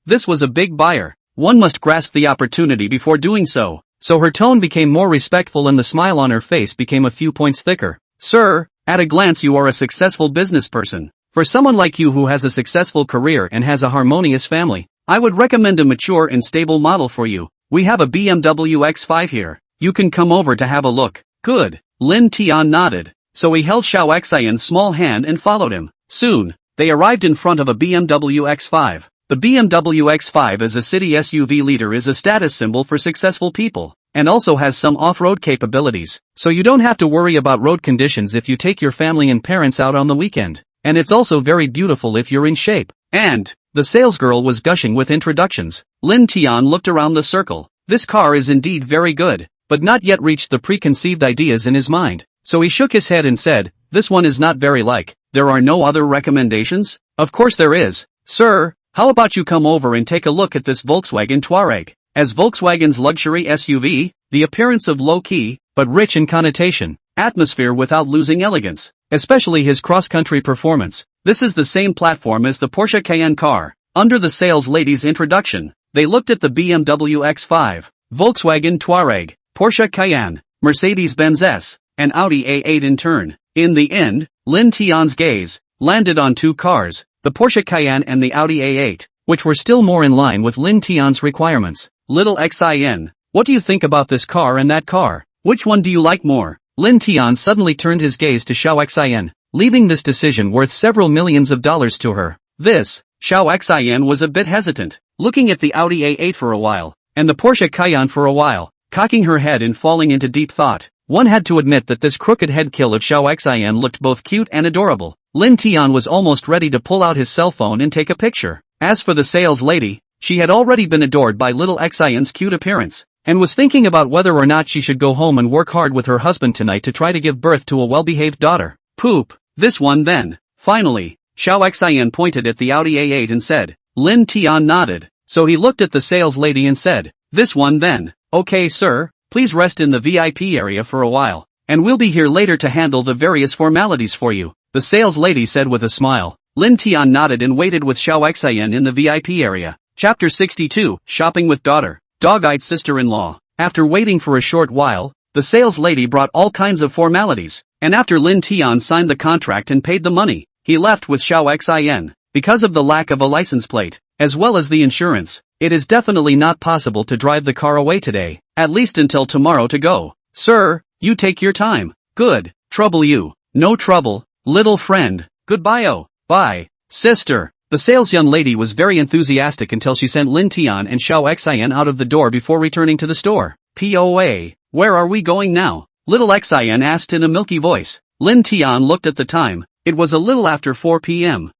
This was a big buyer. One must grasp the opportunity before doing so. So her tone became more respectful and the smile on her face became a few points thicker. "Sir, at a glance you are a successful business person. For someone like you who has a successful career and has a harmonious family, I would recommend a mature and stable model for you. We have a BMW X5 here. You can come over to have a look." "Good." Lin Tian nodded. So he held Xiao Xian's small hand and followed him. Soon, they arrived in front of a BMW X5. The BMW X5 as a city SUV leader is a status symbol for successful people, and also has some off-road capabilities, so you don't have to worry about road conditions if you take your family and parents out on the weekend. And it's also very beautiful if you're in shape. And, the salesgirl was gushing with introductions. Lin Tian looked around the circle. This car is indeed very good, but not yet reached the preconceived ideas in his mind. So he shook his head and said, "This one is not very like. There are no other recommendations?" "Of course there is. Sir, how about you come over and take a look at this Volkswagen Touareg?" As Volkswagen's luxury SUV, the appearance of low-key, but rich in connotation, atmosphere without losing elegance, especially his cross-country performance. This is the same platform as the Porsche Cayenne car. Under the sales lady's introduction, they looked at the BMW X5, Volkswagen Touareg, Porsche Cayenne, Mercedes-Benz S, and Audi A8 in turn. In the end, Lin Tian's gaze landed on 2 cars, the Porsche Cayenne and the Audi A8, which were still more in line with Lin Tian's requirements. "Little Xin, what do you think about this car and that car? Which one do you like more?" Lin Tian suddenly turned his gaze to Xiao Xin. leaving this decision worth several millions of dollars to her. This, Xiao Xian was a bit hesitant, looking at the Audi A8 for a while, and the Porsche Cayenne for a while, cocking her head and falling into deep thought. One had to admit that this crooked head kill of Xiao Xian looked both cute and adorable. Lin Tian was almost ready to pull out his cell phone and take a picture. As for the sales lady, she had already been adored by little Xian's cute appearance, and was thinking about whether or not she should go home and work hard with her husband tonight to try to give birth to a well-behaved daughter. Poop, this one then. Finally, Xiao Xian pointed at the Audi A8 and said. Lin Tian nodded, so he looked at the sales lady and said, this one then. Okay sir, please rest in the VIP area for a while, and we'll be here later to handle the various formalities for you, the sales lady said with a smile. Lin Tian nodded and waited with Xiao Xian in the VIP area. Chapter 62, Shopping with Daughter. Dog-eyed sister-in-law. After waiting for a short while, the sales lady brought all kinds of formalities, and after Lin Tian signed the contract and paid the money, he left with Xiao Xian. Because of the lack of a license plate, as well as the insurance, it is definitely not possible to drive the car away today, at least until tomorrow to go. Sir, you take your time. Good, trouble you. No trouble, little friend. Goodbye oh, bye, sister. The sales young lady was very enthusiastic until she sent Lin Tian and Xiao Xian out of the door before returning to the store. POA, where are we going now? Little Xian asked in a milky voice. Lin Tian looked at the time. It was a little after 4 p.m.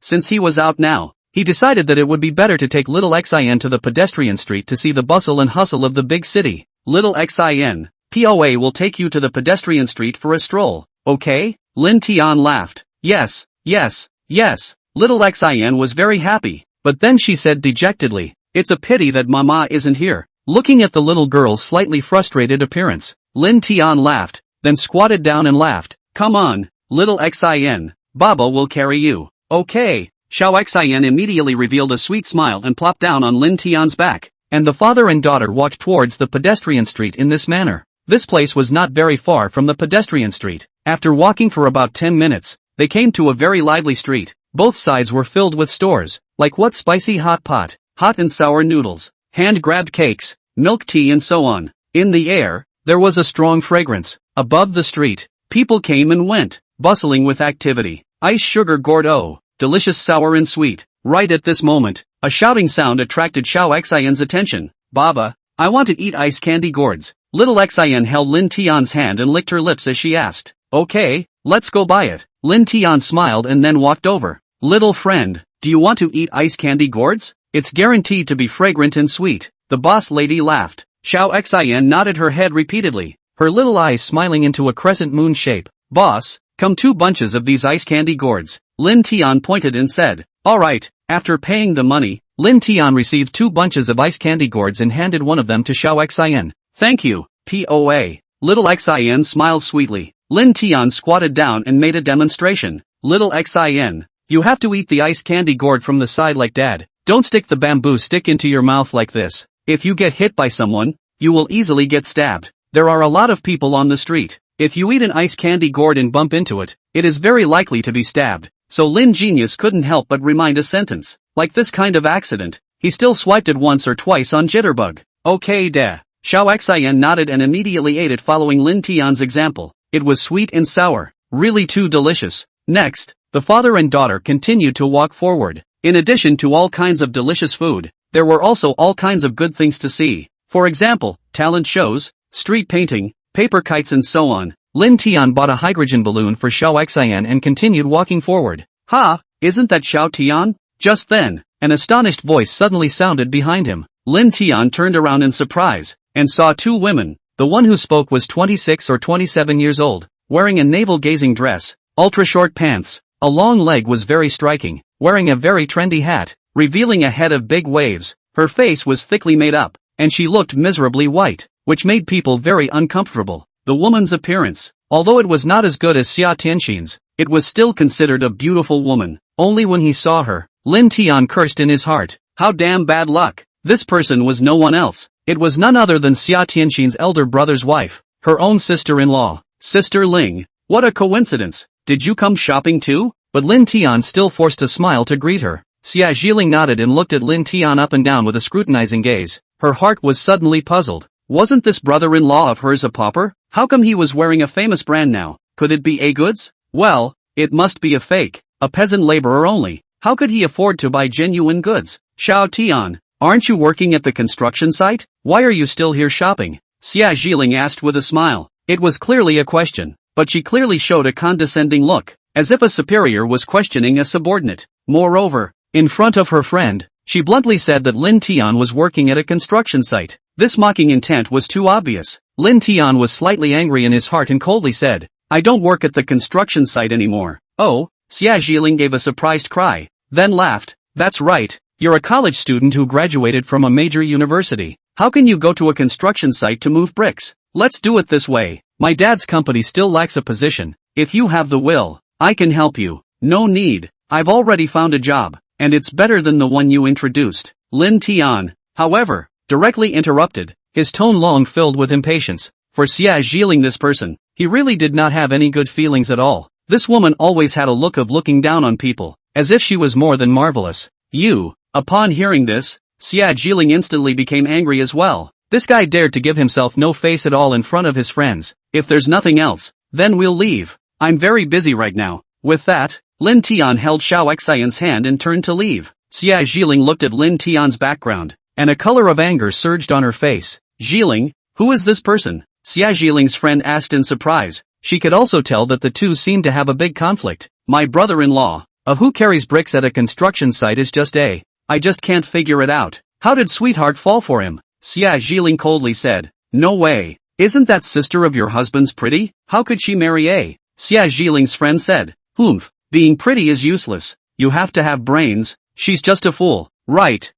Since he was out now, he decided that it would be better to take little Xian to the pedestrian street to see the bustle and hustle of the big city. Little Xian, POA will take you to the pedestrian street for a stroll, okay? Lin Tian laughed. Yes. Little Xian was very happy, but then she said dejectedly, it's a pity that Mama isn't here. Looking at the little girl's slightly frustrated appearance, Lin Tian laughed, then squatted down and laughed. Come on, little Xian, Baba will carry you. Okay. Xiao Xian immediately revealed a sweet smile and plopped down on Lin Tian's back, and the father and daughter walked towards the pedestrian street in this manner. This place was not very far from the pedestrian street. After walking for about 10 minutes, they came to a very lively street. Both sides were filled with stores, like what spicy hot pot, hot and sour noodles, hand-grabbed cakes, milk tea and so on. In the air, there was a strong fragrance. Above the street, people came and went, bustling with activity. Ice sugar gourd oh, delicious sour and sweet. Right at this moment, a shouting sound attracted Xiao Xian's attention. Baba, I want to eat ice candy gourds. Little Xian held Lin Tian's hand and licked her lips as she asked. Okay, let's go buy it. Lin Tian smiled and then walked over. Little friend, do you want to eat ice candy gourds? It's guaranteed to be fragrant and sweet. The boss lady laughed. Xiao Xian nodded her head repeatedly, her little eyes smiling into a crescent moon shape. Boss, come 2 bunches of these ice candy gourds. Lin Tian pointed and said. Alright. After paying the money, Lin Tian received 2 bunches of ice candy gourds and handed one of them to Xiao Xian. Thank you, POA. Little Xian smiled sweetly. Lin Tian squatted down and made a demonstration. Little Xian, you have to eat the ice candy gourd from the side like dad. Don't stick the bamboo stick into your mouth like this. If you get hit by someone, you will easily get stabbed. There are a lot of people on the street. If you eat an ice candy gourd and bump into it, it is very likely to be stabbed. So Lin Genius couldn't help but remind a sentence. Like this kind of accident, he still swiped it once or twice on Jitterbug. Okay da. Xiao Xian nodded and immediately ate it following Lin Tian's example. It was sweet and sour. Really too delicious. Next, the father and daughter continued to walk forward. In addition to all kinds of delicious food, there were also all kinds of good things to see. For example, talent shows, street painting, paper kites and so on. Lin Tian bought a hydrogen balloon for Xiao Xian and continued walking forward. Ha, isn't that Xiao Tian? Just then, an astonished voice suddenly sounded behind him. Lin Tian turned around in surprise, and saw 2 women. The one who spoke was 26 or 27 years old, wearing a navel-gazing dress, ultra-short pants. A long leg was very striking, wearing a very trendy hat, revealing a head of big waves. Her face was thickly made up, and she looked miserably white, which made people very uncomfortable. The woman's appearance, although it was not as good as Xia Tianxin's, it was still considered a beautiful woman. Only when he saw her, Lin Tian cursed in his heart. How damn bad luck. This person was no one else. It was none other than Xia Tianxin's elder brother's wife, her own sister-in-law. Sister Ling, what a coincidence. Did you come shopping too? But Lin Tian still forced a smile to greet her. Xia Zhiling nodded and looked at Lin Tian up and down with a scrutinizing gaze. Her heart was suddenly puzzled. Wasn't this brother-in-law of hers a pauper? How come he was wearing a famous brand now? Could it be A-Goods? Well, It must be a fake, a peasant laborer only. How could he afford to buy genuine goods? Xiao Tian, aren't you working at the construction site? Why are you still here shopping? Xia Zhiling asked with a smile. It was clearly a question, but she clearly showed a condescending look, as if a superior was questioning a subordinate. Moreover, in front of her friend, she bluntly said that Lin Tian was working at a construction site. This mocking intent was too obvious. Lin Tian was slightly angry in his heart and coldly said, I don't work at the construction site anymore. Oh, Xia Zhiling gave a surprised cry, then laughed. That's right, you're a college student who graduated from a major university. How can you go to a construction site to move bricks? Let's do it this way. My dad's company still lacks a position. If you have the will, I can help you. No need, I've already found a job, and it's better than the one you introduced. Lin Tian, however, directly interrupted, his tone long filled with impatience. For Xia Zhiling, this person, he really did not have any good feelings at all. This woman always had a look of looking down on people, as if she was more than marvelous. You. Upon hearing this, Xia Zhiling instantly became angry as well. This guy dared to give himself no face at all in front of his friends. If there's nothing else, then we'll leave. I'm very busy right now. With that, Lin Tian held Xiao Xian's hand and turned to leave. Xia Zhiling looked at Lin Tian's background, and a color of anger surged on her face. Zhiling, who is this person? Xia Zhiling's friend asked in surprise. She could also tell that the two seemed to have a big conflict. My brother-in-law, who carries bricks at a construction site is just a. I just can't figure it out. How did sweetheart fall for him? Xia Zhiling coldly said. No way. Isn't that sister of your husband's pretty? How could she marry a? Xia Zhiling's friend said. Being pretty is useless. You have to have brains. She's just a fool. Right.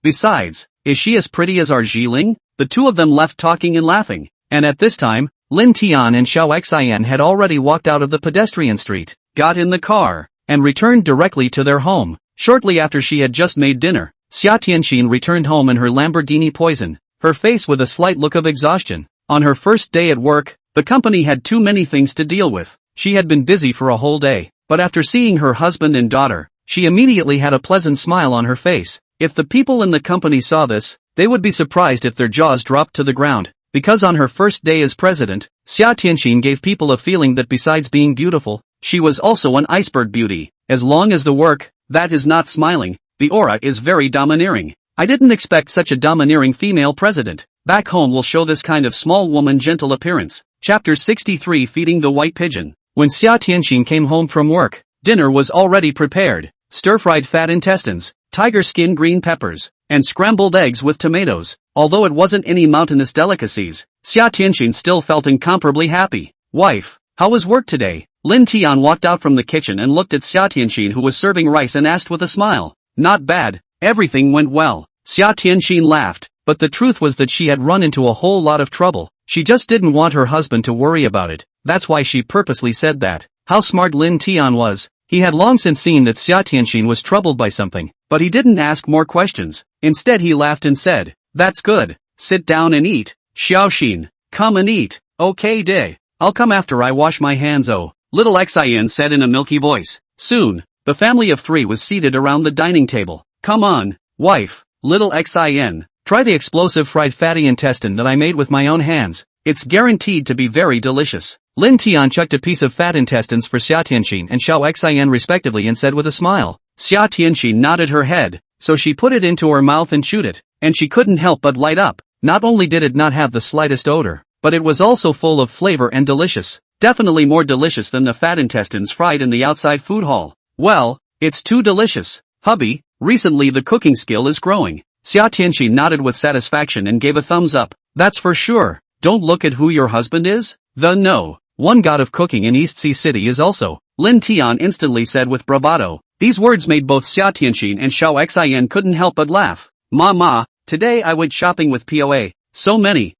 Besides, is she as pretty as our Zhiling? The two of them left talking and laughing. And at this time, Lin Tian and Xiao Xian had already walked out of the pedestrian street, got in the car, and returned directly to their home. Shortly after she had just made dinner, Xia Tianxin returned home in her Lamborghini Poison, her face with a slight look of exhaustion. On her first day at work, the company had too many things to deal with. She had been busy for a whole day, but after seeing her husband and daughter, she immediately had a pleasant smile on her face. If the people in the company saw this, they would be surprised if their jaws dropped to the ground. Because on her first day as president, Xia Tianxin gave people a feeling that besides being beautiful, she was also an iceberg beauty. As long as the work, that is not smiling, the aura is very domineering. I didn't expect such a domineering female president. Back home will show this kind of small woman gentle appearance. Chapter 63 Feeding the White Pigeon. When Xia Tianxin came home from work, dinner was already prepared. Stir-fried fat intestines, tiger skin green peppers, and scrambled eggs with tomatoes. Although it wasn't any mountainous delicacies, Xia Tianxin still felt incomparably happy. Wife, how was work today? Lin Tian walked out from the kitchen and looked at Xia Tianxin, who was serving rice, and asked with a smile. Not bad, everything went well. Xia Tianxin laughed, but the truth was that she had run into a whole lot of trouble. She just didn't want her husband to worry about it. That's why she purposely said that. How smart Lin Tian was. He had long since seen that Xia Tianxin was troubled by something, but he didn't ask more questions. Instead he laughed and said, that's good. Sit down and eat. Xiaoxin, come and eat. Okay day. I'll come after I wash my hands. Oh, little Xian said in a milky voice. Soon, the family of three was seated around the dining table. Come on, wife, little Xian, try the explosive fried fatty intestine that I made with my own hands. It's guaranteed to be very delicious. Lin Tian chucked a piece of fat intestines for Xia Tianxin and Xiao Xian respectively and said with a smile. Xia Tianxin nodded her head, so she put it into her mouth and chewed it, and she couldn't help but light up. Not only did it not have the slightest odor, but it was also full of flavor and delicious. Definitely more delicious than the fat intestines fried in the outside food hall. Well, it's too delicious. Hubby, recently the cooking skill is growing. Xia Tianxin nodded with satisfaction and gave a thumbs up. That's for sure. Don't look at who your husband is. No. One god of cooking in East Sea City is also. Lin Tian instantly said with bravado. These words made both Xia Tianxin and Xiao Xian couldn't help but laugh. Mama, today I went shopping with POA. So many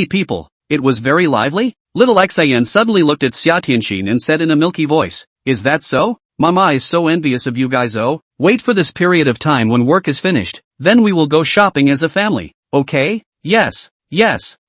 people. It was very lively? Little Xian suddenly looked at Xia Tianxin and said in a milky voice. Is that so? Mama is so envious of you guys. Oh, wait for this period of time when work is finished. Then we will go shopping as a family. Okay? Yes.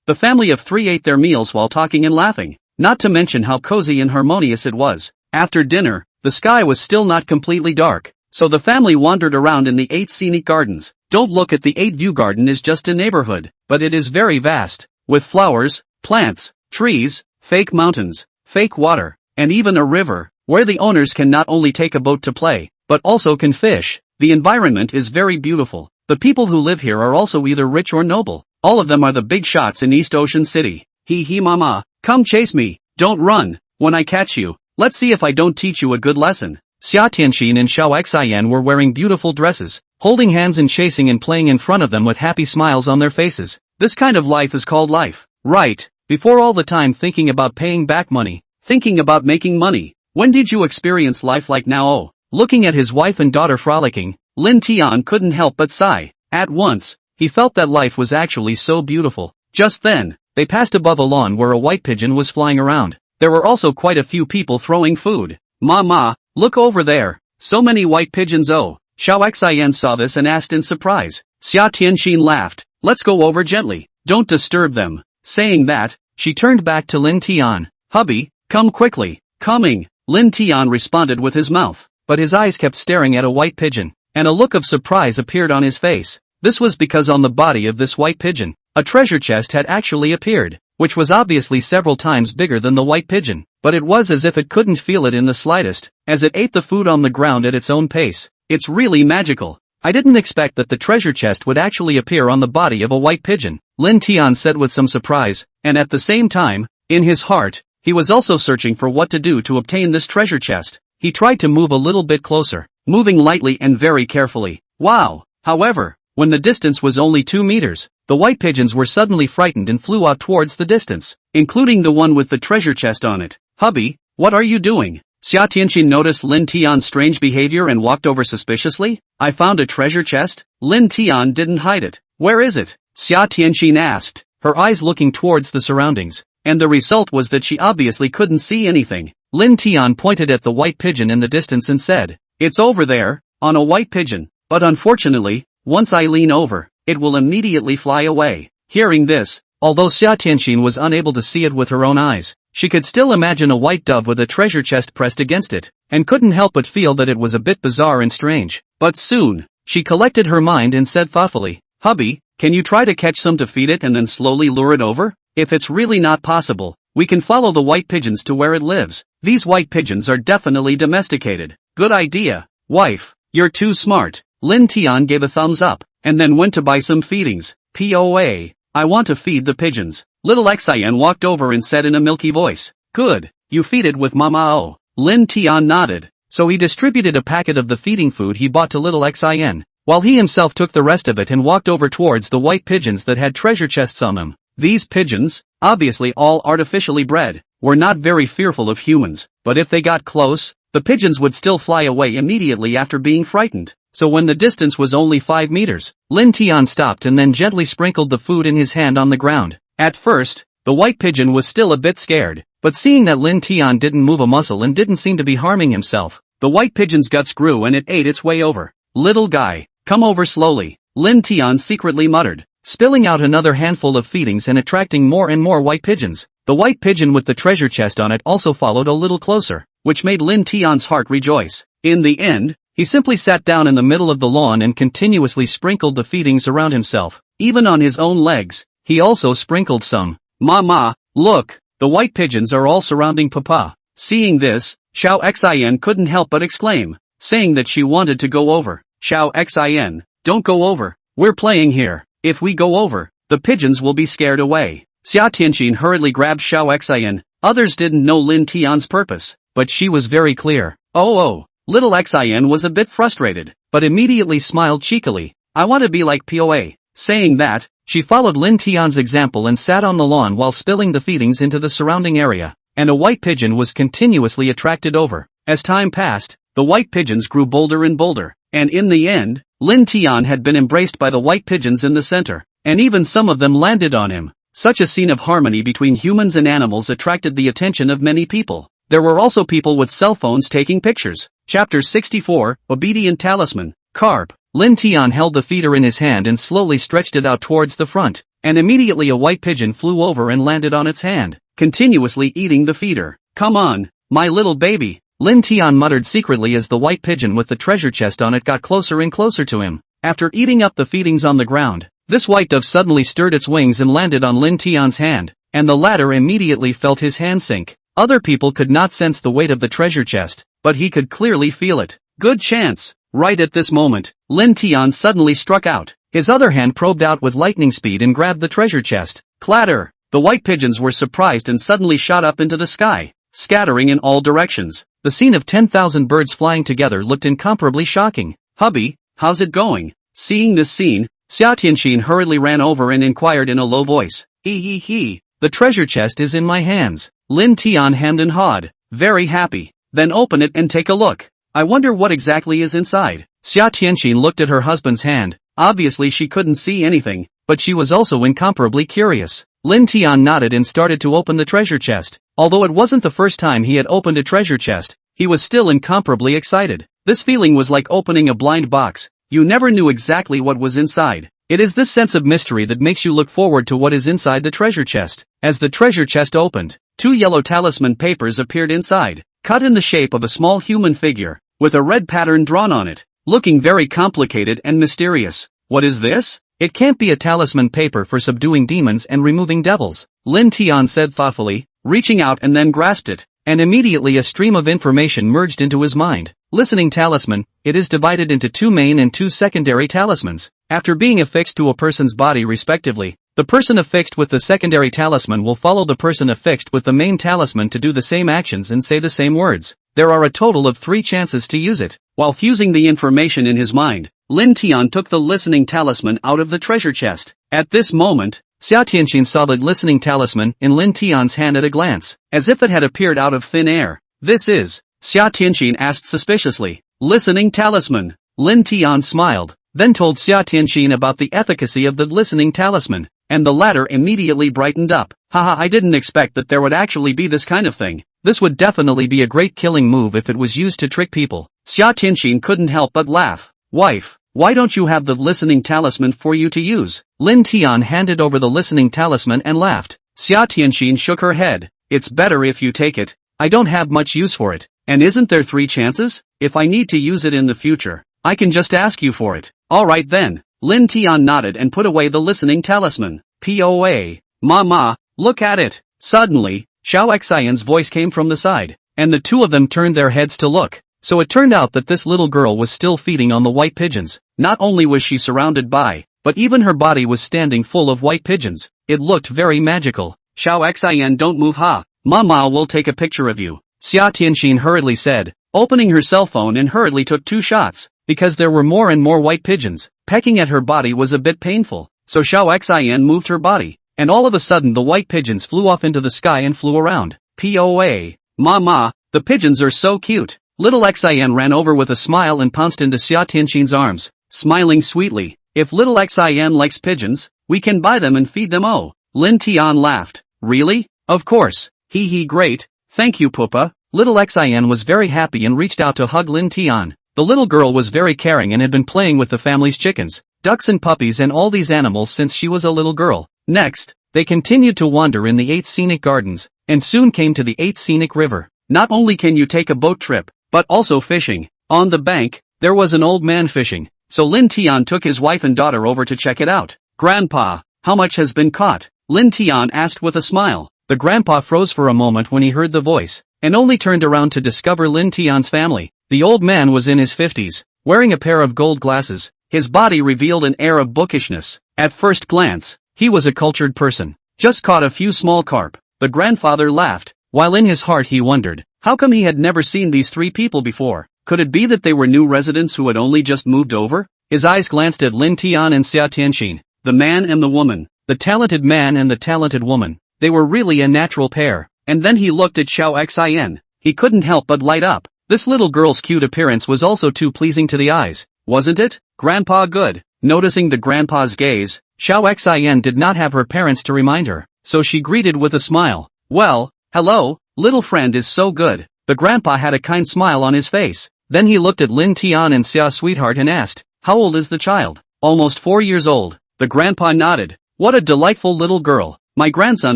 The family of three ate their meals while talking and laughing. Not to mention how cozy and harmonious it was. After dinner, the sky was still not completely dark, so the family wandered around in the 8 scenic gardens. Don't look at the 8 view garden is just a neighborhood, but it is very vast, with flowers, plants, trees, fake mountains, fake water, and even a river, where the owners can not only take a boat to play, but also can fish. The environment is very beautiful. The people who live here are also either rich or noble. All of them are the big shots in East Ocean City. Hee mama, come chase me, don't run, when I catch you, let's see if I don't teach you a good lesson. Xia Tianxin and Xiao Xian were wearing beautiful dresses, holding hands and chasing and playing in front of them with happy smiles on their faces. This kind of life is called life, right? Before all the time thinking about paying back money, thinking about making money. When did you experience life like now? Oh, looking at his wife and daughter frolicking, Lin Tian couldn't help but sigh. At once, he felt that life was actually so beautiful. Just then, they passed above a lawn where a white pigeon was flying around. There were also quite a few people throwing food. Mama, look over there, so many white pigeons. Oh, Xiao Xian saw this and asked in surprise. Xia Tianxin laughed. Let's go over gently, don't disturb them. Saying that, she turned back to Lin Tian. Hubby, come quickly. Coming, Lin Tian responded with his mouth, but his eyes kept staring at a white pigeon, and a look of surprise appeared on his face. This was because on the body of this white pigeon, a treasure chest had actually appeared, which was obviously several times bigger than the white pigeon, but it was as if it couldn't feel it in the slightest, as it ate the food on the ground at its own pace. It's really magical. I didn't expect that the treasure chest would actually appear on the body of a white pigeon, Lin Tian said with some surprise, and at the same time, in his heart, he was also searching for what to do to obtain this treasure chest. He tried to move a little bit closer, moving lightly and very carefully. Wow! However, when the distance was only 2 meters, the white pigeons were suddenly frightened and flew out towards the distance, including the one with the treasure chest on it. Hubby, what are you doing? Xia Tianxin noticed Lin Tian's strange behavior and walked over suspiciously. I found a treasure chest? Lin Tian didn't hide it. Where is it? Xia Tianxin asked, her eyes looking towards the surroundings. And the result was that she obviously couldn't see anything. Lin Tian pointed at the white pigeon in the distance and said, it's over there, on a white pigeon, but unfortunately, once I lean over, it will immediately fly away. Hearing this, although Xia Tianxin was unable to see it with her own eyes, she could still imagine a white dove with a treasure chest pressed against it, and couldn't help but feel that it was a bit bizarre and strange. But soon, she collected her mind and said thoughtfully, Hubby, can you try to catch some to feed it and then slowly lure it over? If it's really not possible, we can follow the white pigeons to where it lives. These white pigeons are definitely domesticated. Good idea, wife, you're too smart. Lin Tian gave a thumbs up, and then went to buy some feedings. POA, I want to feed the pigeons. Little Xian walked over and said in a milky voice, good, you feed it with Mama O. Lin Tian nodded, so he distributed a packet of the feeding food he bought to little Xian, while he himself took the rest of it and walked over towards the white pigeons that had treasure chests on them. These pigeons, obviously all artificially bred, were not very fearful of humans, but if they got close, the pigeons would still fly away immediately after being frightened. So when the distance was only 5 meters, Lin Tian stopped and then gently sprinkled the food in his hand on the ground. At first, the white pigeon was still a bit scared, but seeing that Lin Tian didn't move a muscle and didn't seem to be harming himself, the white pigeon's guts grew and it ate its way over. Little guy, come over slowly, Lin Tian secretly muttered, spilling out another handful of feedings and attracting more and more white pigeons. The white pigeon with the treasure chest on it also followed a little closer, which made Lin Tian's heart rejoice. In the end, he simply sat down in the middle of the lawn and continuously sprinkled the feedings around himself. Even on his own legs, he also sprinkled some. Mama, look, the white pigeons are all surrounding Papa. Seeing this, Xiao Xian couldn't help but exclaim, saying that she wanted to go over. Xiao Xian, don't go over, we're playing here. If we go over, the pigeons will be scared away. Xia Tianxin hurriedly grabbed Xiao Xian. Others didn't know Lin Tian's purpose, but she was very clear. Oh, little Xian was a bit frustrated, but immediately smiled cheekily. I want to be like POA. Saying that, she followed Lin Tian's example and sat on the lawn while spilling the feedings into the surrounding area, and a white pigeon was continuously attracted over. As time passed, the white pigeons grew bolder and bolder, and in the end, Lin Tian had been embraced by the white pigeons in the center, and even some of them landed on him. Such a scene of harmony between humans and animals attracted the attention of many people. There were also people with cell phones taking pictures. Chapter 64, Obedient Talisman. Carp. Lin Tian held the feeder in his hand and slowly stretched it out towards the front, and immediately a white pigeon flew over and landed on its hand, continuously eating the feeder. Come on, my little baby, Lin Tian muttered secretly as the white pigeon with the treasure chest on it got closer and closer to him. After eating up the feedings on the ground, this white dove suddenly stirred its wings and landed on Lin Tian's hand, and the latter immediately felt his hand sink. Other people could not sense the weight of the treasure chest, but he could clearly feel it. Good chance. Right at this moment, Lin Tian suddenly struck out. His other hand probed out with lightning speed and grabbed the treasure chest. Clatter! The white pigeons were surprised and suddenly shot up into the sky, scattering in all directions. The scene of 10,000 birds flying together looked incomparably shocking. Hubby, how's it going? Seeing this scene, Xia Tianxin hurriedly ran over and inquired in a low voice. He. The treasure chest is in my hands. Lin Tian hemmed and hawed. Very happy. Then open it and take a look. I wonder what exactly is inside. Xia Tianxin looked at her husband's hand. Obviously she couldn't see anything, but she was also incomparably curious. Lin Tian nodded and started to open the treasure chest. Although it wasn't the first time he had opened a treasure chest, he was still incomparably excited. This feeling was like opening a blind box. You never knew exactly what was inside. It is this sense of mystery that makes you look forward to what is inside the treasure chest. As the treasure chest opened, 2 yellow talisman papers appeared inside, cut in the shape of a small human figure, with a red pattern drawn on it, looking very complicated and mysterious. What is this? It can't be a talisman paper for subduing demons and removing devils, Lin Tian said thoughtfully, reaching out and then grasped it, and immediately a stream of information merged into his mind. Listening talisman, it is divided into 2 main and 2 secondary talismans. After being affixed to a person's body respectively, the person affixed with the secondary talisman will follow the person affixed with the main talisman to do the same actions and say the same words. There are a total of 3 chances to use it. While fusing the information in his mind, Lin Tian took the listening talisman out of the treasure chest. At this moment, Xia Tianxin saw the listening talisman in Lin Tian's hand at a glance, as if it had appeared out of thin air. This is? Xia Tianxin asked suspiciously. Listening talisman. Lin Tian smiled, then told Xia Tianxin about the efficacy of the listening talisman, and the latter immediately brightened up. Haha, I didn't expect that there would actually be this kind of thing. This would definitely be a great killing move if it was used to trick people. Xia Tianxin couldn't help but laugh. Wife, why don't you have the listening talisman for you to use? Lin Tian handed over the listening talisman and laughed. Xia Tianxin shook her head. It's better if you take it. I don't have much use for it. And isn't there 3 chances? If I need to use it in the future, I can just ask you for it. Alright then. Lin Tian nodded and put away the listening talisman. POA. Mama, look at it. Suddenly, Xiao Xian's voice came from the side, and the 2 of them turned their heads to look. So it turned out that this little girl was still feeding on the white pigeons. Not only was she surrounded by, but even her body was standing full of white pigeons. It looked very magical. Xiao Xian, don't move, ha. Mama will take a picture of you. Xia Tianxin hurriedly said, opening her cell phone, and hurriedly took 2 shots. Because there were more and more white pigeons, pecking at her body was a bit painful, so Xiao Xian moved her body, and all of a sudden the white pigeons flew off into the sky and flew around. POA. Mama, the pigeons are so cute. Little Xian ran over with a smile and pounced into Xia Tianxin's arms, smiling sweetly. If little Xian likes pigeons, we can buy them and feed them. Oh. Lin Tian laughed. Really? Of course. Hee great. Thank you, Pupa. Little Xian was very happy and reached out to hug Lin Tian. The little girl was very caring and had been playing with the family's chickens, ducks and puppies and all these animals since she was a little girl. Next, they continued to wander in the 8 scenic gardens, and soon came to the 8 scenic river. Not only can you take a boat trip, but also fishing. On the bank, there was an old man fishing, so Lin Tian took his wife and daughter over to check it out. Grandpa, how much has been caught? Lin Tian asked with a smile. The grandpa froze for a moment when he heard the voice, and only turned around to discover Lin Tian's family. The old man was in his 50s, wearing a pair of gold glasses. His body revealed an air of bookishness. At first glance, he was a cultured person. Just caught a few small carp. The grandfather laughed, while in his heart he wondered, how come he had never seen these 3 people before? Could it be that they were new residents who had only just moved over? His eyes glanced at Lin Tian and Xia Tianxin, the man and the woman, the talented man and the talented woman. They were really a natural pair. And then he looked at Xiao Xian. He couldn't help but light up. This little girl's cute appearance was also too pleasing to the eyes, wasn't it? Grandpa good. Noticing the grandpa's gaze, Xiao Xian did not have her parents to remind her, so she greeted with a smile. Well, hello, little friend is so good. The grandpa had a kind smile on his face. Then he looked at Lin Tian and Xia sweetheart and asked, how old is the child? Almost 4 years old. The grandpa nodded. What a delightful little girl. My grandson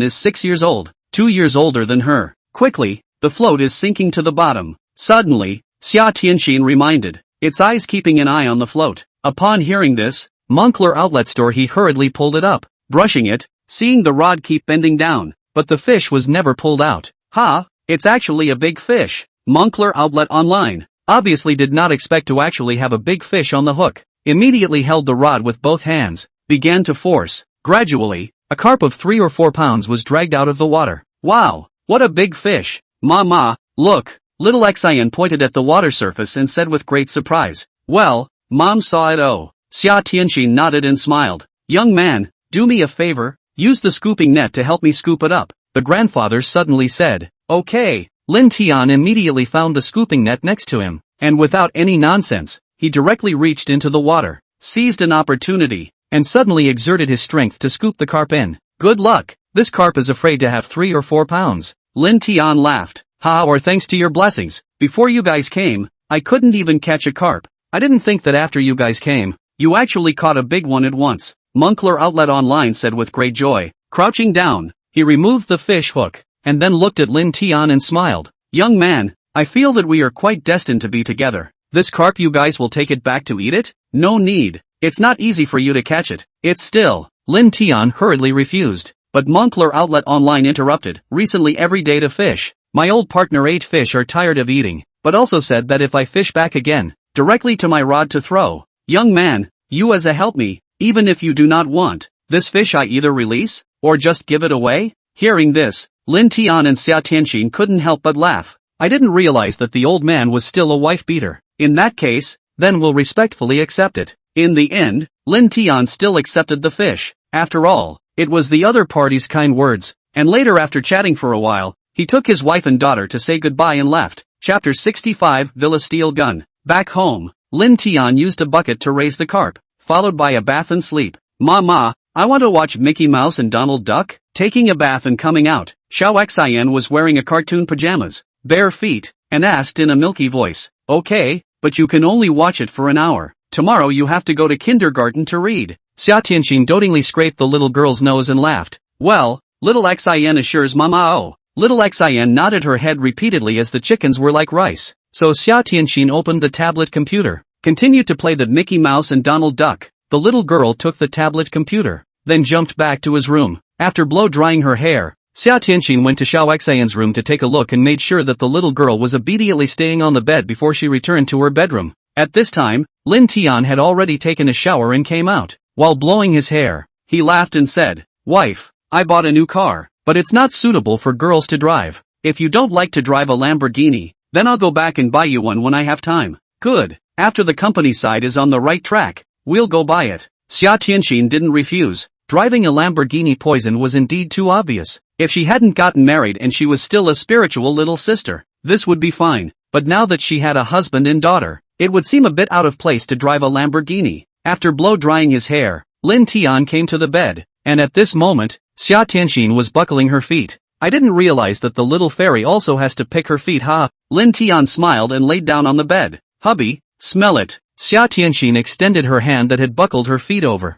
is 6 years old, 2 years older than her. Quickly, the float is sinking to the bottom. Suddenly, Xia Tianxin reminded, its eyes keeping an eye on the float. Upon hearing this, Moncler outlet store he hurriedly pulled it up, brushing it, seeing the rod keep bending down, but the fish was never pulled out. Ha, It's actually a big fish. Moncler Outlet Online obviously did not expect to actually have a big fish on the hook. Immediately held the rod with both hands, began to force. Gradually, a carp of 3 or 4 pounds was dragged out of the water. Wow, what a big fish. Mama, look. Little Xian pointed at the water surface and said with great surprise. Well, Mom saw it. Oh. Xia Tianxin nodded and smiled. Young man, do me a favor, use the scooping net to help me scoop it up, the grandfather suddenly said. Okay. Lin Tian immediately found the scooping net next to him, and without any nonsense, he directly reached into the water, seized an opportunity, and suddenly exerted his strength to scoop the carp in. Good luck, this carp is afraid to have 3 or 4 pounds. Lin Tian laughed. Or thanks to your blessings, before you guys came, I couldn't even catch a carp. I didn't think that after you guys came, you actually caught a big one at once. Moncler Outlet Online said with great joy. Crouching down, he removed the fish hook, and then looked at Lin Tian and smiled. Young man, I feel that we are quite destined to be together. This carp, you guys will take it back to eat it? No need. It's not easy for you to catch it. It's still. Lin Tian hurriedly refused, but Moncler Outlet Online interrupted. Recently every day to fish. My old partner ate fish are tired of eating, but also said that if I fish back again, directly to my rod to throw. Young man, you as a help me, even if you do not want this fish, I either release, or just give it away? Hearing this, Lin Tian and Xia Tianxin couldn't help but laugh. I didn't realize that the old man was still a wife beater. In that case, then we'll respectfully accept it. In the end, Lin Tian still accepted the fish. After all, it was the other party's kind words, and later after chatting for a while, he took his wife and daughter to say goodbye and left. Chapter 65 Villa Steel Gun. Back home, Lin Tian used a bucket to raise the carp, followed by a bath and sleep. Mama, I want to watch Mickey Mouse and Donald Duck. Taking a bath and coming out, Xiao Xian was wearing a cartoon pajamas, bare feet, and asked in a milky voice. Okay, but you can only watch it for an hour. Tomorrow you have to go to kindergarten to read. Xia Tianxin dotingly scraped the little girl's nose and laughed. Well, little Xian assures Mama. Oh. Little Xian nodded her head repeatedly as the chickens were like rice. So Xia Tianxin opened the tablet computer, continued to play the Mickey Mouse and Donald Duck. The little girl took the tablet computer, then jumped back to his room. After blow-drying her hair, Xia Tianxin went to Xiao Xian's room to take a look and made sure that the little girl was obediently staying on the bed before she returned to her bedroom. At this time, Lin Tian had already taken a shower and came out. While blowing his hair, he laughed and said, Wife, I bought a new car. But it's not suitable for girls to drive. If you don't like to drive a Lamborghini, then I'll go back and buy you one when I have time. Good. After the company side is on the right track, we'll go buy it. Xia Tianxin didn't refuse. Driving a Lamborghini Poison was indeed too obvious. If she hadn't gotten married and she was still a spiritual little sister, this would be fine. But now that she had a husband and daughter, it would seem a bit out of place to drive a Lamborghini. After blow-drying his hair, Lin Tian came to the bed, and at this moment, Xia Tianxin was buckling her feet. I didn't realize that the little fairy also has to pick her feet. Lin Tian smiled and laid down on the bed. Hubby, smell it. Xia Tianxin extended her hand that had buckled her feet over.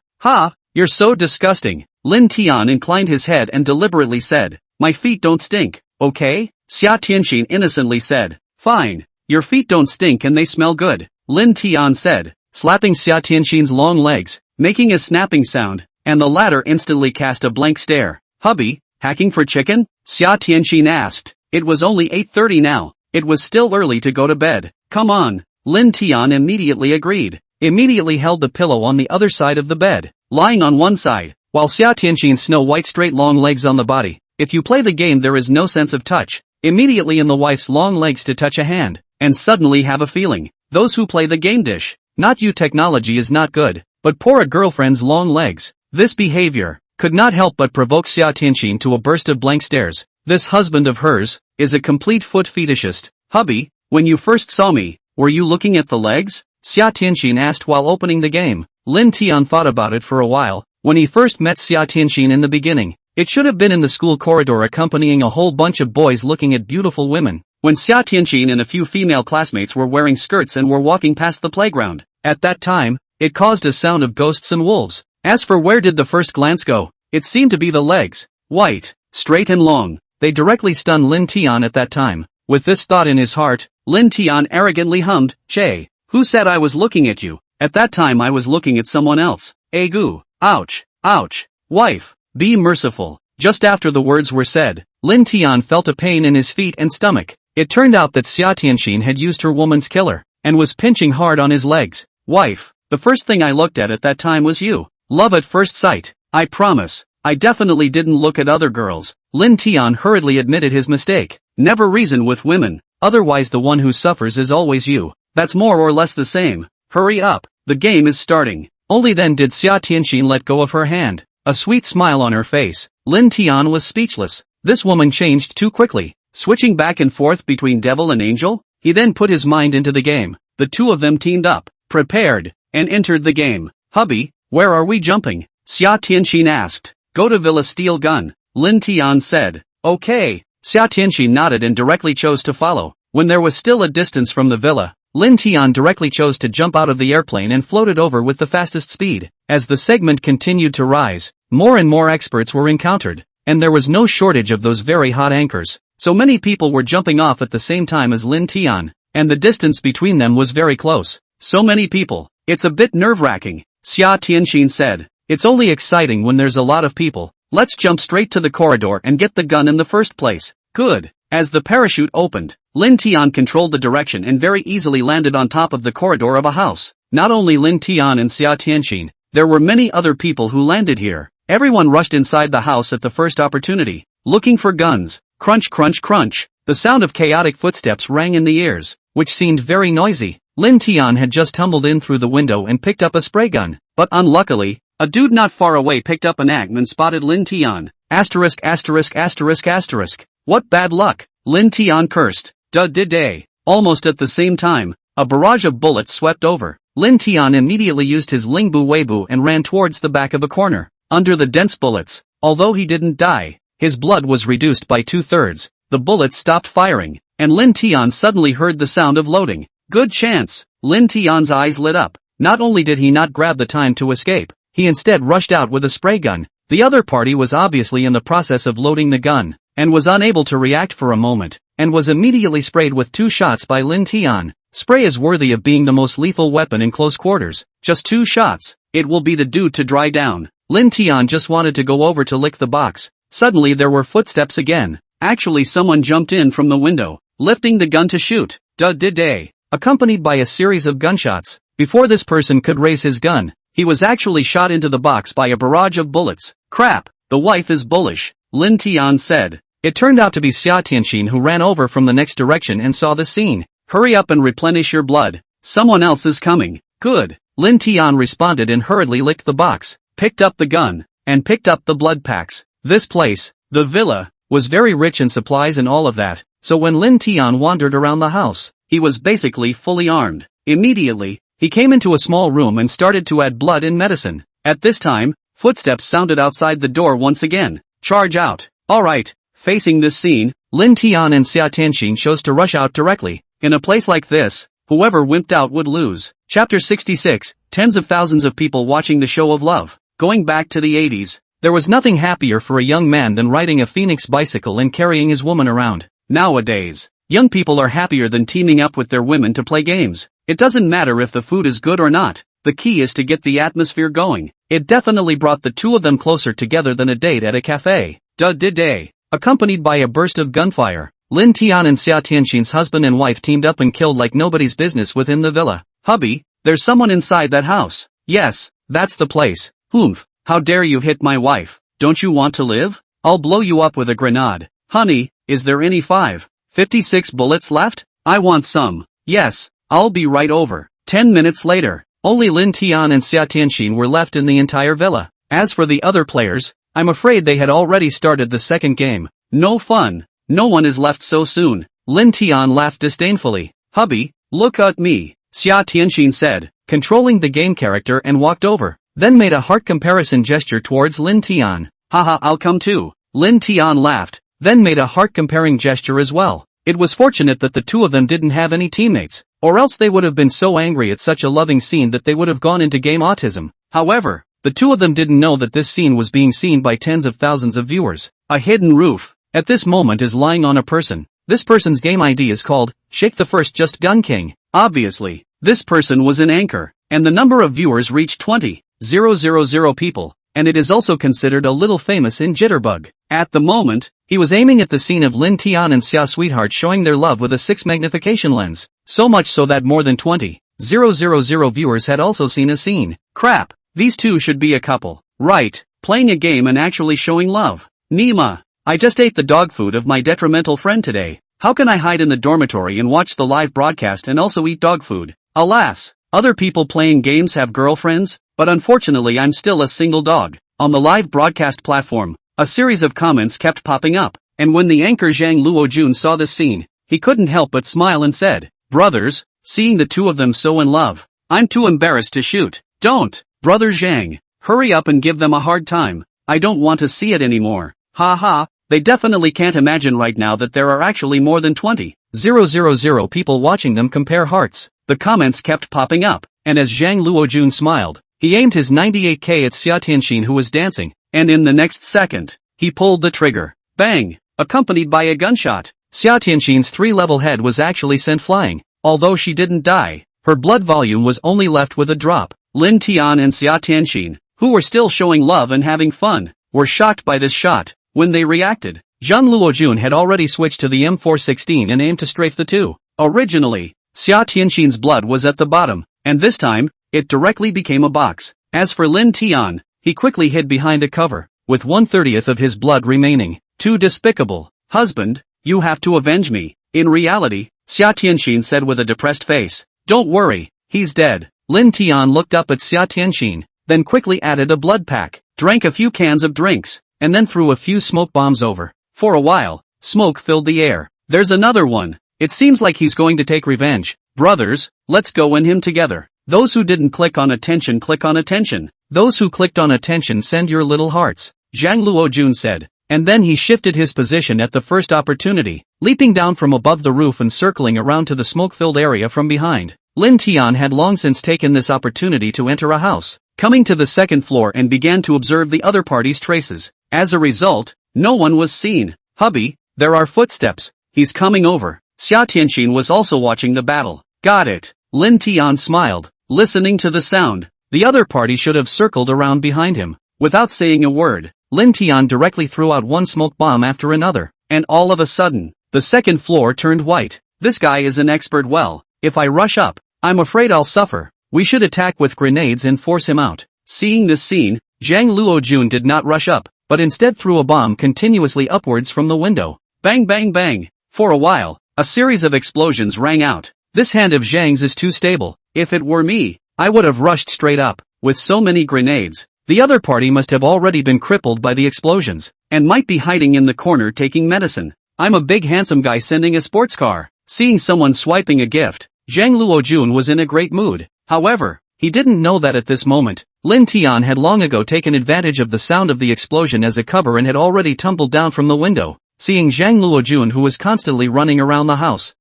You're so disgusting. Lin Tian inclined his head and deliberately said, my feet don't stink, okay? Xia Tianxin innocently said, fine, your feet don't stink and they smell good. Lin Tian said, slapping Xia Tianxin's long legs, making a snapping sound, and the latter instantly cast a blank stare. Hubby, hacking for chicken? Xia Tianxin asked. It was only 8:30 now. It was still early to go to bed. Come on. Lin Tian immediately agreed. Immediately held the pillow on the other side of the bed, lying on one side, while Xia Tianxin's snow white straight long legs on the body. If you play the game there is no sense of touch. Immediately in the wife's long legs to touch a hand, and suddenly have a feeling. Those who play the game dish. Not you technology is not good, but poor a girlfriend's long legs. This behavior could not help but provoke Xia Tianxin to a burst of blank stares. This husband of hers is a complete foot fetishist. Hubby, when you first saw me, were you looking at the legs? Xia Tianxin asked while opening the game. Lin Tian thought about it for a while. When he first met Xia Tianxin in the beginning, it should have been in the school corridor accompanying a whole bunch of boys looking at beautiful women. When Xia Tianxin and a few female classmates were wearing skirts and were walking past the playground. At that time, it caused a sound of ghosts and wolves. As for where did the first glance go, it seemed to be the legs. White, straight and long. They directly stunned Lin Tian at that time. With this thought in his heart, Lin Tian arrogantly hummed, Che, who said I was looking at you? At that time I was looking at someone else. Agu, ouch, ouch, wife, be merciful. Just after the words were said, Lin Tian felt a pain in his feet and stomach. It turned out that Xia Tianxin had used her woman's killer, and was pinching hard on his legs. Wife, the first thing I looked at that time was you. Love at first sight. I promise. I definitely didn't look at other girls. Lin Tian hurriedly admitted his mistake. Never reason with women, otherwise the one who suffers is always you. That's more or less the same. Hurry up, the game is starting. Only then did Xia Tianxin let go of her hand. A sweet smile on her face. Lin Tian was speechless. This woman changed too quickly, switching back and forth between devil and angel. He then put his mind into the game. The two of them teamed up, prepared, and entered the game. Hubby, where are we jumping? Xia Tianxin asked. Go to Villa Steel Gun, Lin Tian said. Okay. Xia Tianxin nodded and directly chose to follow. When there was still a distance from the villa, Lin Tian directly chose to jump out of the airplane and floated over with the fastest speed. As the segment continued to rise, more and more experts were encountered, and there was no shortage of those very hot anchors. So many people were jumping off at the same time as Lin Tian, and the distance between them was very close. So many people. It's a bit nerve-wracking, Xia Tianxin said. It's only exciting when there's a lot of people. Let's jump straight to the corridor and get the gun in the first place. Good. As the parachute opened, Lin Tian controlled the direction and very easily landed on top of the corridor of a house. Not only Lin Tian and Xia Tianxin, there were many other people who landed here. Everyone rushed inside the house at the first opportunity, looking for guns. Crunch crunch crunch. The sound of chaotic footsteps rang in the ears, which seemed very noisy. Lin Tian had just tumbled in through the window and picked up a spray gun, but unluckily, a dude not far away picked up an axe and spotted Lin Tian. Asterisk asterisk asterisk asterisk. What bad luck, Lin Tian cursed. Day. Almost at the same time, a barrage of bullets swept over. Lin Tian immediately used his Lingbu Weibu and ran towards the back of a corner. Under the dense bullets, although he didn't die, his blood was reduced by 2/3. The bullets stopped firing, and Lin Tian suddenly heard the sound of loading. Good chance. Lin Tian's eyes lit up. Not only did he not grab the time to escape, he instead rushed out with a spray gun. The other party was obviously in the process of loading the gun, and was unable to react for a moment, and was immediately sprayed with 2 shots by Lin Tian. Spray is worthy of being the most lethal weapon in close quarters. Just 2 shots. It will be the dude to dry down. Lin Tian just wanted to go over to lick the box. Suddenly there were footsteps again. Actually someone jumped in from the window, lifting the gun to shoot. Day. Accompanied by a series of gunshots. Before this person could raise his gun, he was actually shot into the box by a barrage of bullets. Crap, the wife is bullish, Lin Tian said. It turned out to be Xia Tianxin who ran over from the next direction and saw the scene. Hurry up and replenish your blood. Someone else is coming. Good. Lin Tian responded and hurriedly licked the box, picked up the gun, and picked up the blood packs. This place, the villa, was very rich in supplies and all of that, so when Lin Tian wandered around the house, he was basically fully armed. Immediately, he came into a small room and started to add blood and medicine. At this time, footsteps sounded outside the door once again. Charge out. Alright, facing this scene, Lin Tian and Xia Tianxin chose to rush out directly. In a place like this, whoever wimped out would lose. Chapter 66, tens of thousands of people watching the show of love. Going back to the 80s, there was nothing happier for a young man than riding a Phoenix bicycle and carrying his woman around. Nowadays, young people are happier than teaming up with their women to play games. It doesn't matter if the food is good or not, the key is to get the atmosphere going. It definitely brought the two of them closer together than a date at a cafe. Day. Accompanied by a burst of gunfire, Lin Tian and Xia Tianxin's husband and wife teamed up and killed like nobody's business within the villa. Hubby, there's someone inside that house. Yes, that's the place. Oomph, how dare you hit my wife? Don't you want to live? I'll blow you up with a grenade. Honey, is there any 5.56 bullets left? I want some. Yes, I'll be right over. 10 minutes later, only Lin Tian and Xia Tianxin were left in the entire villa. As for the other players, I'm afraid they had already started the second game. No fun. No one is left so soon. Lin Tian laughed disdainfully. Hubby, look at me, Xia Tianxin said, controlling the game character and walked over, then made a heart comparison gesture towards Lin Tian. Haha, I'll come too. Lin Tian laughed, then made a heart comparing gesture as well. It was fortunate that the two of them didn't have any teammates, or else they would have been so angry at such a loving scene that they would have gone into game autism. However, the two of them didn't know that this scene was being seen by tens of thousands of viewers. A hidden roof, at this moment, is lying on a person. This person's game ID is called Shake the First Just Gun King. Obviously, this person was an anchor, and the number of viewers reached 20,000 people, and it is also considered a little famous in Jitterbug. At the moment, He was aiming at the scene of Lin Tian and Xia Sweetheart showing their love with a 6 magnification lens, so much so that more than 20,000 viewers had also seen a scene. Crap, these two should be a couple. Right, playing a game and actually showing love. Nima, I just ate the dog food of my detrimental friend today. How can I hide in the dormitory and watch the live broadcast and also eat dog food? Alas, other people playing games have girlfriends, but unfortunately I'm still a single dog. On the live broadcast platform, a series of comments kept popping up, and when the anchor Zhang Luojun saw this scene, he couldn't help but smile and said, "Brothers, seeing the two of them so in love, I'm too embarrassed to shoot." Don't, brother Zhang, hurry up and give them a hard time. I don't want to see it anymore. Ha ha. They definitely can't imagine right now that there are actually more than 20,000 people watching them compare hearts. The comments kept popping up, and as Zhang Luojun smiled, he aimed his 98K at Xia Tianxin who was dancing, and in the next second, he pulled the trigger. Bang! Accompanied by a gunshot. Xia Tianxin's 3-level head was actually sent flying. Although she didn't die, her blood volume was only left with a drop. Lin Tian and Xia Tianxin, who were still showing love and having fun, were shocked by this shot. When they reacted, Zhang Luojun had already switched to the M416 and aimed to strafe the two. Originally, Xia Tianxin's blood was at the bottom, and this time, it directly became a box. As for Lin Tian, he quickly hid behind a cover, with 1/30 of his blood remaining. Too despicable. Husband, you have to avenge me. In reality, Xia Tianxin said with a depressed face. Don't worry, he's dead. Lin Tian looked up at Xia Tianxin, then quickly added a blood pack, drank a few cans of drinks, and then threw a few smoke bombs over. For a while, smoke filled the air. There's another one. It seems like he's going to take revenge. Brothers, let's go win him together. Those who didn't click on attention click on attention. Those who clicked on attention send your little hearts, Zhang Luojun said. And then he shifted his position at the first opportunity, leaping down from above the roof and circling around to the smoke-filled area from behind. Lin Tian had long since taken this opportunity to enter a house, coming to the second floor and began to observe the other party's traces. As a result, no one was seen. Hubby, there are footsteps. He's coming over. Xia Tianxin was also watching the battle. Got it. Lin Tian smiled, listening to the sound. The other party should have circled around behind him. Without saying a word, Lin Tian directly threw out one smoke bomb after another, and all of a sudden, the second floor turned white. This guy is an expert. Well, if I rush up, I'm afraid I'll suffer. We should attack with grenades and force him out. Seeing this scene, Zhang Luojun did not rush up, but instead threw a bomb continuously upwards from the window. Bang bang bang. For a while, a series of explosions rang out. This hand of Zhang's is too stable. If it were me, I would have rushed straight up. With so many grenades, the other party must have already been crippled by the explosions, and might be hiding in the corner taking medicine. I'm a big handsome guy sending a sports car. Seeing someone swiping a gift, Zhang Luojun was in a great mood. However, he didn't know that at this moment, Lin Tian had long ago taken advantage of the sound of the explosion as a cover and had already tumbled down from the window. Seeing Zhang Luojun who was constantly running around the house,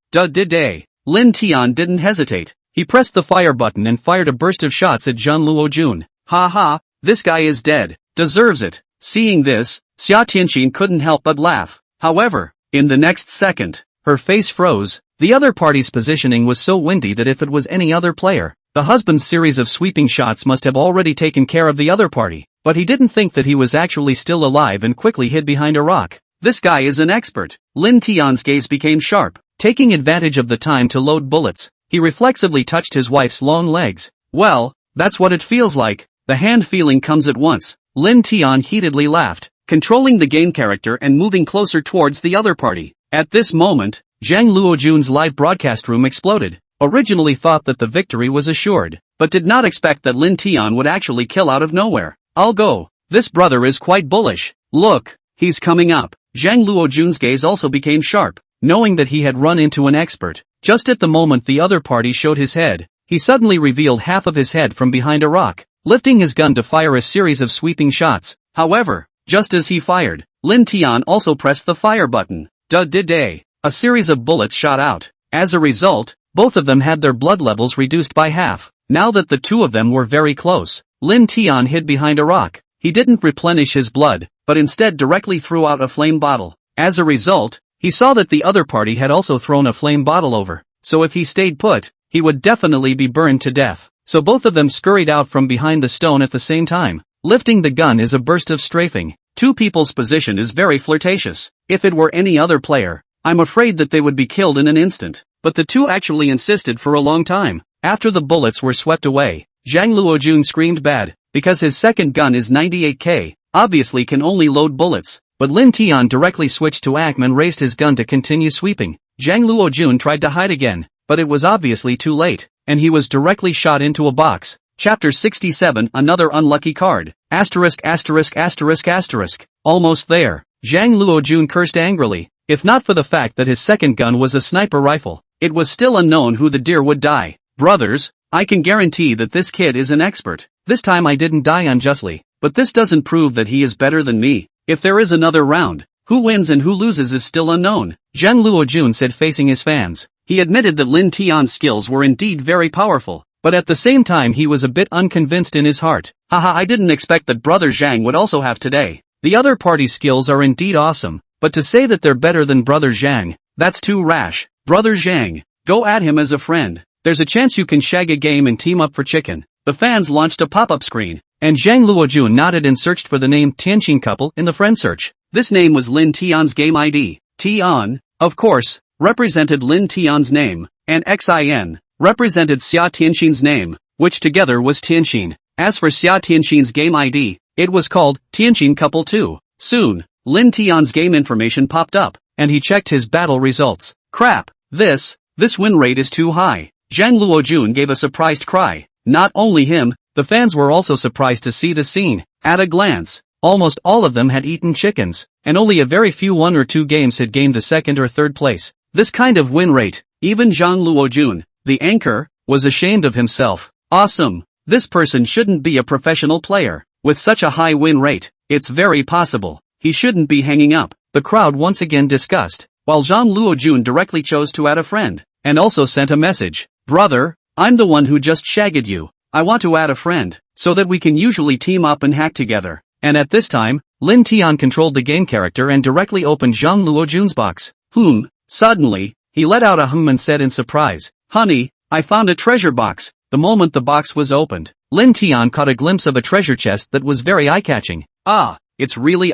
Lin Tian didn't hesitate. He pressed the fire button and fired a burst of shots at Zhang Luojun. Ha ha, this guy is dead. Deserves it. Seeing this, Xia Tianxin couldn't help but laugh. However, in the next second, her face froze. The other party's positioning was so windy that if it was any other player, the husband's series of sweeping shots must have already taken care of the other party. But he didn't think that he was actually still alive and quickly hid behind a rock. This guy is an expert. Lin Tian's gaze became sharp. Taking advantage of the time to load bullets, he reflexively touched his wife's long legs. Well, that's what it feels like. The hand feeling comes at once. Lin Tian heatedly laughed, controlling the game character and moving closer towards the other party. At this moment, Zhang Luojun's live broadcast room exploded. Originally thought that the victory was assured, but did not expect that Lin Tian would actually kill out of nowhere. I'll go. This brother is quite bullish. Look, he's coming up. Zhang Luojun's gaze also became sharp, knowing that he had run into an expert. Just at the moment the other party showed his head, he suddenly revealed half of his head from behind a rock, lifting his gun to fire a series of sweeping shots. However, just as he fired, Lin Tian also pressed the fire button. A series of bullets shot out. As a result, both of them had their blood levels reduced by half. Now that the two of them were very close, Lin Tian hid behind a rock. He didn't replenish his blood, but instead directly threw out a flame bottle. As a result, he saw that the other party had also thrown a flame bottle over. So if he stayed put, he would definitely be burned to death. So both of them scurried out from behind the stone at the same time. Lifting the gun is a burst of strafing. Two people's position is very flirtatious. If it were any other player, I'm afraid that they would be killed in an instant. But the two actually insisted for a long time. After the bullets were swept away, Zhang Luojun screamed bad, because his second gun is 98k, obviously can only load bullets. But Lin Tian directly switched to aim and raised his gun to continue sweeping. Zhang Luojun tried to hide again, but it was obviously too late, and he was directly shot into a box. Chapter 67 Another unlucky card. Asterisk. Almost there. Zhang Luojun cursed angrily. If not for the fact that his second gun was a sniper rifle, it was still unknown who the deer would die. Brothers, I can guarantee that this kid is an expert. This time I didn't die unjustly, but this doesn't prove that he is better than me. If there is another round, who wins and who loses is still unknown, Zhang Luojun said facing his fans. He admitted that Lin Tian's skills were indeed very powerful, but at the same time he was a bit unconvinced in his heart. Haha, I didn't expect that brother Zhang would also have today. The other party's skills are indeed awesome, but to say that they're better than brother Zhang, that's too rash. Brother Zhang, go at him as a friend. There's a chance you can shag a game and team up for chicken. The fans launched a pop-up screen, and Zhang Luojun nodded and searched for the name Tianqin couple in the friend search. This name was Lin Tian's game ID. Tian, of course, represented Lin Tian's name, and Xin represented Xia Tianxin's name, which together was Tianqin. As for Xia Tianxin's game ID, it was called Tianqin Couple 2. Soon, Lin Tian's game information popped up, and he checked his battle results. Crap, this win rate is too high. Zhang Luojun gave a surprised cry. Not only him, the fans were also surprised to see the scene. At a glance, almost all of them had eaten chickens, and only a very few 1 or 2 games had gained the second or third place. This kind of win rate, even Zhang Luojun, the anchor, was ashamed of himself. Awesome. This person shouldn't be a professional player. With such a high win rate, it's very possible he shouldn't be hanging up. The crowd once again discussed, while Zhang Luojun directly chose to add a friend, and also sent a message. Brother, I'm the one who just shagged you. I want to add a friend, so that we can usually team up and hack together. And at this time, Lin Tian controlled the game character and directly opened Zhang Luojun's box. Suddenly, he let out a and said in surprise, "Honey, I found a treasure box." The moment the box was opened, Lin Tian caught a glimpse of a treasure chest that was very eye-catching. "Ah, it's really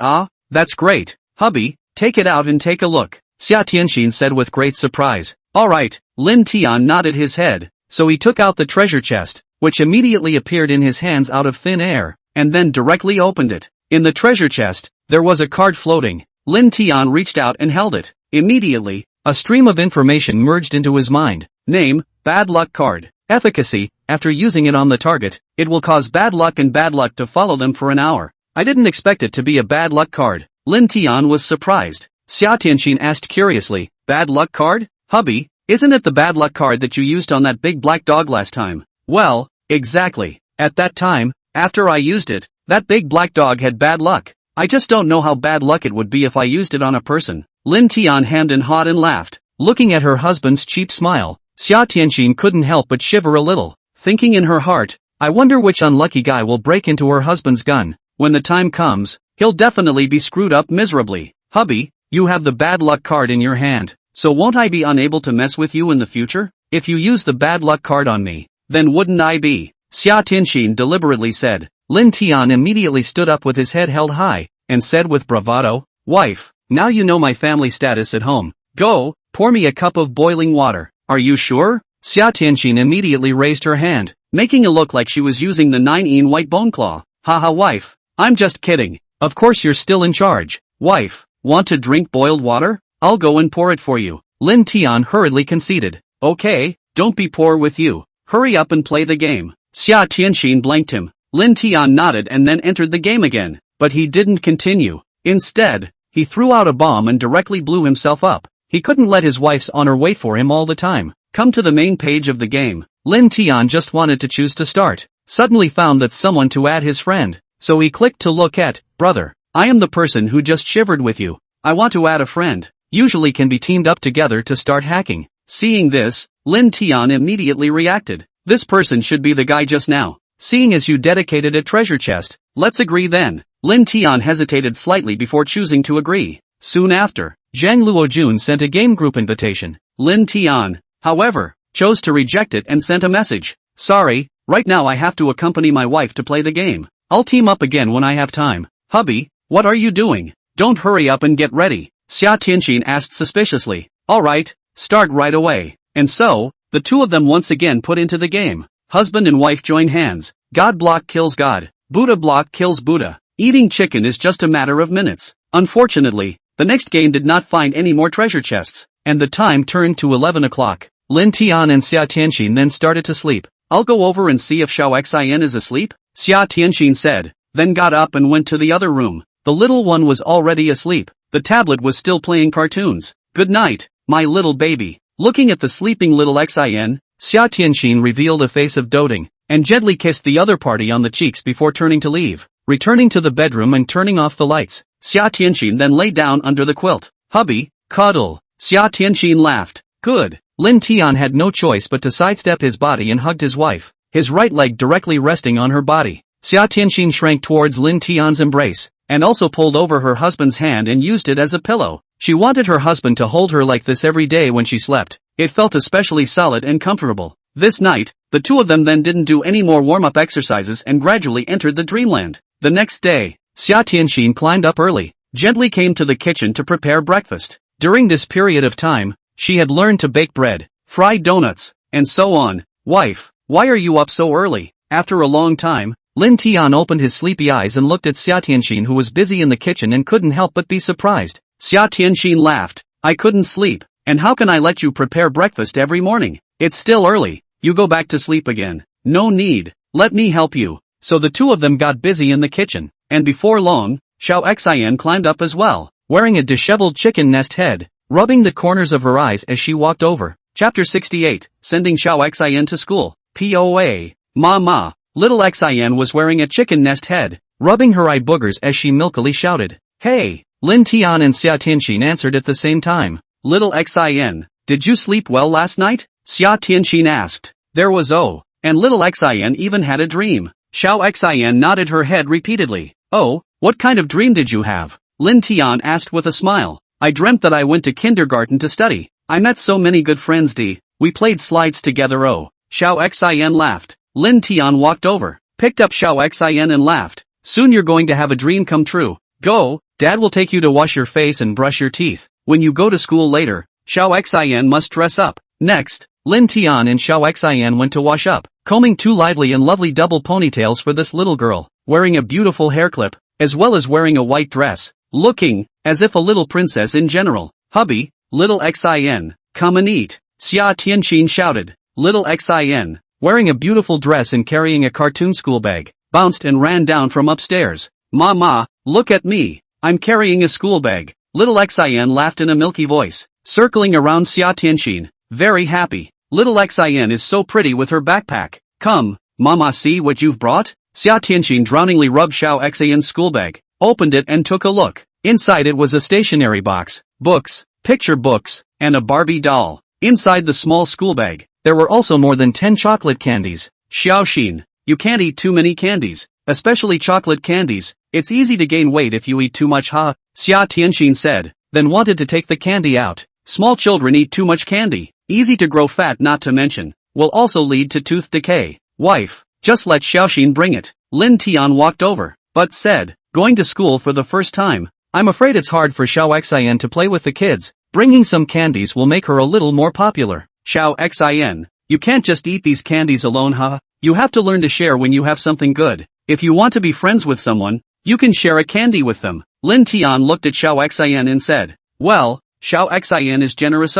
that's great. Hubby, take it out and take a look," Xia Tianxin said with great surprise. "Alright," Lin Tian nodded his head, so he took out the treasure chest, which immediately appeared in his hands out of thin air, and then directly opened it. In the treasure chest, there was a card floating. Lin Tian reached out and held it. Immediately, a stream of information merged into his mind. Name, bad luck card. Efficacy, after using it on the target, it will cause bad luck and bad luck to follow them for an hour. I didn't expect it to be a bad luck card. Lin Tian was surprised. Xia Tianxin asked curiously, "Bad luck card? Hubby, isn't it the bad luck card that you used on that big black dog last time?" "Well, exactly. At that time, after I used it, that big black dog had bad luck. I just don't know how bad luck it would be if I used it on a person." Lin Tian hemmed and hawed and laughed. Looking at her husband's cheap smile, Xia Tianxin couldn't help but shiver a little, thinking in her heart, I wonder which unlucky guy will break into her husband's gun. When the time comes, he'll definitely be screwed up miserably. "Hubby, you have the bad luck card in your hand, so won't I be unable to mess with you in the future? If you use the bad luck card on me, then wouldn't I be?" Xia Tianxin deliberately said. Lin Tian immediately stood up with his head held high, and said with bravado, "Wife, now you know my family status at home. Go, pour me a cup of boiling water." "Are you sure?" Xia Tianxin immediately raised her hand, making it look like she was using the 9-in white bone claw. "Haha wife, I'm just kidding. Of course you're still in charge." "Wife, want to drink boiled water? I'll go and pour it for you." Lin Tian hurriedly conceded. "Okay, don't be poor with you. Hurry up and play the game." Xia Tianxin blanked him. Lin Tian nodded and then entered the game again, but he didn't continue. Instead, he threw out a bomb and directly blew himself up. He couldn't let his wife's honor wait for him all the time. Come to the main page of the game. Lin Tian just wanted to choose to start. Suddenly found that someone to add his friend. So he clicked to look at, "Brother, I am the person who just shivered with you. I want to add a friend. Usually can be teamed up together to start hacking." Seeing this, Lin Tian immediately reacted. "This person should be the guy just now. Seeing as you dedicated a treasure chest, let's agree then." Lin Tian hesitated slightly before choosing to agree. Soon after, Zhang Luojun sent a game group invitation. Lin Tian, however, chose to reject it and sent a message. "Sorry, right now I have to accompany my wife to play the game. I'll team up again when I have time." "Hubby, what are you doing? Don't hurry up and get ready, Xia Tianxin asked suspiciously. Alright, start right away. And so, the two of them once again put into the game. Husband and wife join hands. God block kills God. Buddha block kills Buddha. Eating chicken is just a matter of minutes. Unfortunately, the next game did not find any more treasure chests, and the time turned to 11 o'clock. Lin Tian and Xia Tianxin then started to sleep. I'll go over and see if Xiao Xin is asleep, Xia Tianxin said, then got up and went to the other room. The little one was already asleep. The tablet was still playing cartoons. Good night, my little baby. Looking at the sleeping little Xin, Xia Tianxin revealed a face of doting, and gently kissed the other party on the cheeks before turning to leave. Returning to the bedroom and turning off the lights, Xia Tianxin then lay down under the quilt. Hubby, cuddle. Xia Tianxin laughed. Good. Lin Tian had no choice but to sidestep his body and hugged his wife, his right leg directly resting on her body. Xia Tianxin shrank towards Lin Tian's embrace, and also pulled over her husband's hand and used it as a pillow. She wanted her husband to hold her like this every day when she slept. It felt especially solid and comfortable. This night, the two of them then didn't do any more warm-up exercises and gradually entered the dreamland. The next day, Xia Tianxin climbed up early, gently came to the kitchen to prepare breakfast. During this period of time, she had learned to bake bread, fry donuts, and so on. Wife, why are you up so early? After a long time, Lin Tian opened his sleepy eyes and looked at Xia Tianxin, who was busy in the kitchen and couldn't help but be surprised. Xia Tianxin laughed. I couldn't sleep, and how can I let you prepare breakfast every morning? It's still early, you go back to sleep again. No need, let me help you. So the two of them got busy in the kitchen, and before long, Xiao Xin climbed up as well, wearing a disheveled chicken nest head, rubbing the corners of her eyes as she walked over. Chapter 68, Sending Xiao Xin to School. POA. Mama. Little Xin was wearing a chicken nest head, rubbing her eye boogers as she milkily shouted. Hey! Lin Tian and Xia Tianxin answered at the same time. Little Xin, did you sleep well last night? Xia Tianxin asked. There was and little Xin even had a dream. Xiao Xin nodded her head repeatedly. Oh, what kind of dream did you have? Lin Tian asked with a smile. I dreamt that I went to kindergarten to study. I met so many good friends we played slides together Xiao Xin laughed. Lin Tian walked over, picked up Xiao Xin and laughed. Soon you're going to have a dream come true. Go, Dad will take you to wash your face and brush your teeth. When you go to school later, Xiao Xin must dress up. Next, Lin Tian and Xiao Xin went to wash up, combing two lively and lovely double ponytails for this little girl, wearing a beautiful hair clip, as well as wearing a white dress, looking as if a little princess in general. Hubby, little Xin, come and eat, Xia Tianxin shouted. Little Xin, wearing a beautiful dress and carrying a cartoon school bag, bounced and ran down from upstairs. Mama, look at me, I'm carrying a school bag. Little Xin laughed in a milky voice, circling around Xia Tianxin, very happy. Little Xin is so pretty with her backpack. Come, Mama, see what you've brought? Xia Tianxin drowningly rubbed Xiao Xian's school bag, opened it and took a look. Inside it was a stationery box, books, picture books, and a Barbie doll. Inside the small school bag, there were also more than 10 chocolate candies. Xiaoxin, you can't eat too many candies, especially chocolate candies. It's easy to gain weight if you eat too much, huh? Xia Tianxin said, then wanted to take the candy out. Small children eat too much candy, easy to grow fat, not to mention, will also lead to tooth decay. Wife, just let Xiaoxin bring it. Lin Tian walked over, but said, going to school for the first time. I'm afraid it's hard for Xiao Xin to play with the kids. Bringing some candies will make her a little more popular. Xiao Xin, you can't just eat these candies alone, huh? You have to learn to share when you have something good. If you want to be friends with someone, you can share a candy with them. Lin Tian looked at Xiao Xin and said, well, Xiao Xin is generous.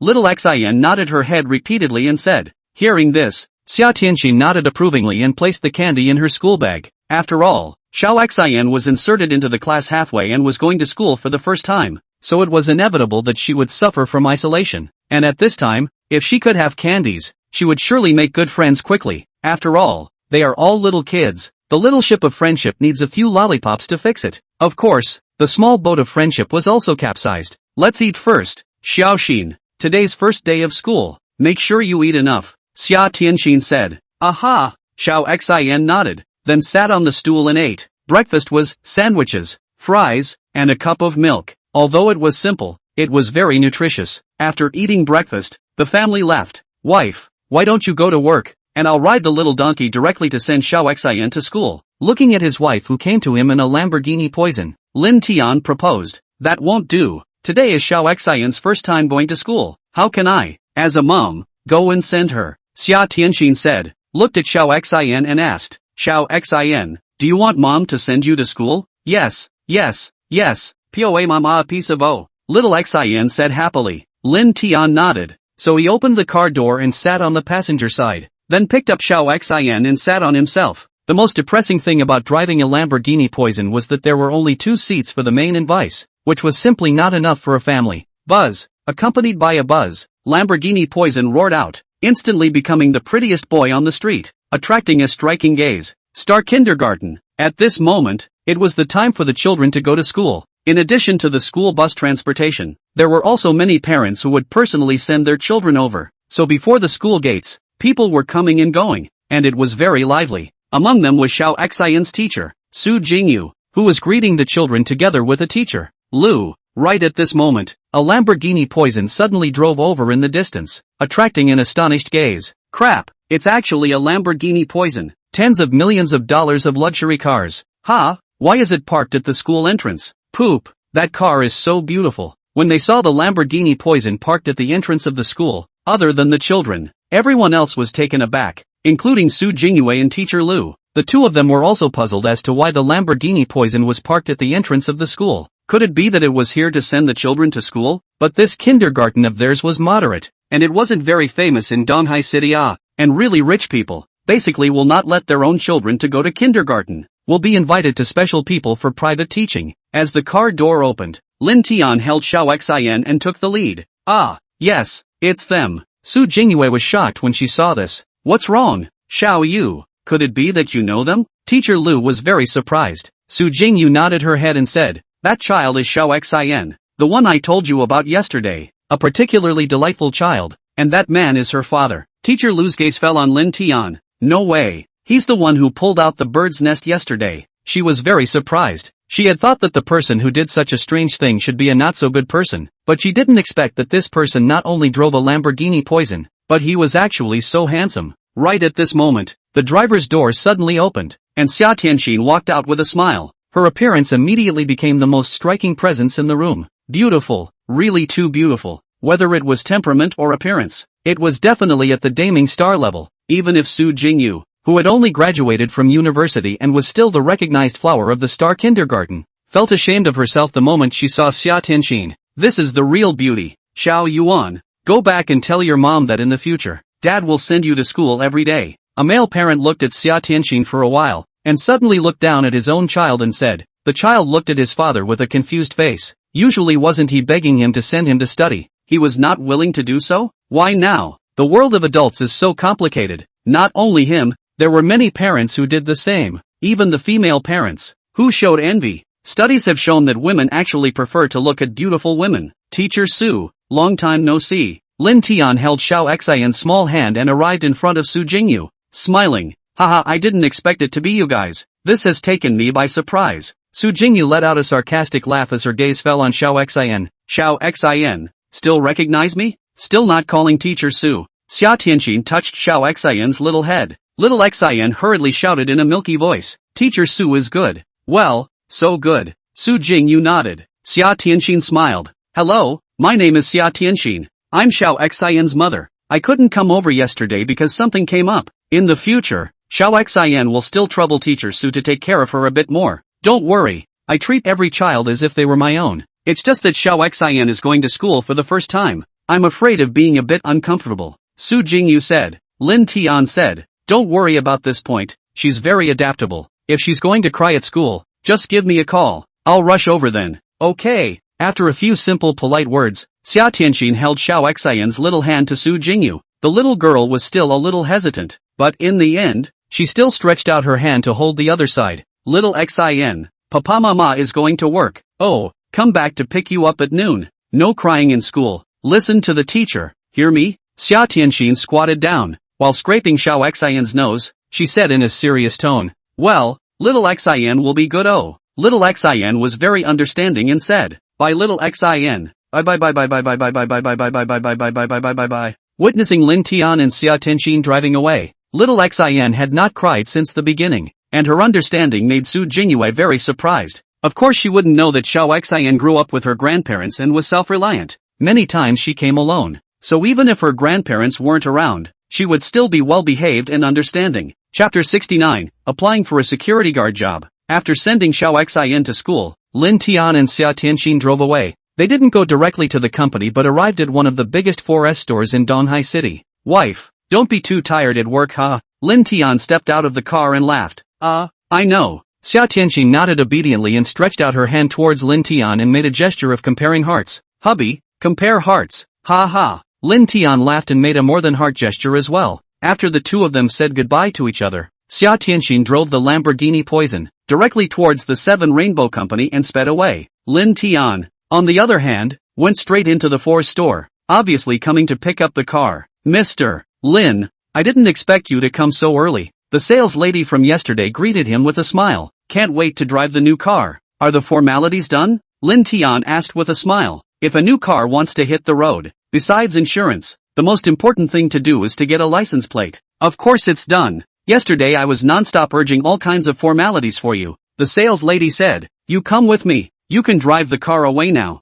Little Xin nodded her head repeatedly and said. Hearing this, Xia Tianxin nodded approvingly and placed the candy in her school bag. After all, Xiao Xin was inserted into the class halfway and was going to school for the first time, so it was inevitable that she would suffer from isolation. And at this time, if she could have candies, she would surely make good friends quickly. After all, they are all little kids. The little ship of friendship needs a few lollipops to fix it. Of course, the small boat of friendship was also capsized. Let's eat first. Xiaoxin, today's first day of school. Make sure you eat enough, Xia Tianxin said. Aha! Xiao Xin nodded, then sat on the stool and ate. Breakfast was sandwiches, fries, and a cup of milk. Although it was simple, it was very nutritious. After eating breakfast, the family left. Wife, why don't you go to work, and I'll ride the little donkey directly to send Xiao Xin to school. looking at his wife who came to him in a Lamborghini Poison. Lin Tian proposed. That won't do. Today is Xiao Xian's first time going to school. How can I, as a mom, go and send her? Xia Tianxin said, looked at Xiao Xian and asked, Xiao Xian, do you want mom to send you to school? Yes, yes, yes, poa mama a piece of o. Little Xian said happily. Lin Tian nodded. So he opened the car door and sat on the passenger side, then picked up Xiao Xian and sat on himself. The most depressing thing about driving a Lamborghini Poison was that there were only 2 seats for the main and vice, which was simply not enough for a family. Buzz, accompanied by a buzz, Lamborghini Poison roared out, instantly becoming the prettiest boy on the street, attracting a striking gaze. Start kindergarten. At this moment, it was the time for the children to go to school. In addition to the school bus transportation, there were also many parents who would personally send their children over. So before the school gates, people were coming and going, and it was very lively. Among them was Xiao Xian's teacher, Su Jingyu, who was greeting the children together with a teacher, Lu. Right at this moment, a Lamborghini Poison suddenly drove over in the distance, attracting an astonished gaze. Crap, it's actually a Lamborghini Poison. Tens of millions of dollars of luxury cars. Ha, why is it parked at the school entrance? Poop, that car is so beautiful. When they saw the Lamborghini Poison parked at the entrance of the school, other than the children, everyone else was taken aback, including Su Jingyue and teacher Lu. The two of them were also puzzled as to why the Lamborghini Poison was parked at the entrance of the school. Could it be that it was here to send the children to school? But this kindergarten of theirs was moderate, and it wasn't very famous in Donghai City. And really rich people, basically will not let their own children to go to kindergarten, will be invited to special people for private teaching. As the car door opened, Lin Tian held Xiao Xian and took the lead. Ah, yes, it's them. Su Jingyue was shocked when she saw this. What's wrong, Xiao Yu? Could it be that you know them? Teacher Lu was very surprised. Su Jingyu nodded her head and said, that child is Xiao Xian, the one I told you about yesterday, a particularly delightful child, and that man is her father. Teacher Lu's gaze fell on Lin Tian. No way, he's the one who pulled out the bird's nest yesterday. She was very surprised. She had thought that the person who did such a strange thing should be a not-so-good person, but she didn't expect that this person not only drove a Lamborghini Poison, but he was actually so handsome. Right at this moment, the driver's door suddenly opened, and Xia Tianxin walked out with a smile. Her appearance immediately became the most striking presence in the room. Beautiful, really too beautiful. Whether it was temperament or appearance, it was definitely at the damning star level. Even if Su Jingyu, who had only graduated from university and was still the recognized flower of the star kindergarten, felt ashamed of herself the moment she saw Xia Tianxin. This is the real beauty. Xiao Yuan, go back and tell your mom that in the future, Dad will send you to school every day. A male parent looked at Xia Tianxin for a while, and suddenly looked down at his own child and said. The child looked at his father with a confused face. Usually wasn't he begging him to send him to study? He was not willing to do so? Why now? The world of adults is so complicated. Not only him, there were many parents who did the same. Even the female parents, who showed envy. Studies have shown that women actually prefer to look at beautiful women. Teacher Su, long time no see. Lin Tian held Xiao Xian's small hand and arrived in front of Su Jingyu, smiling. Haha, I didn't expect it to be you guys. This has taken me by surprise. Su Jingyu let out a sarcastic laugh as her gaze fell on Xiao Xian. Xiao Xian, still recognize me? Still not calling teacher Su. Xia Tianxin touched Xiao Xian's little head. Little Xian hurriedly shouted in a milky voice. Teacher Su is good. Well, so good. Su Jingyu nodded. Xia Tianxin smiled. Hello, my name is Xia Tianxin. I'm Xiao Xian's mother. I couldn't come over yesterday because something came up. In the future, Xiao Xian will still trouble teacher Su to take care of her a bit more. Don't worry, I treat every child as if they were my own. It's just that Xiao Xian is going to school for the first time. I'm afraid of being a bit uncomfortable. Su Jingyu said. Lin Tian said, don't worry about this point, she's very adaptable. If she's going to cry at school, just give me a call. I'll rush over then. Okay. After a few simple polite words, Xia Tianxin held Xiao Xian's little hand to Su Jingyu. The little girl was still a little hesitant, but in the end, she still stretched out her hand to hold the other side. Little Xian, Papa Mama is going to work. Oh, come back to pick you up at noon. No crying in school. Listen to the teacher. Hear me? Xia Tianxin squatted down. While scraping Xiao Xian's nose, she said in a serious tone. Well, little Xian will be good. Oh. Little Xian was very understanding and said. Bye little Xian. Bye bye bye bye bye bye bye bye bye bye bye bye bye bye bye bye bye bye bye bye. Witnessing Lin Tian and Xia Tianxin driving away, little Xian had not cried since the beginning. and her understanding made Su Jingyue very surprised. Of course she wouldn't know that Xiao Xian grew up with her grandparents and was self-reliant. Many times she came alone. So even if her grandparents weren't around, she would still be well-behaved and understanding. Chapter 69, Applying for a security guard job. After sending Xiao Xian to school, Lin Tian and Xia Tianxin drove away. They didn't go directly to the company but arrived at one of the biggest 4S stores in Donghai City. Wife, don't be too tired at work, huh? Lin Tian stepped out of the car and laughed. I know. Xia Tianxin nodded obediently and stretched out her hand towards Lin Tian and made a gesture of comparing hearts. Hubby, compare hearts. Ha ha. Lin Tian laughed and made a more than heart gesture as well. After the two of them said goodbye to each other, Xia Tianxin drove the Lamborghini Poison directly towards the Seven Rainbow Company and sped away. Lin Tian, on the other hand, went straight into the Four store, obviously coming to pick up the car. Mr. Lin, I didn't expect you to come so early. The sales lady from yesterday greeted him with a smile. Can't wait to drive the new car. Are the formalities done? Lin Tian asked with a smile. If a new car wants to hit the road, besides insurance, the most important thing to do is to get a license plate. Of course it's done. Yesterday I was non-stop urging all kinds of formalities for you. The sales lady said, you come with me. You can drive the car away now.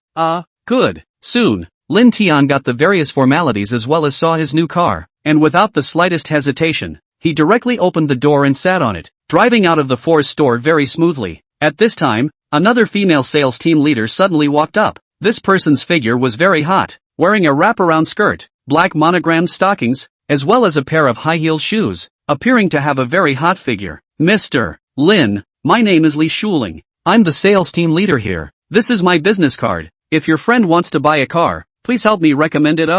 Good. Soon, Lin Tian got the various formalities as well as saw his new car, and without the slightest hesitation, he directly opened the door and sat on it, driving out of the Fours store very smoothly. At this time, another female sales team leader suddenly walked up. This person's figure was very hot, wearing a wraparound skirt, black monogrammed stockings, as well as a pair of high-heeled shoes, appearing to have a very hot figure. Mr. Lin, my name is Li Shuling. I'm the sales team leader here. This is my business card. If your friend wants to buy a car, please help me recommend it.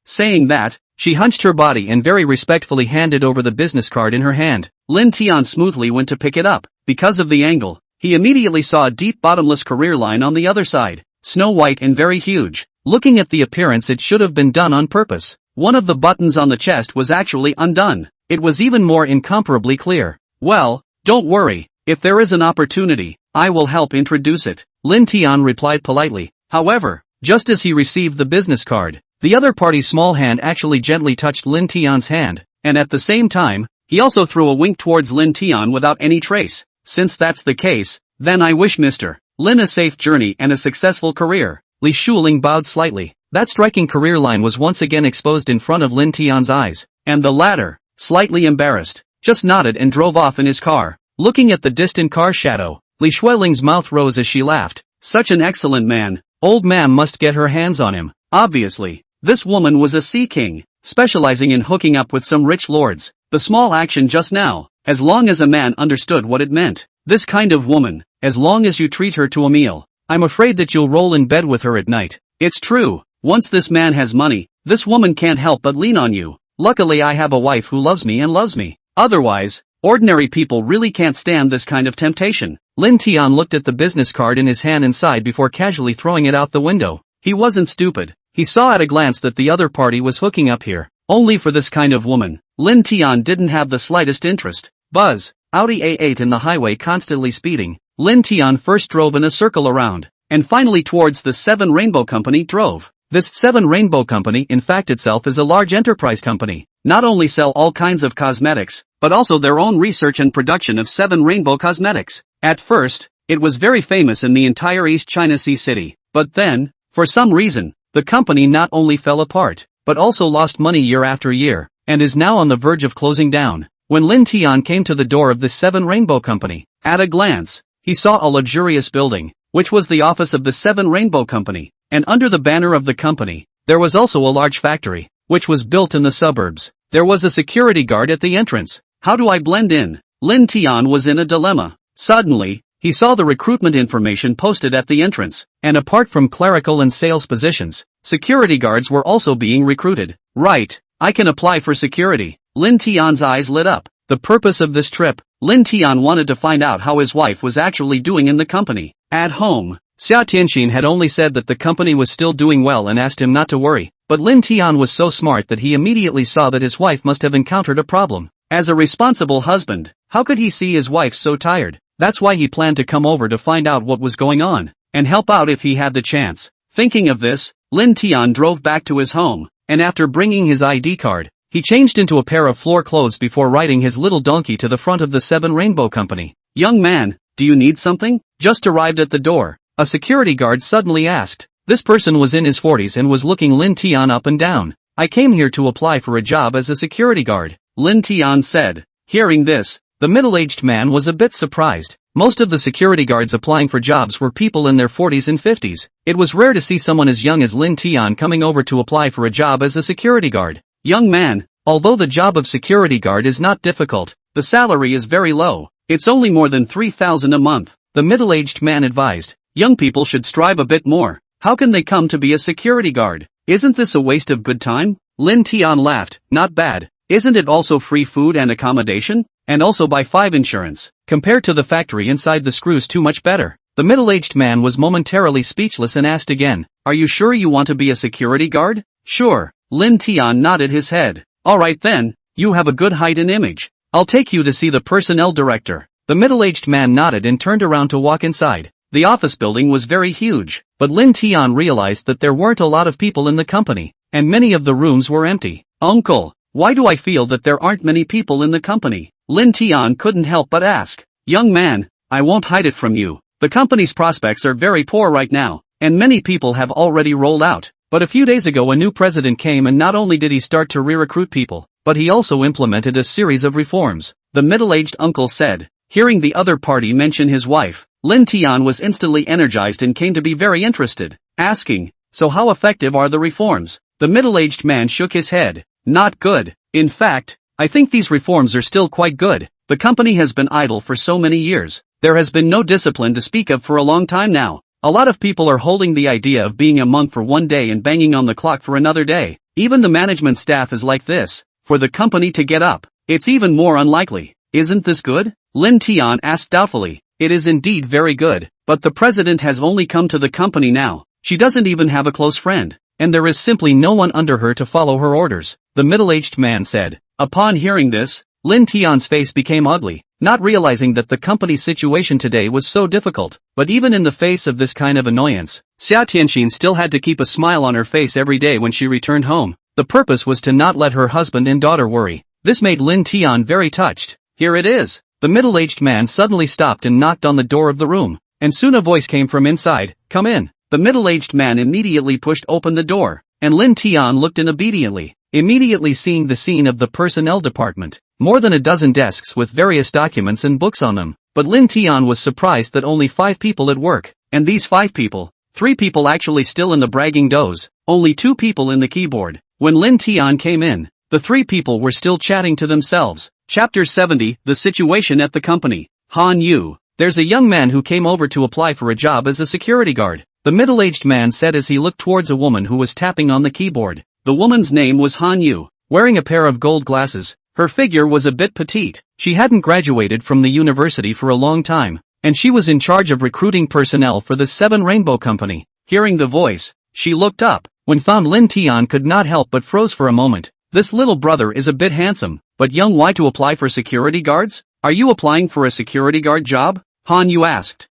Saying that, she hunched her body and very respectfully handed over the business card in her hand. Lin Tian smoothly went to pick it up. Because of the angle, he immediately saw a deep bottomless career line on the other side. Snow white and very huge. Looking at the appearance, it should have been done on purpose. One of the buttons on the chest was actually undone. It was even more incomparably clear. Well, don't worry. If there is an opportunity, I will help introduce it. Lin Tian replied politely. However, just as he received the business card, the other party's small hand actually gently touched Lin Tian's hand, and at the same time, he also threw a wink towards Lin Tian without any trace. Since that's the case, then I wish Mr. Lin a safe journey and a successful career. Li Shuling bowed slightly. That striking career line was once again exposed in front of Lin Tian's eyes, and the latter, slightly embarrassed, just nodded and drove off in his car. Looking at the distant car shadow, Li Shuiling's mouth rose as she laughed. Such an excellent man. Old man must get her hands on him. Obviously, this woman was a sea king, specializing in hooking up with some rich lords. The small action just now, as long as a man understood what it meant. This kind of woman, as long as you treat her to a meal, I'm afraid that you'll roll in bed with her at night. It's true, once this man has money, this woman can't help but lean on you. Luckily I have a wife who loves me and loves me. Otherwise, ordinary people really can't stand this kind of temptation. Lin Tian looked at the business card in his hand and sighed before casually throwing it out the window. He wasn't stupid. He saw at a glance that the other party was hooking up here. Only for this kind of woman, Lin Tian didn't have the slightest interest. Buzz. Audi A8 in the highway constantly speeding. Lin Tian first drove in a circle around, and finally towards the Seven Rainbow Company drove. This Seven Rainbow Company in fact itself is a large enterprise company. Not only sell all kinds of cosmetics, but also their own research and production of Seven Rainbow Cosmetics. At first, it was very famous in the entire East China Sea city, but then, for some reason, the company not only fell apart, but also lost money year after year, and is now on the verge of closing down. When Lin Tian came to the door of the Seven Rainbow Company, at a glance, he saw a luxurious building, which was the office of the Seven Rainbow Company, and under the banner of the company, there was also a large factory, which was built in the suburbs. There was a security guard at the entrance. How do I blend in? Lin Tian was in a dilemma. Suddenly, he saw the recruitment information posted at the entrance, and apart from clerical and sales positions, security guards were also being recruited. Right, I can apply for security. Lin Tian's eyes lit up. The purpose of this trip, Lin Tian wanted to find out how his wife was actually doing in the company. At home, Xia Tianxin had only said that the company was still doing well and asked him not to worry, but Lin Tian was so smart that he immediately saw that his wife must have encountered a problem. As a responsible husband, how could he see his wife so tired? That's why he planned to come over to find out what was going on, and help out if he had the chance. Thinking of this, Lin Tian drove back to his home, and after bringing his ID card, He changed into a pair of floor clothes before riding his little donkey to the front of the Seven Rainbow Company. "Young man, do you need something?" Just arrived at the door, a security guard suddenly asked. This person was in his 40s and was looking Lin Tian up and down. "I came here to apply for a job as a security guard," Lin Tian said. Hearing this, the middle-aged man was a bit surprised. Most of the security guards applying for jobs were people in their 40s and 50s. It was rare to see someone as young as Lin Tian coming over to apply for a job as a security guard. "Young man, although the job of security guard is not difficult, the salary is very low. It's only more than 3,000 a month," the middle-aged man advised. "Young people should strive a bit more. How can they come to be a security guard? Isn't this a waste of good time?" Lin Tian laughed. "Not bad. Isn't it also free food and accommodation? And also buy 5 insurance. Compared to the factory inside, the screws too much better." The middle-aged man was momentarily speechless and asked again, "Are you sure you want to be a security guard?" "Sure." Lin Tian nodded his head. "Alright then, you have a good height and image. I'll take you to see the personnel director." The middle-aged man nodded and turned around to walk inside. The office building was very huge, but Lin Tian realized that there weren't a lot of people in the company, and many of the rooms were empty. "Uncle, why do I feel that there aren't many people in the company?" Lin Tian couldn't help but ask. "Young man, I won't hide it from you. The company's prospects are very poor right now, and many people have already rolled out. But a few days ago a new president came, and not only did he start to re-recruit people, but he also implemented a series of reforms," the middle-aged uncle said. Hearing the other party mention his wife, Lin Tian was instantly energized and came to be very interested, asking, "So how effective are the reforms?" The middle-aged man shook his head. "Not good. In fact, I think these reforms are still quite good. The company has been idle for so many years. There has been no discipline to speak of for a long time now. A lot of people are holding the idea of being a monk for one day and banging on the clock for another day. Even the management staff is like this. For the company to get up, it's even more unlikely. Isn't this good?" Lin Tian asked doubtfully. "It is indeed very good, but the president has only come to the company now. She doesn't even have a close friend, and there is simply no one under her to follow her orders," the middle-aged man said. Upon hearing this, Lin Tian's face became ugly, not realizing that the company's situation today was so difficult. But even in the face of this kind of annoyance, Xia Tianxin still had to keep a smile on her face every day when she returned home. The purpose was to not let her husband and daughter worry. This made Lin Tian very touched. "Here it is." The middle-aged man suddenly stopped and knocked on the door of the room, and soon a voice came from inside, "Come in." The middle-aged man immediately pushed open the door, and Lin Tian looked in obediently, immediately seeing the scene of the personnel department. More than a dozen desks with various documents and books on them, but Lin Tian was surprised that only 5 people at work, and these 5 people, 3 people actually still in the bragging doze, only 2 people in the keyboard. When Lin Tian came in, the 3 people were still chatting to themselves. Chapter 70, The Situation at the Company. Han Yu. "There's a young man who came over to apply for a job as a security guard," the middle-aged man said as he looked towards a woman who was tapping on the keyboard. The woman's name was Han Yu. Wearing a pair of gold glasses, her figure was a bit petite. She hadn't graduated from the university for a long time, and she was in charge of recruiting personnel for the Seven Rainbow Company. Hearing the voice, she looked up. When found, Lin Tian could not help but froze for a moment. This little brother is a bit handsome, but young. Why to apply for security guards? Are you applying for a security guard job? Han Yu asked.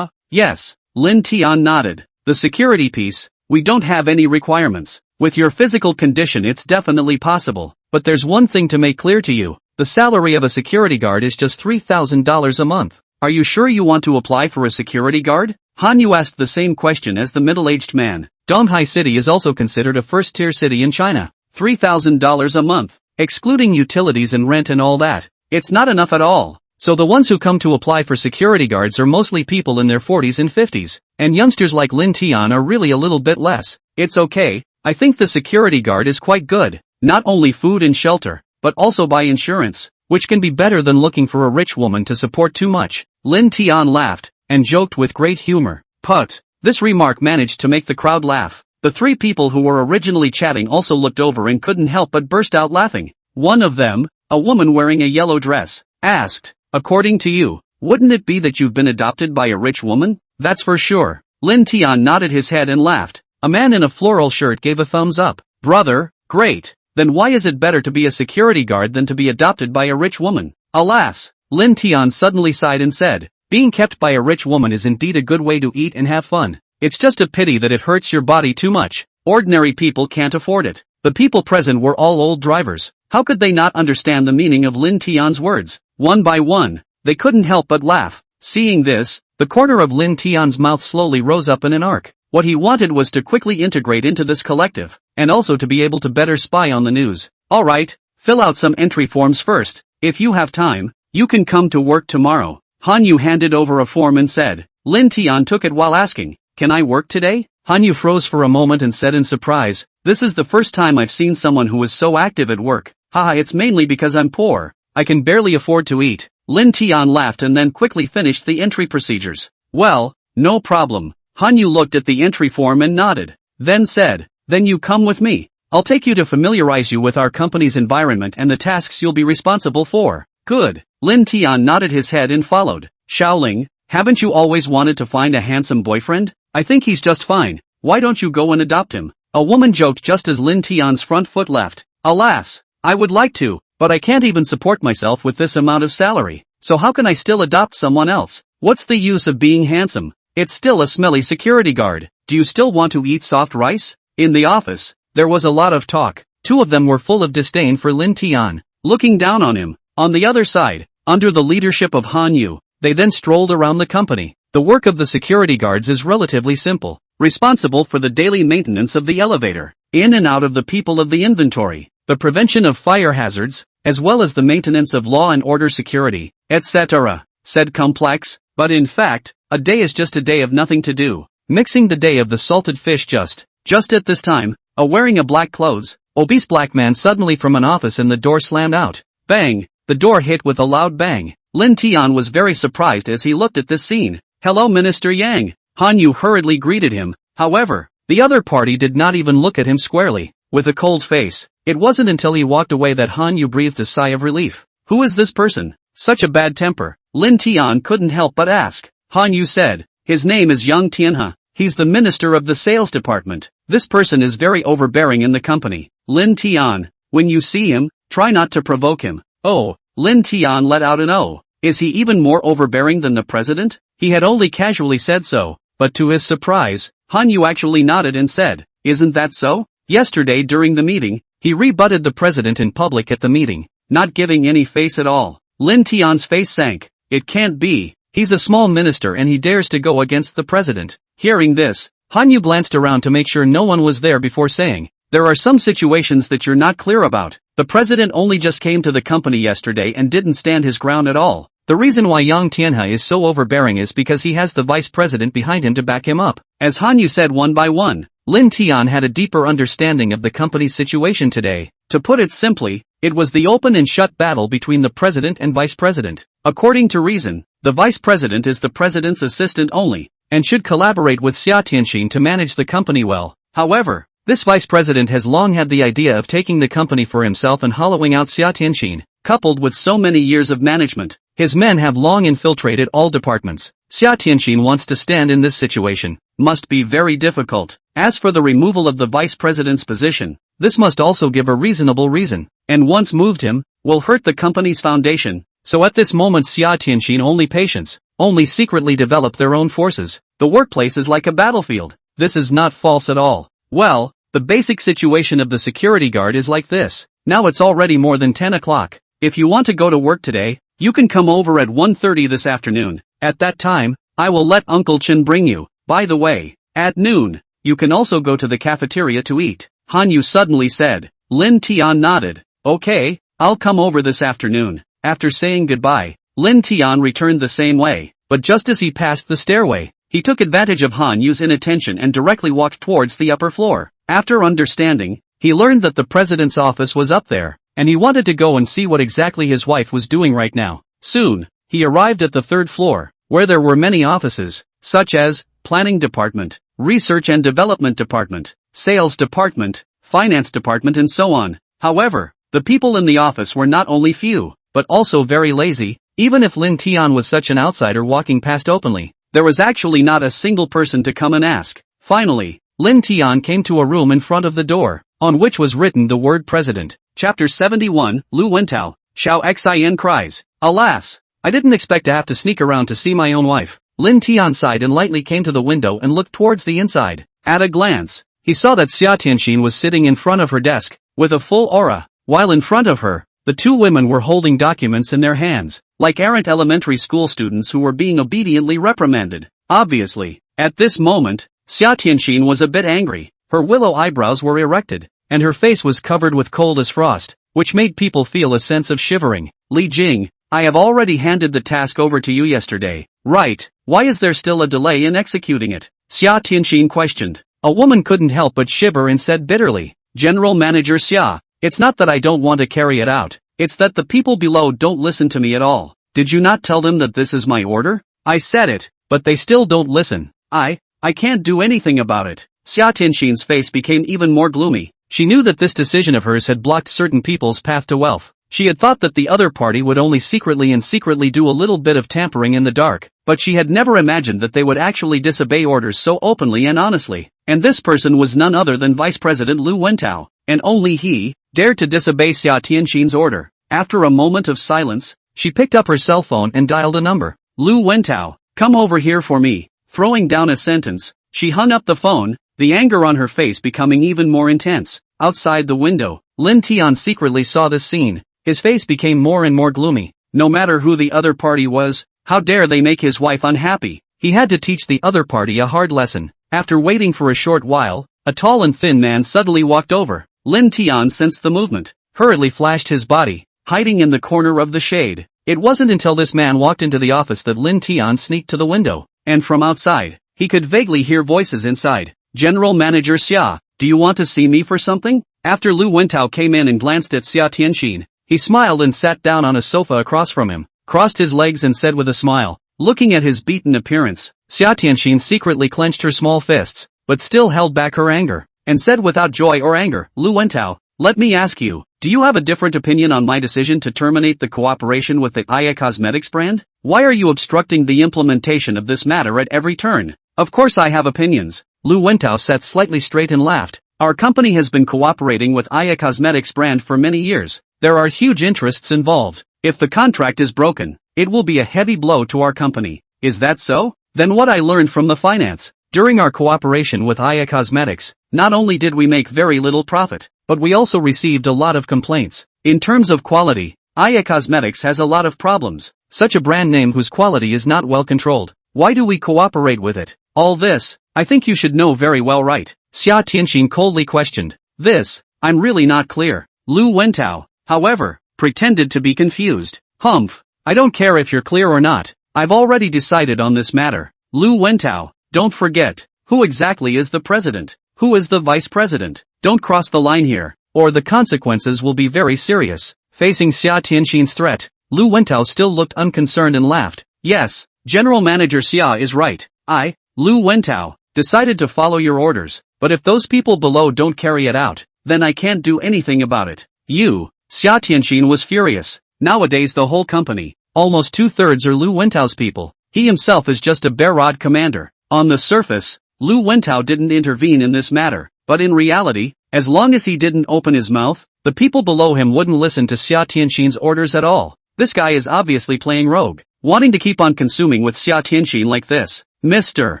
Yes. Lin Tian nodded. The security piece, we don't have any requirements. With your physical condition it's definitely possible, but there's one thing to make clear to you. The salary of a security guard is just $3,000 a month. Are you sure you want to apply for a security guard? Han Yu asked the same question as the middle-aged man. Donghai City is also considered a first-tier city in China. $3,000 a month, excluding utilities and rent and all that. It's not enough at all. So the ones who come to apply for security guards are mostly people in their 40s and 50s, and youngsters like Lin Tian are really a little bit less. It's okay, I think the security guard is quite good. Not only food and shelter, but also buy insurance, which can be better than looking for a rich woman to support too much. Lin Tian laughed, and joked with great humor. But this remark managed to make the crowd laugh. The 3 people who were originally chatting also looked over and couldn't help but burst out laughing. One of them, a woman wearing a yellow dress, asked, "According to you, wouldn't it be that you've been adopted by a rich woman?" "That's for sure." Lin Tian nodded his head and laughed. A man in a floral shirt gave a thumbs up. "Brother, great. Then why is it better to be a security guard than to be adopted by a rich woman?" Alas, Lin Tian suddenly sighed and said, "Being kept by a rich woman is indeed a good way to eat and have fun. It's just a pity that it hurts your body too much." Ordinary people can't afford it. The people present were all old drivers. How could they not understand the meaning of Lin Tian's words? One by one, they couldn't help but laugh. Seeing this, the corner of Lin Tian's mouth slowly rose up in an arc. What he wanted was to quickly integrate into this collective, and also to be able to better spy on the news. Alright, fill out some entry forms first. If you have time, you can come to work tomorrow. Hanyu handed over a form and said. Lin Tian took it while asking, can I work today? Hanyu froze for a moment and said in surprise, this is the first time I've seen someone who is so active at work. Haha, it's mainly because I'm poor. I can barely afford to eat. Lin Tian laughed and then quickly finished the entry procedures. Well, no problem. Hanyu looked at the entry form and nodded. Then said, then you come with me. I'll take you to familiarize you with our company's environment and the tasks you'll be responsible for. Good. Lin Tian nodded his head and followed. Xiaoling, haven't you always wanted to find a handsome boyfriend? I think he's just fine. Why don't you go and adopt him? A woman joked just as Lin Tian's front foot left. Alas, I would like to, but I can't even support myself with this amount of salary. So how can I still adopt someone else? What's the use of being handsome? It's still a smelly security guard. Do you still want to eat soft rice? In the office, there was a lot of talk. Two of them were full of disdain for Lin Tian, looking down on him. On the other side, under the leadership of Hanyu, they then strolled around the company. The work of the security guards is relatively simple, responsible for the daily maintenance of the elevator, in and out of the people of the inventory, the prevention of fire hazards, as well as the maintenance of law and order security, etc. Said complex, but in fact, a day is just a day of nothing to do, mixing the day of the salted fish just at this time, wearing a black clothes, obese black man suddenly from an office and the door slammed out. Bang! The door hit with a loud bang. Lin Tian was very surprised as he looked at this scene. Hello Minister Yang. Hanyu hurriedly greeted him. However, the other party did not even look at him squarely. With a cold face, it wasn't until he walked away that Hanyu breathed a sigh of relief. Who is this person? Such a bad temper. Lin Tian couldn't help but ask. Hanyu said, his name is Yang Tianhe. He's the minister of the sales department. This person is very overbearing in the company. Lin Tian, when you see him, try not to provoke him. Oh, Lin Tian let out an oh. Is he even more overbearing than the president? He had only casually said so, but to his surprise, Hanyu actually nodded and said, isn't that so? Yesterday during the meeting, he rebutted the president in public at the meeting, not giving any face at all. Lin Tian's face sank. It can't be. He's a small minister and he dares to go against the president. Hearing this, Hanyu glanced around to make sure no one was there before saying, there are some situations that you're not clear about. The president only just came to the company yesterday and didn't stand his ground at all. The reason why Yang Tianhe is so overbearing is because he has the vice president behind him to back him up. As Hanyu said one by one, Lin Tian had a deeper understanding of the company's situation today. To put it simply, it was the open and shut battle between the president and vice president. According to reason, the vice president is the president's assistant only, and should collaborate with Xia Tianxin to manage the company well. However, this vice president has long had the idea of taking the company for himself and hollowing out Xia Tianxin. Coupled with so many years of management, his men have long infiltrated all departments. Xia Tianxin wants to stand in this situation. Must be very difficult. As for the removal of the vice president's position, this must also give a reasonable reason, and once moved him, will hurt the company's foundation. So at this moment Xia Tianxin only secretly develop their own forces. The workplace is like a battlefield. This is not false at all. Well, the basic situation of the security guard is like this. Now it's already more than 10 o'clock. If you want to go to work today, you can come over at 1:30 this afternoon. At that time, I will let Uncle Chen bring you. By the way, at noon, you can also go to the cafeteria to eat. Hanyu suddenly said. Lin Tian nodded. Okay, I'll come over this afternoon. After saying goodbye, Lin Tian returned the same way, but just as he passed the stairway, he took advantage of Hanyu's inattention and directly walked towards the upper floor. After understanding, he learned that the president's office was up there, and he wanted to go and see what exactly his wife was doing right now. Soon, he arrived at the third floor, where there were many offices, such as Planning Department, Research and Development Department, Sales Department, Finance Department and so on. However, the people in the office were not only few, but also very lazy. Even if Lin Tian was such an outsider walking past openly, there was actually not a single person to come and ask. Finally, Lin Tian came to a room in front of the door, on which was written the word President. Chapter 71, Lu Wentao, Xiao Xin cries. Alas! I didn't expect to have to sneak around to see my own wife. Lin Tian sighed and lightly came to the window and looked towards the inside. At a glance, he saw that Xia Tianxin was sitting in front of her desk, with a full aura, while in front of her, the two women were holding documents in their hands, like errant elementary school students who were being obediently reprimanded. Obviously, at this moment, Xia Tianxin was a bit angry, her willow eyebrows were erected, and her face was covered with cold as frost, which made people feel a sense of shivering. Li Jing, I have already handed the task over to you yesterday, right? Why is there still a delay in executing it? Xia Tianxin questioned. A woman couldn't help but shiver and said bitterly, General Manager Xia, it's not that I don't want to carry it out, it's that the people below don't listen to me at all. Did you not tell them that this is my order? I said it, but they still don't listen. I can't do anything about it. Xia Tianxin's face became even more gloomy. She knew that this decision of hers had blocked certain people's path to wealth. She had thought that the other party would only secretly do a little bit of tampering in the dark, but she had never imagined that they would actually disobey orders so openly and honestly. And this person was none other than Vice President Lu Wentao, and only he dared to disobey Xia Tianxin's order. After a moment of silence, she picked up her cell phone and dialed a number. Lu Wentao, come over here for me. Throwing down a sentence, she hung up the phone, the anger on her face becoming even more intense. Outside the window, Lin Tian secretly saw this scene. His face became more and more gloomy. No matter who the other party was, how dare they make his wife unhappy? He had to teach the other party a hard lesson. After waiting for a short while, a tall and thin man suddenly walked over. Lin Tian sensed the movement, hurriedly flashed his body, hiding in the corner of the shade. It wasn't until this man walked into the office that Lin Tian sneaked to the window, and from outside, he could vaguely hear voices inside. General Manager Xia, do you want to see me for something? After Lu Wentao came in and glanced at Xia Tianxin, he smiled and sat down on a sofa across from him, crossed his legs and said with a smile, looking at his beaten appearance. Xia Tianxin secretly clenched her small fists, but still held back her anger, and said without joy or anger, Lu Wentao, let me ask you, do you have a different opinion on my decision to terminate the cooperation with the Aya Cosmetics brand? Why are you obstructing the implementation of this matter at every turn? Of course I have opinions. Lu Wentao sat slightly straight and laughed. Our company has been cooperating with Aya Cosmetics brand for many years. There are huge interests involved. If the contract is broken, it will be a heavy blow to our company. Is that so? Then what I learned from the finance. During our cooperation with Aya Cosmetics, not only did we make very little profit, but we also received a lot of complaints. In terms of quality, Aya Cosmetics has a lot of problems. Such a brand name whose quality is not well controlled. Why do we cooperate with it? All this, I think you should know very well, right? Xia Tianxin coldly questioned. This, I'm really not clear. Lu Wentao, however, pretended to be confused. Humph, I don't care if you're clear or not. I've already decided on this matter. Lu Wentao, don't forget, who exactly is the president? Who is the vice president? Don't cross the line here, or the consequences will be very serious. Facing Xia Tianxin's threat, Lu Wentao still looked unconcerned and laughed. Yes, General Manager Xia is right. I, Lu Wentao, decided to follow your orders, but if those people below don't carry it out, then I can't do anything about it. You, Xia Tianxin was furious. Nowadays the whole company, almost 2/3 are Lu Wentao's people. He himself is just a bare-rod commander. On the surface, Lu Wentao didn't intervene in this matter, but in reality, as long as he didn't open his mouth, the people below him wouldn't listen to Xia Tianxin's orders at all. This guy is obviously playing rogue, wanting to keep on consuming with Xia Tianxin like this. Mr.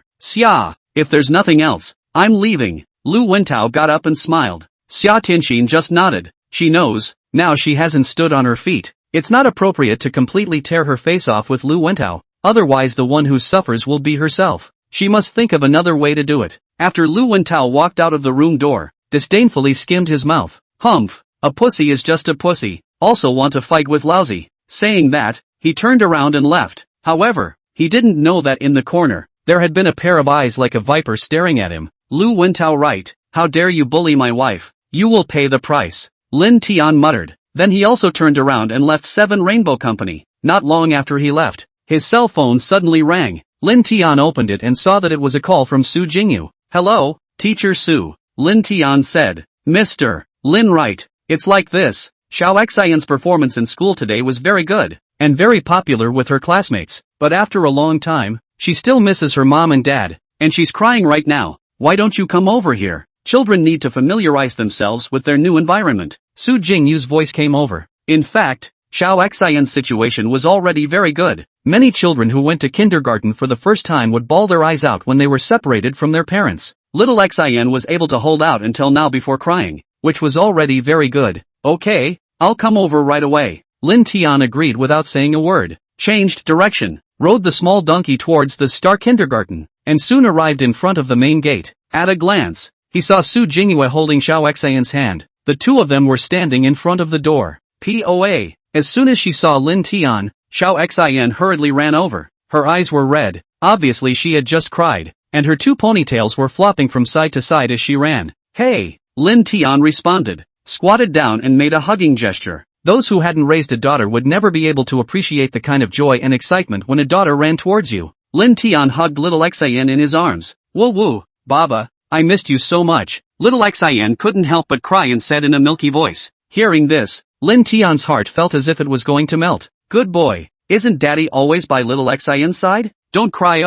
Xia, if there's nothing else, I'm leaving. Lu Wentao got up and smiled. Xia Tianxin just nodded. She knows, now she hasn't stood on her feet. It's not appropriate to completely tear her face off with Lu Wentao, otherwise the one who suffers will be herself. She must think of another way to do it. After Lu Wentao walked out of the room door, disdainfully skimmed his mouth. Humph, a pussy is just a pussy, also want to fight with lousy. Saying that, he turned around and left. However, he didn't know that in the corner, there had been a pair of eyes like a viper staring at him. Lu Wentao, right, how dare you bully my wife? You will pay the price. Lin Tian muttered. Then he also turned around and left Seven Rainbow Company. Not long after he left, his cell phone suddenly rang. Lin Tian opened it and saw that it was a call from Su Jingyu. Hello, Teacher Su. Lin Tian said. Mr. Lin, right, it's like this. Xiao Xian's performance in school today was very good, and very popular with her classmates, but after a long time, she still misses her mom and dad, and she's crying right now. Why don't you come over here? Children need to familiarize themselves with their new environment. Su Jingyu's voice came over. In fact, Xiao Xian's situation was already very good. Many children who went to kindergarten for the first time would bawl their eyes out when they were separated from their parents. Little Xian was able to hold out until now before crying, which was already very good. Okay, I'll come over right away. Lin Tian agreed without saying a word, changed direction, rode the small donkey towards the Star Kindergarten, and soon arrived in front of the main gate. At a glance, he saw Su Jingyue holding Xiao Xian's hand. The two of them were standing in front of the door. POA. As soon as she saw Lin Tian, Xiao Xian hurriedly ran over. Her eyes were red, obviously she had just cried, and her two ponytails were flopping from side to side as she ran. Hey! Lin Tian responded, squatted down and made a hugging gesture. Those who hadn't raised a daughter would never be able to appreciate the kind of joy and excitement when a daughter ran towards you. Lin Tian hugged little Xian in his arms. Woo woo, Baba, I missed you so much. Little Xian couldn't help but cry and said in a milky voice. Hearing this, Lin Tian's heart felt as if it was going to melt. Good boy, isn't daddy always by little Xian's side? Don't cry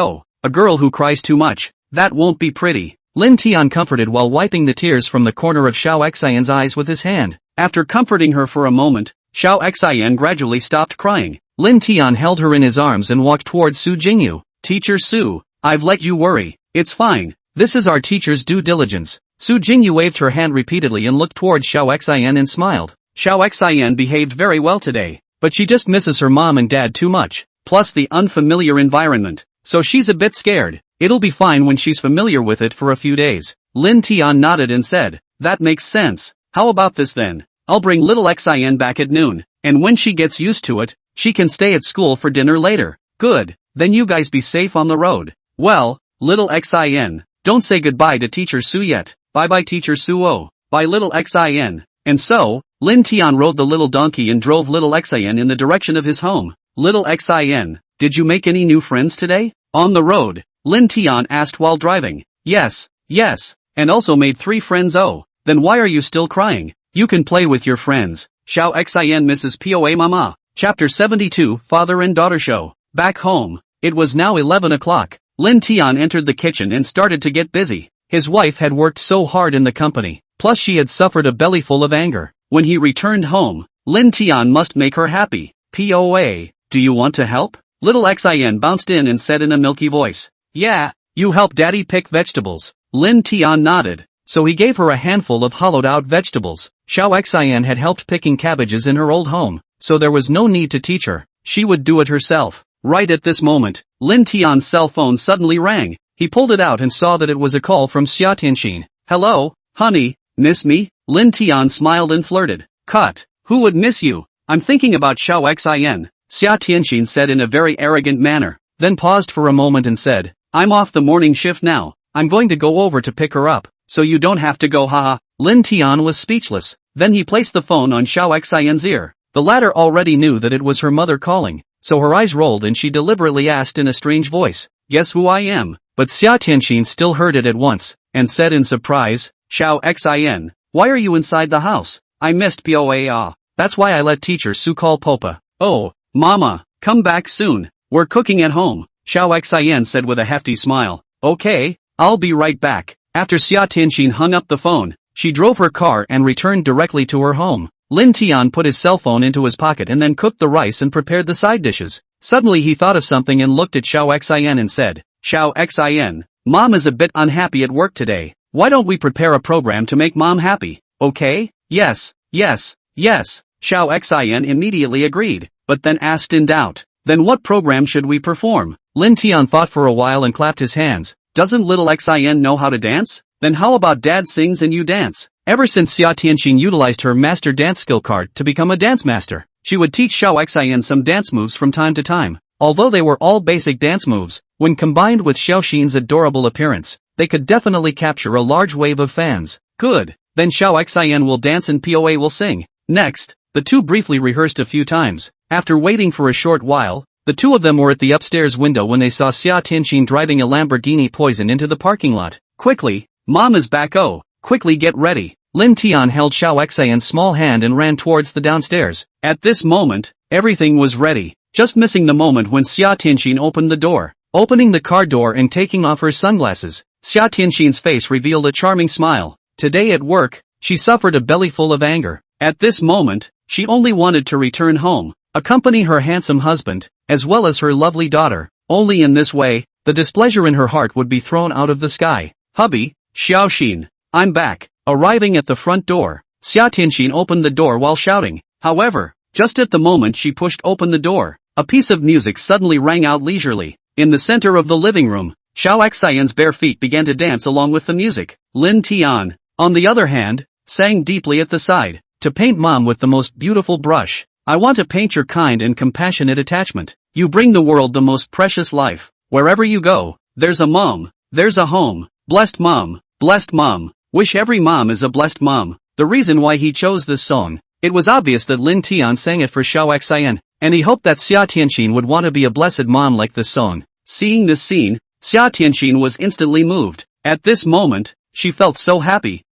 a girl who cries too much, that won't be pretty. Lin Tian comforted while wiping the tears from the corner of Xiao Xian's eyes with his hand. After comforting her for a moment, Xiao Xian gradually stopped crying. Lin Tian held her in his arms and walked towards Su Jingyu. Teacher Su, I've let you worry. It's fine. This is our teacher's due diligence. Su Jingyu waved her hand repeatedly and looked towards Xiao Xian and smiled. Xiao Xian behaved very well today, but she just misses her mom and dad too much, plus the unfamiliar environment, so she's a bit scared. It'll be fine when she's familiar with it for a few days. Lin Tian nodded and said, that makes sense. How about this then? I'll bring little Xian back at noon, and when she gets used to it, she can stay at school for dinner later. Good, then you guys be safe on the road. Well, little Xian, don't say goodbye to Teacher Su yet. Bye-bye Teacher Su. Bye little Xian. And so, Lin Tian rode the little donkey and drove little Xian in the direction of his home. Little Xian, did you make any new friends today? On the road, Lin Tian asked while driving. Yes, and also made 3 friends. Oh, then why are you still crying? You can play with your friends. Xiao Xian misses POA Mama. Chapter 72 Father and Daughter Show. Back home, it was now 11 o'clock. Lin Tian entered the kitchen and started to get busy. His wife had worked so hard in the company, plus she had suffered a bellyful of anger. When he returned home, Lin Tian must make her happy. POA, do you want to help? Little Xian bounced in and said in a milky voice. Yeah, you help daddy pick vegetables. Lin Tian nodded, so he gave her a handful of hollowed-out vegetables. Xiao Xian had helped picking cabbages in her old home, so there was no need to teach her. She would do it herself. Right at this moment, Lin Tian's cell phone suddenly rang. He pulled it out and saw that it was a call from Xia Tianxin. Hello, honey, miss me? Lin Tian smiled and flirted. Cut. Who would miss you? I'm thinking about Xiao Xian. Xia Tianxin said in a very arrogant manner, then paused for a moment and said, I'm off the morning shift now. I'm going to go over to pick her up, so you don't have to go haha. Lin Tian was speechless. Then he placed the phone on Xiao Xian's ear. The latter already knew that it was her mother calling, so her eyes rolled and she deliberately asked in a strange voice, guess who I am? But Xia Tianxin still heard it at once, and said in surprise, Xiao Xian, why are you inside the house? I missed POA. That's why I let Teacher Su call Popa. Oh, Mama, come back soon. We're cooking at home, Xiao Xian said with a hefty smile. Okay, I'll be right back. After Xia Tianxin hung up the phone, she drove her car and returned directly to her home. Lin Tian put his cell phone into his pocket and then cooked the rice and prepared the side dishes. Suddenly he thought of something and looked at Xiao Xian and said, Xiao Xian, Mom is a bit unhappy at work today. Why don't we prepare a program to make Mom happy? Okay? Yes. Xiao Xian immediately agreed, but then asked in doubt, then what program should we perform? Lin Tian thought for a while and clapped his hands. Doesn't little Xian know how to dance? Then how about Dad sings and you dance? Ever since Xia Tianxin utilized her master dance skill card to become a dance master, she would teach Xiao Xian some dance moves from time to time. Although they were all basic dance moves, when combined with Xiaoxin's adorable appearance, they could definitely capture a large wave of fans. Good, then Xiao Xian will dance and POA will sing. Next, the two briefly rehearsed a few times. After waiting for a short while, the two of them were at the upstairs window when they saw Xia Tianxin driving a Lamborghini Poison into the parking lot. Quickly, Mom is back. Oh, quickly get ready. Lin Tian held Xiao Xian's small hand and ran towards the downstairs. At this moment, everything was ready, just missing the moment when Xia Tianxin opened the door. Opening the car door and taking off her sunglasses, Xia Tianxin's face revealed a charming smile. Today at work, she suffered a bellyful of anger. At this moment, She only wanted to return home, accompany her handsome husband, as well as her lovely daughter. Only in this way, the displeasure in her heart would be thrown out of the sky. Hubby, Xiaoxin, I'm back. Arriving at the front door, Xia Tianxin opened the door while shouting. However, just at the moment she pushed open the door, a piece of music suddenly rang out leisurely. In the center of the living room, Xiao Xian's bare feet began to dance along with the music. Lin Tian, on the other hand, sang deeply at the side. To paint mom with the most beautiful brush. I want to paint your kind and compassionate attachment. You bring the world the most precious life. Wherever you go, there's a mom, there's a home. Blessed mom, blessed mom. Wish every mom is a blessed mom. The reason why he chose this song. It was obvious that Lin Tian sang it for Xiao Xian, and he hoped that Xia Tianxin would want to be a blessed mom like this song. Seeing this scene, Xia Tianxin was instantly moved. At this moment, she felt so happy,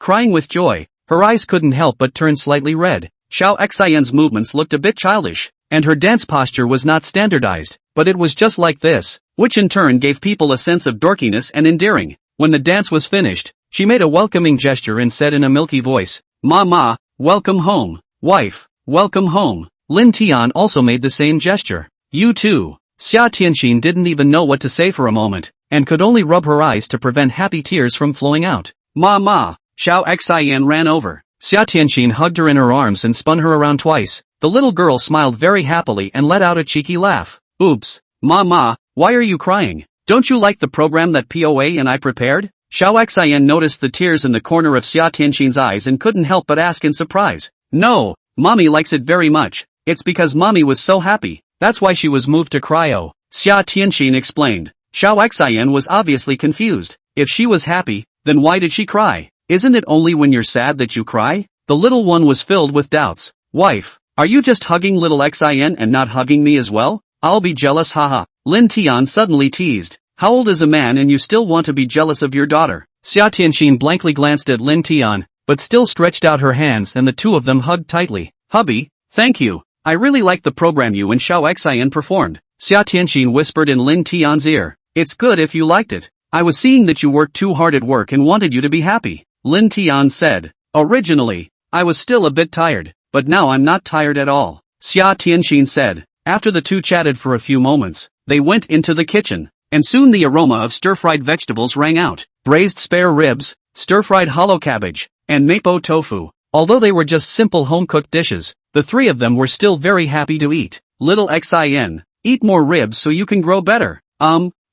crying with joy. Her eyes couldn't help but turn slightly red. Xiao Xian's movements looked a bit childish, and her dance posture was not standardized, but it was just like this, which in turn gave people a sense of dorkiness and endearing. When the dance was finished, she made a welcoming gesture and said in a milky voice, "Mama, welcome home. Wife, welcome home." Lin Tian also made the same gesture. "You too." Xia Tianxin didn't even know what to say for a moment, and could only rub her eyes to prevent happy tears from flowing out. "Mama." Xiao Xian ran over. Xia Tianxin hugged her in her arms and spun her around twice. The little girl smiled very happily and let out a cheeky laugh. "Oops. Mama, why are you crying? Don't you like the program that POA and I prepared?" Xiao Xian noticed the tears in the corner of Xia Tianxin's eyes and couldn't help but ask in surprise. "No, mommy likes it very much. It's because mommy was so happy. That's why she was moved to cry." Oh, Xia Tianxin explained. Xiao Xian was obviously confused. If she was happy, then why did she cry? Isn't it only when you're sad that you cry? The little one was filled with doubts. "Wife, are you just hugging little Xin and not hugging me as well? I'll be jealous, haha." Lin Tian suddenly teased. "How old is a man and you still want to be jealous of your daughter?" Xia Tianxin blankly glanced at Lin Tian, but still stretched out her hands and the two of them hugged tightly. "Hubby, thank you. I really like the program you and Xiao Xian performed." Xia Tianxin whispered in Lin Tian's ear. "It's good if you liked it. I was seeing that you worked too hard at work and wanted you to be happy." Lin Tian said. "Originally, I was still a bit tired, but now I'm not tired at all," Xia Tianxin said. After the two chatted for a few moments, they went into the kitchen, and soon the aroma of stir-fried vegetables rang out. Braised spare ribs, stir-fried hollow cabbage, and mapo tofu. Although they were just simple home-cooked dishes, the three of them were still very happy to eat. "Little Xin, eat more ribs so you can grow better."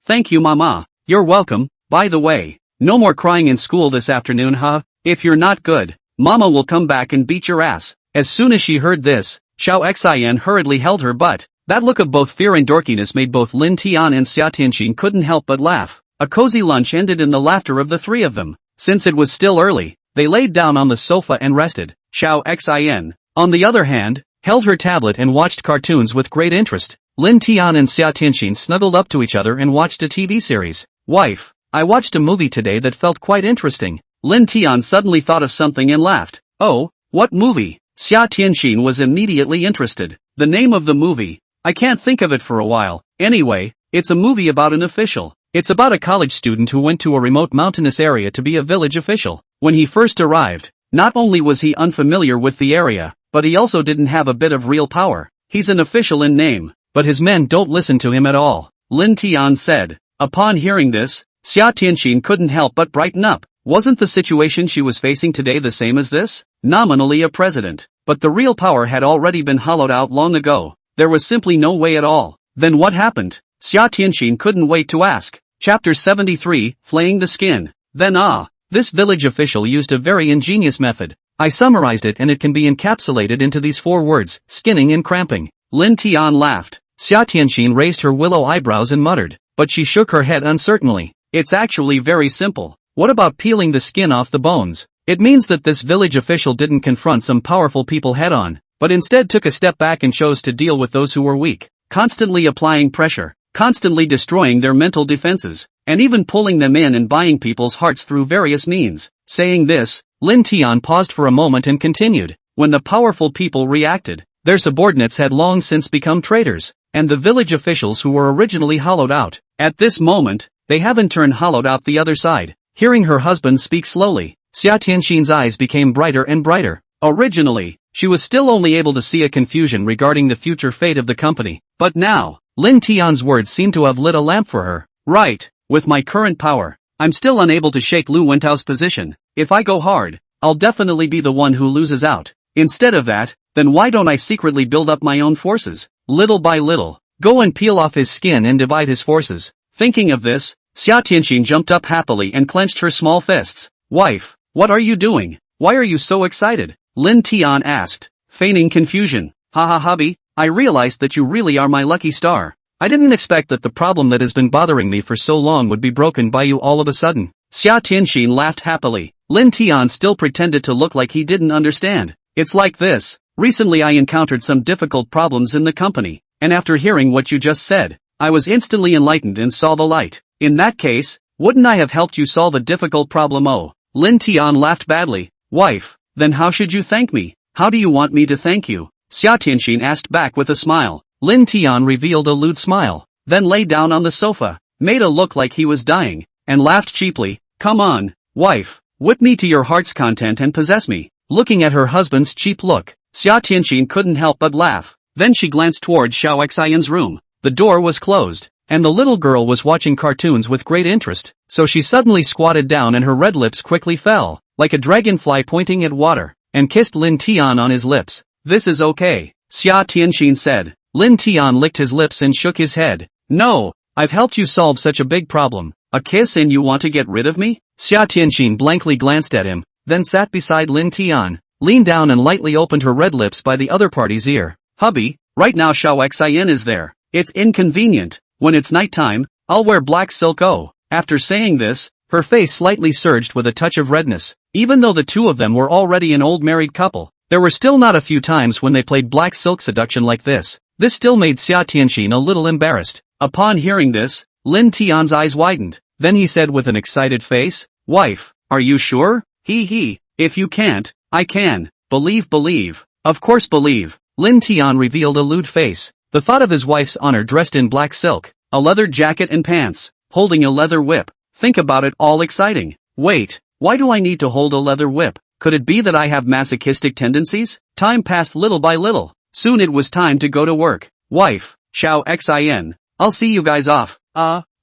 Thank you mama." "You're welcome. By the way, no more crying in school this afternoon, huh? If you're not good, mama will come back and beat your ass." As soon as she heard this, Xiao Xian hurriedly held her butt. That look of both fear and dorkiness made both Lin Tian and Xia Tianxin couldn't help but laugh. A cozy lunch ended in the laughter of the three of them. Since it was still early, they laid down on the sofa and rested. Xiao Xian, on the other hand, held her tablet and watched cartoons with great interest. Lin Tian and Xia Tianxin snuggled up to each other and watched a TV series. "Wife, I watched a movie today that felt quite interesting." Lin Tian suddenly thought of something and laughed. "Oh, what movie?" Xia Tianxin was immediately interested. "The name of the movie? I can't think of it for a while. Anyway, it's a movie about an official. It's about a college student who went to a remote mountainous area to be a village official. When he first arrived, not only was he unfamiliar with the area, but he also didn't have a bit of real power. He's an official in name, but his men don't listen to him at all," Lin Tian said. Upon hearing this, Xia Tianxin couldn't help but brighten up. Wasn't the situation she was facing today the same as this? Nominally a president, but the real power had already been hollowed out long ago. There was simply no way at all. Then what happened? Xia Tianxin couldn't wait to ask. Chapter 73, Flaying the Skin. Then this village official used a very ingenious method. I summarized it and it can be encapsulated into these 4 words, skinning and cramping. Lin Tian laughed. Xia Tianxin raised her willow eyebrows and muttered, but she shook her head uncertainly. "It's actually very simple. What about peeling the skin off the bones?" It means that this village official didn't confront some powerful people head-on, but instead took a step back and chose to deal with those who were weak, constantly applying pressure, constantly destroying their mental defenses, and even pulling them in and buying people's hearts through various means. Saying this, Lin Tian paused for a moment and continued. When the powerful people reacted, their subordinates had long since become traitors, and the village officials who were originally hollowed out, at this moment, they have in turn hollowed out the other side. Hearing her husband speak slowly, Xia Tianxin's eyes became brighter and brighter. Originally, she was still only able to see a confusion regarding the future fate of the company. But now, Lin Tian's words seemed to have lit a lamp for her. Right, with my current power, I'm still unable to shake Lu Wentao's position. If I go hard, I'll definitely be the one who loses out. Instead of that, then why don't I secretly build up my own forces? Little by little, go and peel off his skin and divide his forces. Thinking of this, Xia Tianxin jumped up happily and clenched her small fists. Wife, what are you doing? Why are you so excited? Lin Tian asked, feigning confusion. Haha hubby, I realized that you really are my lucky star. I didn't expect that the problem that has been bothering me for so long would be broken by you all of a sudden. Xia Tianxin laughed happily. Lin Tian still pretended to look like he didn't understand. It's like this. Recently I encountered some difficult problems in the company, and after hearing what you just said, I was instantly enlightened and saw the light. In that case, wouldn't I have helped you solve a difficult problem? Oh, Lin Tian laughed badly. Wife, then how should you thank me? How do you want me to thank you? Xia Tianxin asked back with a smile. Lin Tian revealed a lewd smile, then lay down on the sofa, made a look like he was dying, and laughed cheaply. Come on, wife, whip me to your heart's content and possess me. Looking at her husband's cheap look, Xia Tianxin couldn't help but laugh. Then she glanced toward Xiao Xian's room. The door was closed, and the little girl was watching cartoons with great interest, so she suddenly squatted down and her red lips quickly fell, like a dragonfly pointing at water, and kissed Lin Tian on his lips. This is okay, Xia Tianxin said. Lin Tian licked his lips and shook his head. No, I've helped you solve such a big problem. A kiss and you want to get rid of me? Xia Tianxin blankly glanced at him, then sat beside Lin Tian, leaned down and lightly opened her red lips by the other party's ear. Hubby, right now Xiao Xian is there. It's inconvenient. When it's nighttime, I'll wear black silk. Oh. After saying this, her face slightly surged with a touch of redness. Even though the two of them were already an old married couple, there were still not a few times when they played black silk seduction like this. This still made Xia Tianxin a little embarrassed. Upon hearing this, Lin Tian's eyes widened. Then he said with an excited face, Wife, are you sure? He. If you can't, I can. Believe. Of course believe. Lin Tian revealed a lewd face. The thought of his wife's honor dressed in black silk, a leather jacket and pants, holding a leather whip. Think about it, all exciting. Wait, why do I need to hold a leather whip? Could it be that I have masochistic tendencies? Time passed little by little. Soon it was time to go to work. Wife, Xiao Xin, I'll see you guys off.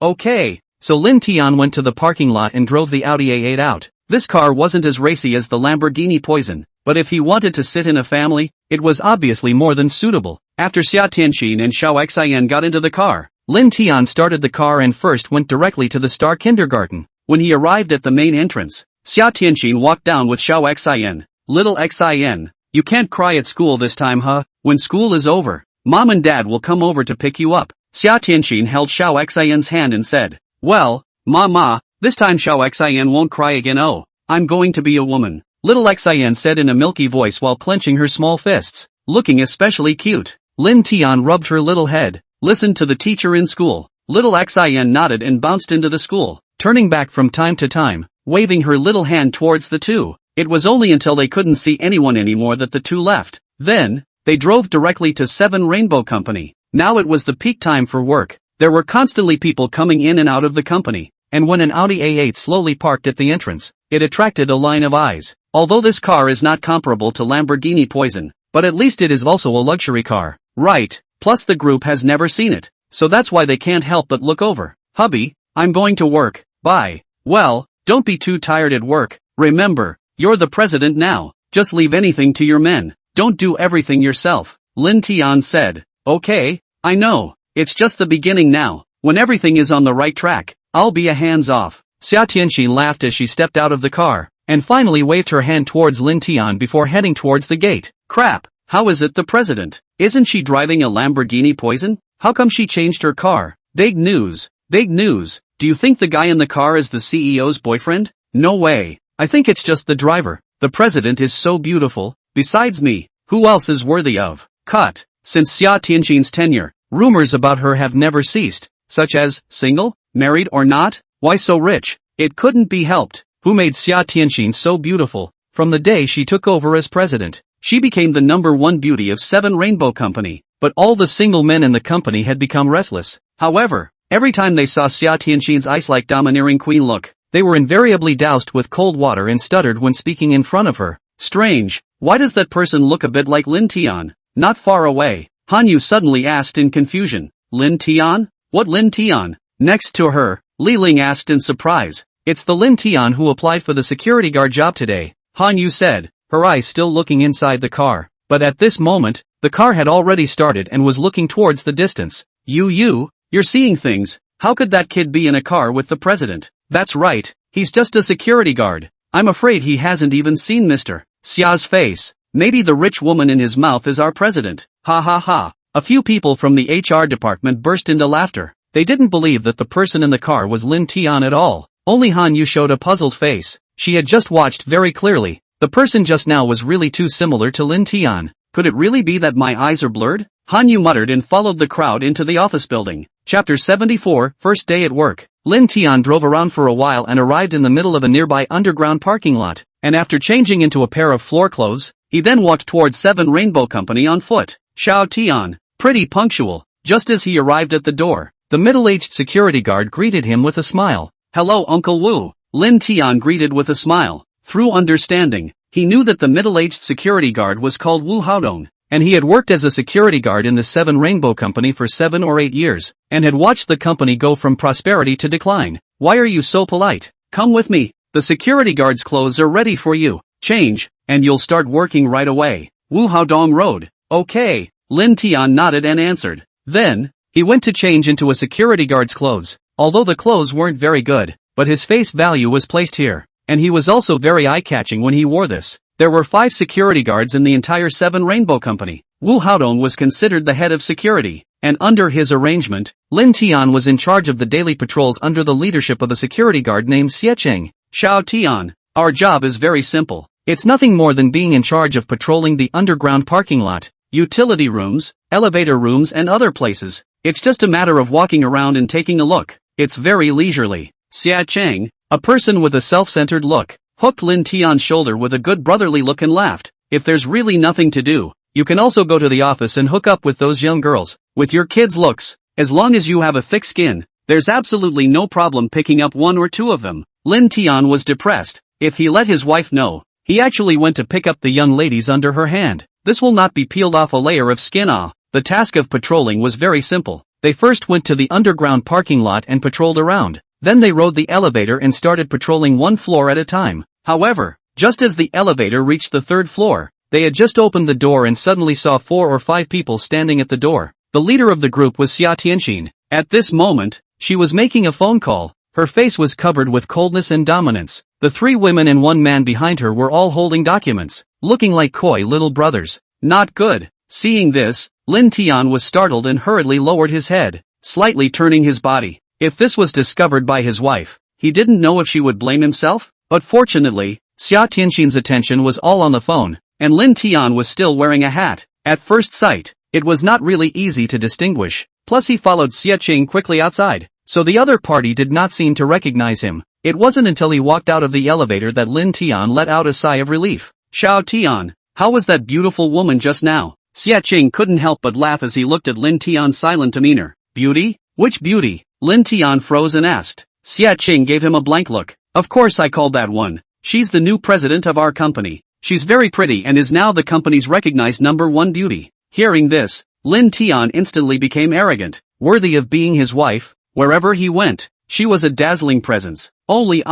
Okay. So Lin Tian went to the parking lot and drove the Audi A8 out. This car wasn't as racy as the Lamborghini Poison, but if he wanted to sit in a family, it was obviously more than suitable. After Xia Tianxin and Xiao Xian got into the car, Lin Tian started the car and first went directly to the Star Kindergarten. When he arrived at the main entrance, Xia Tianxin walked down with Xiao Xian. Little Xin, you can't cry at school this time, huh? When school is over, Mom and Dad will come over to pick you up. Xia Tianxin held Xiao Xian's hand and said, Well, Mama, this time Xiao Xian won't cry again. Oh, I'm going to be a woman. Little Xin said in a milky voice while clenching her small fists, looking especially cute. Lin Tian rubbed her little head. Listen to the teacher in school. Little Xin nodded and bounced into the school, turning back from time to time, waving her little hand towards the two. It was only until they couldn't see anyone anymore that the two left. Then, they drove directly to 7 Rainbow Company. Now it was the peak time for work. There were constantly people coming in and out of the company, and when an Audi A8 slowly parked at the entrance, it attracted a line of eyes. Although this car is not comparable to Lamborghini Poison, but at least it is also a luxury car. Right, plus the group has never seen it, so that's why they can't help but look over. Hubby, I'm going to work, bye. Well, don't be too tired at work. Remember, you're the president now. Just leave anything to your men. Don't do everything yourself. Lin Tian said. Okay, I know. It's just the beginning now. When everything is on the right track, I'll be a hands-off. Xia Tianxin laughed as she stepped out of the car, and finally waved her hand towards Lin Tian before heading towards the gate. Crap, how is it the president? Isn't she driving a Lamborghini Poison? How come she changed her car? Big news. Do you think the guy in the car is the CEO's boyfriend? No way. I think it's just the driver. The president is so beautiful. Besides me, who else is worthy of? Cut. Since Xia Tianxin's tenure, rumors about her have never ceased, such as, single, married or not, why so rich? It couldn't be helped. Who made Xia Tianxin so beautiful? From the day she took over as president, she became the #1 beauty of 7 Rainbow Company, but all the single men in the company had become restless. However, every time they saw Xia Tianxin's ice-like domineering queen look, they were invariably doused with cold water and stuttered when speaking in front of her. Strange, Why does that person look a bit like Lin Tian? Not far away, Han Yu suddenly asked in confusion. Lin Tian? What Lin Tian? Next to her, Li Ling asked in surprise. It's the Lin Tian who applied for the security guard job today, Han Yu said, her eyes still looking inside the car. But at this moment, the car had already started and was looking towards the distance. You're seeing things. How could that kid be in a car with the president? That's right, he's just a security guard. I'm afraid he hasn't even seen Mr. Xia's face. Maybe the rich woman in his mouth is our president. Ha ha ha. A few people from the HR department burst into laughter. They didn't believe that the person in the car was Lin Tian at all. Only Han Yu showed a puzzled face. She had just watched very clearly. The person just now was really too similar to Lin Tian. Could it really be that my eyes are blurred? Han Yu muttered and followed the crowd into the office building. Chapter 74, First Day at Work. Lin Tian drove around for a while and arrived in the middle of a nearby underground parking lot, and after changing into a pair of floor clothes, he then walked towards 7 Rainbow Company on foot. Xiao Tian, pretty punctual. Just as he arrived at the door, the middle-aged security guard greeted him with a smile. Hello Uncle Wu. Lin Tian greeted with a smile. Through understanding, he knew that the middle-aged security guard was called Wu Haodong, and he had worked as a security guard in the 7 Rainbow Company for 7 or 8 years, and had watched the company go from prosperity to decline. Why are you so polite? Come with me. The security guard's clothes are ready for you. Change, and you'll start working right away. Wu Haodong rode. Okay. Lin Tian nodded and answered. Then, he went to change into a security guard's clothes. Although the clothes weren't very good, but his face value was placed here, and he was also very eye-catching when he wore this. There were 5 security guards in the entire 7 Rainbow Company. Wu Haodong was considered the head of security, and under his arrangement, Lin Tian was in charge of the daily patrols under the leadership of a security guard named Xiecheng. Xiao Tian, our job is very simple. It's nothing more than being in charge of patrolling the underground parking lot, utility rooms, elevator rooms and other places. It's just a matter of walking around and taking a look. It's very leisurely. Xiecheng, a person with a self-centered look, hooked Lin Tian's shoulder with a good brotherly look and laughed. If there's really nothing to do, you can also go to the office and hook up with those young girls. With your kids' looks, as long as you have a thick skin, there's absolutely no problem picking up 1 or 2 of them. Lin Tian was depressed. If he let his wife know, he actually went to pick up the young ladies under her hand. This will not be peeled off a layer of skin. The task of patrolling was very simple. They first went to the underground parking lot and patrolled around. Then they rode the elevator and started patrolling 1 floor at a time. However, just as the elevator reached the 3rd floor, they had just opened the door and suddenly saw 4 or 5 people standing at the door. The leader of the group was Xia Tianxin. At this moment, she was making a phone call. Her face was covered with coldness and dominance. The 3 women and 1 man behind her were all holding documents, looking like coy little brothers. Not good. Seeing this, Lin Tian was startled and hurriedly lowered his head, slightly turning his body. If this was discovered by his wife, he didn't know if she would blame himself. But fortunately, Xia Tianxin's attention was all on the phone, and Lin Tian was still wearing a hat. At first sight, it was not really easy to distinguish. Plus he followed Xiecheng quickly outside, so the other party did not seem to recognize him. It wasn't until he walked out of the elevator that Lin Tian let out a sigh of relief. Xiao Tian, how was that beautiful woman just now? Xiecheng couldn't help but laugh as he looked at Lin Tian's silent demeanor. Beauty? Which beauty? Lin Tian froze and asked. Xiecheng gave him a blank look. Of course I called that one. She's the new president of our company. She's very pretty and is now the company's recognized #1 beauty. Hearing this, Lin Tian instantly became arrogant, worthy of being his wife. Wherever he went, she was a dazzling presence. Only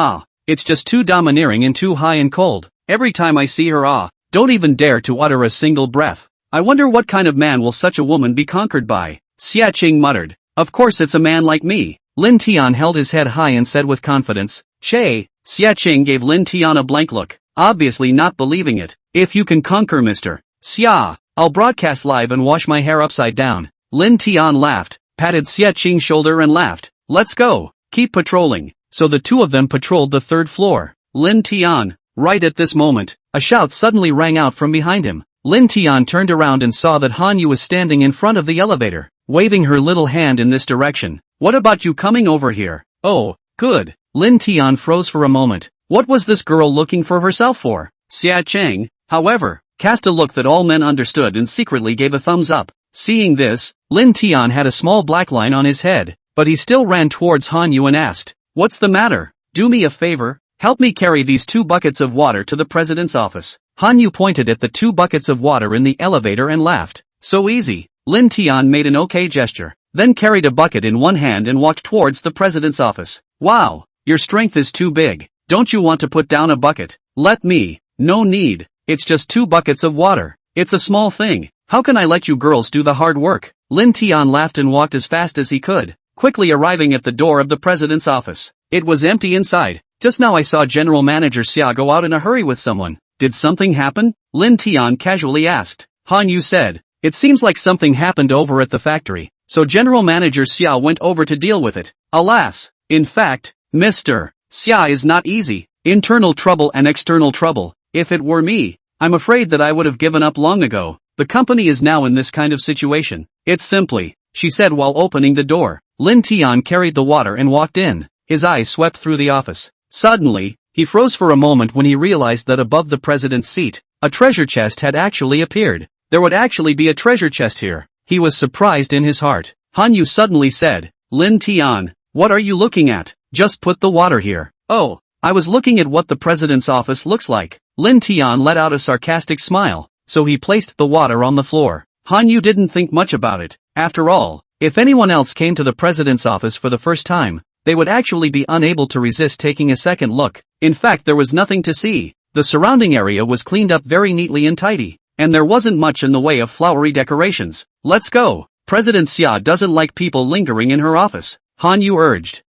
it's just too domineering and too high and cold. Every time I see her don't even dare to utter a single breath. I wonder what kind of man will such a woman be conquered by? Xiecheng muttered. Of course it's a man like me. Lin Tian held his head high and said with confidence, Shay. Xiecheng gave Lin Tian a blank look, obviously not believing it. If you can conquer Mr. Xia, I'll broadcast live and wash my hair upside down. Lin Tian laughed, patted Xiecheng's shoulder and laughed. Let's go. Keep patrolling. So the 2 of them patrolled the 3rd floor. Lin Tian. Right at this moment, a shout suddenly rang out from behind him. Lin Tian turned around and saw that Han Yu was standing in front of the elevator, waving her little hand in this direction. What about you coming over here? Oh, good. Lin Tian froze for a moment. What was this girl looking for herself for? Xiecheng, however, cast a look that all men understood and secretly gave a thumbs up. Seeing this, Lin Tian had a small black line on his head, but he still ran towards Han Yu and asked, What's the matter? Do me a favor, help me carry these 2 buckets of water to the president's office. Han Yu pointed at the 2 buckets of water in the elevator and laughed. So easy. Lin Tian made an okay gesture, then carried a bucket in one hand and walked towards the president's office. Wow, your strength is too big. Don't you want to put down a bucket? Let me. No need. It's just 2 buckets of water. It's a small thing. How can I let you girls do the hard work? Lin Tian laughed and walked as fast as he could, quickly arriving at the door of the president's office. It was empty inside. Just now I saw General Manager Xia go out in a hurry with someone. Did something happen? Lin Tian casually asked. Han Yu said. It seems like something happened over at the factory, so General Manager Xia went over to deal with it. Alas. In fact, Mr. Xia is not easy. Internal trouble and external trouble. If it were me, I'm afraid that I would have given up long ago. The company is now in this kind of situation. It's simply, she said while opening the door. Lin Tian carried the water and walked in. His eyes swept through the office. Suddenly, he froze for a moment when he realized that above the president's seat, a treasure chest had actually appeared. There would actually be a treasure chest here. He was surprised in his heart. Han Yu suddenly said, Lin Tian, what are you looking at? Just put the water here. Oh, I was looking at what the president's office looks like. Lin Tian let out a sarcastic smile, so he placed the water on the floor. Han Yu didn't think much about it. After all, if anyone else came to the president's office for the first time, they would actually be unable to resist taking a second look. In fact, there was nothing to see. The surrounding area was cleaned up very neatly and tidy, and there wasn't much in the way of flowery decorations. Let's go. President Xia doesn't like people lingering in her office, Han Yu urged.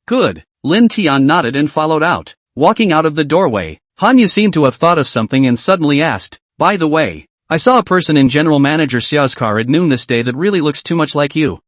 Good. Lin Tian nodded and followed out. Walking out of the doorway, Han Yu seemed to have thought of something and suddenly asked, by the way, I saw a person in General Manager Xiao's car at noon this day that really looks too much like you.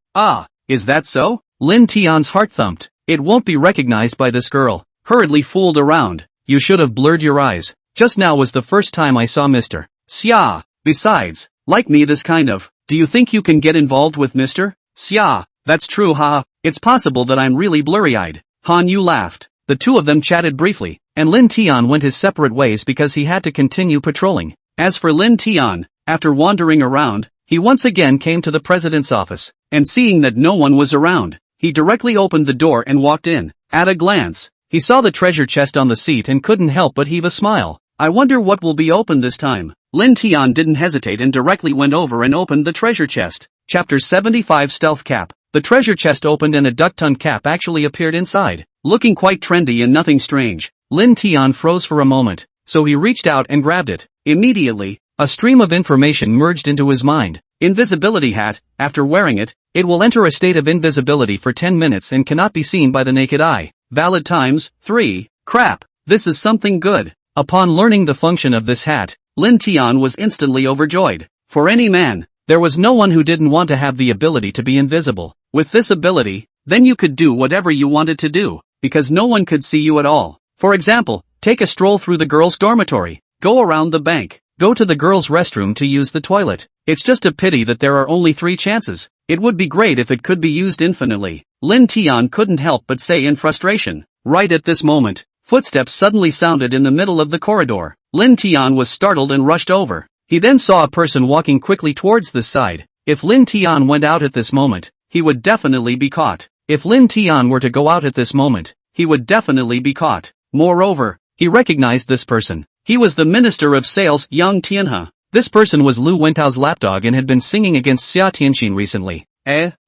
Is that so? Lin Tian's heart thumped. It won't be recognized by this girl. Hurriedly fooled around. You should have blurred your eyes. Just now was the first time I saw Mr. Xia. Besides, like me this kind of, do you think you can get involved with Mr. Xia? That's true, haha. It's possible that I'm really blurry-eyed. Han Yu laughed. The two of them chatted briefly, and Lin Tian went his separate ways because he had to continue patrolling. As for Lin Tian, after wandering around, he once again came to the president's office, and seeing that no one was around, he directly opened the door and walked in. At a glance, he saw the treasure chest on the seat and couldn't help but heave a smile. I wonder what will be opened this time. Lin Tian didn't hesitate and directly went over and opened the treasure chest. Chapter 75 Stealth Cap. The treasure chest opened and a duck-tongue cap actually appeared inside. Looking quite trendy and nothing strange, Lin Tian froze for a moment, so he reached out and grabbed it. Immediately, a stream of information merged into his mind. Invisibility hat. After wearing it, it will enter a state of invisibility for 10 minutes and cannot be seen by the naked eye. Valid times 3. Crap, this is something good. Upon learning the function of this hat, Lin Tian was instantly overjoyed. For any man, there was no one who didn't want to have the ability to be invisible. With this ability, then you could do whatever you wanted to do, because no one could see you at all. For example, take a stroll through the girls' dormitory, go around the bank, go to the girls' restroom to use the toilet. It's just a pity that there are only 3 chances. It would be great if it could be used infinitely. Lin Tian couldn't help but say in frustration. Right at this moment, footsteps suddenly sounded in the middle of the corridor. Lin Tian was startled and rushed over. He then saw a person walking quickly towards this side. If Lin Tian went out at this moment, he would definitely be caught. If Lin Tian were to go out at this moment, he would definitely be caught. Moreover, he recognized this person. He was the Minister of Sales, Yang Tianhe. This person was Lu Wentao's lapdog and had been singing against Xia Tianxin recently.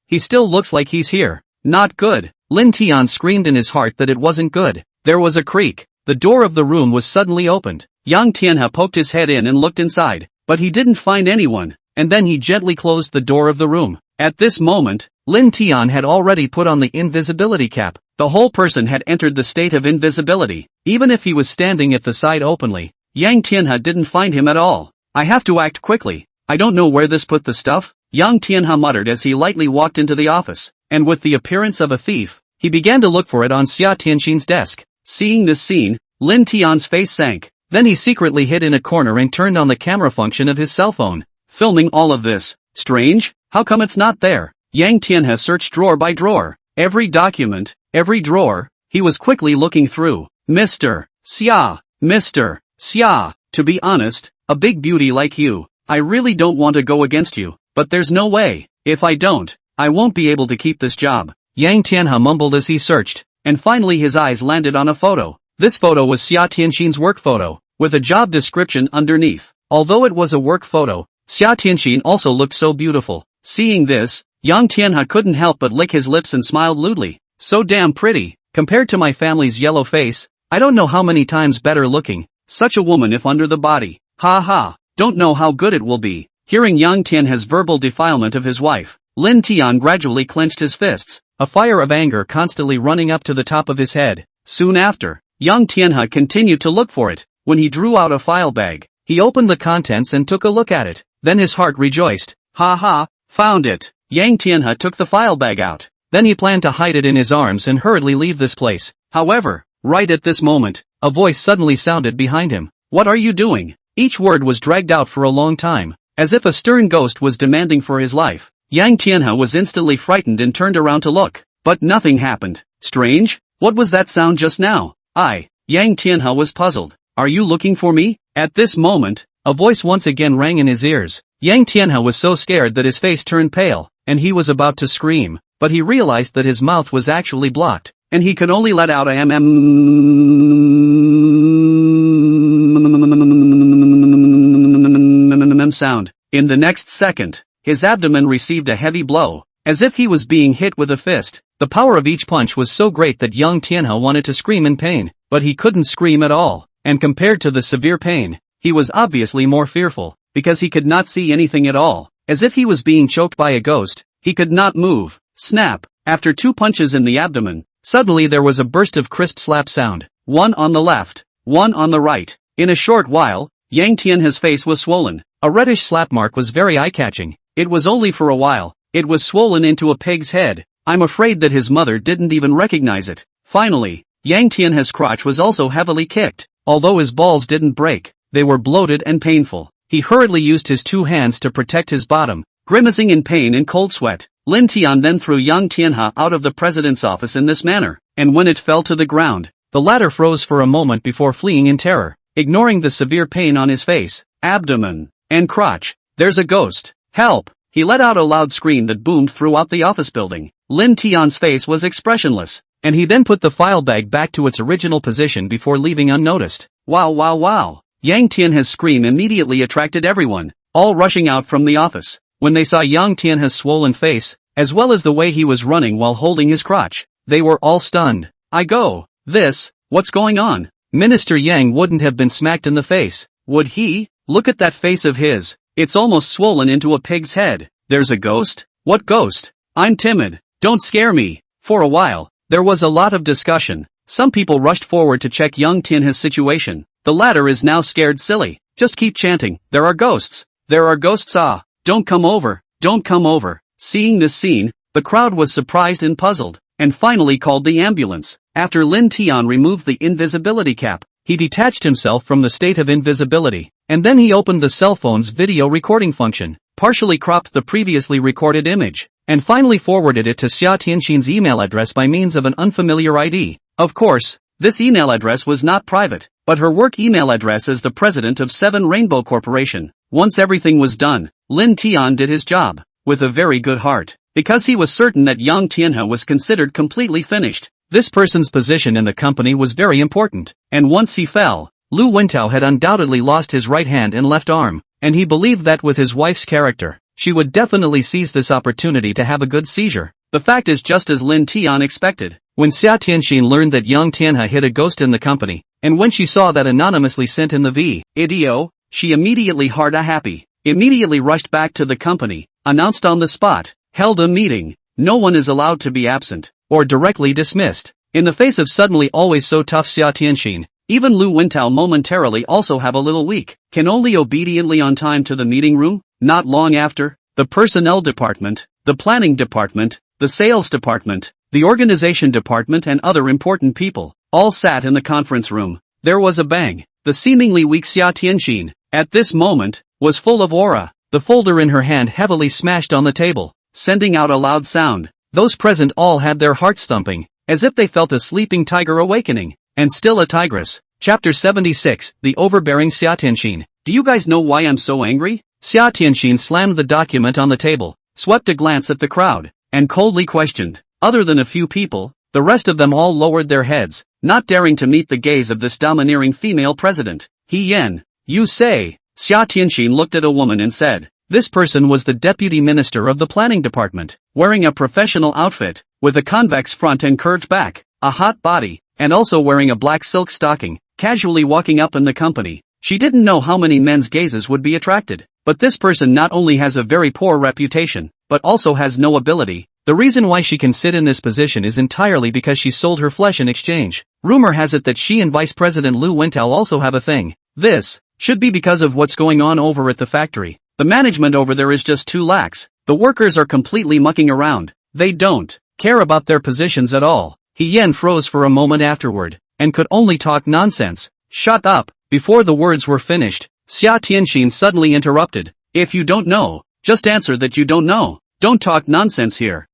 He still looks like he's here. Not good. Lin Tian screamed in his heart that it wasn't good. There was a creak. The door of the room was suddenly opened. Yang Tianhe poked his head in and looked inside, but he didn't find anyone, and then he gently closed the door of the room. At this moment, Lin Tian had already put on the invisibility cap. The whole person had entered the state of invisibility. Even if he was standing at the side openly, Yang Tianhe didn't find him at all. I have to act quickly. I don't know where this put the stuff, Yang Tianhe muttered as he lightly walked into the office, and with the appearance of a thief, he began to look for it on Xia Tianxin's desk. Seeing this scene, Lin Tian's face sank. Then he secretly hid in a corner and turned on the camera function of his cell phone, filming all of this. Strange, how come it's not there? Yang Tianhe searched drawer by drawer, every document, every drawer. He was quickly looking through. Mr. Xia, to be honest, a big beauty like you, I really don't want to go against you, but there's no way. If I don't, I won't be able to keep this job. Yang Tianhe mumbled as he searched, and finally his eyes landed on a photo. This photo was Xia Tianxin's work photo. with a job description underneath. Although it was a work photo, Xia Tianxin also looked so beautiful. Seeing this, Yang Tianhe couldn't help but lick his lips and smiled lewdly. So damn pretty, compared to my family's yellow face, I don't know how many times better looking. Such a woman if under the body. Ha ha, don't know how good it will be. Hearing Yang Tianhe's verbal defilement of his wife, Lin Tian gradually clenched his fists, a fire of anger constantly running up to the top of his head. Soon after, Yang Tianhe continued to look for it. When he drew out a file bag, he opened the contents and took a look at it. Then his heart rejoiced. Ha ha, found it. Yang Tianhe took the file bag out. Then he planned to hide it in his arms and hurriedly leave this place. However, right at this moment, a voice suddenly sounded behind him. What are you doing? Each word was dragged out for a long time, as if a stern ghost was demanding for his life. Yang Tianhe was instantly frightened and turned around to look. But nothing happened. Strange? What was that sound just now? Yang Tianhe was puzzled. Are you looking for me? At this moment, a voice once again rang in his ears. Yang Tianhe was so scared that his face turned pale, and he was about to scream, but he realized that his mouth was actually blocked, and he could only let out a sound. In the next second, his abdomen received a heavy blow, as if he was being hit with a fist. The power of each punch was so great that Yang Tianhe wanted to scream in pain, but he couldn't scream at all, and compared to the severe pain, he was obviously more fearful, because he could not see anything at all, as if he was being choked by a ghost. He could not move. Snap! After 2 punches in the abdomen, suddenly there was a burst of crisp slap sound. One on the left, one on the right. In a short while, Yang Tianhe's face was swollen. A reddish slap mark was very eye-catching. It was only for a while. It was swollen into a pig's head. I'm afraid that his mother didn't even recognize it. Finally, Yang Tianhe's crotch was also heavily kicked. Although his balls didn't break, they were bloated and painful. He hurriedly used his 2 hands to protect his bottom, grimacing in pain and cold sweat. Lin Tian then threw Yang Tianhe out of the president's office in this manner, and when it fell to the ground, the latter froze for a moment before fleeing in terror, ignoring the severe pain on his face, abdomen, and crotch. There's a ghost. Help! He let out a loud scream that boomed throughout the office building. Lin Tian's face was expressionless, and he then put the file bag back to its original position before leaving unnoticed. Wow wow wow! Yang Tianhe's scream immediately attracted everyone, all rushing out from the office. When they saw Yang Tianhe's swollen face, as well as the way he was running while holding his crotch, they were all stunned. What's going on? Minister Yang wouldn't have been smacked in the face, would he? Look at that face of his. It's almost swollen into a pig's head. There's a ghost? What ghost? I'm timid. Don't scare me. For a while, there was a lot of discussion. Some people rushed forward to check Yang Tianhe's situation. The latter is now scared silly. Just keep chanting. There are ghosts. There are ghosts. Don't come over. Don't come over. Seeing this scene, the crowd was surprised and puzzled, and finally called the ambulance. After Lin Tian removed the invisibility cap, he detached himself from the state of invisibility, and then he opened the cell phone's video recording function, partially cropped the previously recorded image, and finally forwarded it to Xia Tianxin's email address by means of an unfamiliar ID. Of course, this email address was not private, but her work email address as the president of 7 Rainbow Corporation. Once everything was done, Lin Tian did his job, with a very good heart, because he was certain that Yang Tianhe was considered completely finished. This person's position in the company was very important, and once he fell, Lu Wintao had undoubtedly lost his right hand and left arm, and he believed that with his wife's character, she would definitely seize this opportunity to have a good seizure. The fact is just as Lin Tian expected. When Xia Tianxin learned that Yang Tianhe hid a ghost in the company, and when she saw that anonymously sent in the video, she immediately immediately rushed back to the company, announced on the spot, held a meeting. No one is allowed to be absent, or directly dismissed. In the face of suddenly always so tough Xia Tianxin, even Lu Wintao momentarily also have a little weak, can only obediently on time to the meeting room. Not long after, the personnel department, the planning department, the sales department, the organization department and other important people, all sat in the conference room. There was a bang. The seemingly weak Xia Tianxin, at this moment, was full of aura. The folder in her hand heavily smashed on the table, sending out a loud sound. Those present all had their hearts thumping, as if they felt a sleeping tiger awakening, and still a tigress. Chapter 76, The Overbearing Xia Tianxin. Do you guys know why I'm so angry? Xia Tianxin slammed the document on the table, swept a glance at the crowd, and coldly questioned. Other than a few people, the rest of them all lowered their heads, not daring to meet the gaze of this domineering female president. He Yen. You say? Xia Tianxin looked at a woman and said. This person was the deputy minister of the planning department, wearing a professional outfit, with a convex front and curved back, a hot body, and also wearing a black silk stocking, casually walking up in the company. She didn't know how many men's gazes would be attracted, but this person not only has a very poor reputation, but also has no ability. The reason why she can sit in this position is entirely because she sold her flesh in exchange. Rumor has it that she and Vice President Lu Wentao also have a thing. This should be because of what's going on over at the factory. The management over there is just too lax. The workers are completely mucking around. They don't care about their positions at all. He Yen froze for a moment afterward, and could only talk nonsense. Shut up. Before the words were finished, Xia Tianxin suddenly interrupted. If you don't know, just answer that you don't know. Don't talk nonsense here.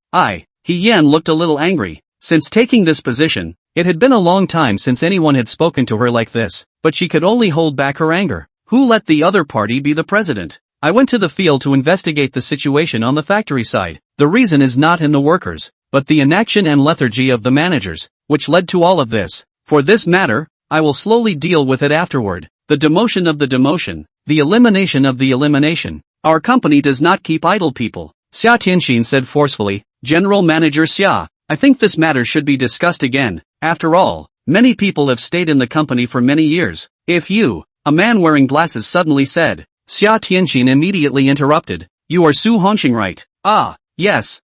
He Yen looked a little angry. Since taking this position, it had been a long time since anyone had spoken to her like this, but she could only hold back her anger. Who let the other party be the president? I went to the field to investigate the situation on the factory side. The reason is not in the workers, but the inaction and lethargy of the managers, which led to all of this. For this matter, I will slowly deal with it afterward. The demotion of the demotion, the elimination of the elimination. Our company does not keep idle people. Xia Tianxin said forcefully. General Manager Xia, I think this matter should be discussed again. After all, many people have stayed in the company for many years. If you, a man wearing glasses suddenly said. Xia Tianxin immediately interrupted. You are Su Hongxing, right? Yes.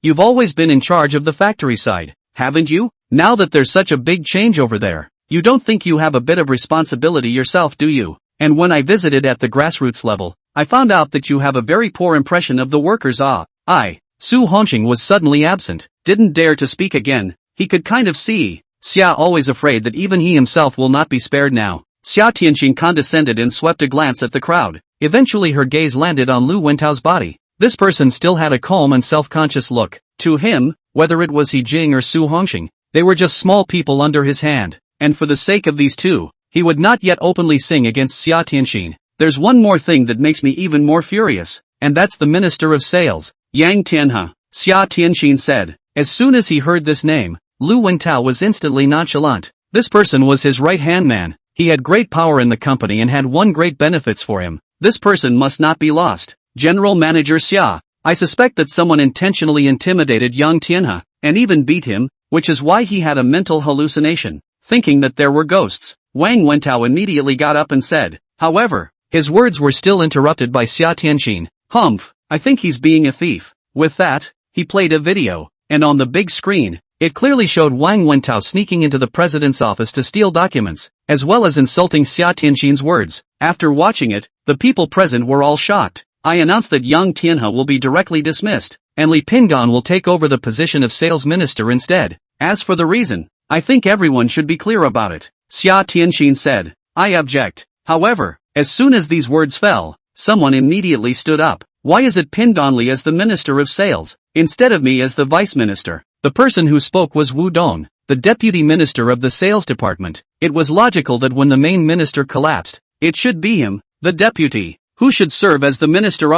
You've always been in charge of the factory side, haven't you? Now that there's such a big change over there, you don't think you have a bit of responsibility yourself, do you? And when I visited at the grassroots level, I found out that you have a very poor impression of the workers. Su Hongxing was suddenly absent, didn't dare to speak again. He could kind of see Xia always afraid that even he himself will not be spared now. Xia Tianxin condescended and swept a glance at the crowd. Eventually her gaze landed on Lu Wentao's body. This person still had a calm and self-conscious look. To him, whether it was He Jing or Su Hongxing, they were just small people under his hand, and for the sake of these two, he would not yet openly sing against Xia Tianxin. There's one more thing that makes me even more furious, and that's the Minister of Sales, Yang Tianhe. Xia Tianxin said. As soon as he heard this name, Lu Wentao was instantly nonchalant. This person was his right-hand man. He had great power in the company and had won great benefits for him. This person must not be lost. General Manager Xia, I suspect that someone intentionally intimidated Yang Tianhe, and even beat him, which is why he had a mental hallucination, thinking that there were ghosts. Wang Wentao immediately got up and said. However, his words were still interrupted by Xia Tianxin. Humph, I think he's being a thief. With that, he played a video, and on the big screen, it clearly showed Wang Wentao sneaking into the president's office to steal documents, as well as insulting Xia Tianxin's words. After watching it, the people present were all shocked. I announced that Yang Tianhe will be directly dismissed, and Li Pingan will take over the position of sales minister instead. As for the reason, I think everyone should be clear about it. Xia Tianxin said. I object. However, as soon as these words fell, someone immediately stood up. Why is it Pingan Li as the minister of sales, instead of me as the vice minister? The person who spoke was Wu Dong, the deputy minister of the sales department. It was logical that when the main minister collapsed, it should be him, the deputy, who should serve as the minister.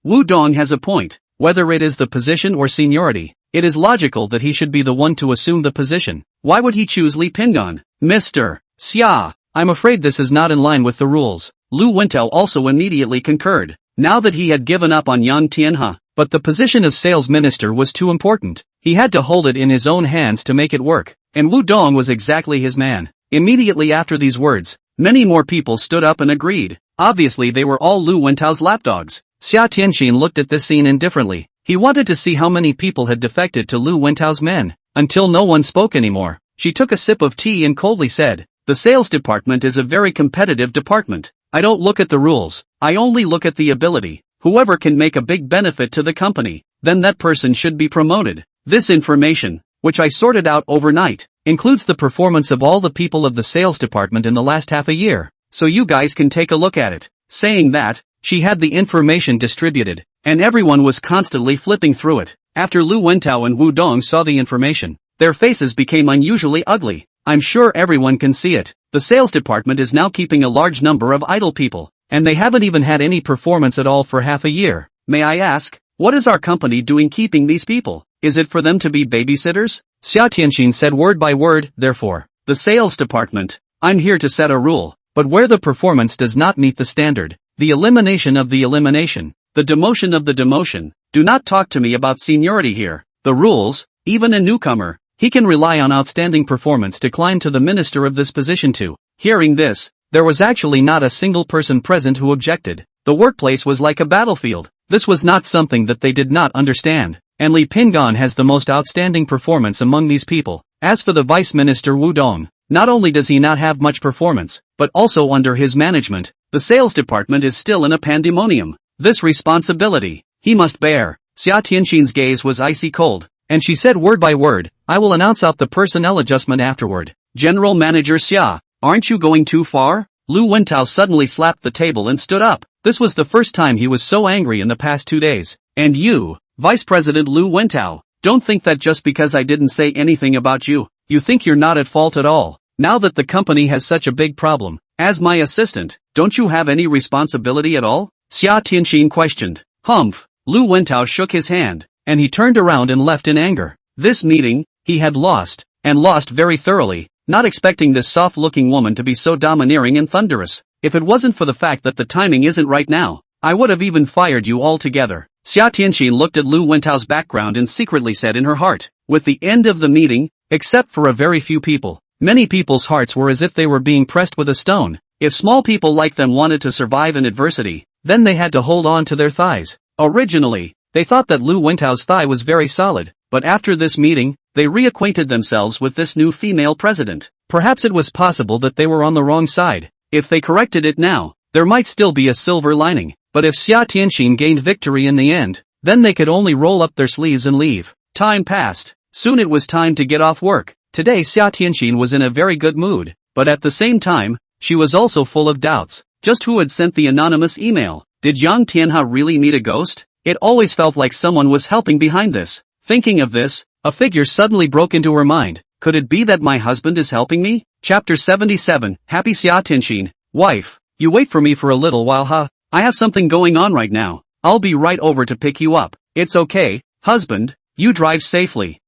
Wu Dong has a point. Whether it is the position or seniority, it is logical that he should be the one to assume the position. Why would he choose Li Pingan? Mr. Xia, I'm afraid this is not in line with the rules. Lu Wentao also immediately concurred. Now that he had given up on Yang Tianhe, but the position of sales minister was too important. He had to hold it in his own hands to make it work, and Wu Dong was exactly his man. Immediately after these words, many more people stood up and agreed. Obviously they were all Lu Wentao's lapdogs. Xia Tianxin looked at this scene indifferently. He wanted to see how many people had defected to Lu Wentao's men. Until no one spoke anymore, she took a sip of tea and coldly said, the sales department is a very competitive department. I don't look at the rules, I only look at the ability. Whoever can make a big benefit to the company, then that person should be promoted. This information, which I sorted out overnight, includes the performance of all the people of the sales department in the last half a year, so you guys can take a look at it. Saying that, she had the information distributed, and everyone was constantly flipping through it. After Lu Wentao and Wu Dong saw the information, their faces became unusually ugly. I'm sure everyone can see it. The sales department is now keeping a large number of idle people, and they haven't even had any performance at all for half a year. May I ask, what is our company doing keeping these people? Is it for them to be babysitters? Xia Tianxin said word by word. Therefore, the sales department, I'm here to set a rule. but where the performance does not meet the standard, the elimination of the elimination, the demotion of the demotion. Do not talk to me about seniority here. The rules, even a newcomer, he can rely on outstanding performance to climb to the minister of this position too. Hearing this, there was actually not a single person present who objected. The workplace was like a battlefield. This was not something that they did not understand, and Li Pingan has the most outstanding performance among these people. As for the Vice Minister Wu Dong, not only does he not have much performance, but also under his management, the sales department is still in a pandemonium. This responsibility, he must bear. Xia Tianxin's gaze was icy cold, and she said word by word, I will announce out the personnel adjustment afterward. General Manager Xia, aren't you going too far? Lu Wentao suddenly slapped the table and stood up. This was the first time he was so angry in the past 2 days. And you, Vice President Lu Wentao, don't think that just because I didn't say anything about you, you think you're not at fault at all. Now that the company has such a big problem, as my assistant, don't you have any responsibility at all? Xia Tianxin questioned. Humph. Lu Wentao shook his hand, and he turned around and left in anger. This meeting, he had lost, and lost very thoroughly, not expecting this soft-looking woman to be so domineering and thunderous. If it wasn't for the fact that the timing isn't right now, I would have even fired you altogether. Xia Tianxin looked at Lu Wentao's background and secretly said in her heart, with the end of the meeting, except for a very few people, many people's hearts were as if they were being pressed with a stone. If small people like them wanted to survive in adversity, then they had to hold on to their thighs. Originally, they thought that Lu Wentao's thigh was very solid, but after this meeting, they reacquainted themselves with this new female president. Perhaps it was possible that they were on the wrong side. If they corrected it now, there might still be a silver lining, but if Xia Tianxin gained victory in the end, then they could only roll up their sleeves and leave. Time passed. Soon it was time to get off work. Today Xia Tianxin was in a very good mood, but at the same time, she was also full of doubts. Just who had sent the anonymous email? Did Yang Tianhe really meet a ghost? It always felt like someone was helping behind this. Thinking of this, a figure suddenly broke into her mind. Could it be that my husband is helping me? Chapter 77, Happy Xia Tianxin. Wife, you wait for me for a little while huh? I have something going on right now. I'll be right over to pick you up. It's okay, husband, you drive safely.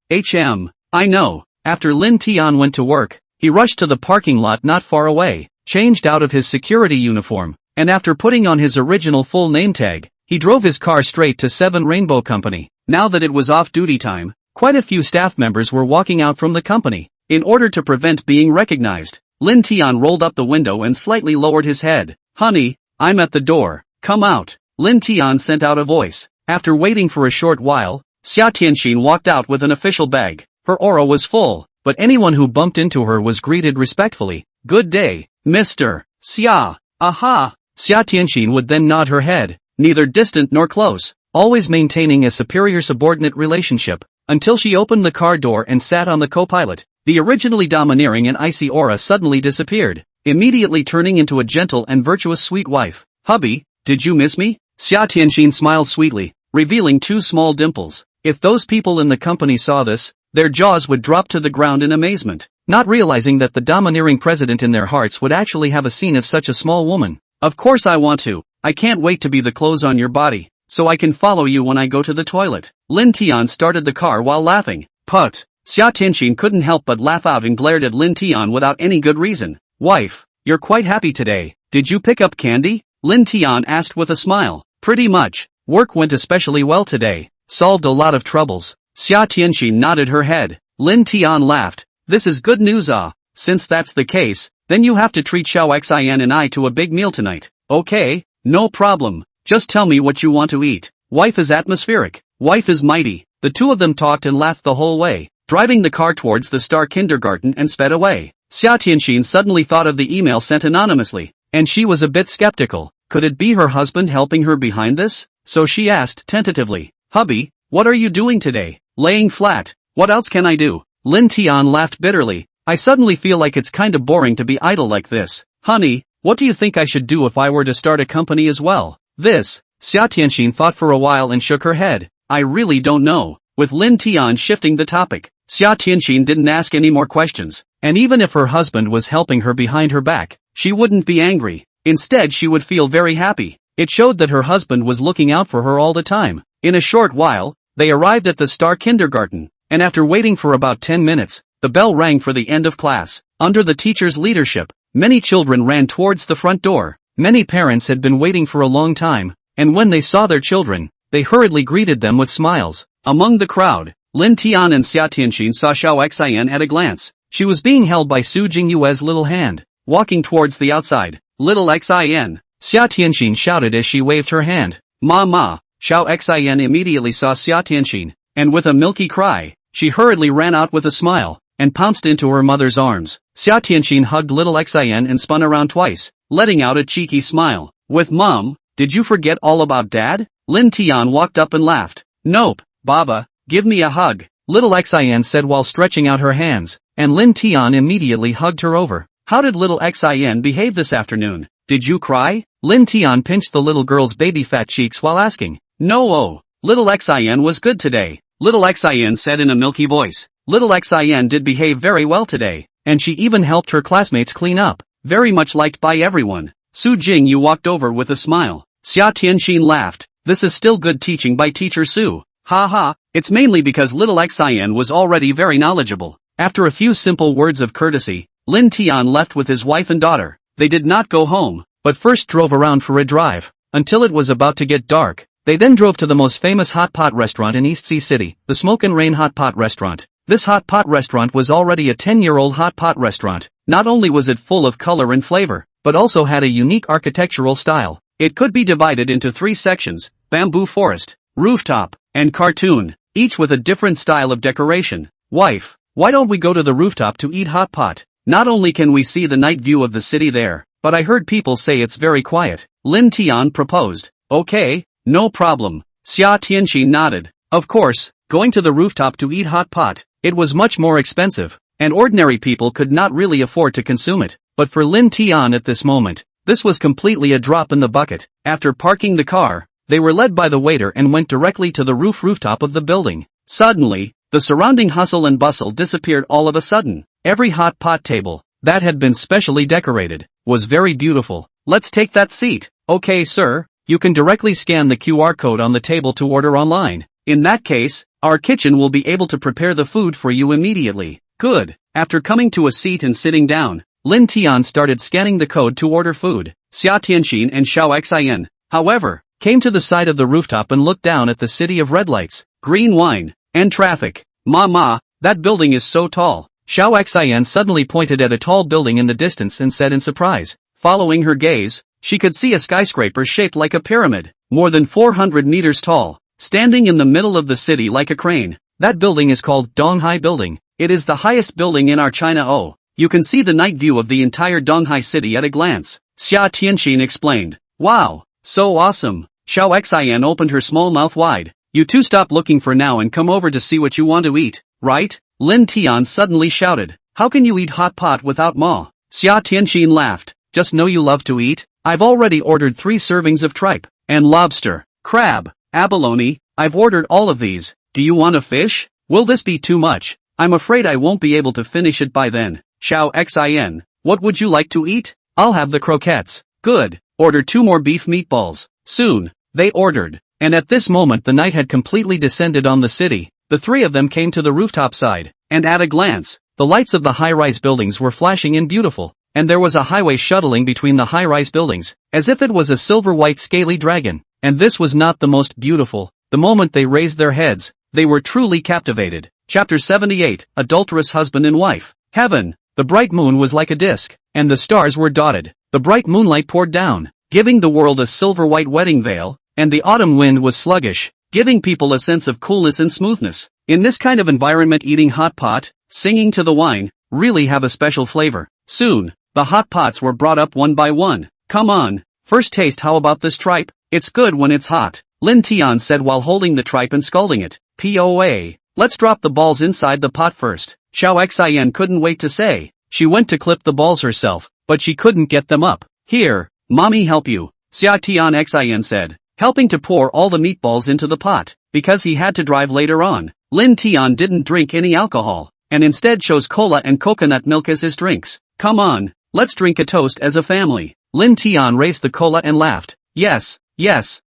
I know. After Lin Tian went to work, he rushed to the parking lot not far away, changed out of his security uniform, and after putting on his original full name tag, he drove his car straight to 7 Rainbow Company. Now that it was off-duty time, quite a few staff members were walking out from the company. In order to prevent being recognized, Lin Tian rolled up the window and slightly lowered his head. Honey, I'm at the door. Come out. Lin Tian sent out a voice. After waiting for a short while, Xia Tianxin walked out with an official bag. Her aura was full, but anyone who bumped into her was greeted respectfully. Good day, Mr. Xia. Aha. Xia Tianxin would then nod her head, neither distant nor close, always maintaining a superior-subordinate relationship, until she opened the car door and sat on the co-pilot. The originally domineering and icy aura suddenly disappeared, immediately turning into a gentle and virtuous sweet wife. Hubby, did you miss me? Xia Tianxin smiled sweetly, revealing 2 small dimples. If those people in the company saw this, their jaws would drop to the ground in amazement, not realizing that the domineering president in their hearts would actually have a scene of such a small woman. Of course I want to. I can't wait to be the clothes on your body, so I can follow you when I go to the toilet. Lin Tian started the car while laughing. Put. Xia Tianxin couldn't help but laugh out and glared at Lin Tian without any good reason. Wife, you're quite happy today. Did you pick up candy? Lin Tian asked with a smile. Pretty much. Work went especially well today. Solved a lot of troubles. Xia Tianxin nodded her head. Lin Tian laughed. This is good news Since that's the case, then you have to treat Xiao Xin and I to a big meal tonight. Okay, no problem. Just tell me what you want to eat. Wife is atmospheric. Wife is mighty. The two of them talked and laughed the whole way, driving the car towards the Star Kindergarten and sped away. Xia Tianxin suddenly thought of the email sent anonymously, and she was a bit skeptical. Could it be her husband helping her behind this? So she asked tentatively, Hubby, what are you doing today? Laying flat. What else can I do? Lin Tian laughed bitterly. I suddenly feel like it's kinda boring to be idle like this. Honey, what do you think I should do if I were to start a company as well? This. Xia Tianxin thought for a while and shook her head. I really don't know. With Lin Tian shifting the topic, Xia Tianxin didn't ask any more questions, and even if her husband was helping her behind her back, she wouldn't be angry. Instead she would feel very happy. It showed that her husband was looking out for her all the time. In a short while, they arrived at the Star Kindergarten, and after waiting for about 10 minutes, the bell rang for the end of class. Under the teacher's leadership, many children ran towards the front door. Many parents had been waiting for a long time, and when they saw their children, they hurriedly greeted them with smiles. Among the crowd, Lin Tian and Xia Tianxin saw Xiao Xian at a glance. She was being held by Su Jingyue's little hand, walking towards the outside. Little Xian, Xia Tianxin shouted as she waved her hand. Ma. Xiao Xian immediately saw Xia Tianxin, and with a milky cry, she hurriedly ran out with a smile, and pounced into her mother's arms. Xia Tianxin hugged little Xian and spun around twice, letting out a cheeky smile. With Mom, did you forget all about Dad? Lin Tian walked up and laughed. Nope, Baba, give me a hug, little Xian said while stretching out her hands, and Lin Tian immediately hugged her over. How did little Xian behave this afternoon? Did you cry? Lin Tian pinched the little girl's baby fat cheeks while asking. No, little Xian was good today, little Xian said in a milky voice. Little Xian did behave very well today, and she even helped her classmates clean up, very much liked by everyone. Su Jingyu walked over with a smile. Xia Tianxin laughed. This is still good teaching by Teacher Su. Ha, it's mainly because little Xian was already very knowledgeable. After a few simple words of courtesy, Lin Tian left with his wife and daughter. They did not go home, but first drove around for a drive, until it was about to get dark. They then drove to the most famous hot pot restaurant in East Sea City, the Smoke and Rain Hot Pot Restaurant. This hot pot restaurant was already a 10-year-old hot pot restaurant. Not only was it full of color and flavor, but also had a unique architectural style. It could be divided into 3 sections: bamboo forest, rooftop, and cartoon, each with a different style of decoration. Wife, why don't we go to the rooftop to eat hot pot? Not only can we see the night view of the city there, but I heard people say it's very quiet. Lin Tian proposed. Okay, no problem. Xia Tianxin nodded. Of course, going to the rooftop to eat hot pot, it was much more expensive, and ordinary people could not really afford to consume it. But for Lin Tian at this moment, this was completely a drop in the bucket. After parking the car, they were led by the waiter and went directly to the rooftop of the building. Suddenly, the surrounding hustle and bustle disappeared all of a sudden. Every hot pot table, that had been specially decorated, was very beautiful. Let's take that seat. Okay, sir, you can directly scan the QR code on the table to order online. In that case, our kitchen will be able to prepare the food for you immediately. Good. After coming to a seat and sitting down, Lin Tian started scanning the code to order food. Xia Tianxin and Xiao Xian, however, came to the side of the rooftop and looked down at the city of red lights, green wine, and traffic. Ma, that building is so tall. Xiao Xian suddenly pointed at a tall building in the distance and said in surprise. Following her gaze, she could see a skyscraper shaped like a pyramid, more than 400 meters tall, standing in the middle of the city like a crane. That building is called Donghai Building. It is the highest building in our China. You can see the night view of the entire Donghai city at a glance. Xia Tianxin explained. Wow, so awesome. Xiao Xian opened her small mouth wide. You two stop looking for now and come over to see what you want to eat, right? Lin Tian suddenly shouted. How can you eat hot pot without ma? Xia Tianxin laughed. Just know you love to eat. I've already ordered 3 servings of tripe, and lobster, crab, abalone. I've ordered all of these. Do you want a fish? Will this be too much? I'm afraid I won't be able to finish it by then. Xiao Xian, what would you like to eat? I'll have the croquettes. Good. Order 2 more beef meatballs. Soon, they ordered. And at this moment the night had completely descended on the city. The 3 of them came to the rooftop side, and at a glance, the lights of the high-rise buildings were flashing and beautiful, and there was a highway shuttling between the high-rise buildings, as if it was a silver-white scaly dragon. And this was not the most beautiful. The moment they raised their heads, they were truly captivated. Chapter 78, Adulterous Husband and Wife. Heaven. The bright moon was like a disc, and the stars were dotted. The bright moonlight poured down, giving the world a silver-white wedding veil, and the autumn wind was sluggish, giving people a sense of coolness and smoothness. In this kind of environment, eating hot pot, singing to the wine, really have a special flavor. Soon, the hot pots were brought up one by one. Come on, first taste. How about this tripe? It's good when it's hot, Lin Tian said while holding the tripe and scalding it. POA. Let's drop the balls inside the pot first. Xiao Xian couldn't wait to say. She went to clip the balls herself, but she couldn't get them up. Here, mommy help you, Xia Xian said, helping to pour all the meatballs into the pot. Because he had to drive later on, Lin Tian didn't drink any alcohol, and instead chose cola and coconut milk as his drinks. Come on, let's drink a toast as a family. Lin Tian raised the cola and laughed. Yes. Xiao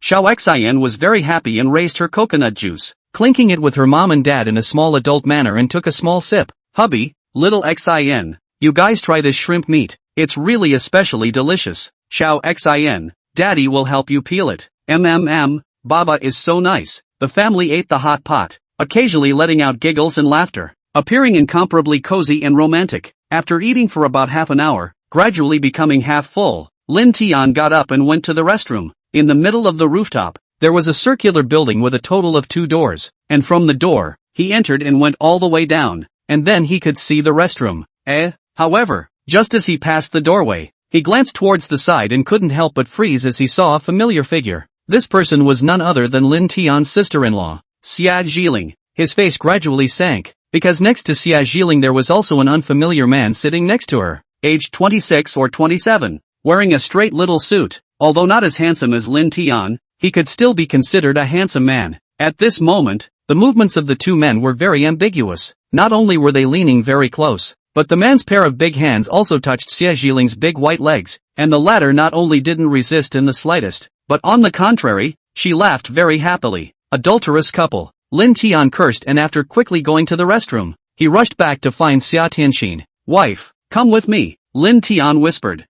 Xian was very happy and raised her coconut juice, clinking it with her mom and dad in a small adult manner and took a small sip. Hubby, little Xian, you guys try this shrimp meat. It's really especially delicious. Xiao Xin. Daddy will help you peel it. Baba is so nice. The family ate the hot pot, occasionally letting out giggles and laughter, appearing incomparably cozy and romantic. After eating for about half an hour, gradually becoming half full, Lin Tian got up and went to the restroom. In the middle of the rooftop, there was a circular building with a total of 2 doors, and from the door, he entered and went all the way down, and then he could see the restroom. However, just as he passed the doorway, he glanced towards the side and couldn't help but freeze as he saw a familiar figure. This person was none other than Lin Tian's sister-in-law, Xia Jiling. His face gradually sank, because next to Xia Jiling there was also an unfamiliar man sitting next to her, aged 26 or 27, wearing a straight little suit. Although not as handsome as Lin Tian, he could still be considered a handsome man. At this moment, the movements of the two men were very ambiguous. Not only were they leaning very close, but the man's pair of big hands also touched Xia Jiling's big white legs, and the latter not only didn't resist in the slightest, but on the contrary, she laughed very happily. Adulterous couple. Lin Tian cursed, and after quickly going to the restroom, he rushed back to find Xia Tianxin. Wife, come with me, Lin Tian whispered.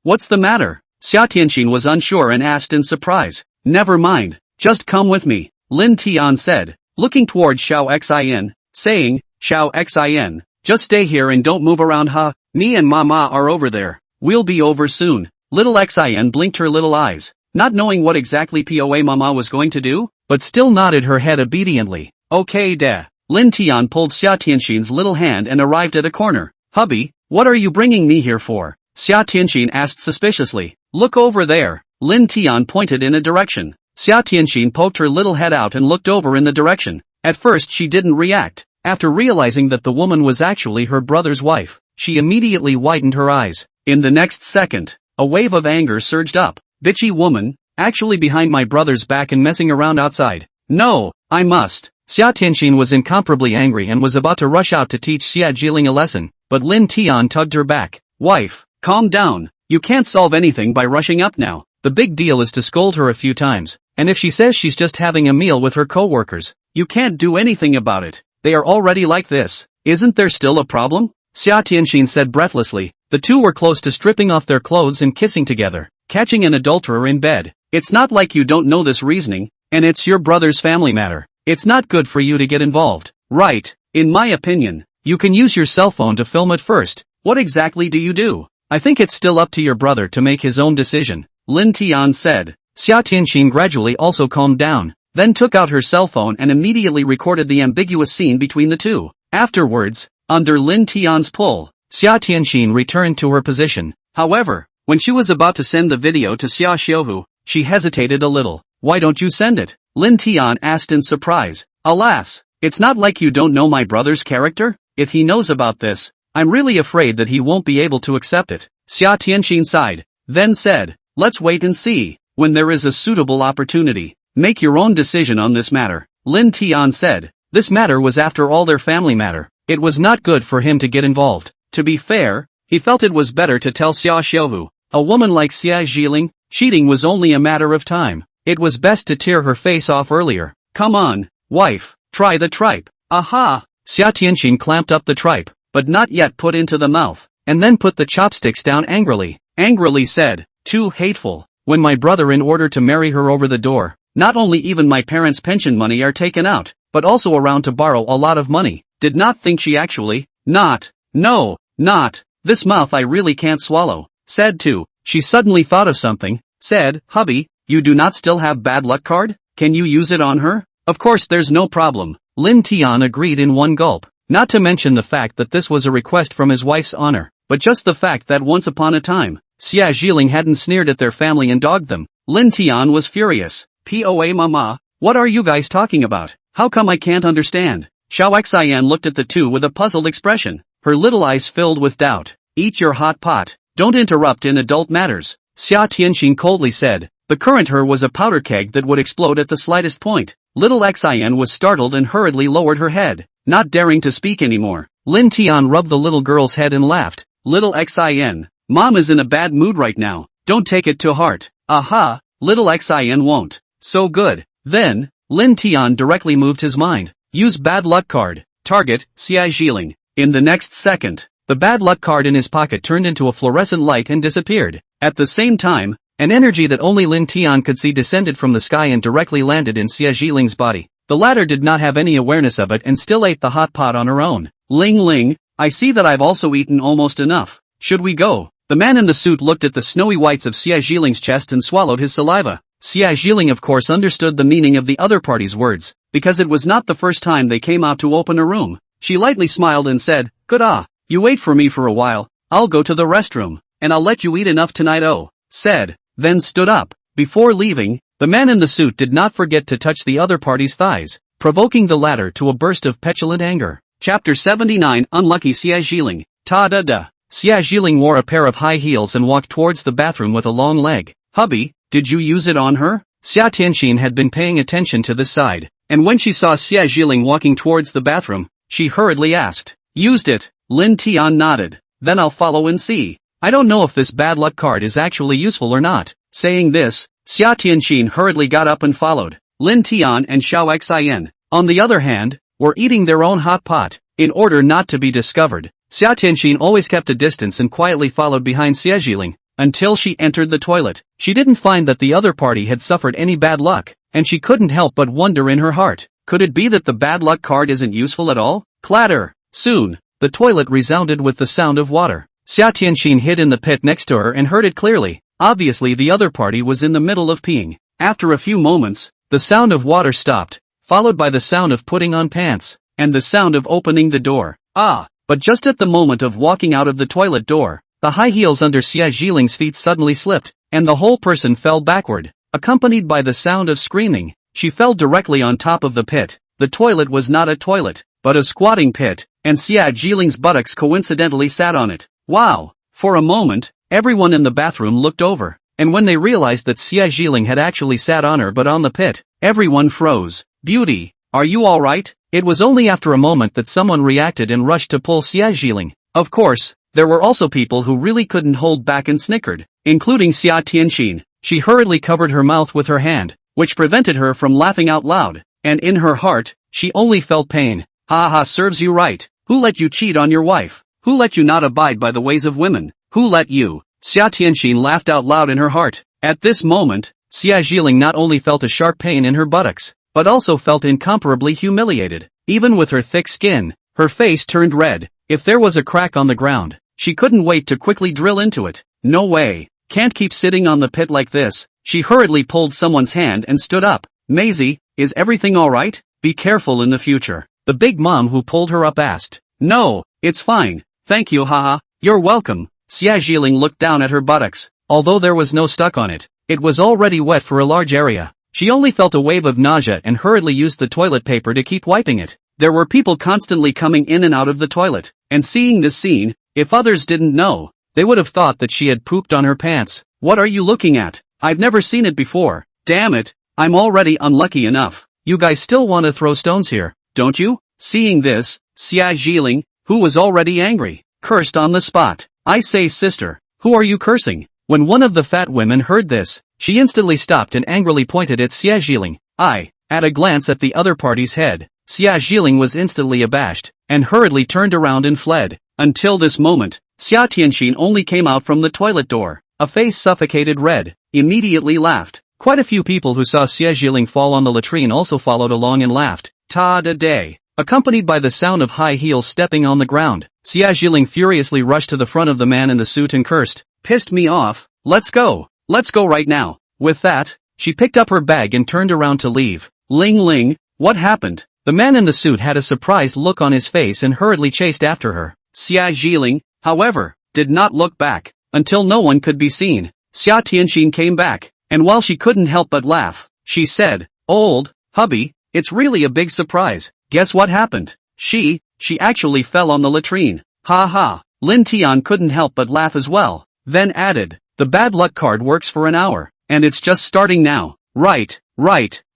What's the matter? Xia Tianxin was unsure and asked in surprise. Never mind, just come with me, Lin Tian said, looking toward Xiao Xin, saying, Xiao Xin, just stay here and don't move around me and Mama are over there. We'll be over soon. Little Xin blinked her little eyes, not knowing what exactly Poa Mama was going to do, but still nodded her head obediently. Okay da. Lin Tian pulled Xia Tianxin's little hand and arrived at a corner. Hubby, what are you bringing me here for? Xia Tianxin asked suspiciously. Look over there. Lin Tian pointed in a direction. Xia Tianxin poked her little head out and looked over in the direction. At first she didn't react. After realizing that the woman was actually her brother's wife, she immediately widened her eyes. In the next second, a wave of anger surged up. Bitchy woman, actually behind my brother's back and messing around outside. No, I must. Xia Tianxin was incomparably angry and was about to rush out to teach Xia Jiling a lesson, but Lin Tian tugged her back. Wife, calm down. You can't solve anything by rushing up now. The big deal is to scold her a few times, and if she says she's just having a meal with her co-workers, you can't do anything about it. They are already like this. Isn't there still a problem? Xia Tianxin said breathlessly. The two were close to stripping off their clothes and kissing together, catching an adulterer in bed. It's not like you don't know this reasoning, and it's your brother's family matter. It's not good for you to get involved. Right, in my opinion, you can use your cell phone to film it first. What exactly do you do? I think it's still up to your brother to make his own decision, Lin Tian said. Xia Tianxin gradually also calmed down, then took out her cell phone and immediately recorded the ambiguous scene between the two. Afterwards, under Lin Tian's pull, Xia Tianxin returned to her position. However, when she was about to send the video to Xia Xiuhu, she hesitated a little. Why don't you send it? Lin Tian asked in surprise. Alas, it's not like you don't know my brother's character. If he knows about this, I'm really afraid that he won't be able to accept it. Xia Tianxin sighed, then said, let's wait and see. When there is a suitable opportunity, make your own decision on this matter. Lin Tian said. This matter was after all their family matter. It was not good for him to get involved. To be fair, he felt it was better to tell Xia Xiuhu. A woman like Xia Jiling, cheating was only a matter of time. It was best to tear her face off earlier. Come on, wife, try the tripe. Aha! Xia Tianxin clamped up the tripe, but not yet put into the mouth, and then put the chopsticks down angrily. Angrily said, too hateful. When my brother in order to marry her over the door, not only even my parents' pension money are taken out, but also around to borrow a lot of money. Did not think she actually, not, no, not, this mouth I really can't swallow. Said too. She suddenly thought of something, said, hubby, you do not still have bad luck card? Can you use it on her? Of course there's no problem. Lin Tian agreed in one gulp, not to mention the fact that this was a request from his wife's honor, but just the fact that once upon a time, Xia Jiling hadn't sneered at their family and dogged them. Lin Tian was furious. Poa Mama, what are you guys talking about? How come I can't understand? Xiao Xian looked at the two with a puzzled expression, her little eyes filled with doubt. Eat your hot pot. Don't interrupt in adult matters. Xia Tianxin coldly said. The current her was a powder keg that would explode at the slightest point. Little Xin was startled and hurriedly lowered her head, not daring to speak anymore. Lin Tian rubbed the little girl's head and laughed. Little Xin, Mom is in a bad mood right now. Don't take it to heart. Aha, little Xin won't. So good. Then, Lin Tian directly moved his mind. Use bad luck card. Target, Xia Jiling. In the next second, the bad luck card in his pocket turned into a fluorescent light and disappeared. At the same time, an energy that only Lin Tian could see descended from the sky and directly landed in Xia Zhiling's body. The latter did not have any awareness of it and still ate the hot pot on her own. Ling Ling, I see that I've also eaten almost enough. Should we go? The man in the suit looked at the snowy whites of Xia Zhiling's chest and swallowed his saliva. Xia Zhiling of course understood the meaning of the other party's words, because it was not the first time they came out to open a room. She lightly smiled and said, "Good you wait for me for a while, I'll go to the restroom, and I'll let you eat enough tonight said, then stood up. Before leaving, the man in the suit did not forget to touch the other party's thighs, provoking the latter to a burst of petulant anger. Chapter 79 Unlucky Xia Zhiling. Ta-da-da. Xia Zhiling wore a pair of high heels and walked towards the bathroom with a long leg. Hubby, did you use it on her? Xia Tianxin had been paying attention to this side, and when she saw Xia Zhiling walking towards the bathroom, she hurriedly asked, "Used it?" Lin Tian nodded. "Then I'll follow and see. I don't know if this bad luck card is actually useful or not." Saying this, Xia Tianxin hurriedly got up and followed. Lin Tian and Xiao Xian, on the other hand, were eating their own hot pot. In order not to be discovered, Xia Tianxin always kept a distance and quietly followed behind Xia Zhiling, until she entered the toilet. She didn't find that the other party had suffered any bad luck, and she couldn't help but wonder in her heart, could it be that the bad luck card isn't useful at all? Clatter! Soon, the toilet resounded with the sound of water. Xia Tianxin hid in the pit next to her and heard it clearly. Obviously the other party was in the middle of peeing. After a few moments, the sound of water stopped, followed by the sound of putting on pants, and the sound of opening the door. But just at the moment of walking out of the toilet door, the high heels under Xia Zhiling's feet suddenly slipped, and the whole person fell backward, accompanied by the sound of screaming. She fell directly on top of the pit. The toilet was not a toilet, but a squatting pit, and Xia Zhiling's buttocks coincidentally sat on it. Wow! For a moment, everyone in the bathroom looked over, and when they realized that Xia Zhiling had actually sat on her but on the pit, everyone froze. "Beauty, are you alright?" It was only after a moment that someone reacted and rushed to pull Xia Zhiling. Of course, there were also people who really couldn't hold back and snickered, including Xia Tianxin. She hurriedly covered her mouth with her hand, which prevented her from laughing out loud, and in her heart, she only felt pain. "Ha ha, serves you right. Who let you cheat on your wife? Who let you not abide by the ways of women? Who let you?" Xia Tianxin laughed out loud in her heart. At this moment, Xia Zhiling not only felt a sharp pain in her buttocks, but also felt incomparably humiliated. Even with her thick skin, her face turned red. If there was a crack on the ground, she couldn't wait to quickly drill into it. No way. Can't keep sitting on the pit like this. She hurriedly pulled someone's hand and stood up. "Maisie, is everything alright? Be careful in the future," the big mom who pulled her up asked. "No, it's fine. Thank you, haha. You're welcome." Xia Zhiling looked down at her buttocks. Although there was no stuck on it, it was already wet for a large area. She only felt a wave of nausea and hurriedly used the toilet paper to keep wiping it. There were people constantly coming in and out of the toilet, and seeing this scene, if others didn't know, they would have thought that she had pooped on her pants. "What are you looking at? I've never seen it before. Damn it, I'm already unlucky enough. You guys still want to throw stones here, don't you?" Seeing this, Xia Zhiling, who was already angry, cursed on the spot. "I say, sister, who are you cursing?" When one of the fat women heard this, she instantly stopped and angrily pointed at Xia Zhiling. At a glance at the other party's head, Xia Zhiling was instantly abashed, and hurriedly turned around and fled. Until this moment, Xia Tianxin only came out from the toilet door, a face suffocated red, immediately laughed. Quite a few people who saw Xia Zhiling fall on the latrine also followed along and laughed. Ta-da-day! Accompanied by the sound of high heels stepping on the ground, Xia Zhiling furiously rushed to the front of the man in the suit and cursed. "Pissed me off. Let's go right now." With that, she picked up her bag and turned around to leave. "Ling Ling, what happened?" The man in the suit had a surprised look on his face and hurriedly chased after her. Xia Zhiling, however, did not look back, until no one could be seen. Xia Tianxin came back, and while she couldn't help but laugh, she said, "Old hubby, it's really a big surprise. Guess what happened? She actually fell on the latrine." Ha ha. Lin Tian couldn't help but laugh as well, then added, "The bad luck card works for an hour, and it's just starting now." Right,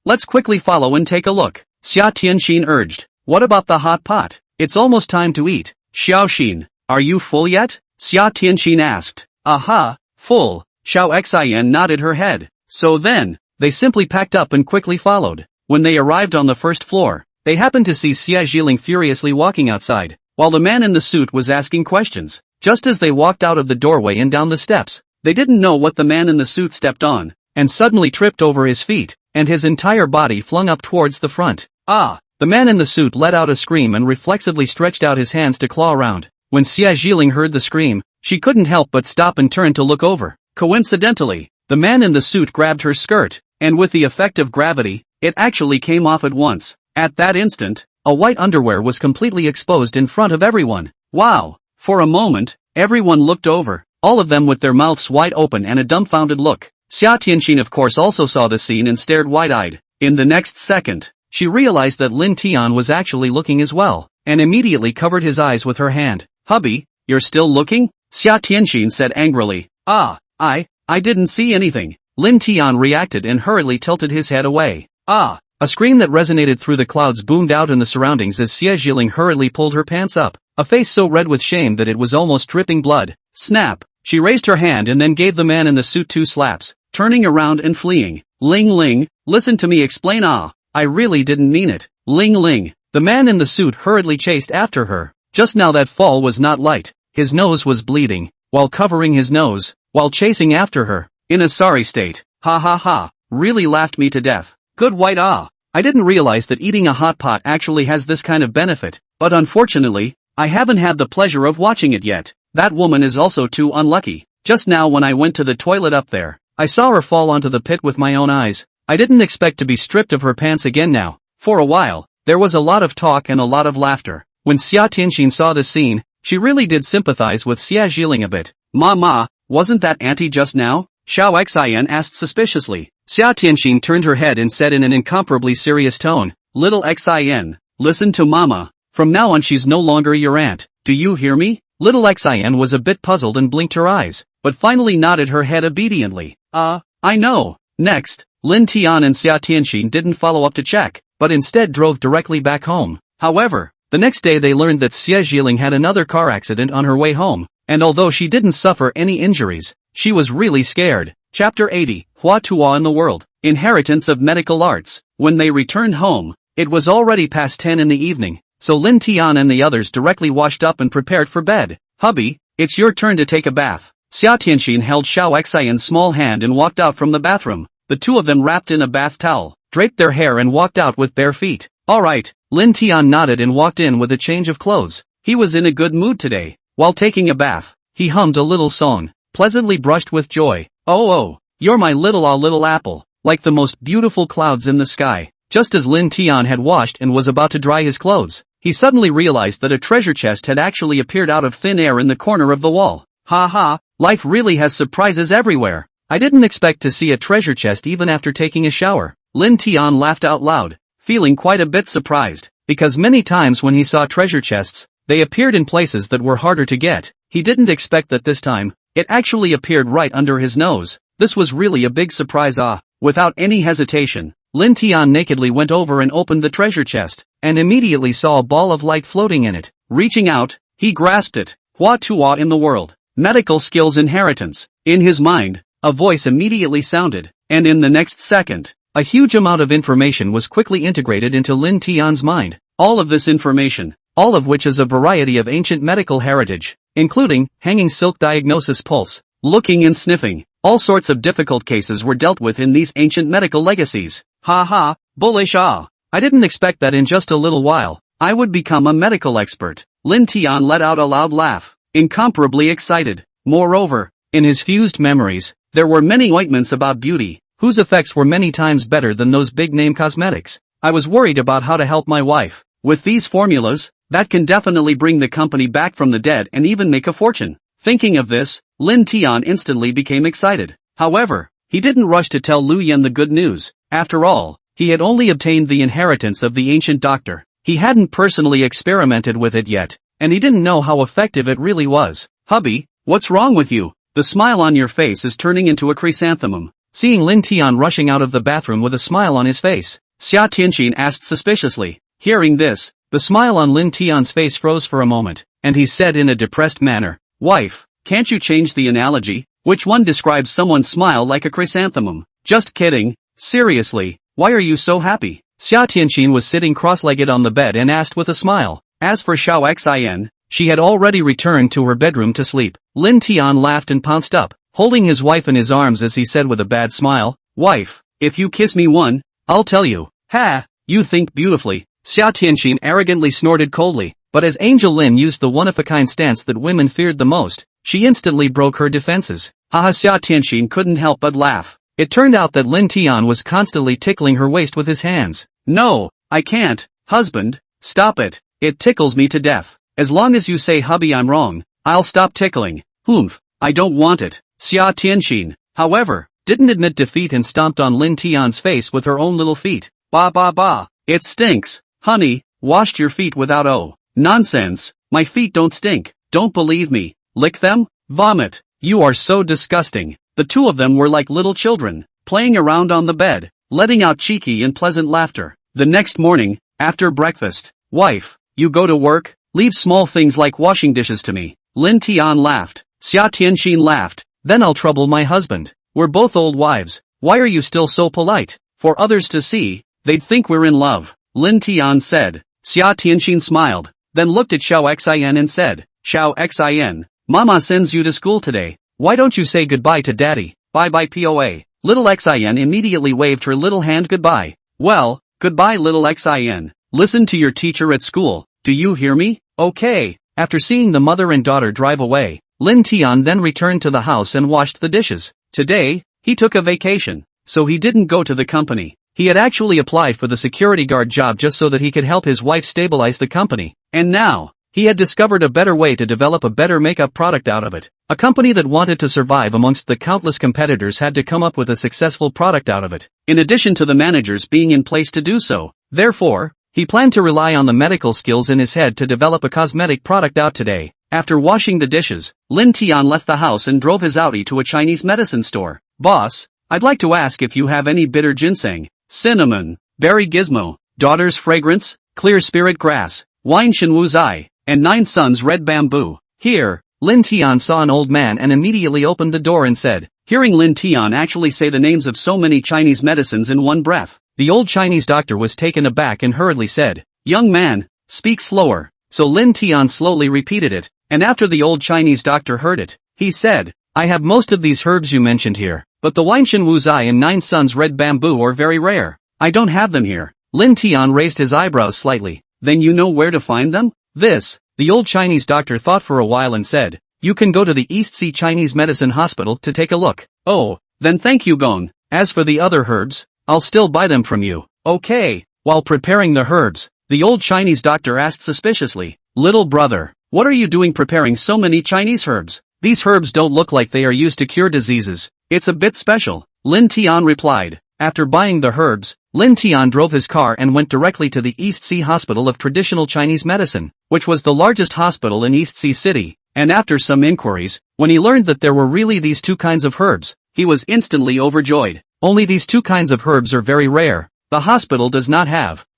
let's quickly follow and take a look," Xia Tianxin urged. "What about the hot pot? It's almost time to eat." "Xiaoxin, are you full yet?" Xia Tianxin asked. "Aha, full." Xiao Xian nodded her head. So then, they simply packed up and quickly followed. When they arrived on the first floor, they happened to see Xia Zhiling furiously walking outside. while the man in the suit was asking questions. Just as they walked out of the doorway and down the steps, they didn't know what the man in the suit stepped on, and suddenly tripped over his feet, and his entire body flung up towards the front. Ah! The man in the suit let out a scream and reflexively stretched out his hands to claw around. When Xia Jiling heard the scream, she couldn't help but stop and turn to look over. Coincidentally, the man in the suit grabbed her skirt, and with the effect of gravity, it actually came off at once. At that instant, a white underwear was completely exposed in front of everyone. Wow! For a moment, everyone looked over, all of them with their mouths wide open and a dumbfounded look. Xia Tianxin of course also saw the scene and stared wide-eyed. In the next second, she realized that Lin Tian was actually looking as well, and immediately covered his eyes with her hand. Hubby, you're still looking? Xia Tianxin said angrily. I didn't see anything. Lin Tian reacted and hurriedly tilted his head away. A scream that resonated through the clouds boomed out in the surroundings as Xia Jiling hurriedly pulled her pants up, a face so red with shame that it was almost dripping blood. Snap! She raised her hand and then gave the man in the suit 2 slaps, turning around and fleeing. Ling Ling, listen to me explain. I really didn't mean it. Ling Ling. The man in the suit hurriedly chased after her. Just now that fall was not light. His nose was bleeding, while covering his nose, while chasing after her, in a sorry state. Ha ha ha, really laughed me to death. Good white I didn't realize that eating a hot pot actually has this kind of benefit, but unfortunately, I haven't had the pleasure of watching it yet. That woman is also too unlucky. Just now when I went to the toilet up there, I saw her fall onto the pit with my own eyes. I didn't expect to be stripped of her pants again now. For a while, there was a lot of talk and a lot of laughter. When Xia Tianxin saw the scene, she really did sympathize with Xia Jiling a bit. Ma, wasn't that auntie just now? Xiao Xian asked suspiciously. Xia Tianxin turned her head and said in an incomparably serious tone, Little Xin, listen to mama. From now on she's no longer your aunt. Do you hear me? Little Xin was a bit puzzled and blinked her eyes, but finally nodded her head obediently. I know. Next, Lin Tian and Xia Tianxin didn't follow up to check, but instead drove directly back home. However, the next day they learned that Xia Jiling had another car accident on her way home, and although she didn't suffer any injuries, she was really scared. Chapter 80, Hua Tuo in the World, Inheritance of Medical Arts. When they returned home, it was already past 10 in the evening, so Lin Tian and the others directly washed up and prepared for bed. Hubby, it's your turn to take a bath. Xia Tianxin held Xiao Xian's small hand and walked out from the bathroom. The two of them wrapped in a bath towel, draped their hair and walked out with bare feet. Alright, Lin Tian nodded and walked in with a change of clothes. He was in a good mood today. While taking a bath, he hummed a little song, pleasantly brushed with joy. Oh, you're my little apple, like the most beautiful clouds in the sky. Just as Lin Tian had washed and was about to dry his clothes, he suddenly realized that a treasure chest had actually appeared out of thin air in the corner of the wall. Ha, life really has surprises everywhere. I didn't expect to see a treasure chest even after taking a shower. Lin Tian laughed out loud, feeling quite a bit surprised, because many times when he saw treasure chests, they appeared in places that were harder to get. He didn't expect that this time, it actually appeared right under his nose. This was really a big surprise. Without any hesitation, Lin Tian nakedly went over and opened the treasure chest, and immediately saw a ball of light floating in it. Reaching out, he grasped it. Hua Tuo in the World, Medical Skills Inheritance. In his mind, a voice immediately sounded, and in the next second, a huge amount of information was quickly integrated into Lin Tian's mind. All of this information, all of which is a variety of ancient medical heritage, including hanging silk diagnosis pulse, looking and sniffing. All sorts of difficult cases were dealt with in these ancient medical legacies. Ha, bullish. I didn't expect that in just a little while, I would become a medical expert. Lin Tian let out a loud laugh, incomparably excited. Moreover, in his fused memories, there were many ointments about beauty, whose effects were many times better than those big-name cosmetics. I was worried about how to help my wife. With these formulas, that can definitely bring the company back from the dead and even make a fortune. Thinking of this, Lin Tian instantly became excited. However, he didn't rush to tell Lu Yan the good news. After all, he had only obtained the inheritance of the ancient doctor. He hadn't personally experimented with it yet, and he didn't know how effective it really was. Hubby, what's wrong with you? The smile on your face is turning into a chrysanthemum. Seeing Lin Tian rushing out of the bathroom with a smile on his face, Xia Tianxin asked suspiciously. Hearing this, the smile on Lin Tian's face froze for a moment, and he said in a depressed manner, Wife, can't you change the analogy? Which one describes someone's smile like a chrysanthemum? Just kidding. Seriously, why are you so happy? Xia Tianxin was sitting cross-legged on the bed and asked with a smile. As for Xiao Xin, she had already returned to her bedroom to sleep. Lin Tian laughed and pounced up, holding his wife in his arms as he said with a bad smile, "Wife, if you kiss me one, I'll tell you." "Ha, you think beautifully," Xia Tianxin arrogantly snorted coldly, but as Angel Lin used the one-of-a-kind stance that women feared the most, she instantly broke her defenses. Haha, Xia Tianxin couldn't help but laugh. It turned out that Lin Tian was constantly tickling her waist with his hands. "No, I can't, husband, stop it, it tickles me to death. As long as you say hubby I'm wrong, I'll stop tickling." "Humph, I don't want it." Xia Tianxin, however, didn't admit defeat and stomped on Lin Tian's face with her own little feet. "Ba ba ba, it stinks, honey, washed your feet without nonsense, my feet don't stink, don't believe me, lick them, vomit, you are so disgusting." The two of them were like little children, playing around on the bed, letting out cheeky and pleasant laughter. The next morning, after breakfast, "Wife, you go to work, leave small things like washing dishes to me." Lin Tian laughed. Xia Tianxin laughed. "Then I'll trouble my husband. We're both old wives, why are you still so polite? For others to see, they'd think we're in love," Lin Tian said. Xia Tianxin smiled, then looked at Xiao Xin and said, "Xiao Xin, Mama sends you to school today. Why don't you say goodbye to Daddy?" "Bye-bye POA." Little Xin immediately waved her little hand goodbye. "Well, goodbye little Xin. Listen to your teacher at school, do you hear me?" "Okay." After seeing the mother and daughter drive away, Lin Tian then returned to the house and washed the dishes. Today, he took a vacation, so he didn't go to the company. He had actually applied for the security guard job just so that he could help his wife stabilize the company, and now, he had discovered a better way to develop a better makeup product out of it. A company that wanted to survive amongst the countless competitors had to come up with a successful product out of it, in addition to the managers being in place to do so. Therefore, he planned to rely on the medical skills in his head to develop a cosmetic product out today. After washing the dishes, Lin Tian left the house and drove his Audi to a Chinese medicine store. "Boss, I'd like to ask if you have any bitter ginseng, cinnamon, berry gizmo, daughter's fragrance, clear spirit grass, wine shenwu zai, and 9 suns red bamboo." "Here." Lin Tian saw an old man and immediately opened the door and said. Hearing Lin Tian actually say the names of so many Chinese medicines in one breath, the old Chinese doctor was taken aback and hurriedly said, "Young man, speak slower." So Lin Tian slowly repeated it, and after the old Chinese doctor heard it, he said, "I have most of these herbs you mentioned here, but the Winshan Wuzai and 9 Suns red bamboo are very rare. I don't have them here." Lin Tian raised his eyebrows slightly. "Then you know where to find them?" The old Chinese doctor thought for a while and said, "You can go to the East Sea Chinese Medicine Hospital to take a look." "Oh, then thank you Gong. As for the other herbs, I'll still buy them from you." "Okay." While preparing the herbs, the old Chinese doctor asked suspiciously, "Little brother, what are you doing preparing so many Chinese herbs? These herbs don't look like they are used to cure diseases. It's a bit special." Lin Tian replied. After buying the herbs, Lin Tian drove his car and went directly to the East Sea Hospital of Traditional Chinese Medicine, which was the largest hospital in East Sea City, and after some inquiries, when he learned that there were really these 2 kinds of herbs, he was instantly overjoyed. Only these 2 kinds of herbs are very rare. The hospital does not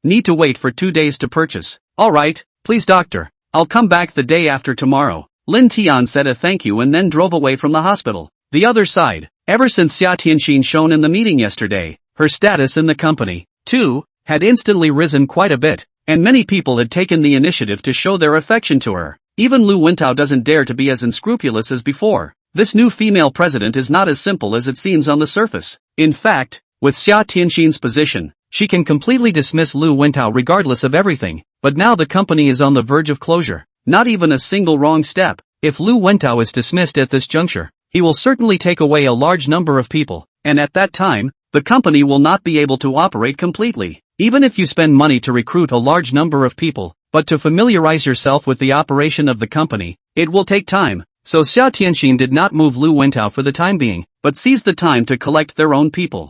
need to wait for 2 days to purchase. "Alright, please doctor, I'll come back the day after tomorrow." Lin Tian said a thank you and then drove away from the hospital. The other side, ever since Xia Tianxin shone in the meeting yesterday, her status in the company, too, had instantly risen quite a bit, and many people had taken the initiative to show their affection to her. Even Lu Wentao doesn't dare to be as unscrupulous as before. This new female president is not as simple as it seems on the surface. In fact, with Xia Tianxin's position, she can completely dismiss Lu Wentao regardless of everything, but now the company is on the verge of closure. Not even a single wrong step. If Lu Wentao is dismissed at this juncture, he will certainly take away a large number of people, and at that time, the company will not be able to operate completely. Even if you spend money to recruit a large number of people, but to familiarize yourself with the operation of the company, it will take time. So Xia Tianxin did not move Lu Wentao for the time being, but seized the time to collect their own people.